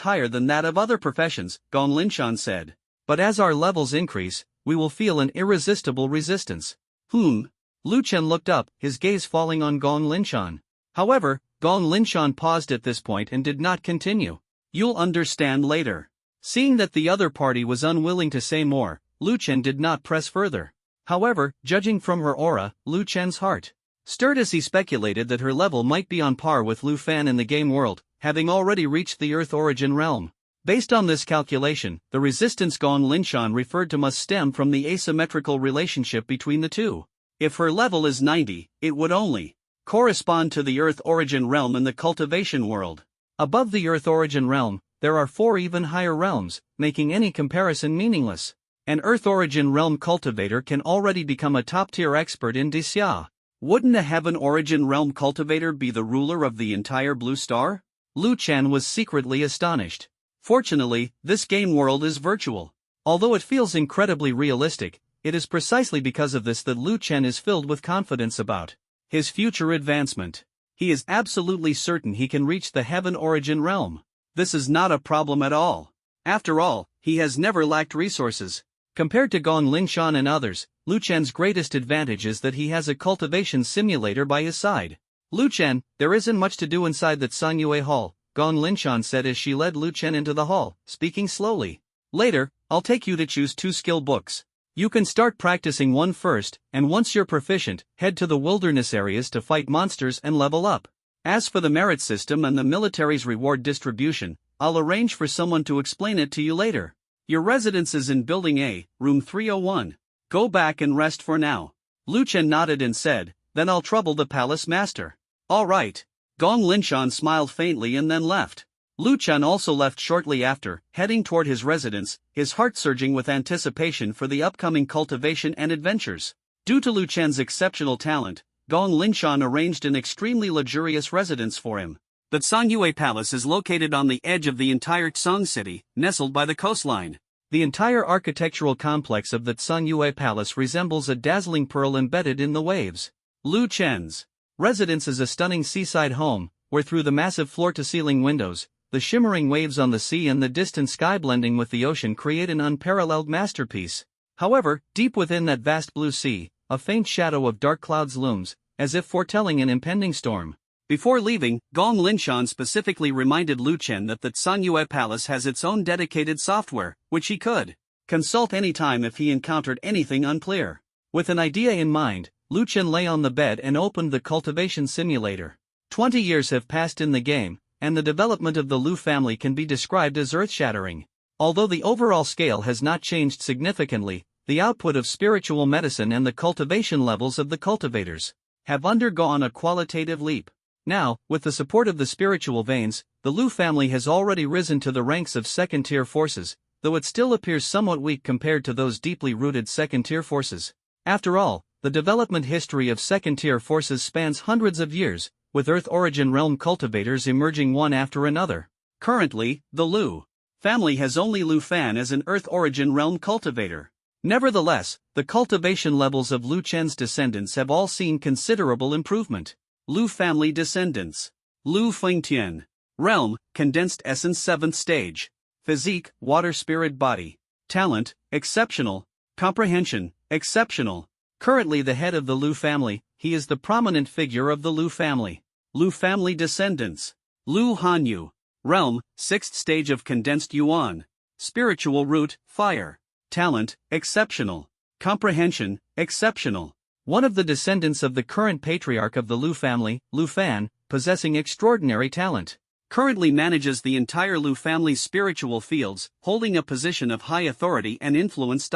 higher than that of other professions, Gong Linshan said. But as our levels increase, we will feel an irresistible resistance. Lu Chen looked up, his gaze falling on Gong Linshan. However, Gong Linshan paused at this point and did not continue. You'll understand later. Seeing that the other party was unwilling to say more, Lu Chen did not press further. However, judging from her aura, Lu Chen's heart stirred as he speculated that her level might be on par with Lu Fan in the game world, having already reached the Earth origin realm. Based on this calculation, the resistance Gong Linshan referred to must stem from the asymmetrical relationship between the two. If her level is 90, it would only correspond to the Earth origin realm in the cultivation world. Above the Earth origin realm, there are 4 even higher realms, making any comparison meaningless. An Earth origin realm cultivator can already become a top-tier expert in Xia. Wouldn't a Heaven origin realm cultivator be the ruler of the entire Blue Star? Lu Chen was secretly astonished. Fortunately, this game world is virtual. Although it feels incredibly realistic, it is precisely because of this that Lu Chen is filled with confidence about his future advancement. He is absolutely certain he can reach the Heaven origin realm. This is not a problem at all. After all, he has never lacked resources. Compared to Gong Linshan and others, Lu Chen's greatest advantage is that he has a cultivation simulator by his side. Lu Chen, there isn't much to do inside that Zhongyue Hall, Gong Linshan said as she led Lu Chen into the hall, speaking slowly. Later, I'll take you to choose 2 skill books. You can start practicing one first, and once you're proficient, head to the wilderness areas to fight monsters and level up. As for the merit system and the military's reward distribution, I'll arrange for someone to explain it to you later. Your residence is in Building A, Room 301. Go back and rest for now. Lu Chen nodded and said, then I'll trouble the palace master. All right. Gong Linshan smiled faintly and then left. Lu Chen also left shortly after, heading toward his residence, his heart surging with anticipation for the upcoming cultivation and adventures. Due to Lu Chen's exceptional talent, Gong Linshan arranged an extremely luxurious residence for him. The Zhongyue Palace is located on the edge of the entire Zhong City, nestled by the coastline. The entire architectural complex of the Zhongyue Palace resembles a dazzling pearl embedded in the waves. Lu Chen's residence is a stunning seaside home, where through the massive floor-to-ceiling windows, the shimmering waves on the sea and the distant sky blending with the ocean create an unparalleled masterpiece. However, deep within that vast blue sea, a faint shadow of dark clouds looms, as if foretelling an impending storm. Before leaving, Gong Linshan specifically reminded Lu Chen that the Zhongyue Palace has its own dedicated software, which he could consult anytime if he encountered anything unclear. With an idea in mind, Lu Chen lay on the bed and opened the cultivation simulator. 20 years have passed in the game, and the development of the Lu family can be described as earth-shattering. Although the overall scale has not changed significantly, the output of spiritual medicine and the cultivation levels of the cultivators have undergone a qualitative leap. Now, with the support of the spiritual veins, the Lu family has already risen to the ranks of second-tier forces, though it still appears somewhat weak compared to those deeply rooted second-tier forces. After all, the development history of second-tier forces spans hundreds of years, with Earth origin realm cultivators emerging one after another. Currently, the Lu family has only Lu Fan as an Earth origin realm cultivator. Nevertheless, the cultivation levels of Lu Chen's descendants have all seen considerable improvement. Lu family descendants. Lu Fengtian. Realm, condensed essence 7th stage. Physique, water spirit body. Talent, exceptional. Comprehension, exceptional. Currently the head of the Lu family, he is the prominent figure of the Lu family. Lu family descendants. Lu Hanyu. Realm, 6th stage of condensed yuan. Spiritual root, fire. Talent, exceptional. Comprehension, exceptional. One of the descendants of the current patriarch of the Lu family, Lu Fan, possessing extraordinary talent. Currently manages the entire Lu family's spiritual fields, holding a position of high authority and influence.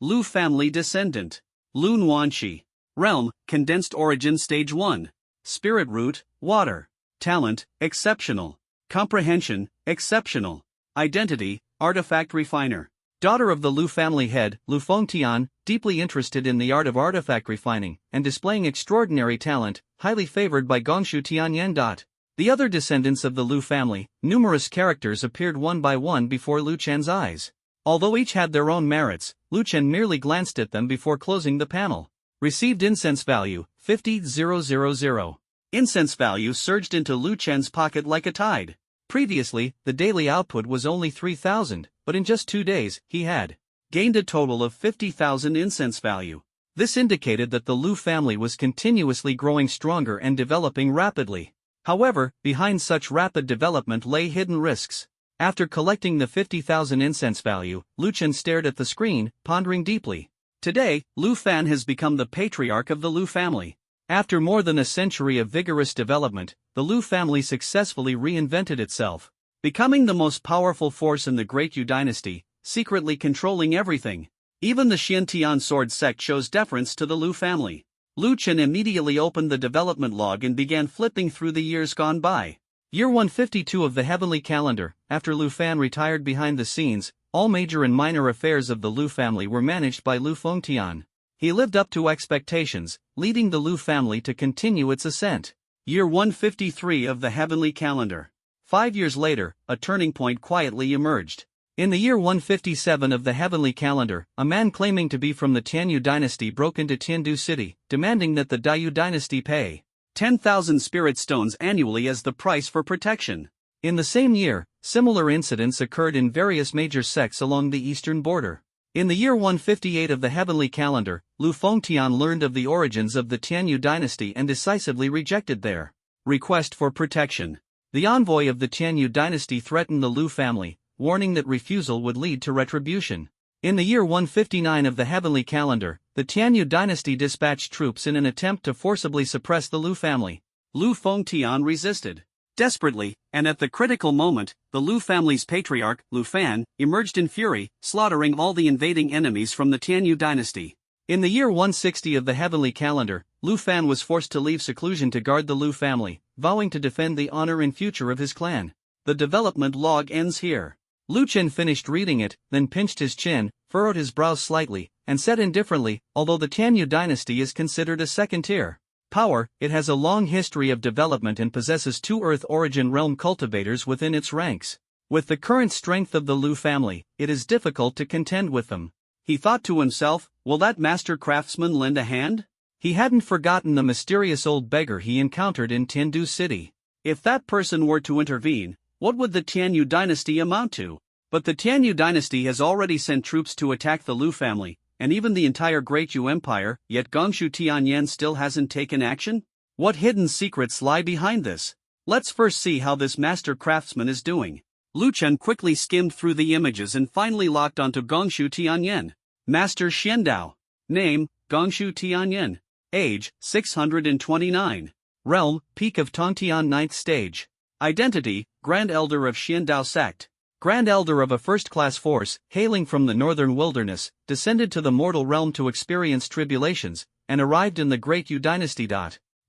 Lu family descendant. Lu Nuanxi. Realm, condensed origin stage 1. Spirit root, water. Talent, exceptional. Comprehension, exceptional. Identity, artifact refiner. Daughter of the Lu family head, Lu Fengtian, deeply interested in the art of artifact refining, and displaying extraordinary talent, highly favored by Gongshu Tianyan. The other descendants of the Lu family, numerous characters appeared one by one before Lu Chen's eyes. Although each had their own merits, Lu Chen merely glanced at them before closing the panel. Received incense value, 50,000. Incense value surged into Lu Chen's pocket like a tide. Previously, the daily output was only 3,000, but in just 2 days, he had gained a total of 50,000 incense value. This indicated that the Lu family was continuously growing stronger and developing rapidly. However, behind such rapid development lay hidden risks. After collecting the 50,000 incense value, Lu Chen stared at the screen, pondering deeply. Today, Lu Fan has become the patriarch of the Lu family. After more than a century of vigorous development, the Lu family successfully reinvented itself, becoming the most powerful force in the Great Yu dynasty, secretly controlling everything. Even the Xiantian sword sect shows deference to the Lu family. Lu Chen immediately opened the development log and began flipping through the years gone by. Year 152 of the heavenly calendar. After Lu Fan retired behind the scenes, all major and minor affairs of the Lu family were managed by Lu Fengtian. He lived up to expectations, leading the Lu family to continue its ascent. Year 153 of the heavenly calendar. 5 years later, a turning point quietly emerged. In the year 157 of the heavenly calendar, a man claiming to be from the Tianyu dynasty broke into Tiandu city, demanding that the Dayu dynasty pay 10,000 spirit stones annually as the price for protection. In the same year, similar incidents occurred in various major sects along the eastern border. In the year 158 of the heavenly calendar, Lu Fengtian learned of the origins of the Tianyu dynasty and decisively rejected their request for protection. The envoy of the Tianyu dynasty threatened the Lu family, warning that refusal would lead to retribution. In the year 159 of the heavenly calendar, the Tianyu dynasty dispatched troops in an attempt to forcibly suppress the Lu family. Lu Fengtian resisted desperately, and at the critical moment, the Lu family's patriarch, Lu Fan, emerged in fury, slaughtering all the invading enemies from the Tianyu dynasty. In the year 160 of the heavenly calendar, Lu Fan was forced to leave seclusion to guard the Lu family, vowing to defend the honor and future of his clan. The development log ends here. Lu Chen finished reading it, then pinched his chin, furrowed his brows slightly, and said indifferently, although the Tianyu dynasty is considered a second-tier power, it has a long history of development and possesses 2 Earth origin realm cultivators within its ranks. With the current strength of the Lu family, it is difficult to contend with them. He thought to himself, will that master craftsman lend a hand? He hadn't forgotten the mysterious old beggar he encountered in Tiandu city. If that person were to intervene, what would the Tianyu dynasty amount to? But the Tianyu dynasty has already sent troops to attack the Lu family, and even the entire Great Yu Empire, yet Gongshu Tianyan still hasn't taken action? What hidden secrets lie behind this? Let's first see how this master craftsman is doing. Lu Chen quickly skimmed through the images and finally locked onto Gongshu Tianyan. Master Xiandao. Name, Gongshu Tianyan. Age, 629. Realm, Peak of Tongtian 9th stage. Identity, Grand Elder of Xiandao sect. Grand Elder of a first-class force, hailing from the northern wilderness, descended to the mortal realm to experience tribulations, and arrived in the Great Yu dynasty.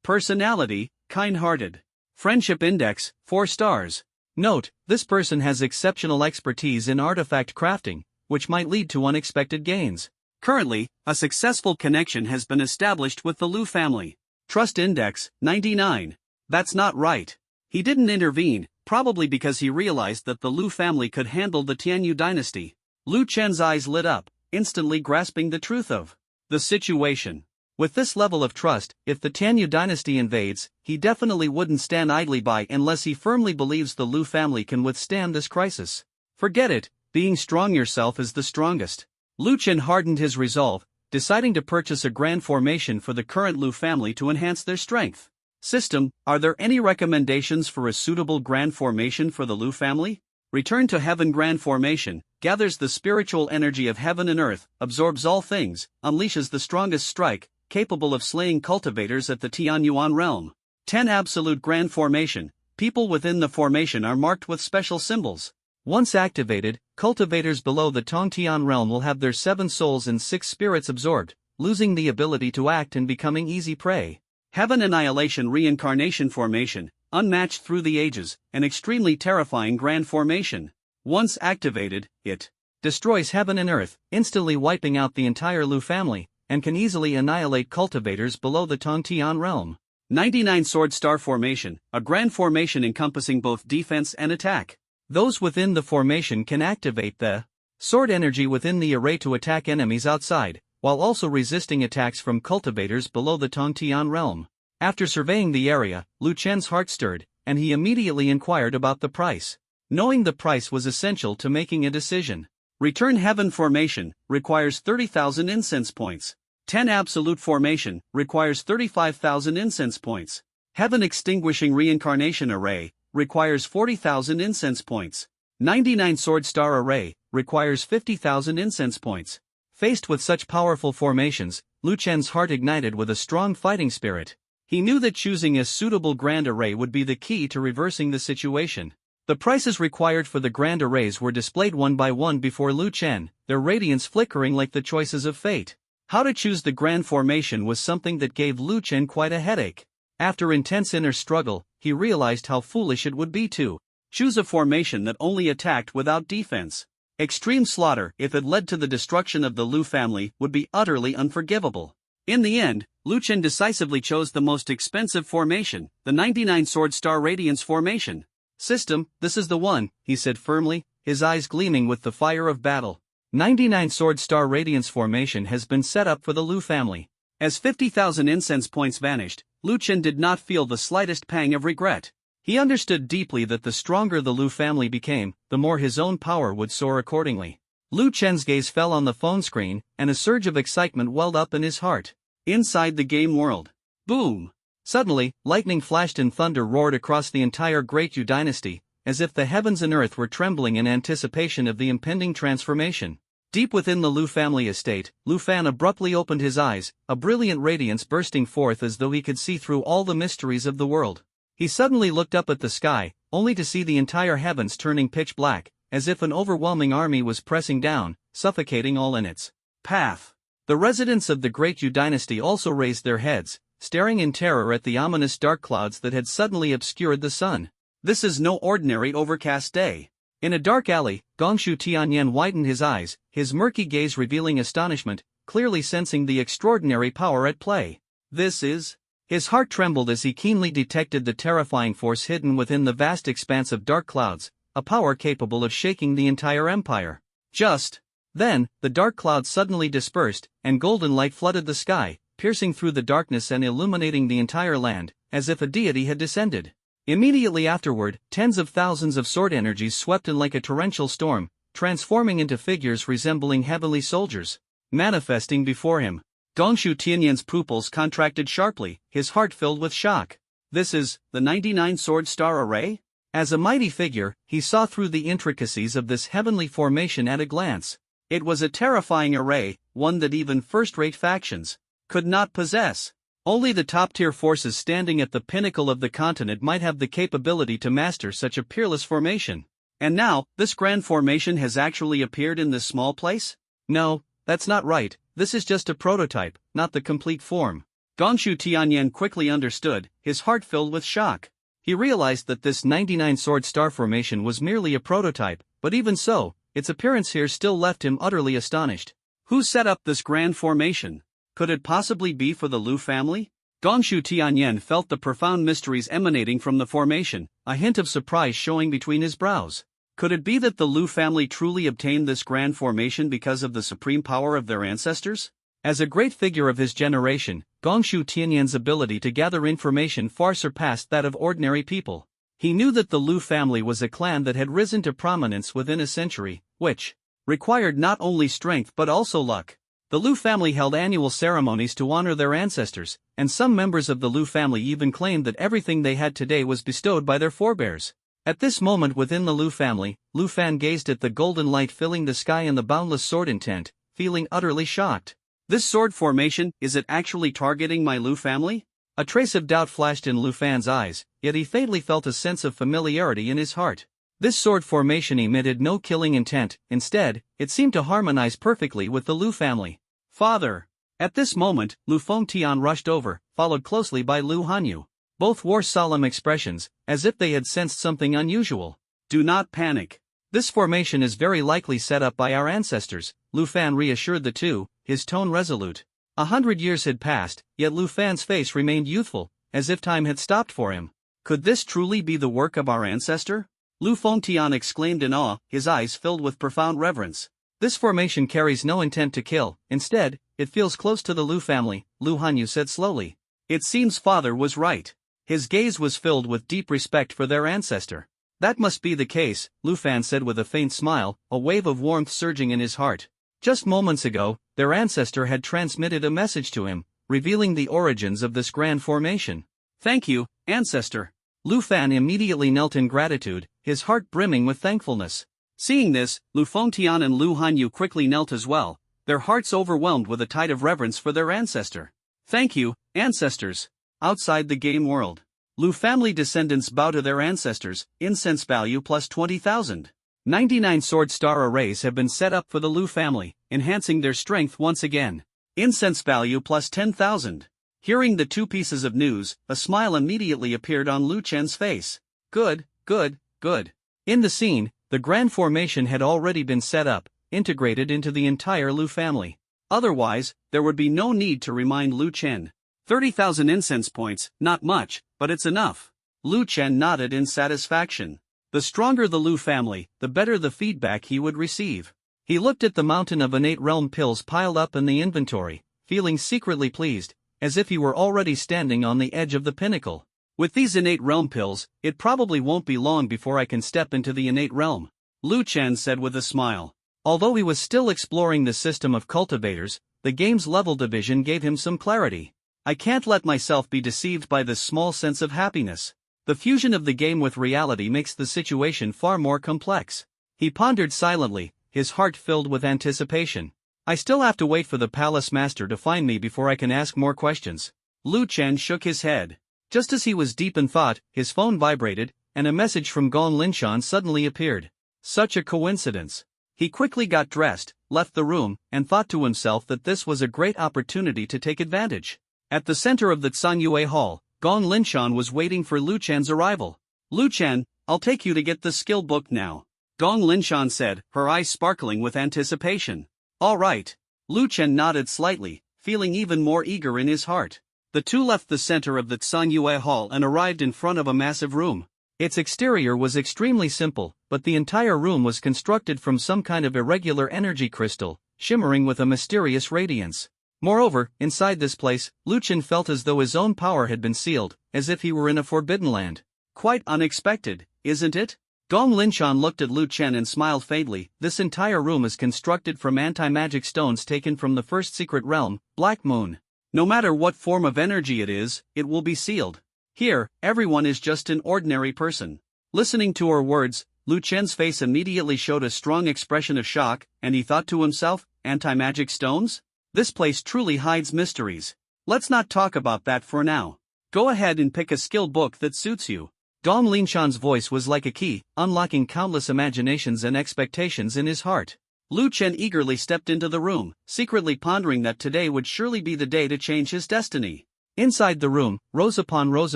Personality, kind-hearted. Friendship index, 4 stars. Note, this person has exceptional expertise in artifact crafting, which might lead to unexpected gains. Currently, a successful connection has been established with the Liu family. Trust index, 99. That's not right. He didn't intervene, probably because he realized that the Liu family could handle the Tianyu dynasty. Lu Chen's eyes lit up, instantly grasping the truth of the situation. With this level of trust, if the Tianyu dynasty invades, he definitely wouldn't stand idly by unless he firmly believes the Liu family can withstand this crisis. Forget it, being strong yourself is the strongest. Lu Chen hardened his resolve, deciding to purchase a grand formation for the current Liu family to enhance their strength. System, are there any recommendations for a suitable grand formation for the Liu family? Return to Heaven Grand Formation, gathers the spiritual energy of heaven and earth, absorbs all things, unleashes the strongest strike, capable of slaying cultivators at the Tianyuan realm. 10 Absolute Grand Formation, people within the formation are marked with special symbols. Once activated, cultivators below the Tongtian realm will have their 7 souls and 6 spirits absorbed, losing the ability to act and becoming easy prey. Heaven Annihilation Reincarnation Formation, unmatched through the ages, an extremely terrifying grand formation. Once activated, it destroys heaven and earth, instantly wiping out the entire Liu family, and can easily annihilate cultivators below the Tongtian realm. 99 Sword Star Formation, a grand formation encompassing both defense and attack. Those within the formation can activate the sword energy within the array to attack enemies outside, while also resisting attacks from cultivators below the Tongtian realm. After surveying the area, Lu Chen's heart stirred, and he immediately inquired about the price. Knowing the price was essential to making a decision. Return Heaven Formation, requires 30,000 incense points. 10 Absolute Formation, requires 35,000 incense points. Heaven Extinguishing Reincarnation Array, requires 40,000 incense points. 99 Sword Star Array, requires 50,000 incense points. Faced with such powerful formations, Lu Chen's heart ignited with a strong fighting spirit. He knew that choosing a suitable grand array would be the key to reversing the situation. The prices required for the grand arrays were displayed one by one before Lu Chen, their radiance flickering like the choices of fate. How to choose the grand formation was something that gave Lu Chen quite a headache. After intense inner struggle, he realized how foolish it would be to choose a formation that only attacked without defense. Extreme slaughter, if it led to the destruction of the Liu family, would be utterly unforgivable. In the end, Lu Chen decisively chose the most expensive formation, the 99 Sword Star Radiance Formation. System, this is the one, he said firmly, his eyes gleaming with the fire of battle. 99 Sword Star Radiance Formation has been set up for the Liu family. As 50,000 incense points vanished, Lu Chen did not feel the slightest pang of regret. He understood deeply that the stronger the Liu family became, the more his own power would soar accordingly. Lu Chen's gaze fell on the phone screen, and a surge of excitement welled up in his heart. Inside the game world. Boom! Suddenly, lightning flashed and thunder roared across the entire Great Yu dynasty, as if the heavens and earth were trembling in anticipation of the impending transformation. Deep within the Liu family estate, Lu Fan abruptly opened his eyes, a brilliant radiance bursting forth as though he could see through all the mysteries of the world. He suddenly looked up at the sky, only to see the entire heavens turning pitch black, as if an overwhelming army was pressing down, suffocating all in its path. The residents of the Great Yu dynasty also raised their heads, staring in terror at the ominous dark clouds that had suddenly obscured the sun. This is no ordinary overcast day. In a dark alley, Gongshu Tianyan widened his eyes, his murky gaze revealing astonishment, clearly sensing the extraordinary power at play. This is... His heart trembled as he keenly detected the terrifying force hidden within the vast expanse of dark clouds, a power capable of shaking the entire empire. Just then, the dark clouds suddenly dispersed, and golden light flooded the sky, piercing through the darkness and illuminating the entire land, as if a deity had descended. Immediately afterward, tens of thousands of sword energies swept in like a torrential storm, transforming into figures resembling heavenly soldiers. Manifesting before him. Gongshu Tianyan's pupils contracted sharply, his heart filled with shock. This is the 99 Sword Star Array? As a mighty figure, he saw through the intricacies of this heavenly formation at a glance. It was a terrifying array, one that even first-rate factions could not possess. Only the top-tier forces standing at the pinnacle of the continent might have the capability to master such a peerless formation. And now, this grand formation has actually appeared in this small place? No, that's not right, this is just a prototype, not the complete form. Gongshu Tianyan quickly understood, his heart filled with shock. He realized that this 99 sword star formation was merely a prototype, but even so, its appearance here still left him utterly astonished. Who set up this grand formation? Could it possibly be for the Lu family? Gongshu Tianyan felt the profound mysteries emanating from the formation, a hint of surprise showing between his brows. Could it be that the Lu family truly obtained this grand formation because of the supreme power of their ancestors? As a great figure of his generation, Gongshu Tianyan's ability to gather information far surpassed that of ordinary people. He knew that the Lu family was a clan that had risen to prominence within a century, which required not only strength but also luck. The Lu family held annual ceremonies to honor their ancestors, and some members of the Lu family even claimed that everything they had today was bestowed by their forebears. At this moment within the Lu family, Lu Fan gazed at the golden light filling the sky and the boundless sword intent, feeling utterly shocked. This sword formation, is it actually targeting my Lu family? A trace of doubt flashed in Lu Fan's eyes, yet he faintly felt a sense of familiarity in his heart. This sword formation emitted no killing intent, instead, it seemed to harmonize perfectly with the Lu family. Father! At this moment, Lu Fengtian rushed over, followed closely by Lu Hanyu. Both wore solemn expressions, as if they had sensed something unusual. Do not panic. This formation is very likely set up by our ancestors, Lu Fan reassured the two, his tone resolute. 100 years had passed, yet Lu Fan's face remained youthful, as if time had stopped for him. Could this truly be the work of our ancestor? Lu Fengtian exclaimed in awe, his eyes filled with profound reverence. This formation carries no intent to kill, instead, it feels close to the Lu family, Lu Hanyu said slowly. It seems father was right. His gaze was filled with deep respect for their ancestor. That must be the case, Lu Fan said with a faint smile, a wave of warmth surging in his heart. Just moments ago, their ancestor had transmitted a message to him, revealing the origins of this grand formation. Thank you, ancestor. Lu Fan immediately knelt in gratitude, his heart brimming with thankfulness. Seeing this, Lu Fengtian and Lu Hanyu quickly knelt as well, their hearts overwhelmed with a tide of reverence for their ancestor. Thank you, ancestors. Outside the game world, Lu family descendants bow to their ancestors, incense value plus 20,000. 99 sword star arrays have been set up for the Lu family, enhancing their strength once again. Incense value plus 10,000. Hearing the two pieces of news, a smile immediately appeared on Lu Chen's face. Good, good, good. In the scene, the grand formation had already been set up, integrated into the entire Lu family. Otherwise, there would be no need to remind Lu Chen. 30,000 incense points, not much, but it's enough. Lu Chen nodded in satisfaction. The stronger the Lu family, the better the feedback he would receive. He looked at the mountain of innate realm pills piled up in the inventory, feeling secretly pleased, as if he were already standing on the edge of the pinnacle. With these innate realm pills, it probably won't be long before I can step into the innate realm, Lu Chen said with a smile. Although he was still exploring the system of cultivators, the game's level division gave him some clarity. I can't let myself be deceived by this small sense of happiness. The fusion of the game with reality makes the situation far more complex. He pondered silently, his heart filled with anticipation. I still have to wait for the palace master to find me before I can ask more questions. Lu Chen shook his head. Just as he was deep in thought, his phone vibrated, and a message from Gong Linshan suddenly appeared. Such a coincidence. He quickly got dressed, left the room, and thought to himself that this was a great opportunity to take advantage. At the center of the Tsanyue Hall, Gong Linshan was waiting for Lu Chen's arrival. Lu Chen, I'll take you to get the skill book now, Gong Linshan said, her eyes sparkling with anticipation. All right. Lu Chen nodded slightly, feeling even more eager in his heart. The two left the center of the Tsanyue Hall and arrived in front of a massive room. Its exterior was extremely simple, but the entire room was constructed from some kind of irregular energy crystal, shimmering with a mysterious radiance. Moreover, inside this place, Lu Chen felt as though his own power had been sealed, as if he were in a forbidden land. Quite unexpected, isn't it? Gong Linshan looked at Lu Chen and smiled faintly. This entire room is constructed from anti-magic stones taken from the first secret realm, Black Moon. No matter what form of energy it is, it will be sealed. Here, everyone is just an ordinary person. Listening to her words, Lu Chen's face immediately showed a strong expression of shock, and he thought to himself, anti-magic stones? This place truly hides mysteries. Let's not talk about that for now. Go ahead and pick a skill book that suits you. Gong Linshan's voice was like a key, unlocking countless imaginations and expectations in his heart. Lu Chen eagerly stepped into the room, secretly pondering that today would surely be the day to change his destiny. Inside the room, rows upon rows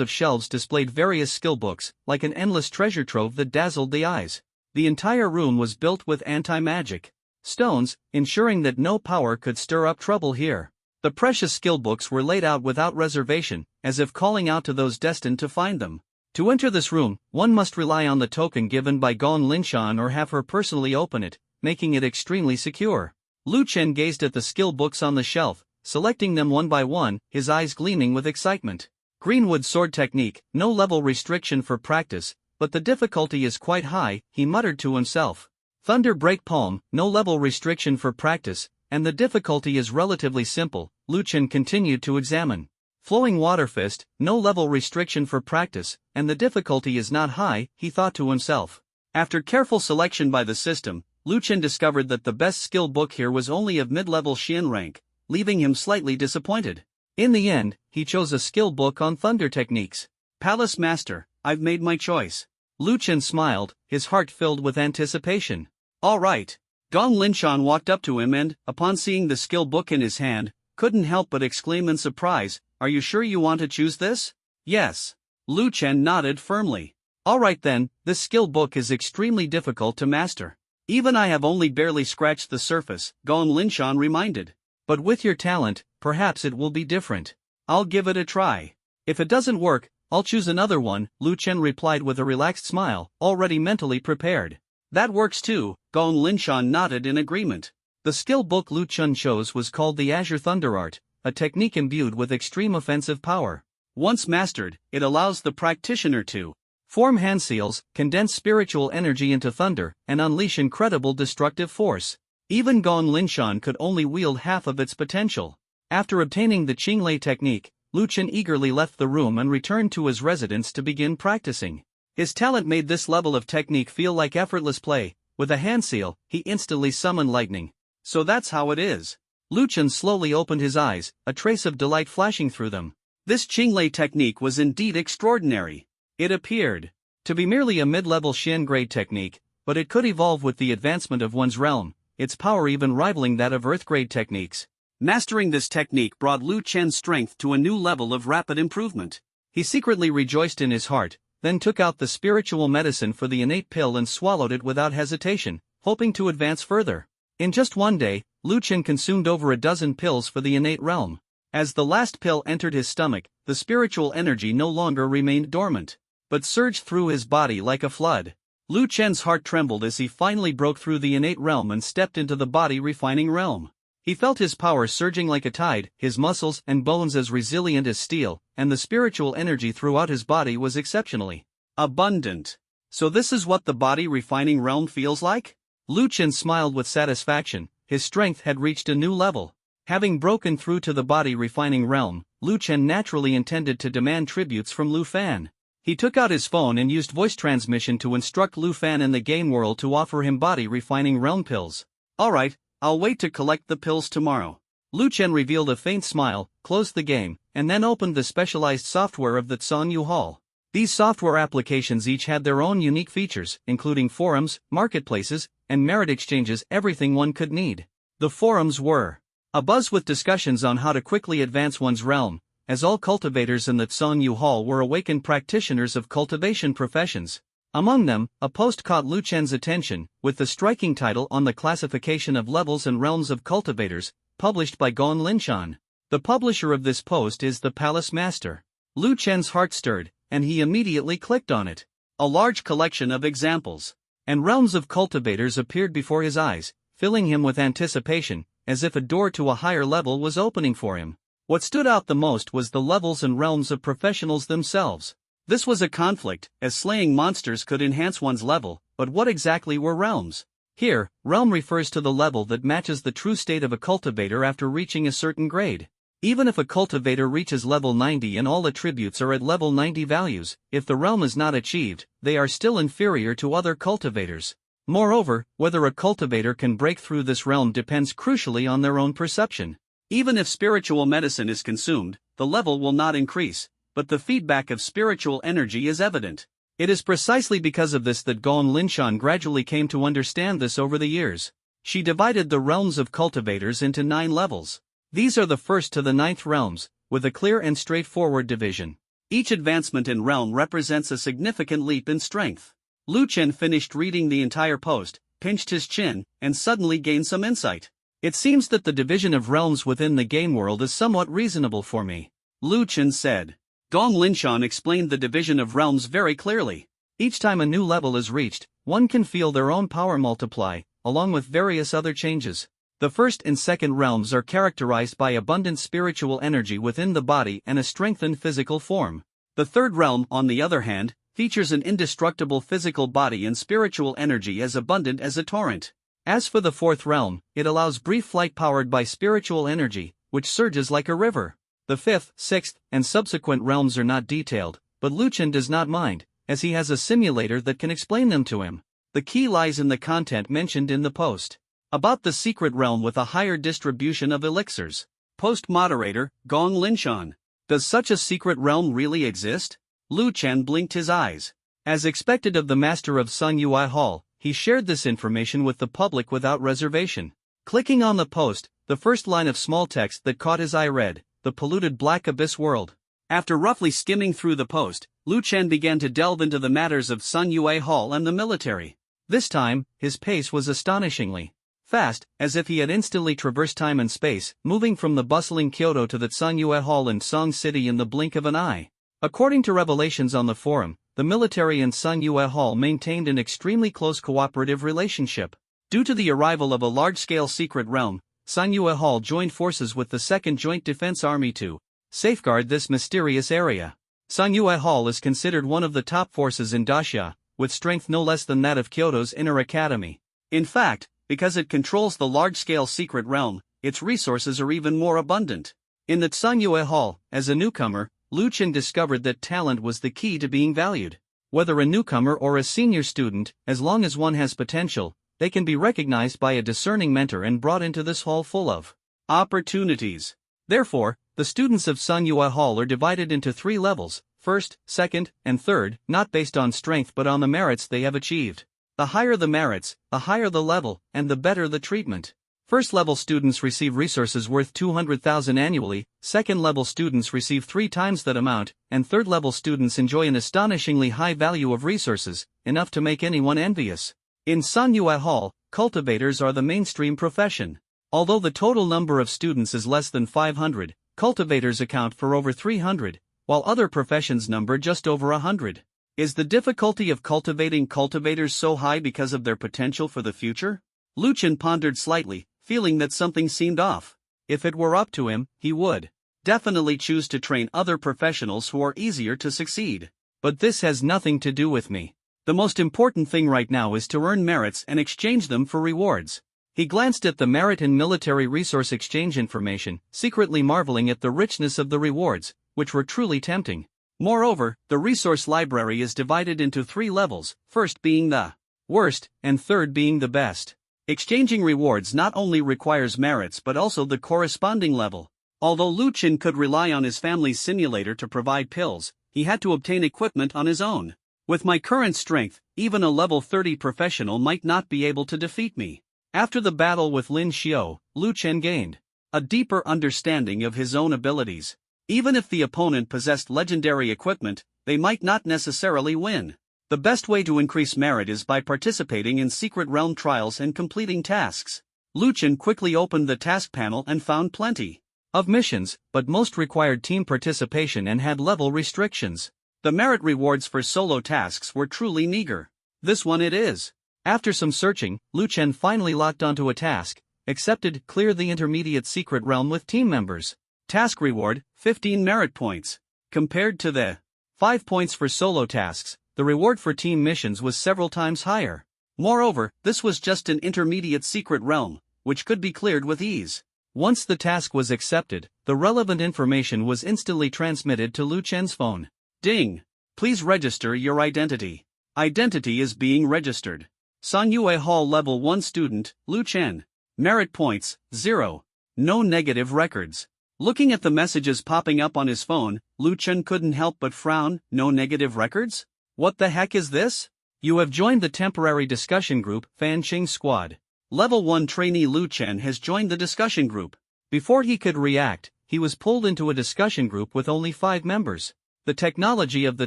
of shelves displayed various skill books, like an endless treasure trove that dazzled the eyes. The entire room was built with anti-magic stones, ensuring that no power could stir up trouble here. The precious skill books were laid out without reservation, as if calling out to those destined to find them. To enter this room, one must rely on the token given by Gong Linshan or have her personally open it, making it extremely secure. Lu Chen gazed at the skill books on the shelf, selecting them one by one, his eyes gleaming with excitement. Greenwood sword technique, no level restriction for practice, but the difficulty is quite high, he muttered to himself. Thunder break palm, no level restriction for practice, and the difficulty is relatively simple, Lu Chen continued to examine. Flowing water fist, no level restriction for practice, and the difficulty is not high, he thought to himself. After careful selection by the system, Lu Chen discovered that the best skill book here was only of mid-level Xian rank, leaving him slightly disappointed. In the end, he chose a skill book on thunder techniques. Palace Master, I've made my choice. Lu Chen smiled, his heart filled with anticipation. All right. Gong Linshan walked up to him and, upon seeing the skill book in his hand, couldn't help but exclaim in surprise, "Are you sure you want to choose this?" "Yes." Lu Chen nodded firmly. "All right then, this skill book is extremely difficult to master. Even I have only barely scratched the surface," Gong Linshan reminded. "But with your talent, perhaps it will be different. I'll give it a try. If it doesn't work, I'll choose another one," Lu Chen replied with a relaxed smile, already mentally prepared. "That works too," Gong Linshan nodded in agreement. The skill book Lu Chen chose was called the Azure Thunder Art, a technique imbued with extreme offensive power. Once mastered, it allows the practitioner to form hand seals, condense spiritual energy into thunder, and unleash incredible destructive force. Even Gong Linshan could only wield half of its potential. After obtaining the Qinglei technique, Lu Chen eagerly left the room and returned to his residence to begin practicing. His talent made this level of technique feel like effortless play. With a hand seal, he instantly summoned lightning. So that's how it is. Lu Chen slowly opened his eyes, a trace of delight flashing through them. This Qinglei technique was indeed extraordinary. It appeared to be merely a mid-level Xian grade technique, but it could evolve with the advancement of one's realm, its power even rivaling that of Earth grade techniques. Mastering this technique brought Lu Chen's strength to a new level of rapid improvement. He secretly rejoiced in his heart, then took out the spiritual medicine for the innate pill and swallowed it without hesitation, hoping to advance further. In just one day, Lu Chen consumed over a dozen pills for the innate realm. As the last pill entered his stomach, the spiritual energy no longer remained dormant, but surged through his body like a flood. Lu Chen's heart trembled as he finally broke through the innate realm and stepped into the body-refining realm. He felt his power surging like a tide, his muscles and bones as resilient as steel, and the spiritual energy throughout his body was exceptionally abundant. So this is what the body-refining realm feels like? Lu Chen smiled with satisfaction, his strength had reached a new level. Having broken through to the body-refining realm, Lu Chen naturally intended to demand tributes from Lu Fan. He took out his phone and used voice transmission to instruct Lu Fan in the game world to offer him body-refining realm pills. Alright, I'll wait to collect the pills tomorrow. Lu Chen revealed a faint smile, closed the game, and then opened the specialized software of the Zhongyu Hall. These software applications each had their own unique features, including forums, marketplaces, and merit exchanges, everything one could need. The forums were abuzz with discussions on how to quickly advance one's realm, as all cultivators in the Zhongyu Hall were awakened practitioners of cultivation professions. Among them, a post caught Lu Chen's attention, with the striking title on the classification of levels and realms of cultivators, published by Gong Linshan. The publisher of this post is the Palace Master. Lu Chen's heart stirred, and he immediately clicked on it. A large collection of examples and realms of cultivators appeared before his eyes, filling him with anticipation, as if a door to a higher level was opening for him. What stood out the most was the levels and realms of professionals themselves. This was a conflict, as slaying monsters could enhance one's level, but what exactly were realms? Here, realm refers to the level that matches the true state of a cultivator after reaching a certain grade. Even if a cultivator reaches level 90 and all attributes are at level 90 values, if the realm is not achieved, they are still inferior to other cultivators. Moreover, whether a cultivator can break through this realm depends crucially on their own perception. Even if spiritual medicine is consumed, the level will not increase, but the feedback of spiritual energy is evident. It is precisely because of this that Gong Linshan gradually came to understand this over the years. She divided the realms of cultivators into 9 levels. These are the first to the 9th realms, with a clear and straightforward division. Each advancement in realm represents a significant leap in strength. Lu Chen finished reading the entire post, pinched his chin, and suddenly gained some insight. It seems that the division of realms within the game world is somewhat reasonable for me, Lu Chen said. Gong Linshan explained the division of realms very clearly. Each time a new level is reached, one can feel their own power multiply, along with various other changes. The first and second realms are characterized by abundant spiritual energy within the body and a strengthened physical form. The third realm, on the other hand, features an indestructible physical body and spiritual energy as abundant as a torrent. As for the fourth realm, it allows brief flight powered by spiritual energy, which surges like a river. The fifth, sixth, and subsequent realms are not detailed, but Lu Chen does not mind, as he has a simulator that can explain them to him. The key lies in the content mentioned in the post. About the secret realm with a higher distribution of elixirs. Post moderator, Gong Linshan. Does such a secret realm really exist? Lu Chen blinked his eyes. As expected of the master of Sun Yue Hall, he shared this information with the public without reservation. Clicking on the post, the first line of small text that caught his eye read, "The polluted black abyss world." After roughly skimming through the post, Lu Chen began to delve into the matters of Sun Yue Hall and the military. This time, his pace was astonishingly fast, as if he had instantly traversed time and space, moving from the bustling Kyoto to the Sun Yue Hall in Song City in the blink of an eye. According to revelations on the forum, the military and Sun Yue Hall maintained an extremely close cooperative relationship. Due to the arrival of a large-scale secret realm, Sun Yue Hall joined forces with the 2nd Joint Defense Army to safeguard this mysterious area. Sun Yue Hall is considered one of the top forces in Daxia, with strength no less than that of Kyoto's Inner Academy. In fact, because it controls the large-scale secret realm, its resources are even more abundant. In the Sun Yue Hall, as a newcomer, Lu Chen discovered that talent was the key to being valued. Whether a newcomer or a senior student, as long as one has potential, they can be recognized by a discerning mentor and brought into this hall full of opportunities. Therefore, the students of Sun Yue Hall are divided into 3 levels, first, second, and third, not based on strength but on the merits they have achieved. The higher the merits, the higher the level, and the better the treatment. First-level students receive resources worth 200,000 annually, second-level students receive 3 times that amount, and third-level students enjoy an astonishingly high value of resources, enough to make anyone envious. In Sun Yue Hall, cultivators are the mainstream profession. Although the total number of students is less than 500, cultivators account for over 300, while other professions number just over 100. Is the difficulty of cultivating cultivators so high because of their potential for the future? Lu Chen pondered slightly, feeling that something seemed off. If it were up to him, he would definitely choose to train other professionals who are easier to succeed. But this has nothing to do with me. The most important thing right now is to earn merits and exchange them for rewards. He glanced at the merit and military resource exchange information, secretly marveling at the richness of the rewards, which were truly tempting. Moreover, the resource library is divided into 3 levels, first being the worst, and third being the best. Exchanging rewards not only requires merits but also the corresponding level. Although Lu Chen could rely on his family's simulator to provide pills, he had to obtain equipment on his own. With my current strength, even a level 30 professional might not be able to defeat me. After the battle with Lin Xiao, Lu Chen gained a deeper understanding of his own abilities. Even if the opponent possessed legendary equipment, they might not necessarily win. The best way to increase merit is by participating in secret realm trials and completing tasks. Lu Chen quickly opened the task panel and found plenty of missions, but most required team participation and had level restrictions. The merit rewards for solo tasks were truly meager. This one it is. After some searching, Lu Chen finally locked onto a task, accepted, clear the intermediate secret realm with team members. Task reward, 15 merit points. Compared to the 5 points for solo tasks, the reward for team missions was several times higher. Moreover, this was just an intermediate secret realm, which could be cleared with ease. Once the task was accepted, the relevant information was instantly transmitted to Lu Chen's phone. Ding! Please register your identity. Identity is being registered. Sun Yue Hall Level 1 student, Lu Chen. Merit points, 0. No negative records. Looking at the messages popping up on his phone, Lu Chen couldn't help but frown. No negative records? What the heck is this? You have joined the temporary discussion group, Fan Qing Squad. Level 1 trainee Lu Chen has joined the discussion group. Before he could react, he was pulled into a discussion group with only 5 members. The technology of the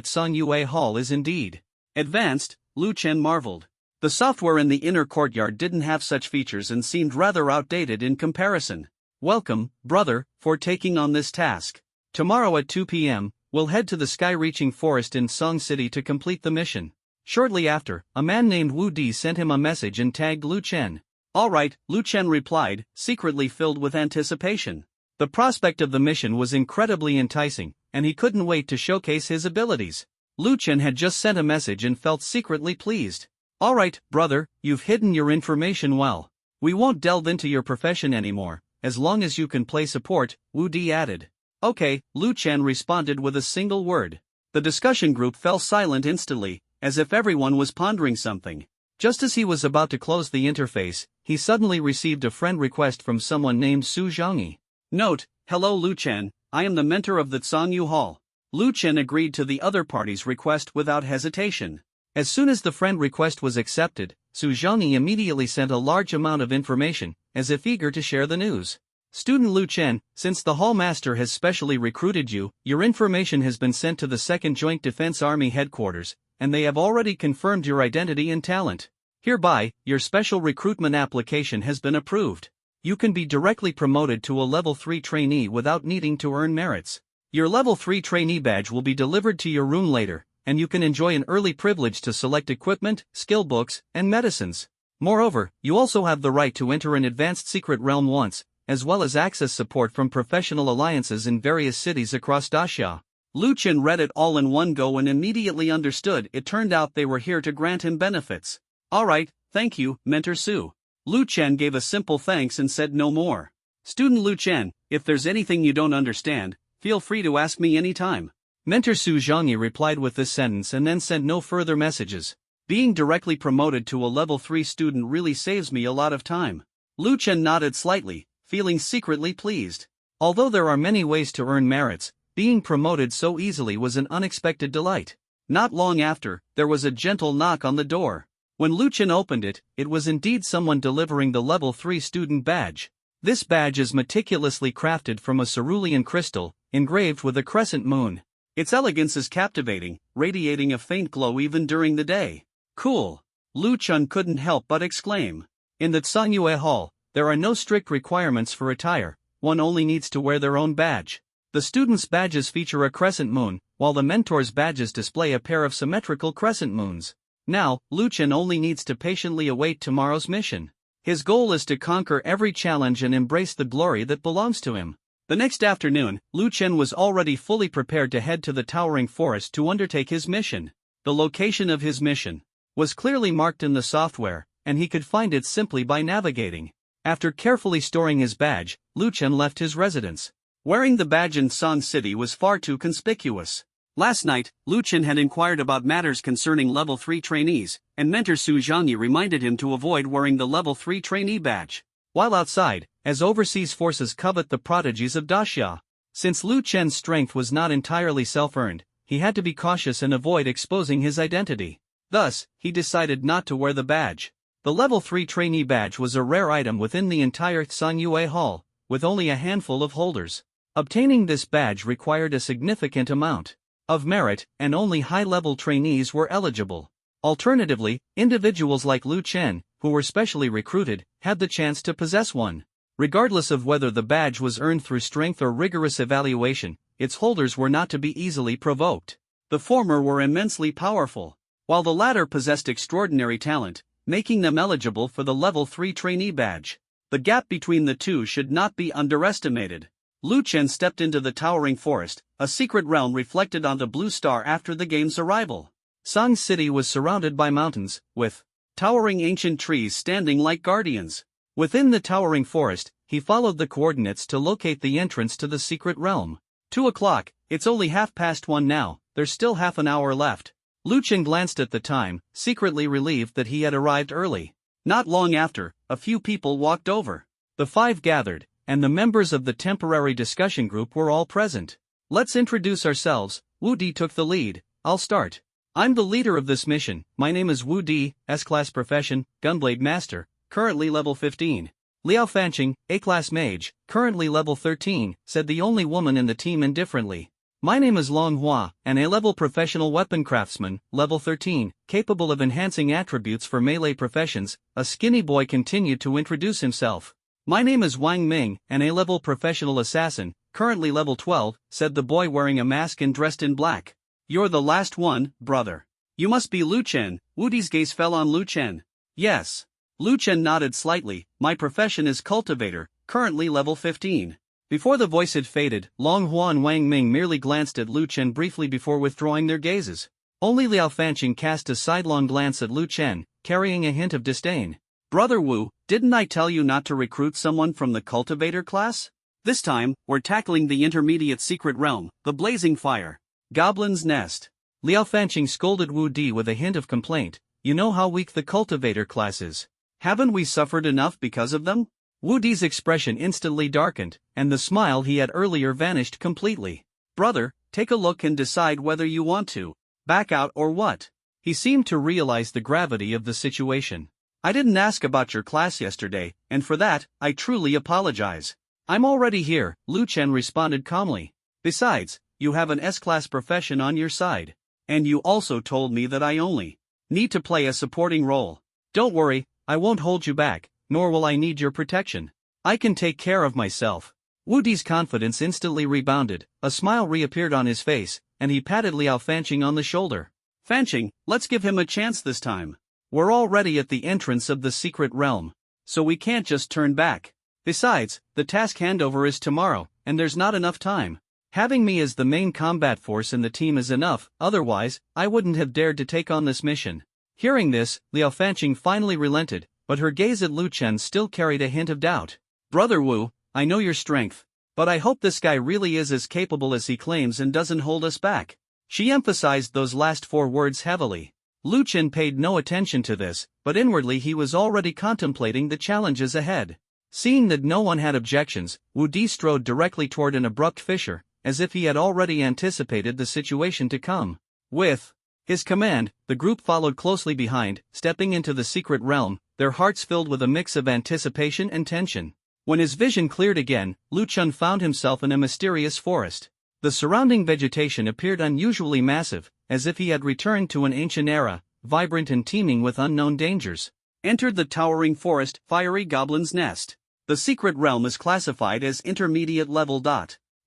Tsangyue Hall is indeed advanced, Lu Chen marveled. The software in the inner courtyard didn't have such features and seemed rather outdated in comparison. Welcome, brother, for taking on this task. Tomorrow at 2 p.m., we'll head to the sky-reaching forest in Song City to complete the mission. Shortly after, a man named Wu Di sent him a message and tagged Lu Chen. Alright, Lu Chen replied, secretly filled with anticipation. The prospect of the mission was incredibly enticing, and he couldn't wait to showcase his abilities. Lu Chen had just sent a message and felt secretly pleased. Alright, brother, you've hidden your information well. We won't delve into your profession anymore, as long as you can play support, Wu Di added. Okay, Lu Chen responded with a single word. The discussion group fell silent instantly, as if everyone was pondering something. Just as he was about to close the interface, he suddenly received a friend request from someone named Su Zhangyi. Note, hello Lu Chen, I am the mentor of the Tsangyue Hall. Lu Chen agreed to the other party's request without hesitation. As soon as the friend request was accepted, Su Zhangyi immediately sent a large amount of information, as if eager to share the news. Student Lu Chen, since the Hall Master has specially recruited you, your information has been sent to the 2nd Joint Defense Army headquarters, and they have already confirmed your identity and talent. Hereby, your special recruitment application has been approved. You can be directly promoted to a Level 3 trainee without needing to earn merits. Your Level 3 trainee badge will be delivered to your room later, and you can enjoy an early privilege to select equipment, skill books, and medicines. Moreover, you also have the right to enter an advanced secret realm once, as well as access support from professional alliances in various cities across Daxia. Lu Chen read it all in one go and immediately understood. It turned out they were here to grant him benefits. Alright, thank you, Mentor Su. Lu Chen gave a simple thanks and said no more. Student Lu Chen, if there's anything you don't understand, feel free to ask me anytime. Mentor Su Zhangyi replied with this sentence and then sent no further messages. Being directly promoted to a Level 3 student really saves me a lot of time. Lu Chen nodded slightly, feeling secretly pleased. Although there are many ways to earn merits, being promoted so easily was an unexpected delight. Not long after, there was a gentle knock on the door. When Lu Chen opened it, it was indeed someone delivering the Level 3 student badge. This badge is meticulously crafted from a cerulean crystal, engraved with a crescent moon. Its elegance is captivating, radiating a faint glow even during the day. Cool! Lu Chen couldn't help but exclaim. In the Tsangyue Hall, there are no strict requirements for attire, one only needs to wear their own badge. The students' badges feature a crescent moon, while the mentors' badges display a pair of symmetrical crescent moons. Now, Lu Chen only needs to patiently await tomorrow's mission. His goal is to conquer every challenge and embrace the glory that belongs to him. The next afternoon, Lu Chen was already fully prepared to head to the towering forest to undertake his mission. The location of his mission was clearly marked in the software, and he could find it simply by navigating. After carefully storing his badge, Lu Chen left his residence. Wearing the badge in Song City was far too conspicuous. Last night, Lu Chen had inquired about matters concerning Level 3 trainees, and Mentor Su Zhangyi reminded him to avoid wearing the Level 3 trainee badge. While outside, as overseas forces covet the prodigies of Daxia. Since Lu Chen's strength was not entirely self-earned, he had to be cautious and avoid exposing his identity. Thus, he decided not to wear the badge. The Level 3 trainee badge was a rare item within the entire Tsangyue Hall, with only a handful of holders. Obtaining this badge required a significant amount of merit, and only high-level trainees were eligible. Alternatively, individuals like Lu Chen, who were specially recruited, had the chance to possess one. Regardless of whether the badge was earned through strength or rigorous evaluation, its holders were not to be easily provoked. The former were immensely powerful, while the latter possessed extraordinary talent, making them eligible for the Level 3 trainee badge. The gap between the two should not be underestimated. Lu Chen stepped into the towering forest, a secret realm reflected on the blue star after the game's arrival. Song City was surrounded by mountains, with towering ancient trees standing like guardians. Within the towering forest, he followed the coordinates to locate the entrance to the secret realm. 2 o'clock, it's only 1:30 now, there's still half an hour left. Lu Chen glanced at the time, secretly relieved that he had arrived early. Not long after, a few people walked over. The 5 gathered, and the members of the temporary discussion group were all present. Let's introduce ourselves. Wu Di took the lead. I'll start. I'm the leader of this mission. My name is Wu Di, S-Class profession, Gunblade Master, currently level 15. Liao Fanqing, A-class mage, currently level 13, said the only woman in the team indifferently. My name is Long Hua, an A-level professional weapon craftsman, level 13, capable of enhancing attributes for melee professions. A skinny boy continued to introduce himself. My name is Wang Ming, an A-level professional assassin, currently level 12, said the boy wearing a mask and dressed in black. You're the last one, brother. You must be Lu Chen. Wu Di's gaze fell on Lu Chen. Yes. Lu Chen nodded slightly. My profession is cultivator, currently level 15. Before the voice had faded, Long Hua and Wang Ming merely glanced at Lu Chen briefly before withdrawing their gazes. Only Liao Fanqing cast a sidelong glance at Lu Chen, carrying a hint of disdain. Brother Wu, didn't I tell you not to recruit someone from the cultivator class? This time, we're tackling the intermediate secret realm, the blazing fire. Goblin's Nest. Liao Fanqing scolded Wu Di with a hint of complaint. You know how weak the cultivator class is. Haven't we suffered enough because of them? Wu Di's expression instantly darkened, and the smile he had earlier vanished completely. Brother, take a look and decide whether you want to back out or what. He seemed to realize the gravity of the situation. I didn't ask about your class yesterday, and for that, I truly apologize. I'm already here, Lu Chen responded calmly. Besides, you have an S-class profession on your side. And you also told me that I only need to play a supporting role. Don't worry, I won't hold you back, nor will I need your protection. I can take care of myself. Wu Di's confidence instantly rebounded, a smile reappeared on his face, and he patted Liao Fanqing on the shoulder. Fanqing, let's give him a chance this time. We're already at the entrance of the secret realm, so we can't just turn back. Besides, the task handover is tomorrow, and there's not enough time. Having me as the main combat force in the team is enough, otherwise, I wouldn't have dared to take on this mission. Hearing this, Liao Fanqing finally relented, but her gaze at Lu Chen still carried a hint of doubt. Brother Wu, I know your strength, but I hope this guy really is as capable as he claims and doesn't hold us back. She emphasized those last 4 words heavily. Lu Chen paid no attention to this, but inwardly he was already contemplating the challenges ahead. Seeing that no one had objections, Wu Di strode directly toward an abrupt fissure, as if he had already anticipated the situation to come. With his command, the group followed closely behind, stepping into the secret realm, their hearts filled with a mix of anticipation and tension. When his vision cleared again, Lu Chen found himself in a mysterious forest. The surrounding vegetation appeared unusually massive, as if he had returned to an ancient era, vibrant and teeming with unknown dangers. Entered the towering forest, fiery Goblin's Nest. The secret realm is classified as intermediate level.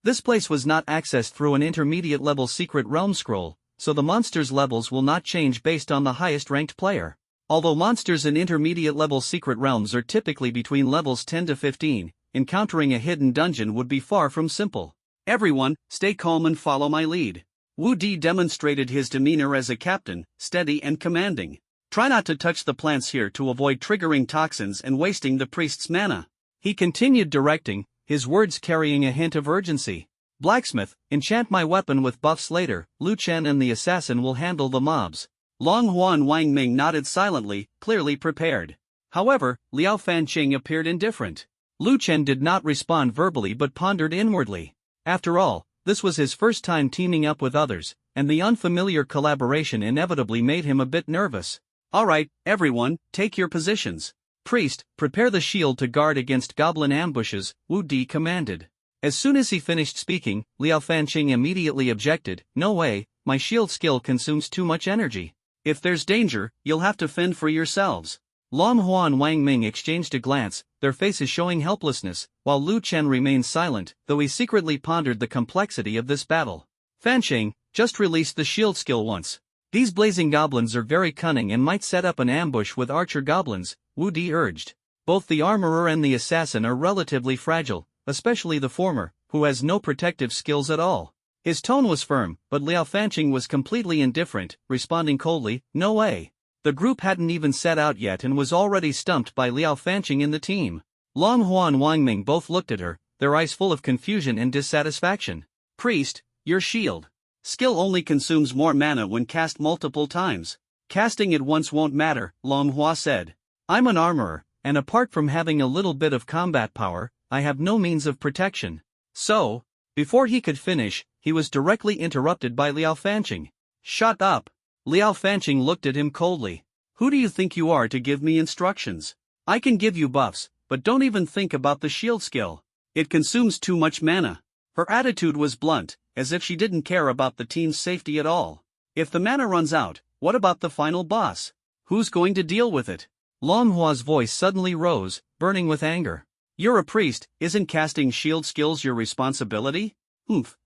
This place was not accessed through an intermediate level secret realm scroll, so the monsters' levels will not change based on the highest ranked player. Although monsters in intermediate level secret realms are typically between levels 10 to 15, encountering a hidden dungeon would be far from simple. Everyone, stay calm and follow my lead. Wu Di demonstrated his demeanor as a captain, steady and commanding. Try not to touch the plants here to avoid triggering toxins and wasting the priest's mana. He continued directing, his words carrying a hint of urgency. Blacksmith, enchant my weapon with buffs later. Lu Chen and the assassin will handle the mobs. Long Hua and Wang Ming nodded silently, clearly prepared. However, Liao Fanqing appeared indifferent. Lu Chen did not respond verbally but pondered inwardly. After all, this was his first time teaming up with others, and the unfamiliar collaboration inevitably made him a bit nervous. Alright, everyone, take your positions. Priest, prepare the shield to guard against goblin ambushes, Wu Di commanded. As soon as he finished speaking, Liao Fanqing immediately objected. No way, my shield skill consumes too much energy. If there's danger, you'll have to fend for yourselves. Long Hua and Wang Ming exchanged a glance, their faces showing helplessness, while Lu Chen remained silent, though he secretly pondered the complexity of this battle. Fanqing, just release the shield skill once. These blazing goblins are very cunning and might set up an ambush with archer goblins, Wu Di urged. Both the armorer and the assassin are relatively fragile, especially the former, who has no protective skills at all. His tone was firm, but Liao Fanqing was completely indifferent, responding coldly, no way. The group hadn't even set out yet and was already stumped by Liao Fanqing in the team. Long Hua and Wang Ming both looked at her, their eyes full of confusion and dissatisfaction. Priest, your shield skill only consumes more mana when cast multiple times. Casting it once won't matter, Long Hua said. I'm an armorer, and apart from having a little bit of combat power, I have no means of protection. So, before he could finish, he was directly interrupted by Liao Fanqing. Shut up! Liao Fanqing looked at him coldly. Who do you think you are to give me instructions? I can give you buffs, but don't even think about the shield skill. It consumes too much mana. Her attitude was blunt, as if she didn't care about the team's safety at all. If the mana runs out, what about the final boss? Who's going to deal with it? Longhua's voice suddenly rose, burning with anger. You're a priest, isn't casting shield skills your responsibility?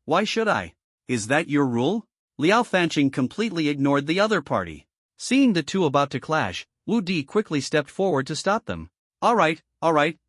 Why should I? Is that your rule? Liao Fanqing completely ignored the other party. Seeing the two about to clash, Wu Di quickly stepped forward to stop them. Alright,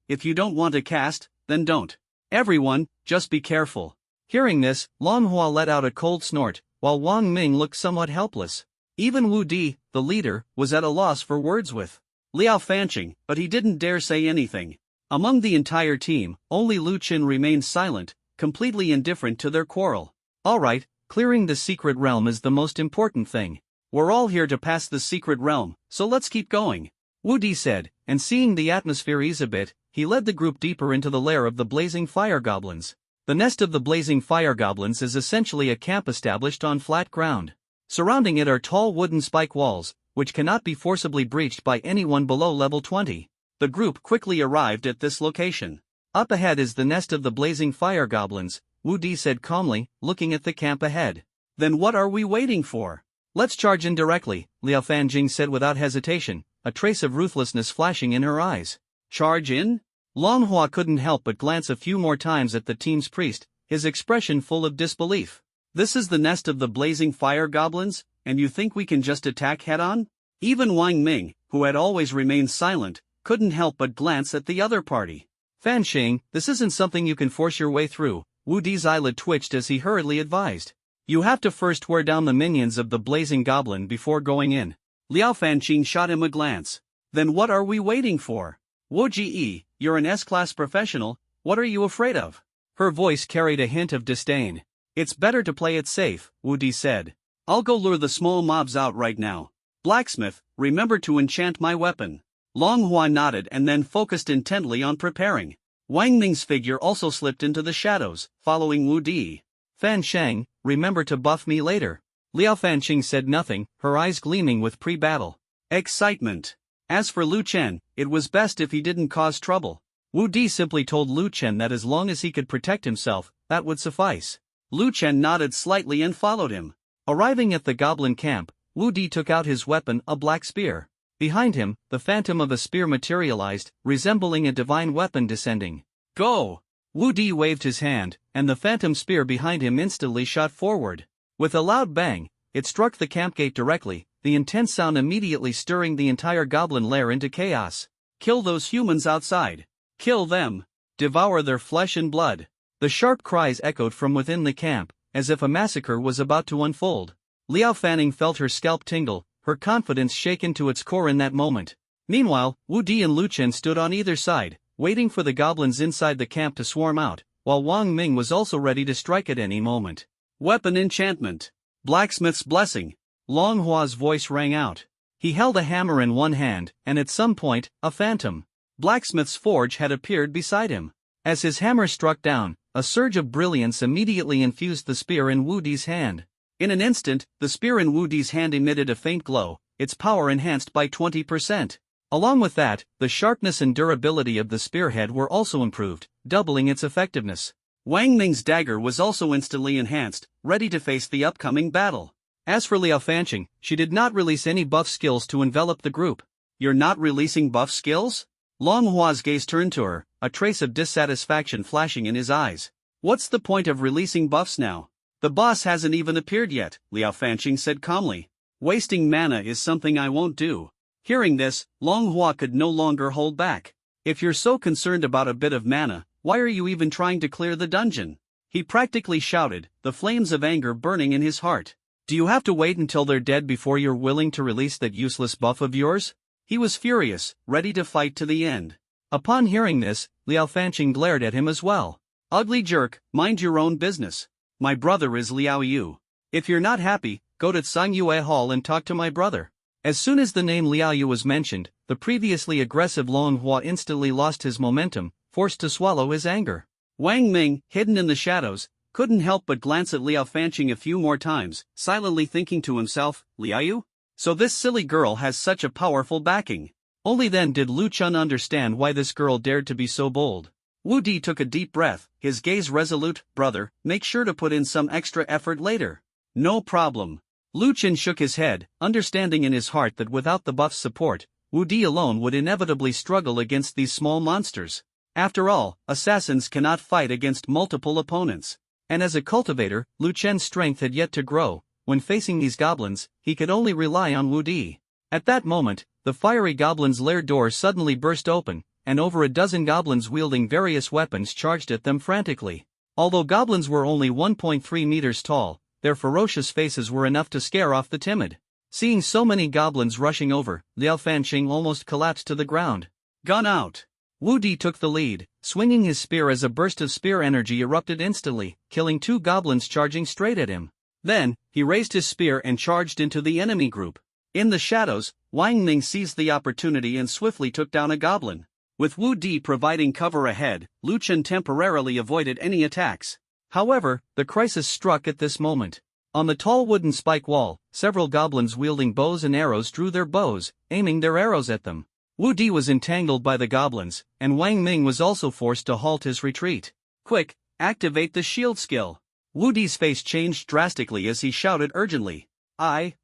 if you don't want to cast, then don't. Everyone, just be careful. Hearing this, Longhua let out a cold snort, while Wang Ming looked somewhat helpless. Even Wu Di, the leader, was at a loss for words with Liao Fanqing, but he didn't dare say anything. Among the entire team, only Lu Qin remained silent, completely indifferent to their quarrel. Alright, clearing the secret realm is the most important thing. We're all here to pass the secret realm, so let's keep going. Wu Di said, and seeing the atmosphere ease a bit, he led the group deeper into the lair of the blazing fire goblins. The nest of the blazing fire goblins is essentially a camp established on flat ground. Surrounding it are tall wooden spike walls, which cannot be forcibly breached by anyone below level 20. The group quickly arrived at this location. Up ahead is the nest of the blazing fire goblins, Wu Di said calmly, looking at the camp ahead. Then what are we waiting for? Let's charge in directly, Liao Fanqing said without hesitation, a trace of ruthlessness flashing in her eyes. Charge in? Longhua couldn't help but glance a few more times at the team's priest, his expression full of disbelief. This is the nest of the blazing fire goblins, and you think we can just attack head-on? Even Wang Ming, who had always remained silent, couldn't help but glance at the other party. Fanqing, this isn't something you can force your way through, Wu Di's eyelid twitched as he hurriedly advised. You have to first wear down the minions of the blazing goblin before going in. Liao Fanqing shot him a glance. Then what are we waiting for? Wu Ji, you're an S-class professional, what are you afraid of? Her voice carried a hint of disdain. It's better to play it safe, Wu Di said. I'll go lure the small mobs out right now. Blacksmith, remember to enchant my weapon. Longhua nodded and then focused intently on preparing. Wang Ming's figure also slipped into the shadows, following Wu Di. Fan Sheng, remember to buff me later. Liao Fanqing said nothing, her eyes gleaming with pre-battle excitement. As for Lu Chen, it was best if he didn't cause trouble. Wu Di simply told Lu Chen that as long as he could protect himself, that would suffice. Lu Chen nodded slightly and followed him. Arriving at the goblin camp, Wu Di took out his weapon, a black spear. Behind him, the phantom of a spear materialized, resembling a divine weapon descending. Go! Wu Di waved his hand, and the phantom spear behind him instantly shot forward. With a loud bang, it struck the camp gate directly, the intense sound immediately stirring the entire goblin lair into chaos. Kill those humans outside. Kill them. Devour their flesh and blood. The sharp cries echoed from within the camp, as if a massacre was about to unfold. Liao Fanning felt her scalp tingle, her confidence shaken to its core in that moment. Meanwhile, Wu Di and Lu Chen stood on either side, waiting for the goblins inside the camp to swarm out, while Wang Ming was also ready to strike at any moment. Weapon enchantment. Blacksmith's blessing. Longhua's voice rang out. He held a hammer in one hand, and at some point, a phantom blacksmith's forge had appeared beside him. As his hammer struck down, a surge of brilliance immediately infused the spear in Wu Di's hand. In an instant, the spear in Wu Di's hand emitted a faint glow, its power enhanced by 20%. Along with that, the sharpness and durability of the spearhead were also improved, doubling its effectiveness. Wang Ming's dagger was also instantly enhanced, ready to face the upcoming battle. As for Liao Fanqing, she did not release any buff skills to envelop the group. You're not releasing buff skills? Longhua's gaze turned to her, a trace of dissatisfaction flashing in his eyes. What's the point of releasing buffs now? The boss hasn't even appeared yet, Liao Fanqing said calmly. Wasting mana is something I won't do. Hearing this, Longhua could no longer hold back. If you're so concerned about a bit of mana, why are you even trying to clear the dungeon? He practically shouted, the flames of anger burning in his heart. Do you have to wait until they're dead before you're willing to release that useless buff of yours? He was furious, ready to fight to the end. Upon hearing this, Liao Fanqing glared at him as well. Ugly jerk, mind your own business. My brother is Liao Yu. If you're not happy, go to Tsangyue Hall and talk to my brother. As soon as the name Liao Yu was mentioned, the previously aggressive Longhua instantly lost his momentum, forced to swallow his anger. Wang Ming, hidden in the shadows, couldn't help but glance at Liao Fanqing a few more times, silently thinking to himself, Liao Yu? So this silly girl has such a powerful backing. Only then did Lu Chun understand why this girl dared to be so bold. Wu Di took a deep breath, his gaze resolute. Brother, make sure to put in some extra effort later. No problem. Lu Chun shook his head, understanding in his heart that without the buff's support, Wu Di alone would inevitably struggle against these small monsters. After all, assassins cannot fight against multiple opponents. And as a cultivator, Lu Chen's strength had yet to grow. When facing these goblins, he could only rely on Wu Di. At that moment, the fiery goblin's lair door suddenly burst open, and over a dozen goblins wielding various weapons charged at them frantically. Although goblins were only 1.3 meters tall, their ferocious faces were enough to scare off the timid. Seeing so many goblins rushing over, Liao Fanqing almost collapsed to the ground. Gun out! Wu Di took the lead, swinging his spear as a burst of spear energy erupted instantly, killing 2 goblins charging straight at him. Then, he raised his spear and charged into the enemy group. In the shadows, Wang Ning seized the opportunity and swiftly took down a goblin. With Wu Di providing cover ahead, Lu Chun temporarily avoided any attacks. However, the crisis struck at this moment. On the tall wooden spike wall, several goblins wielding bows and arrows drew their bows, aiming their arrows at them. Wu Di was entangled by the goblins, and Wang Ming was also forced to halt his retreat. Quick, activate the shield skill. Wu Di's face changed drastically as he shouted urgently. I.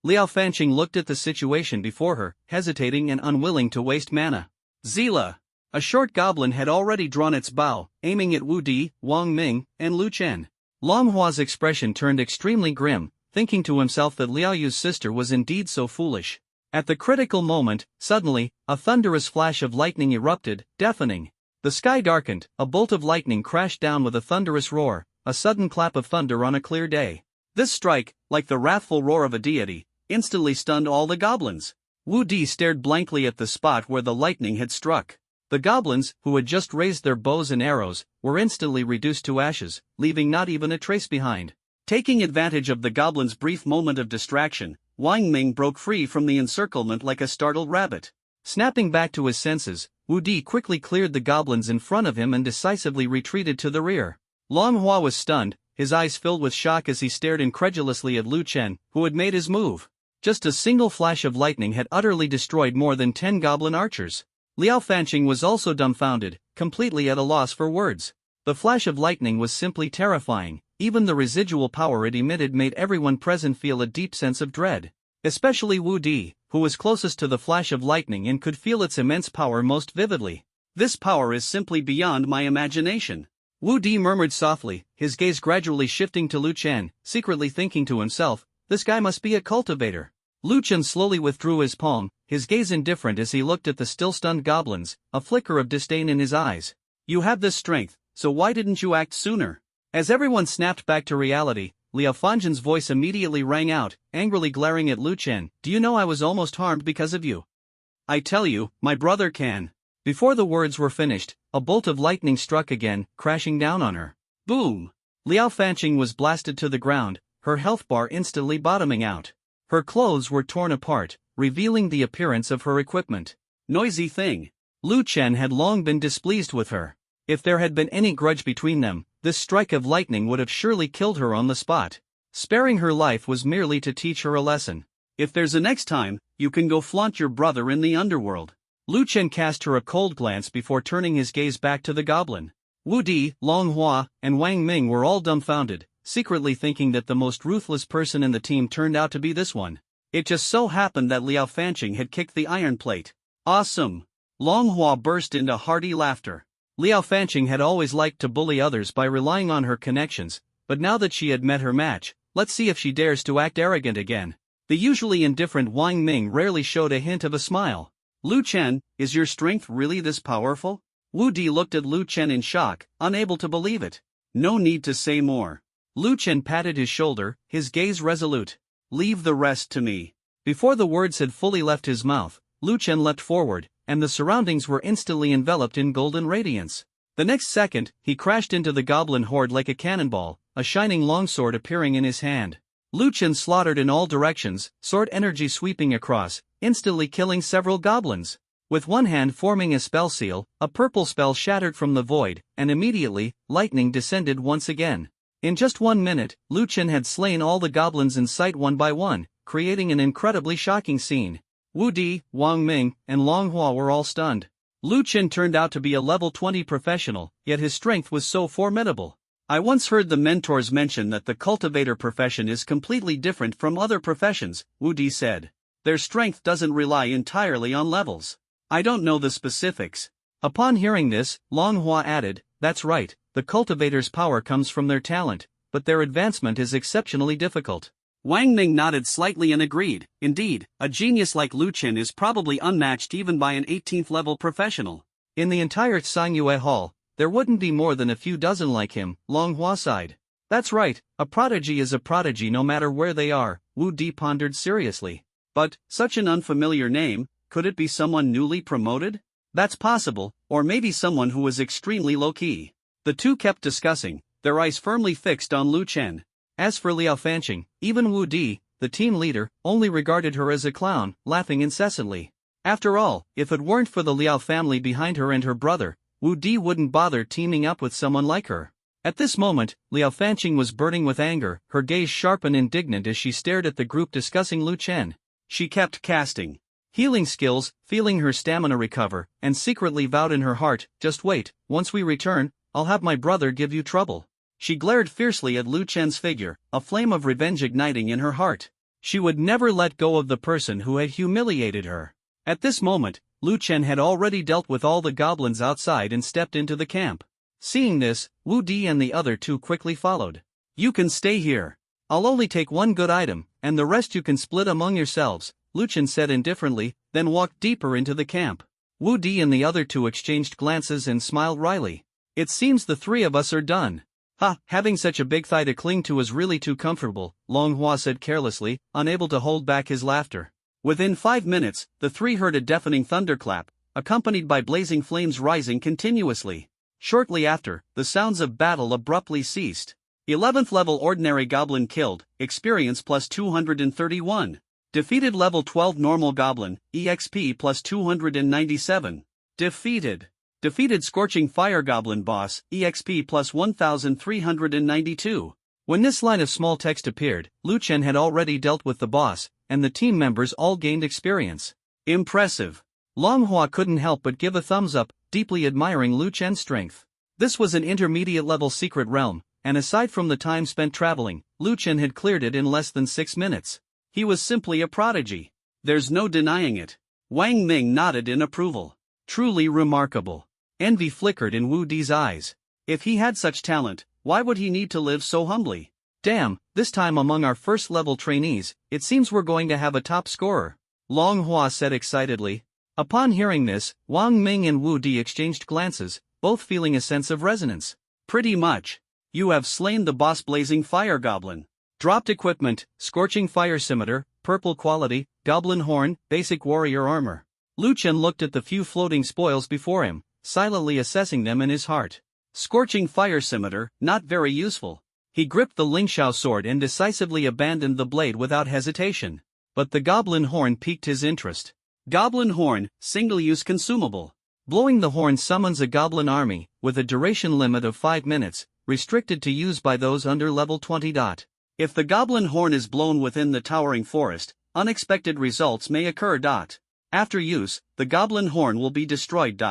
Liao Fanqing looked at the situation before her, hesitating and unwilling to waste mana. Zila! A short goblin had already drawn its bow, aiming at Wu Di, Wang Ming, and Lu Chen. Long Hua's expression turned extremely grim, thinking to himself that Liao Yu's sister was indeed so foolish. At the critical moment, suddenly, a thunderous flash of lightning erupted, deafening. The sky darkened, a bolt of lightning crashed down with a thunderous roar, a sudden clap of thunder on a clear day. This strike, like the wrathful roar of a deity, instantly stunned all the goblins. Wu Di stared blankly at the spot where the lightning had struck. The goblins, who had just raised their bows and arrows, were instantly reduced to ashes, leaving not even a trace behind. Taking advantage of the goblin's brief moment of distraction, Wang Ming broke free from the encirclement like a startled rabbit. Snapping back to his senses, Wu Di quickly cleared the goblins in front of him and decisively retreated to the rear. Long Hua was stunned, his eyes filled with shock as he stared incredulously at Lu Chen, who had made his move. Just a single flash of lightning had utterly destroyed more than 10 goblin archers. Liao Fanqing was also dumbfounded, completely at a loss for words. The flash of lightning was simply terrifying. Even the residual power it emitted made everyone present feel a deep sense of dread. Especially Wu Di, who was closest to the flash of lightning and could feel its immense power most vividly. This power is simply beyond my imagination. Wu Di murmured softly, his gaze gradually shifting to Lu Chen, secretly thinking to himself, this guy must be a cultivator. Lu Chen slowly withdrew his palm, his gaze indifferent as he looked at the still-stunned goblins, a flicker of disdain in his eyes. You have this strength, so why didn't you act sooner? As everyone snapped back to reality, Liao Fanqing's voice immediately rang out, angrily glaring at Lu Chen. Do you know I was almost harmed because of you? I tell you, my brother can. Before the words were finished, a bolt of lightning struck again, crashing down on her. Boom! Liao Fanqing was blasted to the ground, her health bar instantly bottoming out. Her clothes were torn apart, revealing the appearance of her equipment. Noisy thing. Lu Chen had long been displeased with her. If there had been any grudge between them, this strike of lightning would have surely killed her on the spot. Sparing her life was merely to teach her a lesson. If there's a next time, you can go flaunt your brother in the underworld. Lu Chen cast her a cold glance before turning his gaze back to the goblin. Wu Di, Long Hua, and Wang Ming were all dumbfounded, secretly thinking that the most ruthless person in the team turned out to be this one. It just so happened that Liao Fanqing had kicked the iron plate. Awesome! Long Hua burst into hearty laughter. Liao Fanqing had always liked to bully others by relying on her connections, but now that she had met her match, let's see if she dares to act arrogant again. The usually indifferent Wang Ming rarely showed a hint of a smile. Lu Chen, is your strength really this powerful? Wu Di looked at Lu Chen in shock, unable to believe it. No need to say more. Lu Chen patted his shoulder, his gaze resolute. Leave the rest to me. Before the words had fully left his mouth, Lu Chen leapt forward, and the surroundings were instantly enveloped in golden radiance. The next second, he crashed into the goblin horde like a cannonball, a shining longsword appearing in his hand. Lu Chen slaughtered in all directions, sword energy sweeping across, instantly killing several goblins. With one hand forming a spell seal, a purple spell shattered from the void, and immediately, lightning descended once again. In just 1 minute, Lu Chen had slain all the goblins in sight one by one, creating an incredibly shocking scene. Wu Di, Wang Ming, and Long Hua were all stunned. Lu Chen turned out to be a level 20 professional, yet his strength was so formidable. I once heard the mentors mention that the cultivator profession is completely different from other professions, Wu Di said. Their strength doesn't rely entirely on levels. I don't know the specifics. Upon hearing this, Long Hua added, that's right, the cultivator's power comes from their talent, but their advancement is exceptionally difficult. Wang Ming nodded slightly and agreed. Indeed, a genius like Lu Chen is probably unmatched even by an 18th level professional. In the entire Sanyue Hall, there wouldn't be more than a few dozen like him, Long Hua sighed. That's right, a prodigy is a prodigy no matter where they are, Wu Di pondered seriously. But, such an unfamiliar name, could it be someone newly promoted? That's possible, or maybe someone who was extremely low-key. The two kept discussing, their eyes firmly fixed on Lu Chen. As for Liao Fanqing, even Wu Di, the team leader, only regarded her as a clown, laughing incessantly. After all, if it weren't for the Liao family behind her and her brother, Wu Di wouldn't bother teaming up with someone like her. At this moment, Liao Fanqing was burning with anger, her gaze sharp and indignant as she stared at the group discussing Lu Chen. She kept casting healing skills, feeling her stamina recover, and secretly vowed in her heart, just wait, once we return, I'll have my brother give you trouble. She glared fiercely at Lu Chen's figure, a flame of revenge igniting in her heart. She would never let go of the person who had humiliated her. At this moment, Lu Chen had already dealt with all the goblins outside and stepped into the camp. Seeing this, Wu Di and the other two quickly followed. You can stay here. I'll only take one good item, and the rest you can split among yourselves, Lu Chen said indifferently, then walked deeper into the camp. Wu Di and the other two exchanged glances and smiled wryly. It seems the three of us are done. Ha, having such a big thigh to cling to is really too comfortable, Long Hua said carelessly, unable to hold back his laughter. Within 5 minutes, the three heard a deafening thunderclap, accompanied by blazing flames rising continuously. Shortly after, the sounds of battle abruptly ceased. 11th level ordinary goblin killed, experience plus 231. Defeated level 12 normal goblin, EXP plus 297. Defeated Scorching Fire Goblin Boss, EXP plus 1392. When this line of small text appeared, Lu Chen had already dealt with the boss, and the team members all gained experience. Impressive. Long Hua couldn't help but give a thumbs up, deeply admiring Lu Chen's strength. This was an intermediate level secret realm, and aside from the time spent traveling, Lu Chen had cleared it in less than 6 minutes. He was simply a prodigy. There's no denying it. Wang Ming nodded in approval. Truly remarkable. Envy flickered in Wu Di's eyes. If he had such talent, why would he need to live so humbly? Damn, this time among our first-level trainees, it seems we're going to have a top scorer, Long Hua said excitedly. Upon hearing this, Wang Ming and Wu Di exchanged glances, both feeling a sense of resonance. Pretty much. You have slain the boss Blazing Fire Goblin. Dropped equipment, Scorching Fire Scimitar, Purple Quality, Goblin Horn, Basic Warrior Armor. Lu Chen looked at the few floating spoils before him, silently assessing them in his heart. Scorching Fire Scimitar, not very useful. He gripped the Lingxiao sword and decisively abandoned the blade without hesitation. But the Goblin Horn piqued his interest. Goblin Horn, single-use consumable. Blowing the horn summons a goblin army, with a duration limit of 5 minutes, restricted to use by those under level 20. If the Goblin Horn is blown within the towering forest, unexpected results may occur. After use, the Goblin Horn will be destroyed.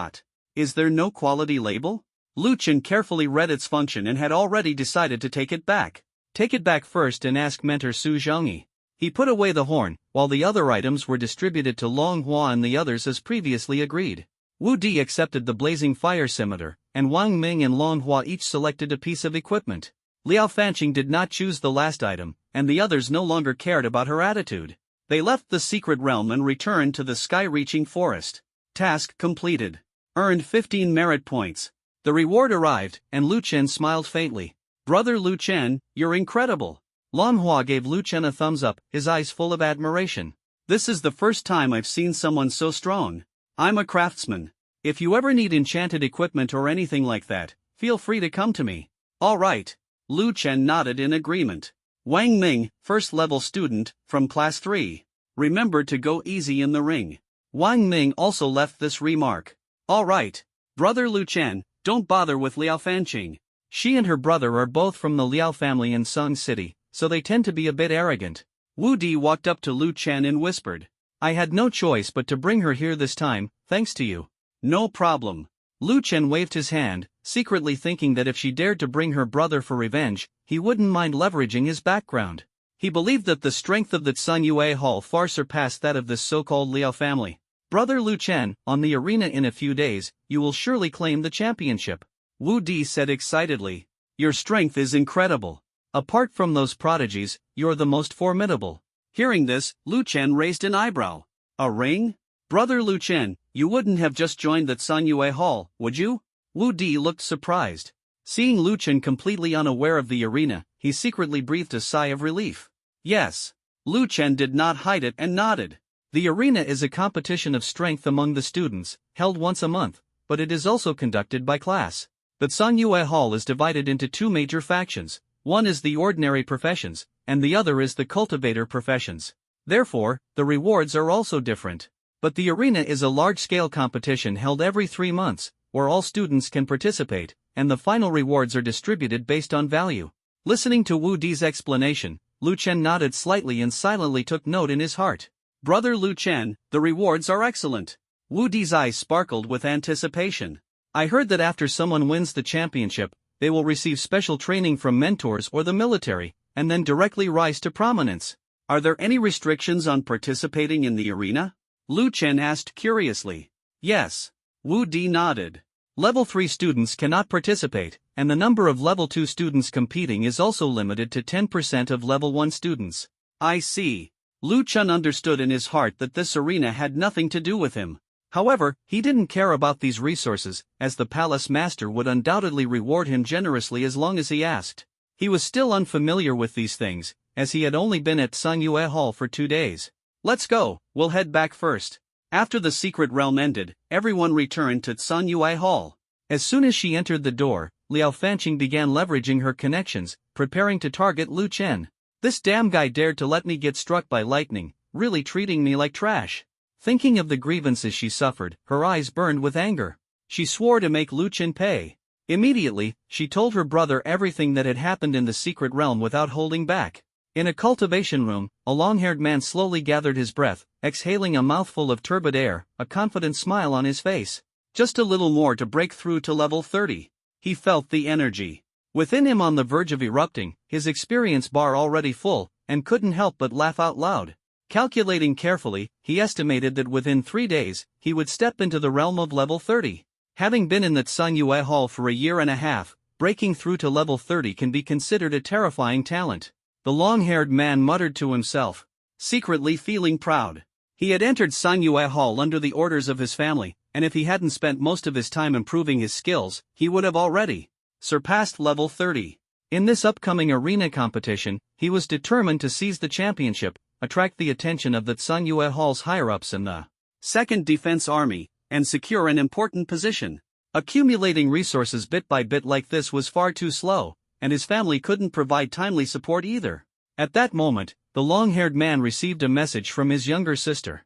Is there no quality label? Lu Chen carefully read its function and had already decided to take it back. Take it back first and ask mentor Su Zhongyi. He put away the horn, while the other items were distributed to Long Hua and the others as previously agreed. Wu Di accepted the Blazing Fire Scimitar, and Wang Ming and Long Hua each selected a piece of equipment. Liao Fanqing did not choose the last item, and the others no longer cared about her attitude. They left the secret realm and returned to the sky-reaching forest. Task completed. Earned 15 merit points. The reward arrived, and Lu Chen smiled faintly. Brother Lu Chen, you're incredible. Long Hua gave Lu Chen a thumbs up, his eyes full of admiration. This is the first time I've seen someone so strong. I'm a craftsman. If you ever need enchanted equipment or anything like that, feel free to come to me. All right. Lu Chen nodded in agreement. Wang Ming, first-level student, from Class 3. Remember to go easy in the ring. Wang Ming also left this remark. All right. Brother Lu Chen, don't bother with Liao Fanqing. She and her brother are both from the Liao family in Song City, so they tend to be a bit arrogant. Wu Di walked up to Lu Chen and whispered. I had no choice but to bring her here this time, thanks to you. No problem. Lu Chen waved his hand, secretly thinking that if she dared to bring her brother for revenge, he wouldn't mind leveraging his background. He believed that the strength of the Sun Yue Hall far surpassed that of this so-called Liao family. Brother Lu Chen, on the arena in a few days, you will surely claim the championship. Wu Di said excitedly. Your strength is incredible. Apart from those prodigies, you're the most formidable. Hearing this, Lu Chen raised an eyebrow. A ring? Brother Lu Chen, you wouldn't have just joined that Sun Yue Hall, would you? Wu Di looked surprised. Seeing Lu Chen completely unaware of the arena, he secretly breathed a sigh of relief. Yes. Lu Chen did not hide it and nodded. The arena is a competition of strength among the students, held once a month, but it is also conducted by class. The Sun Yue Hall is divided into two major factions. One is the ordinary professions, and the other is the cultivator professions. Therefore, the rewards are also different. But the arena is a large-scale competition held every 3 months, where all students can participate, and the final rewards are distributed based on value. Listening to Wu Di's explanation, Lu Chen nodded slightly and silently took note in his heart. Brother Lu Chen, the rewards are excellent. Wu Di's eyes sparkled with anticipation. I heard that after someone wins the championship, they will receive special training from mentors or the military, and then directly rise to prominence. Are there any restrictions on participating in the arena? Lu Chen asked curiously. Yes. Wu Di nodded. Level 3 students cannot participate, and the number of Level 2 students competing is also limited to 10% of Level 1 students. I see. Lu Chen understood in his heart that this arena had nothing to do with him. However, he didn't care about these resources, as the palace master would undoubtedly reward him generously as long as he asked. He was still unfamiliar with these things, as he had only been at Sun Yue Hall for 2 days. Let's go, we'll head back first. After the secret realm ended, everyone returned to Sun Yue Hall. As soon as she entered the door, Liao Fanqing began leveraging her connections, preparing to target Lu Chen. This damn guy dared to let me get struck by lightning, really treating me like trash. Thinking of the grievances she suffered, her eyes burned with anger. She swore to make Lu Chen pay. Immediately, she told her brother everything that had happened in the secret realm without holding back. In a cultivation room, a long-haired man slowly gathered his breath, exhaling a mouthful of turbid air, a confident smile on his face. Just a little more to break through to level 30. He felt the energy within him on the verge of erupting, his experience bar already full, and couldn't help but laugh out loud. Calculating carefully, he estimated that within 3 days, he would step into the realm of level 30. Having been in that Sun Yue Hall for a year and a half, breaking through to level 30 can be considered a terrifying talent. The long-haired man muttered to himself, secretly feeling proud. He had entered Sun Yue Hall under the orders of his family, and if he hadn't spent most of his time improving his skills, he would have already surpassed level 30. In this upcoming arena competition, he was determined to seize the championship, attract the attention of the Sun Yue Hall's higher-ups in the Second Defense Army, and secure an important position. Accumulating resources bit by bit like this was far too slow, and his family couldn't provide timely support either. At that moment, the long-haired man received a message from his younger sister.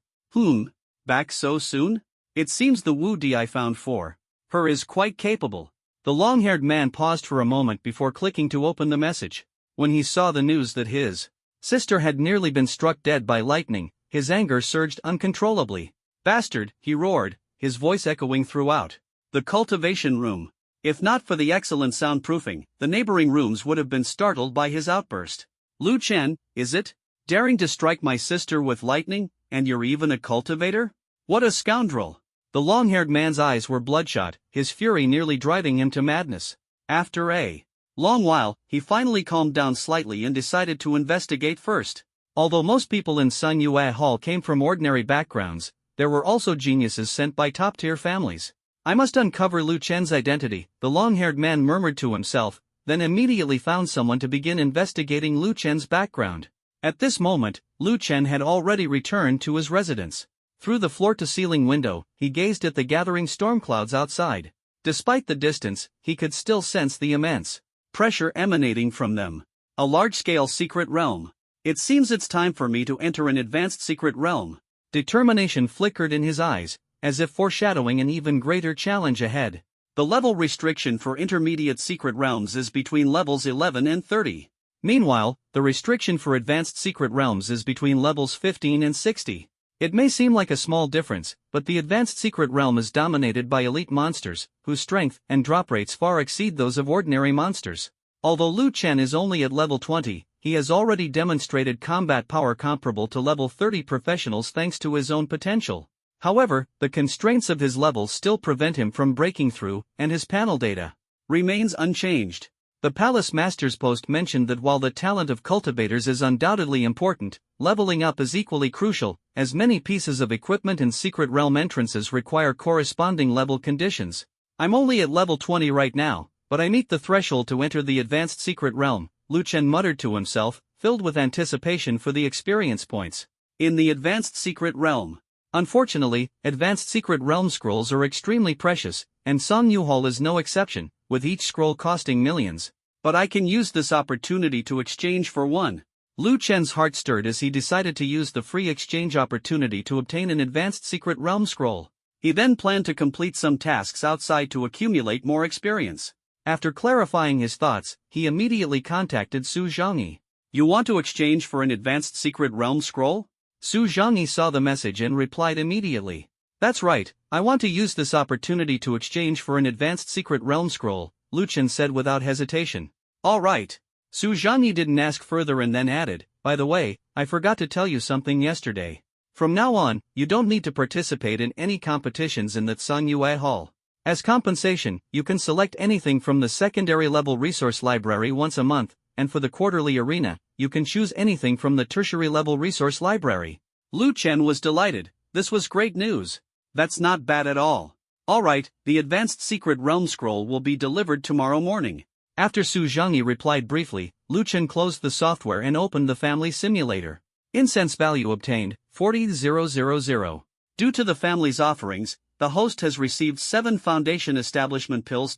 Back so soon? It seems the Wu Di I found for her is quite capable. The long-haired man paused for a moment before clicking to open the message. When he saw the news that his sister had nearly been struck dead by lightning, his anger surged uncontrollably. Bastard, he roared, his voice echoing throughout the cultivation room. If not for the excellent soundproofing, the neighboring rooms would have been startled by his outburst. Lu Chen, is it? Daring to strike my sister with lightning, and you're even a cultivator? What a scoundrel! The long-haired man's eyes were bloodshot, his fury nearly driving him to madness. After a long while, he finally calmed down slightly and decided to investigate first. Although most people in Sun Yue Hall came from ordinary backgrounds, there were also geniuses sent by top-tier families. I must uncover Lu Chen's identity, the long-haired man murmured to himself, then immediately found someone to begin investigating Lu Chen's background. At this moment, Lu Chen had already returned to his residence. Through the floor-to-ceiling window, he gazed at the gathering storm clouds outside. Despite the distance, he could still sense the immense pressure emanating from them. A large-scale secret realm. It seems it's time for me to enter an advanced secret realm. Determination flickered in his eyes, as if foreshadowing an even greater challenge ahead. The level restriction for intermediate secret realms is between levels 11 and 30. Meanwhile, the restriction for advanced secret realms is between levels 15 and 60. It may seem like a small difference, but the advanced secret realm is dominated by elite monsters, whose strength and drop rates far exceed those of ordinary monsters. Although Liu Chen is only at level 20, he has already demonstrated combat power comparable to level 30 professionals thanks to his own potential. However, the constraints of his level still prevent him from breaking through, and his panel data remains unchanged. The Palace Master's post mentioned that while the talent of cultivators is undoubtedly important, leveling up is equally crucial, as many pieces of equipment and secret realm entrances require corresponding level conditions. I'm only at level 20 right now, but I meet the threshold to enter the advanced secret realm, Liu Chen muttered to himself, filled with anticipation for the experience points. In the advanced secret realm. Unfortunately, advanced secret realm scrolls are extremely precious, and Song Yu Hall is no exception, with each scroll costing millions. But I can use this opportunity to exchange for one. Liu Chen's heart stirred as he decided to use the free exchange opportunity to obtain an advanced secret realm scroll. He then planned to complete some tasks outside to accumulate more experience. After clarifying his thoughts, he immediately contacted Su Zhangyi. You want to exchange for an advanced secret realm scroll? Su Zhangyi saw the message and replied immediately. That's right, I want to use this opportunity to exchange for an advanced secret realm scroll, Liu Chen said without hesitation. All right. Su Zhangyi didn't ask further and then added, by the way, I forgot to tell you something yesterday. From now on, you don't need to participate in any competitions in the Tsangyue Hall. As compensation, you can select anything from the secondary level resource library once a month, and for the quarterly arena, you can choose anything from the tertiary level resource library. Liu Chen was delighted. This was great news. That's not bad at all. Alright, the advanced secret realm scroll will be delivered tomorrow morning. After Su Zhangyi replied briefly, Liu Chen closed the software and opened the family simulator. Incense value obtained, 40,000. Due to the family's offerings, the host has received 7 foundation establishment pills.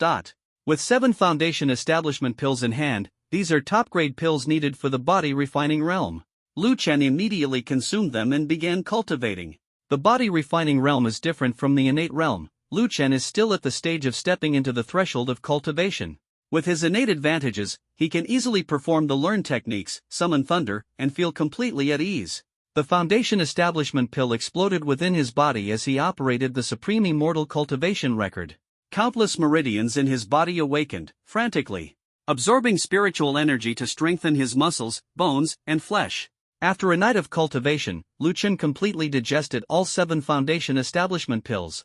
With 7 foundation establishment pills in hand, these are top-grade pills needed for the body refining realm. Liu Chen immediately consumed them and began cultivating. The body refining realm is different from the innate realm. Liu Chen is still at the stage of stepping into the threshold of cultivation. With his innate advantages, he can easily perform the learned techniques, summon thunder, and feel completely at ease. The foundation establishment pill exploded within his body as he operated the supreme immortal cultivation record. Countless meridians in his body awakened, frantically, absorbing spiritual energy to strengthen his muscles, bones, and flesh. After a night of cultivation, Liu Chen completely digested all 7 foundation establishment pills.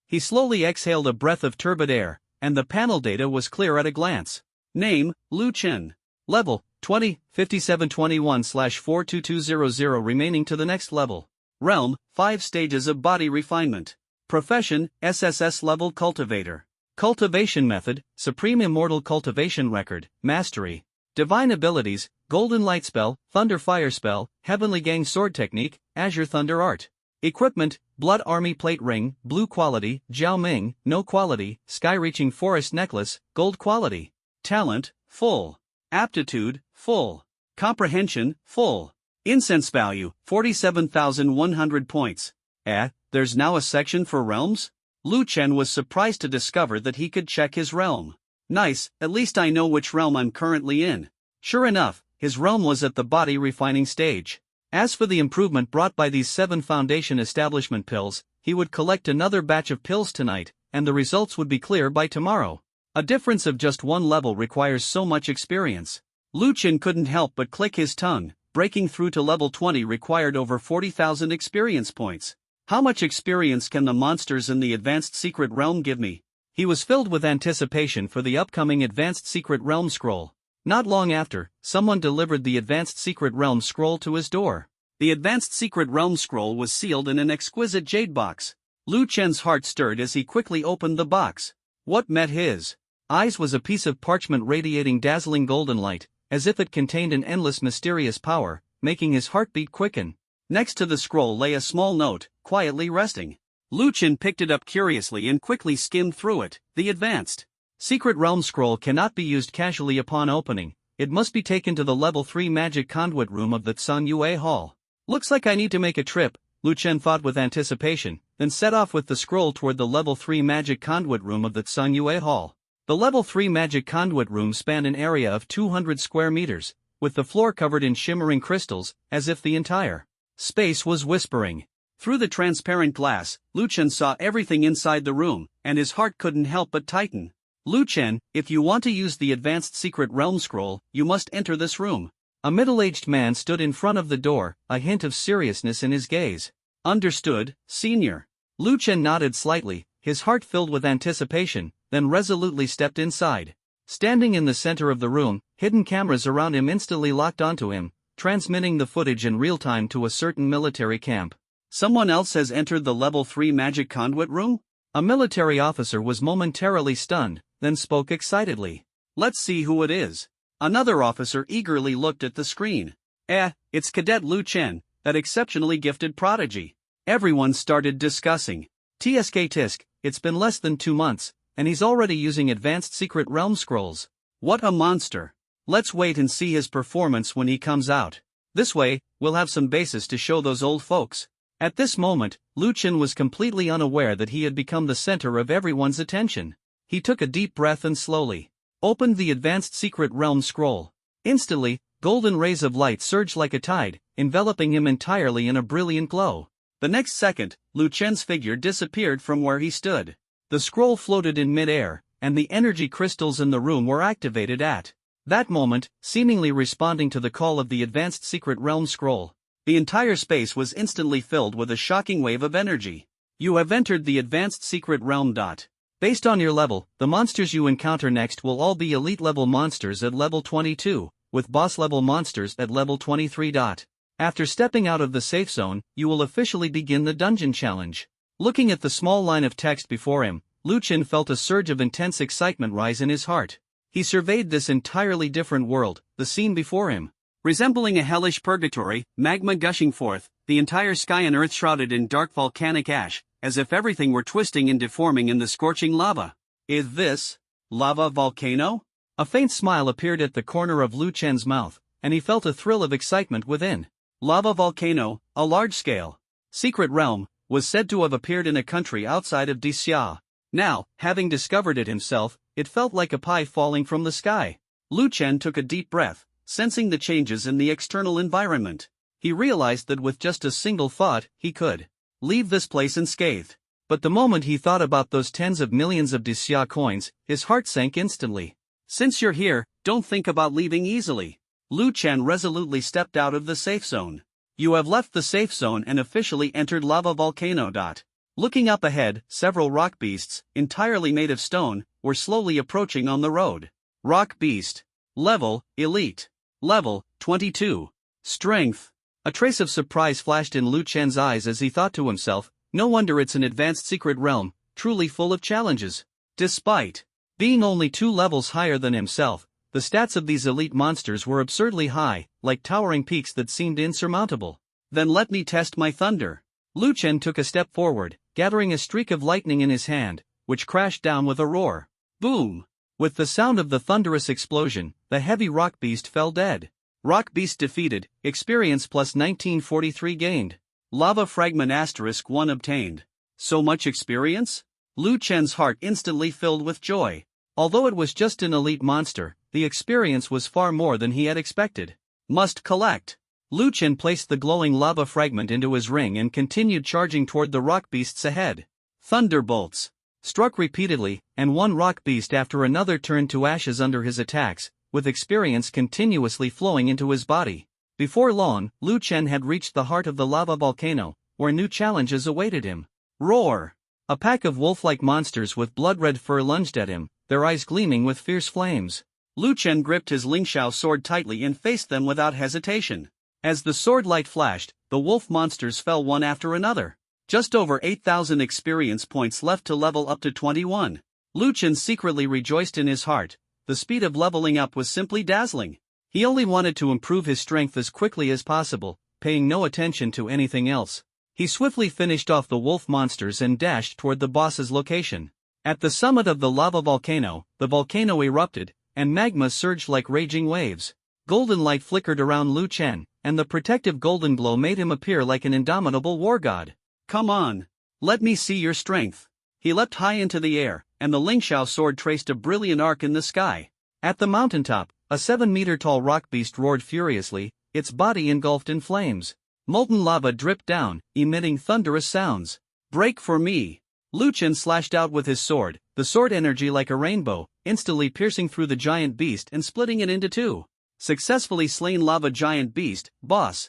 He slowly exhaled a breath of turbid air, and the panel data was clear at a glance. Name, Liu Chen. Level, 20, 5721/42200 remaining to the next level. Realm, 5 stages of body refinement. Profession, SSS-level cultivator. Cultivation method, Supreme Immortal Cultivation Record, Mastery. Divine abilities, Golden Light Spell, Thunder Fire Spell, Heavenly Gang Sword Technique, Azure Thunder Art. Equipment, Blood Army Plate Ring, Blue Quality, Jiao Ming, No Quality, Sky-Reaching Forest Necklace, Gold Quality. Talent, Full. Aptitude, Full. Comprehension, Full. Incense value, 47,100 points. There's now a section for realms? Liu Chen was surprised to discover that he could check his realm. Nice, at least I know which realm I'm currently in. Sure enough, his realm was at the body refining stage. As for the improvement brought by these 7 foundation establishment pills, he would collect another batch of pills tonight, and the results would be clear by tomorrow. A difference of just 1 level requires so much experience. Liu Chen couldn't help but click his tongue. Breaking through to level 20 required over 40,000 experience points. How much experience can the monsters in the advanced secret realm give me? He was filled with anticipation for the upcoming advanced secret realm scroll. Not long after, someone delivered the advanced secret realm scroll to his door. The advanced secret realm scroll was sealed in an exquisite jade box. Liu Chen's heart stirred as he quickly opened the box. What met his eyes was a piece of parchment radiating dazzling golden light, as if it contained an endless mysterious power, making his heartbeat quicken. Next to the scroll lay a small note, quietly resting. Liu Chen picked it up curiously and quickly skimmed through it. The advanced secret realm scroll cannot be used casually upon opening. It must be taken to the level 3 magic conduit room of the Tsangyue Hall. Looks like I need to make a trip, Liu Chen thought with anticipation, then set off with the scroll toward the level 3 magic conduit room of the Tsangyue Hall. The level 3 magic conduit room spanned an area of 200 square meters, with the floor covered in shimmering crystals, as if the entire Space was whispering. Through the transparent glass, Lu Chen saw everything inside the room, and his heart couldn't help but tighten. Lu Chen, if you want to use the advanced secret realm scroll, you must enter this room. A middle-aged man stood in front of the door, a hint of seriousness in his gaze. Understood, senior. Lu Chen nodded slightly, his heart filled with anticipation, then resolutely stepped inside. Standing in the center of the room, hidden cameras around him instantly locked onto him, transmitting the footage in real time to a certain military camp. Someone else has entered the level 3 magic conduit room? A military officer was momentarily stunned, then spoke excitedly. Let's see who it is. Another officer eagerly looked at the screen. It's Cadet Lu Chen, that exceptionally gifted prodigy. Everyone started discussing. Tisk, it's been less than 2 months, and he's already using advanced secret realm scrolls. What a monster. Let's wait and see his performance when he comes out. This way, we'll have some basis to show those old folks. At this moment, Lu Chen was completely unaware that he had become the center of everyone's attention. He took a deep breath and slowly opened the advanced secret realm scroll. Instantly, golden rays of light surged like a tide, enveloping him entirely in a brilliant glow. The next second, Lu Chen's figure disappeared from where he stood. The scroll floated in mid-air, and the energy crystals in the room were activated at that moment, seemingly responding to the call of the advanced secret realm scroll. The entire space was instantly filled with a shocking wave of energy. You have entered the advanced secret realm. Based on your level, the monsters you encounter next will all be elite level monsters at level 22, with boss level monsters at level 23. After stepping out of the safe zone, you will officially begin the dungeon challenge. Looking at the small line of text before him, Lu Chen felt a surge of intense excitement rise in his heart. He surveyed this entirely different world, the scene before him. Resembling a hellish purgatory, magma gushing forth, the entire sky and earth shrouded in dark volcanic ash, as if everything were twisting and deforming in the scorching lava. Is this lava volcano? A faint smile appeared at the corner of Lu Chen's mouth, and he felt a thrill of excitement within. Lava volcano, a large-scale secret realm, was said to have appeared in a country outside of Xia. Now, having discovered it himself, it felt like a pie falling from the sky. Lu Chen took a deep breath, sensing the changes in the external environment. He realized that with just a single thought, he could leave this place unscathed. But the moment he thought about those tens of millions of Xia coins, his heart sank instantly. Since you're here, don't think about leaving easily. Lu Chen resolutely stepped out of the safe zone. You have left the safe zone and officially entered lava volcano. Looking up ahead, several rock beasts, entirely made of stone, were slowly approaching on the road. Rock beast. Level, elite. Level, 22. Strength. A trace of surprise flashed in Lu Chen's eyes as he thought to himself, no wonder it's an advanced secret realm, truly full of challenges. Despite being only 2 levels higher than himself, the stats of these elite monsters were absurdly high, like towering peaks that seemed insurmountable. Then let me test my thunder. Lu Chen took a step forward, gathering a streak of lightning in his hand, which crashed down with a roar. Boom! With the sound of the thunderous explosion, the heavy rock beast fell dead. Rock beast defeated, experience plus 1943 gained. Lava fragment *1 obtained. So much experience? Lu Chen's heart instantly filled with joy. Although it was just an elite monster, the experience was far more than he had expected. Must collect. Lu Chen placed the glowing lava fragment into his ring and continued charging toward the rock beasts ahead. Thunderbolts struck repeatedly, and one rock beast after another turned to ashes under his attacks, with experience continuously flowing into his body. Before long, Lu Chen had reached the heart of the lava volcano, where new challenges awaited him. Roar! A pack of wolf-like monsters with blood-red fur lunged at him, their eyes gleaming with fierce flames. Lu Chen gripped his Lingxiao sword tightly and faced them without hesitation. As the sword light flashed, the wolf monsters fell one after another. Just over 8,000 experience points left to level up to 21. Lu Chen secretly rejoiced in his heart. The speed of leveling up was simply dazzling. He only wanted to improve his strength as quickly as possible, paying no attention to anything else. He swiftly finished off the wolf monsters and dashed toward the boss's location. At the summit of the lava volcano, the volcano erupted, and magma surged like raging waves. Golden light flickered around Lu Chen, and the protective golden glow made him appear like an indomitable war god. Come on! Let me see your strength. He leapt high into the air, and the Lingxiao sword traced a brilliant arc in the sky. At the mountaintop, a 7-meter-tall rock beast roared furiously, its body engulfed in flames. Molten lava dripped down, emitting thunderous sounds. "Break for me!" Lu Chen slashed out with his sword, the sword energy like a rainbow, instantly piercing through the giant beast and splitting it into two. Successfully slain lava giant beast, boss.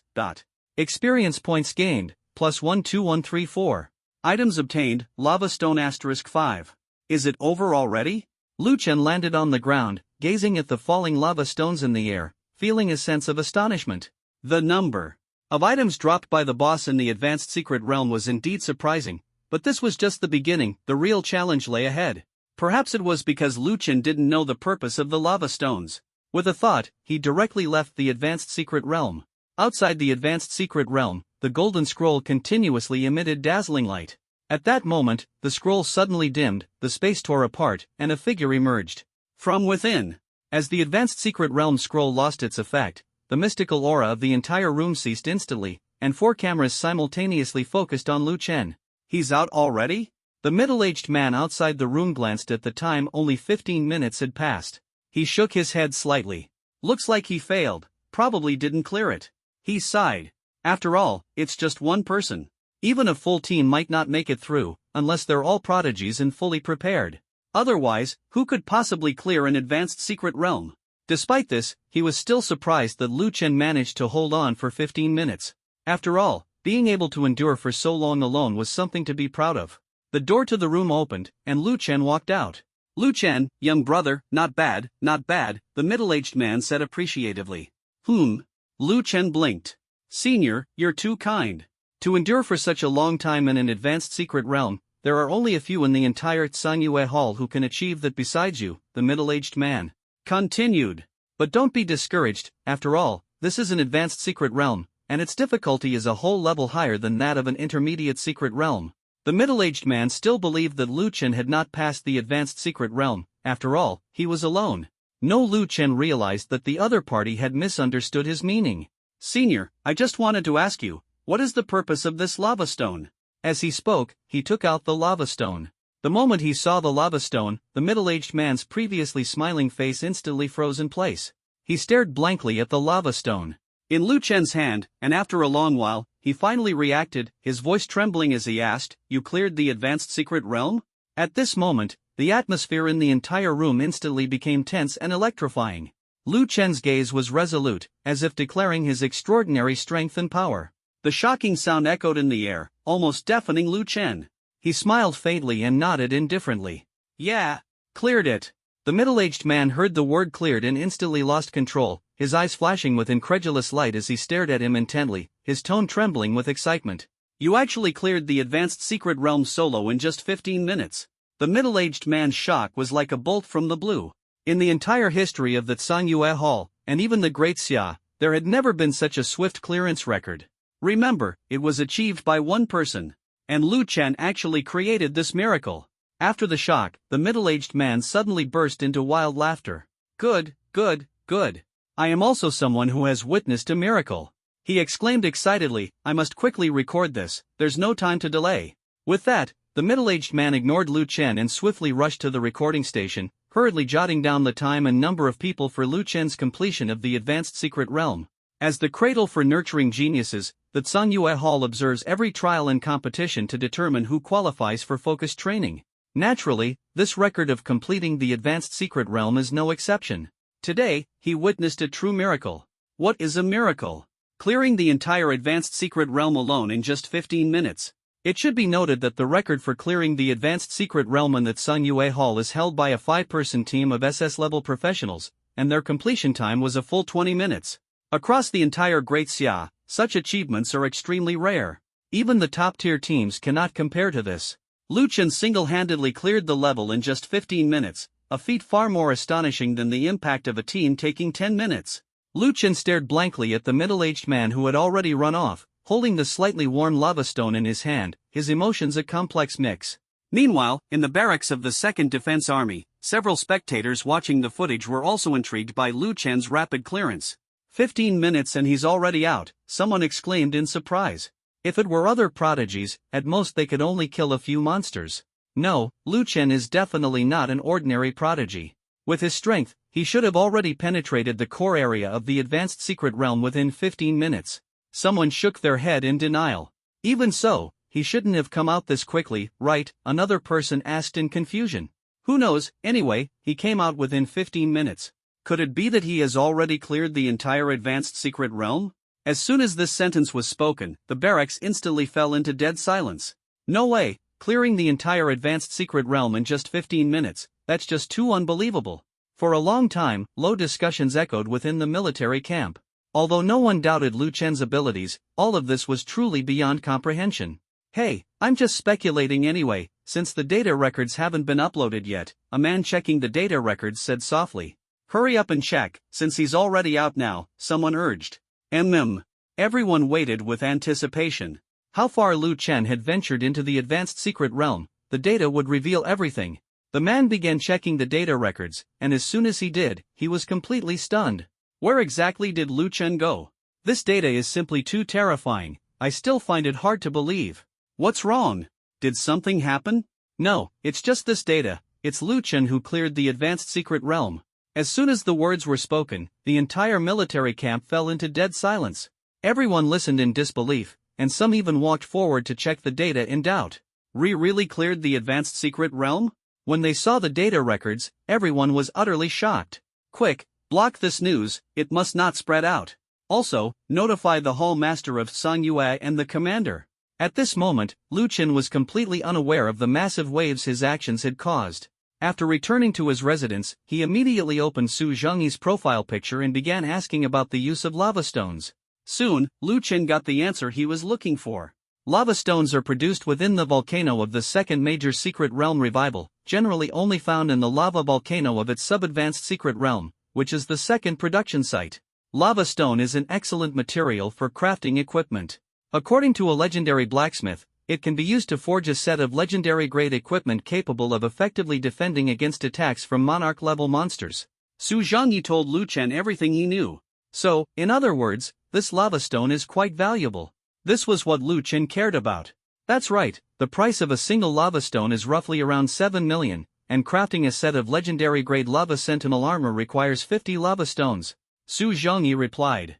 Experience points gained, +12134. Items obtained, lava stone *5. Is it over already? Lu Chen landed on the ground, gazing at the falling lava stones in the air, feeling a sense of astonishment. The number of items dropped by the boss in the advanced secret realm was indeed surprising, but this was just the beginning. The real challenge lay ahead. Perhaps it was because Lu Chen didn't know the purpose of the lava stones. With a thought, he directly left the advanced secret realm. Outside the advanced secret realm, the golden scroll continuously emitted dazzling light. At that moment, the scroll suddenly dimmed, the space tore apart, and a figure emerged from within. As the advanced secret realm scroll lost its effect, the mystical aura of the entire room ceased instantly, and 4 cameras simultaneously focused on Lu Chen. "He's out already?" The middle-aged man outside the room glanced at the time. Only 15 minutes had passed. He shook his head slightly. "Looks like he failed, probably didn't clear it." He sighed. "After all, it's just one person. Even a full team might not make it through, unless they're all prodigies and fully prepared. Otherwise, who could possibly clear an advanced secret realm?" Despite this, he was still surprised that Lu Chen managed to hold on for 15 minutes. After all, being able to endure for so long alone was something to be proud of. The door to the room opened, and Lu Chen walked out. "Lu Chen, young brother, not bad, not bad," the middle-aged man said appreciatively. Lu Chen blinked. "Senior, you're too kind. To endure for such a long time in an advanced secret realm, there are only a few in the entire Sanyue Hall who can achieve that besides you," the middle-aged man continued. "But don't be discouraged. After all, this is an advanced secret realm, and its difficulty is a whole level higher than that of an intermediate secret realm." The middle-aged man still believed that Lu Chen had not passed the advanced secret realm. After all, he was alone. No, Lu Chen realized that the other party had misunderstood his meaning. "Senior, I just wanted to ask you, what is the purpose of this lava stone?" As he spoke, he took out the lava stone. The moment he saw the lava stone, the middle-aged man's previously smiling face instantly froze in place. He stared blankly at the lava stone in Lu Chen's hand, and after a long while, he finally reacted, his voice trembling as he asked, "You cleared the advanced secret realm?" At this moment, the atmosphere in the entire room instantly became tense and electrifying. Lu Chen's gaze was resolute, as if declaring his extraordinary strength and power. The shocking sound echoed in the air, almost deafening Lu Chen. He smiled faintly and nodded indifferently. "Yeah, cleared it." The middle-aged man heard the word cleared and instantly lost control, his eyes flashing with incredulous light as he stared at him intently, his tone trembling with excitement. "You actually cleared the advanced secret realm solo in just 15 minutes. The middle-aged man's shock was like a bolt from the blue. In the entire history of the Sanyue Hall, and even the Great Xia, there had never been such a swift clearance record. Remember, it was achieved by one person. And Lu Chen actually created this miracle. After the shock, the middle-aged man suddenly burst into wild laughter. "Good, good, good. I am also someone who has witnessed a miracle," he exclaimed excitedly. "I must quickly record this, there's no time to delay." With that, the middle-aged man ignored Lu Chen and swiftly rushed to the recording station, hurriedly jotting down the time and number of people for Lu Chen's completion of the advanced secret realm. As the cradle for nurturing geniuses, the Sanyue Hall observes every trial and competition to determine who qualifies for focused training. Naturally, this record of completing the advanced secret realm is no exception. Today, he witnessed a true miracle. What is a miracle? Clearing the entire advanced secret realm alone in just 15 minutes. It should be noted that the record for clearing the advanced secret realm in the Sanyue Hall is held by a 5-person team of SS-level professionals, and their completion time was a full 20 minutes. Across the entire Great Xia, such achievements are extremely rare. Even the top-tier teams cannot compare to this. Lu Chen single-handedly cleared the level in just 15 minutes, a feat far more astonishing than the impact of a team taking 10 minutes. Lu Chen stared blankly at the middle-aged man who had already run off, holding the slightly warm lava stone in his hand, his emotions a complex mix. Meanwhile, in the barracks of the 2nd Defense Army, several spectators watching the footage were also intrigued by Lu Chen's rapid clearance. 15 minutes and he's already out, someone exclaimed in surprise. If it were other prodigies, at most they could only kill a few monsters. No, Lu Chen is definitely not an ordinary prodigy. With his strength, he should have already penetrated the core area of the advanced secret realm within 15 minutes. Someone shook their head in denial. Even so, he shouldn't have come out this quickly, right? Another person asked in confusion. Who knows, anyway, he came out within 15 minutes. Could it be that he has already cleared the entire advanced secret realm? As soon as this sentence was spoken, the barracks instantly fell into dead silence. No way, clearing the entire advanced secret realm in just 15 minutes, that's just too unbelievable. For a long time, low discussions echoed within the military camp. Although no one doubted Lu Chen's abilities, all of this was truly beyond comprehension. Hey, I'm just speculating anyway, since the data records haven't been uploaded yet, a man checking the data records said softly. Hurry up and check, since he's already out now, someone urged. Everyone waited with anticipation. How far Lu Chen had ventured into the advanced secret realm, the data would reveal everything. The man began checking the data records, and as soon as he did, he was completely stunned. Where exactly did Lu Chen go? This data is simply too terrifying, I still find it hard to believe. What's wrong? Did something happen? No, it's just this data, it's Lu Chen who cleared the advanced secret realm. As soon as the words were spoken, the entire military camp fell into dead silence. Everyone listened in disbelief, and some even walked forward to check the data in doubt. Really cleared the advanced secret realm? When they saw the data records, everyone was utterly shocked. Quick, block this news, it must not spread out. Also, notify the hall master of Sang Yue and the commander. At this moment, Lu Chen was completely unaware of the massive waves his actions had caused. After returning to his residence, he immediately opened Su Zhengyi's profile picture and began asking about the use of lava stones. Soon, Lu Chen got the answer he was looking for. Lava stones are produced within the volcano of the second major secret realm revival, generally only found in the lava volcano of its sub-advanced secret realm, which is the second production site. Lava stone is an excellent material for crafting equipment. According to a legendary blacksmith, it can be used to forge a set of legendary-grade equipment capable of effectively defending against attacks from monarch-level monsters. Su Zhengyi told Lu Chen everything he knew. So, in other words, this lava stone is quite valuable. This was what Lu Chen cared about. That's right, the price of a single lava stone is roughly around 7 million, and crafting a set of legendary-grade lava sentinel armor requires 50 lava stones. Su Zhengyi replied.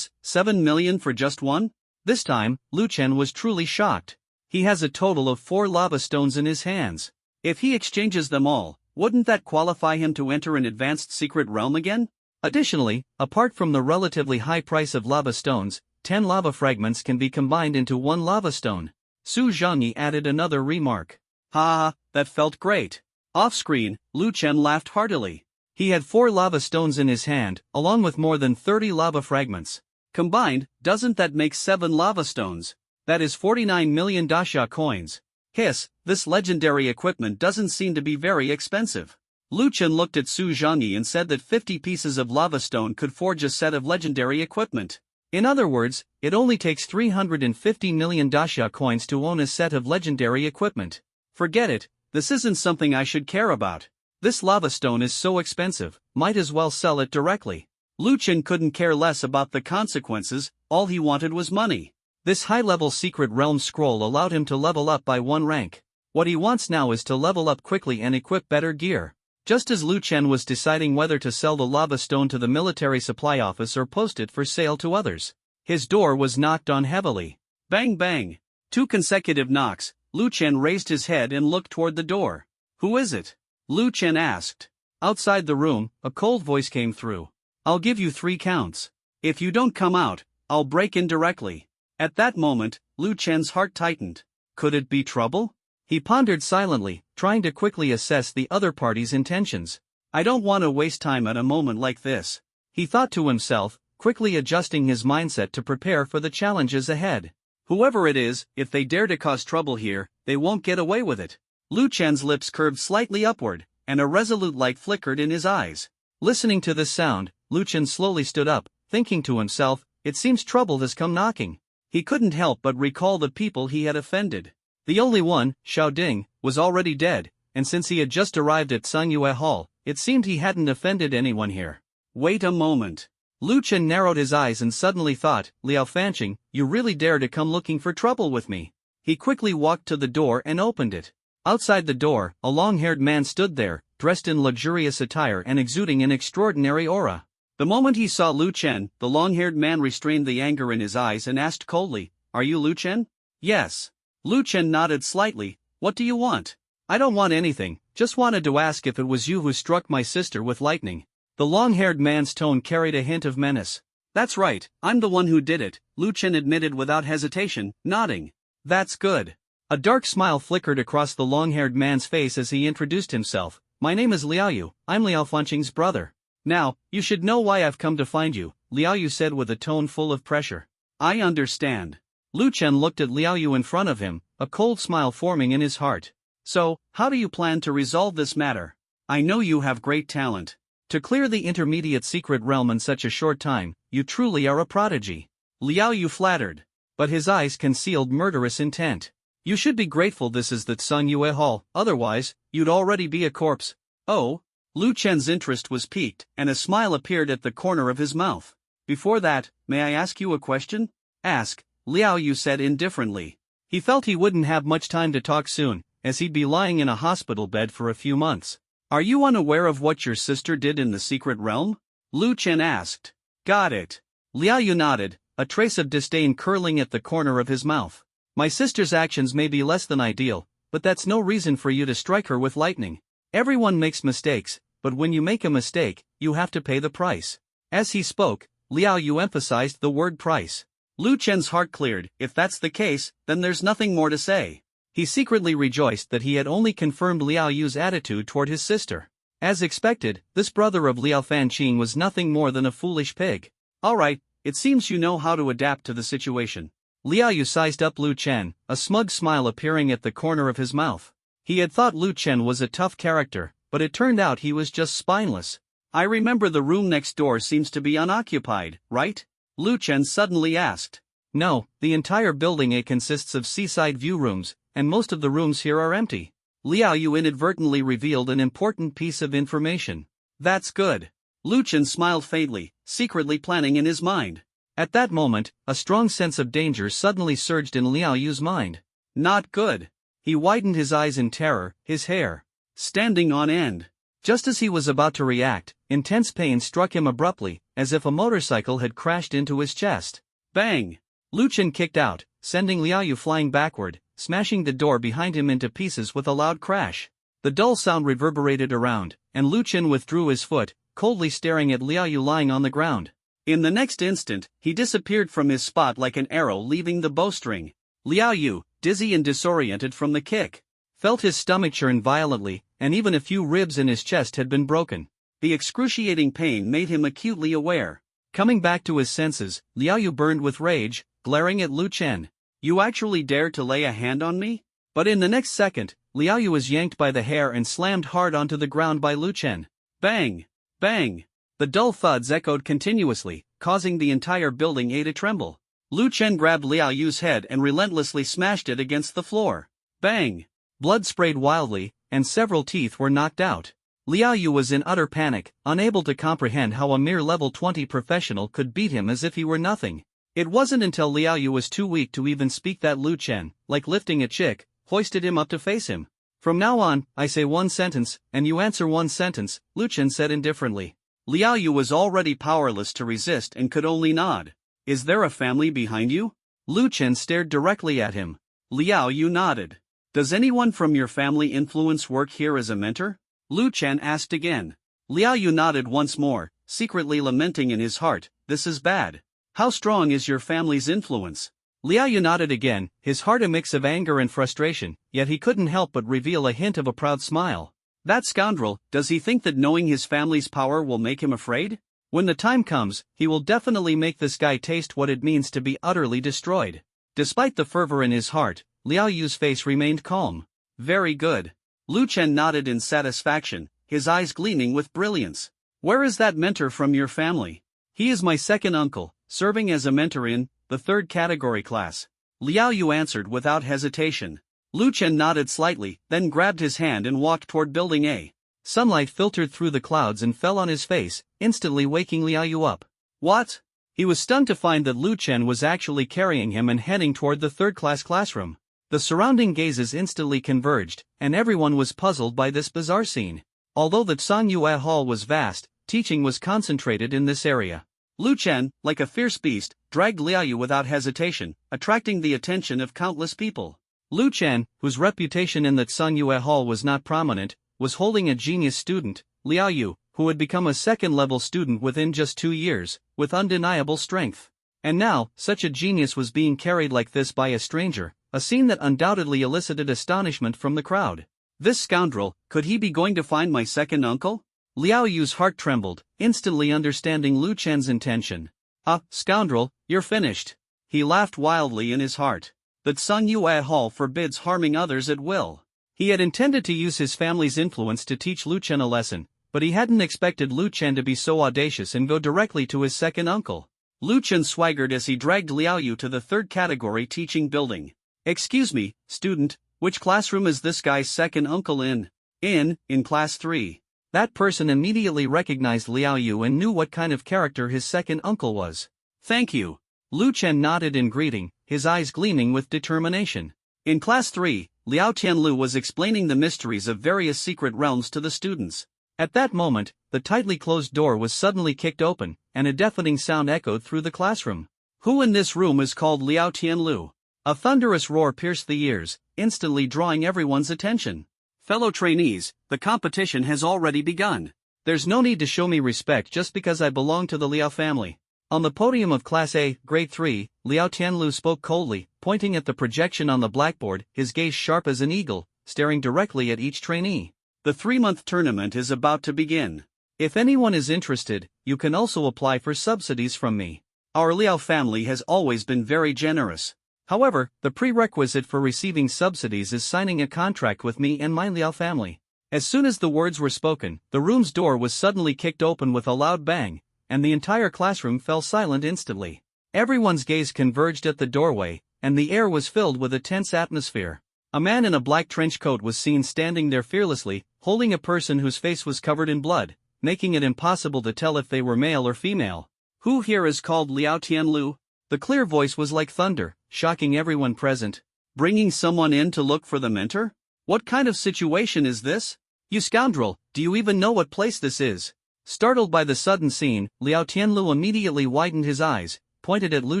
7 million for just one? This time, Lu Chen was truly shocked. He has a total of 4 lava stones in his hands. If he exchanges them all, wouldn't that qualify him to enter an advanced secret realm again? Additionally, apart from the relatively high price of lava stones, 10 lava fragments can be combined into one lava stone. Su Zhengyi added another remark. Ha, that felt great. Off-screen, Lu Chen laughed heartily. He had 4 lava stones in his hand, along with more than 30 lava fragments. Combined, doesn't that make 7 lava stones? That is 49 million dasha coins. This legendary equipment doesn't seem to be very expensive. Lu Chen looked at Su Zhengyi and said that 50 pieces of lava stone could forge a set of legendary equipment. In other words, it only takes 350 million dasha coins to own a set of legendary equipment. Forget it, this isn't something I should care about. This lava stone is so expensive, might as well sell it directly. Lu Chen couldn't care less about the consequences, all he wanted was money. This high-level secret realm scroll allowed him to level up by 1 rank. What he wants now is to level up quickly and equip better gear. Just as Lu Chen was deciding whether to sell the lava stone to the military supply office or post it for sale to others, his door was knocked on heavily. Bang bang. 2 consecutive knocks. Lu Chen raised his head and looked toward the door. Who is it? Lu Chen asked. Outside the room, a cold voice came through. I'll give you 3 counts. If you don't come out, I'll break in directly. At that moment, Lu Chen's heart tightened. Could it be trouble? He pondered silently, trying to quickly assess the other party's intentions. I don't want to waste time at a moment like this, he thought to himself, quickly adjusting his mindset to prepare for the challenges ahead. Whoever it is, if they dare to cause trouble here, they won't get away with it. Lu Chen's lips curved slightly upward, and a resolute light flickered in his eyes. Listening to this sound, Lu Chen slowly stood up, thinking to himself, it seems trouble has come knocking. He couldn't help but recall the people he had offended. The only one, Xiao Ding, was already dead, and since he had just arrived at Sang Yue Hall, it seemed he hadn't offended anyone here. Wait a moment. Lu Chen narrowed his eyes and suddenly thought, Liao Fanqing, you really dare to come looking for trouble with me. He quickly walked to the door and opened it. Outside the door, a long-haired man stood there, dressed in luxurious attire and exuding an extraordinary aura. The moment he saw Lu Chen, the long-haired man restrained the anger in his eyes and asked coldly, "Are you Lu Chen?" "Yes." Lu Chen nodded slightly. "What do you want?" "I don't want anything, just wanted to ask if it was you who struck my sister with lightning." The long-haired man's tone carried a hint of menace. "That's right, I'm the one who did it," Lu Chen admitted without hesitation, nodding. "That's good." A dark smile flickered across the long-haired man's face as he introduced himself. "My name is Liao Yu, I'm Liao Fanqing's brother." "Now, you should know why I've come to find you," Liao Yu said with a tone full of pressure. "I understand." Lu Chen looked at Liao Yu in front of him, a cold smile forming in his heart. "So, how do you plan to resolve this matter? I know you have great talent. To clear the intermediate secret realm in such a short time, you truly are a prodigy." Liao Yu flattered. But his eyes concealed murderous intent. "You should be grateful this is the Tsangyue Hall, otherwise, you'd already be a corpse." "Oh?" Lu Chen's interest was piqued, and a smile appeared at the corner of his mouth. "Before that, may I ask you a question?" "Ask," Liao Yu said indifferently. He felt he wouldn't have much time to talk soon, as he'd be lying in a hospital bed for a few months. "Are you unaware of what your sister did in the secret realm?" Lu Chen asked. "Got it." Liao Yu nodded, a trace of disdain curling at the corner of his mouth. "My sister's actions may be less than ideal, but that's no reason for you to strike her with lightning. Everyone makes mistakes, but when you make a mistake, you have to pay the price." As he spoke, Liao Yu emphasized the word price. Lu Chen's heart cleared. If that's the case, then there's nothing more to say. He secretly rejoiced that he had only confirmed Liao Yu's attitude toward his sister. As expected, this brother of Liao Fanqing was nothing more than a foolish pig. "All right, it seems you know how to adapt to the situation." Liao Yu sized up Lu Chen, a smug smile appearing at the corner of his mouth. He had thought Lu Chen was a tough character, but it turned out he was just spineless. "I remember the room next door seems to be unoccupied, right?" Lu Chen suddenly asked. "No, the entire building A consists of seaside view rooms, and most of the rooms here are empty." Liao Yu inadvertently revealed an important piece of information. "That's good." Lu Chen smiled faintly, secretly planning in his mind. At that moment, a strong sense of danger suddenly surged in Liao Yu's mind. "Not good." He widened his eyes in terror, his hair standing on end. Just as he was about to react, intense pain struck him abruptly, as if a motorcycle had crashed into his chest. Bang! Lu Chen kicked out, sending Liao Yu flying backward, smashing the door behind him into pieces with a loud crash. The dull sound reverberated around, and Lu Chen withdrew his foot, coldly staring at Liao Yu lying on the ground. In the next instant, he disappeared from his spot like an arrow leaving the bowstring. Liao Yu, dizzy and disoriented from the kick, felt his stomach churn violently, and even a few ribs in his chest had been broken. The excruciating pain made him acutely aware. Coming back to his senses, Liao Yu burned with rage, glaring at Lu Chen. "You actually dared to lay a hand on me?" But in the next second, Liao Yu was yanked by the hair and slammed hard onto the ground by Lu Chen. Bang! Bang! The dull thuds echoed continuously, causing the entire building A to tremble. Lu Chen grabbed Liao Yu's head and relentlessly smashed it against the floor. Bang! Blood sprayed wildly, and several teeth were knocked out. Liao Yu was in utter panic, unable to comprehend how a mere level 20 professional could beat him as if he were nothing. It wasn't until Liao Yu was too weak to even speak that Lu Chen, like lifting a chick, hoisted him up to face him. "From now on, I say one sentence, and you answer one sentence," Lu Chen said indifferently. Liao Yu was already powerless to resist and could only nod. "Is there a family behind you?" Lu Chen stared directly at him. Liao Yu nodded. "Does anyone from your family influence work here as a mentor?" Lu Chen asked again. Liao Yu nodded once more, secretly lamenting in his heart, "This is bad. How strong is your family's influence?" Liao Yu nodded again, his heart a mix of anger and frustration, yet he couldn't help but reveal a hint of a proud smile. "That scoundrel, does he think that knowing his family's power will make him afraid? When the time comes, he will definitely make this guy taste what it means to be utterly destroyed." Despite the fervor in his heart, Liao Yu's face remained calm. "Very good." Lu Chen nodded in satisfaction, his eyes gleaming with brilliance. "Where is that mentor from your family?" "He is my second uncle, serving as a mentor in the third category class," Liao Yu answered without hesitation. Lu Chen nodded slightly, then grabbed his hand and walked toward Building A. Sunlight filtered through the clouds and fell on his face, instantly waking Liao Yu up. "What?" He was stunned to find that Lu Chen was actually carrying him and heading toward the third-class classroom. The surrounding gazes instantly converged, and everyone was puzzled by this bizarre scene. Although the Tsangyue Hall was vast, teaching was concentrated in this area. Lu Chen, like a fierce beast, dragged Liao Yu without hesitation, attracting the attention of countless people. Lu Chen, whose reputation in the Tsungyue Hall was not prominent, was holding a genius student, Liao Yu, who had become a second-level student within just 2 years, with undeniable strength. And now, such a genius was being carried like this by a stranger, a scene that undoubtedly elicited astonishment from the crowd. This scoundrel, could he be going to find my second uncle? Liao Yu's heart trembled, instantly understanding Lu Chen's intention. Ah, scoundrel, you're finished. He laughed wildly in his heart. The Tsungyue Hall forbids harming others at will. He had intended to use his family's influence to teach Lu Chen a lesson, but he hadn't expected Lu Chen to be so audacious and go directly to his second uncle. Lu Chen swaggered as he dragged Liao Yu to the third category teaching building. Excuse me, student, which classroom is this guy's second uncle in? In class 3. That person immediately recognized Liao Yu and knew what kind of character his second uncle was. Thank you. Lu Chen nodded in greeting, his eyes gleaming with determination. In class 3, Liao Tianlu was explaining the mysteries of various secret realms to the students. At that moment, the tightly closed door was suddenly kicked open, and a deafening sound echoed through the classroom. Who in this room is called Liao Tianlu? A thunderous roar pierced the ears, instantly drawing everyone's attention. Fellow trainees, the competition has already begun. There's no need to show me respect just because I belong to the Liao family. On the podium of Class A, Grade 3, Liao Tianlu spoke coldly, pointing at the projection on the blackboard, his gaze sharp as an eagle, staring directly at each trainee. The 3-month tournament is about to begin. If anyone is interested, you can also apply for subsidies from me. Our Liao family has always been very generous. However, the prerequisite for receiving subsidies is signing a contract with me and my Liao family. As soon as the words were spoken, the room's door was suddenly kicked open with a loud bang, and the entire classroom fell silent instantly. Everyone's gaze converged at the doorway, and the air was filled with a tense atmosphere. A man in a black trench coat was seen standing there fearlessly, holding a person whose face was covered in blood, making it impossible to tell if they were male or female. Who here is called Liao Tianlu? The clear voice was like thunder, shocking everyone present. Bringing someone in to look for the mentor? What kind of situation is this? You scoundrel, do you even know what place this is? Startled by the sudden scene, Liao Tianlu immediately widened his eyes, pointed at Lu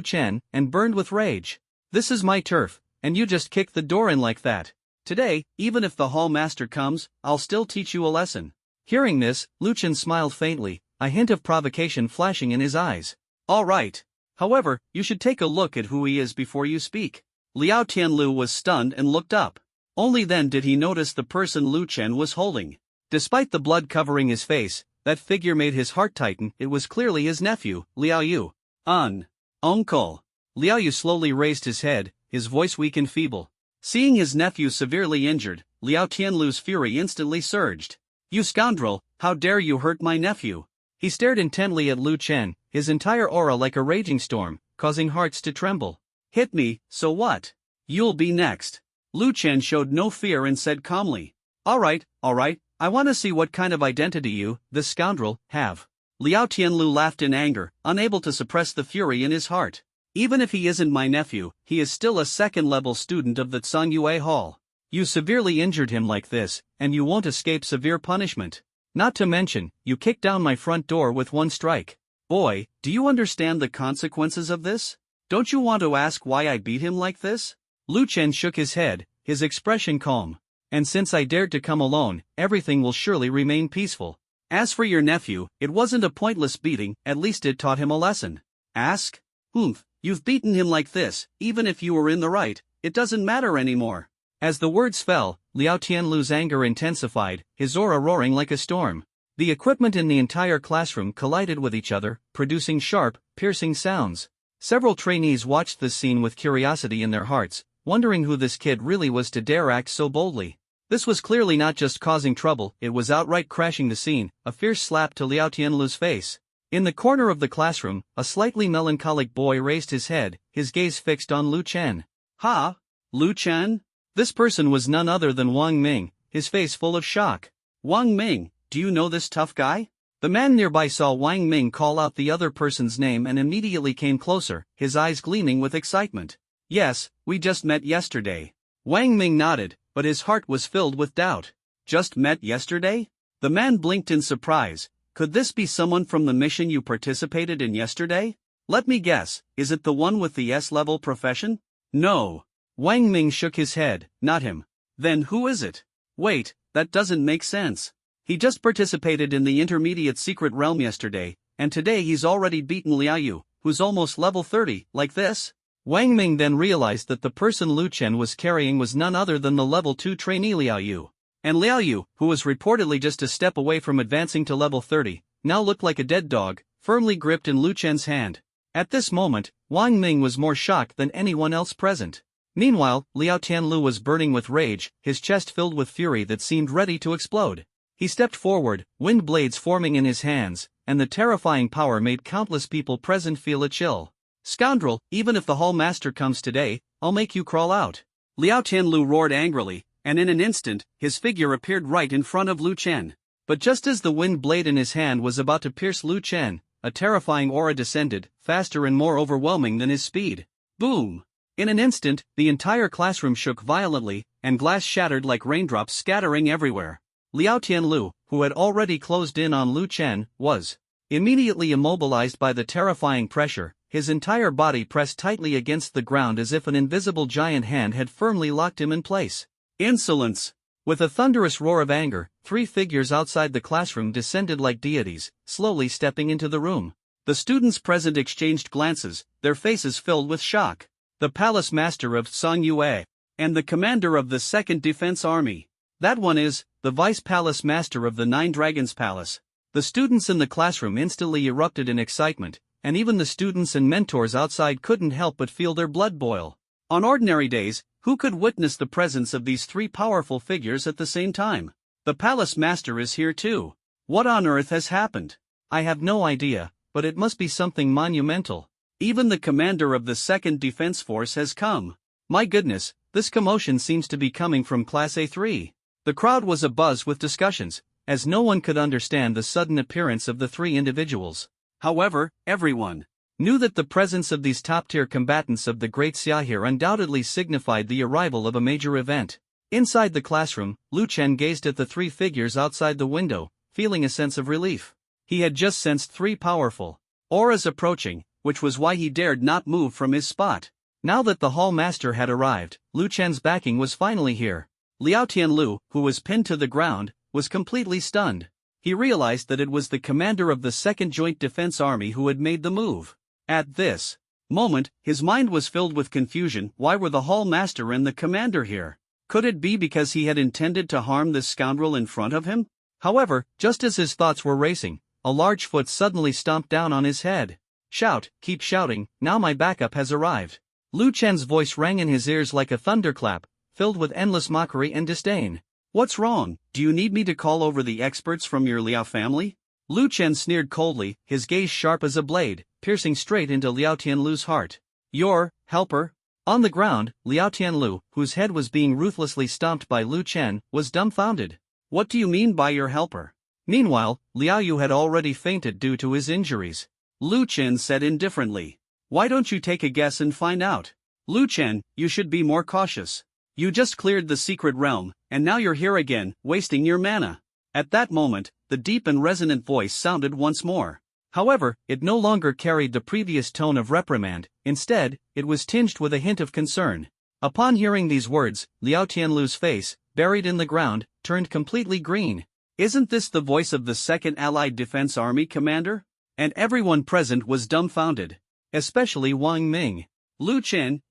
Chen, and burned with rage. This is my turf, and you just kicked the door in like that. Today, even if the hall master comes, I'll still teach you a lesson. Hearing this, Lu Chen smiled faintly, a hint of provocation flashing in his eyes. All right. However, you should take a look at who he is before you speak. Liao Tianlu was stunned and looked up. Only then did he notice the person Lu Chen was holding. Despite the blood covering his face, that figure made his heart tighten. It was clearly his nephew, Liao Yu. Uncle. Liao Yu slowly raised his head, his voice weak and feeble. Seeing his nephew severely injured, Liao Tianlu's fury instantly surged. You scoundrel, how dare you hurt my nephew? He stared intently at Lu Chen, his entire aura like a raging storm, causing hearts to tremble. Hit me, so what? You'll be next. Lu Chen showed no fear and said calmly. All right, I want to see what kind of identity you, this scoundrel, have. Liao Tianlu laughed in anger, unable to suppress the fury in his heart. Even if he isn't my nephew, he is still a second-level student of the Tsungyue Hall. You severely injured him like this, and you won't escape severe punishment. Not to mention, you kicked down my front door with one strike. Boy, do you understand the consequences of this? Don't you want to ask why I beat him like this? Lu Chen shook his head, his expression calm. And since I dared to come alone, everything will surely remain peaceful. As for your nephew, it wasn't a pointless beating, at least it taught him a lesson. Ask? You've beaten him like this, even if you were in the right, it doesn't matter anymore. As the words fell, Liao Tianlu's anger intensified, his aura roaring like a storm. The equipment in the entire classroom collided with each other, producing sharp, piercing sounds. Several trainees watched this scene with curiosity in their hearts, wondering who this kid really was to dare act so boldly. This was clearly not just causing trouble, it was outright crashing the scene, a fierce slap to Liao Tianlu's face. In the corner of the classroom, a slightly melancholic boy raised his head, his gaze fixed on Lu Chen. Ha? Lu Chen? This person was none other than Wang Ming, his face full of shock. Wang Ming, do you know this tough guy? The man nearby saw Wang Ming call out the other person's name and immediately came closer, his eyes gleaming with excitement. Yes, we just met yesterday. Wang Ming nodded, but his heart was filled with doubt. Just met yesterday? The man blinked in surprise, Could this be someone from the mission you participated in yesterday? Let me guess, is it the one with the S-level profession? No. Wang Ming shook his head, not him. Then who is it? Wait, that doesn't make sense. He just participated in the intermediate secret realm yesterday, and today he's already beaten Liao Yu, who's almost level 30, like this? Wang Ming then realized that the person Lu Chen was carrying was none other than the level 2 trainee Liao Yu. And Liao Yu, who was reportedly just a step away from advancing to level 30, now looked like a dead dog, firmly gripped in Lu Chen's hand. At this moment, Wang Ming was more shocked than anyone else present. Meanwhile, Liao Tianlu was burning with rage, his chest filled with fury that seemed ready to explode. He stepped forward, wind blades forming in his hands, and the terrifying power made countless people present feel a chill. Scoundrel, even if the Hall Master comes today, I'll make you crawl out. Liao Tianlu roared angrily, and in an instant, his figure appeared right in front of Lu Chen. But just as the wind blade in his hand was about to pierce Lu Chen, a terrifying aura descended, faster and more overwhelming than his speed. Boom! In an instant, the entire classroom shook violently, and glass shattered like raindrops scattering everywhere. Liao Tianlu, who had already closed in on Lu Chen, was immediately immobilized by the terrifying pressure, his entire body pressed tightly against the ground as if an invisible giant hand had firmly locked him in place. Insolence! With a thunderous roar of anger, 3 figures outside the classroom descended like deities, slowly stepping into the room. The students present exchanged glances, their faces filled with shock. The Palace Master of Song Yue, and the Commander of the 2nd Defense Army. That one is the Vice Palace Master of the 9 Dragons Palace. The students in the classroom instantly erupted in excitement, and even the students and mentors outside couldn't help but feel their blood boil. On ordinary days, who could witness the presence of these 3 powerful figures at the same time? The Palace Master is here too. What on earth has happened? I have no idea, but it must be something monumental. Even the commander of the 2nd Defense Force has come. My goodness, this commotion seems to be coming from Class A3. The crowd was abuzz with discussions, as no one could understand the sudden appearance of the 3 individuals. However, everyone knew that the presence of these top-tier combatants of the Great Xiahir undoubtedly signified the arrival of a major event. Inside the classroom, Lu Chen gazed at the 3 figures outside the window, feeling a sense of relief. He had just sensed 3 powerful auras approaching, which was why he dared not move from his spot. Now that the Hall Master had arrived, Lu Chen's backing was finally here. Liao Tianlu, who was pinned to the ground, was completely stunned. He realized that it was the commander of the 2nd Joint Defense Army who had made the move. At this moment, his mind was filled with confusion. Why were the Hall Master and the commander here? Could it be because he had intended to harm this scoundrel in front of him? However, just as his thoughts were racing, a large foot suddenly stomped down on his head. Shout, keep shouting, now my backup has arrived. Lu Chen's voice rang in his ears like a thunderclap, filled with endless mockery and disdain. What's wrong? Do you need me to call over the experts from your Liao family? Lu Chen sneered coldly, his gaze sharp as a blade, piercing straight into Liao Tianlu's heart. Your helper? On the ground, Liao Tianlu, whose head was being ruthlessly stomped by Lu Chen, was dumbfounded. What do you mean by your helper? Meanwhile, Liao Yu had already fainted due to his injuries. Lu Chen said indifferently. Why don't you take a guess and find out? Lu Chen, you should be more cautious. You just cleared the secret realm, and now you're here again, wasting your mana. At that moment, the deep and resonant voice sounded once more. However, it no longer carried the previous tone of reprimand, instead, it was tinged with a hint of concern. Upon hearing these words, Liao Tianlu's face, buried in the ground, turned completely green. Isn't this the voice of the 2nd Allied Defense Army commander? And everyone present was dumbfounded. Especially Wang Ming. Lu Chen,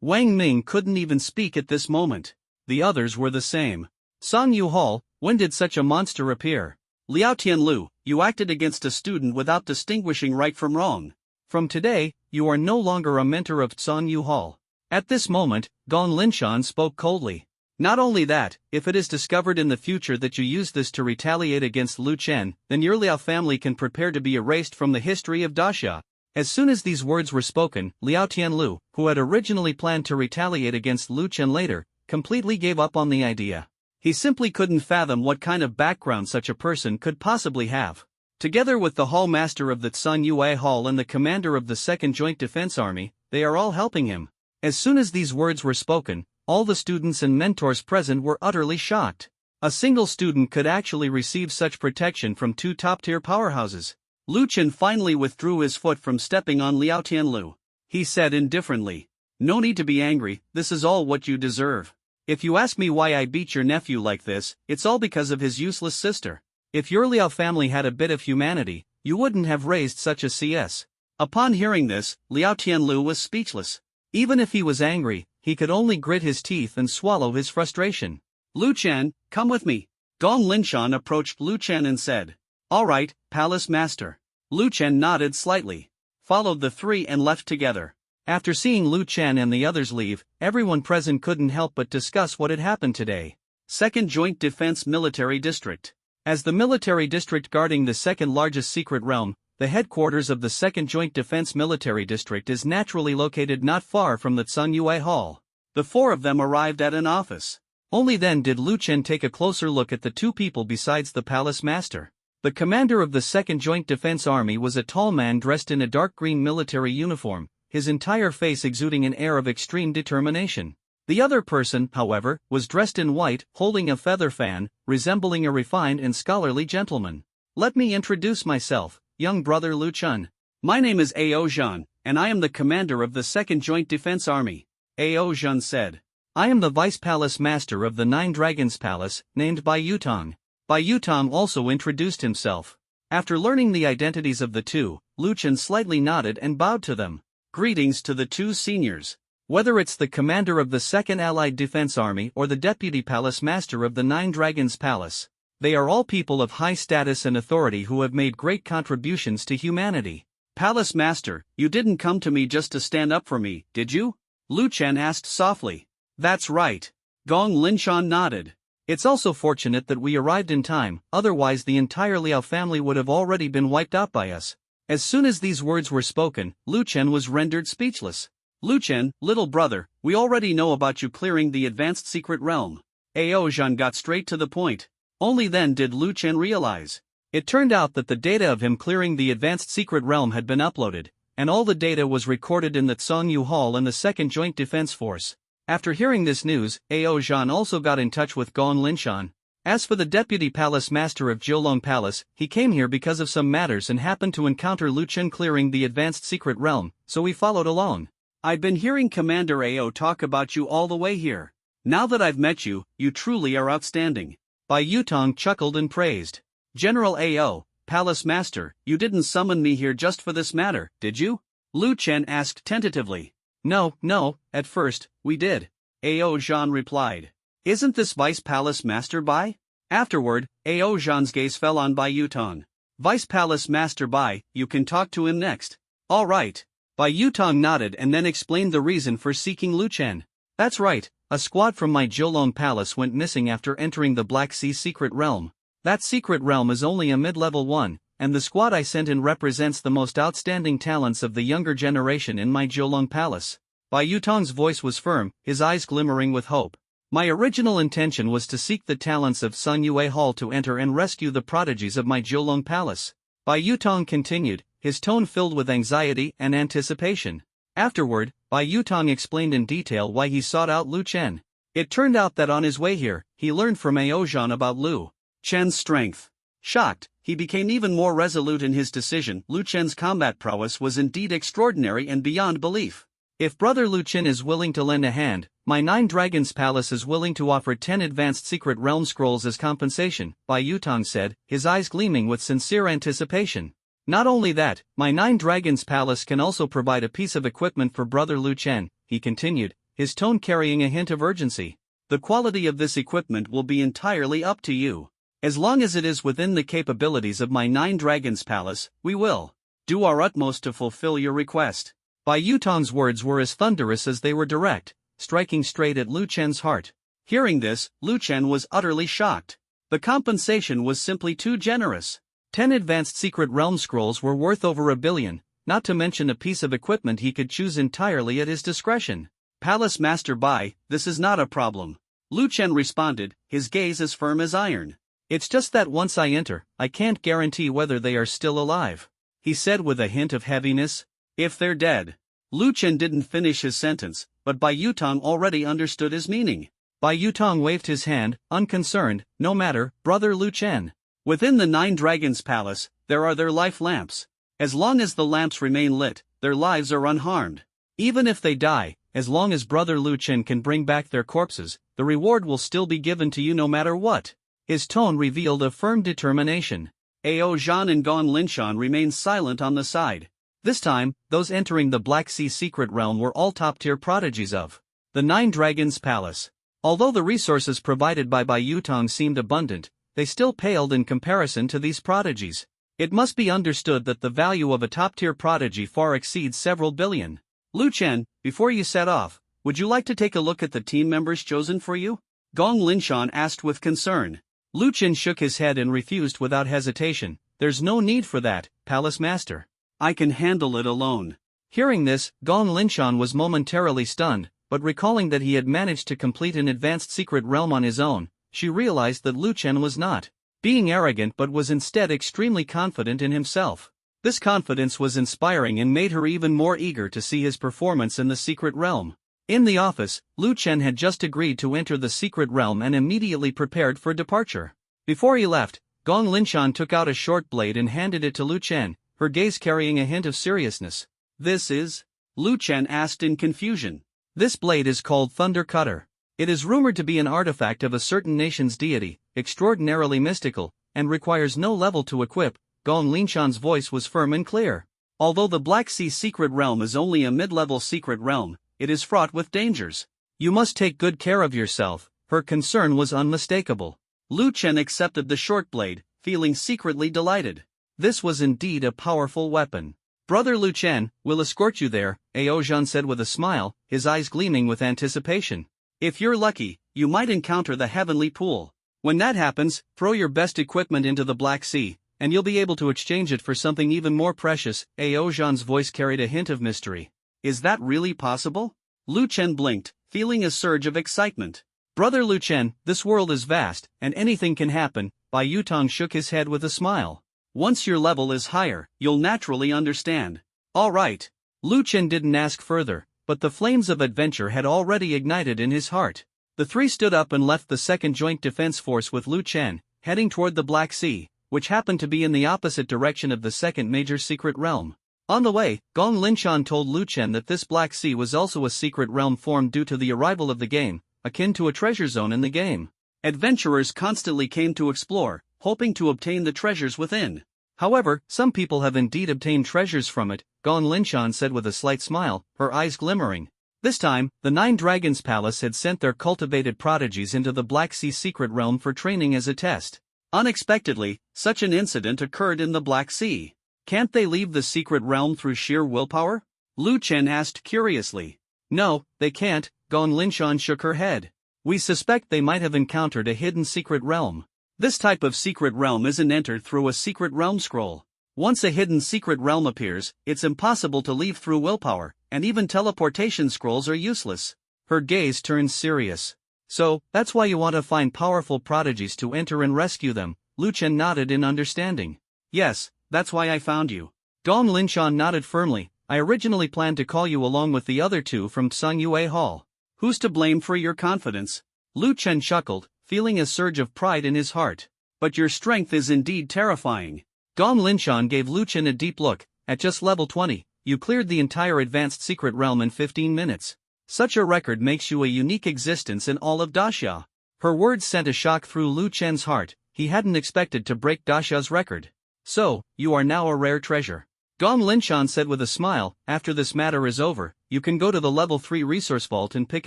Wang Ming couldn't even speak at this moment. The others were the same. Song Yu Hall, when did such a monster appear? Liao Tianlu, you acted against a student without distinguishing right from wrong. From today, you are no longer a mentor of Song Yu Hall. At this moment, Gong Linshan spoke coldly. Not only that, if it is discovered in the future that you use this to retaliate against Lu Chen, then your Liao family can prepare to be erased from the history of Daxia. As soon as these words were spoken, Liao Tianlu, who had originally planned to retaliate against Lu Chen later, completely gave up on the idea. He simply couldn't fathom what kind of background such a person could possibly have. Together with the Hall Master of the Tsun Yue Hall and the commander of the 2nd Joint Defense Army, they are all helping him. As soon as these words were spoken, all the students and mentors present were utterly shocked. A single student could actually receive such protection from two top-tier powerhouses. Lu Chen finally withdrew his foot from stepping on Liao Tianlu. He said indifferently, "No need to be angry, this is all what you deserve. If you ask me why I beat your nephew like this, it's all because of his useless sister. If your Liao family had a bit of humanity, you wouldn't have raised such a CS." Upon hearing this, Liao Tianlu was speechless. Even if he was angry, he could only grit his teeth and swallow his frustration. "Lu Chen, come with me." Gong Linshan approached Lu Chen and said, "All right, Palace Master." Lu Chen nodded slightly, followed the three and left together. After seeing Lu Chen and the others leave, everyone present couldn't help but discuss what had happened today. Second Joint Defense Military District. As the military district guarding the second largest secret realm, the headquarters of the Second Joint Defense Military District is naturally located not far from the Tsungyue Hall. The four of them arrived at an office. Only then did Lu Chen take a closer look at the two people besides the Palace Master. The commander of the Second Joint Defense Army was a tall man dressed in a dark green military uniform, his entire face exuding an air of extreme determination. The other person, however, was dressed in white, holding a feather fan, resembling a refined and scholarly gentleman. "Let me introduce myself, young brother Lu Chen. My name is Ao Zhan, and I am the commander of the Second Joint Defense Army," Ao Zhan said. "I am the Vice Palace Master of the Nine Dragons Palace, named Bai Yutong." Bai Yutong also introduced himself. After learning the identities of the two, Lu Chen slightly nodded and bowed to them. "Greetings to the two seniors. Whether it's the commander of the Second Allied Defense Army or the Deputy Palace Master of the Nine Dragons Palace, they are all people of high status and authority who have made great contributions to humanity." "Palace Master, you didn't come to me just to stand up for me, did you?" Lu Chen asked softly. "That's right." Gong Linshan nodded. "It's also fortunate that we arrived in time, otherwise the entire Liao family would have already been wiped out by us." As soon as these words were spoken, Lu Chen was rendered speechless. "Lu Chen, little brother, we already know about you clearing the advanced secret realm." Ao Zhan got straight to the point. Only then did Lu Chen realize. It turned out that the data of him clearing the advanced secret realm had been uploaded, and all the data was recorded in the Tsungyue Hall and the Second Joint Defense Force. After hearing this news, Ao Zhan also got in touch with Gong Linshan. As for the Deputy Palace Master of Jiulong Palace, he came here because of some matters and happened to encounter Lu Chen clearing the advanced secret realm, so he followed along. "I've been hearing Commander Ao talk about you all the way here. Now that I've met you, you truly are outstanding." Bai Yutong chuckled and praised. "General Ao, Palace Master, you didn't summon me here just for this matter, did you?" Lu Chen asked tentatively. No, at first, we did," Ao Zhan replied. "Isn't this Vice Palace Master Bai?" Afterward, Ao Zhan's gaze fell on Bai Yutong. "Vice Palace Master Bai, you can talk to him next." "All right." Bai Yutong nodded and then explained the reason for seeking Lu Chen. "That's right, a squad from my Jiulong Palace went missing after entering the Black Sea Secret Realm. That secret realm is only a mid-level one, and the squad I sent in represents the most outstanding talents of the younger generation in my Jiulong Palace." Bai Yutong's voice was firm, his eyes glimmering with hope. "My original intention was to seek the talents of Tsungyue Hall to enter and rescue the prodigies of my Jiulong Palace." Bai Yutong continued, his tone filled with anxiety and anticipation. Afterward, Bai Yutong explained in detail why he sought out Lu Chen. It turned out that on his way here, he learned from Ao Zhan about Lu Chen's strength. Shocked, he became even more resolute in his decision. Lu Chen's combat prowess was indeed extraordinary and beyond belief. "If brother Lu Chen is willing to lend a hand, my Nine Dragons Palace is willing to offer 10 advanced secret realm scrolls as compensation," Bai Yutong said, his eyes gleaming with sincere anticipation. "Not only that, my Nine Dragons Palace can also provide a piece of equipment for brother Lu Chen," he continued, his tone carrying a hint of urgency. "The quality of this equipment will be entirely up to you. As long as it is within the capabilities of my Nine Dragons Palace, we will do our utmost to fulfill your request." Bai Yutong's words were as thunderous as they were direct, striking straight at Lu Chen's heart. Hearing this, Lu Chen was utterly shocked. The compensation was simply too generous. 10 advanced secret realm scrolls were worth over 1 billion, not to mention a piece of equipment he could choose entirely at his discretion. "Palace Master Bai, this is not a problem," Lu Chen responded, his gaze as firm as iron. "It's just that once I enter, I can't guarantee whether they are still alive," he said with a hint of heaviness. "If they're dead." Lu Chen didn't finish his sentence, but Bai Yutong already understood his meaning. Bai Yutong waved his hand, unconcerned. No matter, brother Lu Chen. Within the Nine Dragons Palace, there are their life lamps. As long as the lamps remain lit, their lives are unharmed. Even if they die, as long as brother Lu Chen can bring back their corpses, the reward will still be given to you no matter what. His tone revealed a firm determination. Ao Zhan and Gong Linshan remained silent on the side. This time, those entering the Black Sea secret realm were all top-tier prodigies of the Nine Dragons Palace. Although the resources provided by Bai Yutong seemed abundant, they still paled in comparison to these prodigies. It must be understood that the value of a top-tier prodigy far exceeds several billion. Lu Chen, before you set off, would you like to take a look at the team members chosen for you? Gong Linshan asked with concern. Lu Chen shook his head and refused without hesitation. There's no need for that, Palace Master. I can handle it alone. Hearing this, Gong Linshan was momentarily stunned, but recalling that he had managed to complete an advanced secret realm on his own, she realized that Lu Chen was not being arrogant but was instead extremely confident in himself. This confidence was inspiring and made her even more eager to see his performance in the secret realm. In the office, Lu Chen had just agreed to enter the secret realm and immediately prepared for departure. Before he left, Gong Linshan took out a short blade and handed it to Lu Chen, her gaze carrying a hint of seriousness. This is? Lu Chen asked in confusion. This blade is called Thunder Cutter. It is rumored to be an artifact of a certain nation's deity, extraordinarily mystical, and requires no level to equip. Gong Linshan's voice was firm and clear. Although the Black Sea secret realm is only a mid-level secret realm, it is fraught with dangers. You must take good care of yourself. Her concern was unmistakable. Lu Chen accepted the short blade, feeling secretly delighted. This was indeed a powerful weapon. Brother Lu Chen, we'll escort you there, Ao Zhan said with a smile, his eyes gleaming with anticipation. If you're lucky, you might encounter the heavenly pool. When that happens, throw your best equipment into the Black Sea, and you'll be able to exchange it for something even more precious. Ao Zhan's voice carried a hint of mystery. Is that really possible? Lu Chen blinked, feeling a surge of excitement. Brother Lu Chen, this world is vast, and anything can happen. Bai Yutong shook his head with a smile. Once your level is higher, you'll naturally understand. All right. Lu Chen didn't ask further, but the flames of adventure had already ignited in his heart. The three stood up and left the Second Joint Defense Force with Lu Chen, heading toward the Black Sea, which happened to be in the opposite direction of the second major secret realm. On the way, Gong Linshan told Lu Chen that this Black Sea was also a secret realm formed due to the arrival of the game, akin to a treasure zone in the game. Adventurers constantly came to explore, hoping to obtain the treasures within. However, some people have indeed obtained treasures from it, Gong Linshan said with a slight smile, her eyes glimmering. This time, the Nine Dragons Palace had sent their cultivated prodigies into the Black Sea secret realm for training as a test. Unexpectedly, such an incident occurred in the Black Sea. Can't they leave the secret realm through sheer willpower? Lu Chen asked curiously. No, they can't, Gong Linshan shook her head. We suspect they might have encountered a hidden secret realm. This type of secret realm isn't entered through a secret realm scroll. Once a hidden secret realm appears, it's impossible to leave through willpower, and even teleportation scrolls are useless. Her gaze turned serious. So, that's why you want to find powerful prodigies to enter and rescue them. Lu Chen nodded in understanding. Yes, that's why I found you. Gong Linshan nodded firmly. I originally planned to call you along with the other two from Tsungyue Hall. Who's to blame for your confidence? Lu Chen chuckled, feeling a surge of pride in his heart. But your strength is indeed terrifying. Gong Linshan gave Lu Chen a deep look. At just level 20, you cleared the entire advanced secret realm in 15 minutes. Such a record makes you a unique existence in all of Daxia. Her words sent a shock through Lu Chen's heart. He hadn't expected to break Daxia's record. So, you are now a rare treasure. Gong Linshan said with a smile, after this matter is over, you can go to the level 3 resource vault and pick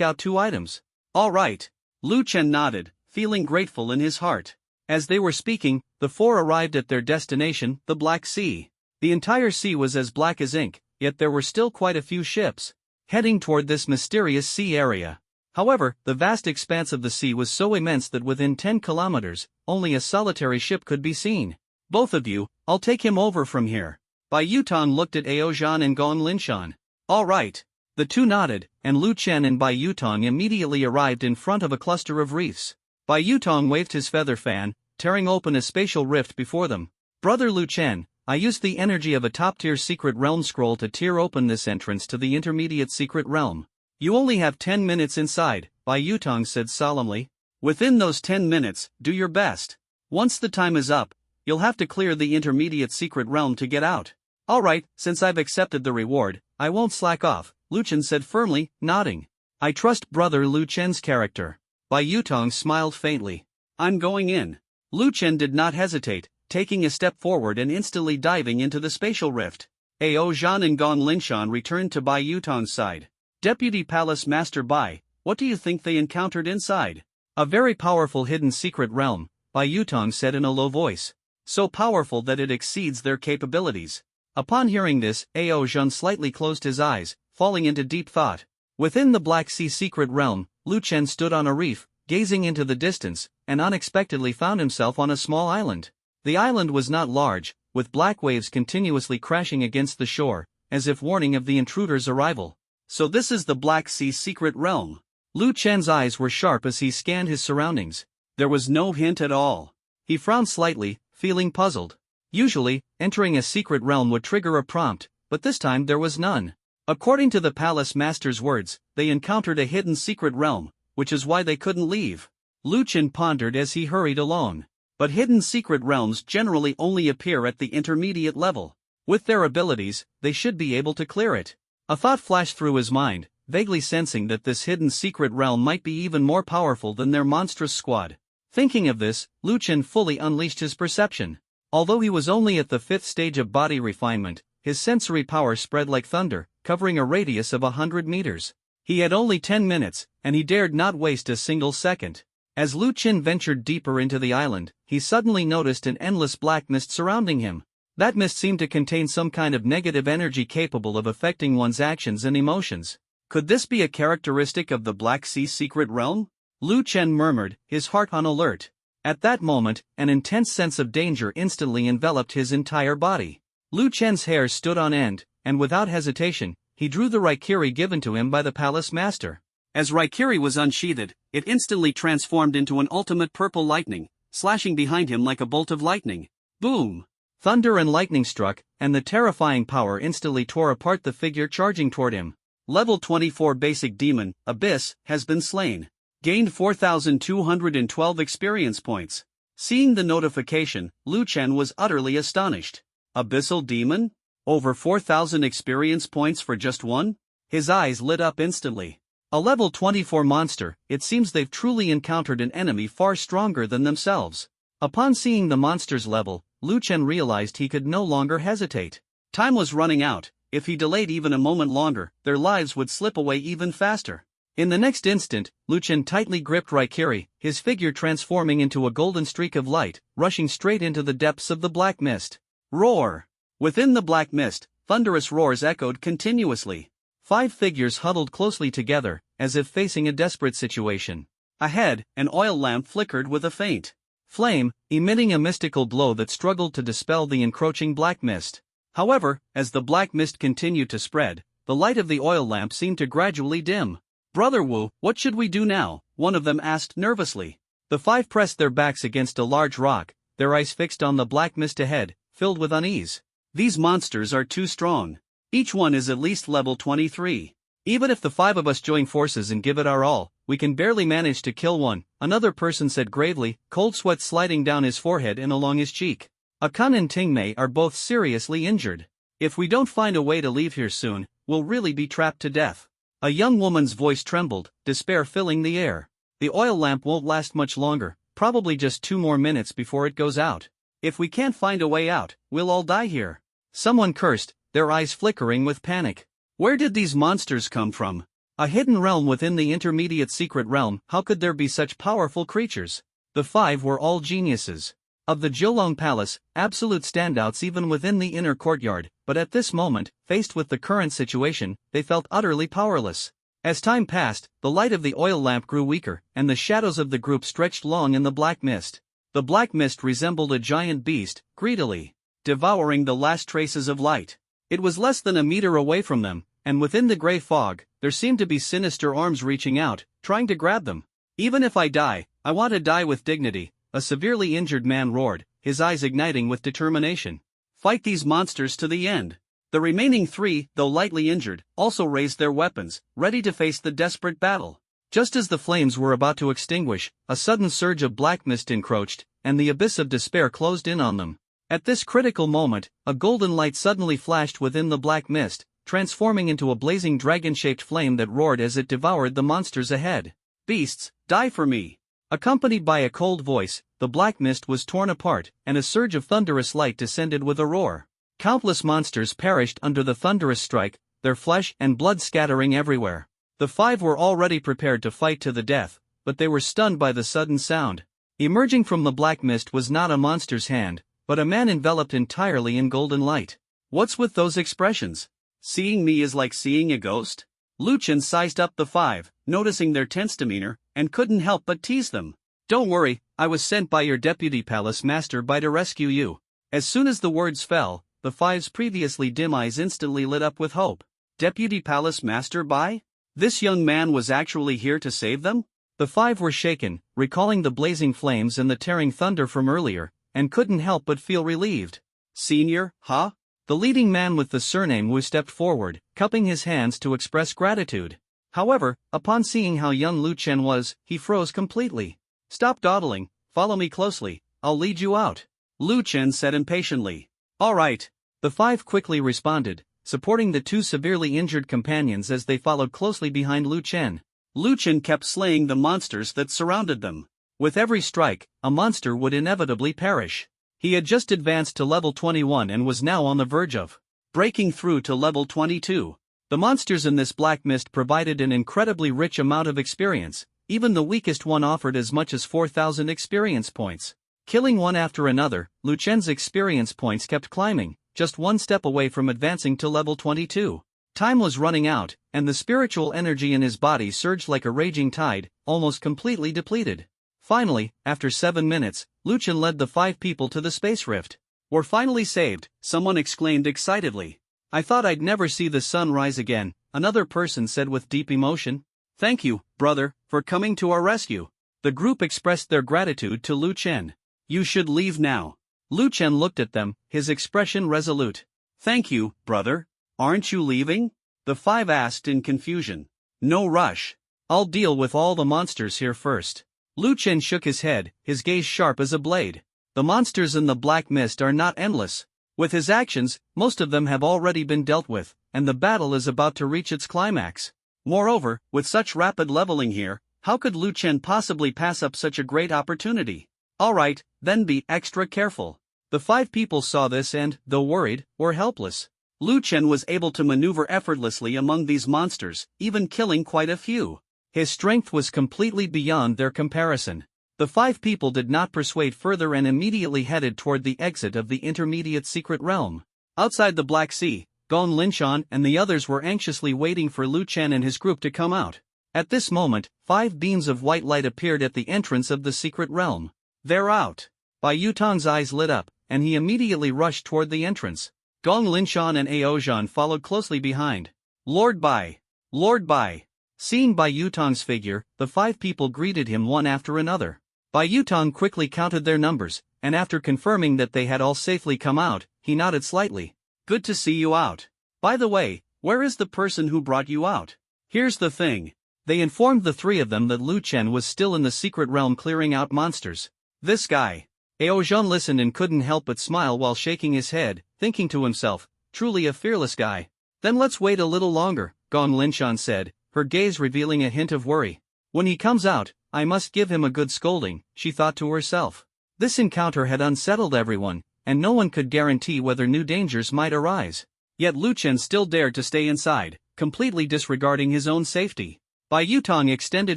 out 2 items. All right. Lu Chen nodded, feeling grateful in his heart. As they were speaking, the four arrived at their destination, the Black Sea. The entire sea was as black as ink, yet there were still quite a few ships heading toward this mysterious sea area. However, the vast expanse of the sea was so immense that within 10 kilometers, only a solitary ship could be seen. Both of you, I'll take him over from here. Bai Yutong looked at Ao Zhan and Gong Linshan. All right. The two nodded, and Lu Chen and Bai Yutong immediately arrived in front of a cluster of reefs. Bai Yutong waved his feather fan, tearing open a spatial rift before them. Brother Lu Chen, I used the energy of a top-tier secret realm scroll to tear open this entrance to the intermediate secret realm. You only have 10 minutes inside, Bai Yutong said solemnly. Within those 10 minutes, do your best. Once the time is up, you'll have to clear the intermediate secret realm to get out. Alright, since I've accepted the reward, I won't slack off, Lu Chen said firmly, nodding. I trust brother Lu Chen's character. Bai Yutong smiled faintly. I'm going in. Lu Chen did not hesitate, taking a step forward and instantly diving into the spatial rift. Ao Zhan and Gong Linshan returned to Bai Yutong's side. Deputy Palace Master Bai, what do you think they encountered inside? A very powerful hidden secret realm, Bai Yutong said in a low voice. So powerful that it exceeds their capabilities. Upon hearing this, Ao Zhan slightly closed his eyes, falling into deep thought. Within the Black Sea secret realm, Lu Chen stood on a reef, gazing into the distance, and unexpectedly found himself on a small island. The island was not large, with black waves continuously crashing against the shore, as if warning of the intruder's arrival. So this is the Black Sea secret realm. Lu Chen's eyes were sharp as he scanned his surroundings. There was no hint at all. He frowned slightly, feeling puzzled. Usually, entering a secret realm would trigger a prompt, but this time there was none. According to the palace master's words, they encountered a hidden secret realm, which is why they couldn't leave. Lu Chen pondered as he hurried along. But hidden secret realms generally only appear at the intermediate level. With their abilities, they should be able to clear it. A thought flashed through his mind, vaguely sensing that this hidden secret realm might be even more powerful than their monstrous squad. Thinking of this, Lu Chen fully unleashed his perception. Although he was only at the 5th stage of body refinement, his sensory power spread like thunder, covering a radius of 100 meters. He had only 10 minutes, and he dared not waste a single second. As Lu Chen ventured deeper into the island, he suddenly noticed an endless black mist surrounding him. That mist seemed to contain some kind of negative energy capable of affecting one's actions and emotions. Could this be a characteristic of the Black Sea secret realm? Lu Chen murmured, his heart on alert. At that moment, an intense sense of danger instantly enveloped his entire body. Lu Chen's hair stood on end, and without hesitation, he drew the Raikiri given to him by the palace master. As Raikiri was unsheathed, it instantly transformed into an ultimate purple lightning, slashing behind him like a bolt of lightning. Boom! Thunder and lightning struck, and the terrifying power instantly tore apart the figure charging toward him. Level 24 Basic Demon, Abyss, has been slain. Gained 4,212 experience points. Seeing the notification, Lu Chen was utterly astonished. Abyssal Demon? Over 4,000 experience points for just one? His eyes lit up instantly. A level 24 monster, it seems they've truly encountered an enemy far stronger than themselves. Upon seeing the monster's level, Lu Chen realized he could no longer hesitate. Time was running out. If he delayed even a moment longer, their lives would slip away even faster. In the next instant, Lu Chen tightly gripped Raikiri, his figure transforming into a golden streak of light, rushing straight into the depths of the black mist. Roar! Within the black mist, thunderous roars echoed continuously. 5 figures huddled closely together, as if facing a desperate situation. Ahead, an oil lamp flickered with a faint flame, emitting a mystical glow that struggled to dispel the encroaching black mist. However, as the black mist continued to spread, the light of the oil lamp seemed to gradually dim. Brother Wu, what should we do now? One of them asked nervously. The 5 pressed their backs against a large rock, their eyes fixed on the black mist ahead, filled with unease. These monsters are too strong. Each one is at least level 23. Even if the 5 of us join forces and give it our all, we can barely manage to kill one, another person said gravely, cold sweat sliding down his forehead and along his cheek. Akan and Tingmei are both seriously injured. If we don't find a way to leave here soon, we'll really be trapped to death. A young woman's voice trembled, despair filling the air. The oil lamp won't last much longer, probably just 2 more minutes before it goes out. If we can't find a way out, we'll all die here. Someone cursed, their eyes flickering with panic. Where did these monsters come from? A hidden realm within the intermediate secret realm, how could there be such powerful creatures? The 5 were all geniuses. Of the Jiulong Palace, absolute standouts even within the inner courtyard, but at this moment, faced with the current situation, they felt utterly powerless. As time passed, the light of the oil lamp grew weaker, and the shadows of the group stretched long in the black mist. The black mist resembled a giant beast, greedily devouring the last traces of light. It was less than a meter away from them, and within the gray fog, there seemed to be sinister arms reaching out, trying to grab them. Even if I die, I want to die with dignity, a severely injured man roared, his eyes igniting with determination. Fight these monsters to the end. The remaining 3, though lightly injured, also raised their weapons, ready to face the desperate battle. Just as the flames were about to extinguish, a sudden surge of black mist encroached, and the abyss of despair closed in on them. At this critical moment, a golden light suddenly flashed within the black mist, transforming into a blazing dragon-shaped flame that roared as it devoured the monsters ahead. "Beasts, die for me!" Accompanied by a cold voice, the black mist was torn apart, and a surge of thunderous light descended with a roar. Countless monsters perished under the thunderous strike, their flesh and blood scattering everywhere. The 5 were already prepared to fight to the death, but they were stunned by the sudden sound. Emerging from the black mist was not a monster's hand, but a man enveloped entirely in golden light. "What's with those expressions? Seeing me is like seeing a ghost?" Lucien sized up the 5, noticing their tense demeanor, and couldn't help but tease them. "Don't worry, I was sent by your deputy palace master to rescue you." As soon as the words fell, the 5's previously dim eyes instantly lit up with hope. Deputy palace master by? This young man was actually here to save them? The 5 were shaken, recalling the blazing flames and the tearing thunder from earlier, and couldn't help but feel relieved. "Senior, huh?" The leading man with the surname Wu stepped forward, cupping his hands to express gratitude. However, upon seeing how young Lu Chen was, he froze completely. "Stop dawdling, follow me closely, I'll lead you out," Lu Chen said impatiently. "All right." The 5 quickly responded, supporting the 2 severely injured companions as they followed closely behind Lu Chen. Lu Chen kept slaying the monsters that surrounded them. With every strike, a monster would inevitably perish. He had just advanced to level 21 and was now on the verge of breaking through to level 22. The monsters in this black mist provided an incredibly rich amount of experience. Even the weakest one offered as much as 4,000 experience points. Killing one after another, Lu Chen's experience points kept climbing, just one step away from advancing to level 22. Time was running out, and the spiritual energy in his body surged like a raging tide, almost completely depleted. Finally, after 7 minutes, Lu Chen led the 5 people to the space rift. "We're finally saved," someone exclaimed excitedly. "I thought I'd never see the sun rise again," another person said with deep emotion. "Thank you, brother, for coming to our rescue." The group expressed their gratitude to Lu Chen. "You should leave now." Lu Chen looked at them, his expression resolute. "Thank you, brother. Aren't you leaving?" the 5 asked in confusion. "No rush. I'll deal with all the monsters here first." Lu Chen shook his head, his gaze sharp as a blade. "The monsters in the black mist are not endless. With his actions, most of them have already been dealt with, and the battle is about to reach its climax. Moreover, with such rapid leveling here, how could Lu Chen possibly pass up such a great opportunity? Alright, then be extra careful." The 5 people saw this and, though worried, were helpless. Lu Chen was able to maneuver effortlessly among these monsters, even killing quite a few. His strength was completely beyond their comparison. The 5 people did not persuade further and immediately headed toward the exit of the intermediate secret realm. Outside the Black Sea, Gong Linshan and the others were anxiously waiting for Lu Chen and his group to come out. At this moment, 5 beams of white light appeared at the entrance of the secret realm. "They're out." Bai Yutong's eyes lit up, and he immediately rushed toward the entrance. Gong Linshan and Aozhan followed closely behind. "Lord Bai! Lord Bai!" Seeing Bai Yutong's figure, the 5 people greeted him one after another. Bai Yutong quickly counted their numbers, and after confirming that they had all safely come out, he nodded slightly. "Good to see you out. By the way, where is the person who brought you out?" "Here's the thing." They informed the 3 of them that Lu Chen was still in the secret realm clearing out monsters. "This guy." Aozhan listened and couldn't help but smile while shaking his head, thinking to himself, truly a fearless guy. "Then let's wait a little longer," Gong Linshan said, her gaze revealing a hint of worry. "When he comes out, I must give him a good scolding," she thought to herself. This encounter had unsettled everyone, and no one could guarantee whether new dangers might arise. Yet Lu Chen still dared to stay inside, completely disregarding his own safety. Bai Yutong extended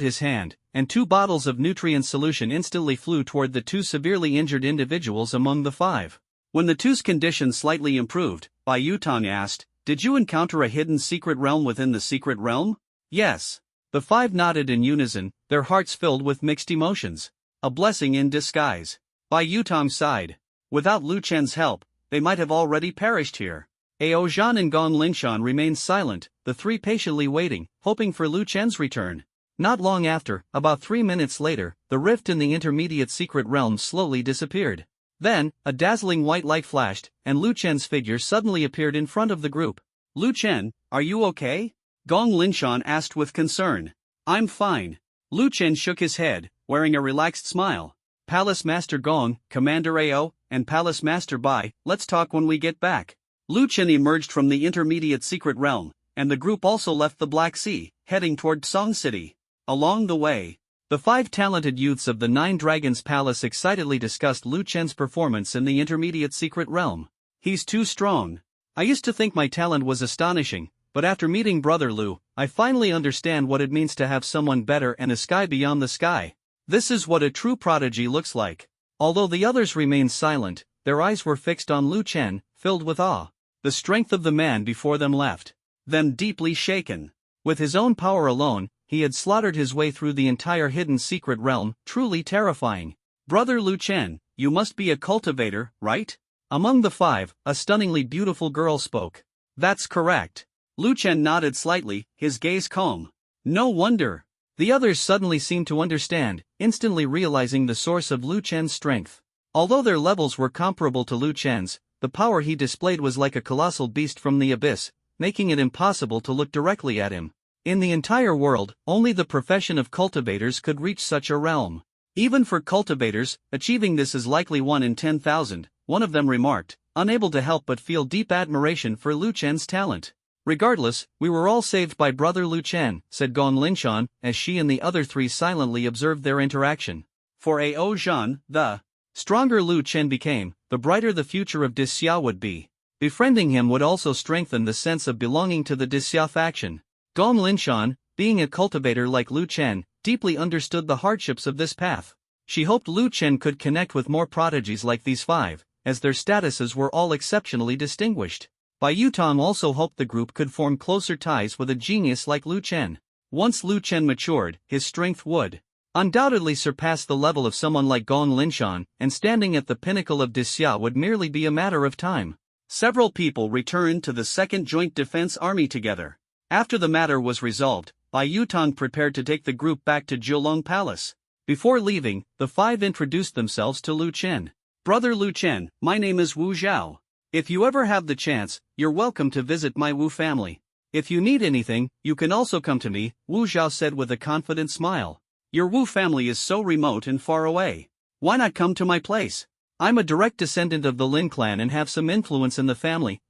his hand, and 2 bottles of nutrient solution instantly flew toward the 2 severely injured individuals among the 5. When the 2's condition slightly improved, Bai Yutong asked, "Did you encounter a hidden secret realm within the secret realm?" "Yes." The 5 nodded in unison, their hearts filled with mixed emotions. A blessing in disguise. Bai Yutong sighed. Without Lu Chen's help, they might have already perished here. Aozhan and Gong Linshan remained silent, the 3 patiently waiting, hoping for Lu Chen's return. Not long after, about 3 minutes later, the rift in the intermediate secret realm slowly disappeared. Then, a dazzling white light flashed, and Lu Chen's figure suddenly appeared in front of the group. Lu Chen, are you okay? Gong Linshan asked with concern. I'm fine. Lu Chen shook his head, wearing a relaxed smile. Palace Master Gong, Commander Ao, and Palace Master Bai, let's talk when we get back. Lu Chen emerged from the intermediate secret realm, and the group also left the Black Sea, heading toward Song City. Along the way, the 5 talented youths of the 9 Dragons Palace excitedly discussed Lu Chen's performance in the intermediate secret realm. He's too strong. I used to think my talent was astonishing, but after meeting Brother Lu, I finally understand what it means to have someone better and a sky beyond the sky. This is what a true prodigy looks like. Although the others remained silent, their eyes were fixed on Lu Chen, filled with awe. The strength of the man before them left them deeply shaken. With his own power alone, he had slaughtered his way through the entire hidden secret realm, truly terrifying. Brother Lu Chen, you must be a cultivator, right? Among the 5, a stunningly beautiful girl spoke. That's correct. Lu Chen nodded slightly, his gaze calm. No wonder. The others suddenly seemed to understand, instantly realizing the source of Lu Chen's strength. Although their levels were comparable to Lu Chen's, the power he displayed was like a colossal beast from the abyss, making it impossible to look directly at him. In the entire world, only the profession of cultivators could reach such a realm. Even for cultivators, achieving this is likely 1 in 10,000, one of them remarked, unable to help but feel deep admiration for Lu Chen's talent. Regardless, we were all saved by Brother Lu Chen, said Gong Linshan, as she and the other 3 silently observed their interaction. For Ao Zhan, the stronger Lu Chen became, the brighter the future of Disxia would be. Befriending him would also strengthen the sense of belonging to the Disxia faction. Gong Linshan, being a cultivator like Lu Chen, deeply understood the hardships of this path. She hoped Lu Chen could connect with more prodigies like these 5, as their statuses were all exceptionally distinguished. Bai Yutong also hoped the group could form closer ties with a genius like Lu Chen. Once Lu Chen matured, his strength would undoubtedly surpass the level of someone like Gong Linshan, and standing at the pinnacle of Disxia would merely be a matter of time. Several people returned to the 2nd Joint Defense Army together. After the matter was resolved, Bai Yutong prepared to take the group back to Jiulong Palace. Before leaving, the 5 introduced themselves to Lu Chen. Brother Lu Chen, my name is Wu Zhao. If you ever have the chance, you're welcome to visit my Wu family. If you need anything, you can also come to me, Wu Zhao said with a confident smile. Your Wu family is so remote and far away. Why not come to my place? I'm a direct descendant of the Lin clan and have some influence in the family,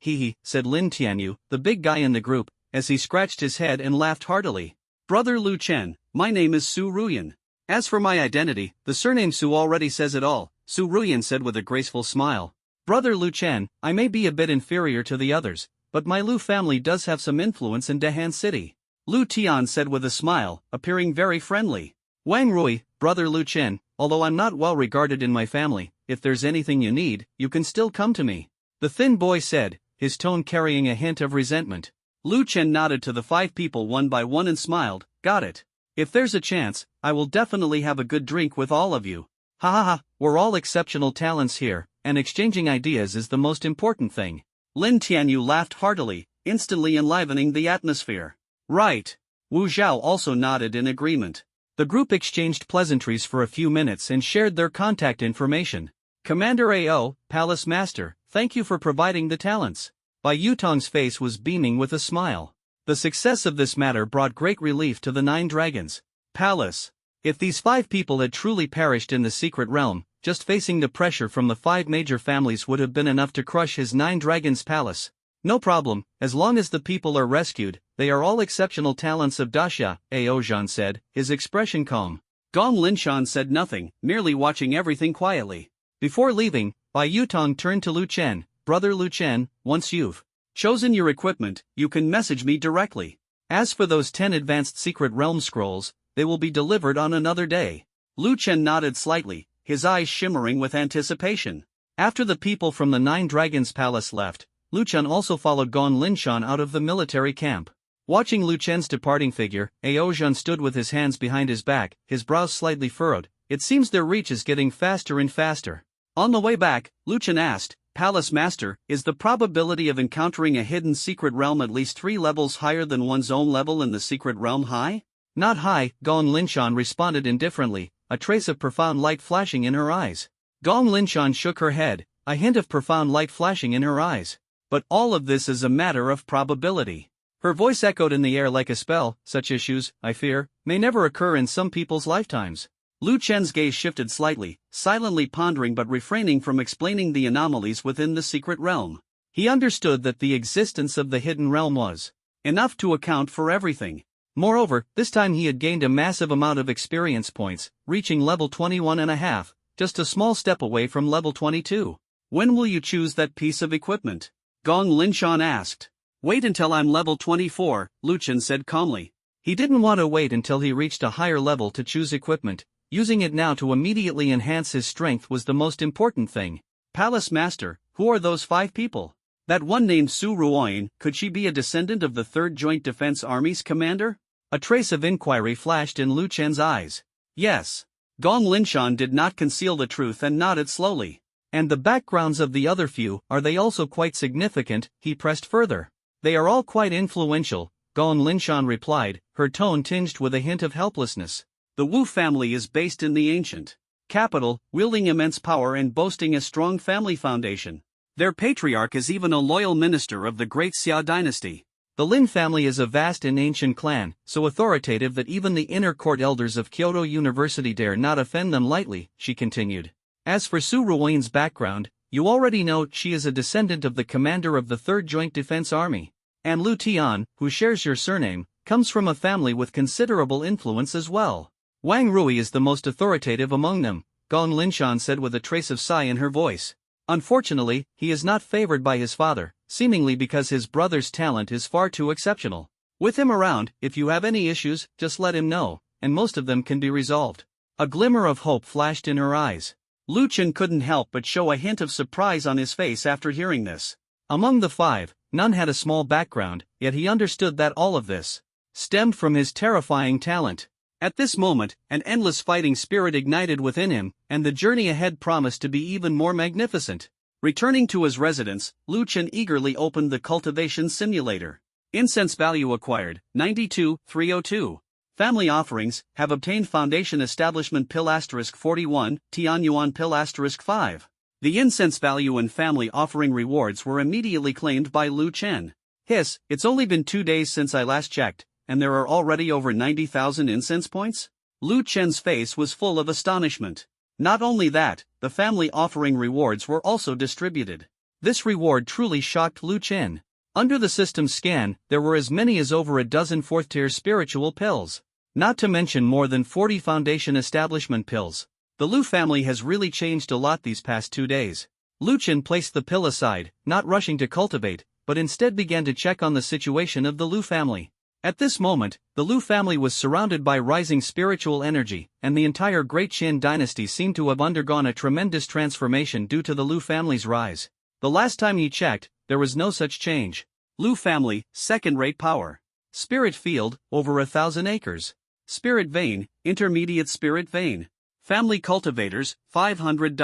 said Lin Tianyu, the big guy in the group, as he scratched his head and laughed heartily. Brother Lu Chen, my name is Su Ruyan. As for my identity, the surname Su already says it all, Su Ruyan said with a graceful smile. Brother Lu Chen, I may be a bit inferior to the others, but my Lu family does have some influence in Dehan City. Lu Tian said with a smile, appearing very friendly. Wang Rui, Brother Lu Chen, although I'm not well regarded in my family, if there's anything you need, you can still come to me. The thin boy said, his tone carrying a hint of resentment. Lu Chen nodded to the 5 people one by one and smiled, got it. If there's a chance, I will definitely have a good drink with all of you. Ha ha ha, we're all exceptional talents here, and exchanging ideas is the most important thing. Lin Tianyu laughed heartily, instantly enlivening the atmosphere. Right. Wu Zhao also nodded in agreement. The group exchanged pleasantries for a few minutes and shared their contact information. Commander Ao, Palace Master, thank you for providing the talents. Bai Yutong's face was beaming with a smile. The success of this matter brought great relief to the 9 dragons. Palace. If these 5 people had truly perished in the secret realm, just facing the pressure from the 5 major families would have been enough to crush his 9 dragons palace. No problem, as long as the people are rescued, they are all exceptional talents of Daxia, Ao Zhan said, his expression calm. Gong Linshan said nothing, merely watching everything quietly. Before leaving, Bai Yutong turned to Lu Chen. Brother Lu Chen, once you've chosen your equipment, you can message me directly. As for those 10 advanced secret realm scrolls, they will be delivered on another day. Lu Chen nodded slightly, his eyes shimmering with anticipation. After the people from the 9 Dragons Palace left, Lu Chen also followed Gong Linshan out of the military camp. Watching Lu Chen's departing figure, Ao Zhan stood with his hands behind his back, his brows slightly furrowed. It seems their reach is getting faster and faster. On the way back, Lu Chen asked, Palace Master, is the probability of encountering a hidden secret realm at least 3 levels higher than one's own level in the secret realm high? Not high, Gong Linshan responded indifferently, a trace of profound light flashing in her eyes. Gong Linshan shook her head, a hint of profound light flashing in her eyes. But all of this is a matter of probability. Her voice echoed in the air like a spell. Such issues, I fear, may never occur in some people's lifetimes. Lu Chen's gaze shifted slightly, silently pondering but refraining from explaining the anomalies within the secret realm. He understood that the existence of the hidden realm was enough to account for everything. Moreover, this time he had gained a massive amount of experience points, reaching level 21.5, just a small step away from level 22. When will you choose that piece of equipment? Gong Linshan asked. Wait until I'm level 24, Lu Chen said calmly. He didn't want to wait until he reached a higher level to choose equipment. Using it now to immediately enhance his strength was the most important thing. Palace Master, who are those 5 people? That one named Su Ruoyin, could she be a descendant of the 3rd Joint Defense Army's commander? A trace of inquiry flashed in Lu Chen's eyes. Yes. Gong Linshan did not conceal the truth and nodded slowly. And the backgrounds of the other few, are they also quite significant? He pressed further. They are all quite influential, Gong Linshan replied, her tone tinged with a hint of helplessness. The Wu family is based in the ancient capital, wielding immense power and boasting a strong family foundation. Their patriarch is even a loyal minister of the great Xia dynasty. The Lin family is a vast and ancient clan, so authoritative that even the inner court elders of Kyoto University dare not offend them lightly, she continued. As for Su Ruoyin's background, you already know she is a descendant of the commander of the 3rd Joint Defense Army. And Lu Tian, who shares your surname, comes from a family with considerable influence as well. Wang Rui is the most authoritative among them, Gong Linshan said with a trace of sigh in her voice. Unfortunately, he is not favored by his father, seemingly because his brother's talent is far too exceptional. With him around, if you have any issues, just let him know, and most of them can be resolved. A glimmer of hope flashed in her eyes. Lu Chen couldn't help but show a hint of surprise on his face after hearing this. Among the 5, none had a small background, yet he understood that all of this stemmed from his terrifying talent. At this moment, an endless fighting spirit ignited within him, and the journey ahead promised to be even more magnificent. Returning to his residence, Lu Chen eagerly opened the cultivation simulator. Incense value acquired, 92,302. Family offerings, have obtained Foundation Establishment Pill *41, Tianyuan Pill *5. The incense value and family offering rewards were immediately claimed by Lu Chen. Hiss, it's only been 2 days since I last checked, and there are already over 90,000 incense points? Lu Chen's face was full of astonishment. Not only that, the family offering rewards were also distributed. This reward truly shocked Lu Chen. Under the system's scan, there were as many as over a dozen 4th-tier spiritual pills. Not to mention more than 40 Foundation Establishment pills. The Lu family has really changed a lot these past 2 days. Lu Chen placed the pill aside, not rushing to cultivate, but instead began to check on the situation of the Lu family. At this moment, the Lu family was surrounded by rising spiritual energy, and the entire Great Qin dynasty seemed to have undergone a tremendous transformation due to the Lu family's rise. The last time he checked, there was no such change. Lu family, second-rate power. Spirit field, over 1,000 acres. Spirit vein, intermediate spirit vein. Family cultivators, 500.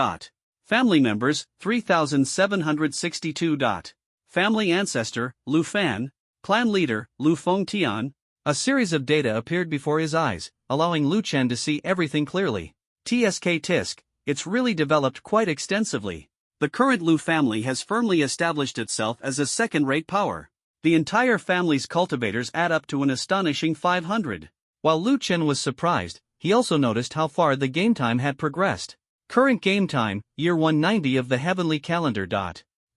Family members, 3,762. Family ancestor, Lu Fan. Clan leader, Lu Fengtian. A series of data appeared before his eyes, allowing Lu Chen to see everything clearly. Tisk, it's really developed quite extensively. The current Lu family has firmly established itself as a second-rate power. The entire family's cultivators add up to an astonishing 500. While Lu Chen was surprised, he also noticed how far the game time had progressed. Current game time, year 190 of the heavenly calendar.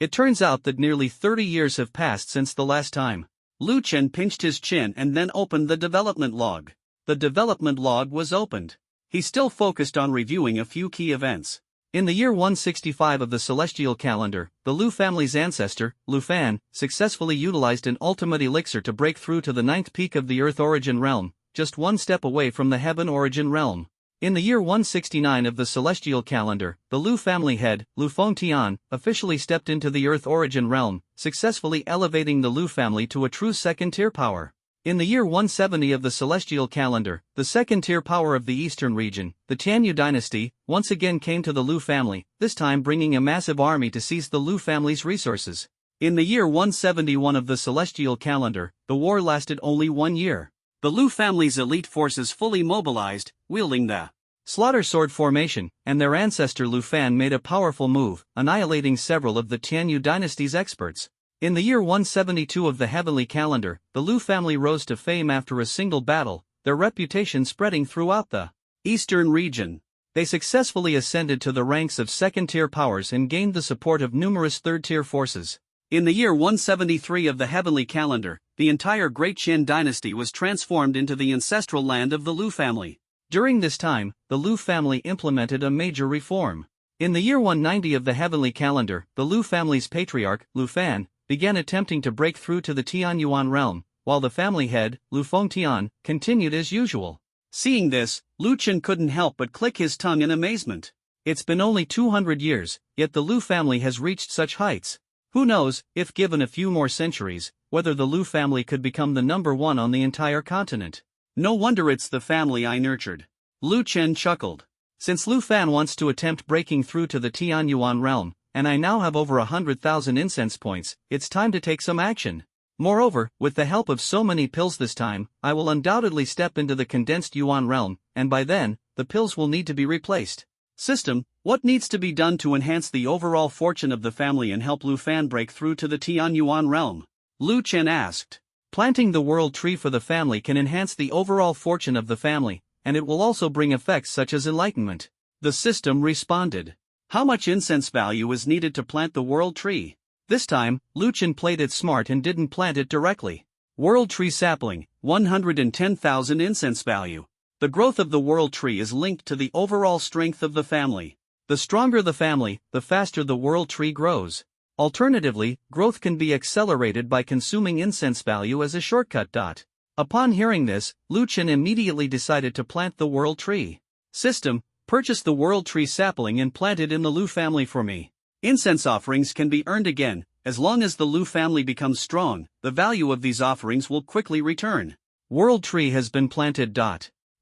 It turns out that nearly 30 years have passed since the last time. Lu Chen pinched his chin and then opened the development log. The development log was opened. He still focused on reviewing a few key events. In the year 165 of the celestial calendar, the Lu family's ancestor, Lu Fan, successfully utilized an ultimate elixir to break through to the 9th peak of the Earth Origin Realm, just one step away from the Heaven Origin Realm. In the year 169 of the celestial calendar, the Lu family head, Lu Fengtian, officially stepped into the Earth Origin Realm, successfully elevating the Lu family to a true second-tier power. In the year 170 of the celestial calendar, the second-tier power of the eastern region, the Tianyu dynasty, once again came to the Lu family, this time bringing a massive army to seize the Lu family's resources. In the year 171 of the celestial calendar, the war lasted only 1 year. The Lu family's elite forces fully mobilized, wielding the Slaughter Sword formation, and their ancestor Lu Fan made a powerful move, annihilating several of the Tianyu dynasty's experts. In the year 172 of the heavenly calendar, the Lu family rose to fame after a single battle, their reputation spreading throughout the eastern region. They successfully ascended to the ranks of second-tier powers and gained the support of numerous third-tier forces. In the year 173 of the heavenly calendar, the entire Great Qin dynasty was transformed into the ancestral land of the Lu family. During this time, the Lu family implemented a major reform. In the year 190 of the heavenly calendar, the Lu family's patriarch, Lu Fan, began attempting to break through to the Tianyuan realm, while the family head, Lu Fengtian, continued as usual. Seeing this, Lu Qin couldn't help but click his tongue in amazement. It's been only 200 years, yet the Lu family has reached such heights. Who knows, if given a few more centuries, whether the Lu family could become the number one on the entire continent. No wonder it's the family I nurtured. Lu Chen chuckled. Since Lu Fan wants to attempt breaking through to the Tianyuan realm, and I now have over 100,000 incense points, it's time to take some action. Moreover, with the help of so many pills this time, I will undoubtedly step into the condensed Yuan realm, and by then, the pills will need to be replaced. System, what needs to be done to enhance the overall fortune of the family and help Lu Fan break through to the Tianyuan realm? Lu Chen asked. Planting the world tree for the family can enhance the overall fortune of the family, and it will also bring effects such as enlightenment. The system responded. How much incense value is needed to plant the world tree? This time, Lu Chen played it smart and didn't plant it directly. World tree sapling, 110,000 incense value. The growth of the world tree is linked to the overall strength of the family. The stronger the family, the faster the world tree grows. Alternatively, growth can be accelerated by consuming incense value as a shortcut. Upon hearing this, Lu Chen immediately decided to plant the world tree. System, purchase the world tree sapling and plant it in the Lu family for me. Incense offerings can be earned again. As long as the Lu family becomes strong, the value of these offerings will quickly return. World tree has been planted.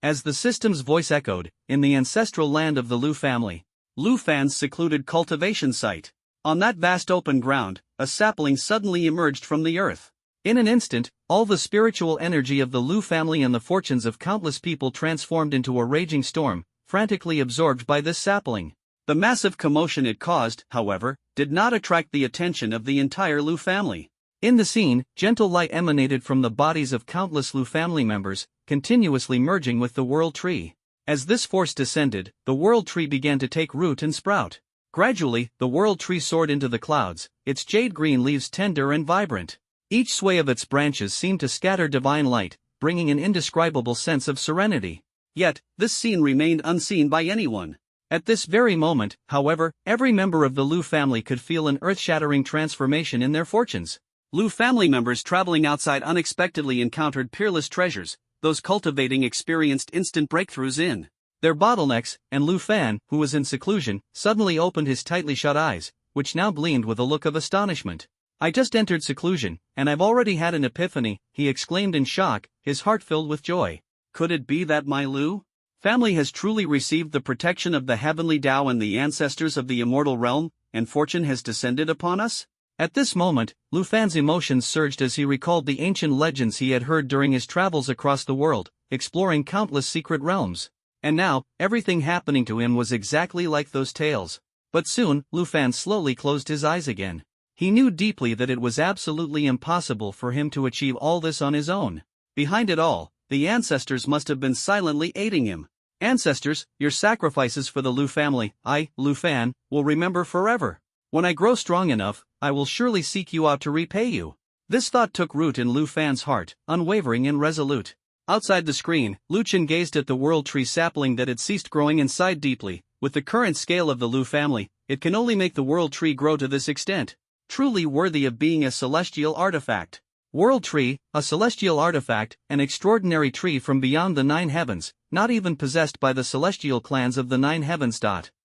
As the system's voice echoed, in the ancestral land of the Lu family, Lu Fan's secluded cultivation site. On that vast open ground, a sapling suddenly emerged from the earth. In an instant, all the spiritual energy of the Lu family and the fortunes of countless people transformed into a raging storm, frantically absorbed by this sapling. The massive commotion it caused, however, did not attract the attention of the entire Lu family. In the scene, gentle light emanated from the bodies of countless Lu family members, continuously merging with the world tree. As this force descended, the world tree began to take root and sprout. Gradually, the world tree soared into the clouds, its jade-green leaves tender and vibrant. Each sway of its branches seemed to scatter divine light, bringing an indescribable sense of serenity. Yet, this scene remained unseen by anyone. At this very moment, however, every member of the Lu family could feel an earth-shattering transformation in their fortunes. Lu family members traveling outside unexpectedly encountered peerless treasures, those cultivating experienced instant breakthroughs in their bottlenecks, and Lu Fan, who was in seclusion, suddenly opened his tightly shut eyes, which now gleamed with a look of astonishment. I just entered seclusion, and I've already had an epiphany, he exclaimed in shock, his heart filled with joy. Could it be that my Lu family has truly received the protection of the heavenly Tao and the ancestors of the immortal realm, and fortune has descended upon us? At this moment, Lu Fan's emotions surged as he recalled the ancient legends he had heard during his travels across the world, exploring countless secret realms. And now, everything happening to him was exactly like those tales. But soon, Lu Fan slowly closed his eyes again. He knew deeply that it was absolutely impossible for him to achieve all this on his own. Behind it all, the ancestors must have been silently aiding him. Ancestors, your sacrifices for the Lu family, I, Lu Fan, will remember forever. When I grow strong enough, I will surely seek you out to repay you. This thought took root in Lu Fan's heart, unwavering and resolute. Outside the screen, Lu Chen gazed at the world tree sapling that had ceased growing and sighed deeply. With the current scale of the Lu family, it can only make the world tree grow to this extent. Truly worthy of being a celestial artifact. World tree, a celestial artifact, an extraordinary tree from beyond the 9 heavens, not even possessed by the celestial clans of the 9 heavens.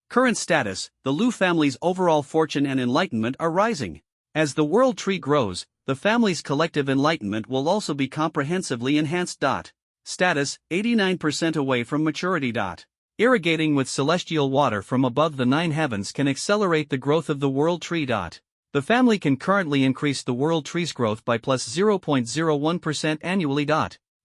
Current status, the Lu family's overall fortune and enlightenment are rising. As the world tree grows, the family's collective enlightenment will also be comprehensively enhanced. Status, 89% away from maturity. Irrigating with celestial water from above the 9 heavens can accelerate the growth of the world tree. The family can currently increase the world tree's growth by plus 0.01% annually.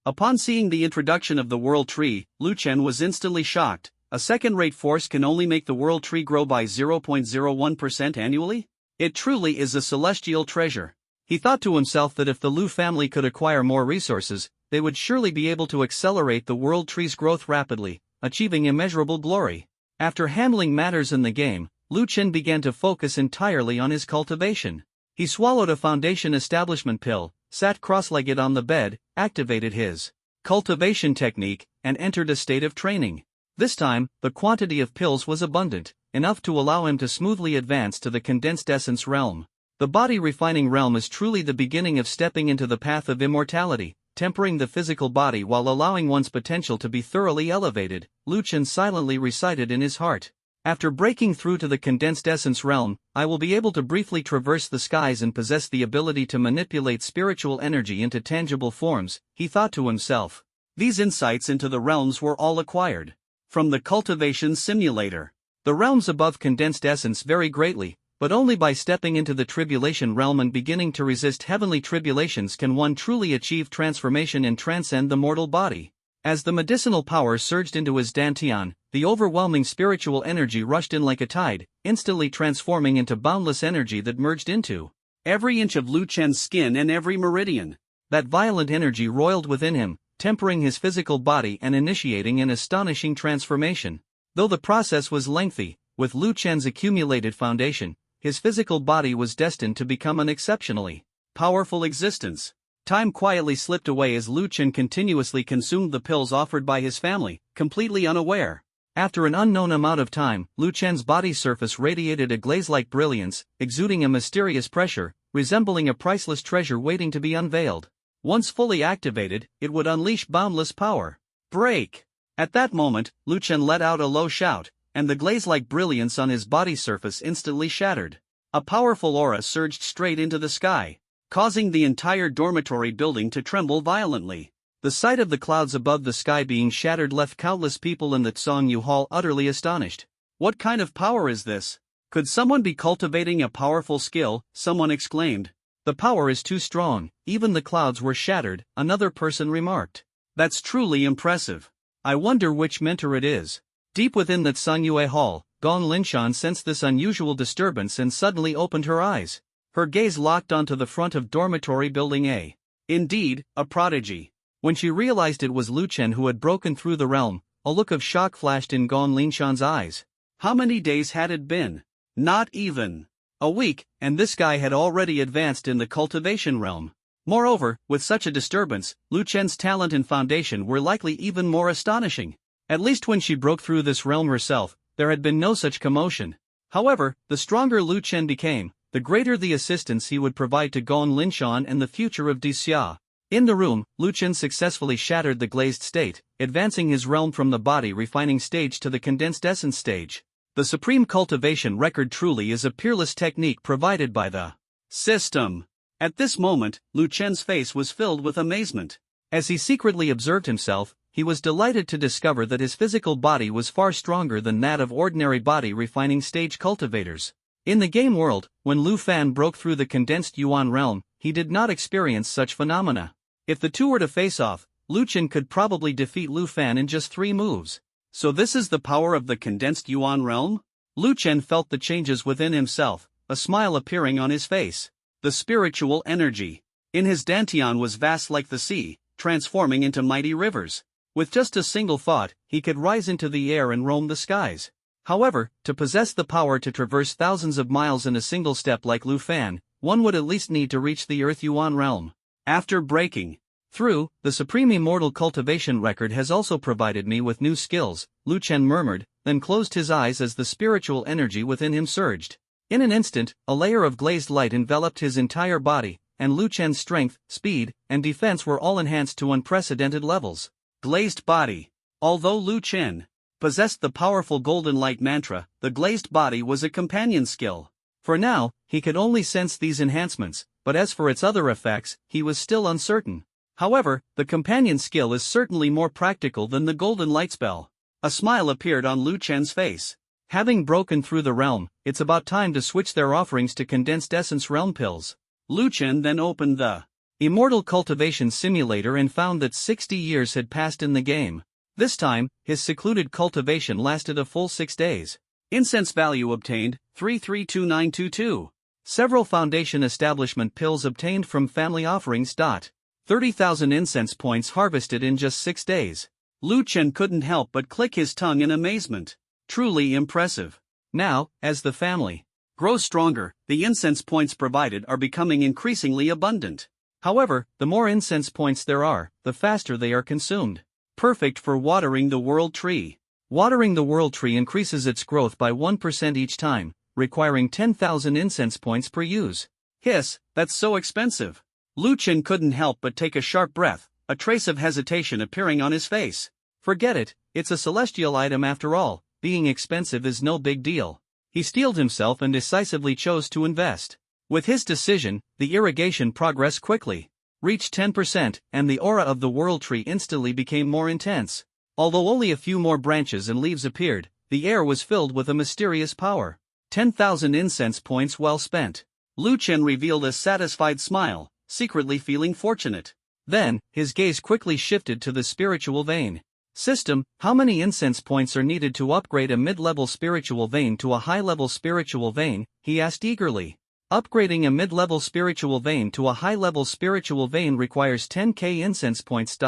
Upon seeing the introduction of the world tree, Lu Chen was instantly shocked. A second-rate force can only make the world tree grow by 0.01% annually? It truly is a celestial treasure. He thought to himself that if the Lu family could acquire more resources, they would surely be able to accelerate the world tree's growth rapidly, achieving immeasurable glory. After handling matters in the game, Lu Chen began to focus entirely on his cultivation. He swallowed a foundation establishment pill, sat cross-legged on the bed, activated his cultivation technique, and entered a state of training. This time, the quantity of pills was abundant, enough to allow him to smoothly advance to the condensed essence realm. The body refining realm is truly the beginning of stepping into the path of immortality, tempering the physical body while allowing one's potential to be thoroughly elevated, Lu Chen silently recited in his heart. After breaking through to the condensed essence realm, I will be able to briefly traverse the skies and possess the ability to manipulate spiritual energy into tangible forms, he thought to himself. These insights into the realms were all acquired from the cultivation simulator. The realms above condensed essence vary greatly, but only by stepping into the tribulation realm and beginning to resist heavenly tribulations can one truly achieve transformation and transcend the mortal body. As the medicinal power surged into his dantian, the overwhelming spiritual energy rushed in like a tide, instantly transforming into boundless energy that merged into every inch of Lu Chen's skin and every meridian. That violent energy roiled within him, tempering his physical body and initiating an astonishing transformation. Though the process was lengthy, with Lu Chen's accumulated foundation, his physical body was destined to become an exceptionally powerful existence. Time quietly slipped away as Lu Chen continuously consumed the pills offered by his family, completely unaware. After an unknown amount of time, Lu Chen's body surface radiated a glaze-like brilliance, exuding a mysterious pressure, resembling a priceless treasure waiting to be unveiled. Once fully activated, it would unleash boundless power. Break! At that moment, Lu Chen let out a low shout, and the glaze-like brilliance on his body surface instantly shattered. A powerful aura surged straight into the sky, causing the entire dormitory building to tremble violently. The sight of the clouds above the sky being shattered left countless people in the Zhongyu Hall utterly astonished. What kind of power is this? Could someone be cultivating a powerful skill? Someone exclaimed. The power is too strong, even the clouds were shattered, another person remarked. That's truly impressive. I wonder which mentor it is. Deep within that Sanyue Hall, Gong Linshan sensed this unusual disturbance and suddenly opened her eyes. Her gaze locked onto the front of dormitory building A. Indeed, a prodigy. When she realized it was Lu Chen who had broken through the realm, a look of shock flashed in Gong Linshan's eyes. How many days had it been? Not even a week, and this guy had already advanced in the cultivation realm. Moreover, with such a disturbance, Lu Chen's talent and foundation were likely even more astonishing. At least when she broke through this realm herself, there had been no such commotion. However, the stronger Lu Chen became, the greater the assistance he would provide to Gong Linshan and the future of Dixia. In the room, Lu Chen successfully shattered the glazed state, advancing his realm from the body refining stage to the condensed essence stage. The supreme cultivation record truly is a peerless technique provided by the system. At this moment, Lu Chen's face was filled with amazement. As he secretly observed himself, he was delighted to discover that his physical body was far stronger than that of ordinary body refining stage cultivators. In the game world, when Lu Fan broke through the condensed Yuan realm, he did not experience such phenomena. If the two were to face off, Lu Chen could probably defeat Lu Fan in just 3 moves. So this is the power of the condensed Yuan realm? Lu Chen felt the changes within himself, a smile appearing on his face. The spiritual energy in his dantian was vast like the sea, transforming into mighty rivers. With just a single thought, he could rise into the air and roam the skies. However, to possess the power to traverse thousands of miles in a single step like Lu Fan, one would at least need to reach the Earth Yuan realm. After breaking through, the supreme immortal cultivation record has also provided me with new skills, Lu Chen murmured, then closed his eyes as the spiritual energy within him surged. In an instant, a layer of glazed light enveloped his entire body, and Lu Chen's strength, speed, and defense were all enhanced to unprecedented levels. Glazed body. Although Lu Chen possessed the powerful golden light mantra, the glazed body was a companion skill. For now, he could only sense these enhancements, but as for its other effects, he was still uncertain. However, the companion skill is certainly more practical than the golden light spell. A smile appeared on Lu Chen's face. Having broken through the realm, it's about time to switch their offerings to condensed essence realm pills. Lu Chen then opened the Immortal Cultivation Simulator and found that 60 years had passed in the game. This time, his secluded cultivation lasted a full 6 days. Incense value obtained, 332922. Several foundation establishment pills obtained from family offerings. 30,000 incense points harvested in just 6 days. Lu Chen couldn't help but click his tongue in amazement. Truly impressive. Now, as the family grows stronger, the incense points provided are becoming increasingly abundant. However, the more incense points there are, the faster they are consumed. Perfect for watering the world tree. Watering the world tree increases its growth by 1% each time, requiring 10,000 incense points per use. Hiss, that's so expensive. Lu Chen couldn't help but take a sharp breath, a trace of hesitation appearing on his face. Forget it, it's a celestial item after all, being expensive is no big deal. He steeled himself and decisively chose to invest. With his decision, the irrigation progressed quickly, reached 10%, and the aura of the world tree instantly became more intense. Although only a few more branches and leaves appeared, the air was filled with a mysterious power. 10,000 incense points well spent. Lu Chen revealed a satisfied smile, secretly feeling fortunate. Then, his gaze quickly shifted to the spiritual vein. System, how many incense points are needed to upgrade a mid-level spiritual vein to a high-level spiritual vein? He asked eagerly. Upgrading a mid-level spiritual vein to a high-level spiritual vein requires 10k incense points.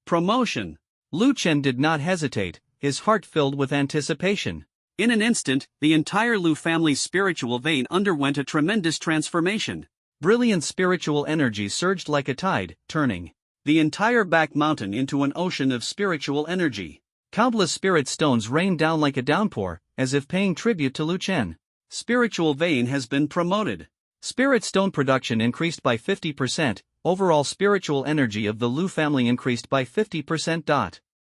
Promotion. Lu Chen did not hesitate, his heart filled with anticipation. In an instant, the entire Lu family's spiritual vein underwent a tremendous transformation. Brilliant spiritual energy surged like a tide, turning the entire back mountain into an ocean of spiritual energy. Countless spirit stones rained down like a downpour, as if paying tribute to Lu Chen. Spiritual vein has been promoted. Spirit stone production increased by 50%, overall spiritual energy of the Lu family increased by 50%.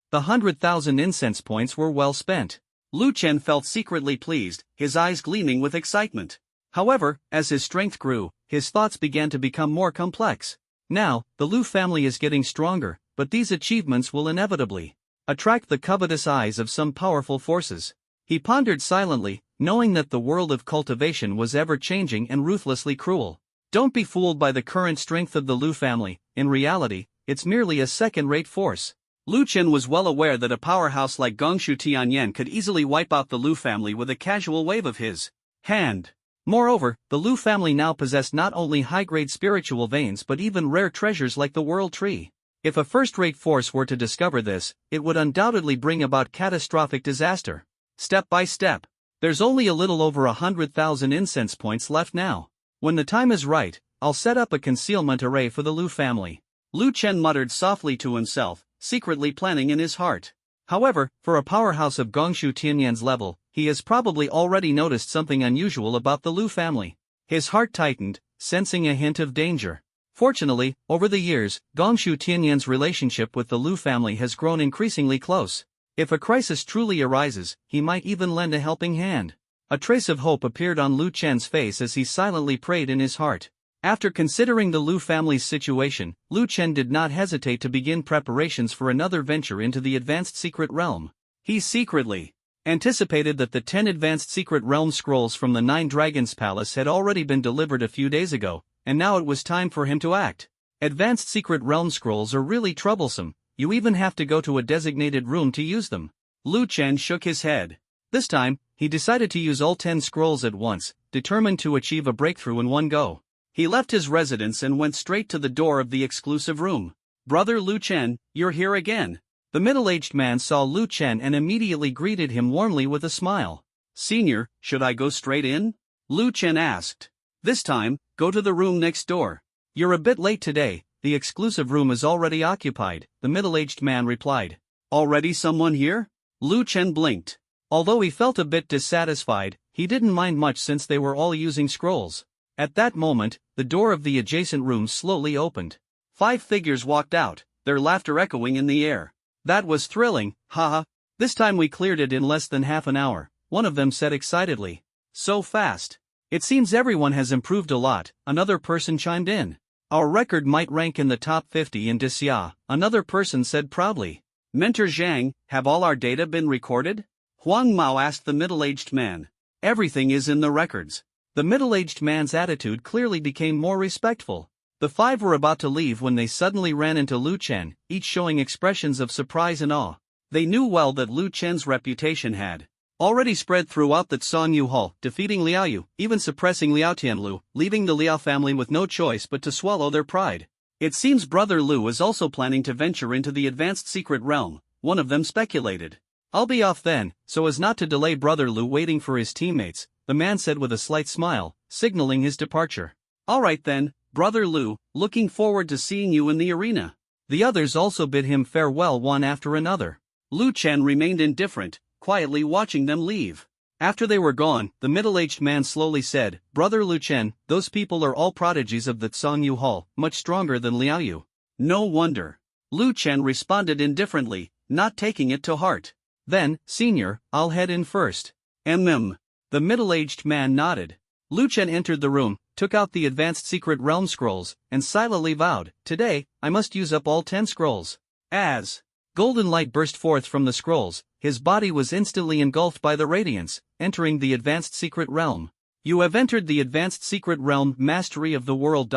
The 100,000 incense points were well spent. Lu Chen felt secretly pleased, his eyes gleaming with excitement. However, as his strength grew, his thoughts began to become more complex. Now, the Lu family is getting stronger, but these achievements will inevitably attract the covetous eyes of some powerful forces. He pondered silently, knowing that the world of cultivation was ever-changing and ruthlessly cruel. Don't be fooled by the current strength of the Lu family, in reality, it's merely a second-rate force. Lu Chen was well aware that a powerhouse like Gongshu Tianyan could easily wipe out the Lu family with a casual wave of his hand. Moreover, the Lu family now possessed not only high-grade spiritual veins but even rare treasures like the world tree. If a first-rate force were to discover this, it would undoubtedly bring about catastrophic disaster. Step by step. There's only a little over 100,000 incense points left now. When the time is right, I'll set up a concealment array for the Lu family. Lu Chen muttered softly to himself, secretly planning in his heart. However, for a powerhouse of Gongshu Tianyan's level, he has probably already noticed something unusual about the Lu family. His heart tightened, sensing a hint of danger. Fortunately, over the years, Gongshu Tianyan's relationship with the Lu family has grown increasingly close. If a crisis truly arises, he might even lend a helping hand. A trace of hope appeared on Lu Chen's face as he silently prayed in his heart. After considering the Lu family's situation, Lu Chen did not hesitate to begin preparations for another venture into the advanced secret realm. He secretly anticipated that the 10 advanced secret realm scrolls from the 9 Dragons Palace had already been delivered a few days ago, and now it was time for him to act. Advanced secret realm scrolls are really troublesome, you even have to go to a designated room to use them. Lu Chen shook his head. This time, he decided to use all 10 scrolls at once, determined to achieve a breakthrough in one go. He left his residence and went straight to the door of the exclusive room. "Brother Lu Chen, you're here again." The middle-aged man saw Lu Chen and immediately greeted him warmly with a smile. "Senior, should I go straight in?" Lu Chen asked. "This time, go to the room next door." "You're a bit late today, the exclusive room is already occupied," the middle-aged man replied. "Already someone here?" Lu Chen blinked. Although he felt a bit dissatisfied, he didn't mind much since they were all using scrolls. At that moment, the door of the adjacent room slowly opened. 5 figures walked out, their laughter echoing in the air. "That was thrilling, haha. This time we cleared it in less than half an hour," one of them said excitedly. "So fast. It seems everyone has improved a lot," another person chimed in. "Our record might rank in the top 50 in Xia," another person said proudly. "Mentor Zhang, have all our data been recorded?" Huang Mao asked the middle-aged man. "Everything is in the records." The middle-aged man's attitude clearly became more respectful. The 5 were about to leave when they suddenly ran into Lu Chen, each showing expressions of surprise and awe. They knew well that Lu Chen's reputation had already spread throughout the Zhongyu Hall, defeating Liao Yu, even suppressing Liao Tianlu, leaving the Liao family with no choice but to swallow their pride. It seems Brother Lu was also planning to venture into the advanced secret realm, one of them speculated. I'll be off then, so as not to delay Brother Lu waiting for his teammates, the man said with a slight smile, signaling his departure. Alright then, Brother Lu, looking forward to seeing you in the arena. The others also bid him farewell one after another. Lu Chen remained indifferent, quietly watching them leave. After they were gone, the middle-aged man slowly said, Brother Lu Chen, those people are all prodigies of the Zhongyu Hall, much stronger than Liao Yu. No wonder. Lu Chen responded indifferently, not taking it to heart. Then, Senior, I'll head in first. The middle-aged man nodded. Lu Chen entered the room, took out the advanced secret realm scrolls, and silently vowed, today, I must use up all 10 scrolls. As golden light burst forth from the scrolls, his body was instantly engulfed by the radiance, entering the advanced secret realm. You have entered the advanced secret realm, mastery of the world.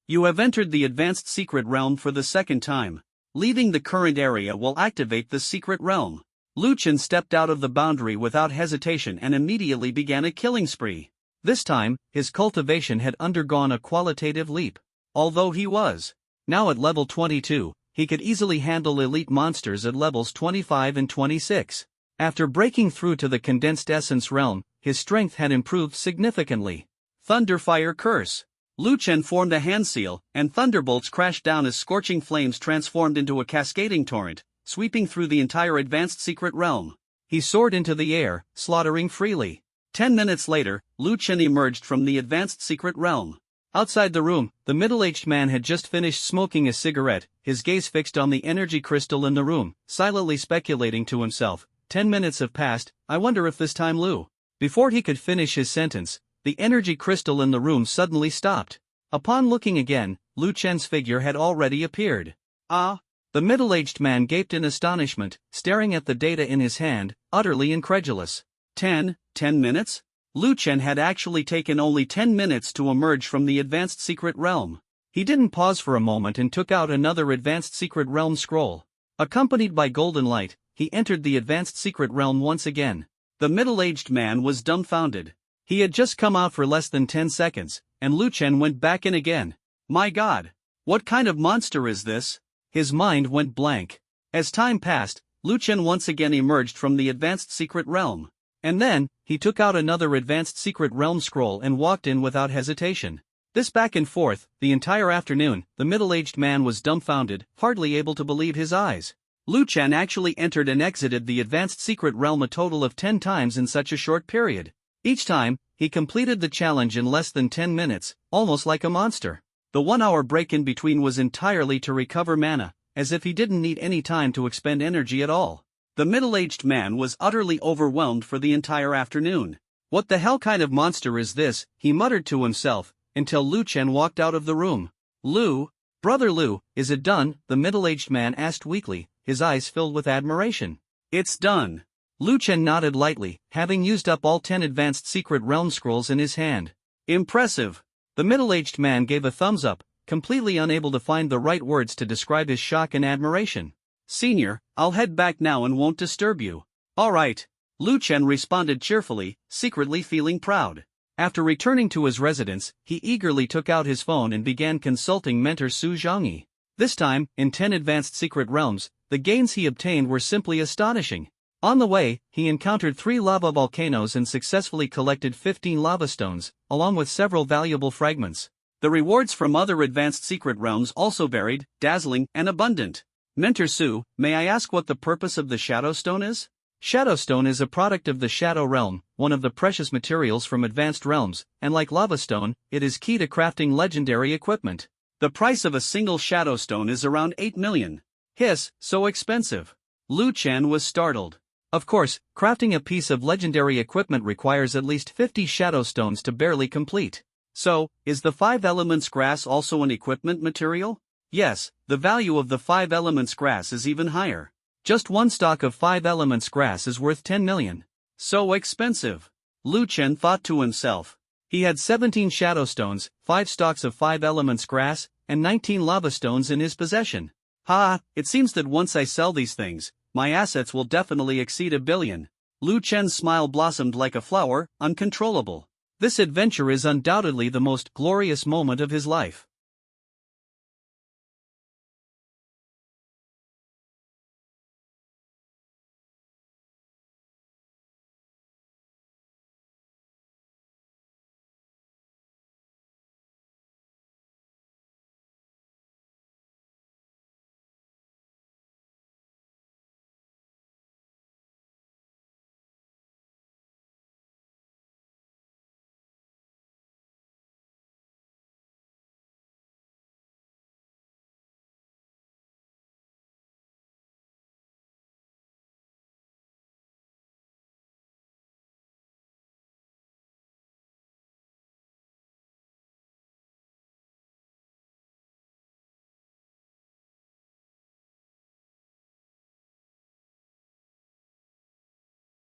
You have entered the advanced secret realm for the second time. Leaving the current area will activate the secret realm. Lu Chen stepped out of the boundary without hesitation and immediately began a killing spree. This time, his cultivation had undergone a qualitative leap. Although he was now at level 22, he could easily handle elite monsters at levels 25 and 26. After breaking through to the condensed essence realm, his strength had improved significantly. Thunderfire Curse. Lu Chen formed a hand seal, and thunderbolts crashed down as scorching flames transformed into a cascading torrent, sweeping through the entire advanced secret realm. He soared into the air, slaughtering freely. 10 minutes later, Lu Chen emerged from the advanced secret realm. Outside the room, the middle-aged man had just finished smoking a cigarette, his gaze fixed on the energy crystal in the room, silently speculating to himself, 10 minutes have passed, I wonder if this time Lu. Before he could finish his sentence, the energy crystal in the room suddenly stopped. Upon looking again, Lu Chen's figure had already appeared. Ah! The middle-aged man gaped in astonishment, staring at the data in his hand, utterly incredulous. 10 minutes? Lu Chen had actually taken only 10 minutes to emerge from the advanced secret realm. He didn't pause for a moment and took out another advanced secret realm scroll. Accompanied by golden light, he entered the advanced secret realm once again. The middle-aged man was dumbfounded. He had just come out for less than 10 seconds, and Lu Chen went back in again. My God! What kind of monster is this? His mind went blank. As time passed, Lu Chen once again emerged from the advanced secret realm. And then, he took out another advanced secret realm scroll and walked in without hesitation. This back and forth, the entire afternoon, the middle-aged man was dumbfounded, hardly able to believe his eyes. Lu Chen actually entered and exited the advanced secret realm a total of 10 times in such a short period. Each time, he completed the challenge in less than 10 minutes, almost like a monster. The 1-hour break in between was entirely to recover mana, as if he didn't need any time to expend energy at all. The middle-aged man was utterly overwhelmed for the entire afternoon. What the hell kind of monster is this, he muttered to himself, until Lu Chen walked out of the room. Lu, Brother Lu, is it done? The middle-aged man asked weakly, his eyes filled with admiration. It's done. Lu Chen nodded lightly, having used up all 10 advanced secret realm scrolls in his hand. Impressive. The middle-aged man gave a thumbs up, completely unable to find the right words to describe his shock and admiration. Senior, I'll head back now and won't disturb you. All right. Lu Chen responded cheerfully, secretly feeling proud. After returning to his residence, he eagerly took out his phone and began consulting mentor Su Zhongyi. This time, in 10 advanced secret realms, the gains he obtained were simply astonishing. On the way, he encountered 3 lava volcanoes and successfully collected 15 lava stones, along with several valuable fragments. The rewards from other advanced secret realms also varied, dazzling, and abundant. Mentor Su, may I ask what the purpose of the Shadow Stone is? Shadow Stone is a product of the Shadow Realm, one of the precious materials from advanced realms, and like Lava Stone, it is key to crafting legendary equipment. The price of a single Shadow Stone is around 8 million. Hiss, so expensive. Lu Chen was startled. Of course, crafting a piece of legendary equipment requires at least 50 Shadow Stones to barely complete. So, is the 5 elements grass also an equipment material? Yes, the value of the 5 elements grass is even higher. Just one stalk of 5 elements grass is worth 10 million. So expensive. Lu Chen thought to himself. He had 17 Shadow Stones, 5 stalks of 5 elements grass, and 19 lava stones in his possession. Ha, it seems that once I sell these things, My assets will definitely exceed 1 billion. Lu Chen's smile blossomed like a flower, uncontrollable. This adventure is undoubtedly the most glorious moment of his life.